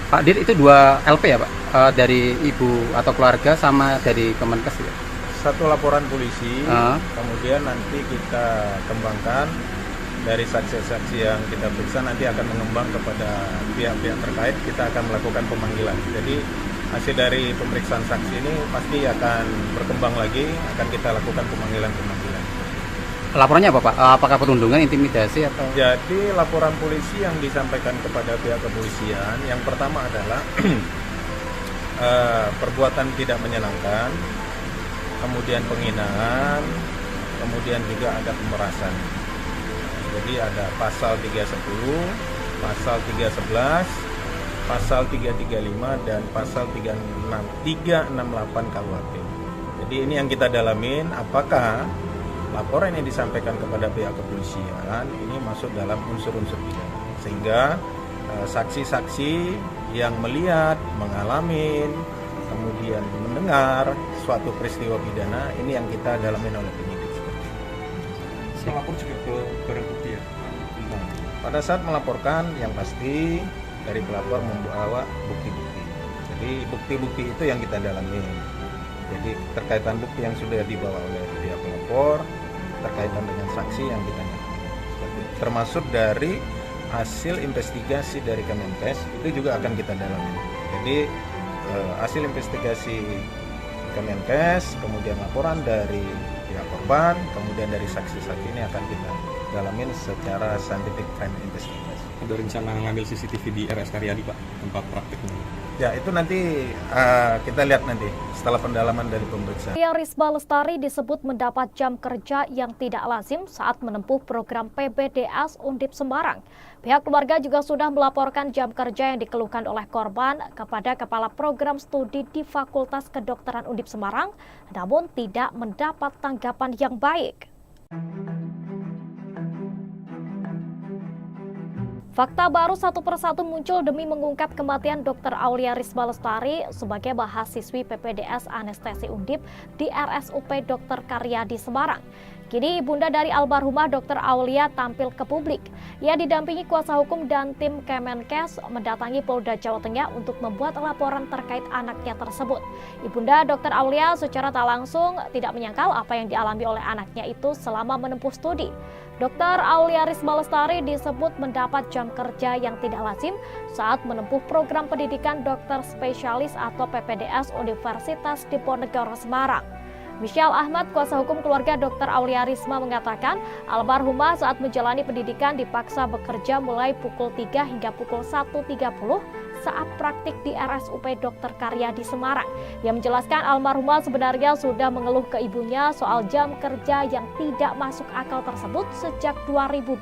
Pak Dir, itu 2 LP ya Pak? Dari ibu atau keluarga sama dari Kemenkes ya? Satu laporan polisi, kemudian nanti kita kembangkan dari saksi-saksi yang kita periksa, nanti akan mengembang kepada pihak-pihak terkait, kita akan melakukan pemanggilan. Jadi hasil dari pemeriksaan saksi ini pasti akan berkembang lagi, akan kita lakukan pemanggilan-pemanggilan. Laporannya apa Pak? Apakah perundungan, intimidasi atau? Jadi laporan polisi yang disampaikan kepada pihak kepolisian, yang pertama adalah perbuatan tidak menyenangkan, kemudian penghinaan, kemudian juga ada pemerasan. Jadi ada pasal 310, pasal 311, pasal 335 dan pasal 368 KUHP. Jadi ini yang kita dalamin, apakah laporan yang disampaikan kepada pihak kepolisian ini masuk dalam unsur-unsur pidana, sehingga saksi-saksi yang melihat, mengalami, kemudian mendengar suatu peristiwa pidana ini yang kita dalamin oleh penyidik. Melapor juga ke barang bukti ya? Nah, pada saat melaporkan yang pasti dari pelapor membawa bukti-bukti. Jadi bukti-bukti itu yang kita dalami. Jadi terkaitan bukti yang sudah dibawa oleh pihak pelapor, terkaitan dengan saksi yang kita dalami. Termasuk dari hasil investigasi dari Kemenkes itu juga akan kita dalami. Jadi hasil investigasi Kemenkes, kemudian laporan dari pihak korban, kemudian dari saksi-saksi ini akan kita dalamin secara scientific crime investigation. Ada rencana ngambil CCTV di RS Karyadi Pak, tempat prakteknya? Ya itu nanti kita lihat nanti setelah pendalaman dari pemeriksaan. Aulia Risma Lestari disebut mendapat jam kerja yang tidak lazim saat menempuh program PPDS Undip Semarang. Pihak keluarga juga sudah melaporkan jam kerja yang dikeluhkan oleh korban kepada Kepala Program Studi di Fakultas Kedokteran Undip Semarang, namun tidak mendapat tanggapan yang baik. Fakta baru satu persatu muncul demi mengungkap kematian Dr. Aulia Risma Lestari sebagai mahasiswi PPDS Anestesi Undip di RSUP Dr. Karyadi Semarang. Kini ibunda dari almarhumah Dr. Aulia tampil ke publik. Ia didampingi kuasa hukum dan tim Kemenkes mendatangi Polda Jawa Tengah untuk membuat laporan terkait anaknya tersebut. Ibunda Dr. Aulia secara tak langsung tidak menyangkal apa yang dialami oleh anaknya itu selama menempuh studi. Dr. Aulia Risma Lestari disebut mendapat jam kerja yang tidak lazim saat menempuh program pendidikan dokter spesialis atau PPDS Universitas Diponegoro Semarang. Michelle Ahmad, kuasa hukum keluarga Dr. Aulia Risma mengatakan, almarhumah saat menjalani pendidikan dipaksa bekerja mulai pukul 3 hingga pukul 1.30 saat praktik di RSUP Dr. Karyadi Semarang. Ia menjelaskan almarhumah sebenarnya sudah mengeluh ke ibunya soal jam kerja yang tidak masuk akal tersebut sejak 2022.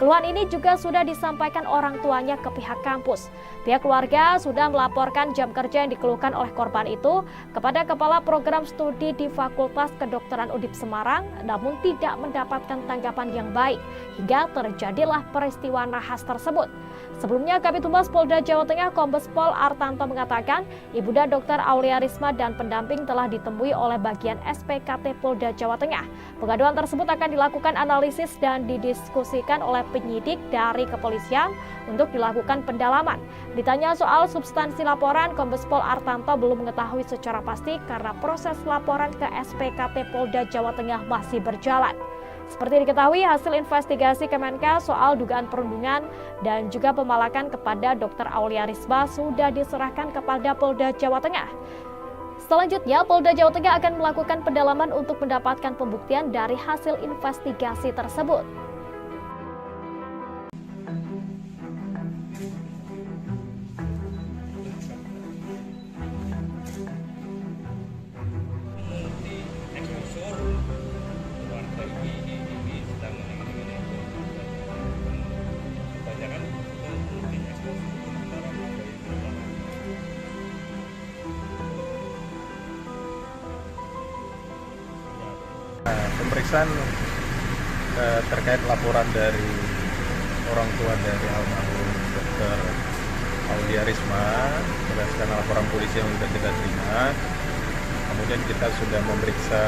Keluhan ini juga sudah disampaikan orang tuanya ke pihak kampus. Pihak keluarga sudah melaporkan jam kerja yang dikeluhkan oleh korban itu kepada Kepala Program Studi di Fakultas Kedokteran Undip Semarang, namun tidak mendapatkan tanggapan yang baik hingga terjadilah peristiwa nahas tersebut. Sebelumnya, Kabid Humas Polda Jawa Tengah Kombes Pol Artanto mengatakan, ibunda Dr. Aulia Risma dan pendamping telah ditemui oleh bagian SPKT Polda Jawa Tengah. Pengaduan tersebut akan dilakukan analisis dan didiskusikan oleh penyidik dari kepolisian untuk dilakukan pendalaman. Ditanya soal substansi laporan, Kombes Pol Artanto belum mengetahui secara pasti karena proses laporan ke SPKT Polda Jawa Tengah masih berjalan. Seperti diketahui, hasil investigasi Kemenkes soal dugaan perundungan dan juga pemalakan kepada Dr. Aulia Risma sudah diserahkan kepada Polda Jawa Tengah. Selanjutnya, Polda Jawa Tengah akan melakukan pendalaman untuk mendapatkan pembuktian dari hasil investigasi tersebut. pemeriksaan terkait laporan dari orang tua dari almarhum Dr. Aulia Risma berdasarkan laporan polisi yang sudah kita terima. Kemudian kita sudah memeriksa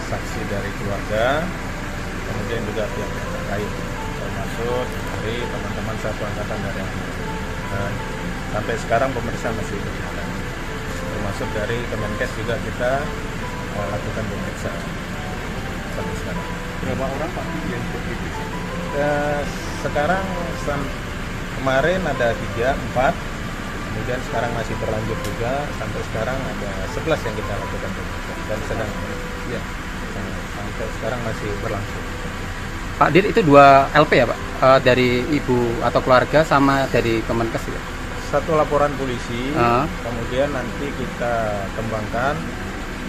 saksi dari keluarga, kemudian juga pihak yang terkait, termasuk dari teman-teman satu angkatan dari dan sampai sekarang pemeriksaan masih berjalan. Termasuk dari Kemenkes juga kita lakukan pemeriksaan sampai sekarang. Berapa orang Pak yang diperiksa? Sekarang kemarin ada 3, 4, kemudian sekarang masih berlanjut juga, sampai sekarang ada 11 yang kita lakukan pemeriksaan dan sedang ya sampai sekarang masih berlangsung. Pak Dir, itu 2 LP ya Pak? Dari ibu atau keluarga sama dari Kemenkes ya? Satu laporan polisi, kemudian nanti kita kembangkan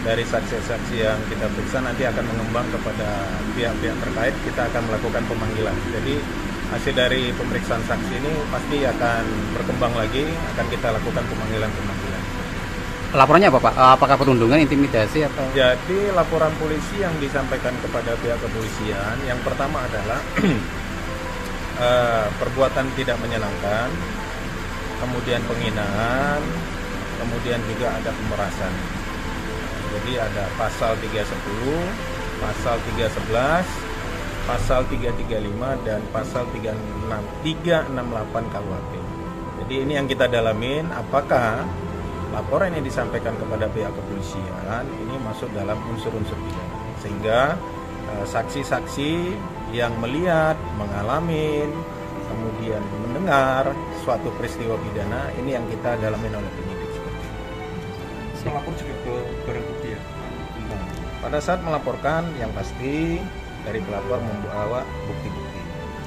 dari saksi-saksi yang kita periksa, nanti akan mengembang kepada pihak-pihak terkait, kita akan melakukan pemanggilan. Jadi hasil dari pemeriksaan saksi ini pasti akan berkembang lagi, akan kita lakukan pemanggilan-pemanggilan. Laporannya apa Pak? Apakah perundungan, intimidasi atau? Jadi laporan polisi yang disampaikan kepada pihak kepolisian, yang pertama adalah perbuatan tidak menyenangkan, kemudian penghinaan, kemudian juga ada pemerasan. Jadi ada pasal 310, pasal 311, pasal 335 dan pasal 368 KUHP. Jadi ini yang kita dalamin, apakah laporan yang disampaikan kepada pihak kepolisian ini masuk dalam unsur-unsur pidana, sehingga saksi-saksi yang melihat, mengalami, kemudian mendengar suatu peristiwa pidana ini yang kita dalamin oleh penyidik. Melapor juga ke barang bukti ya? Pada saat melaporkan, yang pasti dari pelapor membawa bukti-bukti.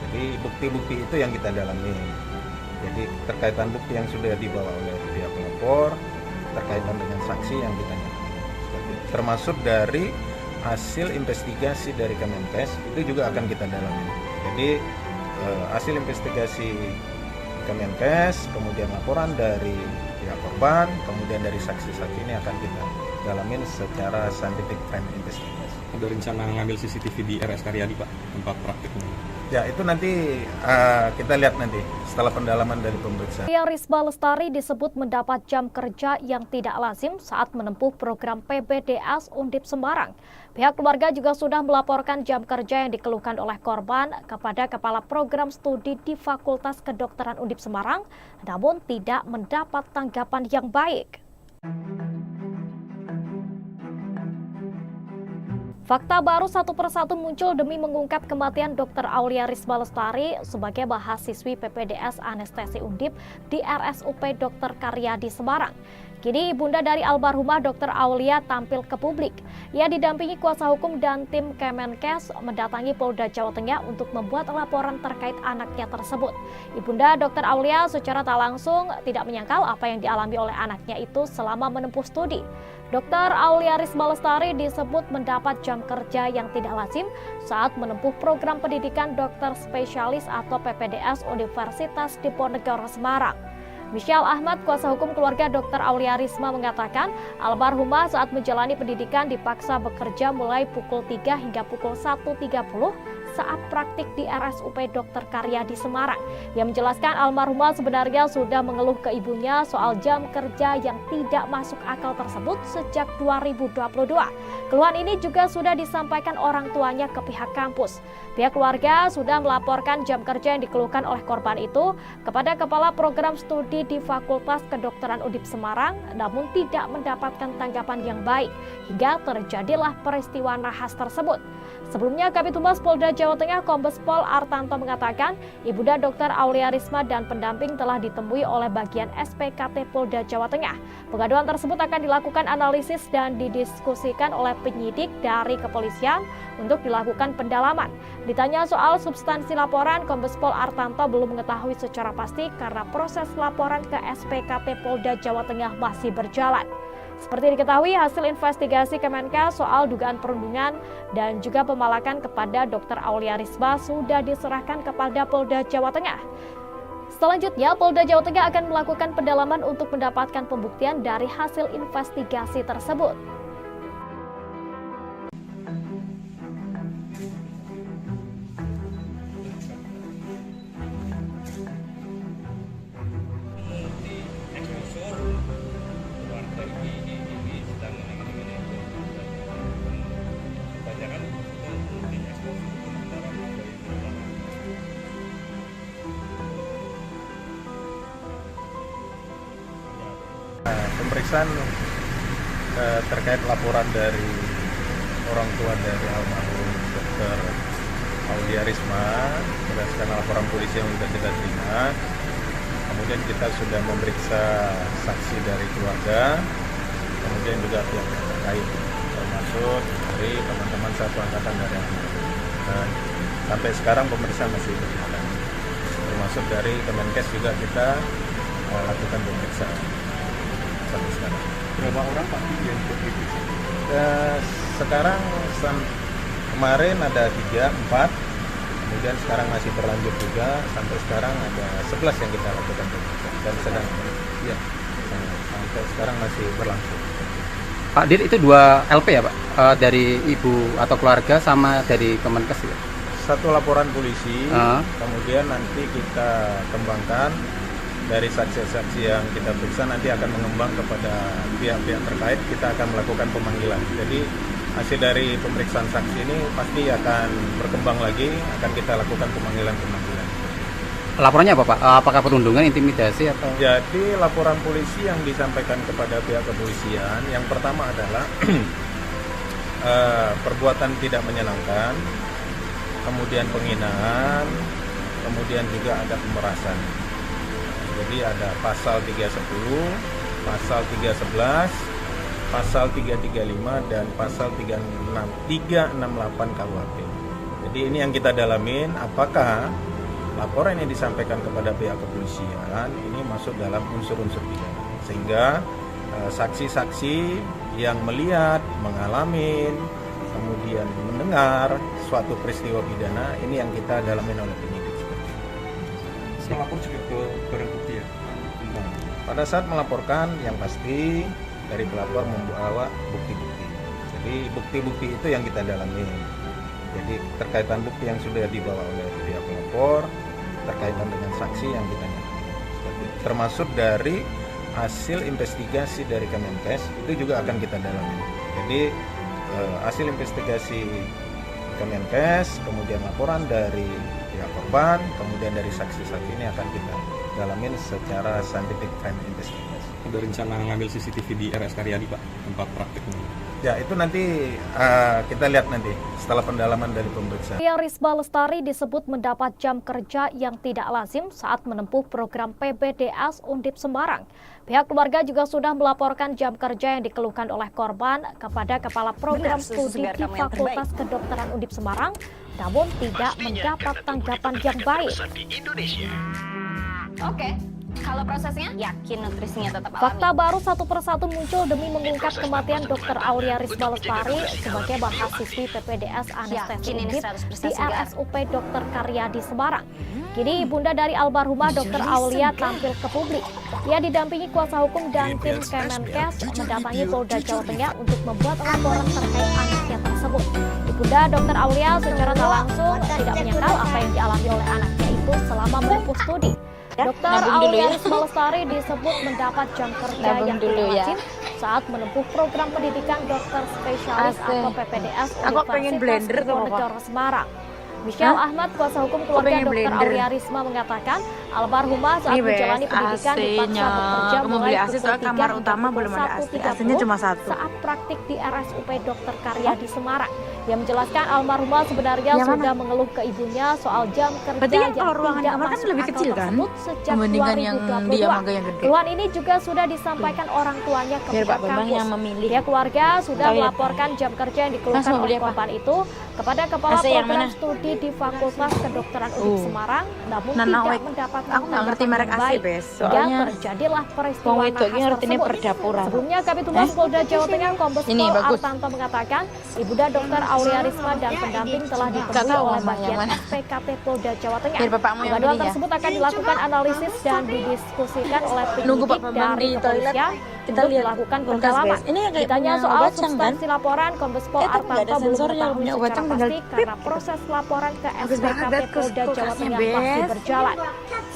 Jadi bukti-bukti itu yang kita dalami. Jadi terkaitan bukti yang sudah dibawa oleh pihak pelapor, terkaitan dengan saksi yang kita nyatakan. Termasuk dari hasil investigasi dari Kemenkes itu juga akan kita dalami. Jadi hasil investigasi Kemenkes, kemudian laporan dari pihak korban, kemudian dari saksi-saksi ini akan kita dalamin secara scientific crime investigation. Ada rencana ngambil CCTV di RS Karyadi Pak, tempat praktiknya? Ya itu nanti kita lihat nanti setelah pendalaman dari pemeriksaan. Aulia Risma Lestari disebut mendapat jam kerja yang tidak lazim saat menempuh program PPDS Undip Semarang. Pihak keluarga juga sudah melaporkan jam kerja yang dikeluhkan oleh korban kepada Kepala Program Studi di Fakultas Kedokteran Undip Semarang, namun tidak mendapat tanggapan yang baik. Fakta baru satu persatu muncul demi mengungkap kematian Dr. Aulia Risma Lestari sebagai mahasiswi PPDS Anestesi Undip di RSUP Dr. Karyadi Semarang. Kini ibunda dari almarhumah Dr. Aulia tampil ke publik. Ia didampingi kuasa hukum dan tim Kemenkes mendatangi Polda Jawa Tengah untuk membuat laporan terkait anaknya tersebut. Ibunda Dr. Aulia secara tak langsung tidak menyangkal apa yang dialami oleh anaknya itu selama menempuh studi. Dr. Aulia Risma Lestari disebut mendapat jam kerja yang tidak lazim saat menempuh program pendidikan dokter spesialis atau PPDS Universitas Diponegoro Semarang. Michelle Ahmad, kuasa hukum keluarga Dr. Aulia Risma mengatakan, almarhumah saat menjalani pendidikan dipaksa bekerja mulai pukul 3 hingga pukul 1.30 saat praktik di RSUP Dr. Karyadi Semarang. Ia menjelaskan almarhumah sebenarnya sudah mengeluh ke ibunya soal jam kerja yang tidak masuk akal tersebut sejak 2022. Keluhan ini juga sudah disampaikan orang tuanya ke pihak kampus. Pihak keluarga sudah melaporkan jam kerja yang dikeluhkan oleh korban itu kepada Kepala Program Studi di Fakultas Kedokteran Undip Semarang, namun tidak mendapatkan tanggapan yang baik hingga terjadilah peristiwa nahas tersebut. Sebelumnya, Kabid Humas Polda Jawa Tengah Kombes Pol Artanto mengatakan, ibunda Dr. Aulia Risma dan pendamping telah ditemui oleh bagian SPKT Polda Jawa Tengah. Pengaduan tersebut akan dilakukan analisis dan didiskusikan oleh penyidik dari kepolisian untuk dilakukan pendalaman. Ditanya soal substansi laporan, Kombes Pol Artanto belum mengetahui secara pasti karena proses laporan ke SPKT Polda Jawa Tengah masih berjalan. Seperti diketahui, hasil investigasi Kemenkes soal dugaan perundungan dan juga pemalakan kepada Dr. Aulia Risma sudah diserahkan kepada Polda Jawa Tengah. Selanjutnya, Polda Jawa Tengah akan melakukan pendalaman untuk mendapatkan pembuktian dari hasil investigasi tersebut. pemeriksaan terkait laporan dari orang tua dari almarhum Dr. Aulia Risma berdasarkan laporan polisi yang sudah kita terima. Kemudian kita sudah memeriksa saksi dari keluarga, kemudian juga pihak terkait, termasuk dari teman-teman satu angkatan dari almarhum. Dan sampai sekarang pemeriksaan masih berjalan. Termasuk dari Kemenkes juga kita lakukan pemeriksaan sampai sekarang. Berapa orang Pak yang diperiksa? Sekarang kemarin ada 3, 4, kemudian sekarang masih berlanjut juga, sampai sekarang ada 11 yang kita lakukan pemeriksaan dan sedang ya, sampai sekarang masih berlangsung. Pak Dir, itu 2 LP ya Pak? Dari ibu atau keluarga sama dari Kemenkes ya? Satu laporan polisi, kemudian nanti kita kembangkan dari saksi-saksi yang kita periksa, nanti akan mengembang kepada pihak-pihak terkait, kita akan melakukan pemanggilan. Jadi hasil dari pemeriksaan saksi ini pasti akan berkembang lagi, akan kita lakukan pemanggilan-pemanggilan. Laporannya apa Pak? Apakah perundungan, intimidasi atau? Jadi laporan polisi yang disampaikan kepada pihak kepolisian, yang pertama adalah perbuatan tidak menyenangkan, kemudian penghinaan, kemudian juga ada pemerasan. Jadi ada pasal 310, pasal 311, pasal 335 dan pasal 368 KUHP. Jadi ini yang kita dalamin, apakah laporan yang disampaikan kepada pihak kepolisian ini masuk dalam unsur-unsur pidana, sehingga saksi-saksi yang melihat, mengalami, kemudian mendengar suatu peristiwa pidana ini yang kita dalamin oleh penyidik. Melapor juga ke barang bukti ya? Pada saat melaporkan, yang pasti dari pelapor membawa bukti-bukti. Jadi bukti-bukti itu yang kita dalami. Jadi terkaitan bukti yang sudah dibawa oleh pihak pelapor, terkaitan dengan saksi yang kita dalami. Termasuk dari hasil investigasi dari Kemenkes itu juga akan kita dalami. Jadi hasil investigasi Kemenkes, kemudian laporan dari pihak korban, kemudian dari saksi-saksi ini akan kita dalamin secara scientific crime investigation. Ada rencana ngambil CCTV di RS Karyadi Pak, tempat praktiknya? Ya, itu nanti kita lihat nanti setelah pendalaman dari pemeriksaan. Aulia Risma Lestari disebut mendapat jam kerja yang tidak lazim saat menempuh program PPDS Undip Semarang. Pihak keluarga juga sudah melaporkan jam kerja yang dikeluhkan oleh korban kepada Kepala Program Studi di Fakultas Kedokteran Undip Semarang, namun tidak mendapat tanggapan yang baik. Oke. Kalau prosesnya, yakin nutrisinya tetap alami. Fakta baru satu persatu muncul demi mengungkap kematian Dr. Aulia Risma Lestari sebagai mahasiswi PPDS Anestesi Undip di RSUP Dr. Karyadi Semarang. Kini ibunda dari almarhumah Dr. Aulia tampil ke publik. Ia didampingi kuasa hukum dan tim Kemenkes mendatangi Polda Jawa Tengah untuk membuat laporan terkait anaknya tersebut. Ibunda Dr. Aulia secara tak langsung tidak menyangkal apa yang dialami oleh anaknya itu selama menempuh studi. Dr. Aulia Risma Lestari disebut mendapat jam kerja yang tidak lazim saat menempuh program pendidikan dokter spesialis atau PPDS Universitas Diponegoro Semarang. Michelle Ahmad, kuasa hukum keluarga Dr. Aulia Risma mengatakan almarhumah saat menjalani pendidikan dipaksa bekerja mulai pukul 3 hingga pukul 1.30 saat praktik di RSUP Dr. Karyadi Semarang. Dia menjelaskan almarhumah sebenarnya sudah mengeluh ke ibunya soal jam kerja yang tidak masuk lebih kecil kan? Sejak 2022. Keluhan ini juga sudah disampaikan orang tuanya ke pihak kampus. Pihak keluarga sudah melaporkan jam kerja yang dikeluhkan oleh korban itu kepada Kepala Program Studi di Fakultas Kedokteran Undip Semarang, namun tidak mendapatkan tanggapan yang baik. Hingga terjadilah peristiwa nahas tersebut. Sebelumnya Kabid Humas Polda Jawa Tengah Kombes Pol Artanto mengatakan ibunda Dr. Aulia Risma dan pendamping telah ditemui oleh bagian SPKP Polda Jawa Tengah. Pengaduan tersebut akan dilakukan analisis dan didiskusikan oleh penyidik dari kepolisian untuk dilakukan pendalaman. Ditanya soal substansi laporan, Kombes Pol Artanto belum mengetahui secara pasti karena proses laporan ke SPKP Polda Jawa Tengah masih berjalan.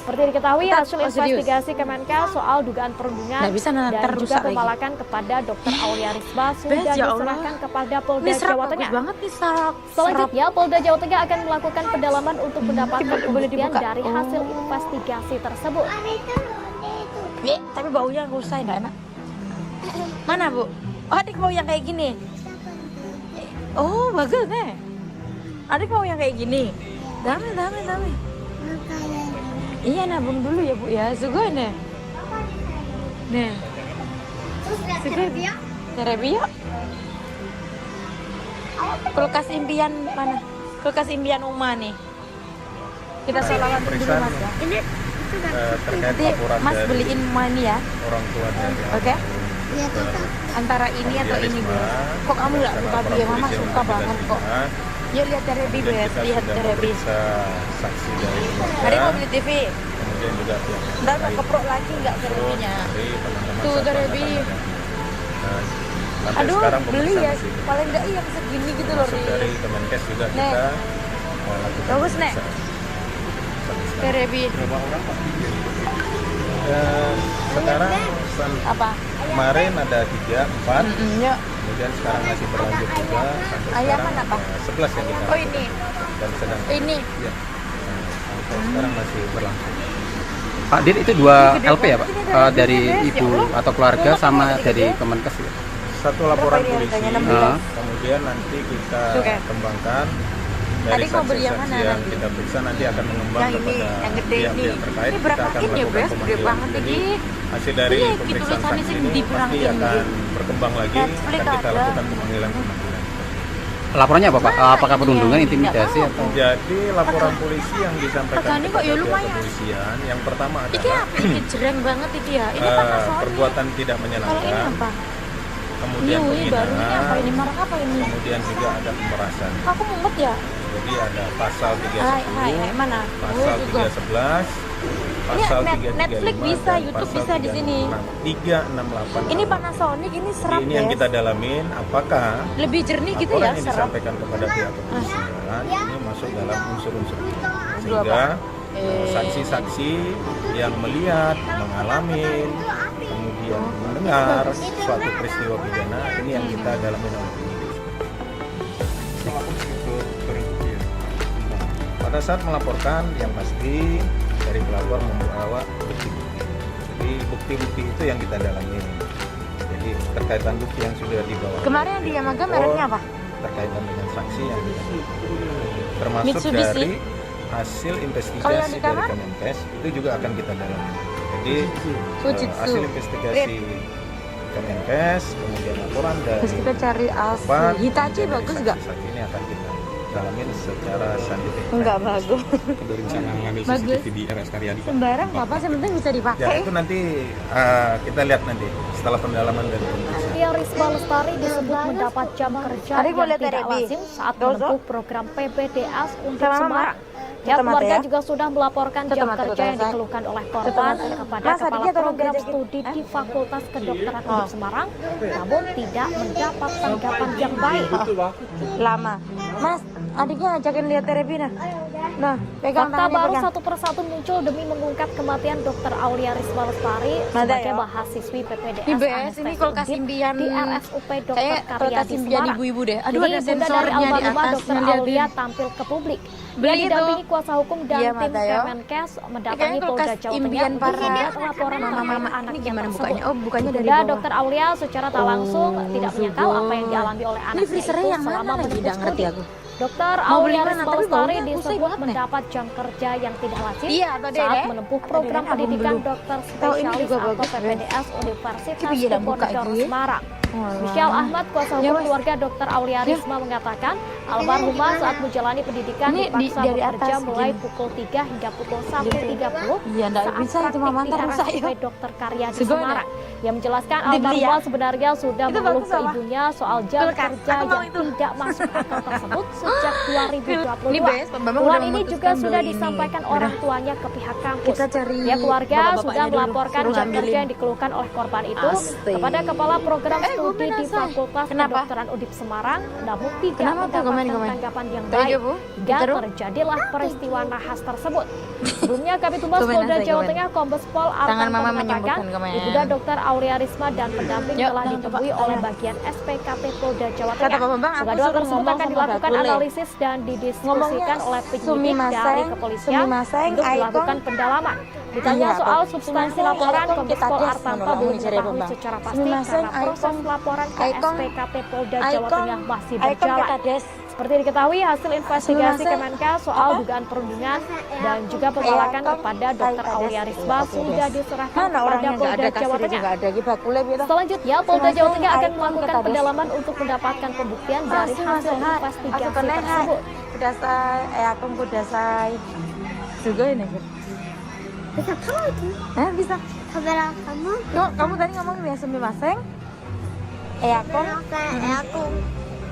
Seperti diketahui, hasil investigasi Kemenkes soal dugaan perundungan dan juga pemalakan kepada Dr. Aulia Risma sudah diserahkan kepada Polda Jawa Tengah. Selanjutnya, Polda Jawa Tengah akan melakukan pendalaman untuk mendapatkan pembuktian dari hasil investigasi tersebut. Tapi baunya rusak, nggak enak. Mana Bu? Oh, adik mau yang kayak gini. Oh, bagus nih. Adik mau yang kayak gini. Dami. Iya, nabung dulu ya Bu ya. Sugoi nih. Nih. Terebi yuk. Kulkas impian mana? Kulkas impian Uma nih. Kita salawat dulu Mas ya. Ini terkait nanti laporan Mas dari beliin Uma ini ya. orang tua dari Oke? Antara ini atau ini Bu? Kok kamu nggak suka Bu ya? Mama suka banget kok. Yuk lihat Terebi Bu ya. Lihat Terebi. Saksi dari Hari mau beli TV. kemudian juga pihak Ntar mau keprok lagi nggak Terebinya? dari teman-teman Tuh satpam Terebi. sampai Aduh, sekarang beli pemeriksaan ya. masih Paling nggak yang segini gitu loh. masuk dari Kemenkes juga Nek. kita lakukan Bagus, Nek. pemeriksaan. Terebi. Sekarang Apa? kemarin ada 3, 4, Yuk. kemudian sekarang masih berlanjut juga sampai Ayaman sekarang apa? 11 yang kita Oh ini. dan sedang Ini. ya, sampai sekarang masih berlangsung. Pak Dir itu 2 LP ya Pak? Dari ibu atau keluarga sama dari Kemenkes ya? Satu laporan polisi, harganya 16. kemudian nanti kita Oke. kembangkan dari Adik mau beli yang saksi-saksi mana yang nanti? kita periksa nanti akan mengembang Yang ini, kepada yang gede pihak-pihak ini. terkait. Ini Kita berapa akan in ya, melakukan Bes? Gede pemanggilan. banget Jadi ini. hasil dari Iya, gitu pemeriksaan tulisannya saksi sih ini diperangin pasti akan gitu. berkembang lagi Netflix dan kita ada. lakukan pemanggilan-pemanggilan. Laporannya apa Pak? Apakah perundungan, intimidasi atau? Jadi laporan polisi yang disampaikan Harganya kok kepada ya pihak lumayan. kepolisian yang pertama Iki adalah apa? Ini jereng banget iki ya. Ini Panasonic. perbuatan tidak Kalau ini menyenangkan, apa? kemudian Ini baru ini apa? Ini penghinaan, merek apa ini? kemudian juga ada pemerasan. Aku mumet ya. Jadi ada pasal Hai, 310, mana? pasal juga. 311, pasal Net- 335 Netflix bisa, dan YouTube pasal bisa di sini. 368. Ini Panasonic, ini serap Ini ya. yang kita dalamin apakah Lebih jernih gitu laporan ya, yang serap. disampaikan kepada pihak kepolisian ini masuk dalam unsur-unsur pidana. Sehingga saksi-saksi yang melihat, mengalami, kemudian mendengar suatu peristiwa pidana ini yang kita dalami oleh penyidik. Pada saat melaporkan yang pasti dari pelapor membawa bukti-bukti. Jadi bukti-bukti itu yang kita dalami. Jadi terkaitan bukti yang sudah dibawa. Kemarin yang di Yamaga mereknya apa? Terkaitan dengan saksi yang didapat. Termasuk Mitsubishi. dari hasil Kalau yang investigasi di dari kamar? Kemenkes itu juga akan kita dalami. Jadi Fujitsu. hasil investigasi Kemenkes, kemudian laporan dari Terus kita cari asli. Depan, Hitachi kemudian bagus dari nggak? saksi ini akan kita dalamin secara saintifik. Enggak bagus. Berencana mengambil Bagus. CCTV di RS Karyadi Pak. Sembarang apa sih, penting bisa Ya dipakai. itu nanti kita lihat nanti setelah pendalaman dari pemeriksaan. Risma Lestari disebut mendapat jam kerja Adik mau yang lihat tidak Terebi? lazim saat Dozo? menempuh program PPDS untuk Sama Mama. Semarang. Tutup Pihak mata keluarga ya. juga sudah melaporkan Tutup jam mata, kerja tutup yang mata. dikeluhkan oleh Tutup korban mata. kepada Mas, Kepala adiknya tolong Program diajakin. Studi di Fakultas Kedokteran Oh. Undip Semarang, namun tidak mendapat tanggapan yang baik. Lama. Mas, adiknya ajakin lihat Terebi nah. Nah, pegang Fakta tangannya, baru pegang. satu persatu muncul demi mengungkap kematian Dr. Aulia Risma Lestari Mana sebagai ya? mahasiswi PPDS Ini BS, Anestesi ini kulkas Undip impian. di RSUP Dr. Kayak kulkas Karyadi impian Semarang. ibu-ibu deh. Aduh, Kini ada bunda dari sensornya di almarhumah atas. Dr. Liatin. Aulia tampil ke publik. Dia Beli itu. didampingi kuasa hukum dan Iya, tim Mata, yo. Kemenkes mendatangi Kayaknya Polda kulkas Jawa Tengah impian untuk para membuat laporan mama-mama. terkait Ini anaknya gimana tersebut. bukanya? Oh, bukannya dari Bunda bawah. Dr. Aulia secara tak langsung tidak menyangkal Zugo. apa yang dialami oleh Ini anaknya freezernya itu yang mana selama lagi? menempuh Tidak ngerti studi. aku. Dr. Mau beli Aulia mana? Risma Tapi Lestari baunya pusing disebut banget, Nek. mendapat jam kerja yang tidak lazim Iya, atau deh, saat Dek? menempuh Ada program Dek, abang pendidikan belum. dokter Tahu ini spesialis juga atau bagus, PPDS Universitas Tapi iya, dah buka Diponegoro gue. Semarang. Walah. Michelle Ahmad, kuasa Ya, hukum Mas. keluarga Dr. Aulia Risma mengatakan almarhumah saat menjalani pendidikan Ini dipaksa dari bekerja atas, mulai gini. pukul 3 hingga pukul 1.30 Iya, nggak saat bisa itu praktik Mama, di ntar rusak RSUP ya. Dr. Karyadi Segoy, Semarang. Yang menjelaskan Dibeli ya? almarhumah sebenarnya sudah Itu mengeluh bagus ke apa? ibunya soal jam Kulkas. kerja Aku mau yang itu. tidak masuk akal tersebut sejak 2022. Ini Bes, Pak Bambang Keluhan udah ini juga memutuskan sudah beli ini. disampaikan Udah. orang tuanya ke pihak kampus. Kita cari Pihak keluarga bapak-bapaknya sudah dulu, melaporkan suruh jam ngambilin. kerja yang dikeluhkan oleh korban itu Asli. kepada Kepala Program gue Studi di penasaran. Fakultas Kenapa? Kedokteran Undip Semarang, namun tidak Kenapa tuh? mendapatkan Komen. tanggapan yang Thank baik you, Bu. hingga Terus? terjadilah peristiwa nahas tersebut. Sebelumnya Kabid Humas Komen Polda aja, Jawa komen. Tengah Kombes Pol Tangan Artanto Mama mengatakan menyembuhkan, komen. Ibunda Dr. Aulia Risma dan pendamping Yuk, telah nah, ditemui coba. oleh bagian SPKP Polda Jawa Kata Tengah. Pak Bambang, aku Pengaduan suruh tersebut ngomong akan sama dilakukan Bakule. analisis dan didiskusikan Ngomongnya oleh Sumi penyidik dari Maseng, kepolisian Sumi Maseng, untuk Aikong. dilakukan pendalaman. Ditanya Iya, soal Pak. substansi Sumaseng laporan, Aikong Kombes kita Pol des Artanto menolak belum mencari mengetahui Bambang. secara pasti Sumaseng karena proses Aikong laporan ke Aikong SPKP Polda Jawa Tengah masih berjalan. kita des. Seperti diketahui, hasil investigasi Sumaseng Kemenkes soal apa? dugaan perundungan dan juga pembalakan Aikong kepada Dr. Aulia Risma sudah diserahkan Mana kepada orangnya nggak Polda ada, Jawa kasirnya Tengah. juga ada, bakule gitu. Selanjutnya, Polda Sumaseng Jawa Tengah akan Aikong melakukan kita des. pendalaman untuk mendapatkan pembuktian dari hasil investigasi tersebut. Kudasai, Aikong kudasai. Juga ini. Bisa tahu itu. Bisa. Kamera kamu. Kamu tadi ngomong biasa Maseng. Aikong. Aku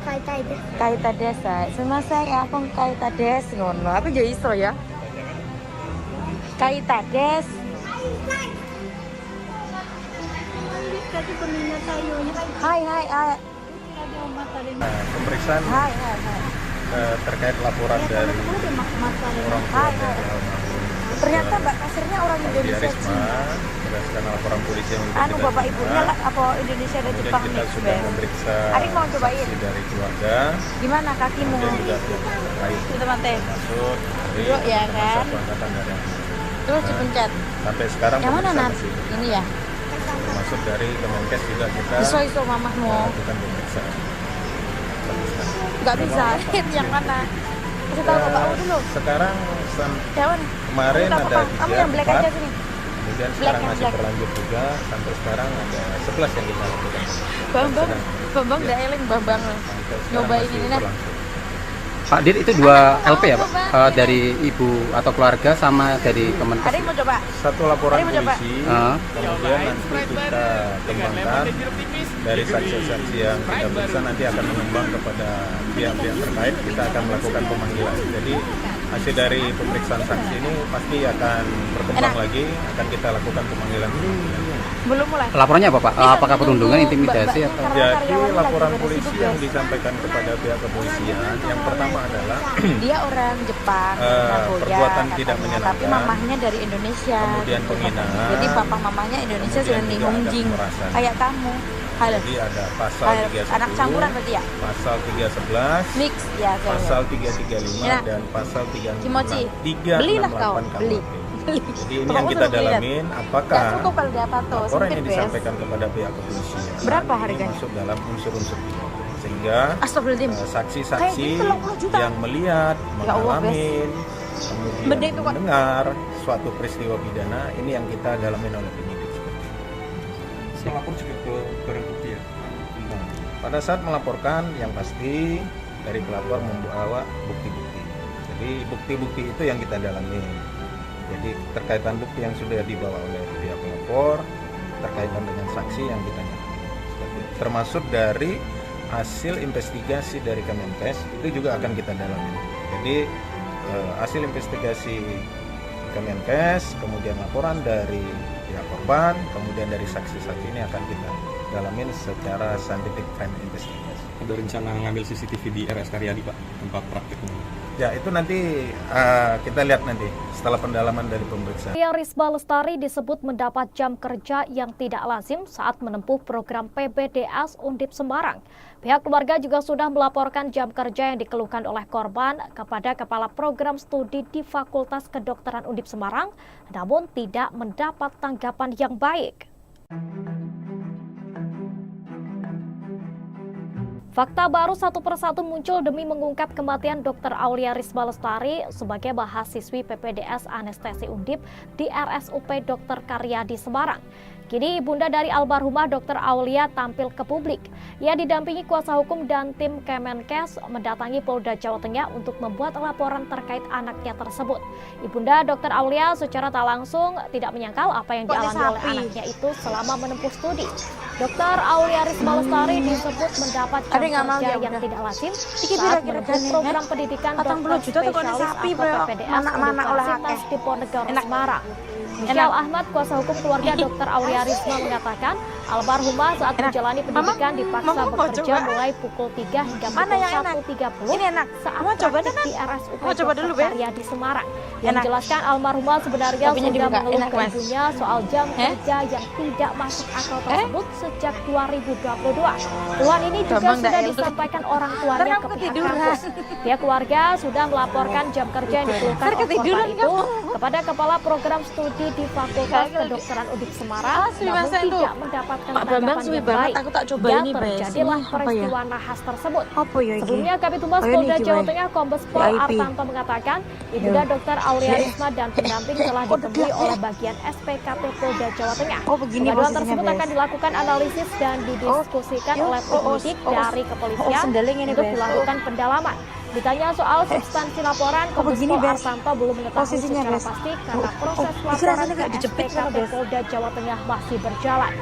kaita itu. Kaita desa. Sumaseng Aikong kaita des ngono. Apa jadi iso ya? Kaita des. Hai. Pemeriksaan terkait laporan dari orang tua dari almarhum Ternyata Mbak Kasirnya orang Aulia Indonesia. Risma berdasarkan laporan polisi yang sudah Anu kita bapak terima. ibunya lah apa Indonesia dan Kemudian Jepang kita mix, sudah Ben. memeriksa Ari mau cobain. saksi dari keluarga, Gimana kakimu? kemudian juga pihak terkait Itu mate. termasuk dari Duduk ya, teman kan? satu angkatan dari Terus dipencet. sampai sekarang Yang mana pemeriksaan Nat? masih Ini ya. termasuk dari Kemenkes juga kita Iso mamahmu. lakukan pemeriksaan. Enggak bisa. Yang mana? Kasih tahu bapakmu dulu. Sekarang Jawan. kemarin Kamu tahu, ada Pak? Kamu 3, yang black 4, aja sini. kemudian Black sekarang yang masih black. berlanjut juga sampai sekarang ada 11 yang kita lakukan. Bambang udah eling Bambang. Nyobain ini nah. Pak Dir, itu 2 LP ya Pak? Dari ibu atau keluarga sama dari Kemenkes? Ada yang mau coba? Satu laporan Ayo, coba. polisi, Ah. kemudian nanti kita kembangkan dari saksi-saksi yang kita periksa nanti akan mengembang kepada pihak-pihak terkait. Kita akan melakukan pemanggilan. Jadi hasil dari pemeriksaan saksi ini pasti akan berkembang lagi, akan kita lakukan pemanggilan. Belum mulai. Laporannya apa Pak? Apakah perundungan, intimidasi atau? Jadi laporan polisi yang disampaikan kepada pihak kepolisian yang pertama adalah Dia orang Jepang, perbuatan tidak katanya. menyenangkan. Tapi mamahnya dari Indonesia. Kemudian penghinaan. Jadi papa mamanya Indonesia Kemudian sudah juga ningung ada jing. pemerasan. Kayak kamu. Halo. Jadi ada pasal Halo. 310, Anak campuran berarti ya? pasal 311, Mix ya. pasal 335 Ya. dan pasal 368. Kimochi. Belilah kau. Beli. Jadi ini yang kita dalamin, apakah Nggak cukup kalau dapat tuh. laporan yang Sempit, Bes. disampaikan kepada pihak kepolisian Berapa ini harganya? masuk dalam unsur-unsur pidana. Sehingga Astagfirullahaladzim. saksi-saksi Kayak gitu, 10 juta. yang melihat, Ya Allah, mengalami, Bede kemudian itu, Kak. mendengar suatu peristiwa pidana, ini yang kita dalamin oleh penyidik. Melapor juga ke barang bukti ya. Nah, pada saat melaporkan yang pasti dari pelapor membawa bukti-bukti. Jadi bukti-bukti itu yang kita dalami. Jadi terkaitan bukti yang sudah dibawa oleh pihak pelapor, terkaitan dengan saksi yang kita dalami. Termasuk dari hasil investigasi dari Kemenkes itu juga akan kita dalami. Jadi hasil investigasi Kemenkes, kemudian laporan dari pihak korban, kemudian dari saksi-saksi ini akan kita dalamin secara scientific crime investigation. Ada rencana ngambil CCTV di RS Karyadi Pak, tempat prakteknya. Ya itu nanti kita lihat nanti setelah pendalaman dari pemeriksaan. Aulia Risma Lestari disebut mendapat jam kerja yang tidak lazim saat menempuh program PPDS Undip Semarang. Pihak keluarga juga sudah melaporkan jam kerja yang dikeluhkan oleh korban kepada Kepala Program Studi di Fakultas Kedokteran Undip Semarang, namun tidak mendapat tanggapan yang baik. Fakta baru satu persatu muncul demi mengungkap kematian Dr. Aulia Risma Lestari sebagai mahasiswi PPDS Anestesi Undip di RSUP Dr. Karyadi Semarang. Kini ibunda dari almarhumah Dr. Aulia tampil ke publik. Ia didampingi kuasa hukum dan tim Kemenkes mendatangi Polda Jawa Tengah untuk membuat laporan terkait anaknya tersebut. Ibunda Dr. Aulia secara tak langsung tidak menyangkal apa yang dialami oleh anaknya itu selama menempuh studi. Dr. Aulia Risma Lestari disebut mendapat jam kerja yang tidak lazim saat menempuh program pendidikan dokter spesialis atau PPDS Universitas Diponegoro Semarang. Michelle Ahmad, kuasa hukum keluarga Dr. Aulia Risma mengatakan almarhumah saat menjalani pendidikan dipaksa bekerja mulai pukul 3 hingga pukul 1.30 saat praktik di RSUP Dr. Karyadi Semarang. Yang menjelaskan almarhumah sebenarnya sudah mengeluh ke ibunya soal jam kerja yang tidak masuk akal tersebut sejak 2022. Keluhan ini juga sudah disampaikan orang tuanya ke pihak kampus. Pihak keluarga sudah melaporkan jam kerja yang dikeluhkan oleh korban itu kepada Kepala Program Studi di Fakultas Kedokteran Undip Semarang, namun tidak mendapatkan tanggapan yang baik. Aku tak coba ini, Terjadilah peristiwa nahas tersebut. Apa ya iki? Sebelumnya, Kabid Humas Oh, Polda ini Jawa gimana? Tengah Kombes Pol VIP. Artanto mengatakan, Ibunda Dr. Aulia Risma dan pendamping telah ditemui oleh bagian SPKT Polda Jawa Tengah. Oh, begini Pengaduan posisinya, tersebut Bes. akan dilakukan analisis dan didiskusikan oleh penyidik dari kepolisian sendeling ini, untuk Bes. dilakukan pendalaman. Ditanya soal substansi laporan, Kombes begini, Pol Bes. Artanto belum mengetahui Posisinya, secara Bes. pasti karena proses isi laporan rasanya ke kayak dijepit sama, SPKT Bes. Polda Jawa Tengah masih berjalan.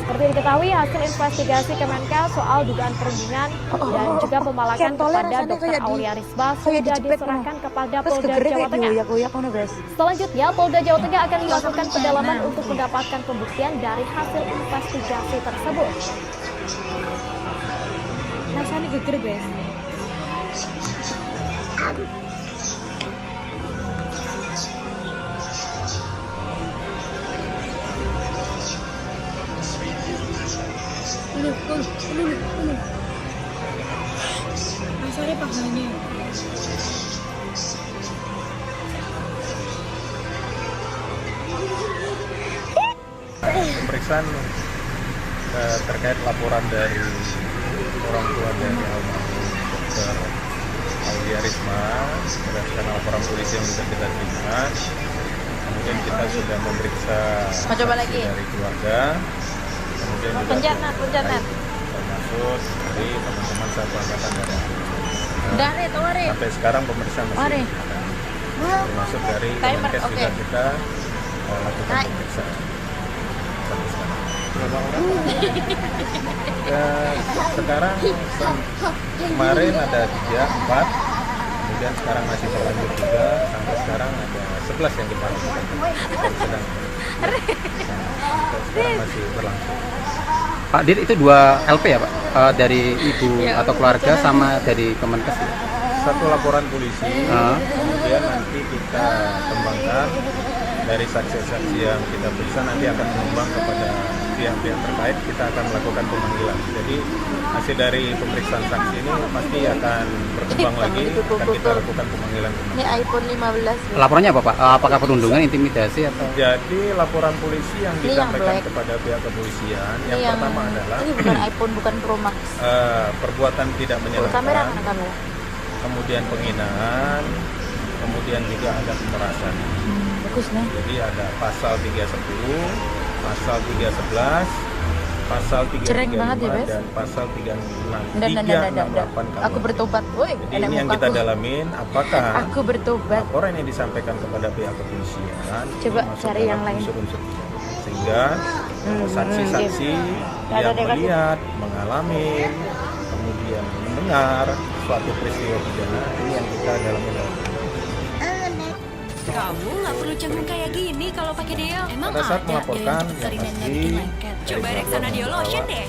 Seperti diketahui, hasil investigasi Kemenkes soal dugaan perundungan dan juga pemalakan Kentolnya kepada rasanya Dr. kayak Aulia Risma kayak sudah dijepit, diserahkan kepada Terus Polda gegere Jawa kayak Tengah. dioyak-oyak ngono, Bes. Selanjutnya, Polda Jawa Tengah akan melakukan pendalaman untuk mendapatkan pembuktian dari hasil investigasi tersebut. Rasanya geger, Bes. Rasanya pahanya. Pemeriksaan terkait laporan dari orang tua dari almarhum Dr. Aulia Risma berdasarkan laporan polisi yang sudah kita terima. Kemudian kita sudah memeriksa Mau coba saksi lagi? dari keluarga, kemudian juga Pencat. termasuk dari teman-teman satu angkatan dari Udah, Re, tunggu, Re. sampai sekarang pemeriksaan masih Mari. dilakukan. Termasuk dari Timer, Kemenkes oke. juga kita lakukan Naik. pemeriksaan sampai sekarang. Sekarang kemarin ada 3, 4, kemudian sekarang masih berlanjut juga, sampai sekarang ada 11 yang kita lakukan. Sedang sekarang masih berlangsung. Pak Dir, itu 2 LP ya Pak? Dari ibu atau keluarga sama dari Kemenkes ya? Satu laporan polisi, kemudian nanti kita kembangkan dari saksi-saksi yang kita periksa, nanti akan mengembang kepada pihak-pihak terkait, kita akan melakukan pemanggilan. Jadi hasil dari pemeriksaan saksi ini pasti akan berkembang lagi, akan kita lakukan pemanggilan. Ini iPhone 15. Laporannya apa Pak? Apakah perundungan, intimidasi atau? Jadi laporan polisi yang Ini yang disampaikan black. kepada pihak kepolisian, Ini yang pertama adalah ini bukan iPhone, bukan Pro Max. perbuatan tidak Kamera menyenangkan, mana kamera? kemudian penghinaan, kemudian juga ada pemerasan. Bagus nih. Jadi ada pasal 310, pasal 311, pasal Cereng banget ya, 335 Bes. dan pasal 366. Dan. 368 KUH. Aku bertobat. Woi, Jadi enak ini yang mukaku. kita dalamin, apakah Aku bertobat. laporan yang disampaikan kepada pihak kepolisian Coba masuk cari dalam yang lain. unsur-unsur pidana. Sehingga saksi-saksi yang melihat, mengalami, kemudian mendengar suatu peristiwa pidana, ini yang kita dalami. Kamu nggak perlu canggung kayak gini kalau pakai Deo. Emang Pada saat ada melaporkan, yang yang seringan pasti bikin lengket. Coba Rexona Deo Lotion deh.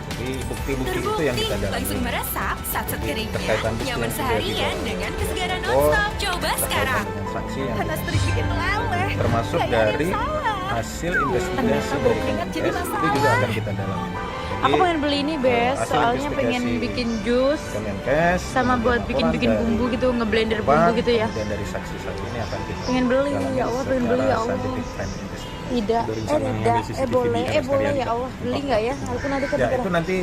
Jadi bukti-bukti itu yang kita dalami. Langsung meresap, sat-sat kering. Terkaitan bukti Nyaman yang sudah seharian kita dengan kesegaran lapor, nonstop. Coba terkaitan sekarang. dengan saksi yang Panas terik bikin meleleh. termasuk Kayak ada yang dari salah. hasil investigasi bau dari keringat jadi Kemenkes itu juga akan kita dalami. Aku Jadi, pengen beli ini, Bes. hasil Soalnya pengen investigasi bikin jus Kemenkes sama kemudian buat laporan bikin-bikin dari bumbu gitu, ngeblender korban, bumbu gitu ya. kemudian dari saksi-saksi ini akan kita Pengen beli, dalami ya Allah, pengen secara beli, ya Allah. scientific crime investigation. Tidak, mengambil CCTV boleh, di RS boleh Karyadi, ya Pak. Allah. Beli nggak ya? Aku nanti Ya kepikiran. itu nanti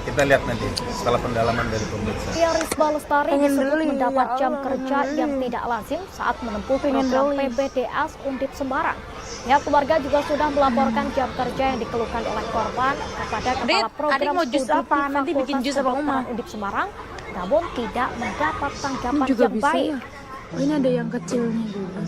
kita lihat nanti setelah pendalaman dari pemeriksaan. Aulia Risma Lestari Pengen disebut beli, mendapat ya jam Allah, kerja pengen yang beli. tidak lazim saat menempuh Pengen program beli. PPDS Undip Semarang. Pihak keluarga juga sudah melaporkan jam kerja yang dikeluhkan oleh korban kepada Kepala Adik Program mau jus Studi apa? di Nanti bikin Fakultas jus apa, Uma? Kedokteran Undip Semarang, namun tidak mendapat Ini tanggapan juga yang bisa baik. ya. Oh, ini ada yang kecilnya juga.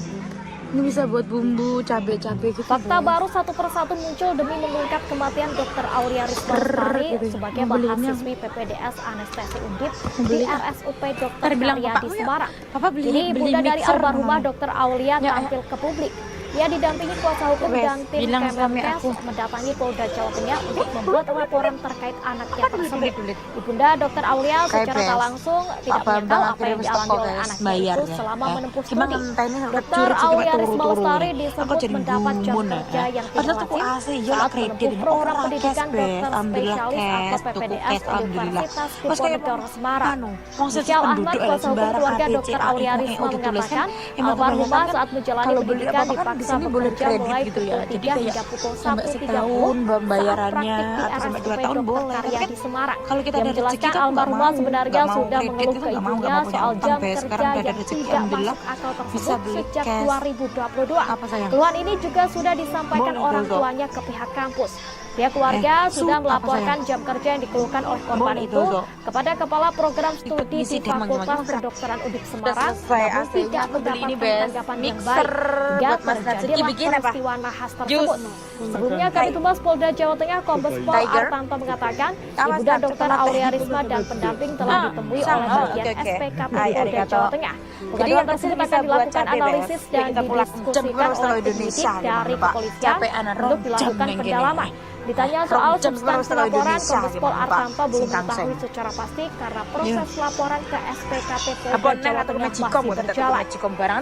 Ini bisa buat bumbu, cabai-cabai gitu. Fakta Bes. baru satu persatu muncul demi mengungkap kematian Dr. Aulia Risma Lestari gitu. sebagai Mau beli ini mahasiswi PPDS Anestesi Undip Mau di beli. RSUP Dr. Ntar bilang Karyadi bapakku ya. Semarang. Papa beli Ini ibunda dari mixer, almarhumah Mama. Dr. Aulia Ya, tampil ke publik. Ia didampingi kuasa hukum Wes, dan tim bilang suami Kemenkes aku. mendatangi Polda Jawa Tengah untuk membuat laporan terkait anaknya tersebut. Dulit. Ibunda Dr. Aulia secara Kayak tak Bes. langsung tidak Apa menyangkal bang apa yang akhirnya dialami toko oleh guys anaknya itu bayarnya. selama menempuh Gimana studi. ngentainya Dr. curut juga Aulia Risma turu-turu. Lestari Aku disebut jadi mendapat jam gumun, kerja yang tidak Padahal tuku AC lazim ya saat kredit menempuh ini program orang pendidikan cash, dokter alhamdulillah spesialis atau cash, tuku PPDS cash, alhamdulillah. Universitas Pas kayak Diponegoro Semarang. konsep Michelle penduduk Ahmad, kuasa hukum keluarga Dr. Aulia Risma mengatakan almarhumah saat menjalani pendidikan di di bisa sini boleh bekerja kredit mulai gitu ya. pukul Jadi 3 kayak hingga pukul sampai 1.30 setahun bayarannya saat atau sampai 2 praktik tahun di RSUP boleh. Dr. Tapi Karya kan di Semarang. kalau kita Yang ada rezeki menjelaskan tuh nggak almarhumah mau, sebenarnya nggak mau sudah kredit mengeluh itu ke nggak mau ibunya punya soal utang. jam Sampai sekarang kerja nggak ada yang rezeki, tidak alhamdulillah masuk akal bisa tersebut beli sejak cash. 2022. Apa sayang? Keluhan ini juga sudah disampaikan Boleh, orang Dodo. tuanya ke pihak kampus. Pihak keluarga sudah apa melaporkan sayang? jam kerja yang dikeluhkan oleh korban Boleh, itu Dodo. kepada Kepala Program Studi ngisi di demo Fakultas gimana? Kedokteran Undip Semarang, selesai namun AC-nya, tidak aku beli ini, mendapatkan Bes. tanggapan yang Mixer baik hingga buat Mas Natsuki terjadilah bikin apa? peristiwa nahas Jus. tersebut. Sebelumnya Kabid Humas Polda Jawa Tengah Kombes Pol Tiger. Artanto mengatakan Awas, Ibunda Nak, Dr. coklat. Aulia Risma dan pendamping telah ditemui oleh bagian oke. SPKP Hai, Polda arigato. Jawa Tengah. Pengaduan tersebut akan dilakukan analisis dan didiskusikan oleh penyidik dari kepolisian untuk dilakukan pendalaman. Ditanya soal substansi laporan, Kombes Pol Artanto belum mengetahui secara pasti karena proses laporan ke SPKP Polda Jawa Tengah masih berjalan.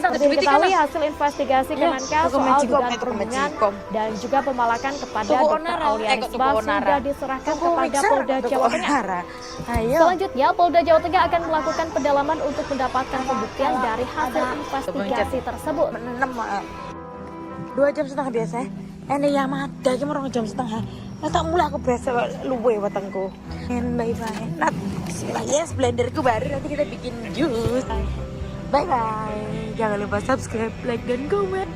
Seperti diketahui hasil investigasi Kemenkes soal dugaan perundungan dan juga pemalakan kepada Dr. Aulia Risma sudah diserahkan kepada Polda Jawa Tengah. Selanjutnya, Polda Jawa Tengah akan melakukan pendalaman untuk mendapatkan pembuktian dari hasil investigasi tersebut. 2 jam setengah biasa. Ini yang mata ki merong jam setengah. Tak mulai aku biasa luwe wetengku. Bye bye. Nat, yes, blenderku baru nanti kita bikin jus. Bye bye. Jangan lupa subscribe, like dan komen.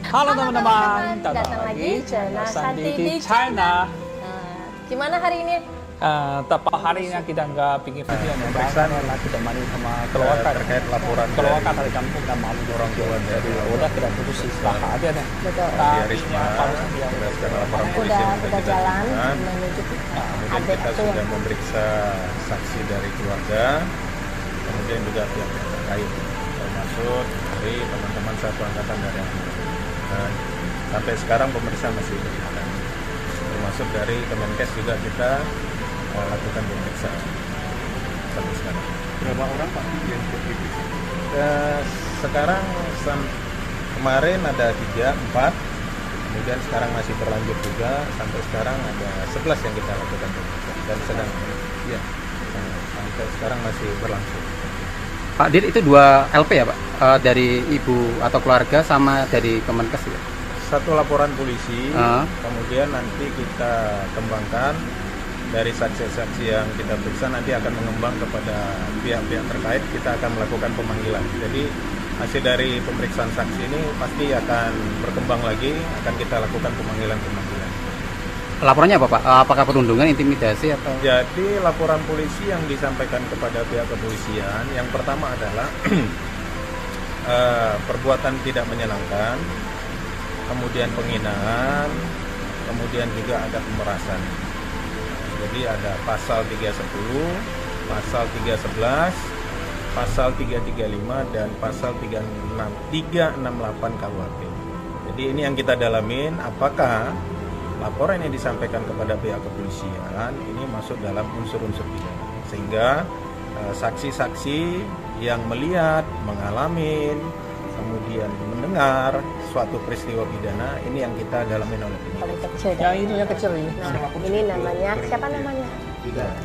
Halo teman-teman, datang lagi channel Sandi Santi di China. Gimana hari ini? Tepat hari ini kita nggak bikin video yang pemeriksaan karena kita malu sama keluarga terkait laporan keluarga dari kampung dan malu orang Jawa jadi udah tidak putus setelah aja nih. Betul. Risma berdasarkan laporan polisi Udah yang kita kita jalan lakukan. menuju Kemudian kita sudah memeriksa saksi dari keluarga, kemudian juga pihak-pihak terkait, termasuk dari teman-teman satu angkatan dari dan sampai sekarang pemeriksaan masih berjalan. Termasuk dari Kemenkes juga kita lakukan pemeriksaan sampai sekarang. Berapa orang Pak yang diperiksa? Sekarang kemarin ada 3, 4, kemudian sekarang masih berlanjut juga, sampai sekarang ada 11 yang kita lakukan pemeriksaan dan sedang ya sampai sekarang masih berlangsung. Pak Dir, itu 2 LP ya Pak? Dari ibu atau keluarga sama dari Kemenkes ya? Satu laporan polisi, kemudian nanti kita kembangkan dari saksi-saksi yang kita periksa nanti akan mengembang kepada pihak-pihak terkait, kita akan melakukan pemanggilan. Jadi hasil dari pemeriksaan saksi ini pasti akan berkembang lagi, akan kita lakukan pemanggilan-pemanggilan. Laporannya apa Pak? Apakah perundungan, intimidasi atau? Jadi laporan polisi yang disampaikan kepada pihak kepolisian, yang pertama adalah perbuatan tidak menyenangkan, kemudian penghinaan, kemudian juga ada pemerasan. Jadi ada pasal 310, pasal 311, pasal 335 dan pasal 368 KUHP. Jadi ini yang kita dalamin, apakah laporan yang disampaikan kepada pihak kepolisian ini masuk dalam unsur-unsur pidana, sehingga saksi-saksi yang melihat, mengalami, kemudian mendengar suatu peristiwa pidana ini yang kita dalamin oleh penyidik. Paling kecil. Yang itu yang kecil ini. Ini namanya siapa namanya?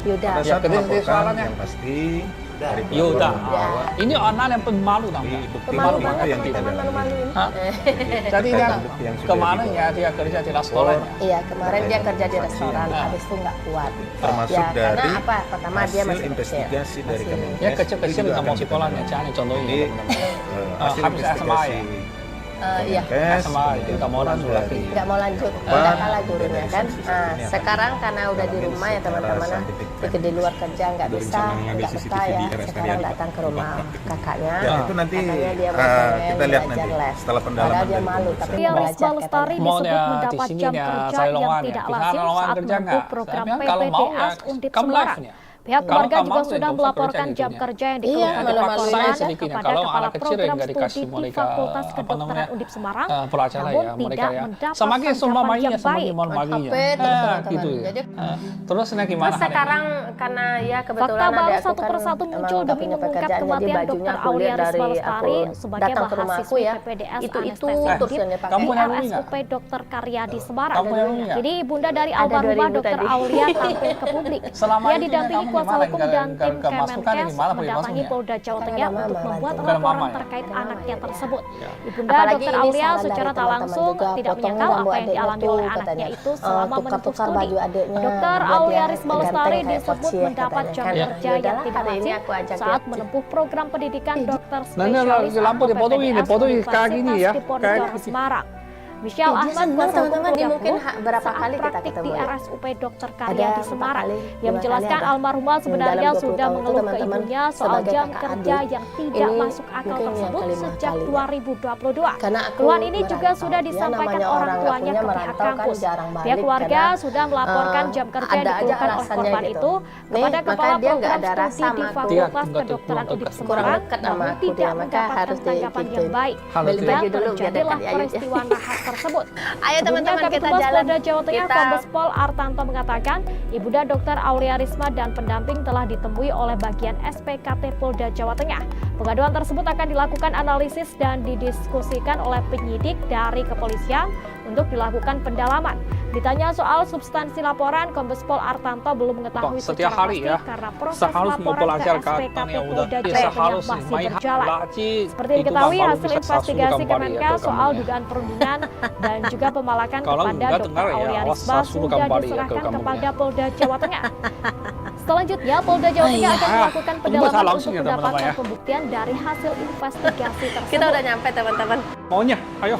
Yuda. Pada saat melaporkan yang pasti dari Yuda. bahwa Ini anak yang pemalu tau nggak? bukti Pemalu itu banget yang kita dalamin. malu-maluin. Jadi dia bukti yang sudah kemarin dibawa. ya dia kerja di restoran. Iya, kemarin dia kerja di restoran, habis itu nggak kuat. Termasuk Ya, karena dari apa? Pertama dia hasil masih kecil. investigasi dari Kemenkes. Ya kecil-kecil juga nggak mau akan kita sekolahnya, dalami. jangan contohnya. Jadi hasil habis SMA investigasi ya? Iya. Kemenkes, SMA kemudian nggak mau lanjut lagi. dari Nggak mau lanjut, Depan, udah kalah gurunya kan. dari saksi-saksi Nah, ini akan sekarang karena udah di rumah ya secara teman-teman, scientific di luar kerja nggak bisa, Berencana mengambil nggak CCTV betah ya. di RS Sekarang Karyadi, Pak. datang ke rumah kakaknya. Ya, itu nanti Katanya dia mau kita lihat belajar nanti les. setelah pendalaman Padahal dia dari malu, pemeriksaan. tapi Aulia belajar Risma Lestari katanya. disebut Maunya mendapat di jam sininya kerja saya yang lowongan tidak ya. lazim Bisa lowongan saat kerja menempuh nggak? program Saya bilang, kalau mau ya, PPDS Undip come Semarang. live-nya. Pihak Kalau keluarga kamu juga mau ya, sudah nggak usah melaporkan kerja jam gitu ya. kerja yang Iya, dikeluarkan oleh malu-maluin korban aja. sedikit ya. kepada Kalau Kepala anak kecil Program nggak dikasih Studi di mereka, Fakultas apa Kedokteran namanya, Undip Semarang, pelajaran namun ya mereka tidak ya. mendapat Semakin semua tanggapan mainnya yang semakin baik. mau maginya. HP terus teman-teman. Gitu ya. Jadi Terus ini gimana? terus sekarang karena ya kebetulan Fakta baru ada satu persatu muncul demi mengungkap kematian Dr. Aulia Risma Lestari sebagai datang ke rumahku mahasiswi ya. PPDS Itu Anestesi terus Undip yang dia di pakai. Kamu yang ini nggak? RSUP Dr. Karyadi Semarang. Kamu yang ini nggak? Jadi ibunda dari Ada almarhumah 2000 Dr. tadi. Aulia tampil ke publik. Selama Dia ini didampingi kamu kuasa malah hukum nggak- dan nggak- tim nggak masukkan ini, Kemenkes malah punya mendatangi masuknya. Polda Jawa Tengah untuk membuat Bukan laporan mama ya? terkait anaknya tersebut. Ibunda Apalagi Dr. ini Aulia saran secara dari tak teman-teman langsung juga, tidak potongin menyangkal rambut apa yang adiknya dialami tuh, oleh katanya. anaknya itu selama menempuh Tukar-tukar studi. baju adiknya, Dr. biar Aulia dia Risma ganteng Lestari kayak disebut Kocie, mendapat katanya jam kan. kerja Yaudahlah, yang tidak hari ini lazim aku ajak saat dia. menempuh program pendidikan dokter Nah, ini spesialis lampu atau dipotongin, PPDS dipotongin kayak gini ya, Universitas kayak Diponegoro gitu. Semarang. Michelle Dia Ahmad, senang, kuasa hukum teman-teman. Ini Keluarga mungkin Puluh, berapa saat kali kita praktik ketemu di ya? RSUP Dr. Ada Karya di 4 Semarang. kali, Yang 5 kali menjelaskan ada. almarhumah sebenarnya Dalam 20 sudah tahun itu mengeluh ke teman-teman ibunya soal sebagai jam kakak kerja adik. yang tidak Ini masuk akal mungkin yang tersebut kelima sejak kali ya. 2022. Karena aku Keluhan ini juga merantau. sudah Ya, disampaikan namanya orang orang nggak tuanya punya ke pihak merantau kan kampus. jarang balik, Pihak keluarga karena, sudah melaporkan jam kerja yang ada aja dikeluhkan oleh alasannya korban gitu. itu Nih, kepada maka Kepala dia nggak Program ada Studi rasa di sama aku. Fakultas Dia Kedokteran nggak Undip tugas. Kurang Semarang dekat sama namun aku dia, tidak maka mendapatkan harus tanggapan yang digituin. baik. Beli Dan baju dulu biar terjadilah dekat, ayo, peristiwa nahas tersebut. Ayo teman-teman, Sebelumnya, kita Kabid Humas jalan. Polda Jawa Tengah Kita- Kombes Pol Artanto mengatakan Ibunda Dr. Aulia Risma dan pendamping telah ditemui oleh bagian SPKT Polda Jawa Tengah. Pengaduan tersebut akan dilakukan analisis dan didiskusikan oleh penyidik dari kepolisian untuk dilakukan pendalaman. Ditanya soal substansi laporan, Kombes Pol Artanto belum mengetahui Setiap secara hari pasti ya, karena proses seharus mau laporan ke belajar SPKT katanya udah Polda bisa Jawa Tengah harus masih main berjalan. lagi. Seperti diketahui, Itu hasil baru bisa investigasi sasukan kembali Kemenkes atau soal kamu ya. dugaan perundungan dan juga pemalakan Kalau kepada enggak Dr. dengar ya, Aulia awas Risma sasukan sudah kembali ya ke diserahkan kamu kepada ya. Polda Jawa Tengah. Selanjutnya, Polda Jawa Tengah akan melakukan pendalaman salah untuk langsung ya, teman-teman mendapatkan ya. pembuktian dari hasil investigasi tersebut. Kita udah nyampe teman-teman. Maunya, ayo.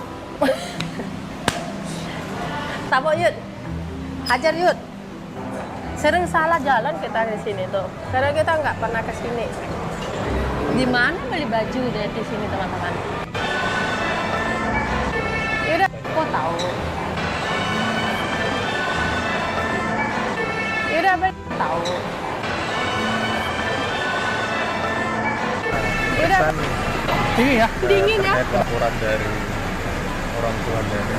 Tabo Yud, hajar Yud. Sering salah jalan kita di sini tuh, karena kita nggak pernah ke sini. Di mana beli baju dari di sini teman-teman? Yaudah, kok tahu? Yaudah, tahu. Yaudah, Ini ya, dingin ya, Terkait laporan dari orang tua dari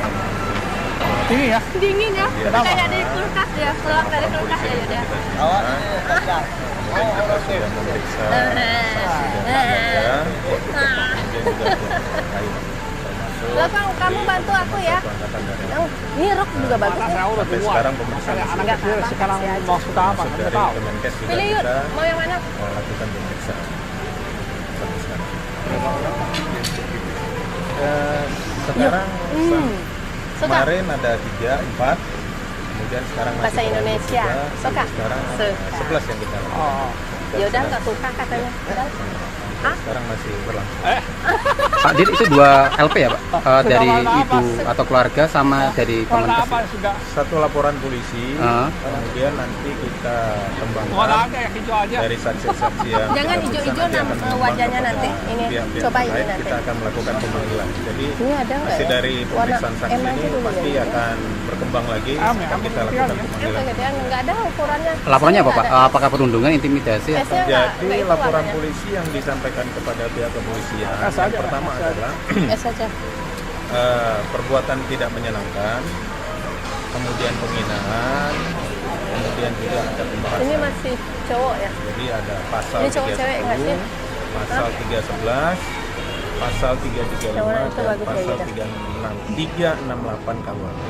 ini ya. dingin ya. Kenapa? Kayak di kulkas ya, selang dari kulkas ya Yud ya. kemudian kita sudah memeriksa saksi dan keluarga, kemudian juga pihak terkait termasuk Belakang, kamu bantu aku ya. satu angkatan dari Ini rok juga bagus Karena ya. saya udah Sampai tua. sekarang pemeriksaan Anak sudah kecil sekarang mau suka apa? masuk Nggak dari tahu. Kemenkes juga Pilih Yud, kita mau yang mana? melakukan pemeriksaan sampai sekarang. Sekarang Suka? kemarin ada 3, 4, kemudian sekarang masih Bahasa Indonesia. Suka? sekarang ada Suka. 11 yang kita lakukan. Oh. Ya udah nggak suka katanya. Udah. Sekarang masih berlangsung. Pak Dir, itu 2 LP ya Pak? Dari ibu atau keluarga sama dari Warna Kemenkes? apa sudah? Satu laporan polisi, kemudian nanti kita Warna kembangkan aja yang hijau aja. dari saksi-saksi yang Jangan kita periksa, hijau-hijau nanti akan mengembang wajahnya kepada nanti. Ini, pihak-pihak coba ini terkait. nanti. Kita akan melakukan pemanggilan. Jadi Ini ada nggak hasil ya? dari Warna pemeriksaan saksi M aja ini dulu pasti ya. akan berkembang lagi. Am ya, Akan am kita kegedean lakukan ya. Yang pemanggilan. kegedean nggak ada ukurannya. Laporannya apa Sini Pak? nggak ada. Apakah perundungan, intimidasi? S-nya Atau? nggak Jadi itu laporan warnanya. polisi yang disampaikan kepada pihak kepolisian S yang aja, pertama S aja. adalah S aja. perbuatan tidak menyenangkan, kemudian penghinaan, kemudian juga ada pemerasan. Ini masih cowok ya. Jadi ada pasal Ini cowok cewek nggak sih? 310, pasal 311, pasal 335 Yang mana itu dan bagus ya, pasal Yuda? 368 KUHP.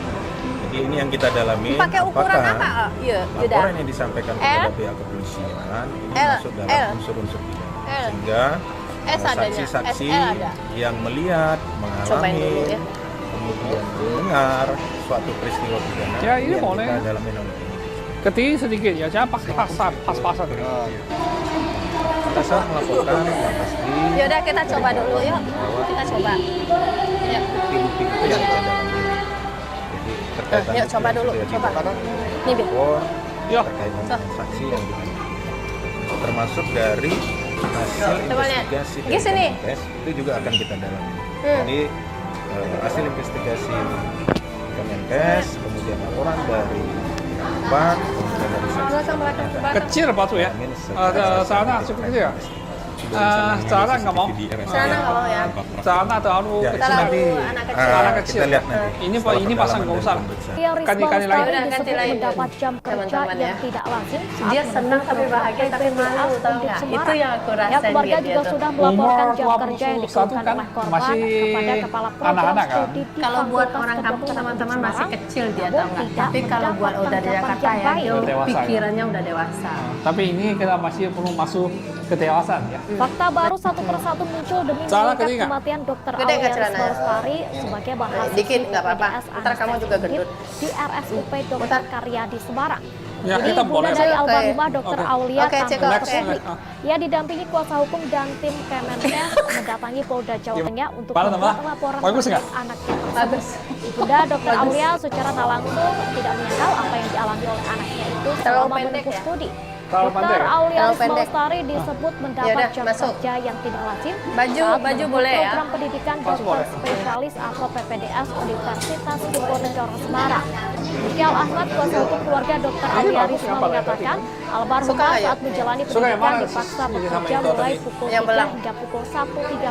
Jadi ini yang kita dalami Pakai ukuran apakah apa? Iya, Yuda. laporan yang disampaikan kepada L? pihak kepolisian ini L, masuk dalam L. unsur-unsur pidana. L. Sehingga S adanya, saksi-saksi SL ada. yang melihat, Cobain mengalami, dulu ya. kemudian mendengar suatu peristiwa pidana Ya, ini yang boleh. kita dalamin oleh penyidik. Ketinggi sedikit ya, jangan pas-pasan. Pada saat melaporkan yang pasti Ya udah kita coba dulu yuk. Kita coba. Yuk. bukti-bukti yang kita dalami. Jadi terkait Yuk coba dulu, coba. Nih Bin. Yuk. terkait dengan saksi yang ditanya. Termasuk dari hasil Coba lihat. investigasi Di dari sini. Kemenkes itu juga akan kita dalami. Hmm. Jadi hasil investigasi Kemenkes, kemudian laporan dari korban, kemudian dari saksi. Belakang belakang ke belakang. Kecil batu ya. Ada sana cukup kecil ya. Celana nggak mau. Celana nggak mau ya. Celana terlalu Ya, kecil. nanti anak kecil. Anak kecil. kita lihat nanti. Ini setelah ini pasang nggak usah. Ria Risma Kali-kali lagi. Lestari Udah, ganti disebut lagi. mendapat jam kerja Teman-teman yang ya. tidak lazim. Dia senang tapi bahagia tapi malu, tahu nggak? Itu yang aku Ya, rasain keluarga dia juga tuh. sudah melaporkan jam Umur kerja yang 21 dikeluhkan kan oleh korban masih kepada kepala program anak-anak kan? studi di Kalau buat Fakultas orang kampung Kedokteran teman-teman masih Semarang, kecil dia namun tahu nggak? tidak Tapi kalau buat mendapat udah di tanggapan Jakarta yang ya, baik. dia Dewasa, ya. pikirannya udah dewasa. Tapi ini kita masih perlu masuk ke dewasaan ya. Fakta baru satu persatu muncul demi Celana mengungkap ketiga. kematian Dr. Gede nggak Aulia celana? Risma Lestari sebagai mahasiswa Dikit, nggak apa-apa. PPDS Ntar kamu juga Anestesi gendut. di RSUP Dr. Karyadi Semarang. Ya, Jadi kita ibunda boleh. dari Oke. almarhumah Dr. Oke. Aulia Oke, tampil cek, ke oke. publik. Ia didampingi kuasa hukum dan tim Kemenkes mendatangi Polda Jawa Tengah untuk Gimana, membuat Mbak? laporan Bagus terkait nggak? anaknya tersebut. Bagus. Ibunda Dr. Aulia secara tak langsung tidak menyangkal apa yang dialami oleh anaknya itu Terlalu selama pendek menempuh ya? studi. Terlalu pendek Dr. ya? Aulia Terlalu Risma pendek. Lestari disebut mendapat Yaudah, jam masuk. kerja yang tidak lazim Baju saat baju menempuh boleh ya. program pendidikan Masuk dokter boleh. spesialis atau PPDS Universitas Diponegoro Semarang. Michael Ahmad, kuasa hukum keluarga Dr. Aulia Risma mengatakan Suka almarhumah nggak ya? saat menjalani Suka yang pendidikan mana? dipaksa Sama bekerja itu mulai tadi. pukul Yang 3 belang. hingga pukul 1.30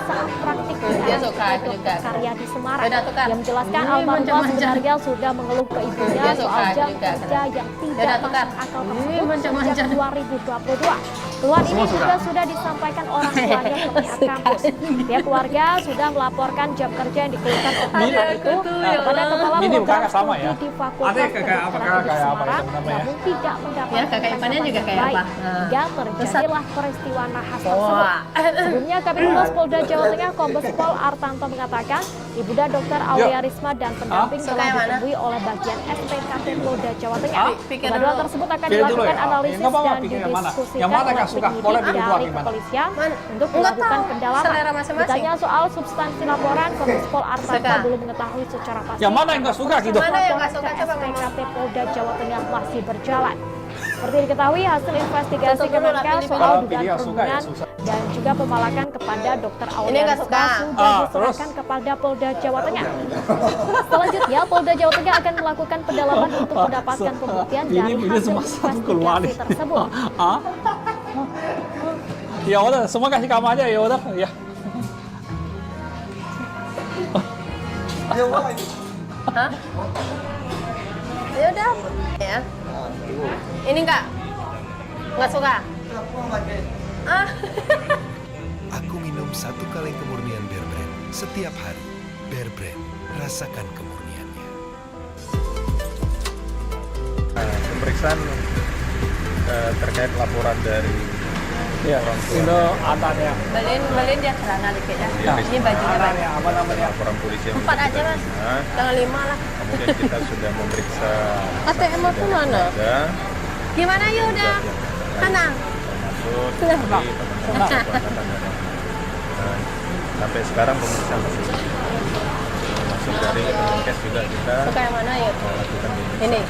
saat praktik di Dia RSUP suka, aku juga. Dr. Karyadi Semarang. Yaudah, tukar. Yang menjelaskan Ini almarhumah macam-macam. sebenarnya sudah mengeluh ke ibunya Dia suka, soal aku jam juga. kerja yang tidak Yaudah, tukar. masuk akal Ini tersebut macam-macam. sejak 2022. Keluhan ini juga sudah disampaikan orang tuanya ke pihak kampus. Pihak keluarga sudah melaporkan jam kerja yang dikeluhkan oknum itu kepada kepala Mirip program kakak sama studi ya? di Fakultas Ada kakak apa, Kedokteran kakak apa Semarang, itu namanya? namun tidak mendapat Ya, kakak iparnya juga tanggapan kayak yang baik. apa? Nah. Hingga terjadilah peristiwa nahas tersebut. Wah. Sebelumnya Kabid Humas Polda Jawa Tengah Kombes Pol Artanto mengatakan ibunda Dr. Aulia Risma dan pendamping Suka telah yang mana? ditemui oleh bagian SPKP Polda Jawa Tengah. Pikir Kegaduhan dulu. tersebut akan Pilih dulu dilakukan ya. analisis Nggak apa-apa, dan pikir yang mana. didiskusikan Yang mana oleh nggak suka? penyidik Boleh pilih dua dari gimana? kepolisian untuk Nggak melakukan tahu. pendalaman. Selera masing-masing. Ditanya soal substansi laporan, Kombes Pol Artanto Suka. belum mengetahui secara pasti. Yang mana yang nggak suka gitu? Mana yang nggak Laporan suka? ke Coba ngomong. SPKP Polda Jawa Tengah masih berjalan. Seperti diketahui hasil investigasi Tutup dulu lah, Kemenkes pilih-pilih. soal Kalau dugaan pilih yang suka ya perundungan susah. dan juga pemalakan kepada Dr. Ini Aulia nggak Risma suka. sudah Ah, diserahkan kepada Polda Jawa Tengah. Selanjutnya Polda Jawa Tengah akan melakukan pendalaman untuk mendapatkan pembuktian dari Ini hasil semua satu keluar investigasi nih. tersebut. Ah? Ya udah, semua kasih kamu aja ya udah. Ya. Hah? Ya udah. Ya. Ini enggak suka. Ah. Aku minum 1 kaleng kemurnian Bear Brand setiap hari. Bear Brand, rasakan kemurniannya. Pemeriksaan terkait laporan dari orang tua. Itu antaranya. Beliin dia celana dikit ya. Ya, Ini bajunya banyak. Antaranya apa namanya? Laporan polisi yang 4 aja mas. Nah, Tanggal 5 lah. kemudian kita sudah memeriksa ATM aku mana? ada Gimana ya udah? Mana? termasuk dari teman-teman angkatan darat. Nah, sampai sekarang pemeriksaan masih termasuk dari Kemenkes juga kita Suka yang mana ya? lakukan di Ini.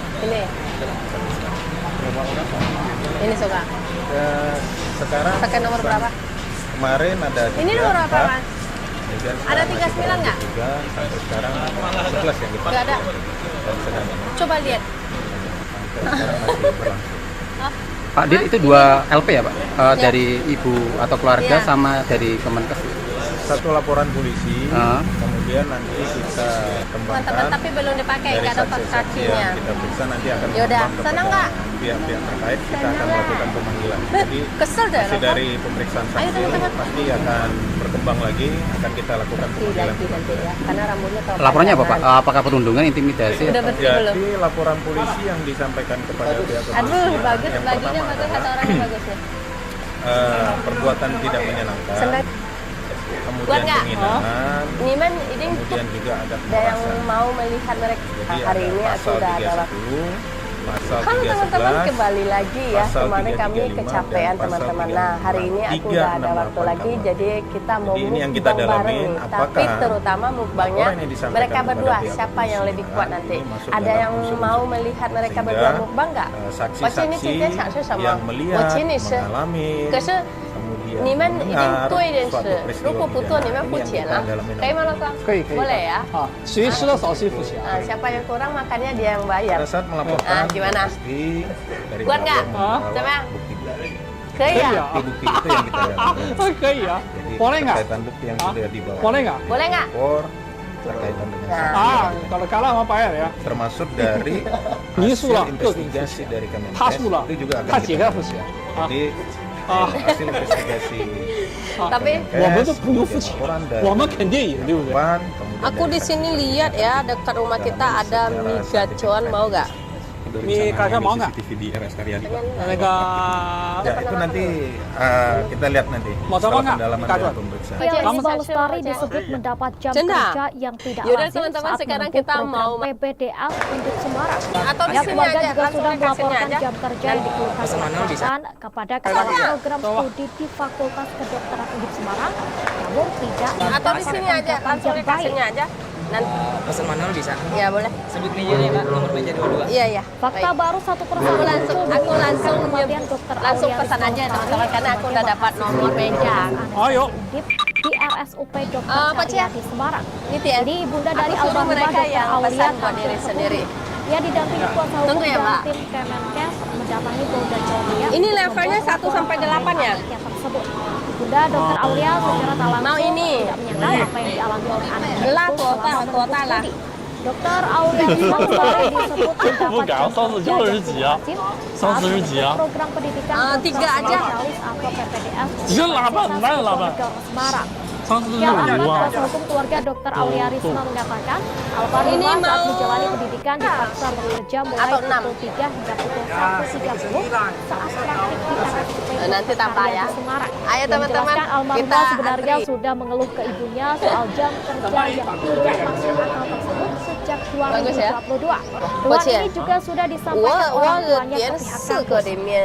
Ini suka. sekarang Pakai nomor berapa? kemarin ada Ini nomor apa 34, mas? kemudian Ada sekarang masih 39 nggak? juga sampai sekarang 11 yang kita Nggak ada. dan sedang Coba lihat. sekarang masih berlangsung. Pak Dir itu 2 LP ya Pak? Dari ibu atau keluarga Iya. sama dari Kemenkes? Satu laporan polisi, kemudian nanti kita Teman-teman kembangkan tapi belum dipakai, dari nggak ada saksi-saksi saksinya. yang kita periksa nanti akan Yaudah, kembang senang kepada nggak? pihak-pihak terkait, kita akan melakukan pemanggilan. Jadi Kesel dah. masih dari pemeriksaan Ayo, saksi teman-teman. pasti akan berkembang lagi, akan kita lakukan pemanggilan. Nanti ya, karena rambutnya kalau Laporannya apa Pak? panjangan. Apakah perundungan, intimidasi? Udah bersih belum? Jadi laporan polisi yang disampaikan kepada pihak Aduh, kepolisian bagus, yang bajunya pertama bagus, kata adalah orangnya bagus ya. perbuatan tidak menyenangkan, Senang. kemudian Buat nggak? penghinaan, Niman ini kemudian juga ada ada yang pemerasan. mau melihat mereka Jadi hari ada ini aku pasal udah ada waktu. 310, pasal Kan teman-teman 311, kembali lagi ya, pasal kemarin kami 335, kecapean dan pasal teman-teman. Nah hari ini aku 368 udah ada waktu lagi, KUHP. jadi kita mau Jadi ini yang kita mukbang bareng dalamin, nih. apakah Tapi terutama mukbangnya laporan yang disampaikan mereka kepada berdua, pihak siapa yang lebih kuat kepolisian nanti? ini masuk Ada dalam yang unsur-unsur mau melihat mereka Sehingga, berdua mukbang nggak? saksi-saksi yang melihat, mengalami, 可是 kemudian 你们已经 mendengar 对认 suatu 识， peristiwa 如果不做 pidana, 你们 ini 付 yang 钱 kita 了， dalamin 可以吗，老公？ boleh ya. 啊，谁吃的少谁付钱。 Ah, siapa yang kurang makannya dia yang bayar. Pada saat melaporkan gimana? pasti dari Kuat nggak? pihak yang membawa Coba. bukti. Bukti-bukti itu yang kita dalami. Kaya ya. Jadi Boleh nggak? terkaitan bukti yang sudah dibawa Boleh nggak? Boleh nggak? lapor terkaitan dengan Kalau kalah sama bayar ya. termasuk dari Nisu hasil lah, investigasi dari Kemenkes Tasu lah. itu juga akan Kan kita jaga dalami. bos ya. Jadi hasil investigasi Tapi laporan dari depan, kemudian aku di sini lihat ya dekat rumah kita ada mie gacoan, mau nggak? Mie kakak mau nggak? CCTV di RS Karyadi, Pak. Mereka ya itu nanti kita lihat nanti Mau coba setelah nggak? pendalaman Kakak. dan pemeriksaan. Risma Lestari disebut mendapat jam Cenda. kerja yang tidak Yaudah, lazim teman-teman, saat sekarang menempuh kita program mau- PPDS untuk Semarang. Atau di Pihak sini keluarga aja, juga langsung sudah ke sini melaporkan aja. jam kerja yang dikeluhkan perusahaan kepada Kepala Program Studi di Fakultas Kedokteran Undip Semarang, namun tidak Atau di sini aja, langsung ke sini aja. Nanti pesan manual bisa? ya boleh. Sebut meja ya Pak, nomor meja 22. Iya iya. Fakta baru satu persatu Aku langsung kematian Dokter langsung Aulia pesan Risma aja Lestari teman-teman karena aku udah dapat nomor meja. Ayo. Undip di RSUP Dr. Pak Cia. Karyadi Semarang. Ini ya. Jadi ibunda dari Aku suruh almarhumah mereka Dr. yang Aulia pesan buat tampil diri ke sendiri. publik. Ia didampingi kuasa hukum Tunggu ya, dan Mbak. tim Kemenkes mendatangi Polda Jawa Tengah. Ini untuk levelnya membuat 1 sampai 8 ya? yang tersebut. Ibunda Dr. Aulia secara tak langsung Mau ini. tidak menyangka apa yang dialami oleh anaknya Lah, itu kuota, selama kuota menempuh lah. studi. Dr. Aulia Risma Lestari disebut mendapat jam kerja yang tidak lazim saat menempuh program pendidikan dokter 3 aja. spesialis atau PPDS di Tiga delapan, Universitas lain delapan. Diponegoro Semarang. 上次 Kial Ahmad, 有啊 kuasa hukum keluarga Dr. Aulia Risma mengatakan almarhumah Ini saat mau- menjalani pendidikan dipaksa bekerja mulai Atau 6. pukul 3 hingga pukul 1.30 saat praktik di RSUP Nanti tambah ya. Semarang. Ayo Ia teman-teman, menjelaskan almarhumah kita sebenarnya antri. sudah mengeluh ke ibunya soal jam kerja yang tidak masuk akal tersebut sejak Bagus ya. 2022. Keluhan Bagus ya. ini juga sudah disampaikan orang tuanya ke pihak kampus.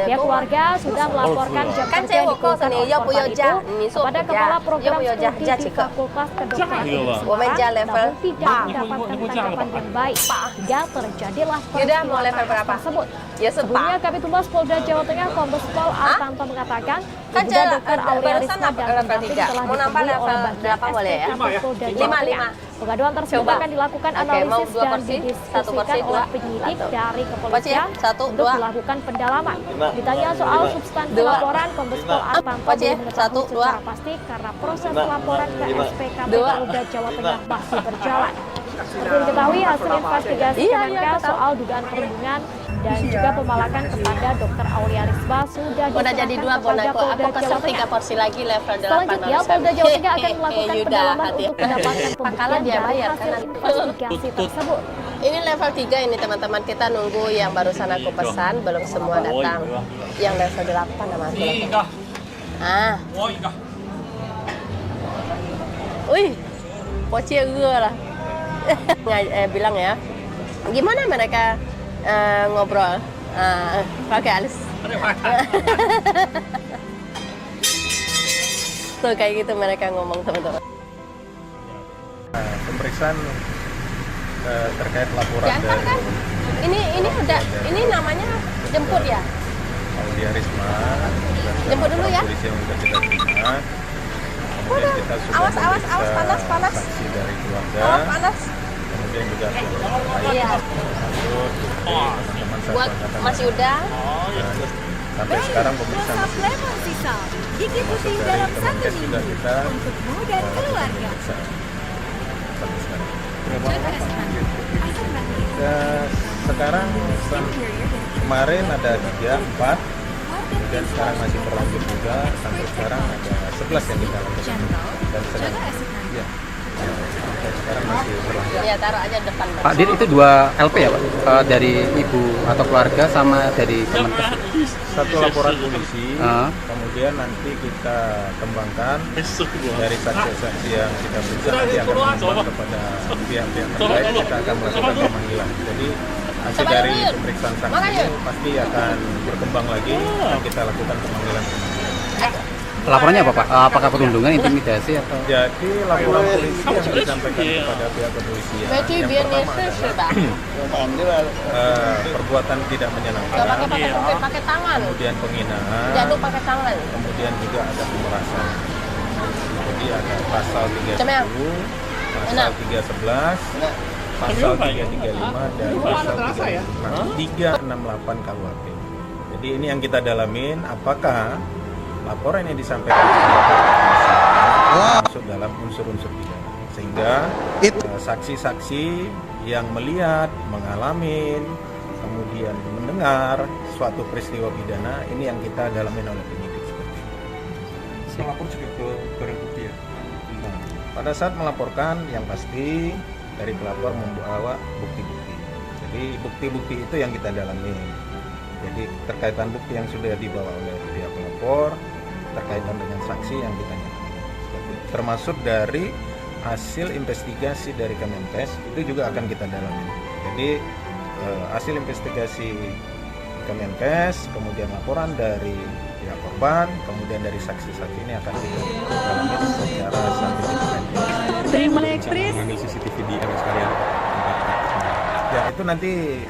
Pihak keluarga sudah melaporkan jam Kan kerja saya yang mau kau dikeluhkan sini, oleh ya, korban punya itu jah, ini so kepada punya. Kepala Ya, Program punya jah, Studi jah di cika. Fakultas Kedokteran Undip Womenja Semarang, level namun tidak mendapatkan tanggapan yang baik hingga terjadilah Yaudah, mau peristiwa level naas berapa? tersebut. Ya, Sebelumnya sepak. Kabid Humas Polda Jawa Tengah Kombes Pol Artanto mengatakan Kan ibunda jalan- Dr. Aulia barusan Risma dan level pendamping 3. telah Mau nambah ditemui level oleh bagian berapa boleh ya? SPK Polda Jawa Lima, Tengah. Pengaduan tersebut Coba. akan dilakukan Oke, mau analisis 2 dan porsi? 1 didiskusikan porsi, oleh 2. penyidik dari Porsi ya? kepolisian 1, untuk 2. melakukan pendalaman. Ditanya soal substansi 2. laporan, Kombes Pol Artanto Porsi ya? belum 1, mengetahui 2. secara pasti karena proses laporan ke SPKP 2. Polda Jawa Tengah masih berjalan. Seperti diketahui hasil investigasi Iya, Kemenkes tahu. soal dugaan perundungan dan juga pemalakan kepada Dr. Aulia Risma sudah Udah jadi 2 diserahkan bon kepada aku. Polda Aku Jawa pesan 3 Tengah. porsi lagi level 8. Selanjutnya, Polda Jawa Tengah akan melakukan pendalaman untuk mendapatkan Pakalan pembuktian dia dari bayar hasil kan? investigasi tersebut. Ini level 3 ini teman-teman, kita nunggu yang barusan aku pesan, belum semua datang. Yang level 8 nama aku lagi. Ah. Wih, poci lah. Bilang ya, gimana mereka ngobrol pakai alis? Tuh kayak gitu mereka ngomong teman-teman. Pemeriksaan terkait laporan Diantar dari kan? Ini udah, ini namanya jemput ya? Aulia Risma dan Jemput dulu ya. polisi yang sudah kita terima. Kemudian kita sudah Awas, memeriksa panas. saksi dari keluarga. Awas panas. Kemudian juga Iya. teman-teman saya Buat angkatan Mas Yuda. sampai sekarang pemeriksaan masih Lemon Sisal dikiputi termasuk dari dalam 1 Kemenkes juga minggu kita untukmu dan keluarga. pemeriksaan sampai sekarang. Jaga Sekarang kemarin ada 3, 4, kemudian sekarang masih berlanjut juga sampai sekarang ada 11 yang kita lakukan dan sedang ya, sampai sekarang masih berlanjut. Ya taruh aja depan. Pak Dir, itu 2 LP ya Pak? Dari ibu atau keluarga sama dari Kemenkes? Satu laporan polisi, kemudian nanti kita kembangkan dari saksi-saksi yang kita periksa nanti akan mengembang kepada pihak-pihak terkait, kita akan melakukan pemanggilan. Jadi hasil dari pemeriksaan saksi ini pasti akan berkembang lagi dan kita lakukan pemanggilan. Laporannya apa Pak? Apakah perundungan, intimidasi atau? Jadi laporan polisi yang disampaikan kepada pihak kepolisian yang pertama perbuatan tidak menyenangkan, pakai tangan. kemudian penghinaan, Jatuh pakai tangan. kemudian juga ada pemerasan. Jadi ada pasal 310, pasal 311, pasal 335 dan pasal 368 KUHP. Jadi ini yang kita dalamin, apakah laporan yang disampaikan masuk dalam unsur-unsur pidana, sehingga saksi-saksi yang melihat, mengalami, kemudian mendengar suatu peristiwa pidana ini yang kita dalamin oleh penyidik seperti itu. Melapor juga ke barang bukti ya? Pada saat melaporkan, yang pasti dari pelapor membawa bukti-bukti. Jadi bukti-bukti itu yang kita dalami. Jadi terkaitan bukti yang sudah dibawa oleh pihak pelapor, terkaitan dengan saksi yang kita nyatakan. Termasuk dari hasil investigasi dari Kemenkes itu juga akan kita dalami. Jadi hasil investigasi Kemenkes, kemudian laporan dari pihak korban, kemudian dari saksi-saksi ini akan kita dalami secara saintifik. Terima kasih. CCTV di RS Karyadi. Ya, itu nanti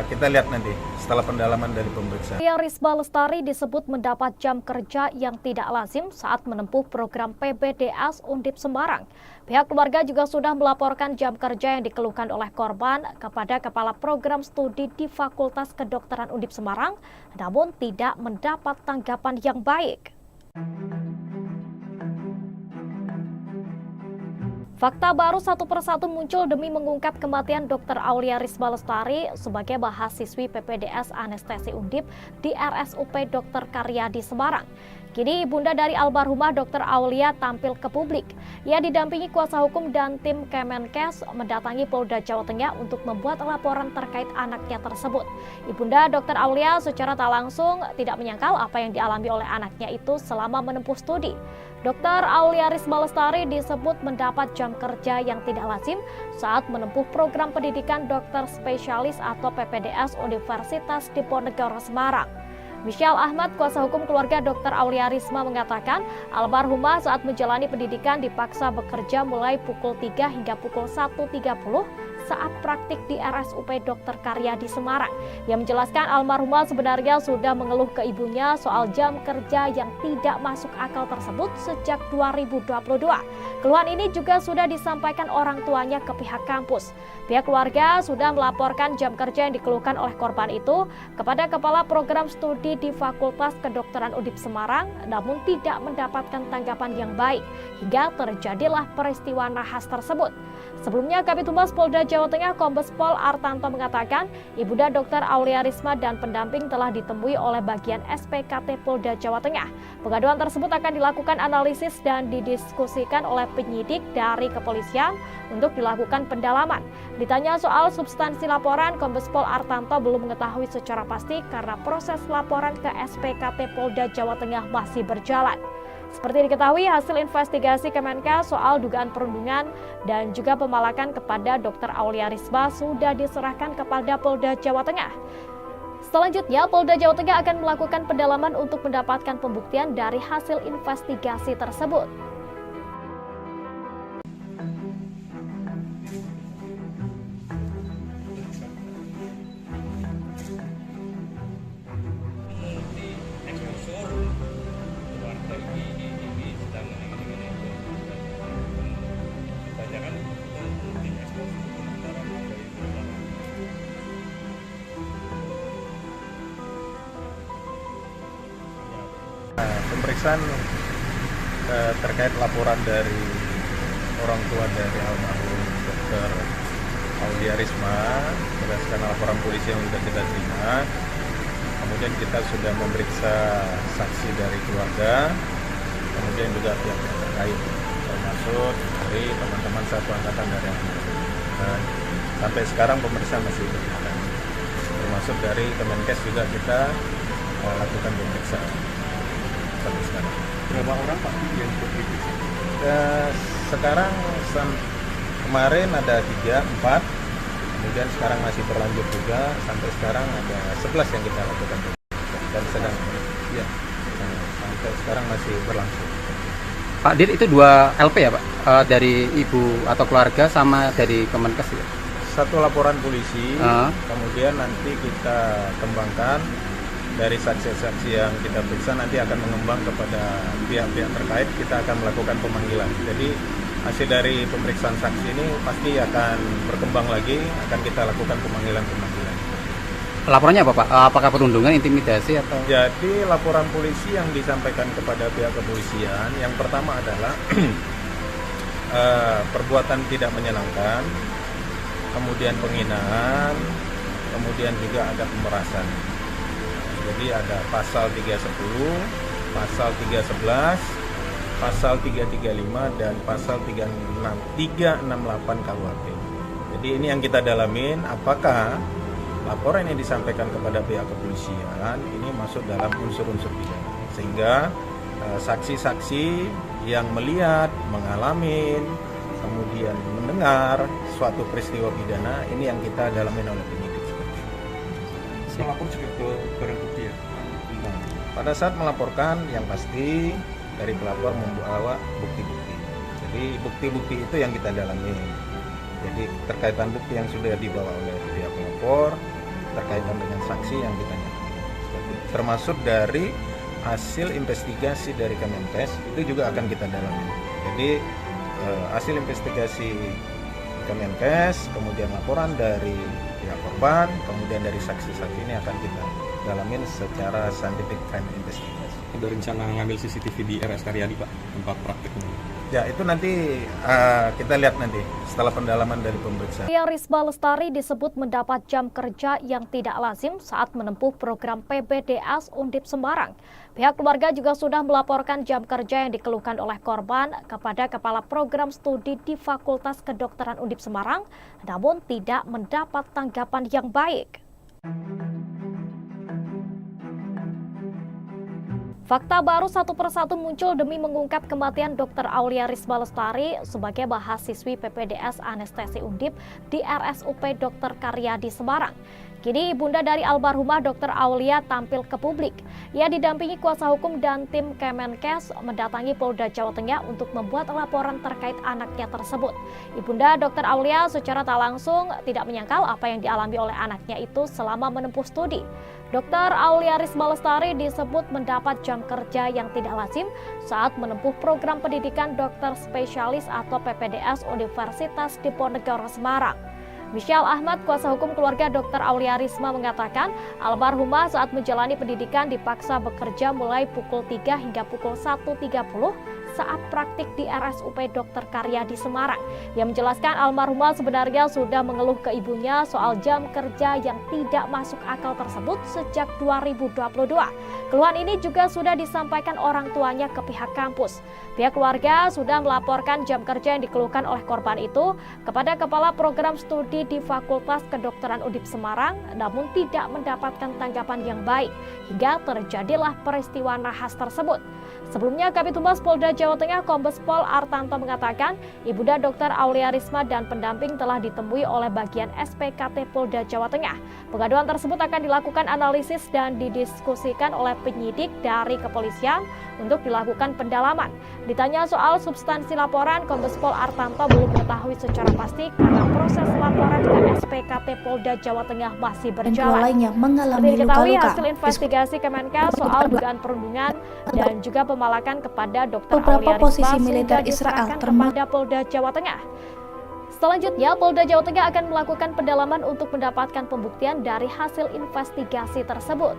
kita lihat nanti setelah pendalaman dari pemeriksaan. Risma Lestari disebut mendapat jam kerja yang tidak lazim saat menempuh program PPDS Undip Semarang. Pihak keluarga juga sudah melaporkan jam kerja yang dikeluhkan oleh korban kepada Kepala Program Studi di Fakultas Kedokteran Undip Semarang, namun tidak mendapat tanggapan yang baik. Fakta baru satu persatu muncul demi mengungkap kematian Dr. Aulia Risma Lestari sebagai mahasiswi PPDS Anestesi Undip di RSUP Dr. Karyadi Semarang. Kini ibunda dari almarhumah Dr. Aulia tampil ke publik. Ia didampingi kuasa hukum dan tim Kemenkes mendatangi Polda Jawa Tengah untuk membuat laporan terkait anaknya tersebut. Ibunda Dr. Aulia secara tak langsung tidak menyangkal apa yang dialami oleh anaknya itu selama menempuh studi. Dr. Aulia Risma Lestari disebut mendapat jam kerja yang tidak lazim saat menempuh program pendidikan dokter spesialis atau PPDS Universitas Diponegoro Semarang. Michelle Ahmad, kuasa hukum keluarga Dr. Aulia Risma mengatakan, almarhumah saat menjalani pendidikan dipaksa bekerja mulai pukul 3 hingga pukul 1.30 saat praktik di RSUP Dr. Karyadi Semarang. Ia menjelaskan almarhumah sebenarnya sudah mengeluh ke ibunya soal jam kerja yang tidak masuk akal tersebut sejak 2022. Keluhan ini juga sudah disampaikan orang tuanya ke pihak kampus. Pihak keluarga sudah melaporkan jam kerja yang dikeluhkan oleh korban itu kepada Kepala Program Studi di Fakultas Kedokteran Undip Semarang, namun tidak mendapatkan tanggapan yang baik hingga terjadilah peristiwa nahas tersebut. Sebelumnya, Kabid Humas Polda Jawa Tengah Kombes Pol Artanto mengatakan, Ibunda Dr. Aulia Risma dan pendamping telah ditemui oleh bagian SPKT Polda Jawa Tengah. Pengaduan tersebut akan dilakukan analisis dan didiskusikan oleh penyidik dari kepolisian untuk dilakukan pendalaman. Ditanya soal substansi laporan, Kombes Pol Artanto belum mengetahui secara pasti karena proses laporan ke SPKT Polda Jawa Tengah masih berjalan. Seperti diketahui, hasil investigasi Kemenkes soal dugaan perundungan dan juga pemalakan kepada Dr. Aulia Risma sudah diserahkan kepada Polda Jawa Tengah. Selanjutnya, Polda Jawa Tengah akan melakukan pendalaman untuk mendapatkan pembuktian dari hasil investigasi tersebut. Pemeriksaan terkait laporan dari orang tua dari almarhum Dr. Aulia Risma berdasarkan laporan polisi yang sudah kita terima. Kemudian kita sudah memeriksa saksi dari keluarga, kemudian juga pihak terkait, termasuk dari teman-teman satu angkatan dari almarhum. Sampai sekarang pemeriksaan masih berjalan, termasuk dari Kemenkes juga kita lakukan pemeriksaan. Sampai sekarang. Berapa orang Pak yang diperiksa? Sekarang kemarin ada 3, 4, kemudian sekarang masih berlanjut juga, sampai sekarang ada 11 yang kita lakukan dan sedang ya sampai sekarang masih berlangsung. Pak Dir, itu 2 LP ya Pak? Dari ibu atau keluarga sama dari Kemenkes ya? Satu laporan polisi, kemudian nanti kita kembangkan dari saksi-saksi yang kita periksa, nanti akan mengembang kepada pihak-pihak terkait, kita akan melakukan pemanggilan. Jadi hasil dari pemeriksaan saksi ini pasti akan berkembang lagi, akan kita lakukan pemanggilan-pemanggilan. Laporannya apa Pak? Apakah perundungan, intimidasi atau? Jadi laporan polisi yang disampaikan kepada pihak kepolisian yang pertama adalah perbuatan tidak menyenangkan, kemudian penghinaan, kemudian juga ada pemerasan. Jadi ada pasal 310, pasal 311, pasal 335 dan pasal 368 KUHP. Jadi ini yang kita dalamin, apakah laporan yang disampaikan kepada pihak kepolisian ini masuk dalam unsur-unsur pidana, sehingga saksi-saksi yang melihat, mengalami, kemudian mendengar suatu peristiwa pidana ini yang kita dalamin oleh penyidik seperti itu. Melapor juga ke barang bukti ya? Pada saat melaporkan yang pasti dari pelapor membawa bukti-bukti. Jadi bukti-bukti itu yang kita dalami. Jadi terkaitan bukti yang sudah dibawa oleh pihak pelapor, terkaitan dengan saksi yang kita nyatakan. Termasuk dari hasil investigasi dari Kemenkes itu juga akan kita dalami. Jadi hasil investigasi Kemenkes, kemudian laporan dari pihak korban, kemudian dari saksi-saksi ini akan kita dalamin secara scientific crime investigation. Ada rencana ngambil CCTV di RS Karyadi Pak, tempat praktek ini? Ya itu nanti kita lihat nanti setelah pendalaman dari pemeriksaan. Risma Lestari disebut mendapat jam kerja yang tidak lazim saat menempuh program PPDS Undip Semarang. Pihak keluarga juga sudah melaporkan jam kerja yang dikeluhkan oleh korban kepada Kepala Program Studi di Fakultas Kedokteran Undip Semarang, namun tidak mendapat tanggapan yang baik. Fakta baru satu persatu muncul demi mengungkap kematian Dr. Aulia Risma Lestari sebagai mahasiswi PPDS Anestesi Undip di RSUP Dr. Karyadi Semarang. Kini ibunda dari almarhumah Dr. Aulia tampil ke publik. Ia didampingi kuasa hukum dan tim Kemenkes mendatangi Polda Jawa Tengah untuk membuat laporan terkait anaknya tersebut. Ibunda Dr. Aulia secara tak langsung tidak menyangkal apa yang dialami oleh anaknya itu selama menempuh studi. Dr. Aulia Risma Lestari disebut mendapat jam kerja yang tidak lazim saat menempuh program pendidikan dokter spesialis atau PPDS Universitas Diponegoro Semarang. Michelle Ahmad, kuasa hukum keluarga Dr. Aulia Risma mengatakan, almarhumah saat menjalani pendidikan dipaksa bekerja mulai pukul 3 hingga pukul 1.30 saat praktik di RSUP Dr. Karyadi Semarang. Ia menjelaskan almarhumah sebenarnya sudah mengeluh ke ibunya soal jam kerja yang tidak masuk akal tersebut sejak 2022. Keluhan ini juga sudah disampaikan orang tuanya ke pihak kampus. Pihak keluarga sudah melaporkan jam kerja yang dikeluhkan oleh korban itu kepada Kepala Program Studi di Fakultas Kedokteran Undip Semarang, namun tidak mendapatkan tanggapan yang baik hingga terjadilah peristiwa nahas tersebut. Sebelumnya, Kabid Humas Polda Jawa Tengah Kombes Pol Artanto mengatakan, Ibunda Dr. Aulia Risma dan pendamping telah ditemui oleh bagian SPKT Polda Jawa Tengah. Pengaduan tersebut akan dilakukan analisis dan didiskusikan oleh penyidik dari kepolisian untuk dilakukan pendalaman. Ditanya soal substansi laporan, Kombes Pol Artanto belum mengetahui secara pasti karena proses laporan ke SPKT Polda Jawa Tengah masih berjalan. Lainnya mengalami Seperti diketahui, luka-luka. hasil investigasi Kemenkes soal dugaan perundungan dan juga pemalakan kepada Dr. Beberapa Aulia Risma posisi sudah militer Israel diserahkan kepada Polda Jawa Tengah. Selanjutnya, Polda Jawa Tengah akan melakukan pendalaman untuk mendapatkan pembuktian dari hasil investigasi tersebut.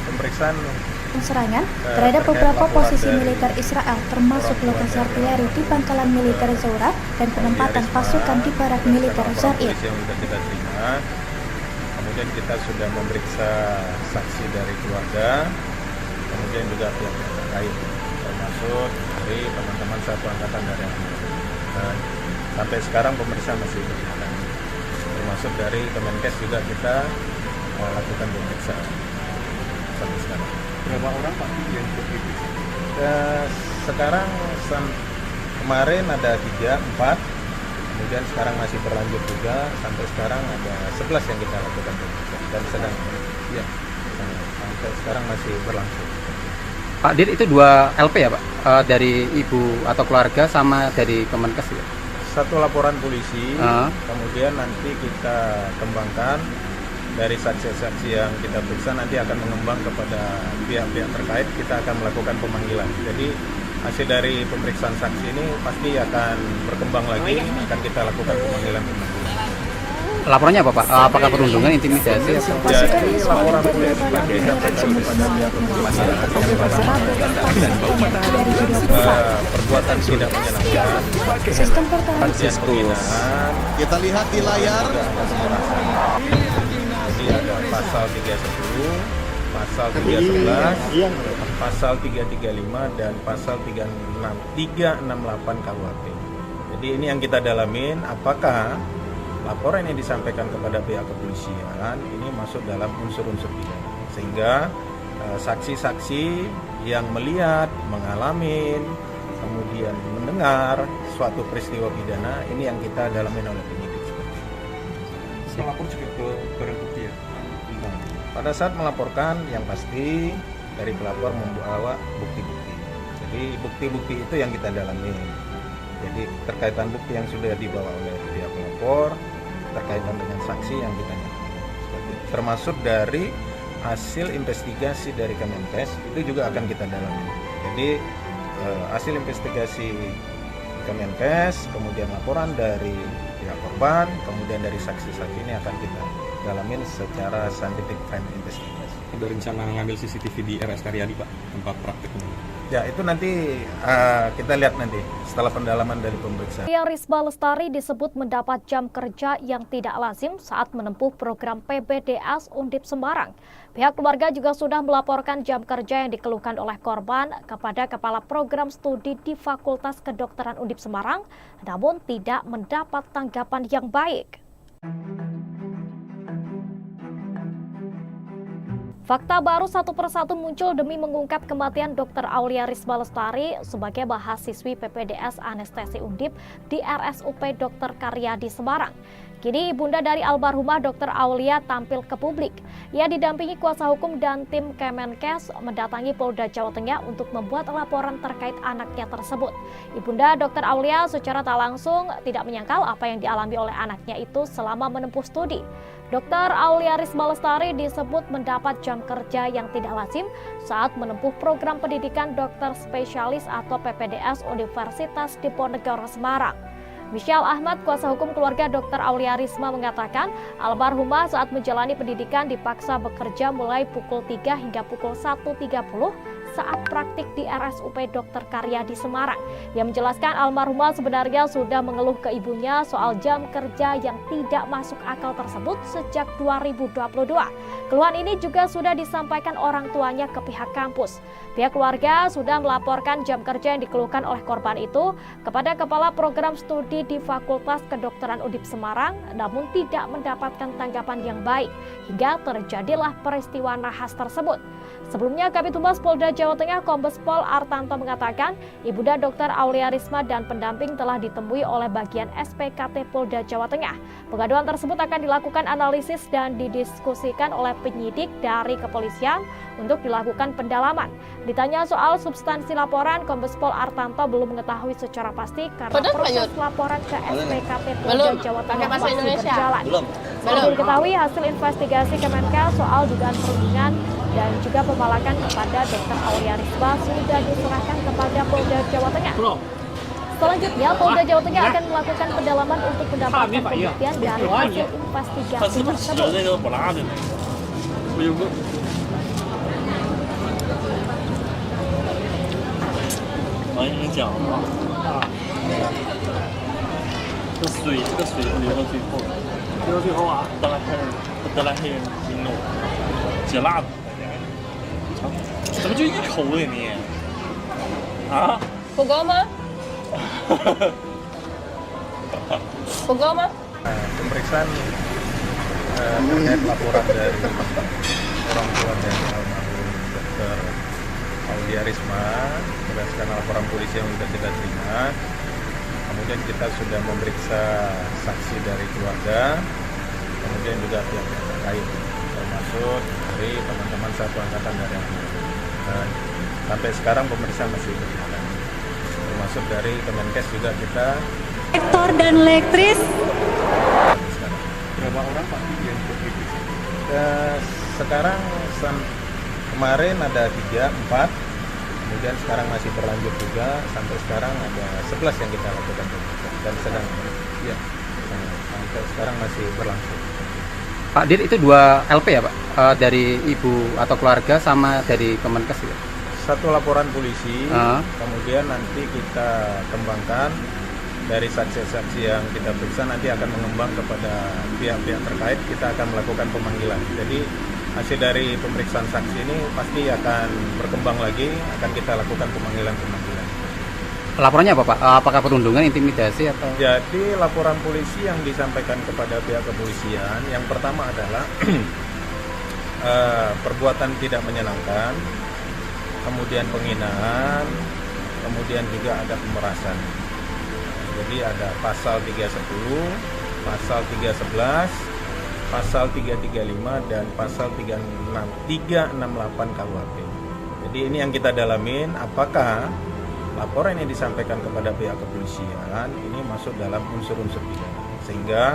Pemeriksaan serangan terhadap beberapa posisi militer Israel termasuk lokasi artileri di pangkalan militer Zoura dan penempatan pasukan di barak militer Zair. Yang sudah kita terima, kemudian kita sudah memeriksa saksi dari keluarga, kemudian juga pihak terkait, termasuk dari teman-teman satu angkatan dari dan sampai sekarang pemeriksaan masih berjalan, termasuk dari Kemenkes juga kita lakukan pemeriksaan sampai sekarang. Berapa orang Pak yang diperiksa? Sekarang kemarin ada 3, 4, kemudian sekarang masih berlanjut juga, sampai sekarang ada 11 yang kita lakukan pemeriksaan dan sedang sampai sekarang masih berlangsung. Pak Dir, itu 2 LP ya Pak? Dari ibu atau keluarga sama dari Kemenkes ya? Satu laporan polisi, kemudian nanti kita kembangkan dari saksi-saksi yang kita periksa, nanti akan mengembang kepada pihak-pihak terkait, kita akan melakukan pemanggilan. Jadi hasil dari pemeriksaan saksi ini pasti akan berkembang lagi, akan kita lakukan pemanggilan. Laporannya apa Pak? Apakah perundungan, intimidasi? Jadi laporan polisi disampaikan kepada pihak kepolisian perbuatan tidak menyenangkan, penghinaan. Kita lihat di layar. Jadi ada pasal 310, pasal 311, pasal 335 dan pasal 368 KUHP. Jadi ini yang kita dalamin, apakah laporan yang disampaikan kepada pihak kepolisian ini masuk dalam unsur-unsur pidana, sehingga saksi-saksi yang melihat, mengalami, kemudian mendengar suatu peristiwa pidana ini yang kita dalamin oleh penyidik. Melapor juga ke barang bukti ya? Pada saat melaporkan, yang pasti dari pelapor membawa bukti-bukti. Jadi bukti-bukti itu yang kita dalami. Jadi terkaitan bukti yang sudah dibawa oleh pihak pelapor, terkaitan dengan saksi yang kita termasuk dari hasil investigasi dari Kemenkes itu juga akan kita dalami. Jadi hasil investigasi Kemenkes, kemudian laporan dari pihak korban, kemudian dari saksi-saksi ini akan kita dalamin secara scientific crime investigation. Ada rencana ngambil CCTV di RS Karyadi Pak, tempat prakteknya? Ya, itu nanti kita lihat nanti setelah pendalaman dari pemeriksaan. Risma Lestari disebut mendapat jam kerja yang tidak lazim saat menempuh program PPDS Undip Semarang. Pihak keluarga juga sudah melaporkan jam kerja yang dikeluhkan oleh korban kepada Kepala Program Studi di Fakultas Kedokteran Undip Semarang, namun tidak mendapat tanggapan yang baik. Fakta baru satu persatu muncul demi mengungkap kematian Dr. Aulia Risma Lestari sebagai mahasiswi PPDS Anestesi Undip di RSUP Dr. Karyadi Semarang. Kini ibunda dari almarhumah Dr. Aulia tampil ke publik. Ia didampingi kuasa hukum dan tim Kemenkes mendatangi Polda Jawa Tengah untuk membuat laporan terkait anaknya tersebut. Ibunda Dr. Aulia secara tak langsung tidak menyangkal apa yang dialami oleh anaknya itu selama menempuh studi. Dr. Aulia Risma Lestari disebut mendapat jam kerja yang tidak lazim saat menempuh program pendidikan dokter spesialis atau PPDS Universitas Diponegoro Semarang. Michelle Ahmad, kuasa hukum keluarga Dr. Aulia Risma mengatakan, almarhumah saat menjalani pendidikan dipaksa bekerja mulai pukul 3 hingga pukul 1.30 saat praktik di RSUP Dr. Karyadi Semarang. Ia menjelaskan almarhumah sebenarnya sudah mengeluh ke ibunya soal jam kerja yang tidak masuk akal tersebut sejak 2022. Keluhan ini juga sudah disampaikan orang tuanya ke pihak kampus. Pihak keluarga sudah melaporkan jam kerja yang dikeluhkan oleh korban itu kepada Kepala Program Studi di Fakultas Kedokteran Undip Semarang, namun tidak mendapatkan tanggapan yang baik, hingga terjadilah peristiwa nahas tersebut. Sebelumnya, Kabid Humas Polda Jawa Tengah Kombes Pol Artanto mengatakan, Ibunda Dr. Aulia Risma dan pendamping telah ditemui oleh bagian SPKT Polda Jawa Tengah. Pengaduan tersebut akan dilakukan analisis dan didiskusikan oleh penyidik dari kepolisian untuk dilakukan pendalaman. Ditanya soal substansi laporan, Kombes Pol Artanto belum mengetahui secara pasti karena proses laporan ke SPKT Polda Jawa Tengah masih berjalan. Belum diketahui hasil investigasi Kemenkes soal dugaan perundungan dan juga pembalakan kepada Dr. Aulia Risma sudah diserahkan kepada Polda Jawa Tengah. Selanjutnya, Polda Jawa Tengah akan melakukan pendalaman untuk mendapatkan pembuktian dari hasil investigasi tersebut.怎么就一口的你？啊？不够吗？不够吗？ Pemeriksaan terkait laporan dari orang tua dari almarhum Dr. Aulia Risma berdasarkan laporan polisi yang sudah kita terima. Kemudian kita sudah memeriksa saksi dari keluarga, kemudian juga pihak terkait termasuk termasuk dari teman-teman satu angkatan dari dan sampai sekarang pemeriksaan masih berjalan, termasuk dari Kemenkes juga kita Rektor dan lektris. Berapa orang Pak yang diperiksa? Sekarang kemarin ada 3, 4, kemudian sekarang masih berlanjut juga, sampai sekarang ada 11 yang kita lakukan pemeriksaan dan sedang ya, sampai sekarang masih berlangsung. Pak Dir, itu 2 LP ya Pak? Dari ibu atau keluarga sama dari Kemenkes ya? Satu laporan polisi, kemudian nanti kita kembangkan dari saksi-saksi yang kita periksa, nanti akan mengembang kepada pihak-pihak terkait, kita akan melakukan pemanggilan. Jadi hasil dari pemeriksaan saksi ini pasti akan berkembang lagi, akan kita lakukan pemanggilan-pemanggilan. Laporannya apa Pak? Apakah perundungan, intimidasi atau? Jadi laporan polisi yang disampaikan kepada pihak kepolisian, yang pertama adalah perbuatan tidak menyenangkan, kemudian penghinaan, kemudian juga ada pemerasan. Jadi ada pasal 310, pasal 311, pasal 335 dan pasal 368 KUHP. Jadi ini yang kita dalamin, apakah laporan yang disampaikan kepada pihak kepolisian ini masuk dalam unsur-unsur pidana, sehingga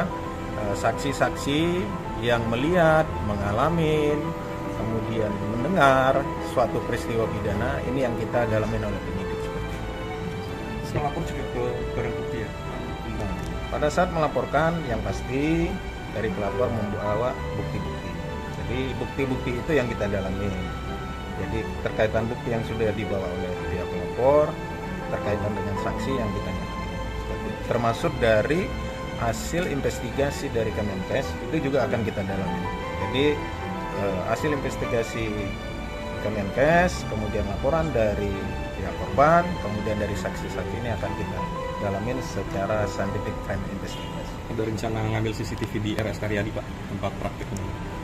saksi-saksi yang melihat, mengalami, kemudian mendengar suatu peristiwa pidana ini yang kita dalamin oleh penyidik. Melapor juga ke barang bukti ya? Nah, pada saat melaporkan yang pasti dari pelapor membawa bukti-bukti. Jadi bukti-bukti itu yang kita dalami. Jadi terkaitan bukti yang sudah dibawa oleh pihak pelapor, terkaitan dengan saksi yang kita nyatakan. Termasuk dari hasil investigasi dari Kemenkes itu juga akan kita dalami. Jadi hasil investigasi Kemenkes, kemudian laporan dari pihak korban, kemudian dari saksi-saksi ini akan kita dalamin secara scientific crime investigation. Ada rencana ngambil CCTV di RS Karyadi Pak, tempat praktik?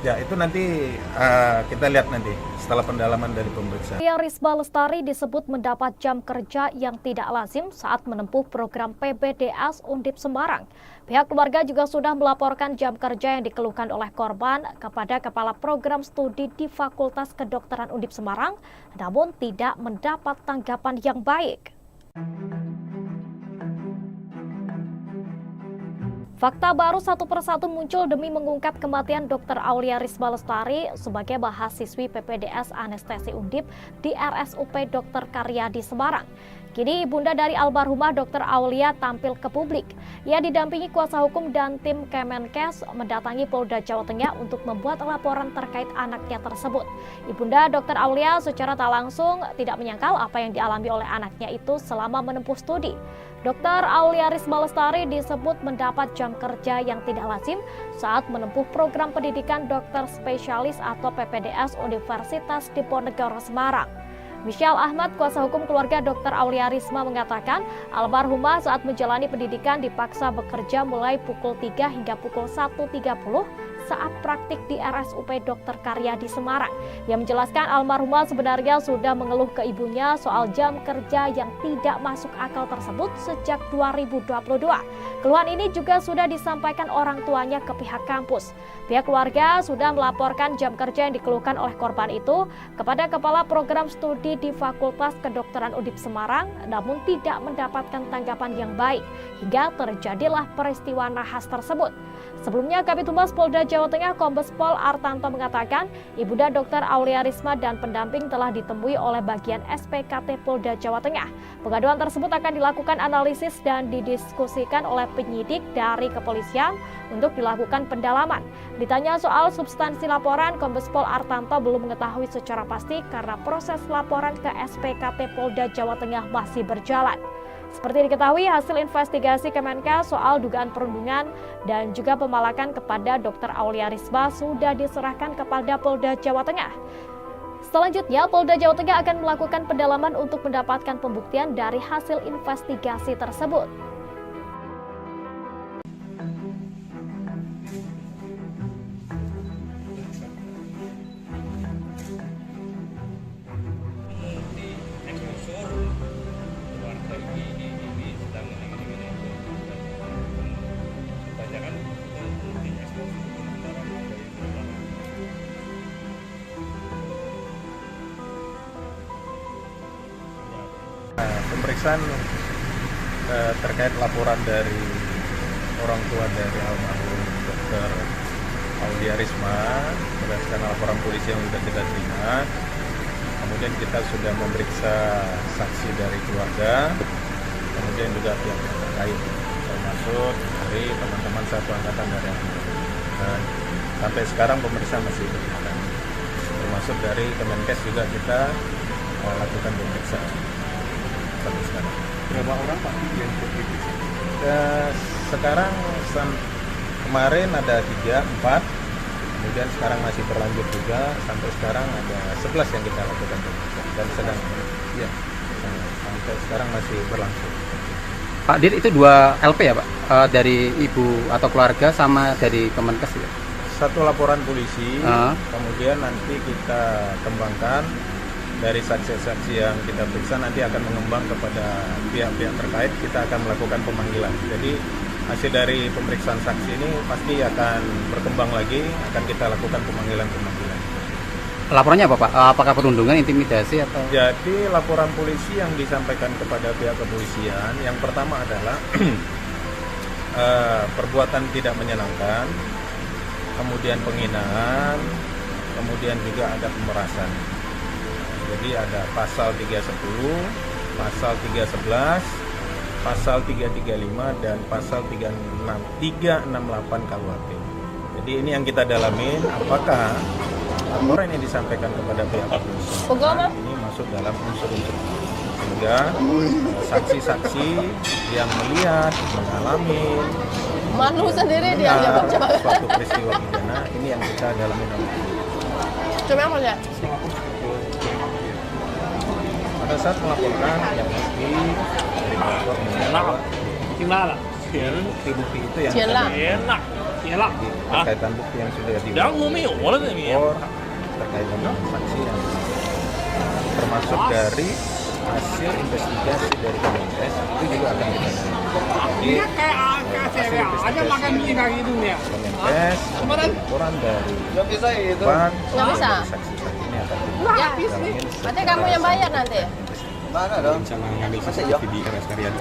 Ya itu nanti kita lihat nanti setelah pendalaman dari pemeriksaan. Risma Lestari disebut mendapat jam kerja yang tidak lazim saat menempuh program PBDS Undip Semarang. Pihak keluarga juga sudah melaporkan jam kerja yang dikeluhkan oleh korban kepada Kepala Program Studi di Fakultas Kedokteran Undip Semarang, namun tidak mendapat tanggapan yang baik. Fakta baru satu persatu muncul demi mengungkap kematian Dr. Aulia Risma Lestari sebagai mahasiswi PPDS Anestesi Undip di RSUP Dr. Karyadi Semarang. Kini ibunda dari almarhumah Dr. Aulia tampil ke publik. Ia didampingi kuasa hukum dan tim Kemenkes mendatangi Polda Jawa Tengah untuk membuat laporan terkait anaknya tersebut. Ibunda Dr. Aulia secara tak langsung tidak menyangkal apa yang dialami oleh anaknya itu selama menempuh studi. Dr. Aulia Risma Lestari disebut mendapat jam kerja yang tidak lazim saat menempuh program pendidikan dokter spesialis atau PPDS Universitas Diponegoro Semarang. Michelle Ahmad, kuasa hukum keluarga Dr. Aulia Risma mengatakan, almarhumah saat menjalani pendidikan dipaksa bekerja mulai pukul 3 hingga pukul 1.30 saat praktik di RSUP Dr. Karyadi Semarang. Ia menjelaskan almarhumah sebenarnya sudah mengeluh ke ibunya soal jam kerja yang tidak masuk akal tersebut sejak 2022. Keluhan ini juga sudah disampaikan orang tuanya ke pihak kampus. Pihak keluarga sudah melaporkan jam kerja yang dikeluhkan oleh korban itu kepada Kepala Program Studi di Fakultas Kedokteran Undip Semarang, namun tidak mendapatkan tanggapan yang baik hingga terjadilah peristiwa nahas tersebut. Sebelumnya, Kabid Humas Polda Jawa Tengah Kombes Pol Artanto mengatakan, ibunda Dr. Aulia Risma dan pendamping telah ditemui oleh bagian SPKT Polda Jawa Tengah. Pengaduan tersebut akan dilakukan analisis dan didiskusikan oleh penyidik dari kepolisian untuk dilakukan pendalaman. Ditanya soal substansi laporan, Kombes Pol Artanto belum mengetahui secara pasti karena proses laporan ke SPKT Polda Jawa Tengah masih berjalan. Seperti diketahui, hasil investigasi Kemenkes soal dugaan perundungan dan juga pemalakan kepada Dr. Aulia Risma sudah diserahkan kepada Polda Jawa Tengah. Selanjutnya, Polda Jawa Tengah akan melakukan pendalaman untuk mendapatkan pembuktian dari hasil investigasi tersebut. pemeriksaan terkait laporan dari orang tua dari almarhum Dr. Aulia Risma berdasarkan laporan polisi yang sudah kita terima. Kemudian kita sudah memeriksa saksi dari keluarga, kemudian juga pihak terkait, termasuk dari teman-teman satu angkatan dari dan sampai sekarang pemeriksaan masih berjalan. Termasuk dari Kemenkes juga kita lakukan pemeriksaan sampai sekarang. Berapa orang Pak yang diperiksa? Sekarang kemarin ada 3, 4, kemudian sekarang masih berlanjut juga, sampai sekarang ada 11 yang kita lakukan pemeriksaan dan sedang ya sampai sekarang masih berlangsung. Pak Dir, itu 2 LP ya Pak? Dari ibu atau keluarga sama dari Kemenkes ya? Satu laporan polisi, kemudian nanti kita kembangkan dari saksi-saksi yang kita periksa, nanti akan mengembang kepada pihak-pihak terkait, kita akan melakukan pemanggilan. Jadi hasil dari pemeriksaan saksi ini pasti akan berkembang lagi, akan kita lakukan pemanggilan-pemanggilan. Laporannya apa Pak? Apakah perundungan, intimidasi atau? Jadi laporan polisi yang disampaikan kepada pihak kepolisian, yang pertama adalah perbuatan tidak menyenangkan, kemudian penghinaan, kemudian juga ada pemerasan. Jadi ada pasal 310, pasal 311, pasal 335 dan pasal 368 KUHP. Jadi ini yang kita dalamin, apakah laporan yang disampaikan kepada pihak kepolisian ini masuk dalam unsur-unsur sehingga saksi-saksi yang melihat, mengalami sendiri dia suatu peristiwa pidana ini yang kita dalamin. Cuma aku lihat. Pada saat melaporkan yang pasti dari pelapor gimana? Bukti-bukti itu yang berkaitan bukti yang sudah dilapor terkait dengan saksi yang termasuk dari hasil investigasi dari Kemenkes itu juga akan kita jadi hasil investigasi Kemenkes, laporan dari Ban, saksi-saksi ini akan Nanti kamu yang bayar nanti. Mana dong? Rencana ngambil CCTV di RS Karyadi.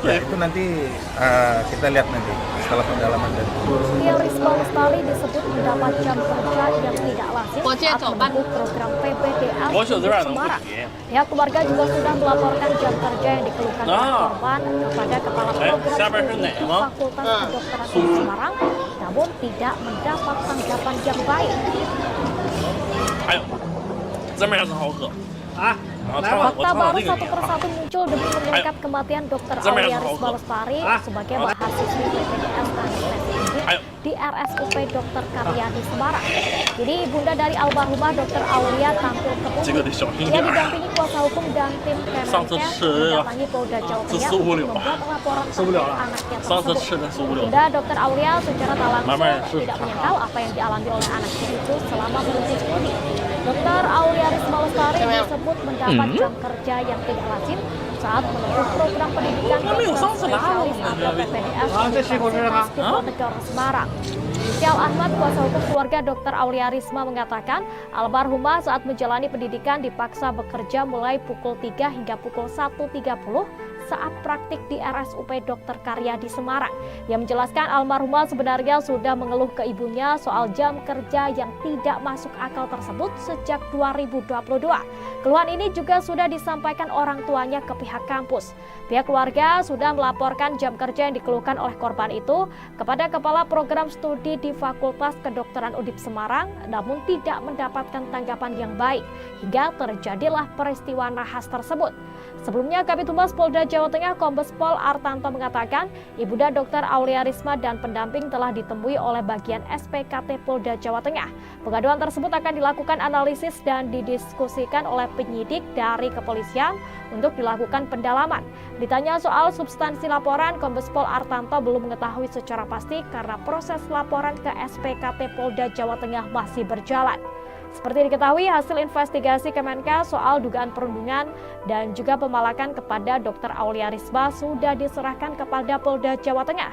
Ya itu nanti kita lihat nanti setelah pendalaman dari Aulia Risma Lestari disebut mendapat jam kerja yang tidak lazim saat menempuh program PPDS di Semarang. Pihak keluarga juga sudah melaporkan jam kerja yang dikeluhkan oleh korban kepada Kepala Program Studi Fakultas Kedokteran di Semarang, namun tidak mendapat tanggapan yang baik. Fakta baru satu persatu muncul demi mengungkap kematian Dr. Aulia Risma Lestari sebagai mahasiswi PPDS Anestesi Undip di RSUP Dr. Karyadi Semarang. Jadi ibunda dari almarhumah Dr. Aulia tampil ke publik. Ia didampingi kuasa hukum dan tim Kemenkes mendatangi Polda Jawa Tengah untuk membuat laporan terkait anaknya tersebut. Ibunda Dr. Aulia secara tak langsung tidak menyangkal apa yang dialami oleh anaknya itu selama menuntut studi. Dr. Aulia Risma Lestari disebut mendapat jam kerja yang tidak lazim saat menempuh program pendidikan spesialis atau PPDS di Universitas Diponegoro Semarang. Syal Ahmad, kuasa hukum keluarga Dr. Aulia Risma mengatakan almarhumah saat menjalani pendidikan dipaksa bekerja mulai pukul 3 hingga pukul 1.30 saat praktik di RSUP Dr. Karyadi Semarang. Ia menjelaskan almarhumah sebenarnya sudah mengeluh ke ibunya soal jam kerja yang tidak masuk akal tersebut sejak 2022. Keluhan ini juga sudah disampaikan orang tuanya ke pihak kampus. Pihak keluarga sudah melaporkan jam kerja yang dikeluhkan oleh korban itu kepada Kepala Program Studi di Fakultas Kedokteran Undip Semarang, namun tidak mendapatkan tanggapan yang baik hingga terjadilah peristiwa nahas tersebut. Sebelumnya, Kabid Humas Polda Jawa Tengah Kombes Pol Artanto mengatakan ibunda Dr. Aulia Risma dan pendamping telah ditemui oleh bagian SPKT Polda Jawa Tengah. Pengaduan tersebut akan dilakukan analisis dan didiskusikan oleh penyidik dari kepolisian untuk dilakukan pendalaman. Ditanya soal substansi laporan, Kombes Pol Artanto belum mengetahui secara pasti karena proses laporan ke SPKT Polda Jawa Tengah masih berjalan. Seperti diketahui, hasil investigasi Kemenkes soal dugaan perundungan dan juga pemalakan kepada Dr. Aulia Risma sudah diserahkan kepada Polda Jawa Tengah.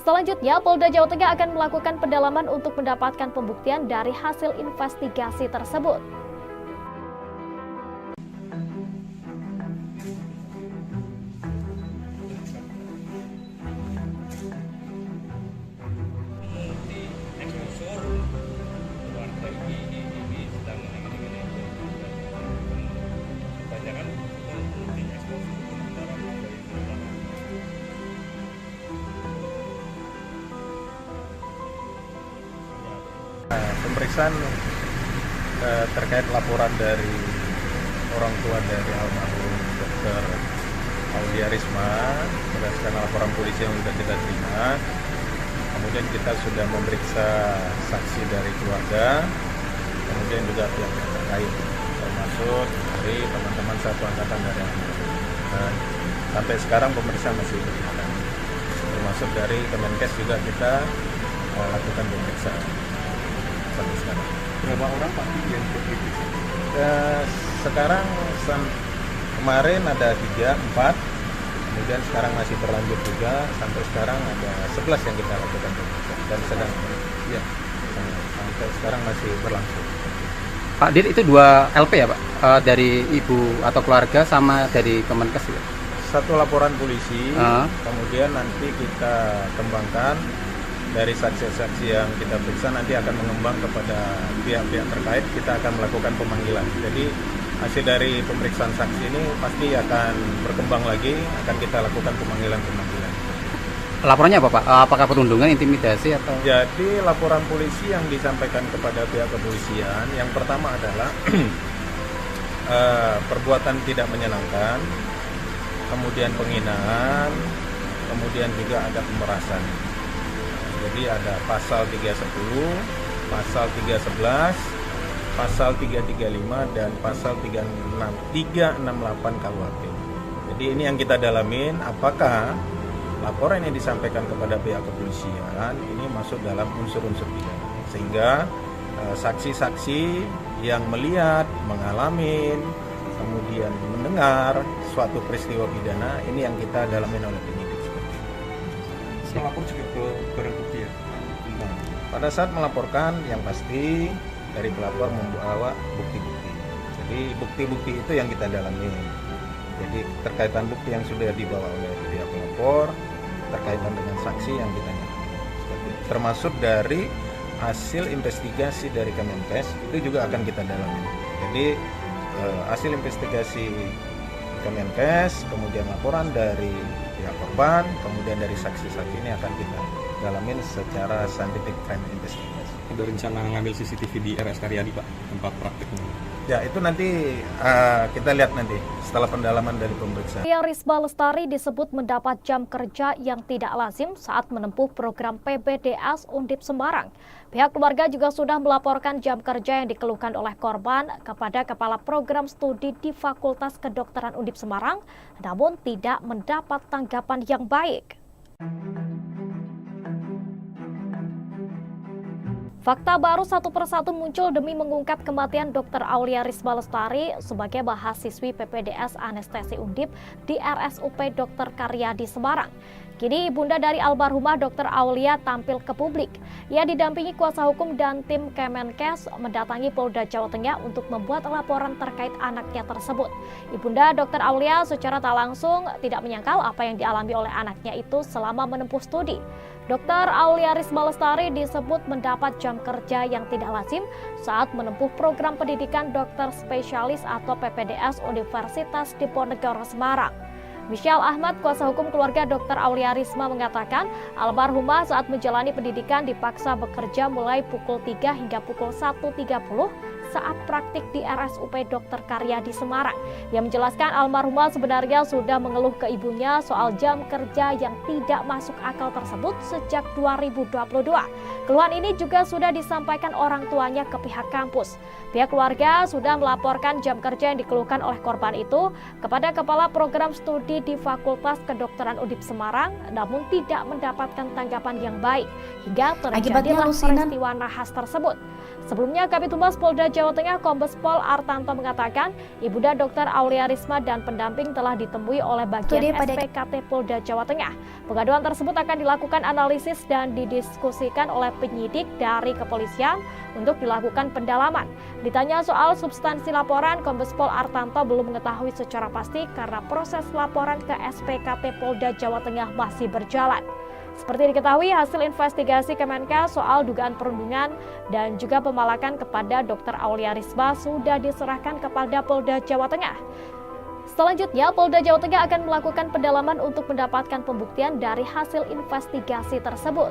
Selanjutnya, Polda Jawa Tengah akan melakukan pendalaman untuk mendapatkan pembuktian dari hasil investigasi tersebut. pemeriksaan terkait laporan dari orang tua dari almarhum Dr. Aulia Risma berdasarkan laporan polisi yang sudah kita terima. Kemudian kita sudah memeriksa saksi dari keluarga, kemudian juga pihak terkait, termasuk dari teman-teman satu angkatan dari almarhum. Sampai sekarang pemeriksaan masih berjalan. Termasuk dari Kemenkes juga kita lakukan pemeriksaan sampai sekarang. Berapa orang Pak yang diperiksa? Sekarang kemarin ada 3, 4, kemudian sekarang masih berlanjut juga, sampai sekarang ada 11 yang kita lakukan pemeriksaan dan sedang ya sampai sekarang masih berlangsung. Pak Dir, itu 2 LP ya Pak? Dari ibu atau keluarga sama dari Kemenkes ya? Satu laporan polisi, kemudian nanti kita kembangkan dari saksi-saksi yang kita periksa, nanti akan mengembang kepada pihak-pihak terkait, kita akan melakukan pemanggilan. Jadi hasil dari pemeriksaan saksi ini pasti akan berkembang lagi, akan kita lakukan pemanggilan-pemanggilan. Laporannya apa Pak? Apakah perundungan, intimidasi atau? Jadi laporan polisi yang disampaikan kepada pihak kepolisian, yang pertama adalah perbuatan tidak menyenangkan, kemudian penghinaan, kemudian juga ada pemerasan. Jadi ada pasal 310, pasal 311, pasal 335 dan pasal 368 KUHP. Jadi ini yang kita dalamin, apakah laporan yang disampaikan kepada pihak kepolisian ini masuk dalam unsur-unsur pidana, sehingga saksi-saksi yang melihat, mengalami, kemudian mendengar suatu peristiwa pidana ini yang kita dalamin oleh penyidik. Melapor juga ke barang bukti ya? Pada saat melaporkan, yang pasti dari pelapor membawa bukti-bukti. Jadi bukti-bukti itu yang kita dalami. Jadi terkaitan bukti yang sudah dibawa oleh pihak pelapor, terkaitan dengan saksi yang ditanyakan. Termasuk dari hasil investigasi dari Kemenkes itu juga akan kita dalami. Jadi hasil investigasi Kemenkes, kemudian laporan dari pihak korban, kemudian dari saksi-saksi ini akan kita dalamin secara scientific crime investigation. Ada rencana ngambil CCTV di RS Karyadi Pak, tempat prakteknya? Ya itu nanti kita lihat nanti setelah pendalaman dari pemeriksaan. Aulia Risma Lestari disebut mendapat jam kerja yang tidak lazim saat menempuh program PPDS Undip Semarang. Pihak keluarga juga sudah melaporkan jam kerja yang dikeluhkan oleh korban kepada Kepala Program Studi di Fakultas Kedokteran Undip Semarang, namun tidak mendapat tanggapan yang baik. Fakta baru satu persatu muncul demi mengungkap kematian Dr. Aulia Risma Lestari sebagai mahasiswi PPDS Anestesi Undip di RSUP Dr. Karyadi Semarang. Kini ibunda dari almarhumah Dr. Aulia tampil ke publik. Ia didampingi kuasa hukum dan tim Kemenkes mendatangi Polda Jawa Tengah untuk membuat laporan terkait anaknya tersebut. Ibunda Dr. Aulia secara tak langsung tidak menyangkal apa yang dialami oleh anaknya itu selama menempuh studi. Dr. Aulia Risma Lestari disebut mendapat jam kerja yang tidak lazim saat menempuh program pendidikan dokter spesialis atau PPDS Universitas Diponegoro Semarang. Michelle Ahmad, kuasa hukum keluarga Dr. Aulia Risma mengatakan almarhumah saat menjalani pendidikan dipaksa bekerja mulai pukul 3 hingga pukul 1.30 saat praktik di RSUP Dr. Karyadi Semarang. Ia menjelaskan almarhumah sebenarnya sudah mengeluh ke ibunya soal jam kerja yang tidak masuk akal tersebut sejak 2022. Keluhan ini juga sudah disampaikan orang tuanya ke pihak kampus. Pihak keluarga sudah melaporkan jam kerja yang dikeluhkan oleh korban itu kepada Kepala Program Studi di Fakultas Kedokteran Undip Semarang, namun tidak mendapatkan tanggapan yang baik hingga terjadilah peristiwa nahas tersebut. Sebelumnya, Kabid Humas Polda Jawa Tengah Kombes Pol Artanto mengatakan Ibunda Dr. Aulia Risma dan pendamping telah ditemui oleh bagian SPKT Polda Jawa Tengah. Pengaduan tersebut akan dilakukan analisis dan didiskusikan oleh penyidik dari kepolisian untuk dilakukan pendalaman. Ditanya soal substansi laporan, Kombes Pol Artanto belum mengetahui secara pasti karena proses laporan ke SPKT Polda Jawa Tengah masih berjalan. Seperti diketahui, hasil investigasi Kemenkes soal dugaan perundungan dan juga pemalakan kepada Dr. Aulia Risma sudah diserahkan kepada Polda Jawa Tengah. Selanjutnya, Polda Jawa Tengah akan melakukan pendalaman untuk mendapatkan pembuktian dari hasil investigasi tersebut.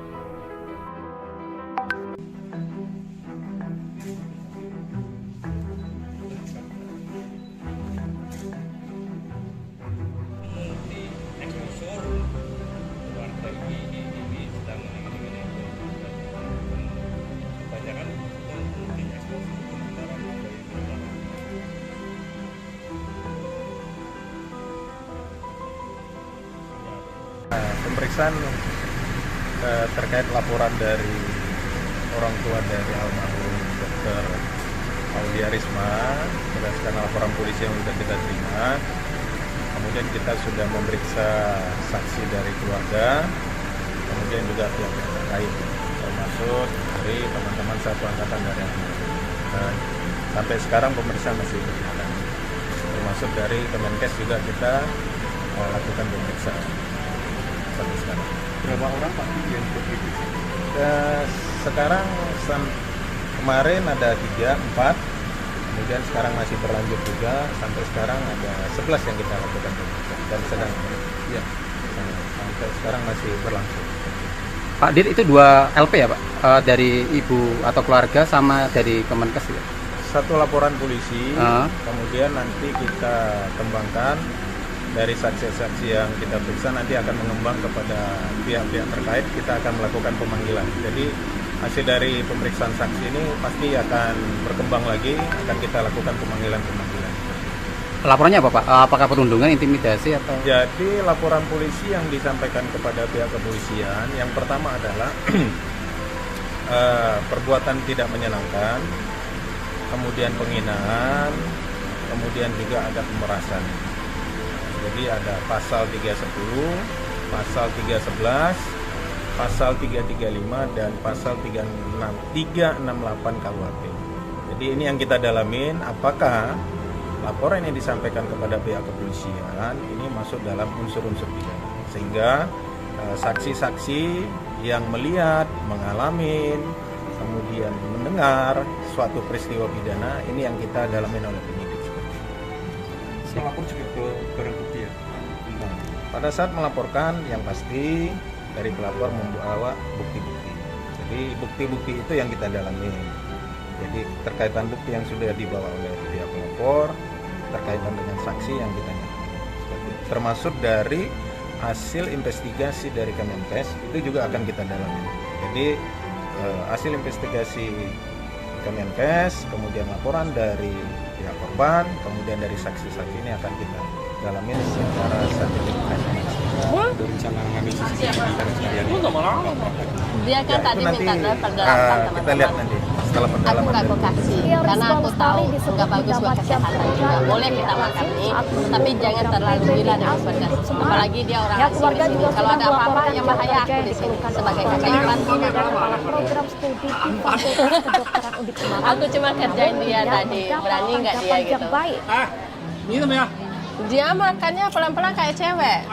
pemeriksaan terkait laporan dari orang tua dari almarhum Dr. Aulia Risma berdasarkan laporan polisi yang sudah kita terima. Kemudian kita sudah memeriksa saksi dari keluarga, kemudian juga pihak-pihak terkait, termasuk dari teman-teman satu angkatan dari almarhum. Sampai sekarang pemeriksaan masih berjalan. Termasuk dari Kemenkes juga kita lakukan pemeriksaan sampai sekarang. Berapa orang Pak yang positif? Sekarang kemarin ada 3, 4, kemudian sekarang masih berlanjut juga, sampai sekarang ada 11 yang kita lakukan pemeriksaan dan sedang ya, sampai sekarang masih berlangsung. Pak Dir, itu 2 LP ya Pak? Dari ibu atau keluarga sama dari Kemenkes ya? Satu laporan polisi, kemudian nanti kita kembangkan dari saksi-saksi yang kita periksa, nanti akan mengembang kepada pihak-pihak terkait, kita akan melakukan pemanggilan. Jadi hasil dari pemeriksaan saksi ini pasti akan berkembang lagi, akan kita lakukan pemanggilan-pemanggilan. Laporannya apa Pak? Apakah perundungan, intimidasi atau? Jadi laporan polisi yang disampaikan kepada pihak kepolisian, yang pertama adalah perbuatan tidak menyenangkan, kemudian penghinaan, kemudian juga ada pemerasan. Jadi ada pasal 310, pasal 311, pasal 335 dan pasal 368 KUHP. Jadi ini yang kita dalamin, apakah laporan yang disampaikan kepada pihak kepolisian ini masuk dalam unsur-unsur pidana, sehingga saksi-saksi yang melihat, mengalami, kemudian mendengar suatu peristiwa pidana ini yang kita dalamin oleh penyidik. Melapor juga ke barang bukti ya? Pada saat melaporkan, yang pasti dari pelapor membawa bukti-bukti. Jadi bukti-bukti itu yang kita dalami. Jadi terkaitan bukti yang sudah dibawa oleh pihak pelapor, terkaitan dengan saksi yang kita nyatakan. Termasuk dari hasil investigasi dari Kemenkes itu juga akan kita dalami. Jadi hasil investigasi Kemenkes, kemudian laporan dari pihak korban, kemudian dari saksi-saksi ini akan kita dalami secara saintifik. Rencana ngambil CCTV Dia kan tadi minta pendalaman kita lihat nanti setelah pendalaman. Aku nggak kasih karena aku tahu nggak bagus buat kesehatan juga. Boleh kita makan nih, tapi jangan terlalu gila dengan pedas. Apalagi dia orang asing. Kalau ada apa-apa yang bahaya aku di sini sebagai kakak ipar. Program studi di Fakultas Kedokteran Undip Semarang. Aku cuma kerjain dia tadi, berani nggak dia gitu? Dia makannya pelan-pelan kayak cewek.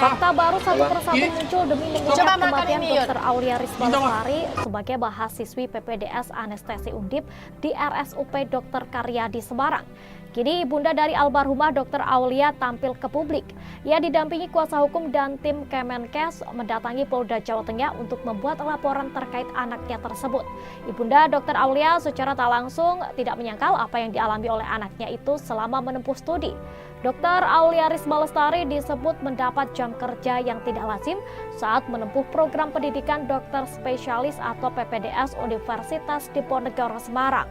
Fakta baru satu persatu muncul demi mengungkap kematian Dr. Aulia Risma Lestari sebagai mahasiswi PPDS Anestesi Undip di RSUP Dr. Karyadi Semarang. Kini ibunda dari almarhumah Dr. Aulia tampil ke publik. Ia didampingi kuasa hukum dan tim Kemenkes mendatangi Polda Jawa Tengah untuk membuat laporan terkait anaknya tersebut. Ibunda Dr. Aulia secara tak langsung tidak menyangkal apa yang dialami oleh anaknya itu selama menempuh studi. Dr. Aulia Risma Lestari disebut mendapat jam kerja yang tidak lazim saat menempuh program pendidikan dokter spesialis atau PPDS Universitas Diponegoro Semarang.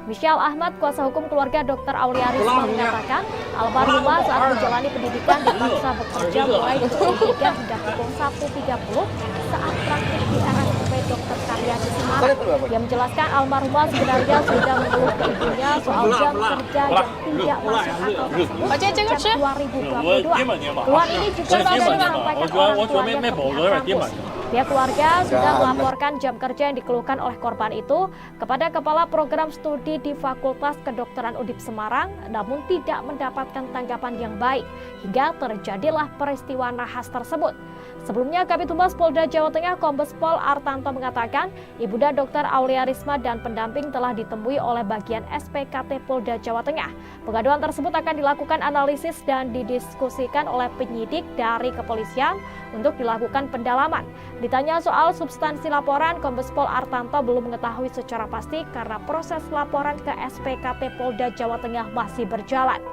Michelle Ahmad, kuasa hukum keluarga Dr. Aulia Risma mengatakan, almarhumah saat menjalani pendidikan dipaksa bekerja mulai pukul 3 hingga pukul 1.30 saat praktik di RSUP Dr. Karyadi Semarang. Dia menjelaskan almarhumah sebenarnya sudah mengeluh ke ibunya soal jam kerja yang tidak masuk akal tersebut sejak 2022. Keluhan ini juga sudah disampaikan orang tuanya ke pihak kampus. Pihak keluarga sudah melaporkan jam kerja yang dikeluhkan oleh korban itu kepada Kepala Program Studi di Fakultas Kedokteran Undip Semarang, namun tidak mendapatkan tanggapan yang baik hingga terjadilah peristiwa nahas tersebut. Sebelumnya, Kabid Humas Polda Jawa Tengah Kombes Pol Artanto mengatakan, Ibunda Dr. Aulia Risma dan pendamping telah ditemui oleh bagian SPKT Polda Jawa Tengah. Pengaduan tersebut akan dilakukan analisis dan didiskusikan oleh penyidik dari kepolisian untuk dilakukan pendalaman. Ditanya soal substansi laporan, Kombes Pol Artanto belum mengetahui secara pasti karena proses laporan ke SPKT Polda Jawa Tengah masih berjalan.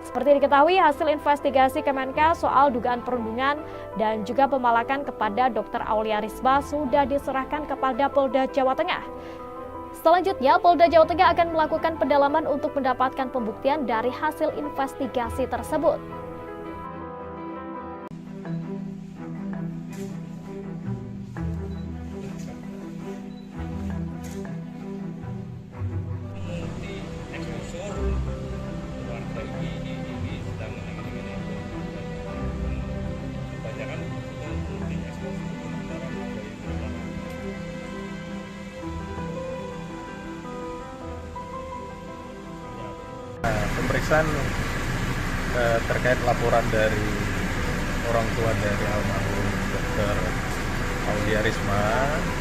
Seperti diketahui, hasil investigasi Kemenkes soal dugaan perundungan dan juga pemalakan kepada Dr. Aulia Risma sudah diserahkan kepada Polda Jawa Tengah. Selanjutnya, Polda Jawa Tengah akan melakukan pendalaman untuk mendapatkan pembuktian dari hasil investigasi tersebut. pemeriksaan terkait laporan dari orang tua dari almarhum Dr. Aulia Risma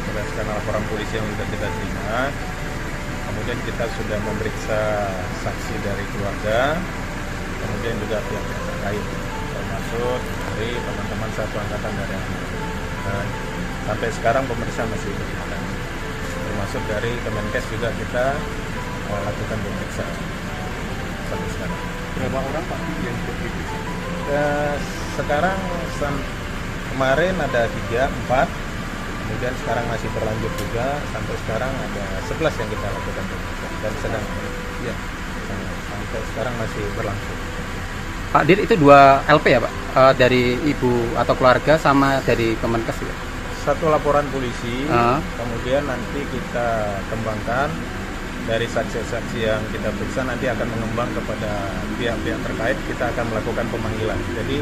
berdasarkan laporan polisi yang sudah kita terima. Kemudian kita sudah memeriksa saksi dari keluarga, kemudian juga pihak-pihak terkait, termasuk dari teman-teman satu angkatan dari almarhum. Dan sampai sekarang pemeriksaan masih berjalan, termasuk dari Kemenkes juga kita lakukan pemeriksaan sampai sekarang. Berapa orang Pak yang diperiksa? Sekarang kemarin ada 3, 4, kemudian sekarang masih berlanjut juga, sampai sekarang ada 11 yang kita lakukan pemeriksaan dan sedang ya, sampai sekarang masih berlangsung. Pak Dir, itu 2 LP ya Pak? Dari ibu atau keluarga sama dari Kemenkes ya? Satu laporan polisi, kemudian nanti kita kembangkan dari saksi-saksi yang kita periksa, nanti akan mengembang kepada pihak-pihak terkait, kita akan melakukan pemanggilan. Jadi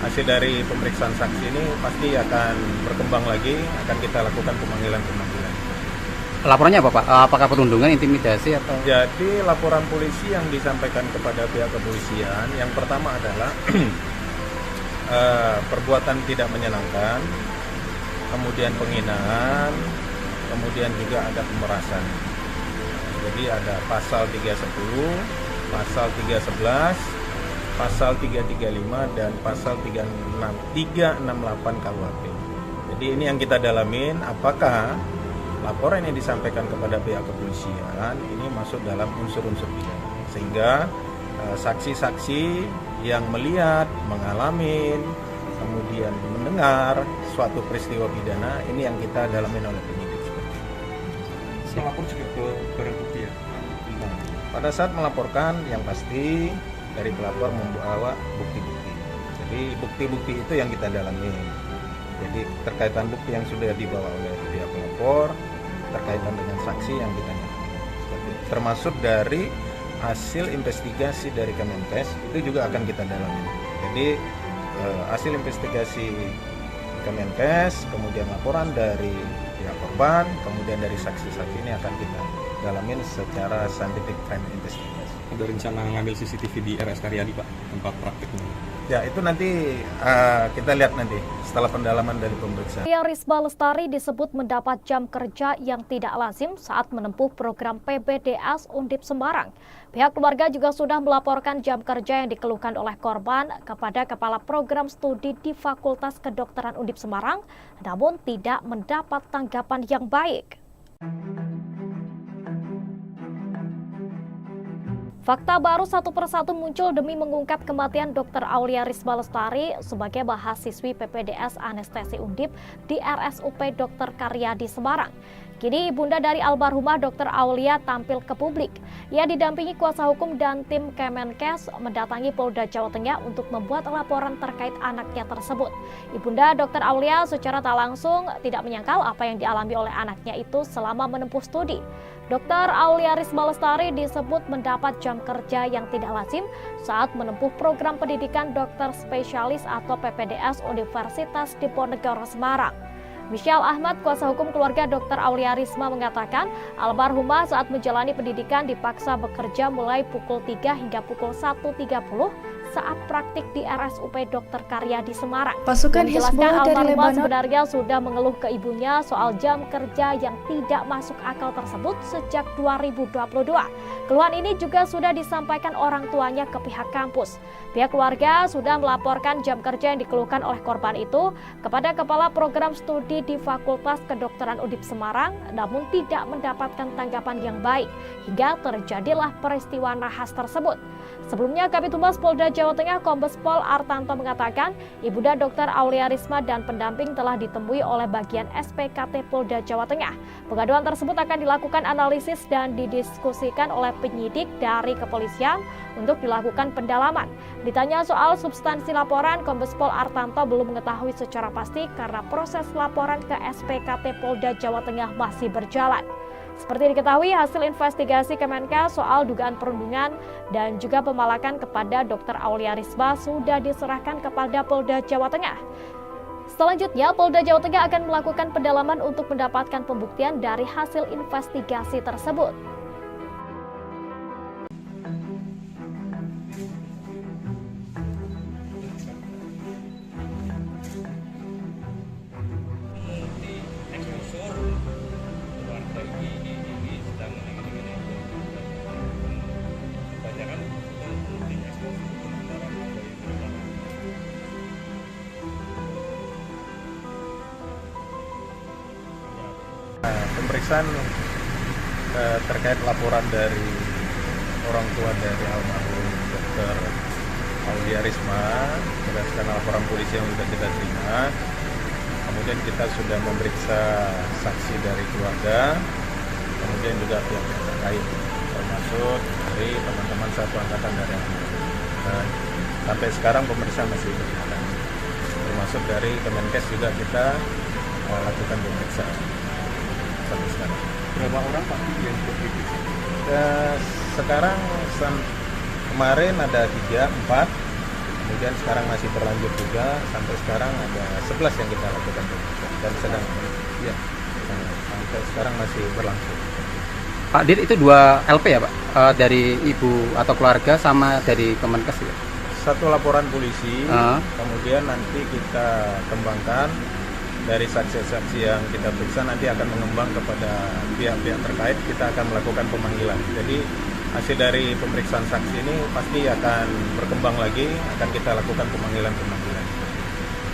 hasil dari pemeriksaan saksi ini pasti akan berkembang lagi, akan kita lakukan pemanggilan-pemanggilan. Laporannya apa Pak? Apakah perundungan, intimidasi atau? Jadi laporan polisi yang disampaikan kepada pihak kepolisian, yang pertama adalah perbuatan tidak menyenangkan, kemudian penghinaan, kemudian juga ada pemerasan. Jadi ada pasal 310, pasal 311, pasal 335 dan pasal 368 KUHP. Jadi ini yang kita dalamin, apakah laporan yang disampaikan kepada pihak kepolisian ini masuk dalam unsur-unsur pidana, sehingga saksi-saksi yang melihat, mengalami, kemudian mendengar suatu peristiwa pidana ini yang kita dalamin oleh penyidik. Melapor juga ke barang bukti ya? Nah, pada saat melaporkan yang pasti dari pelapor membawa bukti-bukti. Jadi bukti-bukti itu yang kita dalami. Jadi terkaitan bukti yang sudah dibawa oleh pihak pelapor, terkaitan dengan saksi yang kita dalami. Termasuk dari hasil investigasi dari Kemenkes itu juga akan kita dalami. Jadi hasil investigasi Kemenkes, kemudian laporan dari pihak korban, kemudian dari saksi-saksi ini akan kita dalamin secara scientific crime investigation. Ada rencana ngambil CCTV di RS Karyadi Pak, tempat prakteknya? Ya itu nanti kita lihat nanti setelah pendalaman dari pemeriksaan. Aulia Risma Lestari disebut mendapat jam kerja yang tidak lazim saat menempuh program PPDS Undip Semarang. Pihak keluarga juga sudah melaporkan jam kerja yang dikeluhkan oleh korban kepada Kepala Program Studi di Fakultas Kedokteran Undip Semarang, namun tidak mendapat tanggapan yang baik. Fakta baru satu persatu muncul demi mengungkap kematian Dr. Aulia Risma Lestari sebagai mahasiswi PPDS Anestesi Undip di RSUP Dr. Karyadi Semarang. Kini ibunda dari almarhumah Dr. Aulia tampil ke publik. Ia didampingi kuasa hukum dan tim Kemenkes mendatangi Polda Jawa Tengah untuk membuat laporan terkait anaknya tersebut. Ibunda Dr. Aulia secara tak langsung tidak menyangkal apa yang dialami oleh anaknya itu selama menempuh studi. Dr. Aulia Risma Lestari disebut mendapat jam kerja yang tidak lazim saat menempuh program pendidikan dokter spesialis atau PPDS Universitas Diponegoro Semarang. Michelle Ahmad, kuasa hukum keluarga Dr. Aulia Risma mengatakan, almarhumah saat menjalani pendidikan dipaksa bekerja mulai pukul 3 hingga pukul 1.30 saat praktik di RSUP Dr. Karyadi Semarang. Pasukan Hizbullah dari Lebanon sebenarnya sudah mengeluh ke ibunya soal jam kerja yang tidak masuk akal tersebut sejak 2022. Keluhan ini juga sudah disampaikan orang tuanya ke pihak kampus. Pihak keluarga sudah melaporkan jam kerja yang dikeluhkan oleh korban itu kepada Kepala Program Studi di Fakultas Kedokteran Undip Semarang, namun tidak mendapatkan tanggapan yang baik hingga terjadilah peristiwa nahas tersebut. Sebelumnya, Kabid Humas Polda Jawa Tengah Kombes Pol Artanto mengatakan, ibunda Dr. Aulia Risma dan pendamping telah ditemui oleh bagian SPKT Polda Jawa Tengah. Pengaduan tersebut akan dilakukan analisis dan didiskusikan oleh penyidik dari kepolisian untuk dilakukan pendalaman. Ditanya soal substansi laporan, Kombes Pol Artanto belum mengetahui secara pasti karena proses laporan ke SPKT Polda Jawa Tengah masih berjalan. Seperti diketahui, hasil investigasi Kemenkes soal dugaan perundungan dan juga pemalakan kepada Dr. Aulia Risma sudah diserahkan kepada Polda Jawa Tengah. Selanjutnya, Polda Jawa Tengah akan melakukan pendalaman untuk mendapatkan pembuktian dari hasil investigasi tersebut. pemeriksaan terkait laporan dari orang tua dari almarhum Dr. Aulia Risma berdasarkan laporan polisi yang sudah kita terima. Kemudian kita sudah memeriksa saksi dari keluarga, kemudian juga pihak-pihak terkait, termasuk dari teman-teman satu angkatan dari almarhum. Dan sampai sekarang pemeriksaan masih berjalan. Termasuk dari Kemenkes juga kita lakukan pemeriksaan sampai sekarang. Berapa orang Pak yang diperiksa? Sekarang kemarin ada 3, 4, kemudian sekarang masih berlanjut juga, sampai sekarang ada 11 yang kita lakukan pemeriksaan dan sedang ya, sampai sekarang masih berlangsung. Pak Dir, itu 2 LP ya Pak? Dari ibu atau keluarga sama dari Kemenkes ya? Satu laporan polisi, kemudian nanti kita kembangkan dari saksi-saksi yang kita periksa, nanti akan mengembang kepada pihak-pihak terkait, kita akan melakukan pemanggilan. Jadi hasil dari pemeriksaan saksi ini pasti akan berkembang lagi, akan kita lakukan pemanggilan-pemanggilan.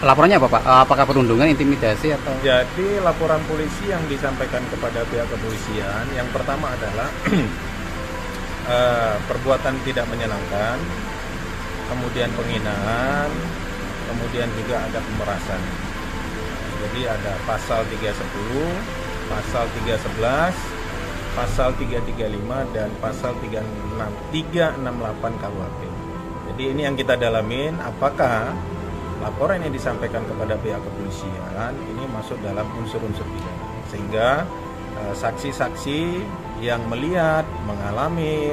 Laporannya apa Pak? Apakah perundungan, intimidasi atau? Jadi laporan polisi yang disampaikan kepada pihak kepolisian, yang pertama adalah perbuatan tidak menyenangkan, kemudian penghinaan, kemudian juga ada pemerasan. Jadi ada pasal 310, pasal 311, pasal 335 dan pasal 368 KUHP. Jadi ini yang kita dalamin, apakah laporan yang disampaikan kepada pihak kepolisian ini masuk dalam unsur-unsur pidana, sehingga saksi-saksi yang melihat, mengalami,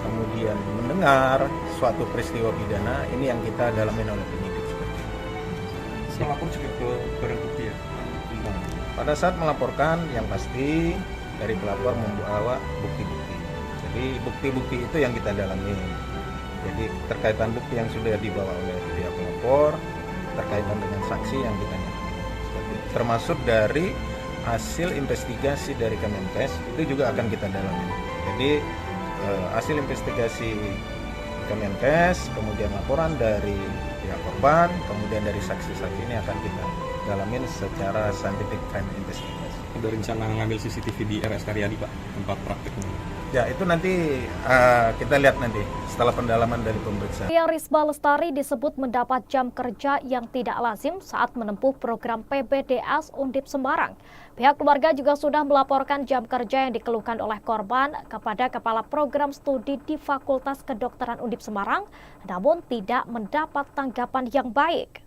kemudian mendengar suatu peristiwa pidana ini yang kita dalamin oleh penyidik. Melapor juga ke barang bukti ya? Pada saat melaporkan, yang pasti dari pelapor membawa bukti-bukti. Jadi bukti-bukti itu yang kita dalami. Jadi terkaitan bukti yang sudah dibawa oleh pihak pelapor, terkaitan dengan saksi yang ditanyakan. Termasuk dari hasil investigasi dari Kemenkes itu juga akan kita dalami. Jadi hasil investigasi Kemenkes, kemudian laporan dari pihak korban, kemudian dari saksi-saksi ini akan kita dalamin secara scientific crime investigation. Ada rencana ngambil CCTV di RS Karyadi Pak, tempat prakteknya? Ya itu nanti kita lihat nanti setelah pendalaman dari pemeriksaan. Aulia Risma Lestari disebut mendapat jam kerja yang tidak lazim saat menempuh program PPDS Undip Semarang. Pihak keluarga juga sudah melaporkan jam kerja yang dikeluhkan oleh korban kepada Kepala Program Studi di Fakultas Kedokteran Undip Semarang, namun tidak mendapat tanggapan yang baik.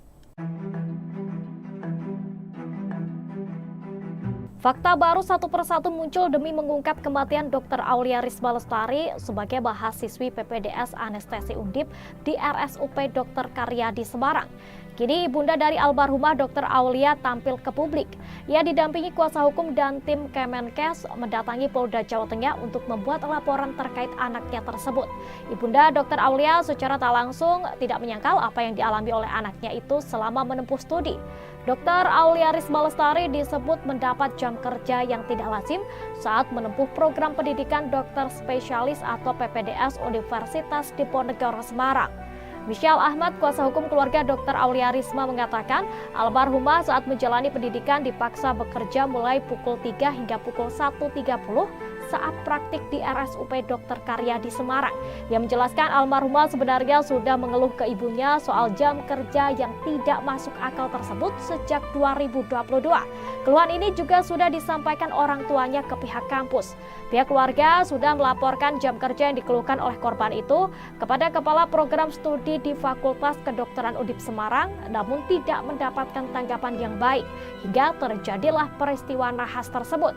Fakta baru satu persatu muncul demi mengungkap kematian Dr. Aulia Risma Lestari sebagai mahasiswi PPDS Anestesi Undip di RSUP Dr. Karyadi Semarang. Kini ibunda dari almarhumah Dr. Aulia tampil ke publik. Ia didampingi kuasa hukum dan tim Kemenkes mendatangi Polda Jawa Tengah untuk membuat laporan terkait anaknya tersebut. Ibunda Dr. Aulia secara tak langsung tidak menyangkal apa yang dialami oleh anaknya itu selama menempuh studi. Dr. Aulia Risma Lestari disebut mendapat jam kerja yang tidak lazim saat menempuh program pendidikan dokter spesialis atau PPDS Universitas Diponegoro Semarang. Michelle Ahmad, kuasa hukum keluarga Dr. Aulia Risma mengatakan, almarhumah saat menjalani pendidikan dipaksa bekerja mulai pukul 3 hingga pukul 1.30 saat praktik di RSUP Dr. Karyadi Semarang. Ia menjelaskan almarhumah sebenarnya sudah mengeluh ke ibunya soal jam kerja yang tidak masuk akal tersebut sejak 2022. Keluhan ini juga sudah disampaikan orang tuanya ke pihak kampus. Pihak keluarga sudah melaporkan jam kerja yang dikeluhkan oleh korban itu kepada Kepala Program Studi di Fakultas Kedokteran Undip Semarang, namun tidak mendapatkan tanggapan yang baik hingga terjadilah peristiwa nahas tersebut.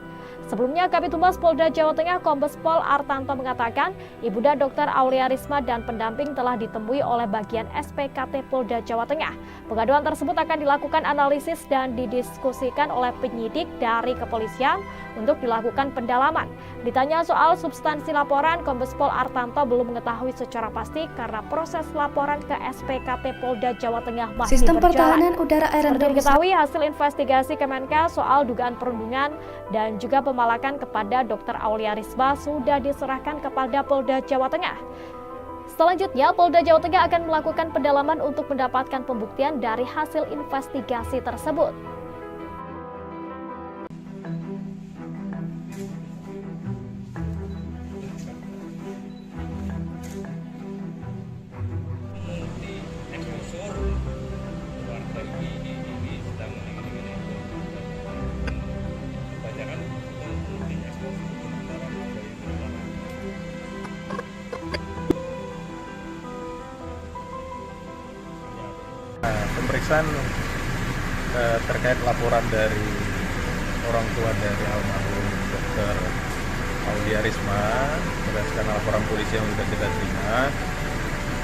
Sebelumnya, Kabid Humas Polda Jawa Tengah Kombes Pol Artanto mengatakan, ibunda Dr. Aulia Risma dan pendamping telah ditemui oleh bagian SPKT Polda Jawa Tengah. Pengaduan tersebut akan dilakukan analisis dan didiskusikan oleh penyidik dari kepolisian untuk dilakukan pendalaman. Ditanya soal substansi laporan, Kombes Pol Artanto belum mengetahui secara pasti karena proses laporan ke SPKT Polda Jawa Tengah masih Sistem berjalan. Pertahanan Udara Iron Dome Diketahui hasil investigasi Kemenkes soal dugaan perundungan dan juga pemalakan kepada Dr. Aulia Risma sudah diserahkan kepada Polda Jawa Tengah. Selanjutnya, Polda Jawa Tengah akan melakukan pendalaman untuk mendapatkan pembuktian dari hasil investigasi tersebut. pemeriksaan terkait laporan dari orang tua dari almarhum Dr. Aulia Risma berdasarkan laporan polisi yang sudah kita terima.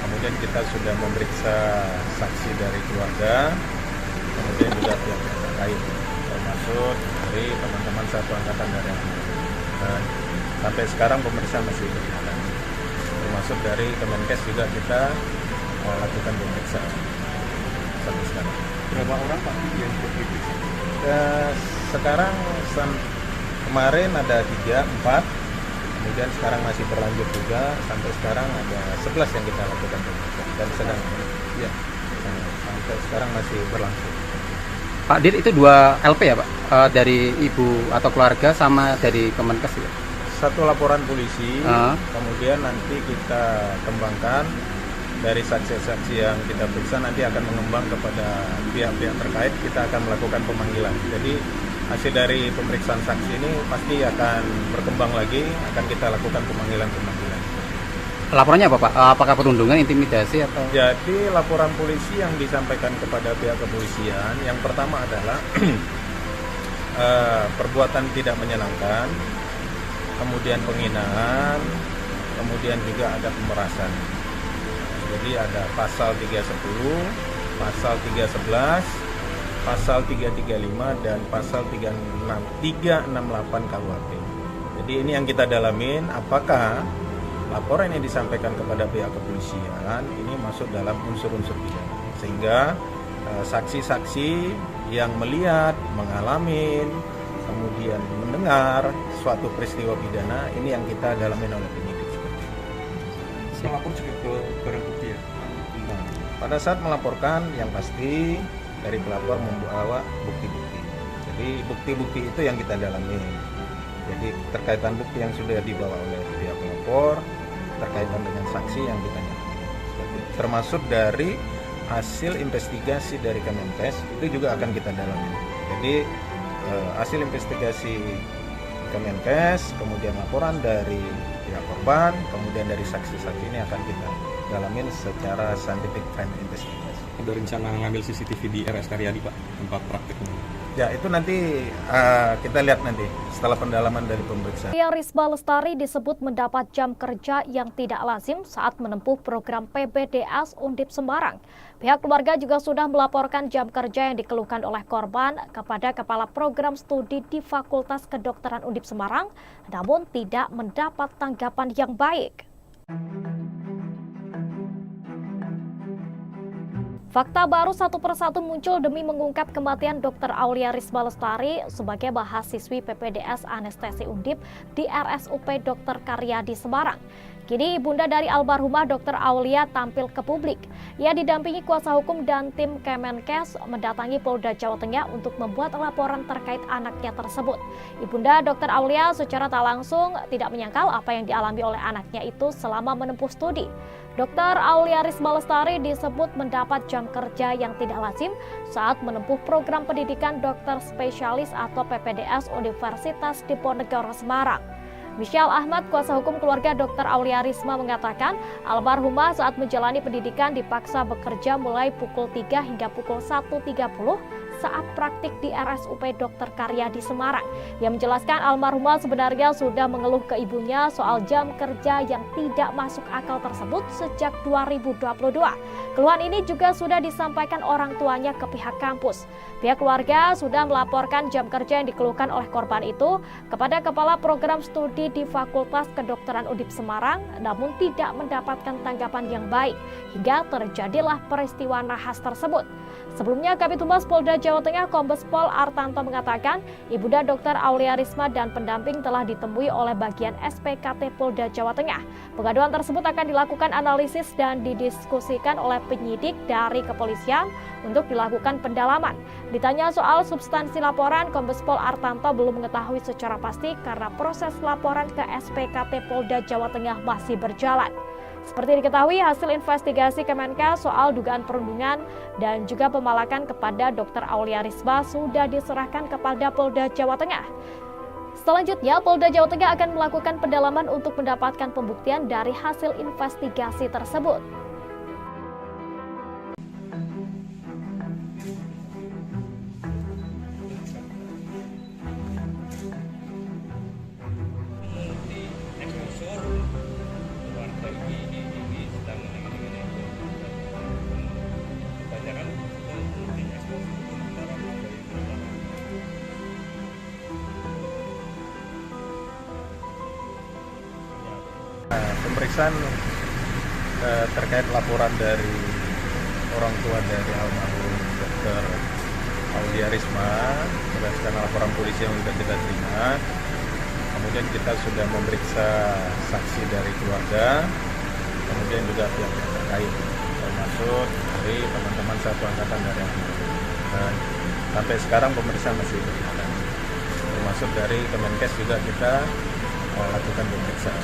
Kemudian kita sudah memeriksa saksi dari keluarga, kemudian juga pihak terkait, termasuk dari teman-teman satu angkatan dari almarhum. Sampai sekarang pemeriksaan masih berjalan. Termasuk dari Kemenkes juga kita lakukan pemeriksaan sampai sekarang. Berapa orang Pak yang diperiksa? Sekarang kemarin ada 3, 4, kemudian sekarang masih berlanjut juga, sampai sekarang ada 11 yang kita lakukan pemeriksaan dan sedang ya, sampai sekarang masih berlangsung. Pak Dir, itu 2 LP ya Pak? Dari ibu atau keluarga sama dari Kemenkes ya? Satu laporan polisi, kemudian nanti kita kembangkan dari saksi-saksi yang kita periksa, nanti akan mengembang kepada pihak-pihak terkait, kita akan melakukan pemanggilan. Jadi hasil dari pemeriksaan saksi ini pasti akan berkembang lagi, akan kita lakukan pemanggilan-pemanggilan. Laporannya apa Pak? Apakah perundungan, intimidasi atau? Jadi laporan polisi yang disampaikan kepada pihak kepolisian, yang pertama adalah perbuatan tidak menyenangkan, kemudian penghinaan, kemudian juga ada pemerasan. Jadi ada pasal 310, pasal 311, pasal 335 dan pasal 368 KUHP. Jadi ini yang kita dalamin, apakah laporan yang disampaikan kepada pihak kepolisian ini masuk dalam unsur-unsur pidana, sehingga saksi-saksi yang melihat, mengalami, kemudian mendengar suatu peristiwa pidana ini yang kita dalamin oleh penyidik. Melapor juga ke barang bukti ya? Pada saat melaporkan, yang pasti dari pelapor membawa bukti-bukti. Jadi bukti-bukti itu yang kita dalami. Jadi terkaitan bukti yang sudah dibawa oleh pihak pelapor, terkaitan dengan saksi yang kita nyatakan. Termasuk dari hasil investigasi dari Kemenkes itu juga akan kita dalami. Jadi hasil investigasi Kemenkes, kemudian laporan dari pihak korban, kemudian dari saksi-saksi ini akan kita dalamin secara scientific crime investigation. Ada rencana ngambil CCTV di RS Karyadi Pak, tempat praktiknya? Ya itu nanti kita lihat nanti setelah pendalaman dari pemeriksaan. Aulia Risma Lestari disebut mendapat jam kerja yang tidak lazim saat menempuh program PPDS Undip Semarang. Pihak keluarga juga sudah melaporkan jam kerja yang dikeluhkan oleh korban kepada Kepala Program Studi di Fakultas Kedokteran Undip Semarang, namun tidak mendapat tanggapan yang baik. Fakta baru satu persatu muncul demi mengungkap kematian Dr. Aulia Risma Lestari sebagai mahasiswi PPDS Anestesi Undip di RSUP Dr. Karyadi Semarang. Kini ibunda dari almarhumah Dr. Aulia tampil ke publik. Ia didampingi kuasa hukum dan tim Kemenkes mendatangi Polda Jawa Tengah untuk membuat laporan terkait anaknya tersebut. Ibunda Dr. Aulia secara tak langsung tidak menyangkal apa yang dialami oleh anaknya itu selama menempuh studi. Dr. Aulia Risma Lestari disebut mendapat jam kerja yang tidak lazim saat menempuh program pendidikan dokter spesialis atau PPDS Universitas Diponegoro Semarang. Michelle Ahmad, kuasa hukum keluarga Dr. Aulia Risma mengatakan, almarhumah saat menjalani pendidikan dipaksa bekerja mulai pukul 3 hingga pukul 1.30 saat praktik di RSUP Dr. Karyadi Semarang. Ia menjelaskan almarhumah sebenarnya sudah mengeluh ke ibunya soal jam kerja yang tidak masuk akal tersebut sejak 2022. Keluhan ini juga sudah disampaikan orang tuanya ke pihak kampus. Pihak keluarga sudah melaporkan jam kerja yang dikeluhkan oleh korban itu kepada Kepala Program Studi di Fakultas Kedokteran Undip Semarang, namun tidak mendapatkan tanggapan yang baik hingga terjadilah peristiwa nahas tersebut. Sebelumnya, Kabid Humas Polda Jawa Tengah Kombes Pol Artanto mengatakan, ibunda Dr. Aulia Risma dan pendamping telah ditemui oleh bagian SPKT Polda Jawa Tengah. Pengaduan tersebut akan dilakukan analisis dan didiskusikan oleh penyidik dari kepolisian untuk dilakukan pendalaman. Ditanya soal substansi laporan, Kombes Pol Artanto belum mengetahui secara pasti karena proses laporan ke SPKT Polda Jawa Tengah masih berjalan. Seperti diketahui, hasil investigasi Kemenkes soal dugaan perundungan dan juga pemalakan kepada Dr. Aulia Risma sudah diserahkan kepada Polda Jawa Tengah. Selanjutnya, Polda Jawa Tengah akan melakukan pendalaman untuk mendapatkan pembuktian dari hasil investigasi tersebut. pemeriksaan terkait laporan dari orang tua dari almarhum Dr. Aulia Risma berdasarkan laporan polisi yang sudah kita terima. Kemudian kita sudah memeriksa saksi dari keluarga, kemudian juga pihak terkait, termasuk dari teman-teman satu angkatan dari almarhum. Dan sampai sekarang pemeriksaan masih berjalan. Termasuk dari Kemenkes juga kita lakukan pemeriksaan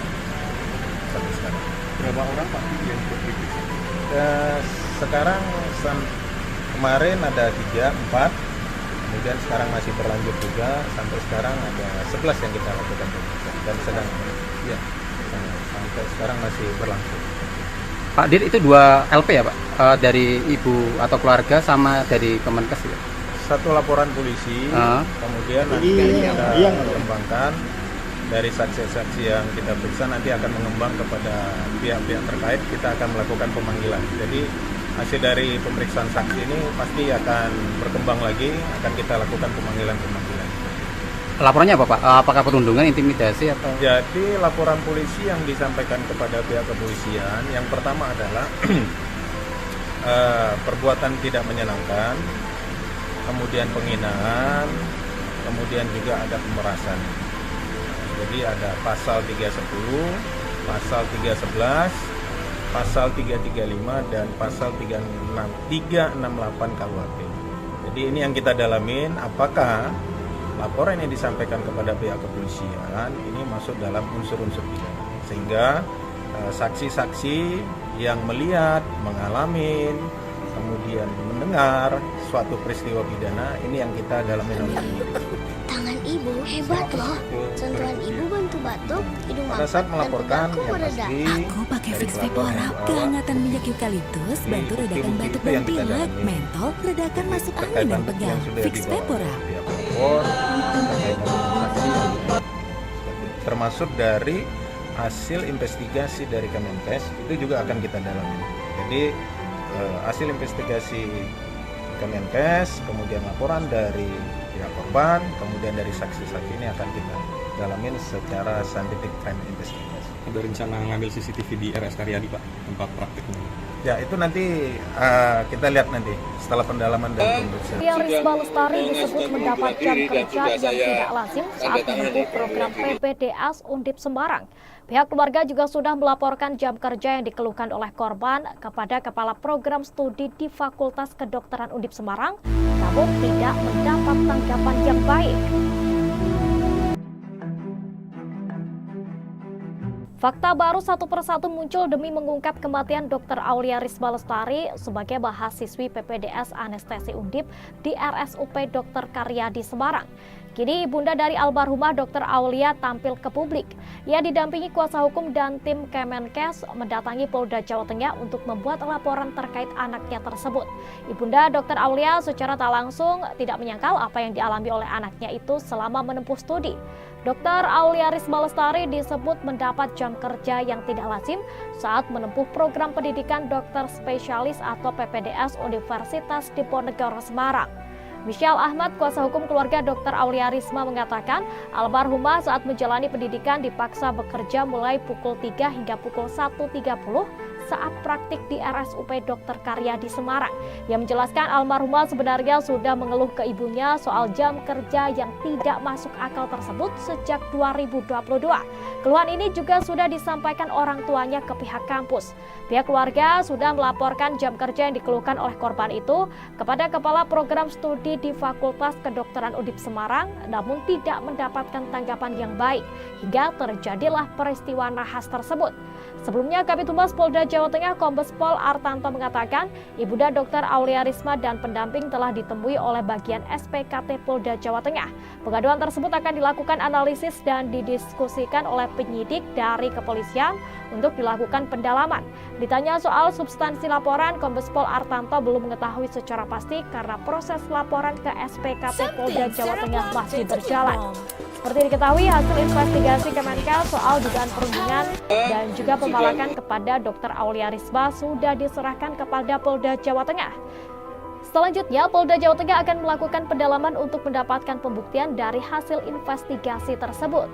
sampai sekarang. Berapa orang Pak yang diperiksa? Sekarang kemarin ada 3, 4, kemudian sekarang masih berlanjut juga, sampai sekarang ada 11 yang kita lakukan pemeriksaan dan sedang ya, sampai sekarang masih berlangsung. Pak Dir, itu 2 LP ya Pak? Dari ibu atau keluarga sama dari Kemenkes ya? Satu laporan polisi, kemudian nanti kita kembangkan dari saksi-saksi yang kita periksa nanti akan mengembang kepada pihak-pihak terkait, kita akan melakukan pemanggilan. Jadi hasil dari pemeriksaan saksi ini pasti akan berkembang lagi, akan kita lakukan pemanggilan-pemanggilan. Laporannya apa Pak? Apakah perundungan, intimidasi atau? Jadi laporan polisi yang disampaikan kepada pihak kepolisian, yang pertama adalah perbuatan tidak menyenangkan, kemudian penghinaan, kemudian juga ada pemerasan. Jadi ada pasal 310, pasal 311, pasal 335 dan pasal 368 KUHP. Jadi ini yang kita dalamin, apakah laporan yang disampaikan kepada pihak kepolisian ini masuk dalam unsur-unsur pidana, sehingga saksi-saksi yang melihat, mengalami, kemudian mendengar suatu peristiwa pidana ini yang kita dalamin. Tangan ibu hebat loh. Sentuhan ibu bantu batuk, hidung pada saat melaporkan yang pasti aku pakai Fix Vapora, kehangatan minyak eukaliptus bantu redakan batuk dan pilek, mentol redakan masuk angin dan pegal. Fix Vapora. Termasuk dari hasil investigasi dari Kemenkes itu juga akan kita dalami. Jadi hasil investigasi Kemenkes, kemudian laporan dari pihak korban, kemudian dari saksi-saksi ini akan kita dalamin secara scientific crime investigation. Ada rencana ngambil CCTV di RS Karyadi Pak, tempat praktiknya? Ya itu nanti kita lihat nanti setelah pendalaman dan pemeriksaan. Risma Lestari disebut mendapat jam kerja yang tidak lazim saat menempuh program PPDS Undip Semarang. Pihak keluarga juga sudah melaporkan jam kerja yang dikeluhkan oleh korban kepada Kepala Program Studi di Fakultas Kedokteran Undip Semarang, namun tidak mendapat tanggapan yang baik. Fakta baru satu persatu muncul demi mengungkap kematian Dr. Aulia Risma Lestari sebagai mahasiswi PPDS Anestesi Undip di RSUP Dr. Karyadi Semarang. Kini ibunda dari almarhumah Dr. Aulia tampil ke publik. Ia didampingi kuasa hukum dan tim Kemenkes mendatangi Polda Jawa Tengah untuk membuat laporan terkait anaknya tersebut. Ibunda Dr. Aulia secara tak langsung tidak menyangkal apa yang dialami oleh anaknya itu selama menempuh studi. Dr. Aulia Risma Lestari disebut mendapat jam kerja yang tidak lazim saat menempuh program pendidikan dokter spesialis atau PPDS Universitas Diponegoro Semarang. Michelle Ahmad, kuasa hukum keluarga Dr. Aulia Risma mengatakan, almarhumah saat menjalani pendidikan dipaksa bekerja mulai pukul 3 hingga pukul 1.30 saat praktik di RSUP Dr. Karyadi Semarang. Ia menjelaskan almarhumah sebenarnya sudah mengeluh ke ibunya soal jam kerja yang tidak masuk akal tersebut sejak 2022. Keluhan ini juga sudah disampaikan orang tuanya ke pihak kampus. Pihak keluarga sudah melaporkan jam kerja yang dikeluhkan oleh korban itu kepada Kepala Program Studi di Fakultas Kedokteran Undip Semarang, namun tidak mendapatkan tanggapan yang baik hingga terjadilah peristiwa nahas tersebut. Sebelumnya, Kabid Humas Polda Jawa Tengah Kombes Pol Artanto mengatakan, Ibunda Dr. Aulia Risma dan pendamping telah ditemui oleh bagian SPKT Polda Jawa Tengah. Pengaduan tersebut akan dilakukan analisis dan didiskusikan oleh penyidik dari kepolisian untuk dilakukan pendalaman. Ditanya soal substansi laporan, Kombes Pol Artanto belum mengetahui secara pasti karena proses laporan ke SPKT Polda Jawa Tengah masih berjalan. Seperti diketahui, hasil investigasi Kemenkes soal dugaan perundungan dan juga pemalakan kepada Dr. Aulia Risma sudah diserahkan kepada Polda Jawa Tengah. Selanjutnya, Polda Jawa Tengah akan melakukan pendalaman untuk mendapatkan pembuktian dari hasil investigasi tersebut.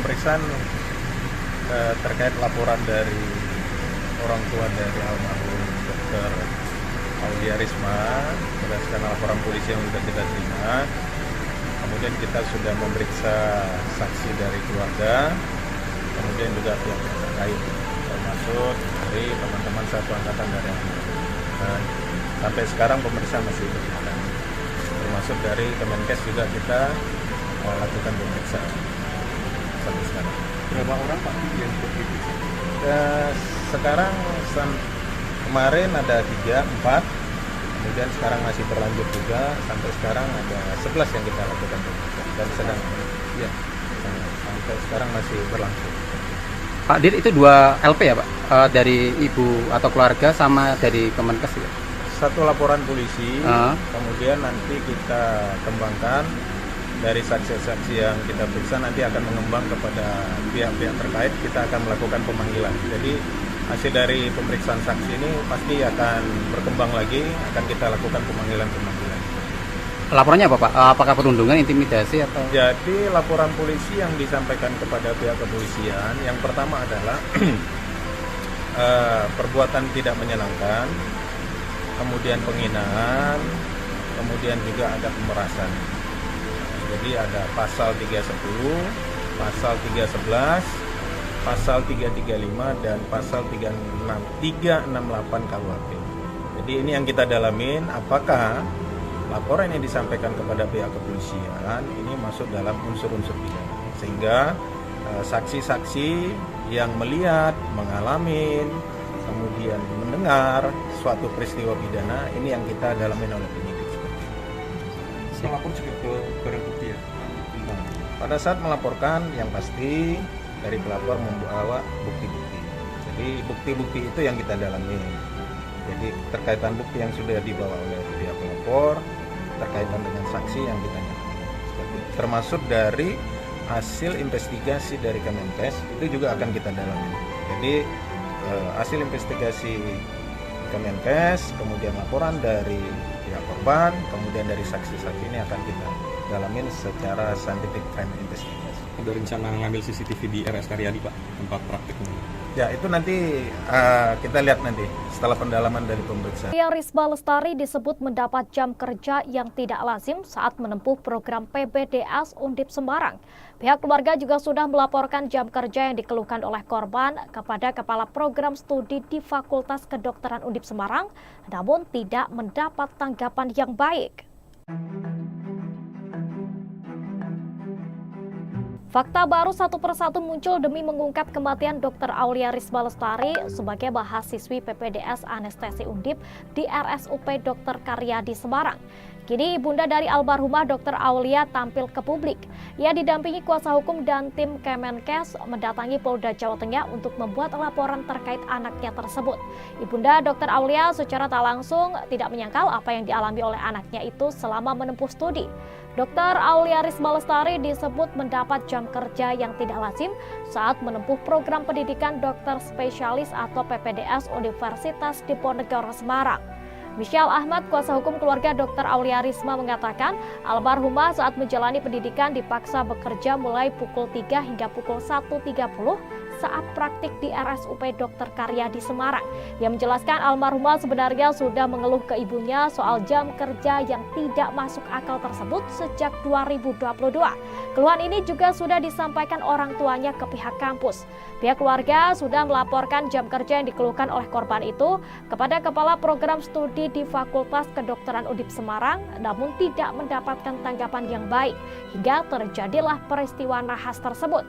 pemeriksaan terkait laporan dari orang tua dari almarhum Dr. Aulia Risma berdasarkan laporan polisi yang sudah kita terima. Kemudian kita sudah memeriksa saksi dari keluarga, kemudian juga pihak terkait, termasuk dari teman-teman satu angkatan dari almarhum. Sampai sekarang pemeriksaan masih berjalan. Termasuk dari Kemenkes juga kita lakukan pemeriksaan sampai sekarang. Berapa orang Pak yang diperiksa? Sekarang kemarin ada 3, 4, kemudian sekarang masih berlanjut juga, sampai sekarang ada 11 yang kita lakukan pemeriksaan dan sedang sampai sekarang masih berlangsung. Pak Dir, itu 2 LP ya Pak? Dari ibu atau keluarga sama dari Kemenkes ya? Satu laporan polisi, kemudian nanti kita kembangkan dari saksi-saksi yang kita periksa, nanti akan mengembang kepada pihak-pihak terkait, kita akan melakukan pemanggilan. Jadi hasil dari pemeriksaan saksi ini pasti akan berkembang lagi, akan kita lakukan pemanggilan-pemanggilan. Laporannya apa Pak? Apakah perundungan, intimidasi atau? Jadi laporan polisi yang disampaikan kepada pihak kepolisian, yang pertama adalah perbuatan tidak menyenangkan, kemudian penghinaan, kemudian juga ada pemerasan. Jadi ada pasal 310, pasal 311, pasal 335 dan pasal 368 KUHP. Jadi ini yang kita dalamin, apakah laporan yang disampaikan kepada pihak kepolisian ini masuk dalam unsur-unsur pidana, sehingga saksi-saksi yang melihat, mengalami, kemudian mendengar suatu peristiwa pidana ini yang kita dalamin oleh penyidik. Melapor juga ke barang bukti ya? Pada saat melaporkan yang pasti dari pelapor membawa bukti-bukti. Jadi bukti-bukti itu yang kita dalami. Jadi terkaitan bukti yang sudah dibawa oleh pihak pelapor, terkaitan dengan saksi yang kita dalami. Termasuk dari hasil investigasi dari Kemenkes itu juga akan kita dalami. Jadi hasil investigasi Kemenkes, kemudian laporan dari pihak korban, kemudian dari saksi-saksi ini akan kita dalamin secara scientific crime investigation. Ada rencana ngambil CCTV di RS Karyadi Pak, tempat praktiknya? Ya itu nanti kita lihat nanti setelah pendalaman dari pemeriksaan. Risma Lestari disebut mendapat jam kerja yang tidak lazim saat menempuh program PBDS Undip Semarang. Pihak keluarga juga sudah melaporkan jam kerja yang dikeluhkan oleh korban kepada Kepala Program Studi di Fakultas Kedokteran Undip Semarang, namun tidak mendapat tanggapan yang baik. Fakta baru satu persatu muncul demi mengungkap kematian Dr. Aulia Risma Lestari sebagai mahasiswi PPDS Anestesi Undip di RSUP Dr. Karyadi Semarang. Kini ibunda dari almarhumah Dr. Aulia tampil ke publik. Ia didampingi kuasa hukum dan tim Kemenkes mendatangi Polda Jawa Tengah untuk membuat laporan terkait anaknya tersebut. Ibunda Dr. Aulia secara tak langsung tidak menyangkal apa yang dialami oleh anaknya itu selama menempuh studi. Dr. Aulia Risma Lestari disebut mendapat jam kerja yang tidak lazim saat menempuh program pendidikan dokter spesialis atau PPDS Universitas Diponegoro Semarang. Michelle Ahmad, kuasa hukum keluarga Dr. Aulia Risma mengatakan, almarhumah saat menjalani pendidikan dipaksa bekerja mulai pukul 3 hingga pukul 1.30 saat praktik di RSUP Dr. Karyadi Semarang. Ia menjelaskan almarhumah sebenarnya sudah mengeluh ke ibunya soal jam kerja yang tidak masuk akal tersebut sejak 2022. Keluhan ini juga sudah disampaikan orang tuanya ke pihak kampus. Pihak keluarga sudah melaporkan jam kerja yang dikeluhkan oleh korban itu kepada Kepala Program Studi di Fakultas Kedokteran Undip Semarang, namun tidak mendapatkan tanggapan yang baik, hingga terjadilah peristiwa nahas tersebut.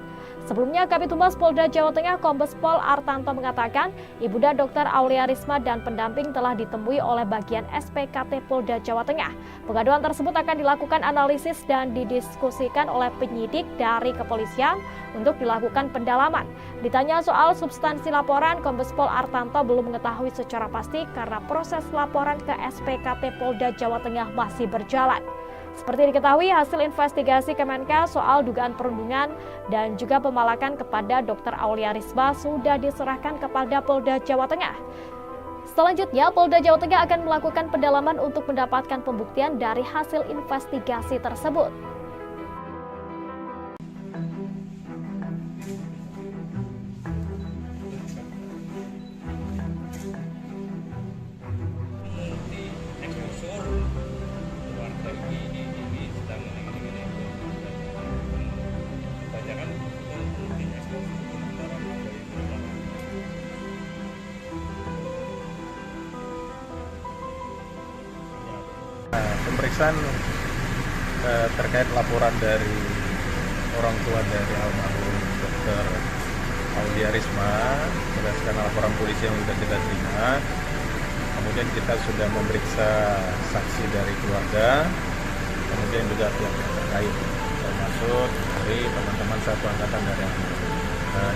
Sebelumnya, Kabid Humas Polda Jawa Tengah Kombes Pol Artanto mengatakan, Ibunda Dr. Aulia Risma dan pendamping telah ditemui oleh bagian SPKT Polda Jawa Tengah. Pengaduan tersebut akan dilakukan analisis dan didiskusikan oleh penyidik dari kepolisian untuk dilakukan pendalaman. Ditanya soal substansi laporan, Kombes Pol Artanto belum mengetahui secara pasti karena proses laporan ke SPKT Polda Jawa Tengah masih berjalan. Seperti diketahui, hasil investigasi Kemenkes soal dugaan perundungan dan juga pemalakan kepada Dr. Aulia Risma sudah diserahkan kepada Polda Jawa Tengah. Selanjutnya, Polda Jawa Tengah akan melakukan pendalaman untuk mendapatkan pembuktian dari hasil investigasi tersebut. pemeriksaan terkait laporan dari orang tua dari almarhum Dr. Aulia Risma berdasarkan laporan polisi yang sudah kita terima. Kemudian kita sudah memeriksa saksi dari keluarga, kemudian juga pihak terkait, termasuk dari teman-teman satu angkatan dari almarhum. Dan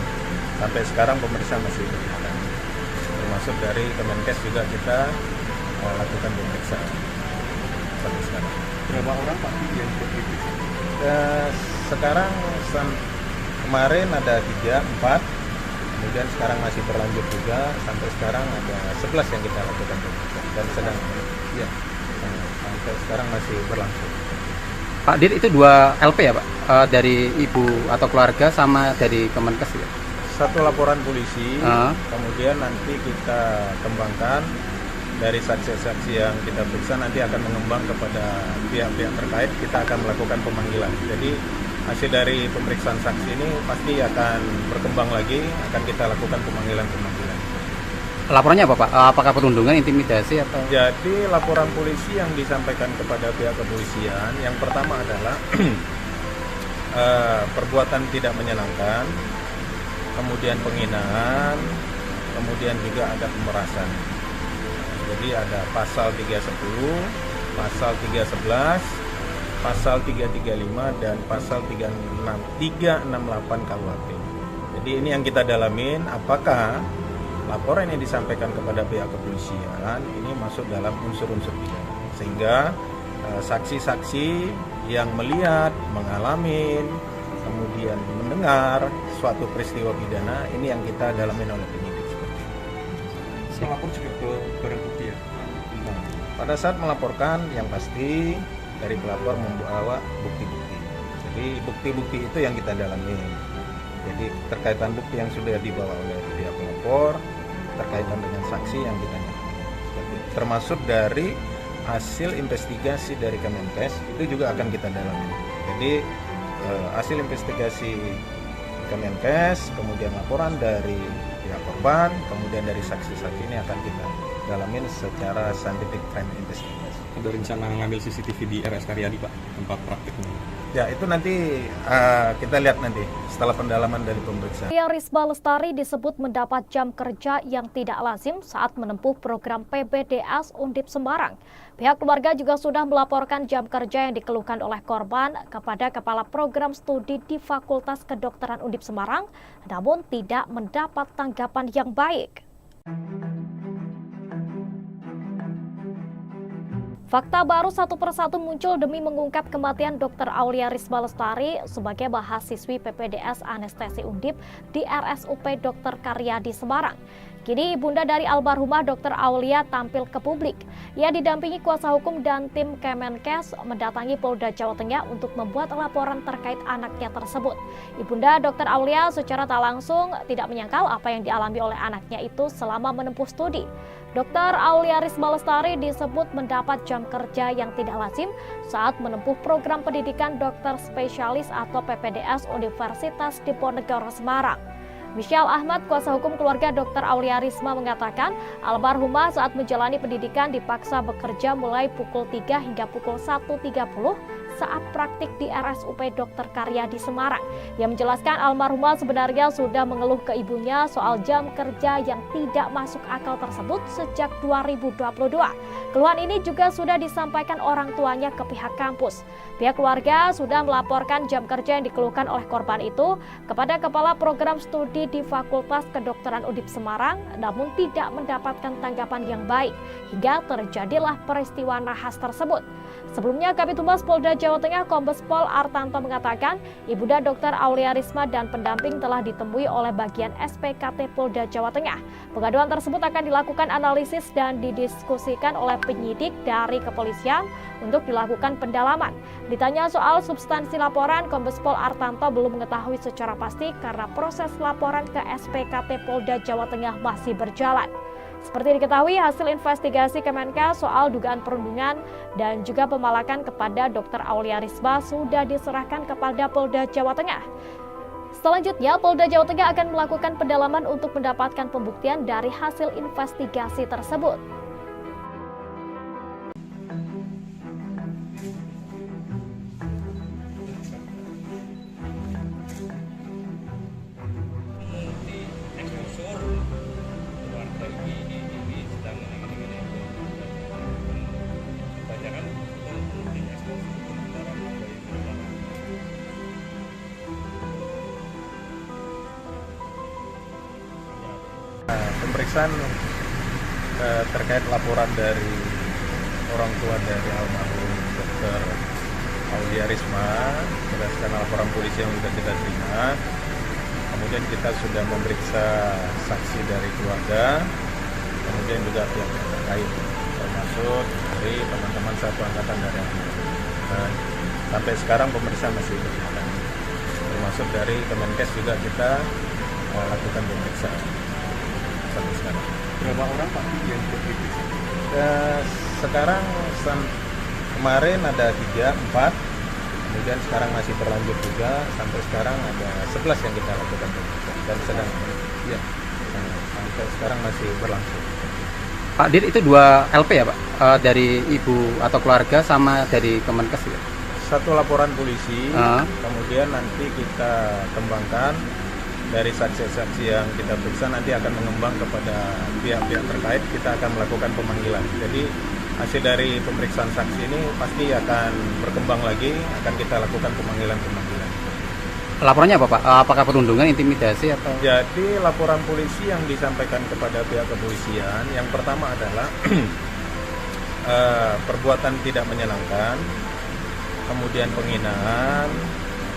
sampai sekarang pemeriksaan masih berjalan. Termasuk dari Kemenkes juga kita lakukan pemeriksaan sampai sekarang. Berapa orang Pak yang diperiksa? Sekarang kemarin ada 3, 4, kemudian sekarang masih berlanjut juga, sampai sekarang ada 11 yang kita lakukan pemeriksaan dan sedang ya, sampai sekarang masih berlangsung. Pak Dir, itu 2 LP ya Pak? Dari ibu atau keluarga sama dari Kemenkes ya? Satu laporan polisi, kemudian nanti kita kembangkan dari saksi-saksi yang kita periksa, nanti akan mengembang kepada pihak-pihak terkait, kita akan melakukan pemanggilan. Jadi hasil dari pemeriksaan saksi ini pasti akan berkembang lagi, akan kita lakukan pemanggilan-pemanggilan. Laporannya apa Pak? Apakah perundungan, intimidasi atau? Jadi laporan polisi yang disampaikan kepada pihak kepolisian, yang pertama adalah perbuatan tidak menyenangkan, kemudian penghinaan, kemudian juga ada pemerasan. Jadi ada pasal 310, pasal 311, pasal 335 dan pasal 368 KUHP. Jadi ini yang kita dalamin, apakah laporan yang disampaikan kepada pihak kepolisian ini masuk dalam unsur-unsur pidana, sehingga saksi-saksi yang melihat, mengalami, kemudian mendengar suatu peristiwa pidana ini yang kita dalamin oleh penyidik. Melapor juga ke barang bukti ya? Nah, pada saat melaporkan yang pasti dari pelapor membawa bukti-bukti. Jadi bukti-bukti itu yang kita dalami. Jadi terkaitan bukti yang sudah dibawa oleh pihak pelapor, terkaitan dengan saksi yang kita dalami. Termasuk dari hasil investigasi dari Kemenkes itu juga akan kita dalami. Jadi hasil investigasi Kemenkes, kemudian laporan dari pihak korban, kemudian dari saksi-saksi ini akan kita dalamin secara scientific crime investigation. Ada rencana ngambil CCTV di RS Karyadi Pak, tempat praktiknya? Ya itu nanti kita lihat nanti setelah pendalaman dari pemeriksaan. Aulia Risma Lestari disebut mendapat jam kerja yang tidak lazim saat menempuh program PPDS Undip Semarang. Pihak keluarga juga sudah melaporkan jam kerja yang dikeluhkan oleh korban kepada Kepala Program Studi di Fakultas Kedokteran Undip Semarang, namun tidak mendapat tanggapan yang baik. Fakta baru satu persatu muncul demi mengungkap kematian Dr. Aulia Risma Lestari sebagai mahasiswi PPDS Anestesi Undip di RSUP Dr. Karyadi Semarang. Kini ibunda dari almarhumah Dr. Aulia tampil ke publik. Ia didampingi kuasa hukum dan tim Kemenkes mendatangi Polda Jawa Tengah untuk membuat laporan terkait anaknya tersebut. Ibunda Dr. Aulia secara tak langsung tidak menyangkal apa yang dialami oleh anaknya itu selama menempuh studi. Dr. Aulia Risma Lestari disebut mendapat jam kerja yang tidak lazim saat menempuh program pendidikan dokter spesialis atau PPDS Universitas Diponegoro Semarang. Michelle Ahmad, kuasa hukum keluarga Dr. Aulia Risma mengatakan, almarhumah saat menjalani pendidikan dipaksa bekerja mulai pukul 3 hingga pukul 1.30 saat praktik di RSUP Dr. Karyadi Semarang. Ia menjelaskan almarhumah sebenarnya sudah mengeluh ke ibunya soal jam kerja yang tidak masuk akal tersebut sejak 2022. Keluhan ini juga sudah disampaikan orang tuanya ke pihak kampus. Pihak keluarga sudah melaporkan jam kerja yang dikeluhkan oleh korban itu kepada Kepala Program Studi di Fakultas Kedokteran Undip Semarang, namun tidak mendapatkan tanggapan yang baik hingga terjadilah peristiwa nahas tersebut. Sebelumnya, Kabid Humas Polda Jawa Tengah Kombes Pol Artanto mengatakan, ibunda Dr. Aulia Risma dan pendamping telah ditemui oleh bagian SPKT Polda Jawa Tengah. Pengaduan tersebut akan dilakukan analisis dan didiskusikan oleh penyidik dari kepolisian untuk dilakukan pendalaman. Ditanya soal substansi laporan, Kombes Pol Artanto belum mengetahui secara pasti karena proses laporan ke SPKT Polda Jawa Tengah masih berjalan. Seperti diketahui, hasil investigasi Kemenkes soal dugaan perundungan dan juga pemalakan kepada Dr. Aulia Risma sudah diserahkan kepada Polda Jawa Tengah. Selanjutnya, Polda Jawa Tengah akan melakukan pendalaman untuk mendapatkan pembuktian dari hasil investigasi tersebut. pemeriksaan terkait laporan dari orang tua dari almarhum Dr. Aulia Risma berdasarkan laporan polisi yang sudah kita terima. Kemudian kita sudah memeriksa saksi dari keluarga, kemudian juga pihak terkait, termasuk dari teman-teman satu angkatan dari Almarhum. Sampai sekarang pemeriksaan masih berjalan. Termasuk dari Kemenkes juga kita lakukan pemeriksaan sampai sekarang. Berapa orang Pak yang diperiksa? Sekarang kemarin ada 3, 4, kemudian sekarang masih berlanjut juga, sampai sekarang ada 11 yang kita lakukan pemeriksaan dan sedang ya, sampai sekarang masih berlangsung. Pak Dir, itu 2 LP ya Pak? Dari ibu atau keluarga sama dari Kemenkes ya? Satu laporan polisi, kemudian nanti kita kembangkan dari saksi-saksi yang kita periksa, nanti akan mengembang kepada pihak-pihak terkait, kita akan melakukan pemanggilan. Jadi hasil dari pemeriksaan saksi ini pasti akan berkembang lagi, akan kita lakukan pemanggilan-pemanggilan. Laporannya apa Pak? Apakah perundungan, intimidasi atau? Jadi laporan polisi yang disampaikan kepada pihak kepolisian, yang pertama adalah perbuatan tidak menyenangkan, kemudian penghinaan,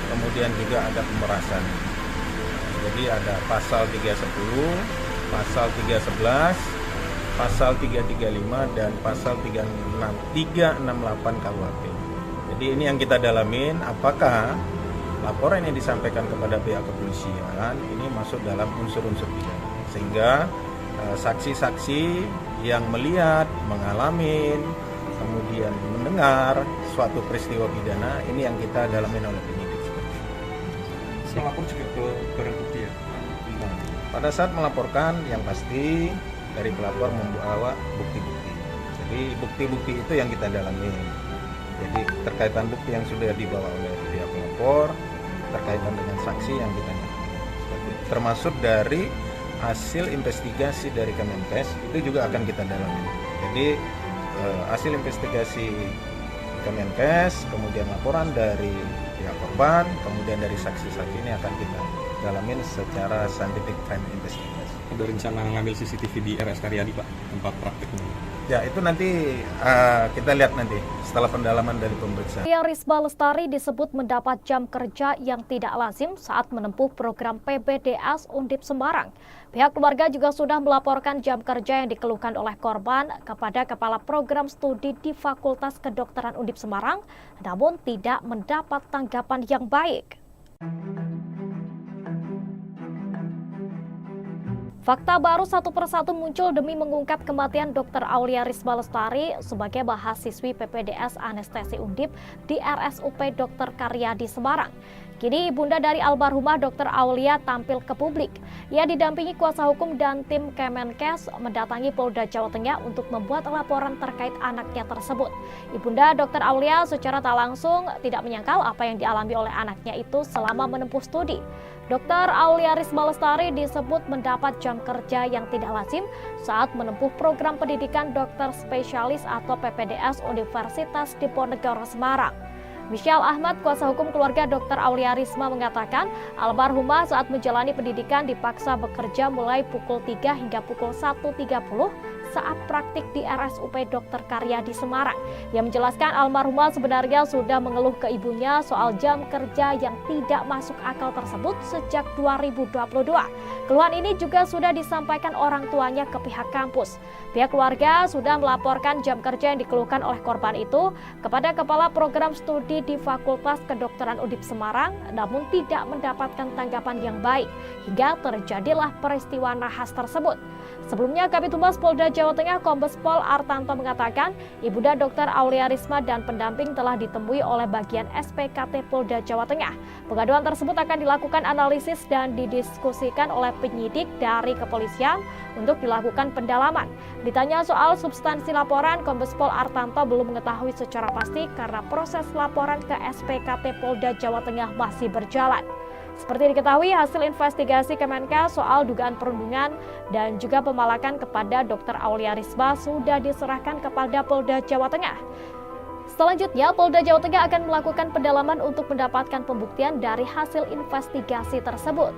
kemudian juga ada pemerasan. Jadi ada pasal 310, pasal 311, pasal 335 dan pasal 368 KUHP. Jadi ini yang kita dalamin, apakah laporan yang disampaikan kepada pihak kepolisian ini masuk dalam unsur-unsur pidana, sehingga saksi-saksi yang melihat, mengalami, kemudian mendengar suatu peristiwa pidana ini yang kita dalamin oleh penyidik. Melapor juga ke barang bukti ya? Pada saat melaporkan, yang pasti dari pelapor membawa bukti-bukti. Jadi bukti-bukti itu yang kita dalami. Jadi terkaitan bukti yang sudah dibawa oleh pihak pelapor, terkaitan dengan saksi yang kita dalami. Termasuk dari hasil investigasi dari Kemenkes itu juga akan kita dalami. Jadi hasil investigasi Kemenkes, kemudian laporan dari pihak korban, kemudian dari saksi-saksi ini akan kita dalamin secara scientific crime investigation. Ada rencana ngambil CCTV di RS Karyadi Pak, tempat prakteknya? Ya itu nanti kita lihat nanti setelah pendalaman dari pemeriksaan. Aulia Risma Lestari disebut mendapat jam kerja yang tidak lazim saat menempuh program PPDS Undip Semarang. Pihak keluarga juga sudah melaporkan jam kerja yang dikeluhkan oleh korban kepada Kepala Program Studi di Fakultas Kedokteran Undip Semarang, namun tidak mendapat tanggapan yang baik. Fakta baru satu persatu muncul demi mengungkap kematian Dr. Aulia Risma Lestari sebagai mahasiswi PPDS Anestesi Undip di RSUP Dr. Karyadi Semarang. Kini ibunda dari almarhumah Dr. Aulia tampil ke publik. Ia didampingi kuasa hukum dan tim Kemenkes mendatangi Polda Jawa Tengah untuk membuat laporan terkait anaknya tersebut. Ibunda Dr. Aulia secara tak langsung tidak menyangkal apa yang dialami oleh anaknya itu selama menempuh studi. Dr. Aulia Risma Lestari disebut mendapat jam kerja yang tidak lazim saat menempuh program pendidikan dokter spesialis atau PPDS Universitas Diponegoro Semarang. Michelle Ahmad, kuasa hukum keluarga Dr. Aulia Risma mengatakan almarhumah saat menjalani pendidikan dipaksa bekerja mulai pukul 3 hingga pukul 1.30 saat praktik di RSUP Dr. Karyadi Semarang. Ia menjelaskan almarhumah sebenarnya sudah mengeluh ke ibunya soal jam kerja yang tidak masuk akal tersebut sejak 2022. Keluhan ini juga sudah disampaikan orang tuanya ke pihak kampus. Pihak keluarga sudah melaporkan jam kerja yang dikeluhkan oleh korban itu kepada Kepala Program Studi di Fakultas Kedokteran Undip Semarang, namun tidak mendapatkan tanggapan yang baik hingga terjadilah peristiwa nahas tersebut. Sebelumnya, Kabid Humas Polda Jawa Tengah Kombes Pol Artanto mengatakan ibunda Dr. Aulia Risma dan pendamping telah ditemui oleh bagian SPKT Polda Jawa Tengah. Pengaduan tersebut akan dilakukan analisis dan didiskusikan oleh penyidik dari kepolisian untuk dilakukan pendalaman. Ditanya soal substansi laporan, Kombes Pol Artanto belum mengetahui secara pasti karena proses laporan ke SPKT Polda Jawa Tengah masih berjalan. Seperti diketahui, hasil investigasi Kemenkes soal dugaan perundungan dan juga pemalakan kepada Dr. Aulia Risma sudah diserahkan kepada Polda Jawa Tengah. Selanjutnya, Polda Jawa Tengah akan melakukan pendalaman untuk mendapatkan pembuktian dari hasil investigasi tersebut.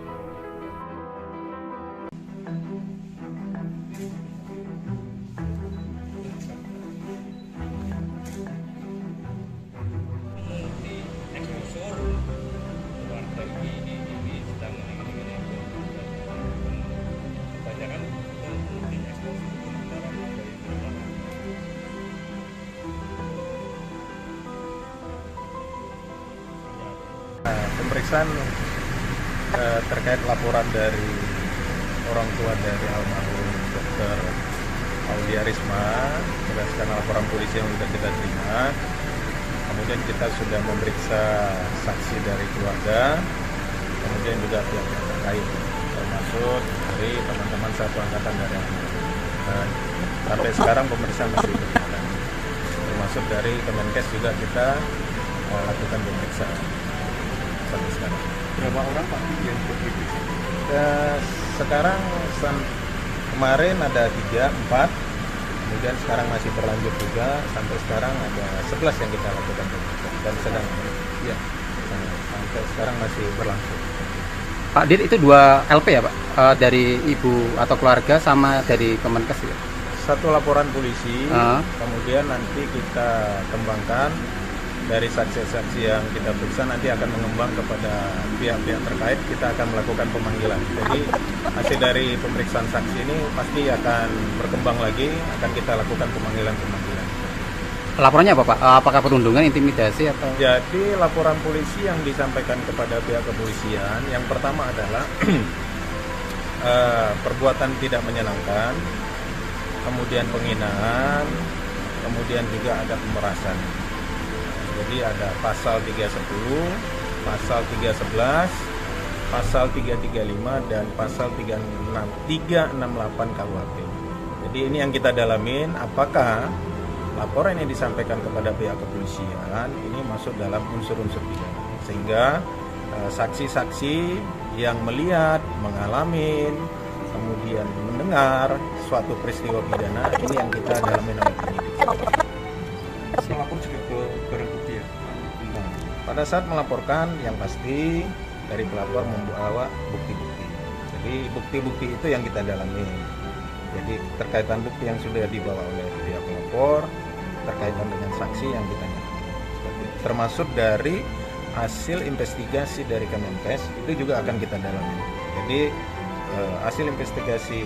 pemeriksaan terkait laporan dari orang tua dari almarhum Dr. Aulia Risma berdasarkan laporan polisi yang sudah kita terima. Kemudian kita sudah memeriksa saksi dari keluarga, kemudian juga pihak-pihak terkait, termasuk dari teman-teman satu angkatan dari almarhum. Sampai sekarang pemeriksaan masih berjalan. Termasuk dari Kemenkes juga kita lakukan pemeriksaan sampai sekarang. Berapa orang Pak yang diperiksa? Sekarang kemarin ada 3, 4, kemudian sekarang masih berlanjut juga, sampai sekarang ada 11 yang kita lakukan dan sedang ya sampai sekarang masih berlangsung. Pak Dir, itu 2 LP ya Pak? Dari ibu atau keluarga sama dari Kemenkes ya? Satu laporan polisi, kemudian nanti kita kembangkan dari saksi-saksi yang kita periksa, nanti akan mengembang kepada pihak-pihak terkait, kita akan melakukan pemanggilan. Jadi hasil dari pemeriksaan saksi ini pasti akan berkembang lagi, akan kita lakukan pemanggilan-pemanggilan. Laporannya apa Pak? Apakah perundungan, intimidasi atau? Jadi laporan polisi yang disampaikan kepada pihak kepolisian, yang pertama adalah perbuatan tidak menyenangkan, kemudian penghinaan, kemudian juga ada pemerasan. Jadi ada pasal 310, pasal 311, pasal 335 dan pasal 368 KUHP. Jadi ini yang kita dalamin, apakah laporan yang disampaikan kepada pihak kepolisian ini masuk dalam unsur-unsur pidana, sehingga saksi-saksi yang melihat, mengalami, kemudian mendengar suatu peristiwa pidana ini yang kita dalamin oleh penyidik. Melapor juga ke barang bukti ya? Pada saat melaporkan, yang pasti dari pelapor membawa bukti-bukti. Jadi bukti-bukti itu yang kita dalami. Jadi terkaitan bukti yang sudah dibawa oleh pihak pelapor, terkaitan dengan saksi yang kita nyatakan. Termasuk dari hasil investigasi dari Kemenkes itu juga akan kita dalami. Jadi hasil investigasi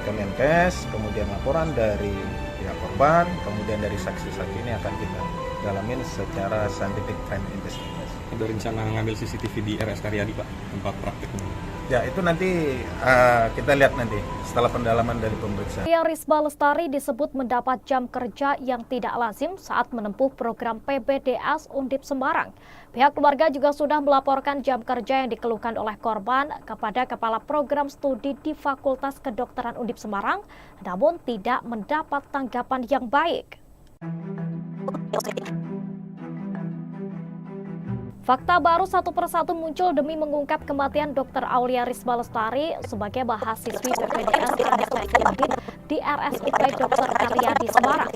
Kemenkes, kemudian laporan dari pihak korban, kemudian dari saksi-saksi ini akan kita dalamin secara scientific crime investigation. Ada rencana ngambil CCTV di RS Karyadi Pak, tempat praktik ini? Ya itu nanti kita lihat nanti setelah pendalaman dari pemeriksaan. Aulia Risma Lestari disebut mendapat jam kerja yang tidak lazim saat menempuh program PPDS Undip Semarang. Pihak keluarga juga sudah melaporkan jam kerja yang dikeluhkan oleh korban kepada Kepala Program Studi di Fakultas Kedokteran Undip Semarang, namun tidak mendapat tanggapan yang baik. Fakta baru satu persatu muncul demi mengungkap kematian Dr. Aulia Risma Lestari sebagai mahasiswi PPDS di RSUP Dr. Karyadi Semarang.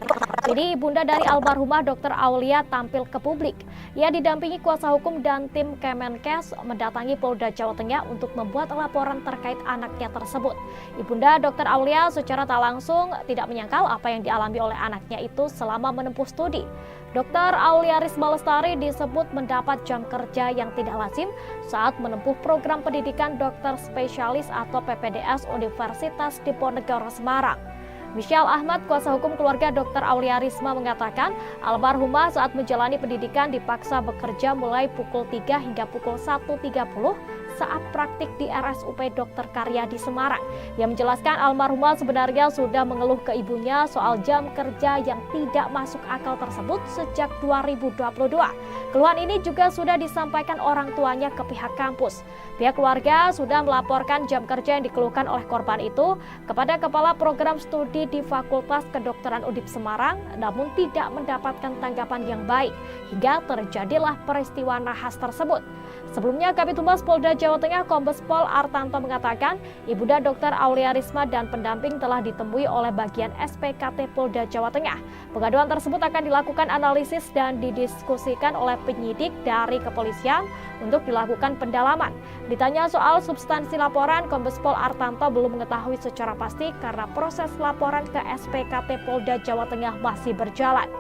Jadi ibunda dari almarhumah Dr. Aulia tampil ke publik. Ia didampingi kuasa hukum dan tim Kemenkes mendatangi Polda Jawa Tengah untuk membuat laporan terkait anaknya tersebut. Ibunda Dr. Aulia secara tak langsung tidak menyangkal apa yang dialami oleh anaknya itu selama menempuh studi. Dr. Aulia Risma Lestari disebut mendapat jam kerja yang tidak lazim saat menempuh program pendidikan dokter spesialis atau PPDS Universitas Diponegoro Semarang. Michelle Ahmad, kuasa hukum keluarga Dr. Aulia Risma mengatakan, almarhumah saat menjalani pendidikan dipaksa bekerja mulai pukul 3 hingga pukul 1.30 saat praktik di RSUP Dr. Karyadi Semarang. Ia menjelaskan almarhumah sebenarnya sudah mengeluh ke ibunya soal jam kerja yang tidak masuk akal tersebut sejak 2022. Keluhan ini juga sudah disampaikan orang tuanya ke pihak kampus. Pihak keluarga sudah melaporkan jam kerja yang dikeluhkan oleh korban itu kepada Kepala Program Studi di Fakultas Kedokteran Undip Semarang, namun tidak mendapatkan tanggapan yang baik hingga terjadilah peristiwa nahas tersebut. Sebelumnya, Kabid Humas Polda Jawa Tengah Kombes Pol Artanto mengatakan, Ibunda Dr. Aulia Risma dan pendamping telah ditemui oleh bagian SPKT Polda Jawa Tengah. Pengaduan tersebut akan dilakukan analisis dan didiskusikan oleh penyidik dari kepolisian untuk dilakukan pendalaman. Ditanya soal substansi laporan, Kombes Pol Artanto belum mengetahui secara pasti karena proses laporan ke SPKT Polda Jawa Tengah masih berjalan.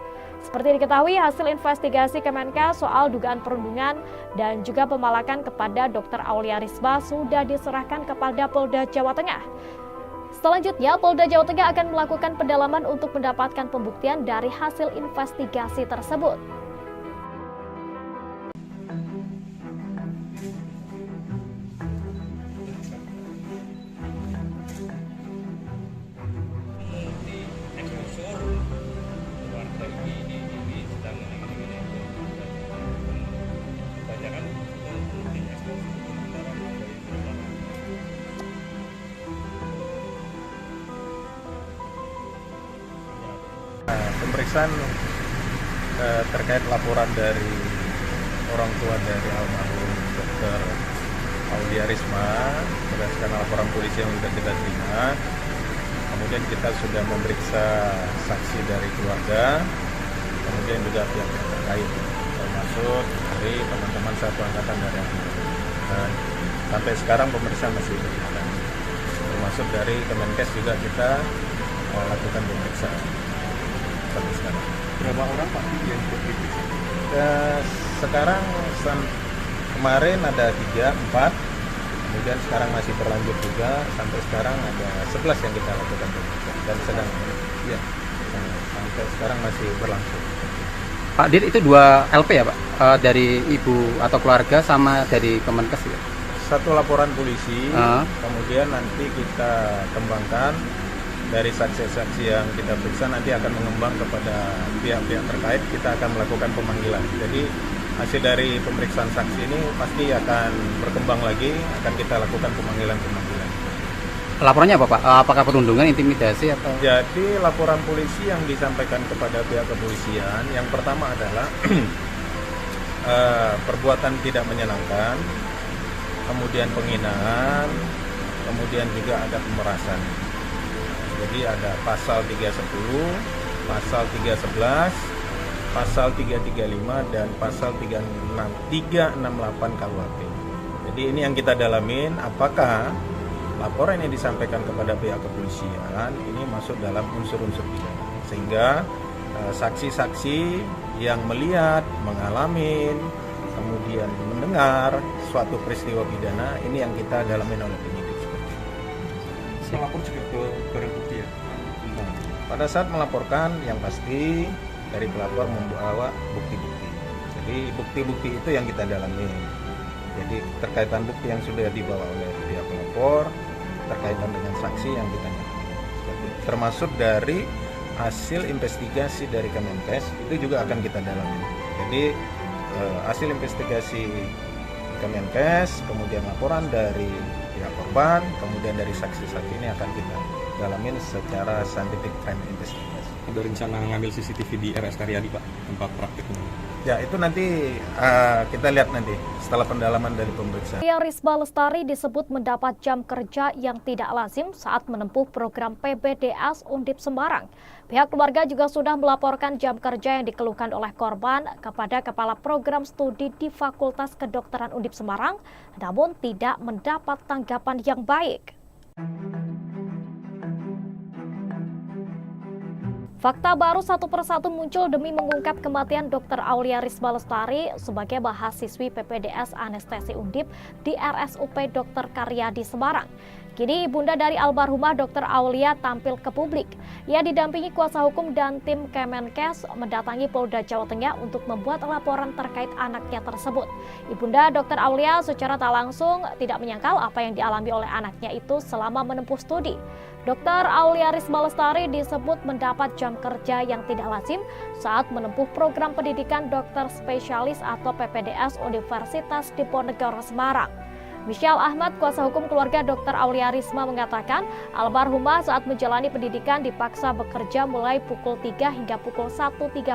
Seperti diketahui, hasil investigasi Kemenkes soal dugaan perundungan dan juga pemalakan kepada Dr. Aulia Risma sudah diserahkan kepada Polda Jawa Tengah. Selanjutnya, Polda Jawa Tengah akan melakukan pendalaman untuk mendapatkan pembuktian dari hasil investigasi tersebut. pemeriksaan terkait laporan dari orang tua dari almarhum Dr. Aulia Risma berdasarkan laporan polisi yang sudah kita terima. Kemudian kita sudah memeriksa saksi dari keluarga, kemudian juga pihak terkait, termasuk dari teman-teman satu angkatan dari almarhum. Dan sampai sekarang pemeriksaan masih berjalan. Termasuk dari Kemenkes juga kita lakukan pemeriksaan sampai sekarang. Berapa orang Pak yang diperiksa? Sekarang kemarin ada 3, 4, kemudian sekarang masih berlanjut juga, sampai sekarang ada 11 yang kita lakukan pemeriksaan dan sedang ya, sampai sekarang masih berlangsung. Pak Dir, itu 2 LP ya Pak? Dari ibu atau keluarga sama dari Kemenkes ya? Satu laporan polisi, kemudian nanti kita kembangkan dari saksi-saksi yang kita periksa, nanti akan mengembang kepada pihak-pihak terkait, kita akan melakukan pemanggilan. Jadi hasil dari pemeriksaan saksi ini pasti akan berkembang lagi, akan kita lakukan pemanggilan-pemanggilan. Laporannya apa Pak? Apakah perundungan, intimidasi atau? Jadi laporan polisi yang disampaikan kepada pihak kepolisian, yang pertama adalah perbuatan tidak menyenangkan, kemudian penghinaan, kemudian juga ada pemerasan. Jadi ada pasal 310, pasal 311, pasal 335 dan pasal 368 KUHP. Jadi ini yang kita dalamin, apakah laporan yang disampaikan kepada pihak kepolisian ini masuk dalam unsur-unsur pidana, sehingga saksi-saksi yang melihat, mengalami, kemudian mendengar suatu peristiwa pidana ini yang kita dalamin oleh penyidik. Melapor juga ke barang bukti ya? Pada saat melaporkan, yang pasti dari pelapor membawa bukti-bukti. Jadi bukti-bukti itu yang kita dalami. Jadi terkaitan bukti yang sudah dibawa oleh pihak pelapor, terkaitan dengan saksi yang kita nyatakan. Termasuk dari hasil investigasi dari Kemenkes itu juga akan kita dalami. Jadi hasil investigasi Kemenkes, kemudian laporan dari pihak korban, kemudian dari saksi-saksi ini akan kita dalamin secara scientific crime investigation. Ada rencana ngambil CCTV di RS Karyadi Pak, tempat praktiknya? Ya itu nanti kita lihat nanti setelah pendalaman dari pemeriksaan. Risma Lestari disebut mendapat jam kerja yang tidak lazim saat menempuh program PBDS Undip Semarang. Pihak keluarga juga sudah melaporkan jam kerja yang dikeluhkan oleh korban kepada Kepala Program Studi di Fakultas Kedokteran Undip Semarang, namun tidak mendapat tanggapan yang baik. Fakta baru satu persatu muncul demi mengungkap kematian Dr. Aulia Risma Lestari sebagai mahasiswi PPDS Anestesi Undip di RSUP Dr. Karyadi Semarang. Kini ibunda dari almarhumah Dr. Aulia tampil ke publik. Ia didampingi kuasa hukum dan tim Kemenkes mendatangi Polda Jawa Tengah untuk membuat laporan terkait anaknya tersebut. Ibunda Dr. Aulia secara tak langsung tidak menyangkal apa yang dialami oleh anaknya itu selama menempuh studi. Dr. Aulia Risma Lestari disebut mendapat jam kerja yang tidak lazim saat menempuh program pendidikan dokter spesialis atau PPDS Universitas Diponegoro Semarang. Michelle Ahmad, kuasa hukum keluarga Dr. Aulia Risma mengatakan, almarhumah saat menjalani pendidikan dipaksa bekerja mulai pukul 3 hingga pukul 1.30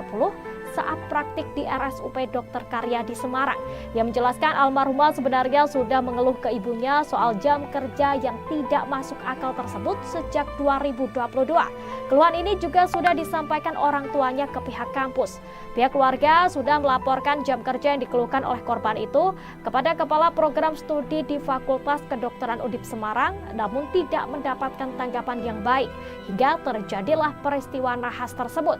saat praktik di RSUP Dr. Karyadi Semarang. Ia menjelaskan almarhumah sebenarnya sudah mengeluh ke ibunya soal jam kerja yang tidak masuk akal tersebut sejak 2022. Keluhan ini juga sudah disampaikan orang tuanya ke pihak kampus. Pihak keluarga sudah melaporkan jam kerja yang dikeluhkan oleh korban itu kepada Kepala Program Studi di Fakultas Kedokteran Undip Semarang, namun tidak mendapatkan tanggapan yang baik hingga terjadilah peristiwa nahas tersebut.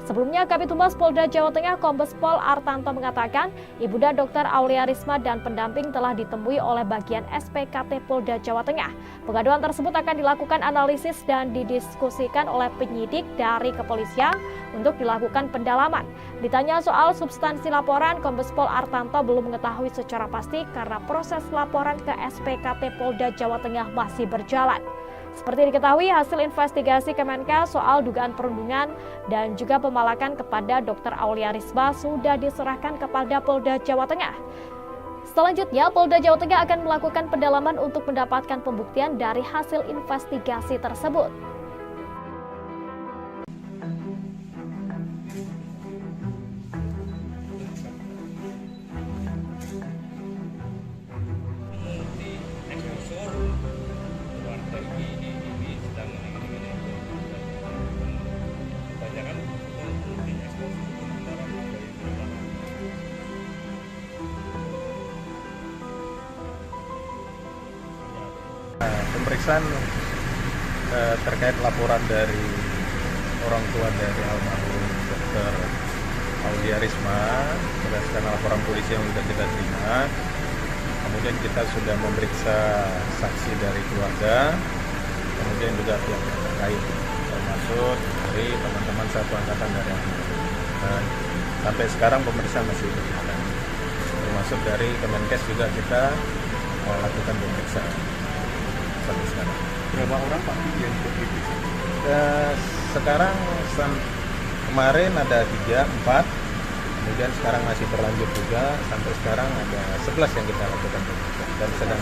Sebelumnya, Kabid Humas Polda Jawa Tengah Kombes Pol Artanto mengatakan, Ibunda Dr. Aulia Risma dan pendamping telah ditemui oleh bagian SPKT Polda Jawa Tengah. Pengaduan tersebut akan dilakukan analisis dan didiskusikan oleh penyidik dari kepolisian untuk dilakukan pendalaman. Ditanya soal substansi laporan, Kombes Pol Artanto belum mengetahui secara pasti karena proses laporan ke SPKT Polda Jawa Tengah masih berjalan. Seperti diketahui, hasil investigasi Kemenkes soal dugaan perundungan dan juga pemalakan kepada Dr. Aulia Risma sudah diserahkan kepada Polda Jawa Tengah. Selanjutnya, Polda Jawa Tengah akan melakukan pendalaman untuk mendapatkan pembuktian dari hasil investigasi tersebut. pemeriksaan terkait laporan dari orang tua dari almarhum Dr. Aulia Risma berdasarkan laporan polisi yang sudah kita terima. Kemudian kita sudah memeriksa saksi dari keluarga, kemudian juga pihak terkait, termasuk dari teman-teman satu angkatan dari almarhum. Sampai sekarang pemeriksaan masih berjalan. Termasuk dari Kemenkes juga kita lakukan pemeriksaan sampai sekarang. Berapa orang Pak yang diperiksa? Sekarang kemarin ada 3, 4, kemudian sekarang masih berlanjut juga, sampai sekarang ada 11 yang kita lakukan pemeriksaan dan sedang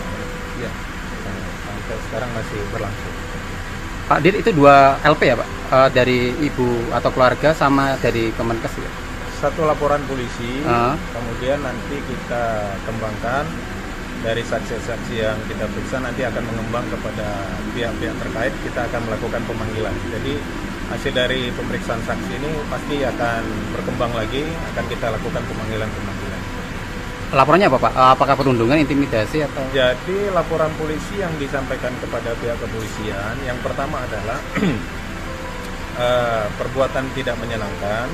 sampai sekarang masih berlangsung. Pak Dir, itu 2 LP ya Pak? Dari ibu atau keluarga sama dari Kemenkes ya? Satu laporan polisi, kemudian nanti kita kembangkan dari saksi-saksi yang kita periksa, nanti akan mengembang kepada pihak-pihak terkait, kita akan melakukan pemanggilan. Jadi hasil dari pemeriksaan saksi ini pasti akan berkembang lagi, akan kita lakukan pemanggilan-pemanggilan. Laporannya apa Pak? Apakah perundungan, intimidasi atau? Jadi laporan polisi yang disampaikan kepada pihak kepolisian, yang pertama adalah perbuatan tidak menyenangkan,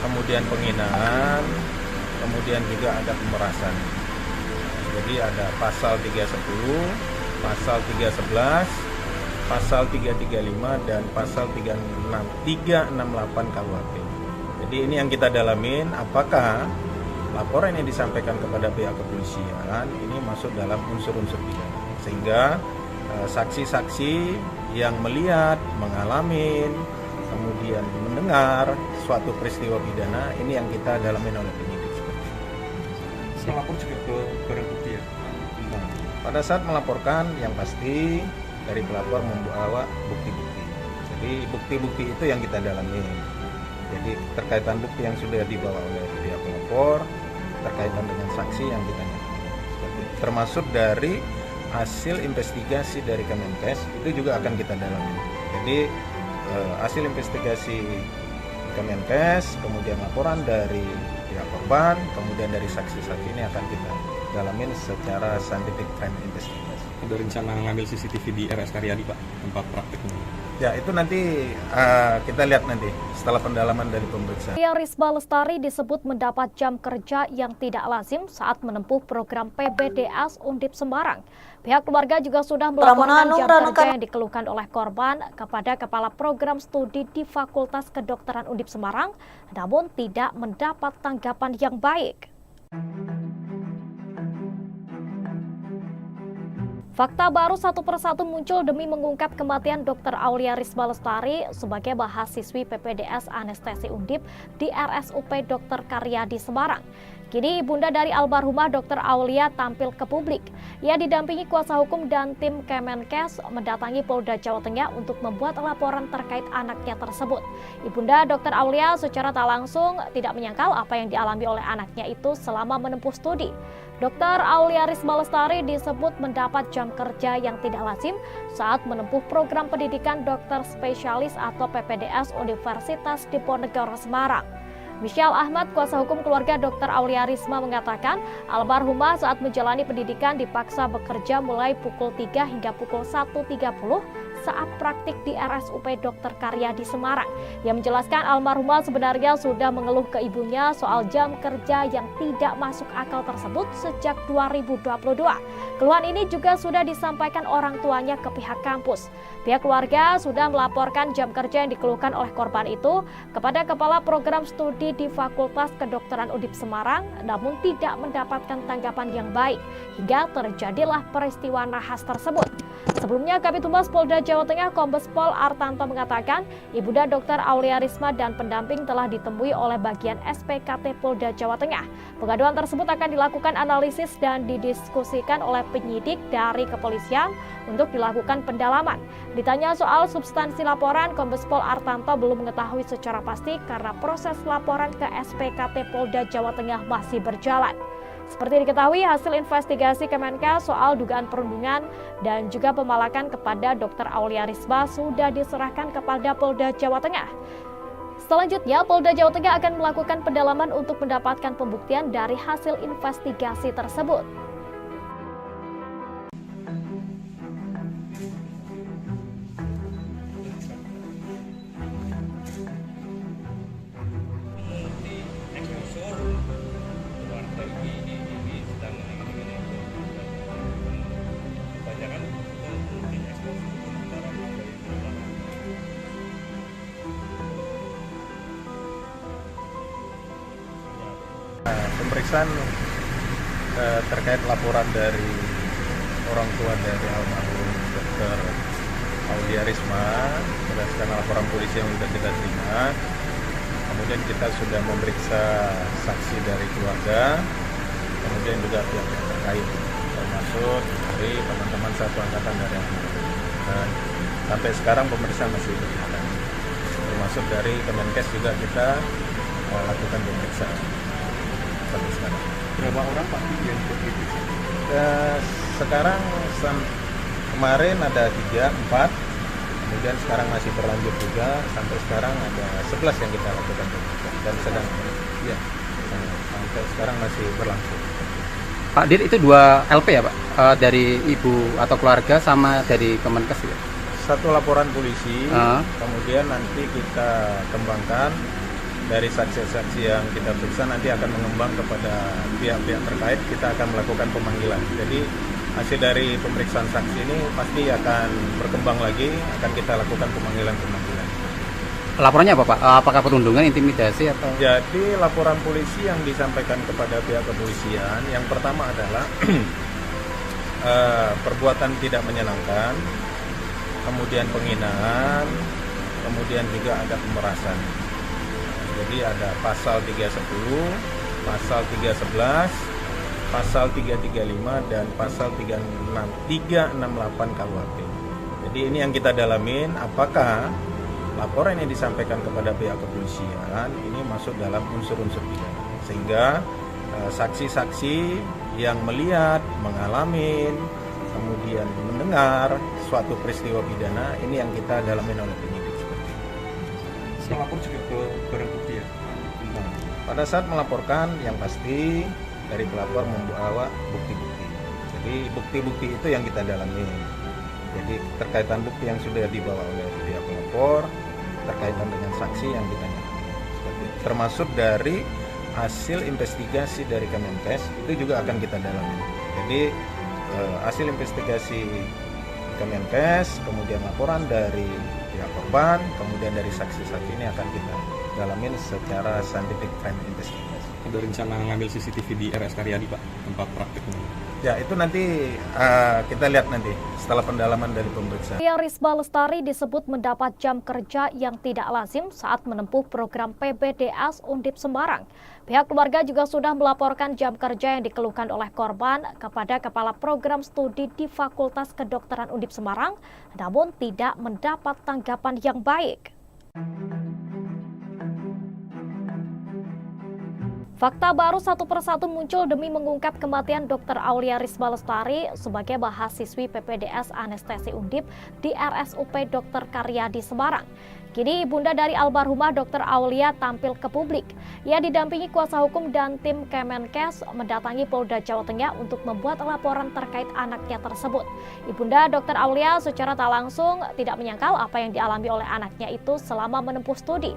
kemudian penghinaan, kemudian juga ada pemerasan. Jadi ada pasal 310, pasal 311, pasal 335 dan pasal 368 KUHP. Jadi ini yang kita dalamin, apakah laporan yang disampaikan kepada pihak kepolisian ini masuk dalam unsur-unsur pidana, sehingga saksi-saksi yang melihat, mengalami, kemudian mendengar suatu peristiwa pidana ini yang kita dalamin oleh penyidik. Melapor juga ke barang bukti ya? Pada saat melaporkan, yang pasti dari pelapor membawa bukti-bukti. Jadi bukti-bukti itu yang kita dalami. Jadi terkaitan bukti yang sudah dibawa oleh pihak pelapor, terkaitan dengan saksi yang kita dalami. Termasuk dari hasil investigasi dari Kemenkes itu juga akan kita dalami. Jadi hasil investigasi Kemenkes, kemudian laporan dari pihak korban, kemudian dari saksi-saksi ini akan kita dalamin secara scientific crime investigation. Ada rencana ngambil CCTV di RS Karyadi Pak, tempat prakteknya? Ya, itu nanti kita lihat nanti setelah pendalaman dari pemeriksaan. Risma Lestari disebut mendapat jam kerja yang tidak lazim saat menempuh program PBDS Undip Semarang. Pihak keluarga juga sudah melaporkan jam kerja yang dikeluhkan oleh korban kepada Kepala Program Studi di Fakultas Kedokteran Undip Semarang, namun tidak mendapat tanggapan yang baik. Fakta baru satu persatu muncul demi mengungkap kematian Dr. Aulia Risma Lestari sebagai mahasiswi PPDS Anestesi Undip di RSUP Dr. Karyadi Semarang. Kini ibunda dari almarhumah Dr. Aulia tampil ke publik. Ia didampingi kuasa hukum dan tim Kemenkes mendatangi Polda Jawa Tengah untuk membuat laporan terkait anaknya tersebut. Ibunda Dr. Aulia secara tak langsung tidak menyangkal apa yang dialami oleh anaknya itu selama menempuh studi. Dr. Aulia Risma Lestari disebut mendapat jam kerja yang tidak lazim saat menempuh program pendidikan dokter spesialis atau PPDS Universitas Diponegoro Semarang. Michelle Ahmad, kuasa hukum keluarga Dr. Aulia Risma mengatakan, almarhumah saat menjalani pendidikan dipaksa bekerja mulai pukul 3 hingga pukul 1.30 saat praktik di RSUP Dr. Karyadi Semarang. Ia menjelaskan almarhumah sebenarnya sudah mengeluh ke ibunya soal jam kerja yang tidak masuk akal tersebut sejak 2022. Keluhan ini juga sudah disampaikan orang tuanya ke pihak kampus. Pihak keluarga sudah melaporkan jam kerja yang dikeluhkan oleh korban itu kepada Kepala Program Studi di Fakultas Kedokteran Undip Semarang, namun tidak mendapatkan tanggapan yang baik, hingga terjadilah peristiwa nahas tersebut. Sebelumnya, Kabid Humas Polda Jawa Tengah Kombes Pol Artanto mengatakan, Ibunda Dr. Aulia Risma dan pendamping telah ditemui oleh bagian SPKT Polda Jawa Tengah. Pengaduan tersebut akan dilakukan analisis dan didiskusikan oleh penyidik dari kepolisian untuk dilakukan pendalaman. Ditanya soal substansi laporan, Kombes Pol Artanto belum mengetahui secara pasti karena proses laporan ke SPKT Polda Jawa Tengah masih berjalan. Seperti diketahui, hasil investigasi Kemenkes soal dugaan perundungan dan juga pemalakan kepada Dr. Aulia Risma sudah diserahkan kepada Polda Jawa Tengah. Selanjutnya, Polda Jawa Tengah akan melakukan pendalaman untuk mendapatkan pembuktian dari hasil investigasi tersebut. pemeriksaan terkait laporan dari orang tua dari almarhum Dr. Aulia Risma berdasarkan laporan polisi yang sudah kita terima. Kemudian kita sudah memeriksa saksi dari keluarga, kemudian juga pihak-pihak terkait, termasuk dari teman-teman satu angkatan dari almarhum. Dan sampai sekarang pemeriksaan masih berjalan. Termasuk dari Kemenkes juga kita lakukan pemeriksaan sampai sekarang. Berapa orang Pak yang diperiksa? Sekarang kemarin ada 3, 4, kemudian sekarang masih berlanjut juga, sampai sekarang ada 11 yang kita lakukan pemeriksaan dan sedang ya sampai sekarang masih berlangsung. Pak Dir, itu 2 LP ya Pak? Dari ibu atau keluarga sama dari Kemenkes ya? Satu laporan polisi, kemudian nanti kita kembangkan dari saksi-saksi yang kita periksa, nanti akan mengembang kepada pihak-pihak terkait, kita akan melakukan pemanggilan. Jadi hasil dari pemeriksaan saksi ini pasti akan berkembang lagi, akan kita lakukan pemanggilan-pemanggilan. Laporannya apa Pak? Apakah perundungan, intimidasi atau? Jadi laporan polisi yang disampaikan kepada pihak kepolisian, yang pertama adalah perbuatan tidak menyenangkan, kemudian penghinaan, kemudian juga ada pemerasan. Jadi ada pasal 310, pasal 311, pasal 335 dan pasal 368 KUHP. Jadi ini yang kita dalamin, apakah laporan yang disampaikan kepada pihak kepolisian ini masuk dalam unsur-unsur pidana, sehingga saksi-saksi yang melihat, mengalami, kemudian mendengar suatu peristiwa pidana ini yang kita dalamin oleh penyidik. Melapor juga ke barang bukti ya? Nah, pada saat melaporkan yang pasti dari pelapor membawa bukti-bukti. Jadi bukti-bukti itu yang kita dalami. Jadi terkaitan bukti yang sudah dibawa oleh pihak pelapor, terkaitan dengan saksi yang kita dalami. Termasuk dari hasil investigasi dari Kemenkes itu juga akan kita dalami. Jadi hasil investigasi Kemenkes, kemudian laporan dari pihak korban, kemudian dari saksi-saksi ini akan kita dalamin secara scientific crime investigation. Ada rencana ngambil CCTV di RS Karyadi Pak, tempat prakteknya? Ya itu nanti kita lihat nanti setelah pendalaman dari pemeriksaan. Aulia Risma Lestari disebut mendapat jam kerja yang tidak lazim saat menempuh program PPDS Undip Semarang. Pihak keluarga juga sudah melaporkan jam kerja yang dikeluhkan oleh korban kepada Kepala Program Studi di Fakultas Kedokteran Undip Semarang, namun tidak mendapat tanggapan yang baik. Fakta baru satu persatu muncul demi mengungkap kematian Dr. Aulia Risma Lestari sebagai mahasiswi PPDS Anestesi Undip di RSUP Dr. Karyadi Semarang. Kini ibunda dari almarhumah Dr. Aulia tampil ke publik. Ia didampingi kuasa hukum dan tim Kemenkes mendatangi Polda Jawa Tengah untuk membuat laporan terkait anaknya tersebut. Ibunda Dr. Aulia secara tak langsung tidak menyangkal apa yang dialami oleh anaknya itu selama menempuh studi.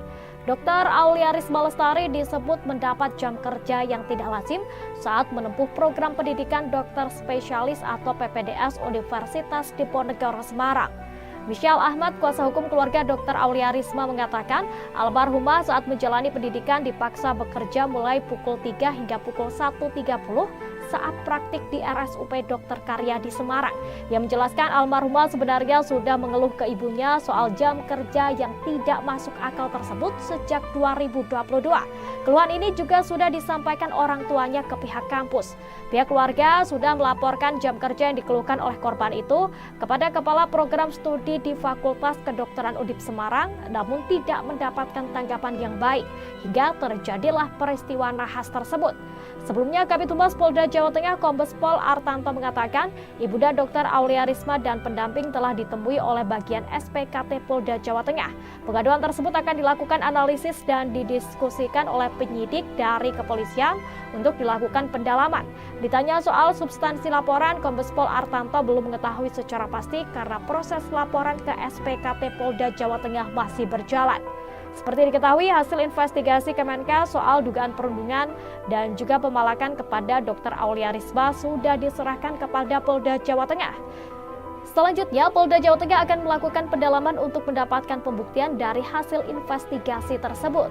Dr. Aulia Risma Lestari disebut mendapat jam kerja yang tidak lazim saat menempuh program pendidikan dokter spesialis atau PPDS Universitas Diponegoro Semarang. Michelle Ahmad, kuasa hukum keluarga Dr. Aulia Risma mengatakan almarhumah saat menjalani pendidikan dipaksa bekerja mulai pukul 3 hingga pukul 1.30 saat praktik di RSUP Dr. Karyadi Semarang. Ia menjelaskan almarhumah sebenarnya sudah mengeluh ke ibunya soal jam kerja yang tidak masuk akal tersebut sejak 2022. Keluhan ini juga sudah disampaikan orang tuanya ke pihak kampus. Pihak keluarga sudah melaporkan jam kerja yang dikeluhkan oleh korban itu kepada Kepala Program Studi di Fakultas Kedokteran Undip Semarang, namun tidak mendapatkan tanggapan yang baik hingga terjadilah peristiwa nahas tersebut. Sebelumnya, Kabid Humas Polda Jawa Tengah Kombes Pol Artanto mengatakan ibunda Dr. Aulia Risma dan pendamping telah ditemui oleh bagian SPKT Polda Jawa Tengah. Pengaduan tersebut akan dilakukan analisis dan didiskusikan oleh penyidik dari kepolisian untuk dilakukan pendalaman. Ditanya soal substansi laporan, Kombes Pol Artanto belum mengetahui secara pasti karena proses laporan ke SPKT Polda Jawa Tengah masih berjalan. Seperti diketahui, hasil investigasi Kemenkes soal dugaan perundungan dan juga pemalakan kepada Dr. Aulia Risma sudah diserahkan kepada Polda Jawa Tengah. Selanjutnya, Polda Jawa Tengah akan melakukan pendalaman untuk mendapatkan pembuktian dari hasil investigasi tersebut.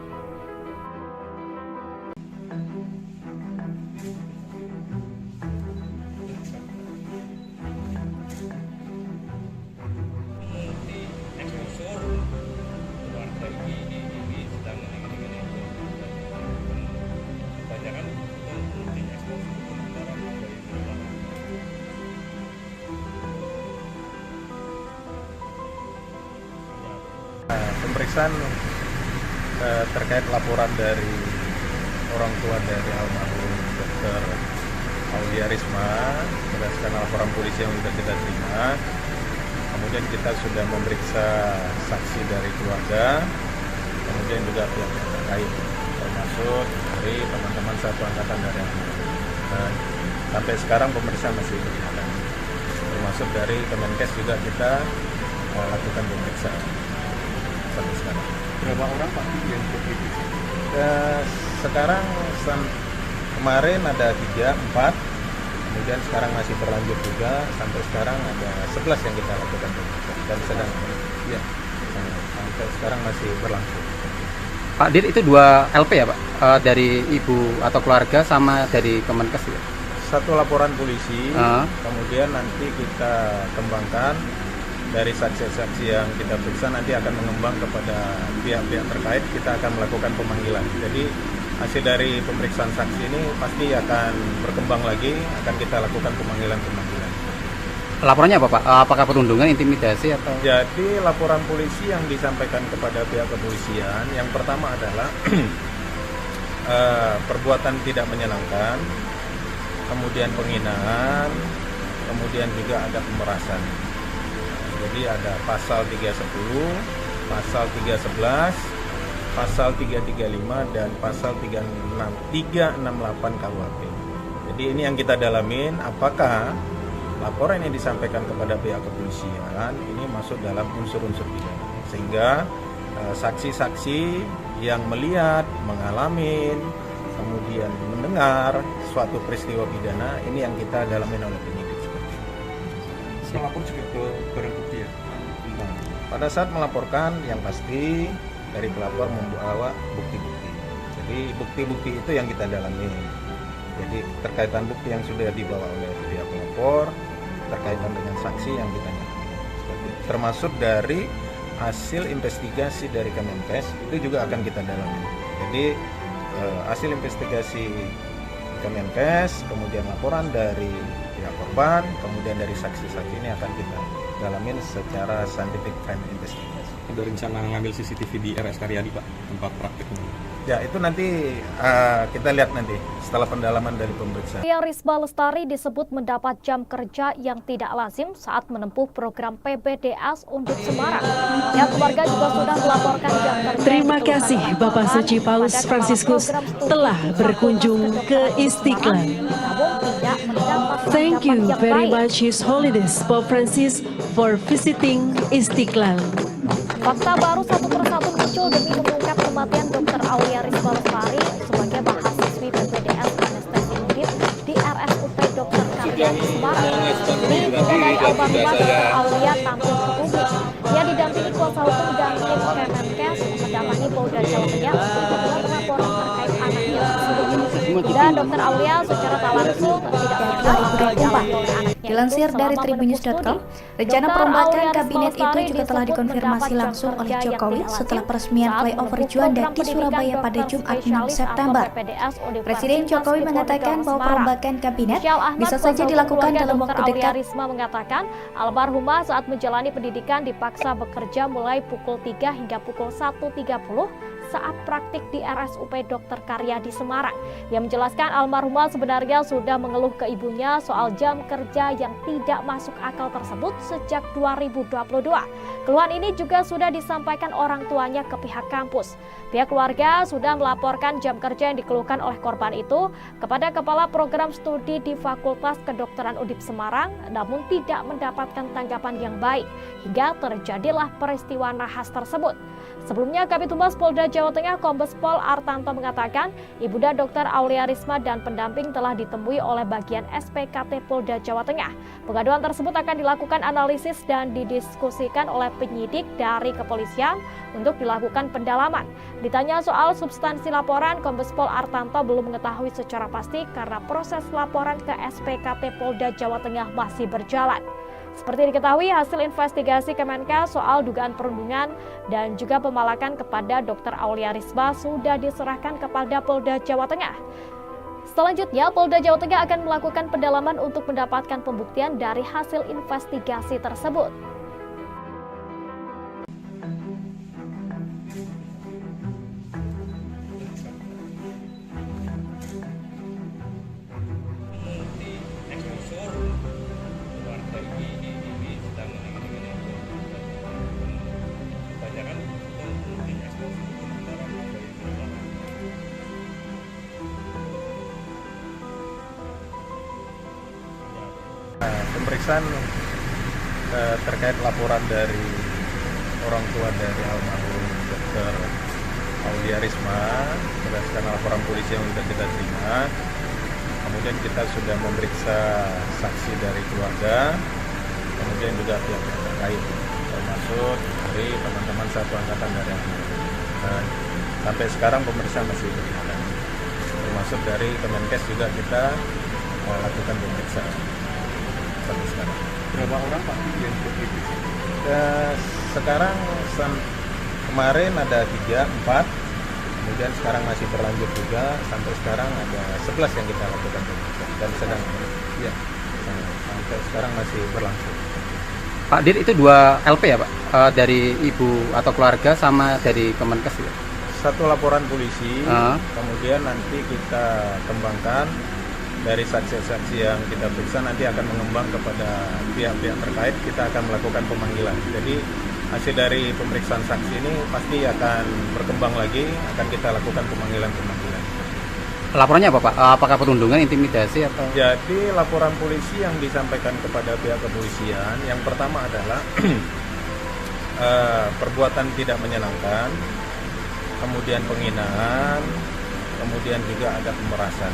pemeriksaan terkait laporan dari orang tua dari almarhum Dr. Aulia Risma berdasarkan laporan polisi yang sudah kita terima. Kemudian kita sudah memeriksa saksi dari keluarga, kemudian juga pihak terkait, termasuk dari teman-teman satu angkatan dari sampai sekarang pemeriksaan masih berjalan. Termasuk dari Kemenkes juga kita lakukan pemeriksaan sampai sekarang. Berapa orang Pak yang diperiksa? Sekarang kemarin ada 3, 4, kemudian sekarang masih berlanjut juga, sampai sekarang ada 11 yang kita lakukan pemeriksaan dan sedang ya sampai sekarang masih berlangsung. Pak Dir, itu 2 LP ya Pak? Dari ibu atau keluarga sama dari Kemenkes ya? Satu laporan polisi, kemudian nanti kita kembangkan dari saksi-saksi yang kita periksa, nanti akan mengembang kepada pihak-pihak terkait, kita akan melakukan pemanggilan. Jadi hasil dari pemeriksaan saksi ini pasti akan berkembang lagi, akan kita lakukan pemanggilan-pemanggilan. Laporannya apa Pak? Apakah perundungan, intimidasi atau? Jadi laporan polisi yang disampaikan kepada pihak kepolisian, yang pertama adalah perbuatan tidak menyenangkan, kemudian penghinaan, kemudian juga ada pemerasan. Jadi ada pasal 310, pasal 311, pasal 335 dan pasal 368 KUHP. Jadi ini yang kita dalamin, apakah laporan yang disampaikan kepada pihak kepolisian ini masuk dalam unsur-unsur pidana, sehingga saksi-saksi yang melihat, mengalami, kemudian mendengar suatu peristiwa pidana ini yang kita dalamin oleh penyidik. Melapor juga ke barang bukti ya? Pada saat melaporkan, yang pasti dari pelapor membawa bukti-bukti. Jadi bukti-bukti itu yang kita dalami. Jadi terkaitan bukti yang sudah dibawa oleh pihak pelapor, terkaitan dengan saksi yang ditanyakan. Termasuk dari hasil investigasi dari Kemenkes itu juga akan kita dalami. Jadi hasil investigasi Kemenkes, kemudian laporan dari pihak korban, kemudian dari saksi-saksi ini akan kita dalamin secara scientific crime investigation. Ada rencana ngambil CCTV di RS Karyadi Pak, tempat prakteknya? Ya itu nanti kita lihat nanti setelah pendalaman dari pemeriksaan. Aulia Risma Lestari disebut mendapat jam kerja yang tidak lazim saat menempuh program PPDS Undip Semarang. Pihak keluarga juga sudah melaporkan jam kerja. Terima kasih Bapak Suci Paus Fransiskus telah berkunjung ke Istiqlal. Thank you very much His Holiness Pope Francis for visiting Istiqlal. Fakta baru satu persatu muncul demi mengungkap kematian Dr. Aulia Risma Lestari sebagai mahasiswi PPDS Anestesi Undip di RSUP Dr. Karyadi Semarang. Ini mengenai almarhumah Dr. Aulia tampil ke publik. Ia didampingi kuasa hukum dan tim Kemenkes mendatangi Polda Jawa Tengah untuk membuat laporan terkait anaknya tersebut. Dan Dr. Aulia secara tak langsung tidak menyatakan. Dilansir dari tribunnews.com, rencana perombakan kabinet itu juga telah dikonfirmasi langsung oleh Jokowi setelah peresmian flyover Juanda di Surabaya pada Jumat 6 September. Presiden Jokowi mengatakan bahwa perombakan kabinet bisa saja dilakukan dalam waktu dekat. Risma mengatakan almarhumah saat menjalani pendidikan dipaksa bekerja mulai pukul 3 hingga pukul 1.30 saat praktik di RSUP Dr. Karyadi Semarang. Ia menjelaskan almarhumah sebenarnya sudah mengeluh ke ibunya soal jam kerja yang tidak masuk akal tersebut sejak 2022. Keluhan ini juga sudah disampaikan orang tuanya ke pihak kampus. Pihak keluarga sudah melaporkan jam kerja yang dikeluhkan oleh korban itu kepada Kepala Program Studi di Fakultas Kedokteran Undip Semarang, namun tidak mendapatkan tanggapan yang baik hingga terjadilah peristiwa nahas tersebut. Sebelumnya, Kabid Humas Polda Jawa Tengah Kombes Pol Artanto mengatakan Ibunda Dr. Aulia Risma dan pendamping telah ditemui oleh bagian SPKT Polda Jawa Tengah. Pengaduan tersebut akan dilakukan analisis dan didiskusikan oleh penyidik dari kepolisian untuk dilakukan pendalaman. Ditanya soal substansi laporan, Kombes Pol Artanto belum mengetahui secara pasti karena proses laporan ke SPKT Polda Jawa Tengah masih berjalan. Seperti diketahui, hasil investigasi Kemenkes soal dugaan perundungan dan juga pemalakan kepada Dr. Aulia Risma sudah diserahkan kepada Polda Jawa Tengah. Selanjutnya, Polda Jawa Tengah akan melakukan pendalaman untuk mendapatkan pembuktian dari hasil investigasi tersebut. pemeriksaan terkait laporan dari orang tua dari almarhum Dr. Aulia Risma berdasarkan laporan polisi yang sudah kita terima. Kemudian kita sudah memeriksa saksi dari keluarga, kemudian juga pihak-pihak terkait, termasuk dari teman-teman satu angkatan dari almarhum. Sampai sekarang pemeriksaan masih berjalan. Termasuk dari Kemenkes juga kita lakukan pemeriksaan sampai sekarang. Berapa orang Pak yang diperiksa? Sekarang kemarin ada 3, 4, kemudian sekarang masih berlanjut juga, sampai sekarang ada 11 yang kita lakukan pemeriksaan dan sedang ya sampai sekarang masih berlangsung. Pak Dir, itu 2 LP ya Pak? Dari ibu atau keluarga sama dari Kemenkes ya? Satu laporan polisi, kemudian nanti kita kembangkan dari saksi-saksi yang kita periksa, nanti akan mengembang kepada pihak-pihak terkait, kita akan melakukan pemanggilan. Jadi hasil dari pemeriksaan saksi ini pasti akan berkembang lagi, akan kita lakukan pemanggilan-pemanggilan. Laporannya apa Pak? Apakah perundungan, intimidasi atau? Jadi laporan polisi yang disampaikan kepada pihak kepolisian, yang pertama adalah perbuatan tidak menyenangkan, kemudian penghinaan, kemudian juga ada pemerasan.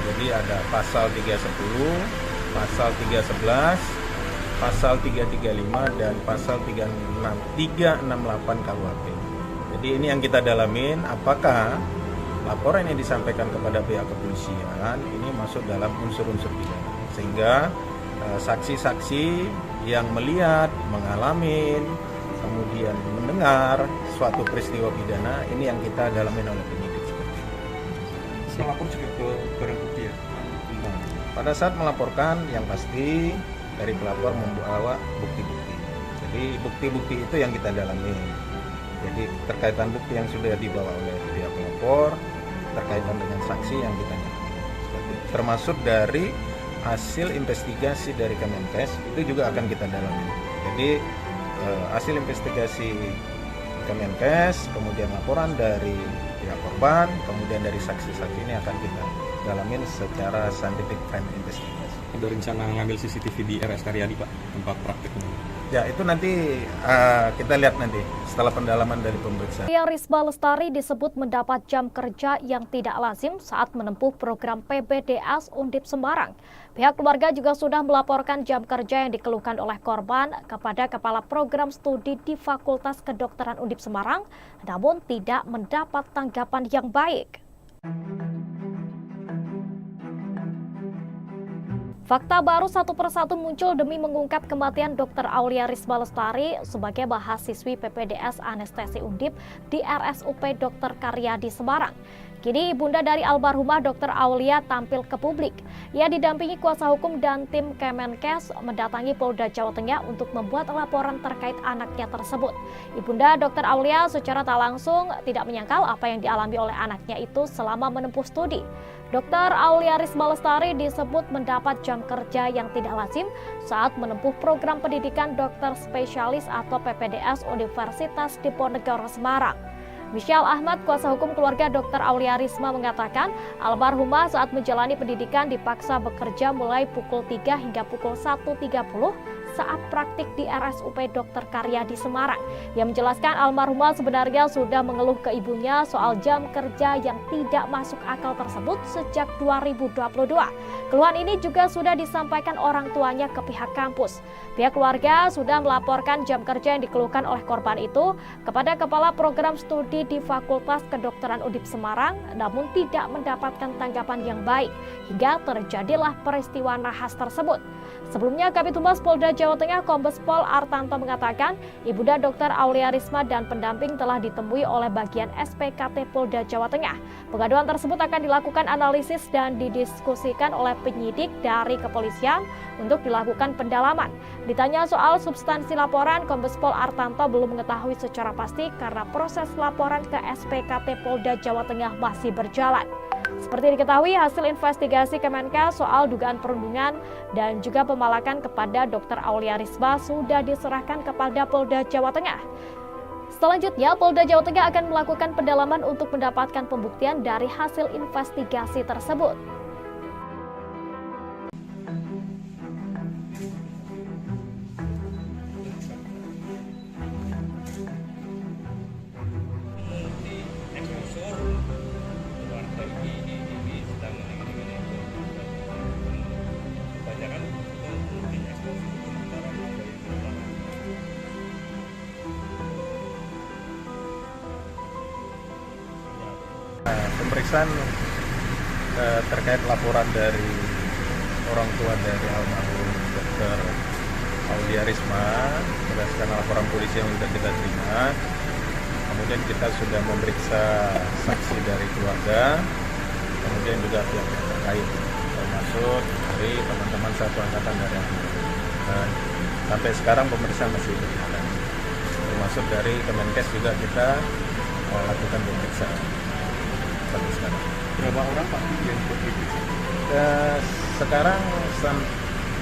Jadi ada pasal 310, pasal 311, pasal 335 dan pasal 368 KUHP. Jadi ini yang kita dalamin, apakah laporan yang disampaikan kepada pihak kepolisian ini masuk dalam unsur-unsur pidana, sehingga saksi-saksi yang melihat, mengalami, kemudian mendengar suatu peristiwa pidana ini yang kita dalamin oleh penyidik. Melapor juga ke barang bukti ya? Pada saat melaporkan, yang pasti dari pelapor membawa bukti-bukti. Jadi bukti-bukti itu yang kita dalami. Jadi terkaitan bukti yang sudah dibawa oleh pihak pelapor, terkaitan dengan saksi yang kita dalami. Termasuk dari hasil investigasi dari Kemenkes itu juga akan kita dalami. Jadi hasil investigasi Kemenkes, kemudian laporan dari pihak korban, kemudian dari saksi-saksi ini akan kita dalamin secara scientific crime investigation. Ada rencana ngambil CCTV di RS Karyadi Pak, tempat prakteknya? Ya itu nanti kita lihat nanti setelah pendalaman dari pemeriksaan. Aulia Risma Lestari disebut mendapat jam kerja yang tidak lazim saat menempuh program PPDS Undip Semarang. Pihak keluarga juga sudah melaporkan jam kerja yang dikeluhkan oleh korban kepada Kepala Program Studi di Fakultas Kedokteran Undip Semarang, namun tidak mendapat tanggapan yang baik. Fakta baru satu persatu muncul demi mengungkap kematian Dr. Aulia Risma Lestari sebagai mahasiswi PPDS Anestesi Undip di RSUP Dr. Karyadi Semarang. Kini ibunda dari almarhumah Dr. Aulia tampil ke publik. Ia didampingi kuasa hukum dan tim Kemenkes mendatangi Polda Jawa Tengah untuk membuat laporan terkait anaknya tersebut. Ibunda Dr. Aulia secara tak langsung tidak menyangkal apa yang dialami oleh anaknya itu selama menempuh studi. Dr. Aulia Risma Lestari disebut mendapat jam kerja yang tidak lazim saat menempuh program pendidikan dokter spesialis atau PPDS Universitas Diponegoro Semarang. Michelle Ahmad, kuasa hukum keluarga Dr. Aulia Risma mengatakan almarhumah saat menjalani pendidikan dipaksa bekerja mulai pukul 3 hingga pukul 1.30 saat praktik di RSUP Dr. Karyadi Semarang. Ia menjelaskan almarhumah sebenarnya sudah mengeluh ke ibunya soal jam kerja yang tidak masuk akal tersebut sejak 2022. Keluhan ini juga sudah disampaikan orang tuanya ke pihak kampus. Pihak keluarga sudah melaporkan jam kerja yang dikeluhkan oleh korban itu kepada Kepala Program Studi di Fakultas Kedokteran Undip Semarang, namun tidak mendapatkan tanggapan yang baik hingga terjadilah peristiwa nahas tersebut. Sebelumnya, Kabid Humas Polda Jawa Tengah Kombes Pol Artanto mengatakan ibunda Dr. Aulia Risma dan pendamping telah ditemui oleh bagian SPKT Polda Jawa Tengah. Pengaduan tersebut akan dilakukan analisis dan didiskusikan oleh penyidik dari kepolisian untuk dilakukan pendalaman. Ditanya soal substansi laporan, Kombes Pol Artanto belum mengetahui secara pasti karena proses laporan ke SPKT Polda Jawa Tengah masih berjalan. Seperti diketahui, hasil investigasi Kemenkes soal dugaan perundungan dan juga pemalakan kepada Dr. Aulia Risma sudah diserahkan kepada Polda Jawa Tengah. Selanjutnya, Polda Jawa Tengah akan melakukan pendalaman untuk mendapatkan pembuktian dari hasil investigasi tersebut. pemeriksaan terkait laporan dari orang tua dari almarhum Dr. Aulia Risma berdasarkan laporan polisi yang sudah kita terima. Kemudian kita sudah memeriksa saksi dari keluarga, kemudian juga pihak terkait, termasuk dari teman-teman satu angkatan dari dan sampai sekarang pemeriksaan masih berjalan. Termasuk dari Kemenkes juga kita lakukan pemeriksaan sampai sekarang. Berapa orang Pak yang diperiksa? Sekarang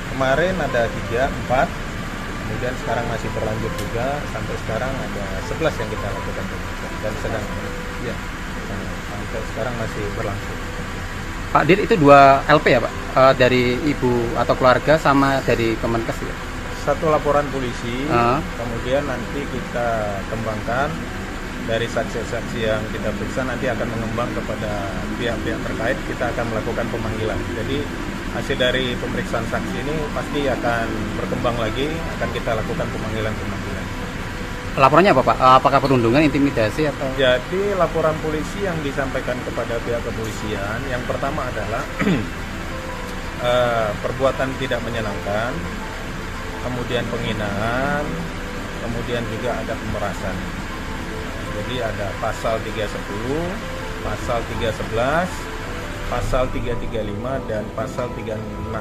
kemarin ada 3, 4, kemudian sekarang masih berlanjut juga, sampai sekarang ada 11 yang kita lakukan pemeriksaan dan sedang ya sampai sekarang masih berlangsung. Pak Dir, itu 2 LP ya Pak? Dari ibu atau keluarga sama dari Kemenkes ya? Satu laporan polisi, kemudian nanti kita kembangkan dari saksi-saksi yang kita periksa nanti akan mengembang kepada pihak-pihak terkait, kita akan melakukan pemanggilan. Jadi hasil dari pemeriksaan saksi ini pasti akan berkembang lagi, akan kita lakukan pemanggilan-pemanggilan. Laporannya apa Pak? Apakah perundungan, intimidasi atau? Jadi laporan polisi yang disampaikan kepada pihak kepolisian, yang pertama adalah perbuatan tidak menyenangkan, kemudian penghinaan, kemudian juga ada pemerasan. Jadi ada pasal 310, pasal 311, pasal 335 dan pasal 368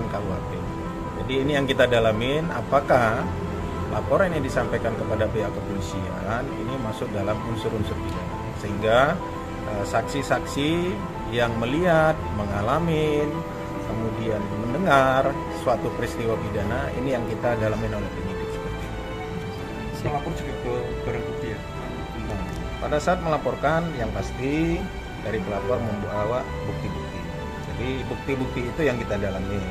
KUHP. Jadi ini yang kita dalamin, apakah laporan yang disampaikan kepada pihak kepolisian ini masuk dalam unsur-unsur pidana, sehingga saksi-saksi yang melihat, mengalami, kemudian mendengar suatu peristiwa pidana ini yang kita dalamin oleh penyidik seperti itu. Melapor juga ke barang bukti ya? Pada saat melaporkan yang pasti dari pelapor membawa bukti-bukti. Jadi bukti-bukti itu yang kita dalami.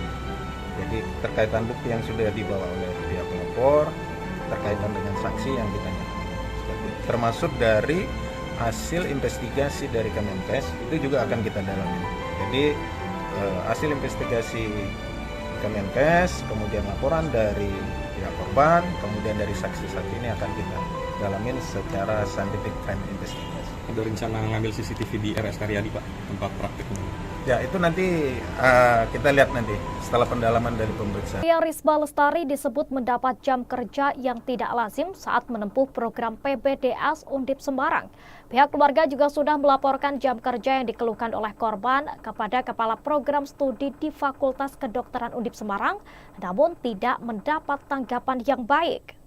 Jadi terkaitan bukti yang sudah dibawa oleh pihak pelapor, terkaitan dengan saksi yang kita dalami. Termasuk dari hasil investigasi dari Kemenkes itu juga akan kita dalami. Jadi hasil investigasi Kemenkes, kemudian laporan dari pihak korban, kemudian dari saksi-saksi ini akan kita dalamin secara scientific crime investigation. Ada rencana ngambil CCTV di RS Karyadi Pak, tempat praktiknya? Ya itu nanti kita lihat nanti setelah pendalaman dari pemeriksaan. Risma Lestari disebut mendapat jam kerja yang tidak lazim saat menempuh program PBDS Undip Semarang. Pihak keluarga juga sudah melaporkan jam kerja yang dikeluhkan oleh korban kepada Kepala Program Studi di Fakultas Kedokteran Undip Semarang, namun tidak mendapat tanggapan yang baik.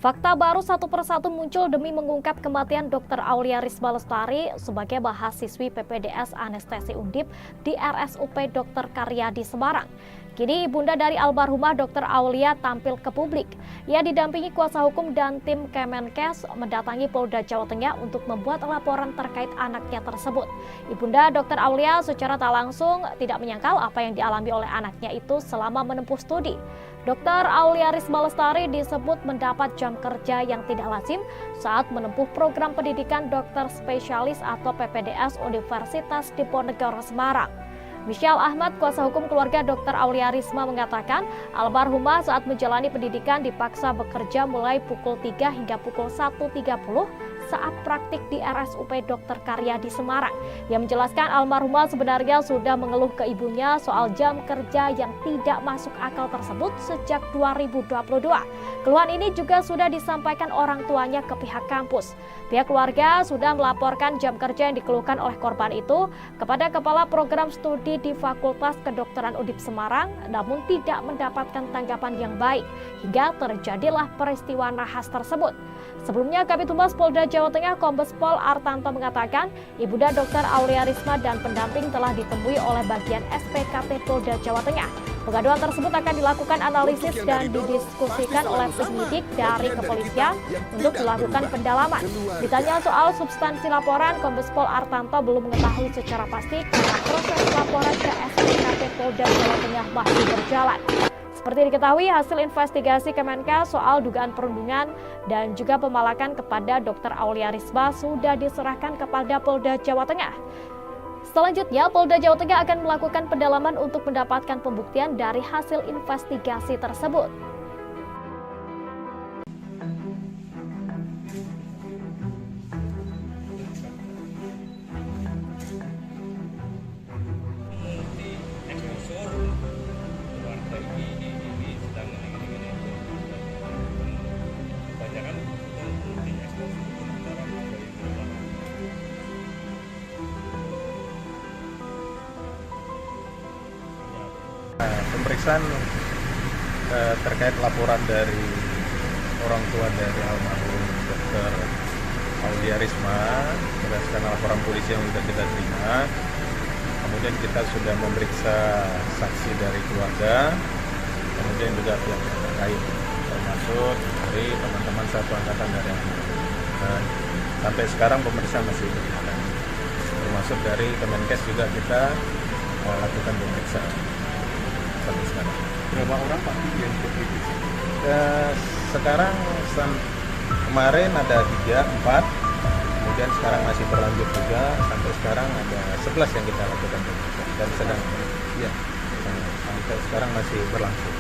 Fakta baru satu persatu muncul demi mengungkap kematian Dr. Aulia Risma Lestari sebagai mahasiswi PPDS Anestesi Undip di RSUP Dr. Karyadi Semarang. Kini ibunda dari almarhumah Dr. Aulia tampil ke publik. Ia didampingi kuasa hukum dan tim Kemenkes mendatangi Polda Jawa Tengah untuk membuat laporan terkait anaknya tersebut. Ibunda Dr. Aulia secara tak langsung tidak menyangkal apa yang dialami oleh anaknya itu selama menempuh studi. Dr. Aulia Risma Lestari disebut mendapat jam kerja yang tidak lazim saat menempuh program pendidikan dokter spesialis atau PPDS Universitas Diponegoro Semarang. Michelle Ahmad, kuasa hukum keluarga Dr. Aulia Risma mengatakan, almarhumah saat menjalani pendidikan dipaksa bekerja mulai pukul 3 hingga pukul 1.30 saat praktik di RSUP Dr. Karyadi Semarang. Ia menjelaskan almarhumah sebenarnya sudah mengeluh ke ibunya soal jam kerja yang tidak masuk akal tersebut sejak 2022. Keluhan ini juga sudah disampaikan orang tuanya ke pihak kampus. Pihak keluarga sudah melaporkan jam kerja yang dikeluhkan oleh korban itu kepada Kepala Program Studi di Fakultas Kedokteran Undip Semarang, namun tidak mendapatkan tanggapan yang baik hingga terjadilah peristiwa nahas tersebut. Sebelumnya, Kabid Humas Polda Jawa Tengah Kombes Pol Artanto mengatakan, Ibunda Dr. Aulia Risma dan pendamping telah ditemui oleh bagian SPKP Polda Jawa Tengah. Pengaduan tersebut akan dilakukan analisis dan didiskusikan oleh penyidik dari kepolisian untuk dilakukan pendalaman. Ditanya soal substansi laporan, Kombes Pol Artanto belum mengetahui secara pasti karena proses laporan ke SPKP Polda Jawa Tengah masih berjalan. Seperti diketahui, hasil investigasi Kemenkes soal dugaan perundungan dan juga pemalakan kepada Dr. Aulia Risma sudah diserahkan kepada Polda Jawa Tengah. Selanjutnya, Polda Jawa Tengah akan melakukan pendalaman untuk mendapatkan pembuktian dari hasil investigasi tersebut. pemeriksaan terkait laporan dari orang tua dari almarhum Dr. Aulia Risma berdasarkan laporan polisi yang sudah kita terima. Kemudian kita sudah memeriksa saksi dari keluarga, kemudian juga pihak terkait, termasuk dari teman-teman satu angkatan dari dan sampai sekarang pemeriksaan masih berjalan. Termasuk dari Kemenkes juga kita lakukan pemeriksaan sampai sekarang. Berapa orang Pak yang positif? Sekarang kemarin ada 3, 4, kemudian sekarang masih berlanjut juga, sampai sekarang ada 11 yang kita lakukan pemeriksaan dan sedang sampai sekarang masih berlangsung.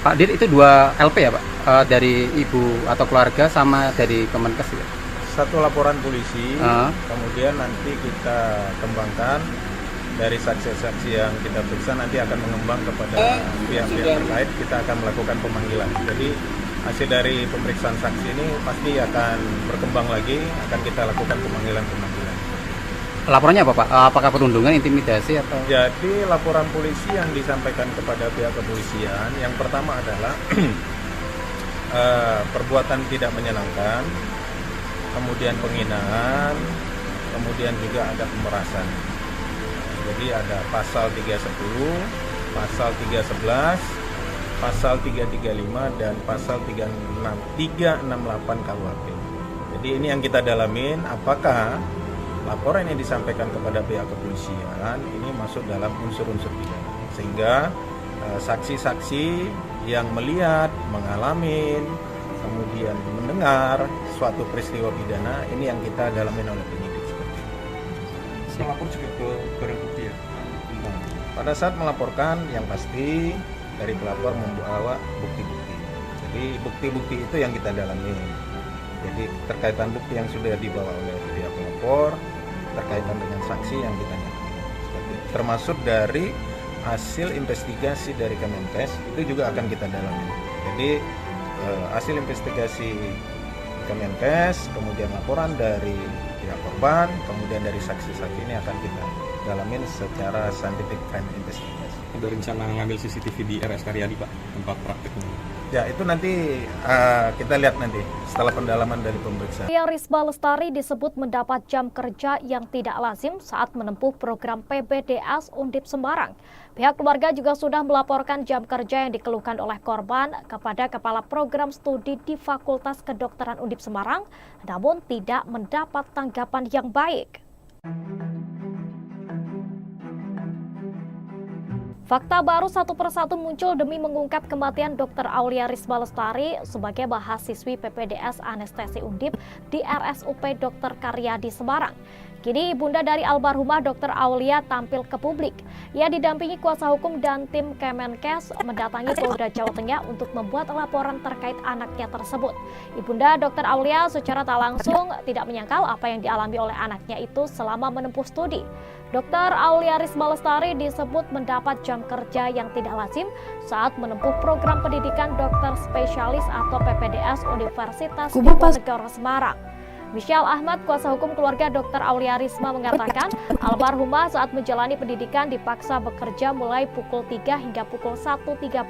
Pak Dir, itu 2 LP ya Pak? Dari ibu atau keluarga sama dari Kemenkes ya? Satu laporan polisi, kemudian nanti kita kembangkan dari saksi-saksi yang kita periksa nanti akan mengembang kepada pihak-pihak terkait, kita akan melakukan pemanggilan. Jadi hasil dari pemeriksaan saksi ini pasti akan berkembang lagi, akan kita lakukan pemanggilan. Laporannya apa Pak? Apakah perundungan, intimidasi atau? Jadi laporan polisi yang disampaikan kepada pihak kepolisian, yang pertama adalah perbuatan tidak menyenangkan, kemudian penghinaan, kemudian juga ada pemerasan. Jadi ada pasal 310, pasal 311, pasal 335 dan pasal 368 KUHP. Jadi ini yang kita dalamin, apakah laporan yang disampaikan kepada pihak kepolisian ini masuk dalam unsur-unsur pidana, sehingga saksi-saksi yang melihat, mengalami, kemudian mendengar suatu peristiwa pidana ini yang kita dalamin oleh penyidik seperti itu. Melapor juga ke barang bukti ya? Pada saat melaporkan yang pasti dari pelapor membawa bukti-bukti. Jadi bukti-bukti itu yang kita dalami. Jadi terkaitan bukti yang sudah dibawa oleh pihak pelapor, terkaitan dengan saksi yang kita dalami. Termasuk dari hasil investigasi dari Kemenkes itu juga akan kita dalami. Jadi hasil investigasi Kemenkes, kemudian laporan dari pihak korban, kemudian dari saksi-saksi ini akan kita dalamin secara scientific crime investigation. Ada rencana ngambil CCTV di RS Karyadi Pak, tempat prakteknya? Ya itu nanti kita lihat nanti setelah pendalaman dari pemeriksaan. Risma Lestari disebut mendapat jam kerja yang tidak lazim saat menempuh program PPDS Undip Semarang. Pihak keluarga juga sudah melaporkan jam kerja yang dikeluhkan oleh korban kepada Kepala Program Studi di Fakultas Kedokteran Undip Semarang, namun tidak mendapat tanggapan yang baik. Fakta baru satu persatu muncul demi mengungkap kematian Dr. Aulia Risma Lestari sebagai mahasiswi PPDS Anestesi Undip di RSUP Dr. Karyadi Semarang. Kini ibunda dari almarhumah Dr. Aulia tampil ke publik. Ia didampingi kuasa hukum dan tim Kemenkes mendatangi Polda Jawa Tengah untuk membuat laporan terkait anaknya tersebut. Ibunda Dr. Aulia secara tak langsung tidak menyangkal apa yang dialami oleh anaknya itu selama menempuh studi. Dr. Aulia Risma Lestari disebut mendapat jam kerja yang tidak lazim saat menempuh program pendidikan dokter spesialis atau PPDS Universitas Diponegoro Semarang. Michelle Ahmad, kuasa hukum keluarga Dr. Aulia Risma mengatakan almarhumah saat menjalani pendidikan dipaksa bekerja mulai pukul 3 hingga pukul 1.30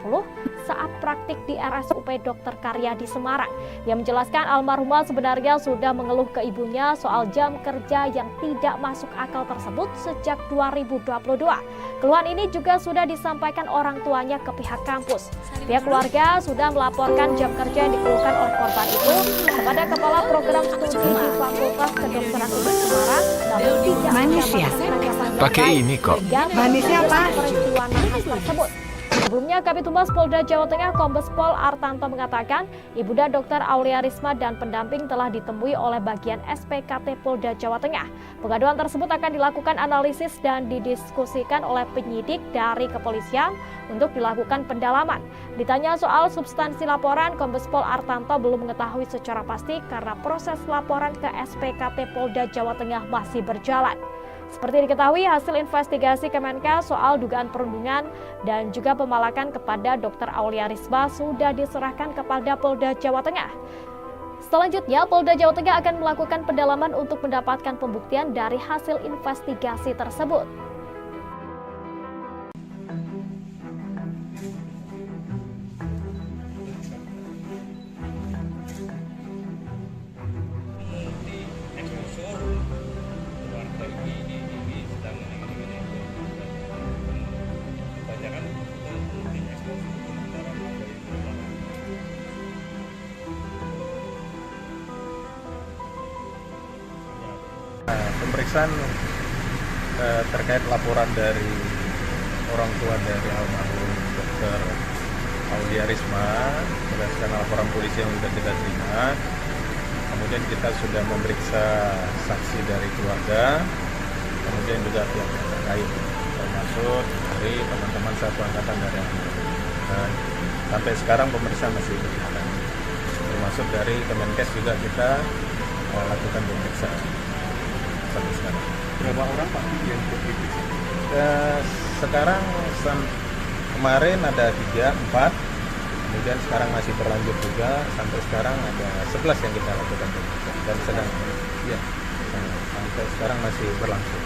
saat praktik di RSUP Dr. Karyadi Semarang. Ia menjelaskan almarhumah sebenarnya sudah mengeluh ke ibunya soal jam kerja yang tidak masuk akal tersebut sejak 2022. Keluhan ini juga sudah disampaikan orang tuanya ke pihak kampus. Pihak keluarga sudah melaporkan jam kerja yang dikeluhkan oleh korban itu kepada Kepala Program Studi di Fakultas Kedokteran Undip Semarang, namun tidak Manisnya pakai ini kok. Manisnya apa? Tersebut. Sebelumnya, Kabid Humas Polda Jawa Tengah Kombes Pol Artanto mengatakan ibunda Dr. Aulia Risma dan pendamping telah ditemui oleh bagian SPKT Polda Jawa Tengah. Pengaduan tersebut akan dilakukan analisis dan didiskusikan oleh penyidik dari kepolisian untuk dilakukan pendalaman. Ditanya soal substansi laporan, Kombes Pol Artanto belum mengetahui secara pasti karena proses laporan ke SPKT Polda Jawa Tengah masih berjalan. Seperti diketahui, hasil investigasi Kemenkes soal dugaan perundungan dan juga pemalakan kepada Dr. Aulia Risma sudah diserahkan kepada Polda Jawa Tengah. Selanjutnya, Polda Jawa Tengah akan melakukan pendalaman untuk mendapatkan pembuktian dari hasil investigasi tersebut. pemeriksaan terkait laporan dari orang tua dari almarhum Dr. Aulia Risma berdasarkan laporan polisi yang sudah kita terima. Kemudian kita sudah memeriksa saksi dari keluarga, kemudian juga pihak terkait, termasuk dari teman-teman satu angkatan dari dan sampai sekarang pemeriksaan masih berjalan. Termasuk dari Kemenkes juga kita lakukan pemeriksaan sampai sekarang. Berapa orang Pak yang diperiksa? Sekarang kemarin ada 3, 4, kemudian sekarang masih berlanjut juga, sampai sekarang ada 11 yang kita lakukan pemeriksaan dan sedang ya sampai sekarang masih berlangsung.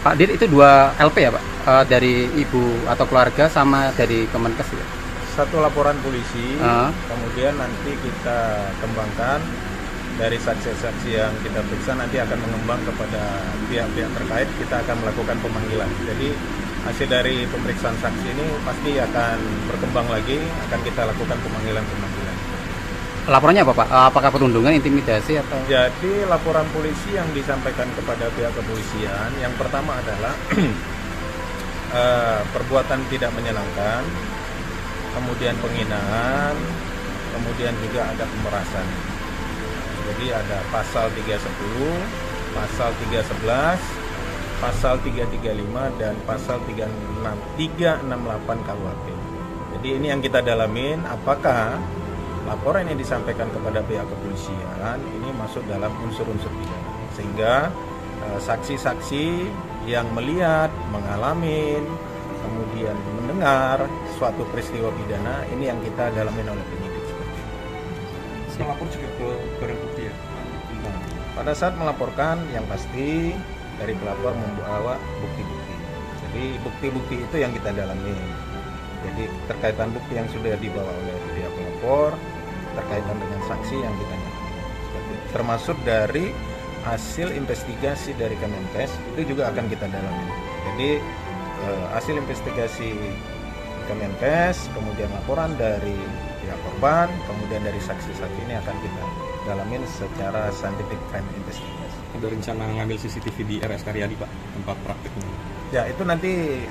Pak Dir, itu 2 LP ya Pak? Dari ibu atau keluarga sama dari Kemenkes ya? Satu laporan polisi, kemudian nanti kita kembangkan dari saksi-saksi yang kita periksa, nanti akan mengembang kepada pihak-pihak terkait, kita akan melakukan pemanggilan. Jadi hasil dari pemeriksaan saksi ini pasti akan berkembang lagi, akan kita lakukan pemanggilan-pemanggilan. Laporannya apa Pak? Apakah perundungan, intimidasi atau? Jadi laporan polisi yang disampaikan kepada pihak kepolisian, yang pertama adalah perbuatan tidak menyenangkan, kemudian penghinaan, kemudian juga ada pemerasan. Jadi ada pasal 310, pasal 311, pasal 335 dan pasal 368 KUHP. Jadi ini yang kita dalamin, apakah laporan yang disampaikan kepada pihak kepolisian ini masuk dalam unsur-unsur pidana, sehingga saksi-saksi yang melihat, mengalami, kemudian mendengar suatu peristiwa pidana ini yang kita dalamin oleh penyidik. Melapor juga ke barang bukti ya? Nah, pada saat melaporkan yang pasti dari pelapor membawa bukti-bukti. Jadi bukti-bukti itu yang kita dalami. Jadi terkaitan bukti yang sudah dibawa oleh pihak pelapor, terkaitan dengan saksi yang kita dalami. Termasuk dari hasil investigasi dari Kemenkes itu juga akan kita dalami. Jadi hasil investigasi Kemenkes, kemudian laporan dari pihak korban, kemudian dari saksi-saksi ini akan kita dalamin secara scientific crime investigation. Ada rencana ngambil CCTV di RS Karyadi Pak, tempat prakteknya? Ya itu nanti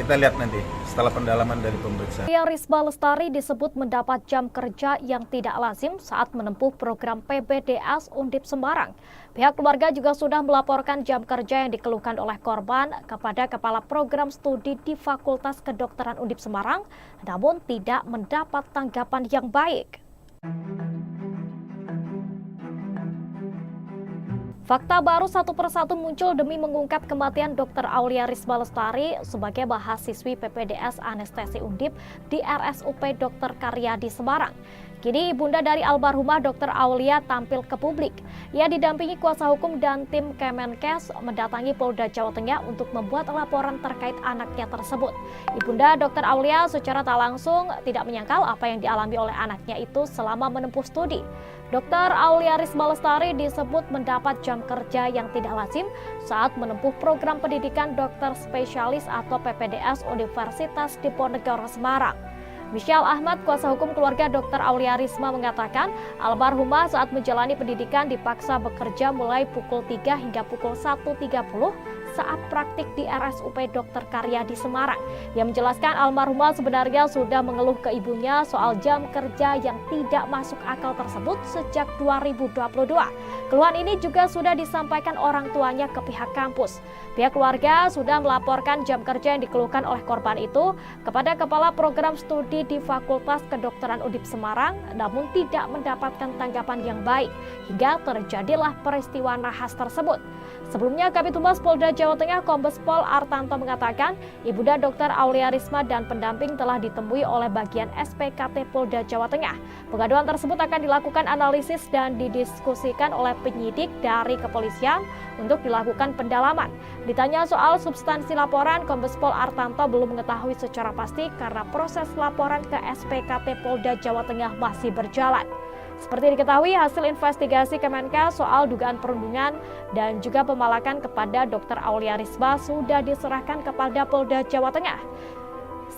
kita lihat nanti setelah pendalaman dari pemeriksaan. Aulia Risma Lestari disebut mendapat jam kerja yang tidak lazim saat menempuh program PPDS Undip Semarang. Pihak keluarga juga sudah melaporkan jam kerja yang dikeluhkan oleh korban kepada Kepala Program Studi di Fakultas Kedokteran Undip Semarang, namun tidak mendapat tanggapan yang baik. Fakta baru satu persatu muncul demi mengungkap kematian Dr. Aulia Risma Lestari sebagai mahasiswi PPDS Anestesi Undip di RSUP Dr. Karyadi Semarang. Kini ibunda dari almarhumah Dr. Aulia tampil ke publik. Ia didampingi kuasa hukum dan tim Kemenkes mendatangi Polda Jawa Tengah untuk membuat laporan terkait anaknya tersebut. Ibunda Dr. Aulia secara tak langsung tidak menyangkal apa yang dialami oleh anaknya itu selama menempuh studi. Dr. Aulia Risma Lestari disebut mendapat jam kerja yang tidak lazim saat menempuh program pendidikan dokter spesialis atau PPDS Universitas Diponegoro Semarang. Michelle Ahmad, kuasa hukum keluarga Dr. Aulia Risma mengatakan, almarhumah saat menjalani pendidikan dipaksa bekerja mulai pukul 3 hingga pukul 1.30 saat praktik di RSUP Dr. Karyadi Semarang. Ia menjelaskan almarhumah sebenarnya sudah mengeluh ke ibunya soal jam kerja yang tidak masuk akal tersebut sejak 2022. Keluhan ini juga sudah disampaikan orang tuanya ke pihak kampus. Pihak keluarga sudah melaporkan jam kerja yang dikeluhkan oleh korban itu kepada Kepala Program Studi di Fakultas Kedokteran Undip Semarang, namun tidak mendapatkan tanggapan yang baik hingga terjadilah peristiwa nahas tersebut. Sebelumnya, Kabid Humas Polda Jawa Tengah Kombes Pol Artanto mengatakan, ibunda Dr. Aulia Risma dan pendamping telah ditemui oleh bagian SPKT Polda Jawa Tengah. Pengaduan tersebut akan dilakukan analisis dan didiskusikan oleh penyidik dari kepolisian untuk dilakukan pendalaman. Ditanya soal substansi laporan, Kombes Pol Artanto belum mengetahui secara pasti karena proses laporan ke SPKT Polda Jawa Tengah masih berjalan. Seperti diketahui, hasil investigasi Kemenkes soal dugaan perundungan dan juga pemalakan kepada Dr. Aulia Risma sudah diserahkan kepada Polda Jawa Tengah.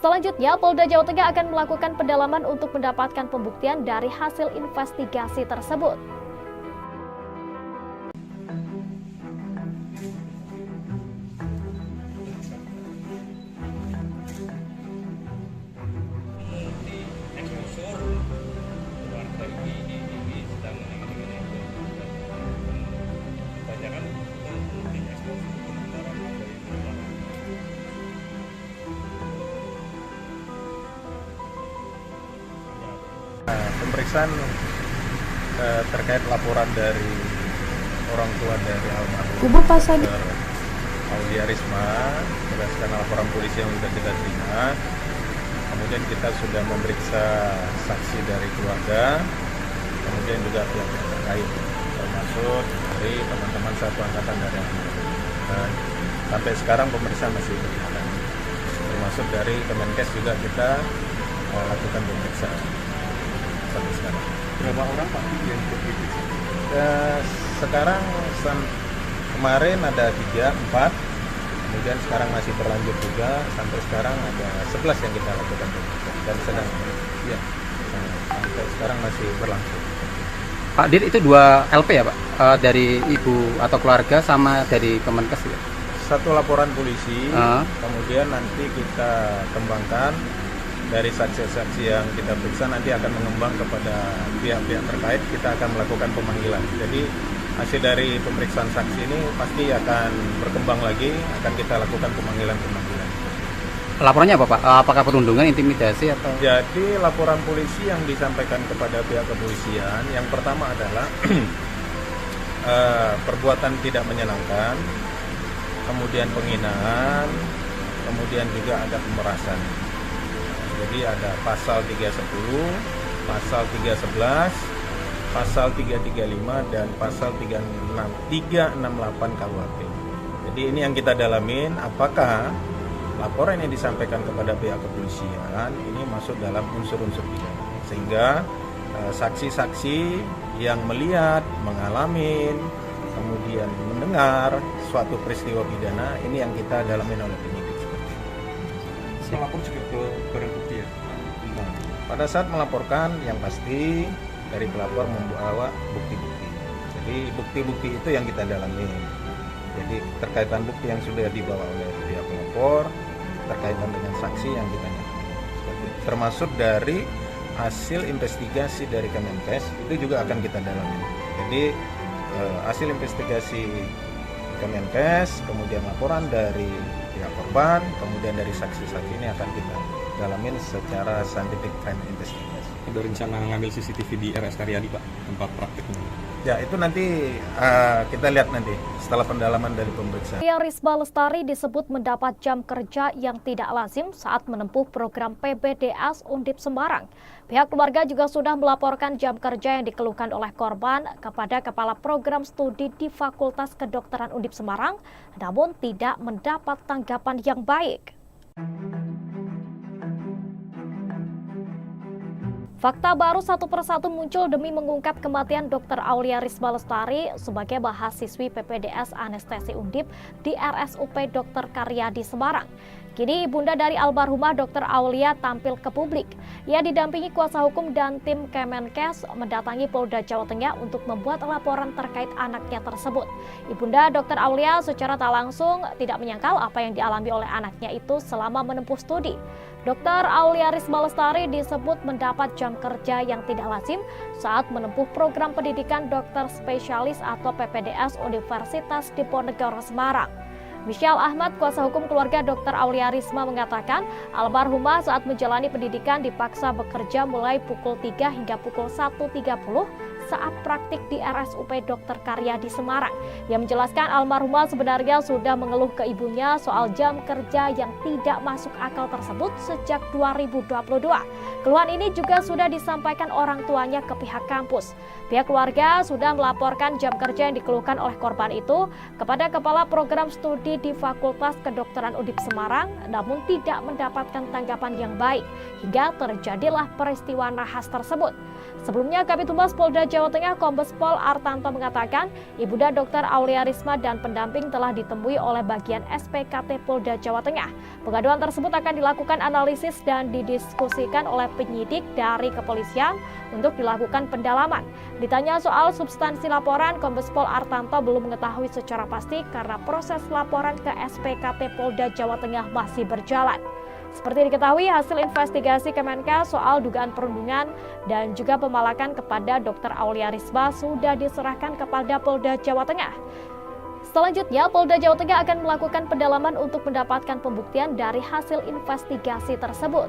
Selanjutnya, Polda Jawa Tengah akan melakukan pendalaman untuk mendapatkan pembuktian dari hasil investigasi tersebut. pemeriksaan terkait laporan dari orang tua dari almarhum Kubu Pasar Aulia Risma berdasarkan laporan polisi yang sudah kita terima. Kemudian kita sudah memeriksa saksi dari keluarga, kemudian juga pihak terkait, termasuk dari teman-teman satu angkatan dari almarhum. Dan sampai sekarang pemeriksaan masih berjalan. Termasuk dari Kemenkes juga kita lakukan pemeriksaan sampai sekarang. Berapa orang Pak yang diperiksa? Sekarang kemarin ada 3, 4, kemudian sekarang masih berlanjut juga, sampai sekarang ada 11 yang kita lakukan pemeriksaan dan sedang ya sampai sekarang masih berlangsung. Pak Dir, itu 2 LP ya Pak? Dari ibu atau keluarga sama dari Kemenkes ya? Satu laporan polisi, kemudian nanti kita kembangkan dari saksi-saksi yang kita periksa, nanti akan mengembang kepada pihak-pihak terkait, kita akan melakukan pemanggilan. Jadi hasil dari pemeriksaan saksi ini pasti akan berkembang lagi, akan kita lakukan pemanggilan-pemanggilan. Laporannya apa Pak? Apakah perundungan, intimidasi atau? Jadi laporan polisi yang disampaikan kepada pihak kepolisian, yang pertama adalah perbuatan tidak menyenangkan, kemudian penghinaan, kemudian juga ada pemerasan. Jadi ada pasal 310, pasal 311, pasal 335 dan pasal 368 KUHP. Jadi ini yang kita dalamin, apakah laporan yang disampaikan kepada pihak kepolisian ini masuk dalam unsur-unsur pidana, sehingga saksi-saksi yang melihat, mengalami, kemudian mendengar suatu peristiwa pidana ini yang kita dalamin oleh penyidik. Melapor juga ke barang bukti ya? Pada saat melaporkan, yang pasti dari pelapor membawa bukti-bukti. Jadi bukti-bukti itu yang kita dalami. Jadi terkaitan bukti yang sudah dibawa oleh pihak pelapor, terkaitan dengan saksi yang kita dalami. Termasuk dari hasil investigasi dari Kemenkes itu juga akan kita dalami. Jadi hasil investigasi Kemenkes, kemudian laporan dari pihak korban, kemudian dari saksi-saksi ini akan kita dalamin secara scientific crime investigation. Ada rencana ngambil CCTV di RS Karyadi Pak, tempat prakteknya? Ya itu nanti kita lihat nanti setelah pendalaman dari pemeriksaan. Aulia Risma Lestari disebut mendapat jam kerja yang tidak lazim saat menempuh program PPDS Undip Semarang. Pihak keluarga juga sudah melaporkan jam kerja yang dikeluhkan oleh korban kepada Kepala Program Studi di Fakultas Kedokteran Undip Semarang, namun tidak mendapat tanggapan yang baik. Fakta baru satu persatu muncul demi mengungkap kematian Dr. Aulia Risma Lestari sebagai mahasiswi PPDS Anestesi Undip di RSUP Dr. Karyadi Semarang. Kini ibunda dari almarhumah Dr. Aulia tampil ke publik. Ia didampingi kuasa hukum dan tim Kemenkes mendatangi Polda Jawa Tengah untuk membuat laporan terkait anaknya tersebut. Ibunda Dr. Aulia secara tak langsung tidak menyangkal apa yang dialami oleh anaknya itu selama menempuh studi. Dr. Aulia Risma Lestari disebut mendapat jam kerja yang tidak lazim saat menempuh program pendidikan dokter spesialis atau PPDS Universitas Diponegoro Semarang. Michelle Ahmad, kuasa hukum keluarga Dr. Aulia Risma mengatakan almarhumah saat menjalani pendidikan dipaksa bekerja mulai pukul 3 hingga pukul 1.30 saat praktik di RSUP Dr. Karyadi Semarang. Ia menjelaskan almarhumah sebenarnya sudah mengeluh ke ibunya soal jam kerja yang tidak masuk akal tersebut sejak 2022. Keluhan ini juga sudah disampaikan orang tuanya ke pihak kampus. Pihak keluarga sudah melaporkan jam kerja yang dikeluhkan oleh korban itu kepada Kepala Program Studi di Fakultas Kedokteran Undip Semarang, namun tidak mendapatkan tanggapan yang baik hingga terjadilah peristiwa nahas tersebut. Sebelumnya, Kabid Humas Polda Jawa Tengah Kombes Pol Artanto mengatakan ibunda Dr. Aulia Risma dan pendamping telah ditemui oleh bagian SPKT Polda Jawa Tengah. Pengaduan tersebut akan dilakukan analisis dan didiskusikan oleh penyidik dari kepolisian untuk dilakukan pendalaman. Ditanya soal substansi laporan, Kombes Pol Artanto belum mengetahui secara pasti karena proses laporan ke SPKT Polda Jawa Tengah masih berjalan. Seperti diketahui, hasil investigasi Kemenkes soal dugaan perundungan dan juga pemalakan kepada Dr. Aulia Risma sudah diserahkan kepada Polda Jawa Tengah. Selanjutnya, Polda Jawa Tengah akan melakukan pendalaman untuk mendapatkan pembuktian dari hasil investigasi tersebut.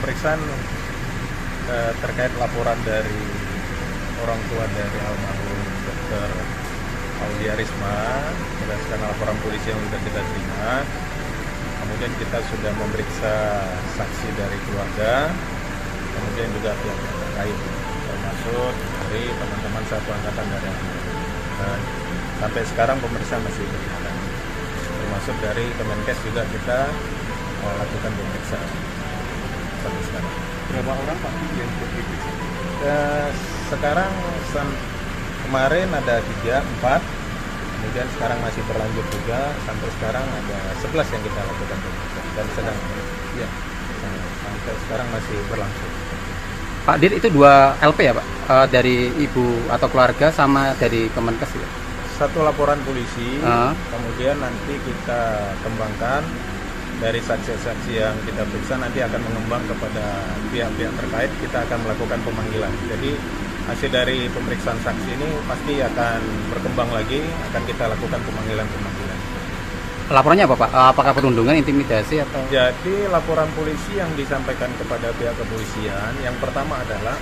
pemeriksaan terkait laporan dari orang tua dari almarhum Dr. Aulia Risma berdasarkan laporan polisi yang sudah kita terima. Kemudian kita sudah memeriksa saksi dari keluarga, kemudian juga pihak terkait, termasuk dari teman-teman satu angkatan dari sampai sekarang pemeriksaan masih berjalan. Termasuk dari Kemenkes juga kita lakukan pemeriksaan sampai sekarang. Berapa orang Pak yang diperiksa? Sekarang kemarin ada 3, 4, kemudian sekarang masih berlanjut juga, sampai sekarang ada 11 yang kita lakukan pemeriksaan dan sedang ya, sampai sekarang masih berlangsung. Pak Dir, itu 2 LP ya Pak? Dari ibu atau keluarga sama dari Kemenkes ya? Satu laporan polisi, kemudian nanti kita kembangkan dari saksi-saksi yang kita periksa, nanti akan mengembang kepada pihak-pihak terkait, kita akan melakukan pemanggilan. Jadi hasil dari pemeriksaan saksi ini pasti akan berkembang lagi, akan kita lakukan pemanggilan-pemanggilan. Laporannya apa Pak? Apakah perundungan, intimidasi atau? Jadi laporan polisi yang disampaikan kepada pihak kepolisian, yang pertama adalah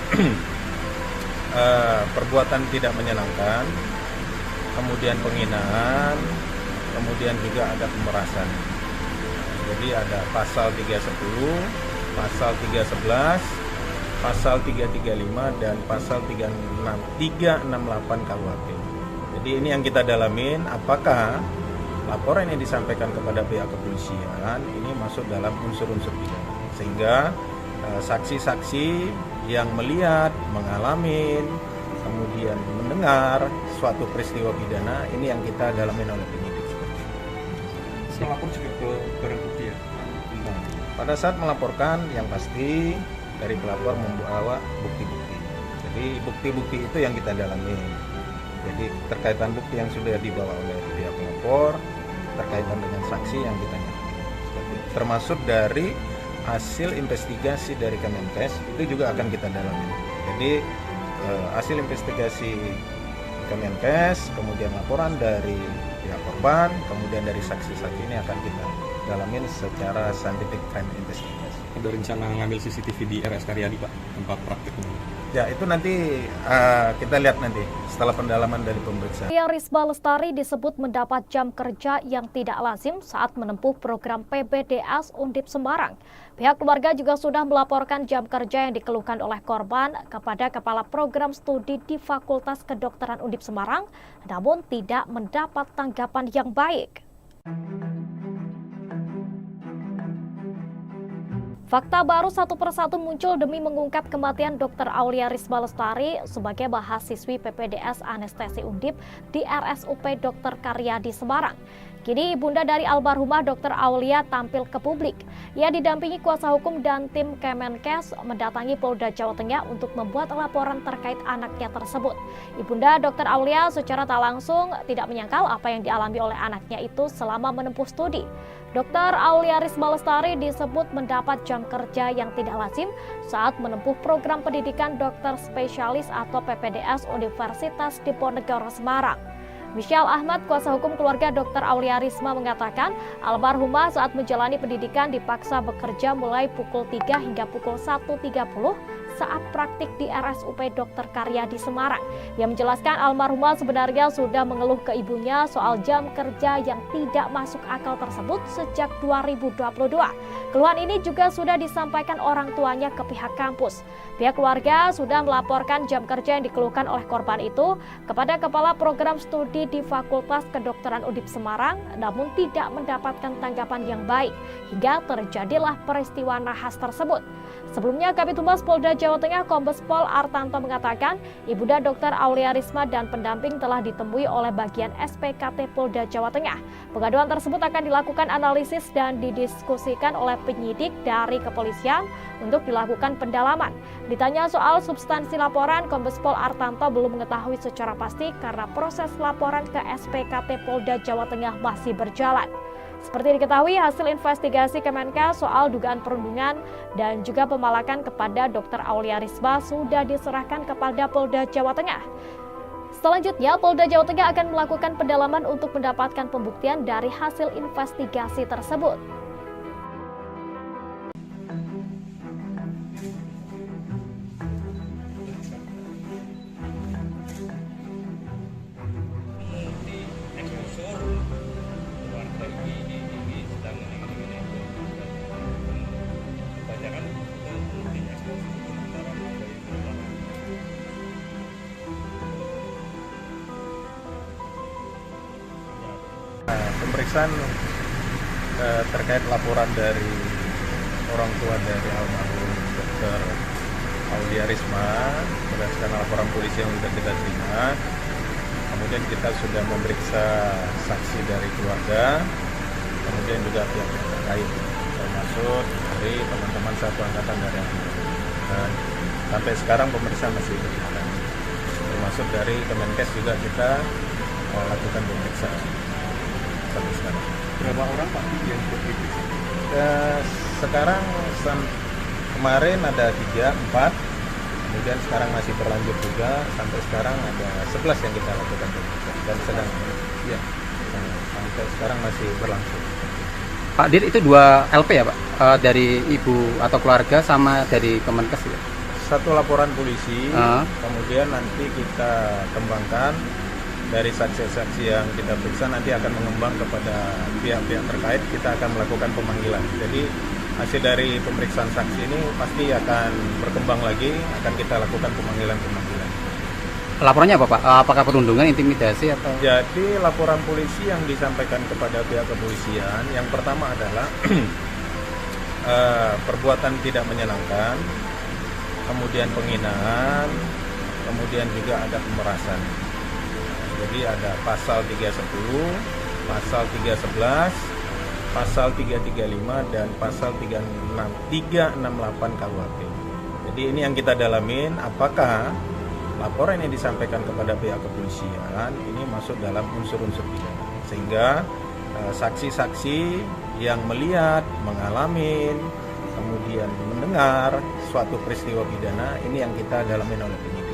perbuatan tidak menyenangkan, kemudian penghinaan, kemudian juga ada pemerasan. Jadi ada pasal 310, pasal 311, pasal 335 dan pasal 368 KUHP. Jadi ini yang kita dalamin, apakah laporan yang disampaikan kepada pihak kepolisian ini masuk dalam unsur-unsur pidana, sehingga saksi-saksi yang melihat, mengalami, kemudian mendengar suatu peristiwa pidana ini yang kita dalamin oleh penyidik. Melapor juga ke barang bukti ya? Pada saat melaporkan, yang pasti dari pelapor membawa bukti-bukti. Jadi bukti-bukti itu yang kita dalami. Jadi terkaitan bukti yang sudah dibawa oleh pihak pelapor, terkaitan dengan saksi yang kita nyatakan. Termasuk dari hasil investigasi dari Kemenkes itu juga akan kita dalami. Jadi hasil investigasi Kemenkes, kemudian laporan dari pihak korban, kemudian dari saksi-saksi ini akan kita dalamin secara scientific crime investigation. Ada rencana ngambil CCTV di RS Karyadi Pak, tempat praktik ini? Ya, itu nanti kita lihat nanti setelah pendalaman dari pemeriksaan. Aulia Risma Lestari disebut mendapat jam kerja yang tidak lazim saat menempuh program PPDS Undip Semarang. Pihak keluarga juga sudah melaporkan jam kerja yang dikeluhkan oleh korban kepada Kepala Program Studi di Fakultas Kedokteran Undip Semarang, namun tidak mendapat tanggapan yang baik. Fakta baru satu persatu muncul demi mengungkap kematian Dr. Aulia Risma Lestari sebagai mahasiswi PPDS Anestesi Undip di RSUP Dr. Karyadi Semarang. Kini ibunda dari almarhumah Dr. Aulia tampil ke publik. Ia didampingi kuasa hukum dan tim Kemenkes mendatangi Polda Jawa Tengah untuk membuat laporan terkait anaknya tersebut. Ibunda Dr. Aulia secara tak langsung tidak menyangkal apa yang dialami oleh anaknya itu selama menempuh studi. Dr. Aulia Risma Lestari disebut mendapat jam kerja yang tidak lazim saat menempuh program pendidikan dokter spesialis atau PPDS Universitas Diponegoro Semarang. Michelle Ahmad, kuasa hukum keluarga Dr. Aulia Risma mengatakan, almarhumah saat menjalani pendidikan dipaksa bekerja mulai pukul 3 hingga pukul 1.30 saat praktik di RSUP Dr. Karyadi Semarang. Ia menjelaskan almarhumah sebenarnya sudah mengeluh ke ibunya soal jam kerja yang tidak masuk akal tersebut sejak 2022. Keluhan ini juga sudah disampaikan orang tuanya ke pihak kampus. Pihak keluarga sudah melaporkan jam kerja yang dikeluhkan oleh korban itu kepada Kepala Program Studi di Fakultas Kedokteran Undip Semarang, namun tidak mendapatkan tanggapan yang baik hingga terjadilah peristiwa nahas tersebut. Sebelumnya, Kabid Humas Polda Jawa Tengah Kombes Pol Artanto mengatakan, ibunda Dr. Aulia Risma dan pendamping telah ditemui oleh bagian SPKT Polda Jawa Tengah. Pengaduan tersebut akan dilakukan analisis dan didiskusikan oleh penyidik dari kepolisian untuk dilakukan pendalaman. Ditanya soal substansi laporan, Kombes Pol Artanto belum mengetahui secara pasti karena proses laporan ke SPKT Polda Jawa Tengah masih berjalan. Seperti diketahui, hasil investigasi Kemenkes soal dugaan perundungan dan juga pemalakan kepada Dr. Aulia Risma sudah diserahkan kepada Polda Jawa Tengah. Selanjutnya, Polda Jawa Tengah akan melakukan pendalaman untuk mendapatkan pembuktian dari hasil investigasi tersebut. pemeriksaan terkait laporan dari orang tua dari almarhum Dr. Aulia Risma berdasarkan laporan polisi yang sudah kita terima. Kemudian kita sudah memeriksa saksi dari keluarga, kemudian juga pihak terkait, termasuk dari teman-teman satu angkatan dari dan sampai sekarang pemeriksaan masih berjalan. Termasuk dari Kemenkes juga kita lakukan pemeriksaan sampai sekarang. Berapa orang Pak yang diperiksa? Sekarang kemarin ada 3, 4, kemudian sekarang masih berlanjut juga, sampai sekarang ada 11 yang kita lakukan pemeriksaan dan sedang sampai sekarang masih berlangsung. Pak Dir, itu 2 LP ya Pak? Dari ibu atau keluarga sama dari Kemenkes ya? Satu laporan polisi, kemudian nanti kita kembangkan dari saksi-saksi yang kita periksa nanti akan mengembang kepada pihak-pihak terkait, kita akan melakukan pemanggilan. Jadi hasil dari pemeriksaan saksi ini pasti akan berkembang lagi, akan kita lakukan pemanggilan-pemanggilan. Laporannya apa Pak? Apakah perundungan, intimidasi atau? Jadi laporan polisi yang disampaikan kepada pihak kepolisian, yang pertama adalah perbuatan tidak menyenangkan, kemudian penghinaan, kemudian juga ada pemerasan. Jadi ada pasal 310, pasal 311, pasal 335 dan pasal 368 KUHP. Jadi ini yang kita dalamin, apakah laporan yang disampaikan kepada pihak kepolisian ini masuk dalam unsur-unsur pidana, sehingga saksi-saksi yang melihat, mengalami, kemudian mendengar suatu peristiwa pidana ini yang kita dalamin oleh penyidik.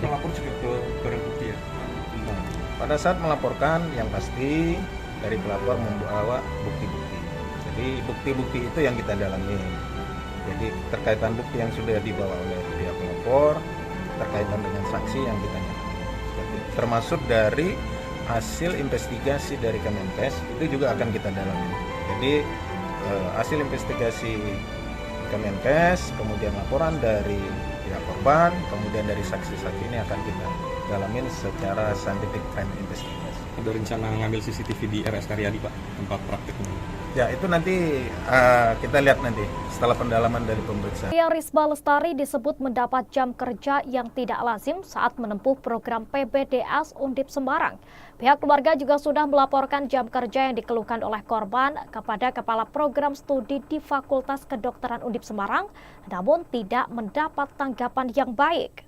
Melapor juga ke barang bukti ya? Pada saat melaporkan yang pasti dari pelapor membawa bukti-bukti. Jadi bukti-bukti itu yang kita dalami. Jadi terkaitan bukti yang sudah dibawa oleh pihak pelapor, terkaitan dengan saksi yang kita nyatakan. Termasuk dari hasil investigasi dari Kemenkes itu juga akan kita dalami. Jadi hasil investigasi Kemenkes, kemudian laporan dari pihak korban, kemudian dari saksi-saksi ini akan kita dalamin secara scientific crime investigation. Ada rencana ngambil CCTV di RS Karyadi Pak, tempat praktiknya? Ya itu nanti kita lihat nanti setelah pendalaman dari pemeriksaan. Risma Lestari disebut mendapat jam kerja yang tidak lazim saat menempuh program PBDS Undip Semarang. Pihak keluarga juga sudah melaporkan jam kerja yang dikeluhkan oleh korban kepada Kepala Program Studi di Fakultas Kedokteran Undip Semarang, namun tidak mendapat tanggapan yang baik.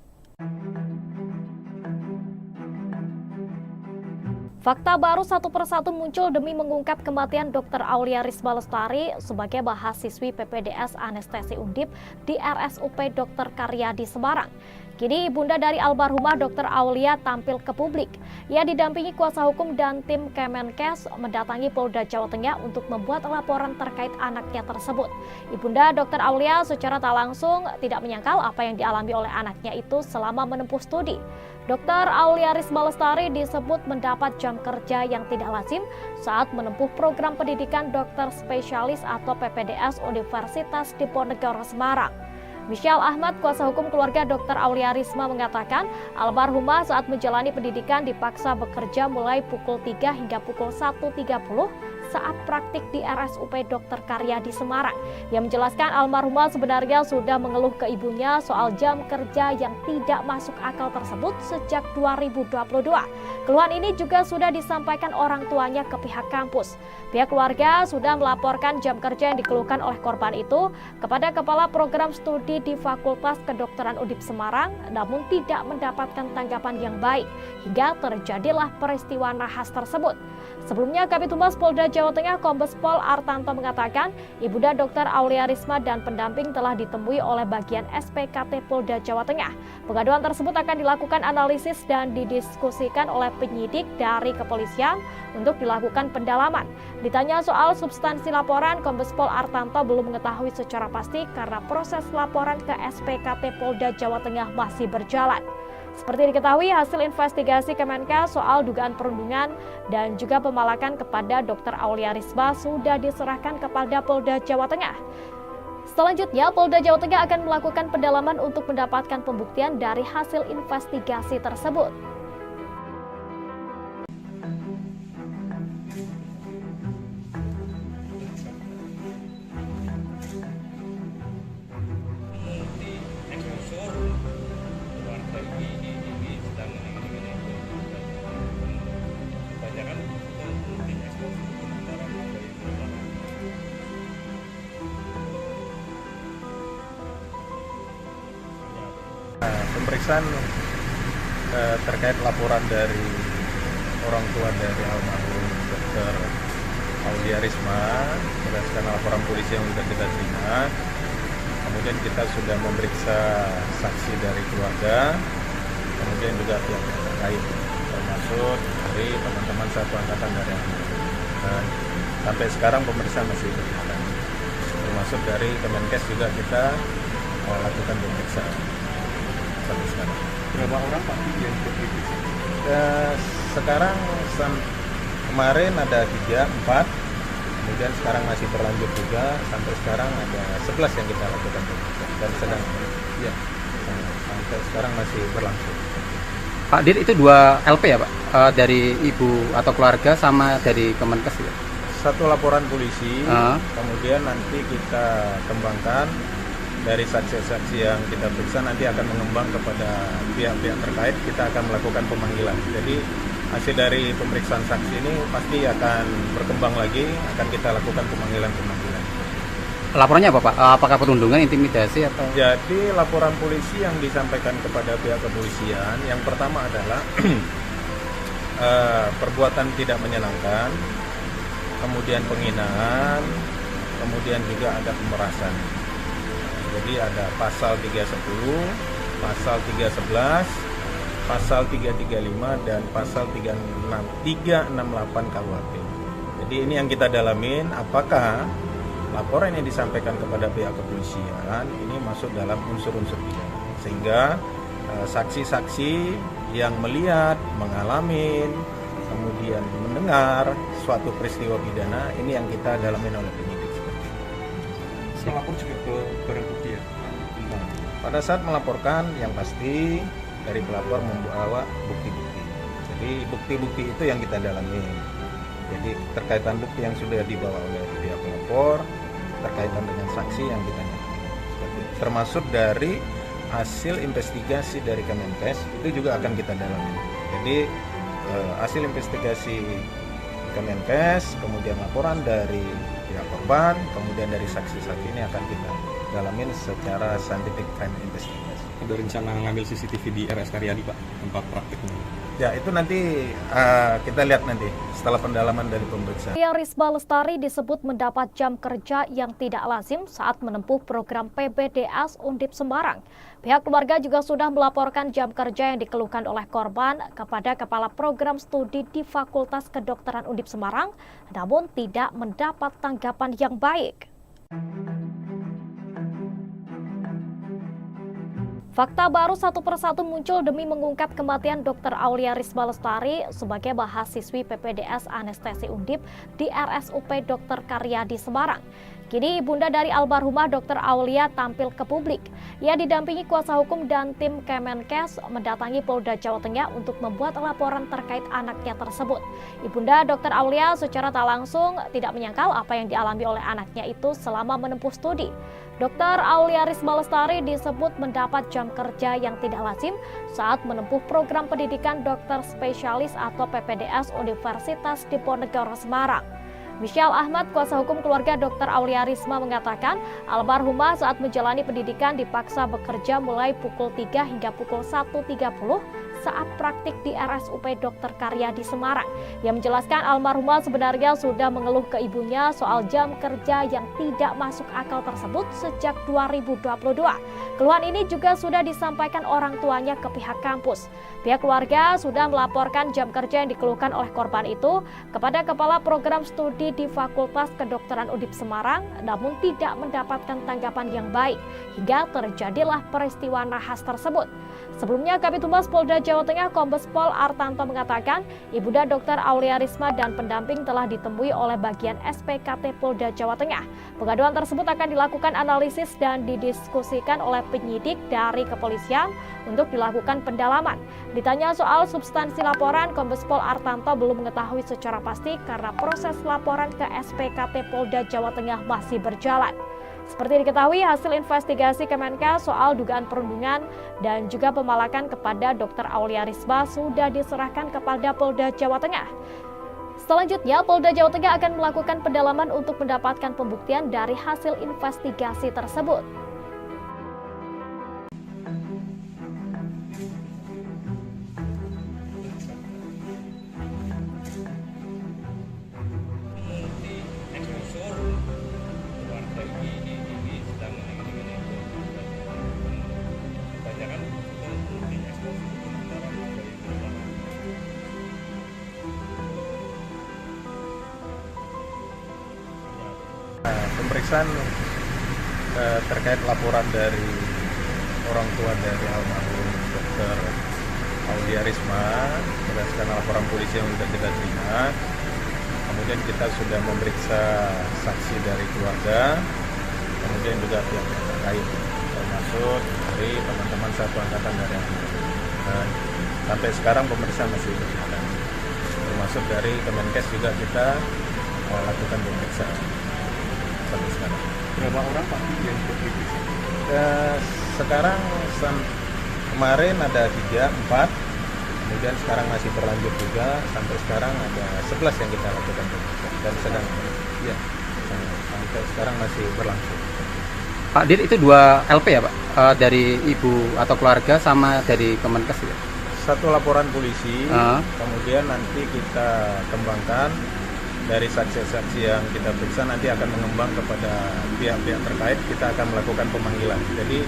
Fakta baru satu persatu muncul demi mengungkap kematian Dr. Aulia Risma Lestari sebagai mahasiswi PPDS Anestesi Undip di RSUP Dr. Karyadi Semarang. Kini ibunda dari almarhumah Dr. Aulia tampil ke publik. Ia didampingi kuasa hukum dan tim Kemenkes mendatangi Polda Jawa Tengah untuk membuat laporan terkait anaknya tersebut. Ibunda Dr. Aulia secara tak langsung tidak menyangkal apa yang dialami oleh anaknya itu selama menempuh studi. Dr. Aulia Risma Lestari disebut mendapat jam kerja yang tidak lazim saat menempuh program pendidikan dokter spesialis atau PPDS Universitas Diponegoro Semarang. Michelle Ahmad, kuasa hukum keluarga Dr. Aulia Risma mengatakan, almarhumah saat menjalani pendidikan dipaksa bekerja mulai pukul 3 hingga pukul 1.30 saat praktik di RSUP Dr. Karyadi Semarang. Ia menjelaskan almarhumah sebenarnya sudah mengeluh ke ibunya soal jam kerja yang tidak masuk akal tersebut sejak 2022. Keluhan ini juga sudah disampaikan orang tuanya ke pihak kampus. Pihak keluarga sudah melaporkan jam kerja yang dikeluhkan oleh korban itu kepada Kepala Program Studi di Fakultas Kedokteran Undip Semarang, namun tidak mendapatkan tanggapan yang baik hingga terjadilah peristiwa nahas tersebut. Sebelumnya, Kabid Humas Polda Jawa Tengah Kombes Pol Artanto mengatakan, Ibunda Dr. Aulia Risma dan pendamping telah ditemui oleh bagian SPKT Polda Jawa Tengah. Pengaduan tersebut akan dilakukan analisis dan didiskusikan oleh penyidik dari kepolisian untuk dilakukan pendalaman. Ditanya soal substansi laporan, Kombes Pol Artanto belum mengetahui secara pasti karena proses laporan ke SPKT Polda Jawa Tengah masih berjalan. Seperti diketahui, hasil investigasi Kemenkes soal dugaan perundungan dan juga pemalakan kepada Dr. Aulia Risma sudah diserahkan kepada Polda Jawa Tengah. Selanjutnya, Polda Jawa Tengah akan melakukan pendalaman untuk mendapatkan pembuktian dari hasil investigasi tersebut. pemeriksaan terkait laporan dari orang tua dari almarhum Dr. Aulia Risma berdasarkan laporan polisi yang sudah kita terima. Kemudian kita sudah memeriksa saksi dari keluarga, kemudian juga pihak terkait, termasuk dari teman-teman satu angkatan dari almarhum. Dan sampai sekarang pemeriksaan masih berjalan. Termasuk dari Kemenkes juga kita lakukan pemeriksaan sampai sekarang. Berapa orang Pak yang diperiksa? Sekarang kemarin ada 3, 4, kemudian sekarang masih berlanjut juga, sampai sekarang ada 11 yang kita lakukan pemeriksaan dan sedang sampai sekarang masih berlangsung. Pak Dir, itu 2 LP ya Pak? Dari ibu atau keluarga sama dari Kemenkes ya? Satu laporan polisi, kemudian nanti kita kembangkan dari saksi-saksi yang kita periksa, nanti akan mengembang kepada pihak-pihak terkait, kita akan melakukan pemanggilan. Jadi hasil dari pemeriksaan saksi ini pasti akan berkembang lagi, akan kita lakukan pemanggilan-pemanggilan. Laporannya apa Pak? Apakah perundungan, intimidasi atau? Jadi laporan polisi yang disampaikan kepada pihak kepolisian, yang pertama adalah perbuatan tidak menyenangkan, kemudian penghinaan, kemudian juga ada pemerasan. Jadi ada pasal 310, pasal 311, pasal 335 dan pasal 368 KUHP. Jadi ini yang kita dalamin, apakah laporan yang disampaikan kepada pihak kepolisian ini masuk dalam unsur-unsur pidana, sehingga saksi-saksi yang melihat, mengalami, kemudian mendengar suatu peristiwa pidana ini yang kita dalamin oleh penyidik seperti itu. Melapor juga ke barang bukti ya? Pada saat melaporkan yang pasti dari pelapor membawa bukti-bukti. Jadi bukti-bukti itu yang kita dalami. Jadi terkaitan bukti yang sudah dibawa oleh pihak pelapor, terkaitan dengan saksi yang kita dalami. Termasuk dari hasil investigasi dari Kemenkes itu juga akan kita dalami. Jadi hasil investigasi Kemenkes, kemudian laporan dari pihak korban, kemudian dari saksi-saksi ini akan kita dalamin secara scientific crime investigation. Ada rencana ngambil CCTV di RS Karyadi Pak, tempat praktiknya? Ya itu nanti kita lihat nanti setelah pendalaman dari pemeriksaan. Risma Lestari disebut mendapat jam kerja yang tidak lazim saat menempuh program PPDS Undip Semarang. Pihak keluarga juga sudah melaporkan jam kerja yang dikeluhkan oleh korban kepada Kepala Program Studi di Fakultas Kedokteran Undip Semarang, namun tidak mendapat tanggapan yang baik. Fakta baru satu persatu muncul demi mengungkap kematian Dr. Aulia Risma Lestari sebagai mahasiswi PPDS Anestesi Undip di RSUP Dr. Karyadi Semarang. Kini ibunda dari almarhumah Dr. Aulia tampil ke publik. Ia didampingi kuasa hukum dan tim Kemenkes mendatangi Polda Jawa Tengah untuk membuat laporan terkait anaknya tersebut. Ibunda Dr. Aulia secara tak langsung tidak menyangkal apa yang dialami oleh anaknya itu selama menempuh studi. Dr. Aulia Risma Lestari disebut mendapat jam kerja yang tidak lazim saat menempuh program pendidikan dokter spesialis atau PPDS Universitas Diponegoro Semarang. Michelle Ahmad, kuasa hukum keluarga Dr. Aulia Risma mengatakan, almarhumah saat menjalani pendidikan dipaksa bekerja mulai pukul 3 hingga pukul 1.30 saat praktik di RSUP Dr. Karyadi Semarang. Ia menjelaskan almarhumah sebenarnya sudah mengeluh ke ibunya soal jam kerja yang tidak masuk akal tersebut sejak 2022. Keluhan ini juga sudah disampaikan orang tuanya ke pihak kampus. Pihak keluarga sudah melaporkan jam kerja yang dikeluhkan oleh korban itu kepada Kepala Program Studi di Fakultas Kedokteran Undip Semarang, namun tidak mendapatkan tanggapan yang baik, hingga terjadilah peristiwa nahas tersebut. Sebelumnya, Kabid Humas Polda Jawa Tengah Kombes Pol Artanto mengatakan, Ibunda Dr. Aulia Risma dan pendamping telah ditemui oleh bagian SPKT Polda Jawa Tengah. Pengaduan tersebut akan dilakukan analisis dan didiskusikan oleh penyidik dari kepolisian untuk dilakukan pendalaman. Ditanya soal substansi laporan, Kombes Pol Artanto belum mengetahui secara pasti karena proses laporan ke SPKT Polda Jawa Tengah masih berjalan. Seperti diketahui, hasil investigasi Kemenkes soal dugaan perundungan dan juga pemalakan kepada Dr. Aulia Risma sudah diserahkan kepada Polda Jawa Tengah. Selanjutnya, Polda Jawa Tengah akan melakukan pendalaman untuk mendapatkan pembuktian dari hasil investigasi tersebut. pemeriksaan terkait laporan dari orang tua dari almarhum Dr. Aulia Risma berdasarkan laporan polisi yang sudah kita terima. Kemudian kita sudah memeriksa saksi dari keluarga, kemudian juga pihak-pihak terkait, termasuk dari teman-teman satu angkatan dari dan sampai sekarang pemeriksaan masih berjalan. Termasuk dari Kemenkes juga kita lakukan pemeriksaan sampai sekarang. Berapa orang Pak yang diperiksa? Sekarang kemarin ada 3, 4, kemudian sekarang masih berlanjut juga, sampai sekarang ada 11 yang kita lakukan pemeriksaan dan sedang ya sampai sekarang masih berlangsung. Pak Dir, itu 2 LP ya Pak? Dari ibu atau keluarga sama dari Kemenkes ya? Satu laporan polisi, kemudian nanti kita kembangkan dari saksi-saksi yang kita periksa, nanti akan mengembang kepada pihak-pihak terkait, kita akan melakukan pemanggilan. Jadi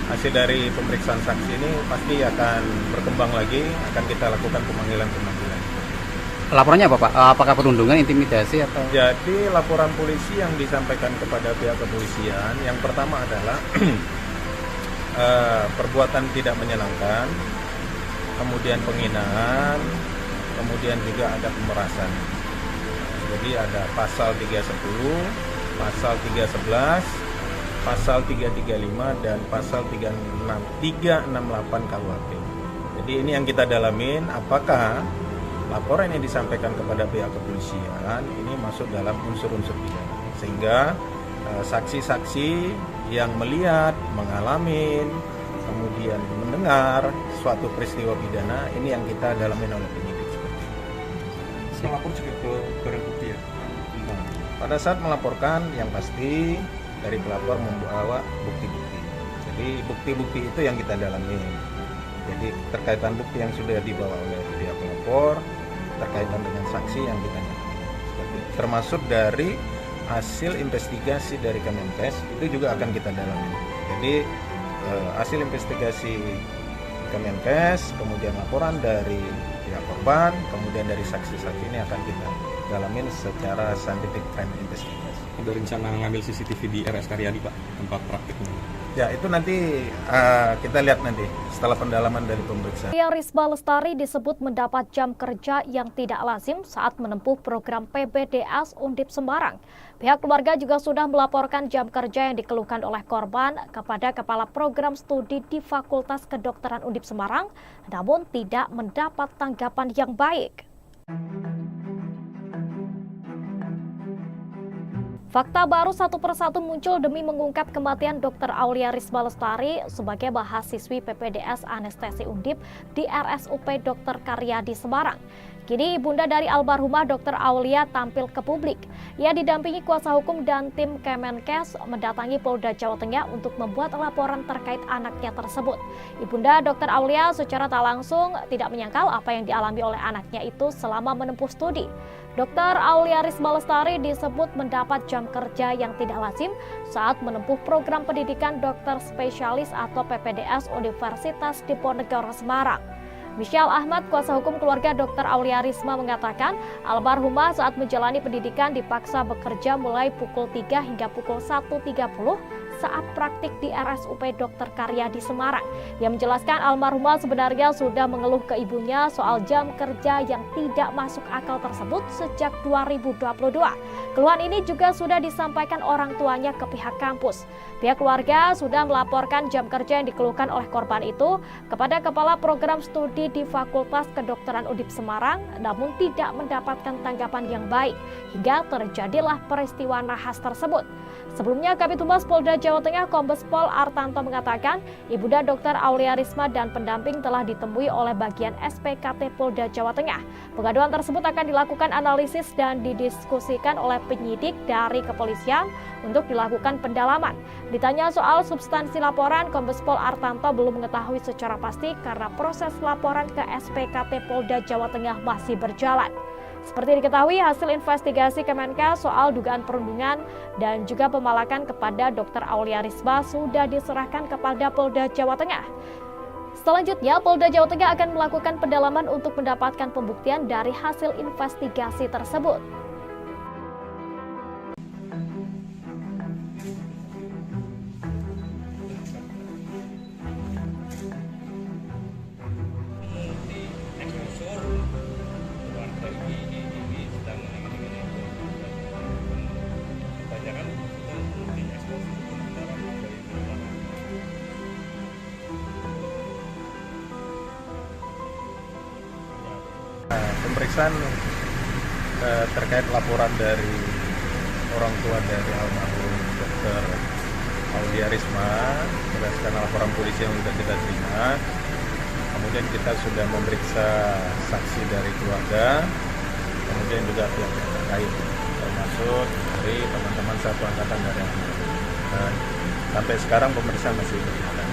hasil dari pemeriksaan saksi ini pasti akan berkembang lagi, akan kita lakukan pemanggilan-pemanggilan. Laporannya apa Pak? Apakah perundungan, intimidasi atau? Jadi laporan polisi yang disampaikan kepada pihak kepolisian, yang pertama adalah perbuatan tidak menyenangkan, kemudian penghinaan, kemudian juga ada pemerasan. Jadi ada pasal 310, pasal 311, pasal 335 dan pasal 368 KUHP. Jadi ini yang kita dalamin, apakah laporan yang disampaikan kepada pihak kepolisian ini masuk dalam unsur-unsur pidana, sehingga saksi-saksi yang melihat, mengalami, kemudian mendengar suatu peristiwa pidana ini yang kita dalamin oleh penyidik. Melapor juga ke barang bukti ya? Pada saat melaporkan, yang pasti dari pelapor membawa bukti-bukti. Jadi bukti-bukti itu yang kita dalami. Jadi terkaitan bukti yang sudah dibawa oleh pihak pelapor, terkaitan dengan saksi yang kita dalami. Termasuk dari hasil investigasi dari Kemenkes itu juga akan kita dalami. Jadi hasil investigasi Kemenkes, kemudian laporan dari pihak korban, kemudian dari saksi-saksi ini akan kita dalamin secara scientific crime investigation. Ada rencana ngambil CCTV di RS Karyadi Pak, tempat praktiknya? Ya itu nanti kita lihat nanti setelah pendalaman dari pemeriksaan. Aulia Risma Lestari disebut mendapat jam kerja yang tidak lazim saat menempuh program PPDS Undip Semarang. Pihak keluarga juga sudah melaporkan jam kerja yang dikeluhkan oleh korban kepada Kepala Program Studi di Fakultas Kedokteran Undip Semarang, namun tidak mendapat tanggapan yang baik. Fakta baru satu persatu muncul demi mengungkap kematian Dr. Aulia Risma Lestari sebagai mahasiswi PPDS Anestesi Undip di RSUP Dr. Karyadi Semarang. Kini ibunda dari almarhumah Dr. Aulia tampil ke publik. Ia didampingi kuasa hukum dan tim Kemenkes mendatangi Polda Jawa Tengah untuk membuat laporan terkait anaknya tersebut. Ibunda Dr. Aulia secara tak langsung tidak menyangkal apa yang dialami oleh anaknya itu selama menempuh studi. Dr. Aulia Risma Lestari disebut mendapat jam kerja yang tidak lazim saat menempuh program pendidikan dokter spesialis atau PPDS Universitas Diponegoro Semarang. Michelle Ahmad, kuasa hukum keluarga Dr. Aulia Risma mengatakan almarhumah saat menjalani pendidikan dipaksa bekerja mulai pukul 3 hingga pukul 1.30 saat praktik di RSUP Dr. Karyadi Semarang. Ia menjelaskan almarhumah sebenarnya sudah mengeluh ke ibunya soal jam kerja yang tidak masuk akal tersebut sejak 2022. Keluhan ini juga sudah disampaikan orang tuanya ke pihak kampus. Pihak keluarga sudah melaporkan jam kerja yang dikeluhkan oleh korban itu kepada Kepala Program Studi di Fakultas Kedokteran Undip Semarang, namun tidak mendapatkan tanggapan yang baik hingga terjadilah peristiwa nahas tersebut. Sebelumnya, Kabid Humas Polda Jawa Tengah Kombes Pol Artanto mengatakan ibunda Dr. Aulia Risma dan pendamping telah ditemui oleh bagian SPKT Polda Jawa Tengah. Pengaduan tersebut akan dilakukan analisis dan didiskusikan oleh penyidik dari kepolisian untuk dilakukan pendalaman. Ditanya soal substansi laporan, Kombes Pol Artanto belum mengetahui secara pasti karena proses laporan ke SPKT Polda Jawa Tengah masih berjalan. Seperti diketahui, hasil investigasi Kemenkes soal dugaan perundungan dan juga pemalakan kepada Dr. Aulia Risma sudah diserahkan kepada Polda Jawa Tengah. Selanjutnya, Polda Jawa Tengah akan melakukan pendalaman untuk mendapatkan pembuktian dari hasil investigasi tersebut. pemeriksaan terkait laporan dari orang tua dari almarhum Dr. Aulia Risma berdasarkan laporan polisi yang sudah kita terima. Kemudian kita sudah memeriksa saksi dari keluarga, kemudian juga pihak-pihak terkait, termasuk dari teman-teman satu angkatan dari almarhum. Dan sampai sekarang pemeriksaan masih berjalan.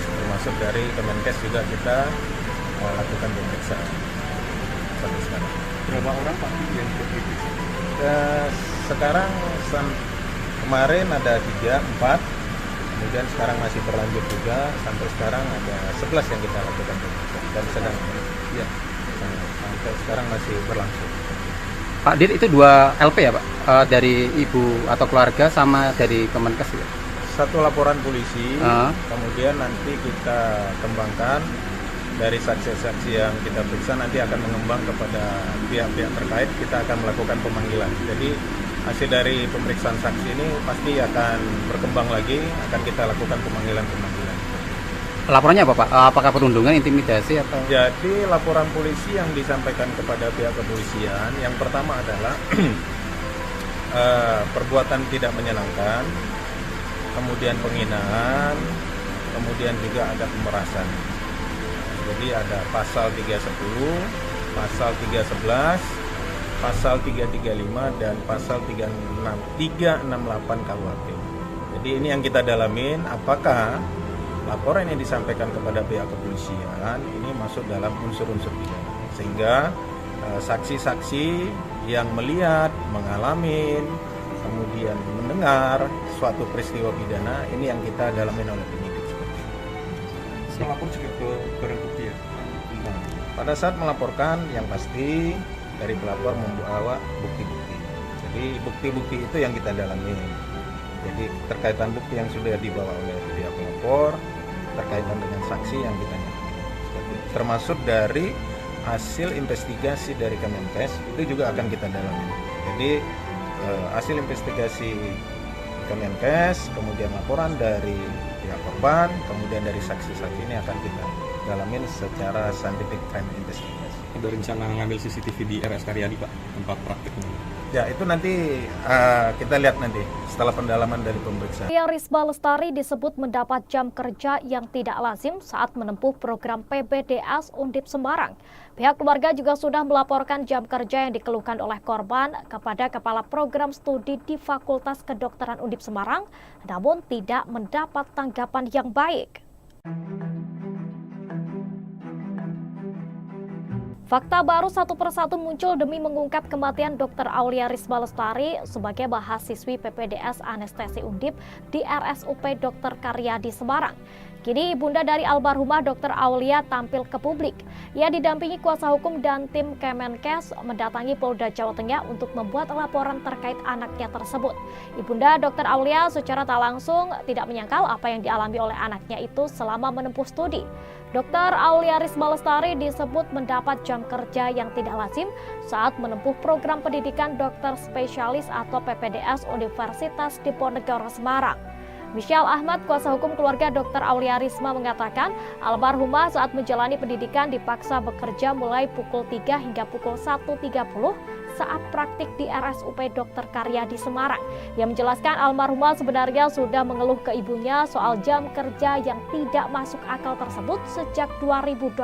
Termasuk dari Kemenkes juga kita lakukan pemeriksaan sampai sekarang. Berapa orang Pak yang diperiksa? Sekarang kemarin ada 3, 4, kemudian sekarang masih berlanjut juga, sampai sekarang ada 11 yang kita lakukan pemeriksaan dan sedang ya, sampai sekarang masih berlangsung. Pak Dir, itu 2 LP ya Pak? Dari ibu atau keluarga sama dari Kemenkes ya? Satu laporan polisi, kemudian nanti kita kembangkan dari saksi-saksi yang kita periksa, nanti akan mengembang kepada pihak-pihak terkait, kita akan melakukan pemanggilan. Jadi hasil dari pemeriksaan saksi ini pasti akan berkembang lagi, akan kita lakukan pemanggilan-pemanggilan. Laporannya apa Pak? Apakah perundungan, intimidasi atau? Jadi laporan polisi yang disampaikan kepada pihak kepolisian, yang pertama adalah perbuatan tidak menyenangkan, kemudian penghinaan, kemudian juga ada pemerasan. Jadi ada pasal 310, pasal 311, pasal 335 dan pasal 368 KUHP. Jadi ini yang kita dalamin, apakah laporan yang disampaikan kepada pihak kepolisian ini masuk dalam unsur-unsur pidana, sehingga saksi-saksi yang melihat, mengalami, kemudian mendengar suatu peristiwa pidana ini yang kita dalamin oleh penyidik. Melapor juga ke barang bukti ya? Pada saat melaporkan, yang pasti dari pelapor membawa bukti-bukti. Jadi bukti-bukti itu yang kita dalami. Jadi terkaitan bukti yang sudah dibawa oleh pihak pelapor, terkaitan dengan saksi yang ditanyakan. Termasuk dari hasil investigasi dari Kemenkes itu juga akan kita dalami. Jadi hasil investigasi Kemenkes, kemudian laporan dari pihak korban, kemudian dari saksi-saksi ini akan kita dalamin secara scientific crime investigation. Ada rencana ngambil CCTV di RS Karyadi Pak, tempat prakteknya? Ya itu nanti kita lihat nanti setelah pendalaman dari pemeriksaan. Aulia Risma Lestari disebut mendapat jam kerja yang tidak lazim saat menempuh program PPDS Undip Semarang. Pihak keluarga juga sudah melaporkan jam kerja yang dikeluhkan oleh korban kepada Kepala Program Studi di Fakultas Kedokteran Undip Semarang, namun tidak mendapat tanggapan yang baik. Fakta baru satu persatu muncul demi mengungkap kematian Dr. Aulia Risma Lestari sebagai mahasiswi PPDS Anestesi Undip di RSUP Dr. Karyadi Semarang. Kini ibunda dari almarhumah Dr. Aulia tampil ke publik. Ia didampingi kuasa hukum dan tim Kemenkes mendatangi Polda Jawa Tengah untuk membuat laporan terkait anaknya tersebut. Ibunda Dr. Aulia secara tak langsung tidak menyangkal apa yang dialami oleh anaknya itu selama menempuh studi. Dr. Aulia Risma Lestari disebut mendapat jam kerja yang tidak lazim saat menempuh program pendidikan dokter spesialis atau PPDS Universitas Diponegoro Semarang. Michelle Ahmad, kuasa hukum keluarga Dr. Aulia Risma mengatakan almarhumah saat menjalani pendidikan dipaksa bekerja mulai pukul 3 hingga pukul 1.30 saat praktik di RSUP Dr. Karyadi Semarang. Ia menjelaskan almarhumah sebenarnya sudah mengeluh ke ibunya soal jam kerja yang tidak masuk akal tersebut sejak 2022.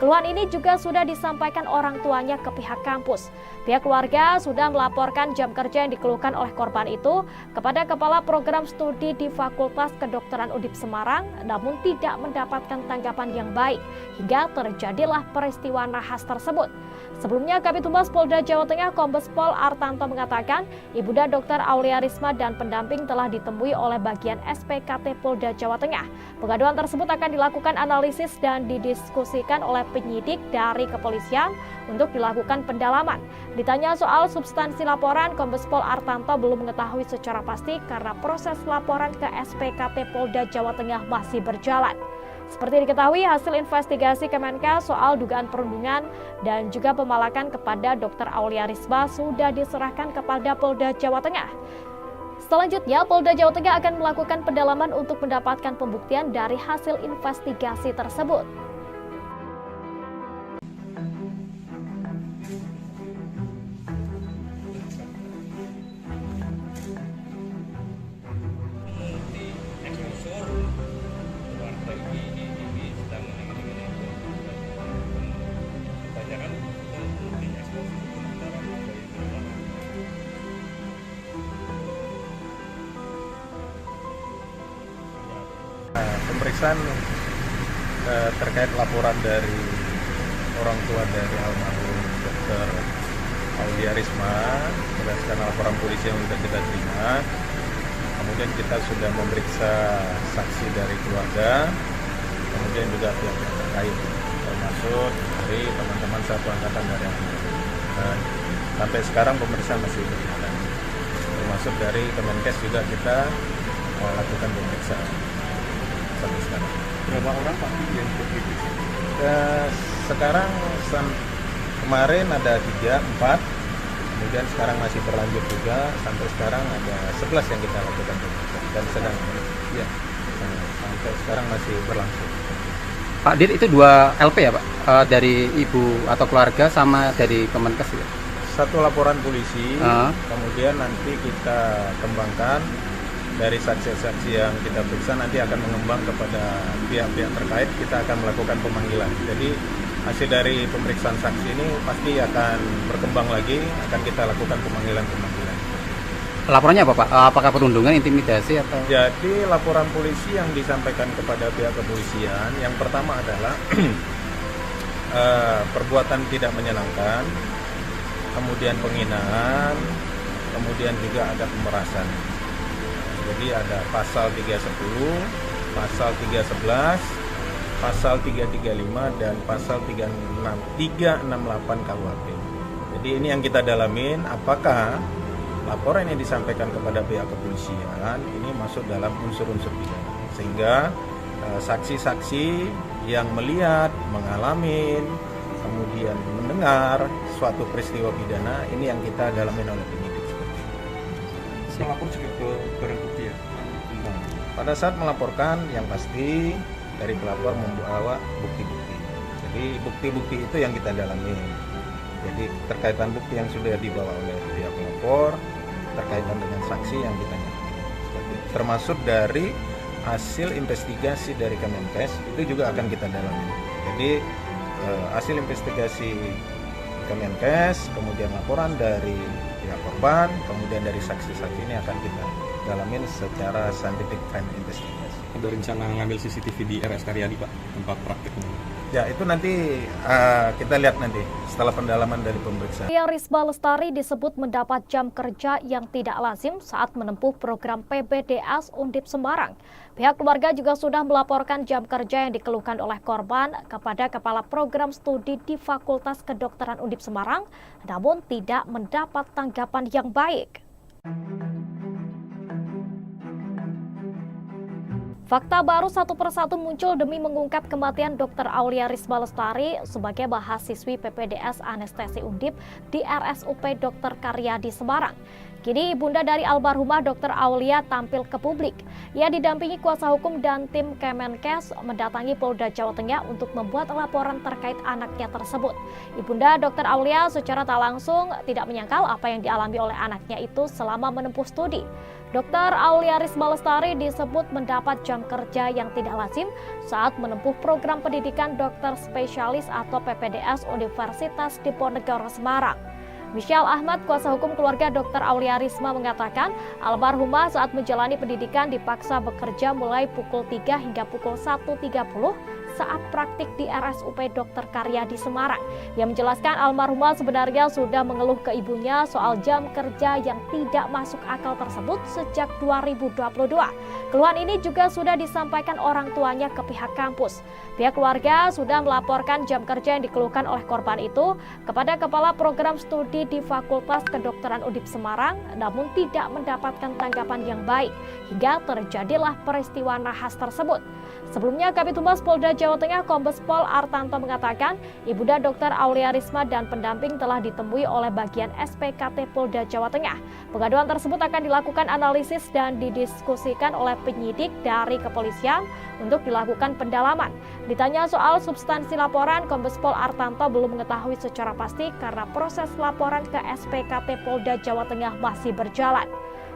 Keluhan ini juga sudah disampaikan orang tuanya ke pihak kampus. Pihak keluarga sudah melaporkan jam kerja yang dikeluhkan oleh korban itu kepada Kepala Program Studi di Fakultas Kedokteran Undip Semarang, namun tidak mendapatkan tanggapan yang baik hingga terjadilah peristiwa nahas tersebut. Sebelumnya, Kabid Humas Polda Jawa Tengah Kombes Pol Artanto mengatakan ibunda Dr. Aulia Risma dan pendamping telah ditemui oleh bagian SPKT Polda Jawa Tengah. Pengaduan tersebut akan dilakukan analisis dan didiskusikan oleh penyidik dari kepolisian untuk dilakukan pendalaman. Ditanya soal substansi laporan, Kombes Pol Artanto belum mengetahui secara pasti karena proses laporan ke SPKT Polda Jawa Tengah masih berjalan. Seperti diketahui, hasil investigasi Kemenkes soal dugaan perundungan dan juga pemalakan kepada Dr. Aulia Risma sudah diserahkan kepada Polda Jawa Tengah. Selanjutnya, Polda Jawa Tengah akan melakukan pendalaman untuk mendapatkan pembuktian dari hasil investigasi tersebut. pemeriksaan terkait laporan dari orang tua dari almarhum Dr. Aulia Risma berdasarkan laporan polisi yang sudah kita terima. Kemudian kita sudah memeriksa saksi dari keluarga, kemudian juga pihak-pihak terkait, termasuk dari teman-teman satu angkatan dari dan sampai sekarang pemeriksaan masih berjalan. Termasuk dari Kemenkes juga kita melakukan pemeriksaan sampai sekarang. Berapa orang Pak yang diperiksa? Sekarang kemarin ada 3, 4, kemudian sekarang masih berlanjut juga, sampai sekarang ada 11 yang kita lakukan pemeriksaan dan sedang ya, sampai sekarang masih berlangsung. Pak Dir, itu 2 LP ya Pak? Dari ibu atau keluarga sama dari Kemenkes ya? Satu laporan polisi, kemudian nanti kita kembangkan dari saksi-saksi yang kita periksa, nanti akan mengembang kepada pihak-pihak terkait, kita akan melakukan pemanggilan. Jadi hasil dari pemeriksaan saksi ini pasti akan berkembang lagi, akan kita lakukan pemanggilan-pemanggilan. Laporannya apa Pak? Apakah perundungan, intimidasi atau? Jadi laporan polisi yang disampaikan kepada pihak kepolisian, yang pertama adalah perbuatan tidak menyenangkan, kemudian penghinaan, kemudian juga ada pemerasan. Jadi ada pasal 310, pasal 311, pasal 335 dan pasal 368 KUHP. Jadi ini yang kita dalamin, apakah laporan yang disampaikan kepada pihak kepolisian ini masuk dalam unsur-unsur pidana, sehingga saksi-saksi yang melihat, mengalami, kemudian mendengar suatu peristiwa pidana ini yang kita dalamin oleh penyidik. Melapor juga ke barang bukti ya? Pada saat melaporkan, yang pasti dari pelapor membawa bukti-bukti. Jadi bukti-bukti itu yang kita dalami. Jadi terkaitan bukti yang sudah dibawa oleh pihak pelapor, terkaitan dengan saksi yang kita nyatakan. Termasuk dari hasil investigasi dari Kemenkes itu juga akan kita dalami. Jadi hasil investigasi Kemenkes, kemudian laporan dari pihak korban, kemudian dari saksi-saksi ini akan kita dalamin secara scientific crime investigation. Ada rencana ngambil CCTV di RS Karyadi Pak, tempat praktiknya? Ya, itu nanti kita lihat nanti setelah pendalaman dari pemeriksaan. Aulia Risma Lestari disebut mendapat jam kerja yang tidak lazim saat menempuh program PPDS Undip Semarang. Pihak keluarga juga sudah melaporkan jam kerja yang dikeluhkan oleh korban kepada Kepala Program Studi di Fakultas Kedokteran Undip Semarang, namun tidak mendapat tanggapan yang baik. Fakta baru satu persatu muncul demi mengungkap kematian Dr. Aulia Risma Lestari sebagai mahasiswi PPDS Anestesi Undip di RSUP Dr. Karyadi Semarang. Kini ibunda dari almarhumah Dr. Aulia tampil ke publik. Ia didampingi kuasa hukum dan tim Kemenkes mendatangi Polda Jawa Tengah untuk membuat laporan terkait anaknya tersebut. Ibunda Dr. Aulia secara tak langsung tidak menyangkal apa yang dialami oleh anaknya itu selama menempuh studi. Dr. Aulia Risma Lestari disebut mendapat jam kerja yang tidak lazim saat menempuh program pendidikan dokter spesialis atau PPDS Universitas Diponegoro Semarang. Michelle Ahmad, kuasa hukum keluarga Dr. Aulia Risma mengatakan, almarhumah saat menjalani pendidikan dipaksa bekerja mulai pukul 3 hingga pukul 1.30 saat praktik di RSUP Dr. Karyadi Semarang. Yang menjelaskan almarhumah sebenarnya sudah mengeluh ke ibunya soal jam kerja yang tidak masuk akal tersebut sejak 2022. Keluhan ini juga sudah disampaikan orang tuanya ke pihak kampus. Pihak keluarga sudah melaporkan jam kerja yang dikeluhkan oleh korban itu kepada Kepala Program Studi di Fakultas Kedokteran Undip Semarang, namun tidak mendapatkan tanggapan yang baik hingga terjadilah peristiwa nahas tersebut. Sebelumnya, Kabid Humas Polda Jawa Tengah Kombes Pol Artanto mengatakan, ibunda Dr. Aulia Risma dan pendamping telah ditemui oleh bagian SPKT Polda Jawa Tengah. Pengaduan tersebut akan dilakukan analisis dan didiskusikan oleh penyidik dari kepolisian untuk dilakukan pendalaman. Ditanya soal substansi laporan, Kombes Pol Artanto belum mengetahui secara pasti karena proses laporan ke SPKT Polda Jawa Tengah masih berjalan.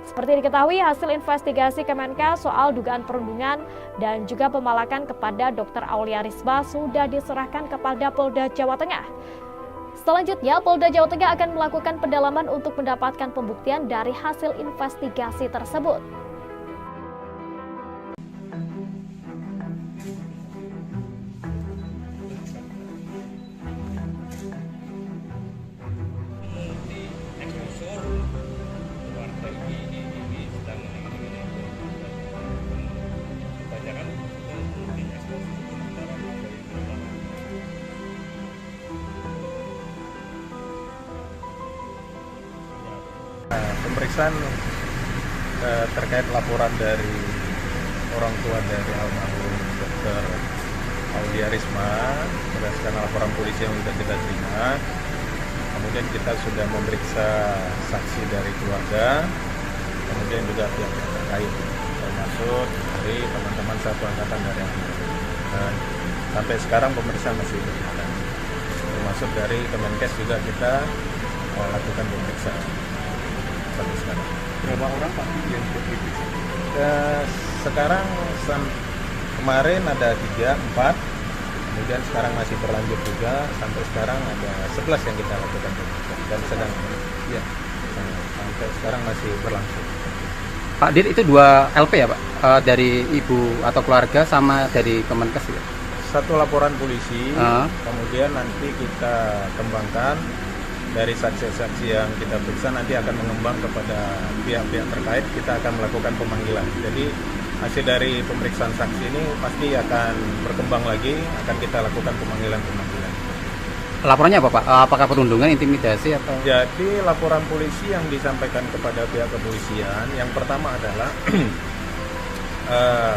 Seperti diketahui, hasil investigasi Kemenkes soal dugaan perundungan dan juga pemalakan kepada Dr. Aulia Risma sudah diserahkan kepada Polda Jawa Tengah. Selanjutnya, Polda Jawa Tengah akan melakukan pendalaman untuk mendapatkan pembuktian dari hasil investigasi tersebut. pemeriksaan terkait laporan dari orang tua dari almarhum Dr. Aulia Risma berdasarkan laporan polisi yang sudah kita terima. Kemudian kita sudah memeriksa saksi dari keluarga, kemudian juga pihak terkait, termasuk dari teman-teman satu angkatan dari dan sampai sekarang pemeriksaan masih berjalan. Termasuk dari Kemenkes juga kita lakukan pemeriksaan sampai sekarang. Berapa orang Pak yang diperiksa? Sekarang kemarin ada 3, 4, kemudian sekarang masih berlanjut juga, sampai sekarang ada 11 yang kita lakukan dan sedang ya sampai sekarang masih berlangsung. Pak Dir, itu 2 LP ya Pak? Dari ibu atau keluarga sama dari Kemenkes ya? Satu laporan polisi, kemudian nanti kita kembangkan dari saksi-saksi yang kita periksa, nanti akan mengembang kepada pihak-pihak terkait, kita akan melakukan pemanggilan. Jadi hasil dari pemeriksaan saksi ini pasti akan berkembang lagi, akan kita lakukan pemanggilan-pemanggilan. Laporannya apa Pak? Apakah perundungan, intimidasi atau? Jadi laporan polisi yang disampaikan kepada pihak kepolisian, yang pertama adalah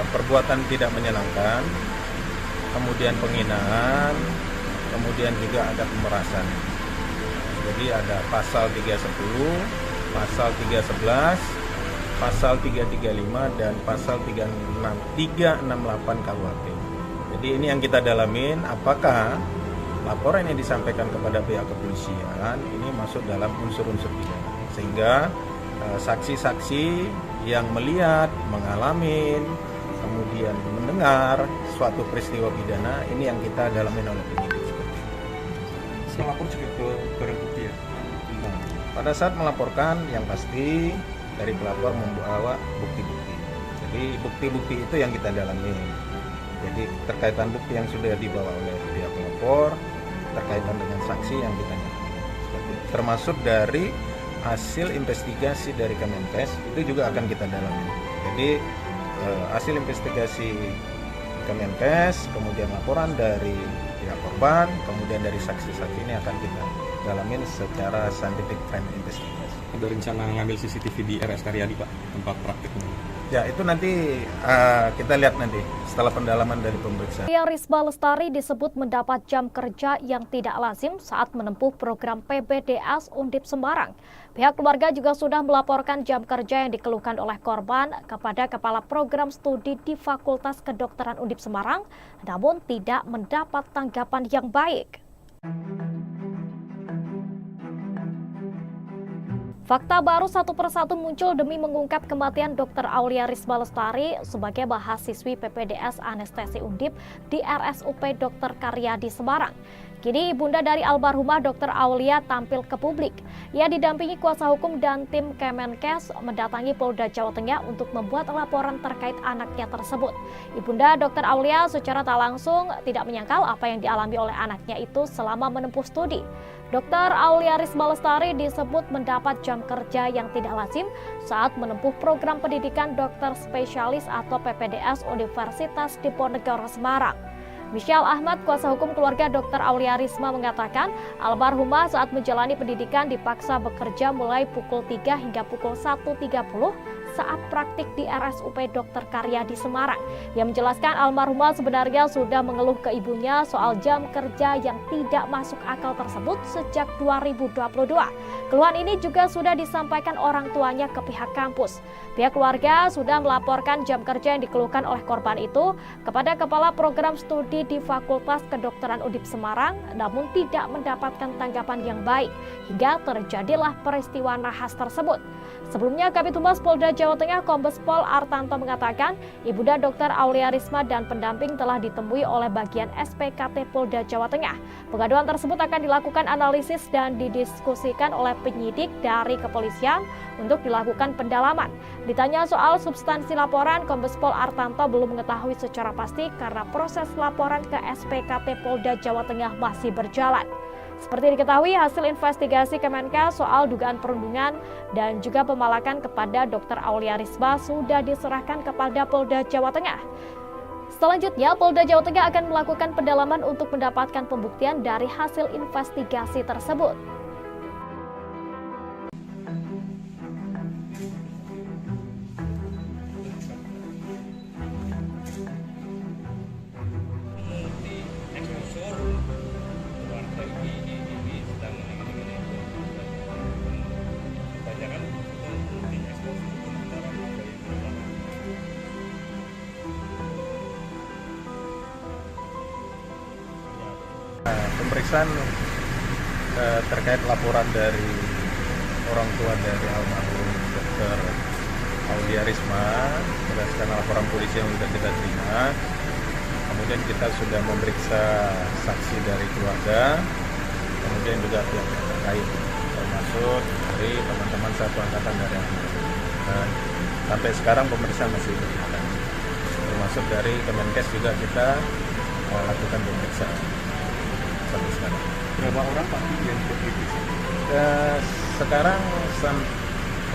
perbuatan tidak menyenangkan, kemudian penghinaan, kemudian juga ada pemerasan. Jadi ada pasal 310, pasal 311, pasal 335 dan pasal 368 KUHP. Jadi ini yang kita dalamin, apakah laporan yang disampaikan kepada pihak kepolisian ini masuk dalam unsur-unsur pidana, sehingga saksi-saksi yang melihat, mengalami, kemudian mendengar suatu peristiwa pidana ini yang kita dalamin oleh penyidik. Melapor juga ke barang bukti ya? Pada saat melaporkan, yang pasti dari pelapor membawa bukti-bukti. Jadi bukti-bukti itu yang kita dalami. Jadi terkaitan bukti yang sudah dibawa oleh pihak pelapor, terkaitan dengan saksi yang kita dalami. Termasuk dari hasil investigasi dari Kemenkes itu juga akan kita dalami. Jadi hasil investigasi Kemenkes, kemudian laporan dari pihak korban, kemudian dari saksi-saksi ini akan kita dalamin secara scientific crime investigation. Ada rencana ngambil CCTV di RS Karyadi Pak, tempat praktiknya? Ya, itu nanti kita lihat nanti setelah pendalaman dari pemeriksaan. Risma Lestari disebut mendapat jam kerja yang tidak lazim saat menempuh program PBDS Undip Semarang. Pihak keluarga juga sudah melaporkan jam kerja yang dikeluhkan oleh korban kepada Kepala Program Studi di Fakultas Kedokteran Undip Semarang, namun tidak mendapat tanggapan yang baik. Fakta baru satu persatu muncul demi mengungkap kematian Dr. Aulia Risma Lestari sebagai mahasiswi PPDS Anestesi Undip di RSUP Dr. Karyadi Semarang. Kini ibunda dari almarhumah Dr. Aulia tampil ke publik. Ia didampingi kuasa hukum dan tim Kemenkes mendatangi Polda Jawa Tengah untuk membuat laporan terkait anaknya tersebut. Ibunda Dr. Aulia secara tak langsung tidak menyangkal apa yang dialami oleh anaknya itu selama menempuh studi. Dr. Aulia Risma Lestari disebut mendapat jam kerja yang tidak lazim saat menempuh program pendidikan dokter spesialis atau PPDS Universitas Diponegoro Semarang. Michelle Ahmad, kuasa hukum keluarga Dr. Aulia Risma mengatakan, almarhumah saat menjalani pendidikan dipaksa bekerja mulai pukul 3 hingga pukul 1.30 saat praktik di RSUP Dr. Karyadi Semarang. Ia menjelaskan almarhumah sebenarnya sudah mengeluh ke ibunya soal jam kerja yang tidak masuk akal tersebut sejak 2022. Keluhan ini juga sudah disampaikan orang tuanya ke pihak kampus. Pihak keluarga sudah melaporkan jam kerja yang dikeluhkan oleh korban itu kepada Kepala Program Studi di Fakultas Kedokteran Undip Semarang, namun tidak mendapatkan tanggapan yang baik hingga terjadilah peristiwa nahas tersebut. Sebelumnya, Kabid Humas Polda Jawa Tengah Kombes Pol Artanto mengatakan, Ibunda Dr. Aulia Risma dan pendamping telah ditemui oleh bagian SPKT Polda Jawa Tengah. Pengaduan tersebut akan dilakukan analisis dan didiskusikan oleh penyidik dari kepolisian untuk dilakukan pendalaman. Ditanya soal substansi laporan, Kombes Pol Artanto belum mengetahui secara pasti karena proses laporan ke SPKT Polda Jawa Tengah masih berjalan. Seperti diketahui, hasil investigasi Kemenkes soal dugaan perundungan dan juga pemalakan kepada Dr. Aulia Risma sudah diserahkan kepada Polda Jawa Tengah. Selanjutnya, Polda Jawa Tengah akan melakukan pendalaman untuk mendapatkan pembuktian dari hasil investigasi tersebut. pemeriksaan terkait laporan dari orang tua dari almarhum Dr. Aulia Risma berdasarkan laporan polisi yang sudah kita terima. Kemudian kita sudah memeriksa saksi dari keluarga, kemudian juga pihak terkait, termasuk dari teman-teman satu angkatan dari almarhum. Dan sampai sekarang pemeriksaan masih berjalan. Termasuk dari Kemenkes juga kita lakukan pemeriksaan sampai sekarang. Berapa orang Pak yang diperiksa? Sekarang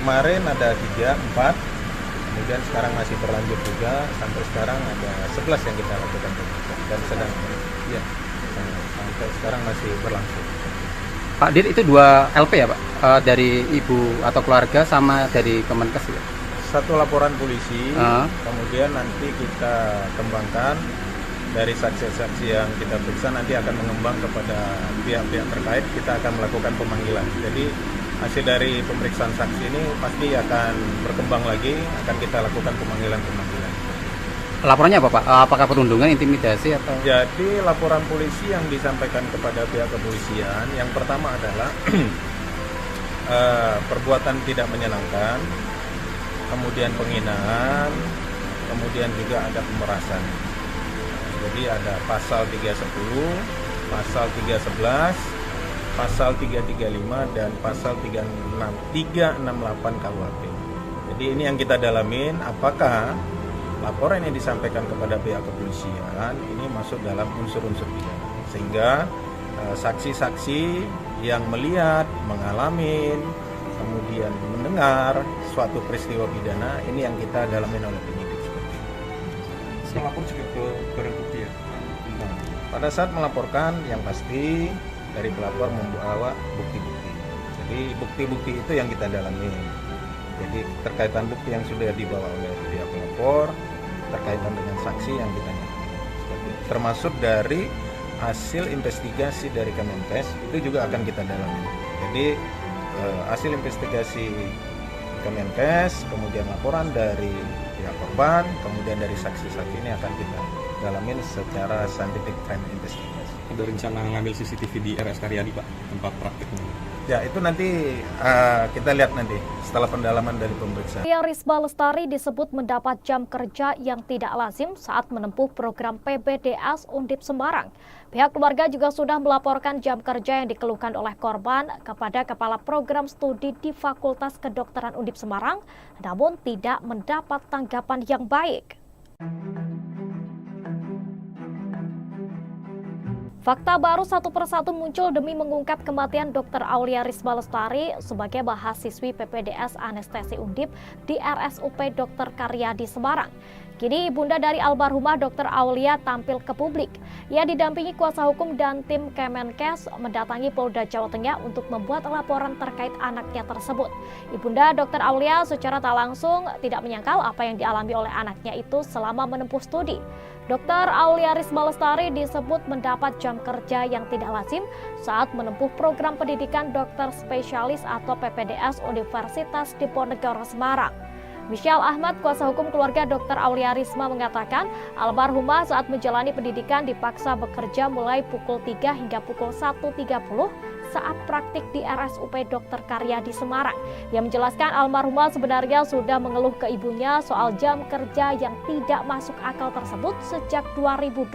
kemarin ada 3, 4, kemudian sekarang masih berlanjut juga, sampai sekarang ada 11 yang kita lakukan pemeriksaan dan sedang sampai sekarang masih berlangsung. Pak Dir, itu 2 LP ya Pak? Dari ibu atau keluarga sama dari Kemenkes ya? Satu laporan polisi, kemudian nanti kita kembangkan dari saksi-saksi yang kita periksa, nanti akan mengembang kepada pihak-pihak terkait, kita akan melakukan pemanggilan. Jadi hasil dari pemeriksaan saksi ini pasti akan berkembang lagi, akan kita lakukan pemanggilan-pemanggilan. Laporannya apa Pak? Apakah perundungan, intimidasi atau? Jadi laporan polisi yang disampaikan kepada pihak kepolisian, yang pertama adalah perbuatan tidak menyenangkan, kemudian penghinaan, kemudian juga ada pemerasan. Jadi ada pasal 310, pasal 311, pasal 335 dan pasal 368 KUHP. Jadi ini yang kita dalamin, apakah laporan yang disampaikan kepada pihak kepolisian ini masuk dalam unsur-unsur pidana, sehingga saksi-saksi yang melihat, mengalami, kemudian mendengar suatu peristiwa pidana ini yang kita dalamin oleh penyidik. Melapor juga ke barang bukti ya? Pada saat melaporkan yang pasti dari pelapor membawa bukti-bukti. Jadi bukti-bukti itu yang kita dalami. Jadi terkaitan bukti yang sudah dibawa oleh pihak pelapor, terkaitan dengan saksi yang kita dalami. Termasuk dari hasil investigasi dari Kemenkes itu juga akan kita dalami. Jadi hasil investigasi Kemenkes, kemudian laporan dari pihak korban, kemudian dari saksi-saksi ini akan kita dalamin secara scientific crime investigation. Ada rencana ngambil CCTV di RS Karyadi Pak, tempat praktiknya? Ya itu nanti kita lihat nanti setelah pendalaman dari pemeriksaan. Risma Lestari disebut mendapat jam kerja yang tidak lazim saat menempuh program PBDS Undip Semarang. Pihak keluarga juga sudah melaporkan jam kerja yang dikeluhkan oleh korban kepada Kepala Program Studi di Fakultas Kedokteran Undip Semarang, namun tidak mendapat tanggapan yang baik. Fakta baru satu persatu muncul demi mengungkap kematian Dr. Aulia Risma Lestari sebagai mahasiswi PPDS Anestesi Undip di RSUP Dr. Karyadi Semarang. Kini ibunda dari almarhumah Dr. Aulia tampil ke publik. Ia didampingi kuasa hukum dan tim Kemenkes mendatangi Polda Jawa Tengah untuk membuat laporan terkait anaknya tersebut. Ibunda Dr. Aulia secara tak langsung tidak menyangkal apa yang dialami oleh anaknya itu selama menempuh studi. Dr. Aulia Risma Lestari disebut mendapat jam kerja yang tidak lazim saat menempuh program pendidikan dokter spesialis atau PPDS Universitas Diponegoro Semarang. Michelle Ahmad, kuasa hukum keluarga Dr. Aulia Risma mengatakan, almarhumah saat menjalani pendidikan dipaksa bekerja mulai pukul 3 hingga pukul 1.30 saat praktik di RSUP Dr. Karyadi Semarang. Ia menjelaskan almarhumah sebenarnya sudah mengeluh ke ibunya soal jam kerja yang tidak masuk akal tersebut sejak 2022.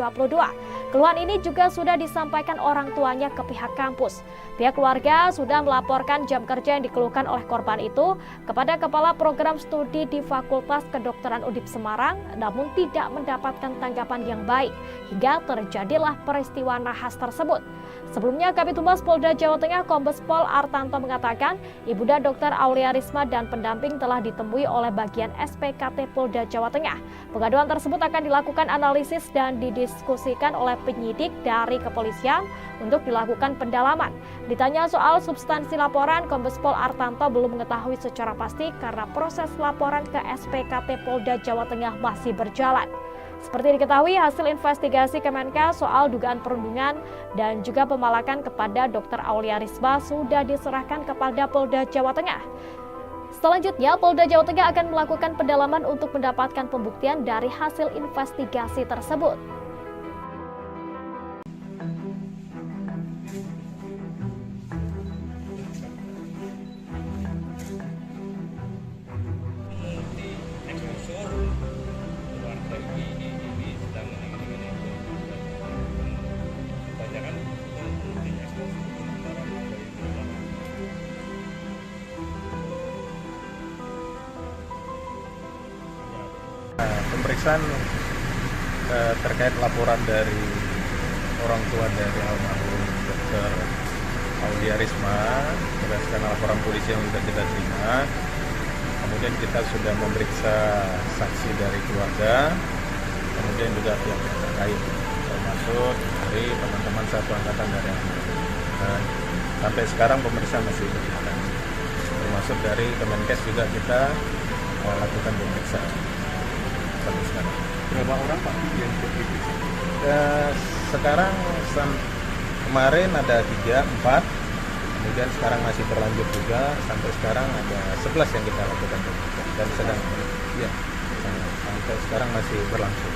Keluhan ini juga sudah disampaikan orang tuanya ke pihak kampus. Pihak keluarga sudah melaporkan jam kerja yang dikeluhkan oleh korban itu kepada Kepala Program Studi di Fakultas Kedokteran Undip Semarang, namun tidak mendapatkan tanggapan yang baik, hingga terjadilah peristiwa nahas tersebut. Sebelumnya, Kabid Humas Polda Jawa Tengah Kombes Pol Artanto mengatakan, Ibunda Dr. Aulia Risma dan pendamping telah ditemui oleh bagian SPKT Polda Jawa Tengah. Pengaduan tersebut akan dilakukan analisis dan didiskusikan oleh penyidik dari kepolisian untuk dilakukan pendalaman. Ditanya soal substansi laporan, Kombes Pol Artanto belum mengetahui secara pasti karena proses laporan ke SPKT Polda Jawa Tengah masih berjalan. Seperti diketahui, hasil investigasi Kemenkes soal dugaan perundungan dan juga pemalakan kepada Dr. Aulia Risma sudah diserahkan kepada Polda Jawa Tengah. Selanjutnya, Polda Jawa Tengah akan melakukan pendalaman untuk mendapatkan pembuktian dari hasil investigasi tersebut. pemeriksaan terkait laporan dari orang tua dari almarhum Dr. Aulia Risma berdasarkan laporan polisi yang sudah kita terima. Kemudian kita sudah memeriksa saksi dari keluarga, kemudian juga pihak-pihak terkait, termasuk dari teman-teman satu angkatan dari almarhum. Dan sampai sekarang pemeriksaan masih berjalan, termasuk dari Kemenkes juga kita lakukan pemeriksaan sampai sekarang. Berapa orang Pak yang diperiksa? Sekarang kemarin ada 3, 4, kemudian sekarang masih berlanjut juga, sampai sekarang ada 11 yang kita lakukan pemeriksaan dan sedang ya sampai sekarang masih berlangsung.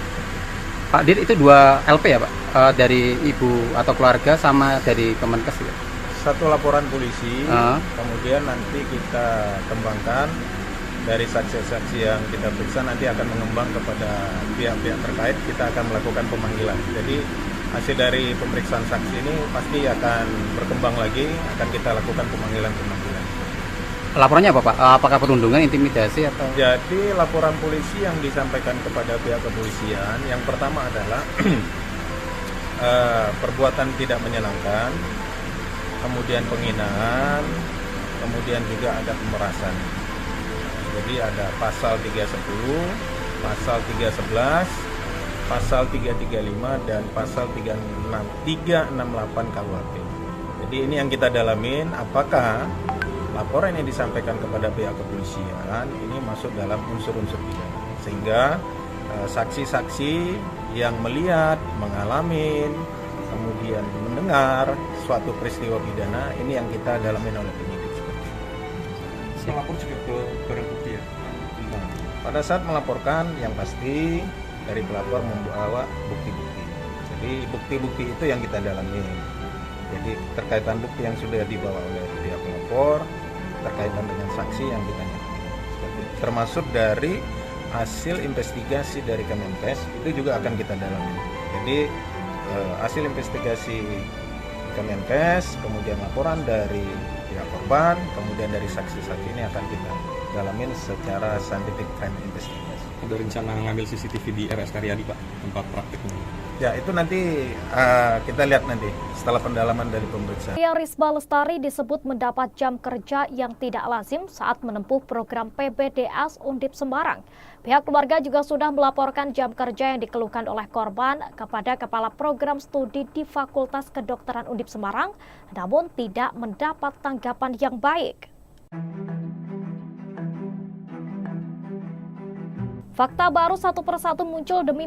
Pak Dir, itu 2 LP ya Pak? Dari ibu atau keluarga sama dari Kemenkes ya? Satu laporan polisi, kemudian nanti kita kembangkan dari saksi-saksi yang kita periksa, nanti akan mengembang kepada pihak-pihak terkait, kita akan melakukan pemanggilan. Jadi hasil dari pemeriksaan saksi ini pasti akan berkembang lagi, akan kita lakukan pemanggilan-pemanggilan. Laporannya apa Pak? Apakah perundungan, intimidasi atau? Jadi laporan polisi yang disampaikan kepada pihak kepolisian, yang pertama adalah perbuatan tidak menyenangkan, kemudian penghinaan, kemudian juga ada pemerasan. Jadi ada pasal 310, pasal 311, pasal 335 dan pasal 368 KUHP. Jadi ini yang kita dalamin, apakah laporan yang disampaikan kepada pihak kepolisian ini masuk dalam unsur-unsur pidana, sehingga saksi-saksi yang melihat, mengalami, kemudian mendengar suatu peristiwa pidana ini yang kita dalamin oleh penyidik. Melapor juga ke barang bukti ya? Pada saat melaporkan, yang pasti dari pelapor membawa bukti-bukti. Jadi bukti-bukti itu yang kita dalami. Jadi terkaitan bukti yang sudah dibawa oleh pihak pelapor, terkaitan dengan saksi yang kita nyatakan. Termasuk dari hasil investigasi dari Kemenkes itu juga akan kita dalami. Jadi hasil investigasi Kemenkes, kemudian laporan dari pihak korban, kemudian dari saksi-saksi ini akan kita dalamin secara scientific crime investigation. Ada rencana ngambil CCTV di RS Karyadi Pak, tempat praktiknya? Ya itu nanti kita lihat nanti setelah pendalaman dari pemeriksaan. Aulia Risma Lestari disebut mendapat jam kerja yang tidak lazim saat menempuh program PPDS Undip Semarang. Pihak keluarga juga sudah melaporkan jam kerja yang dikeluhkan oleh korban kepada Kepala Program Studi di Fakultas Kedokteran Undip Semarang, namun tidak mendapat tanggapan yang baik. Fakta baru satu persatu muncul demi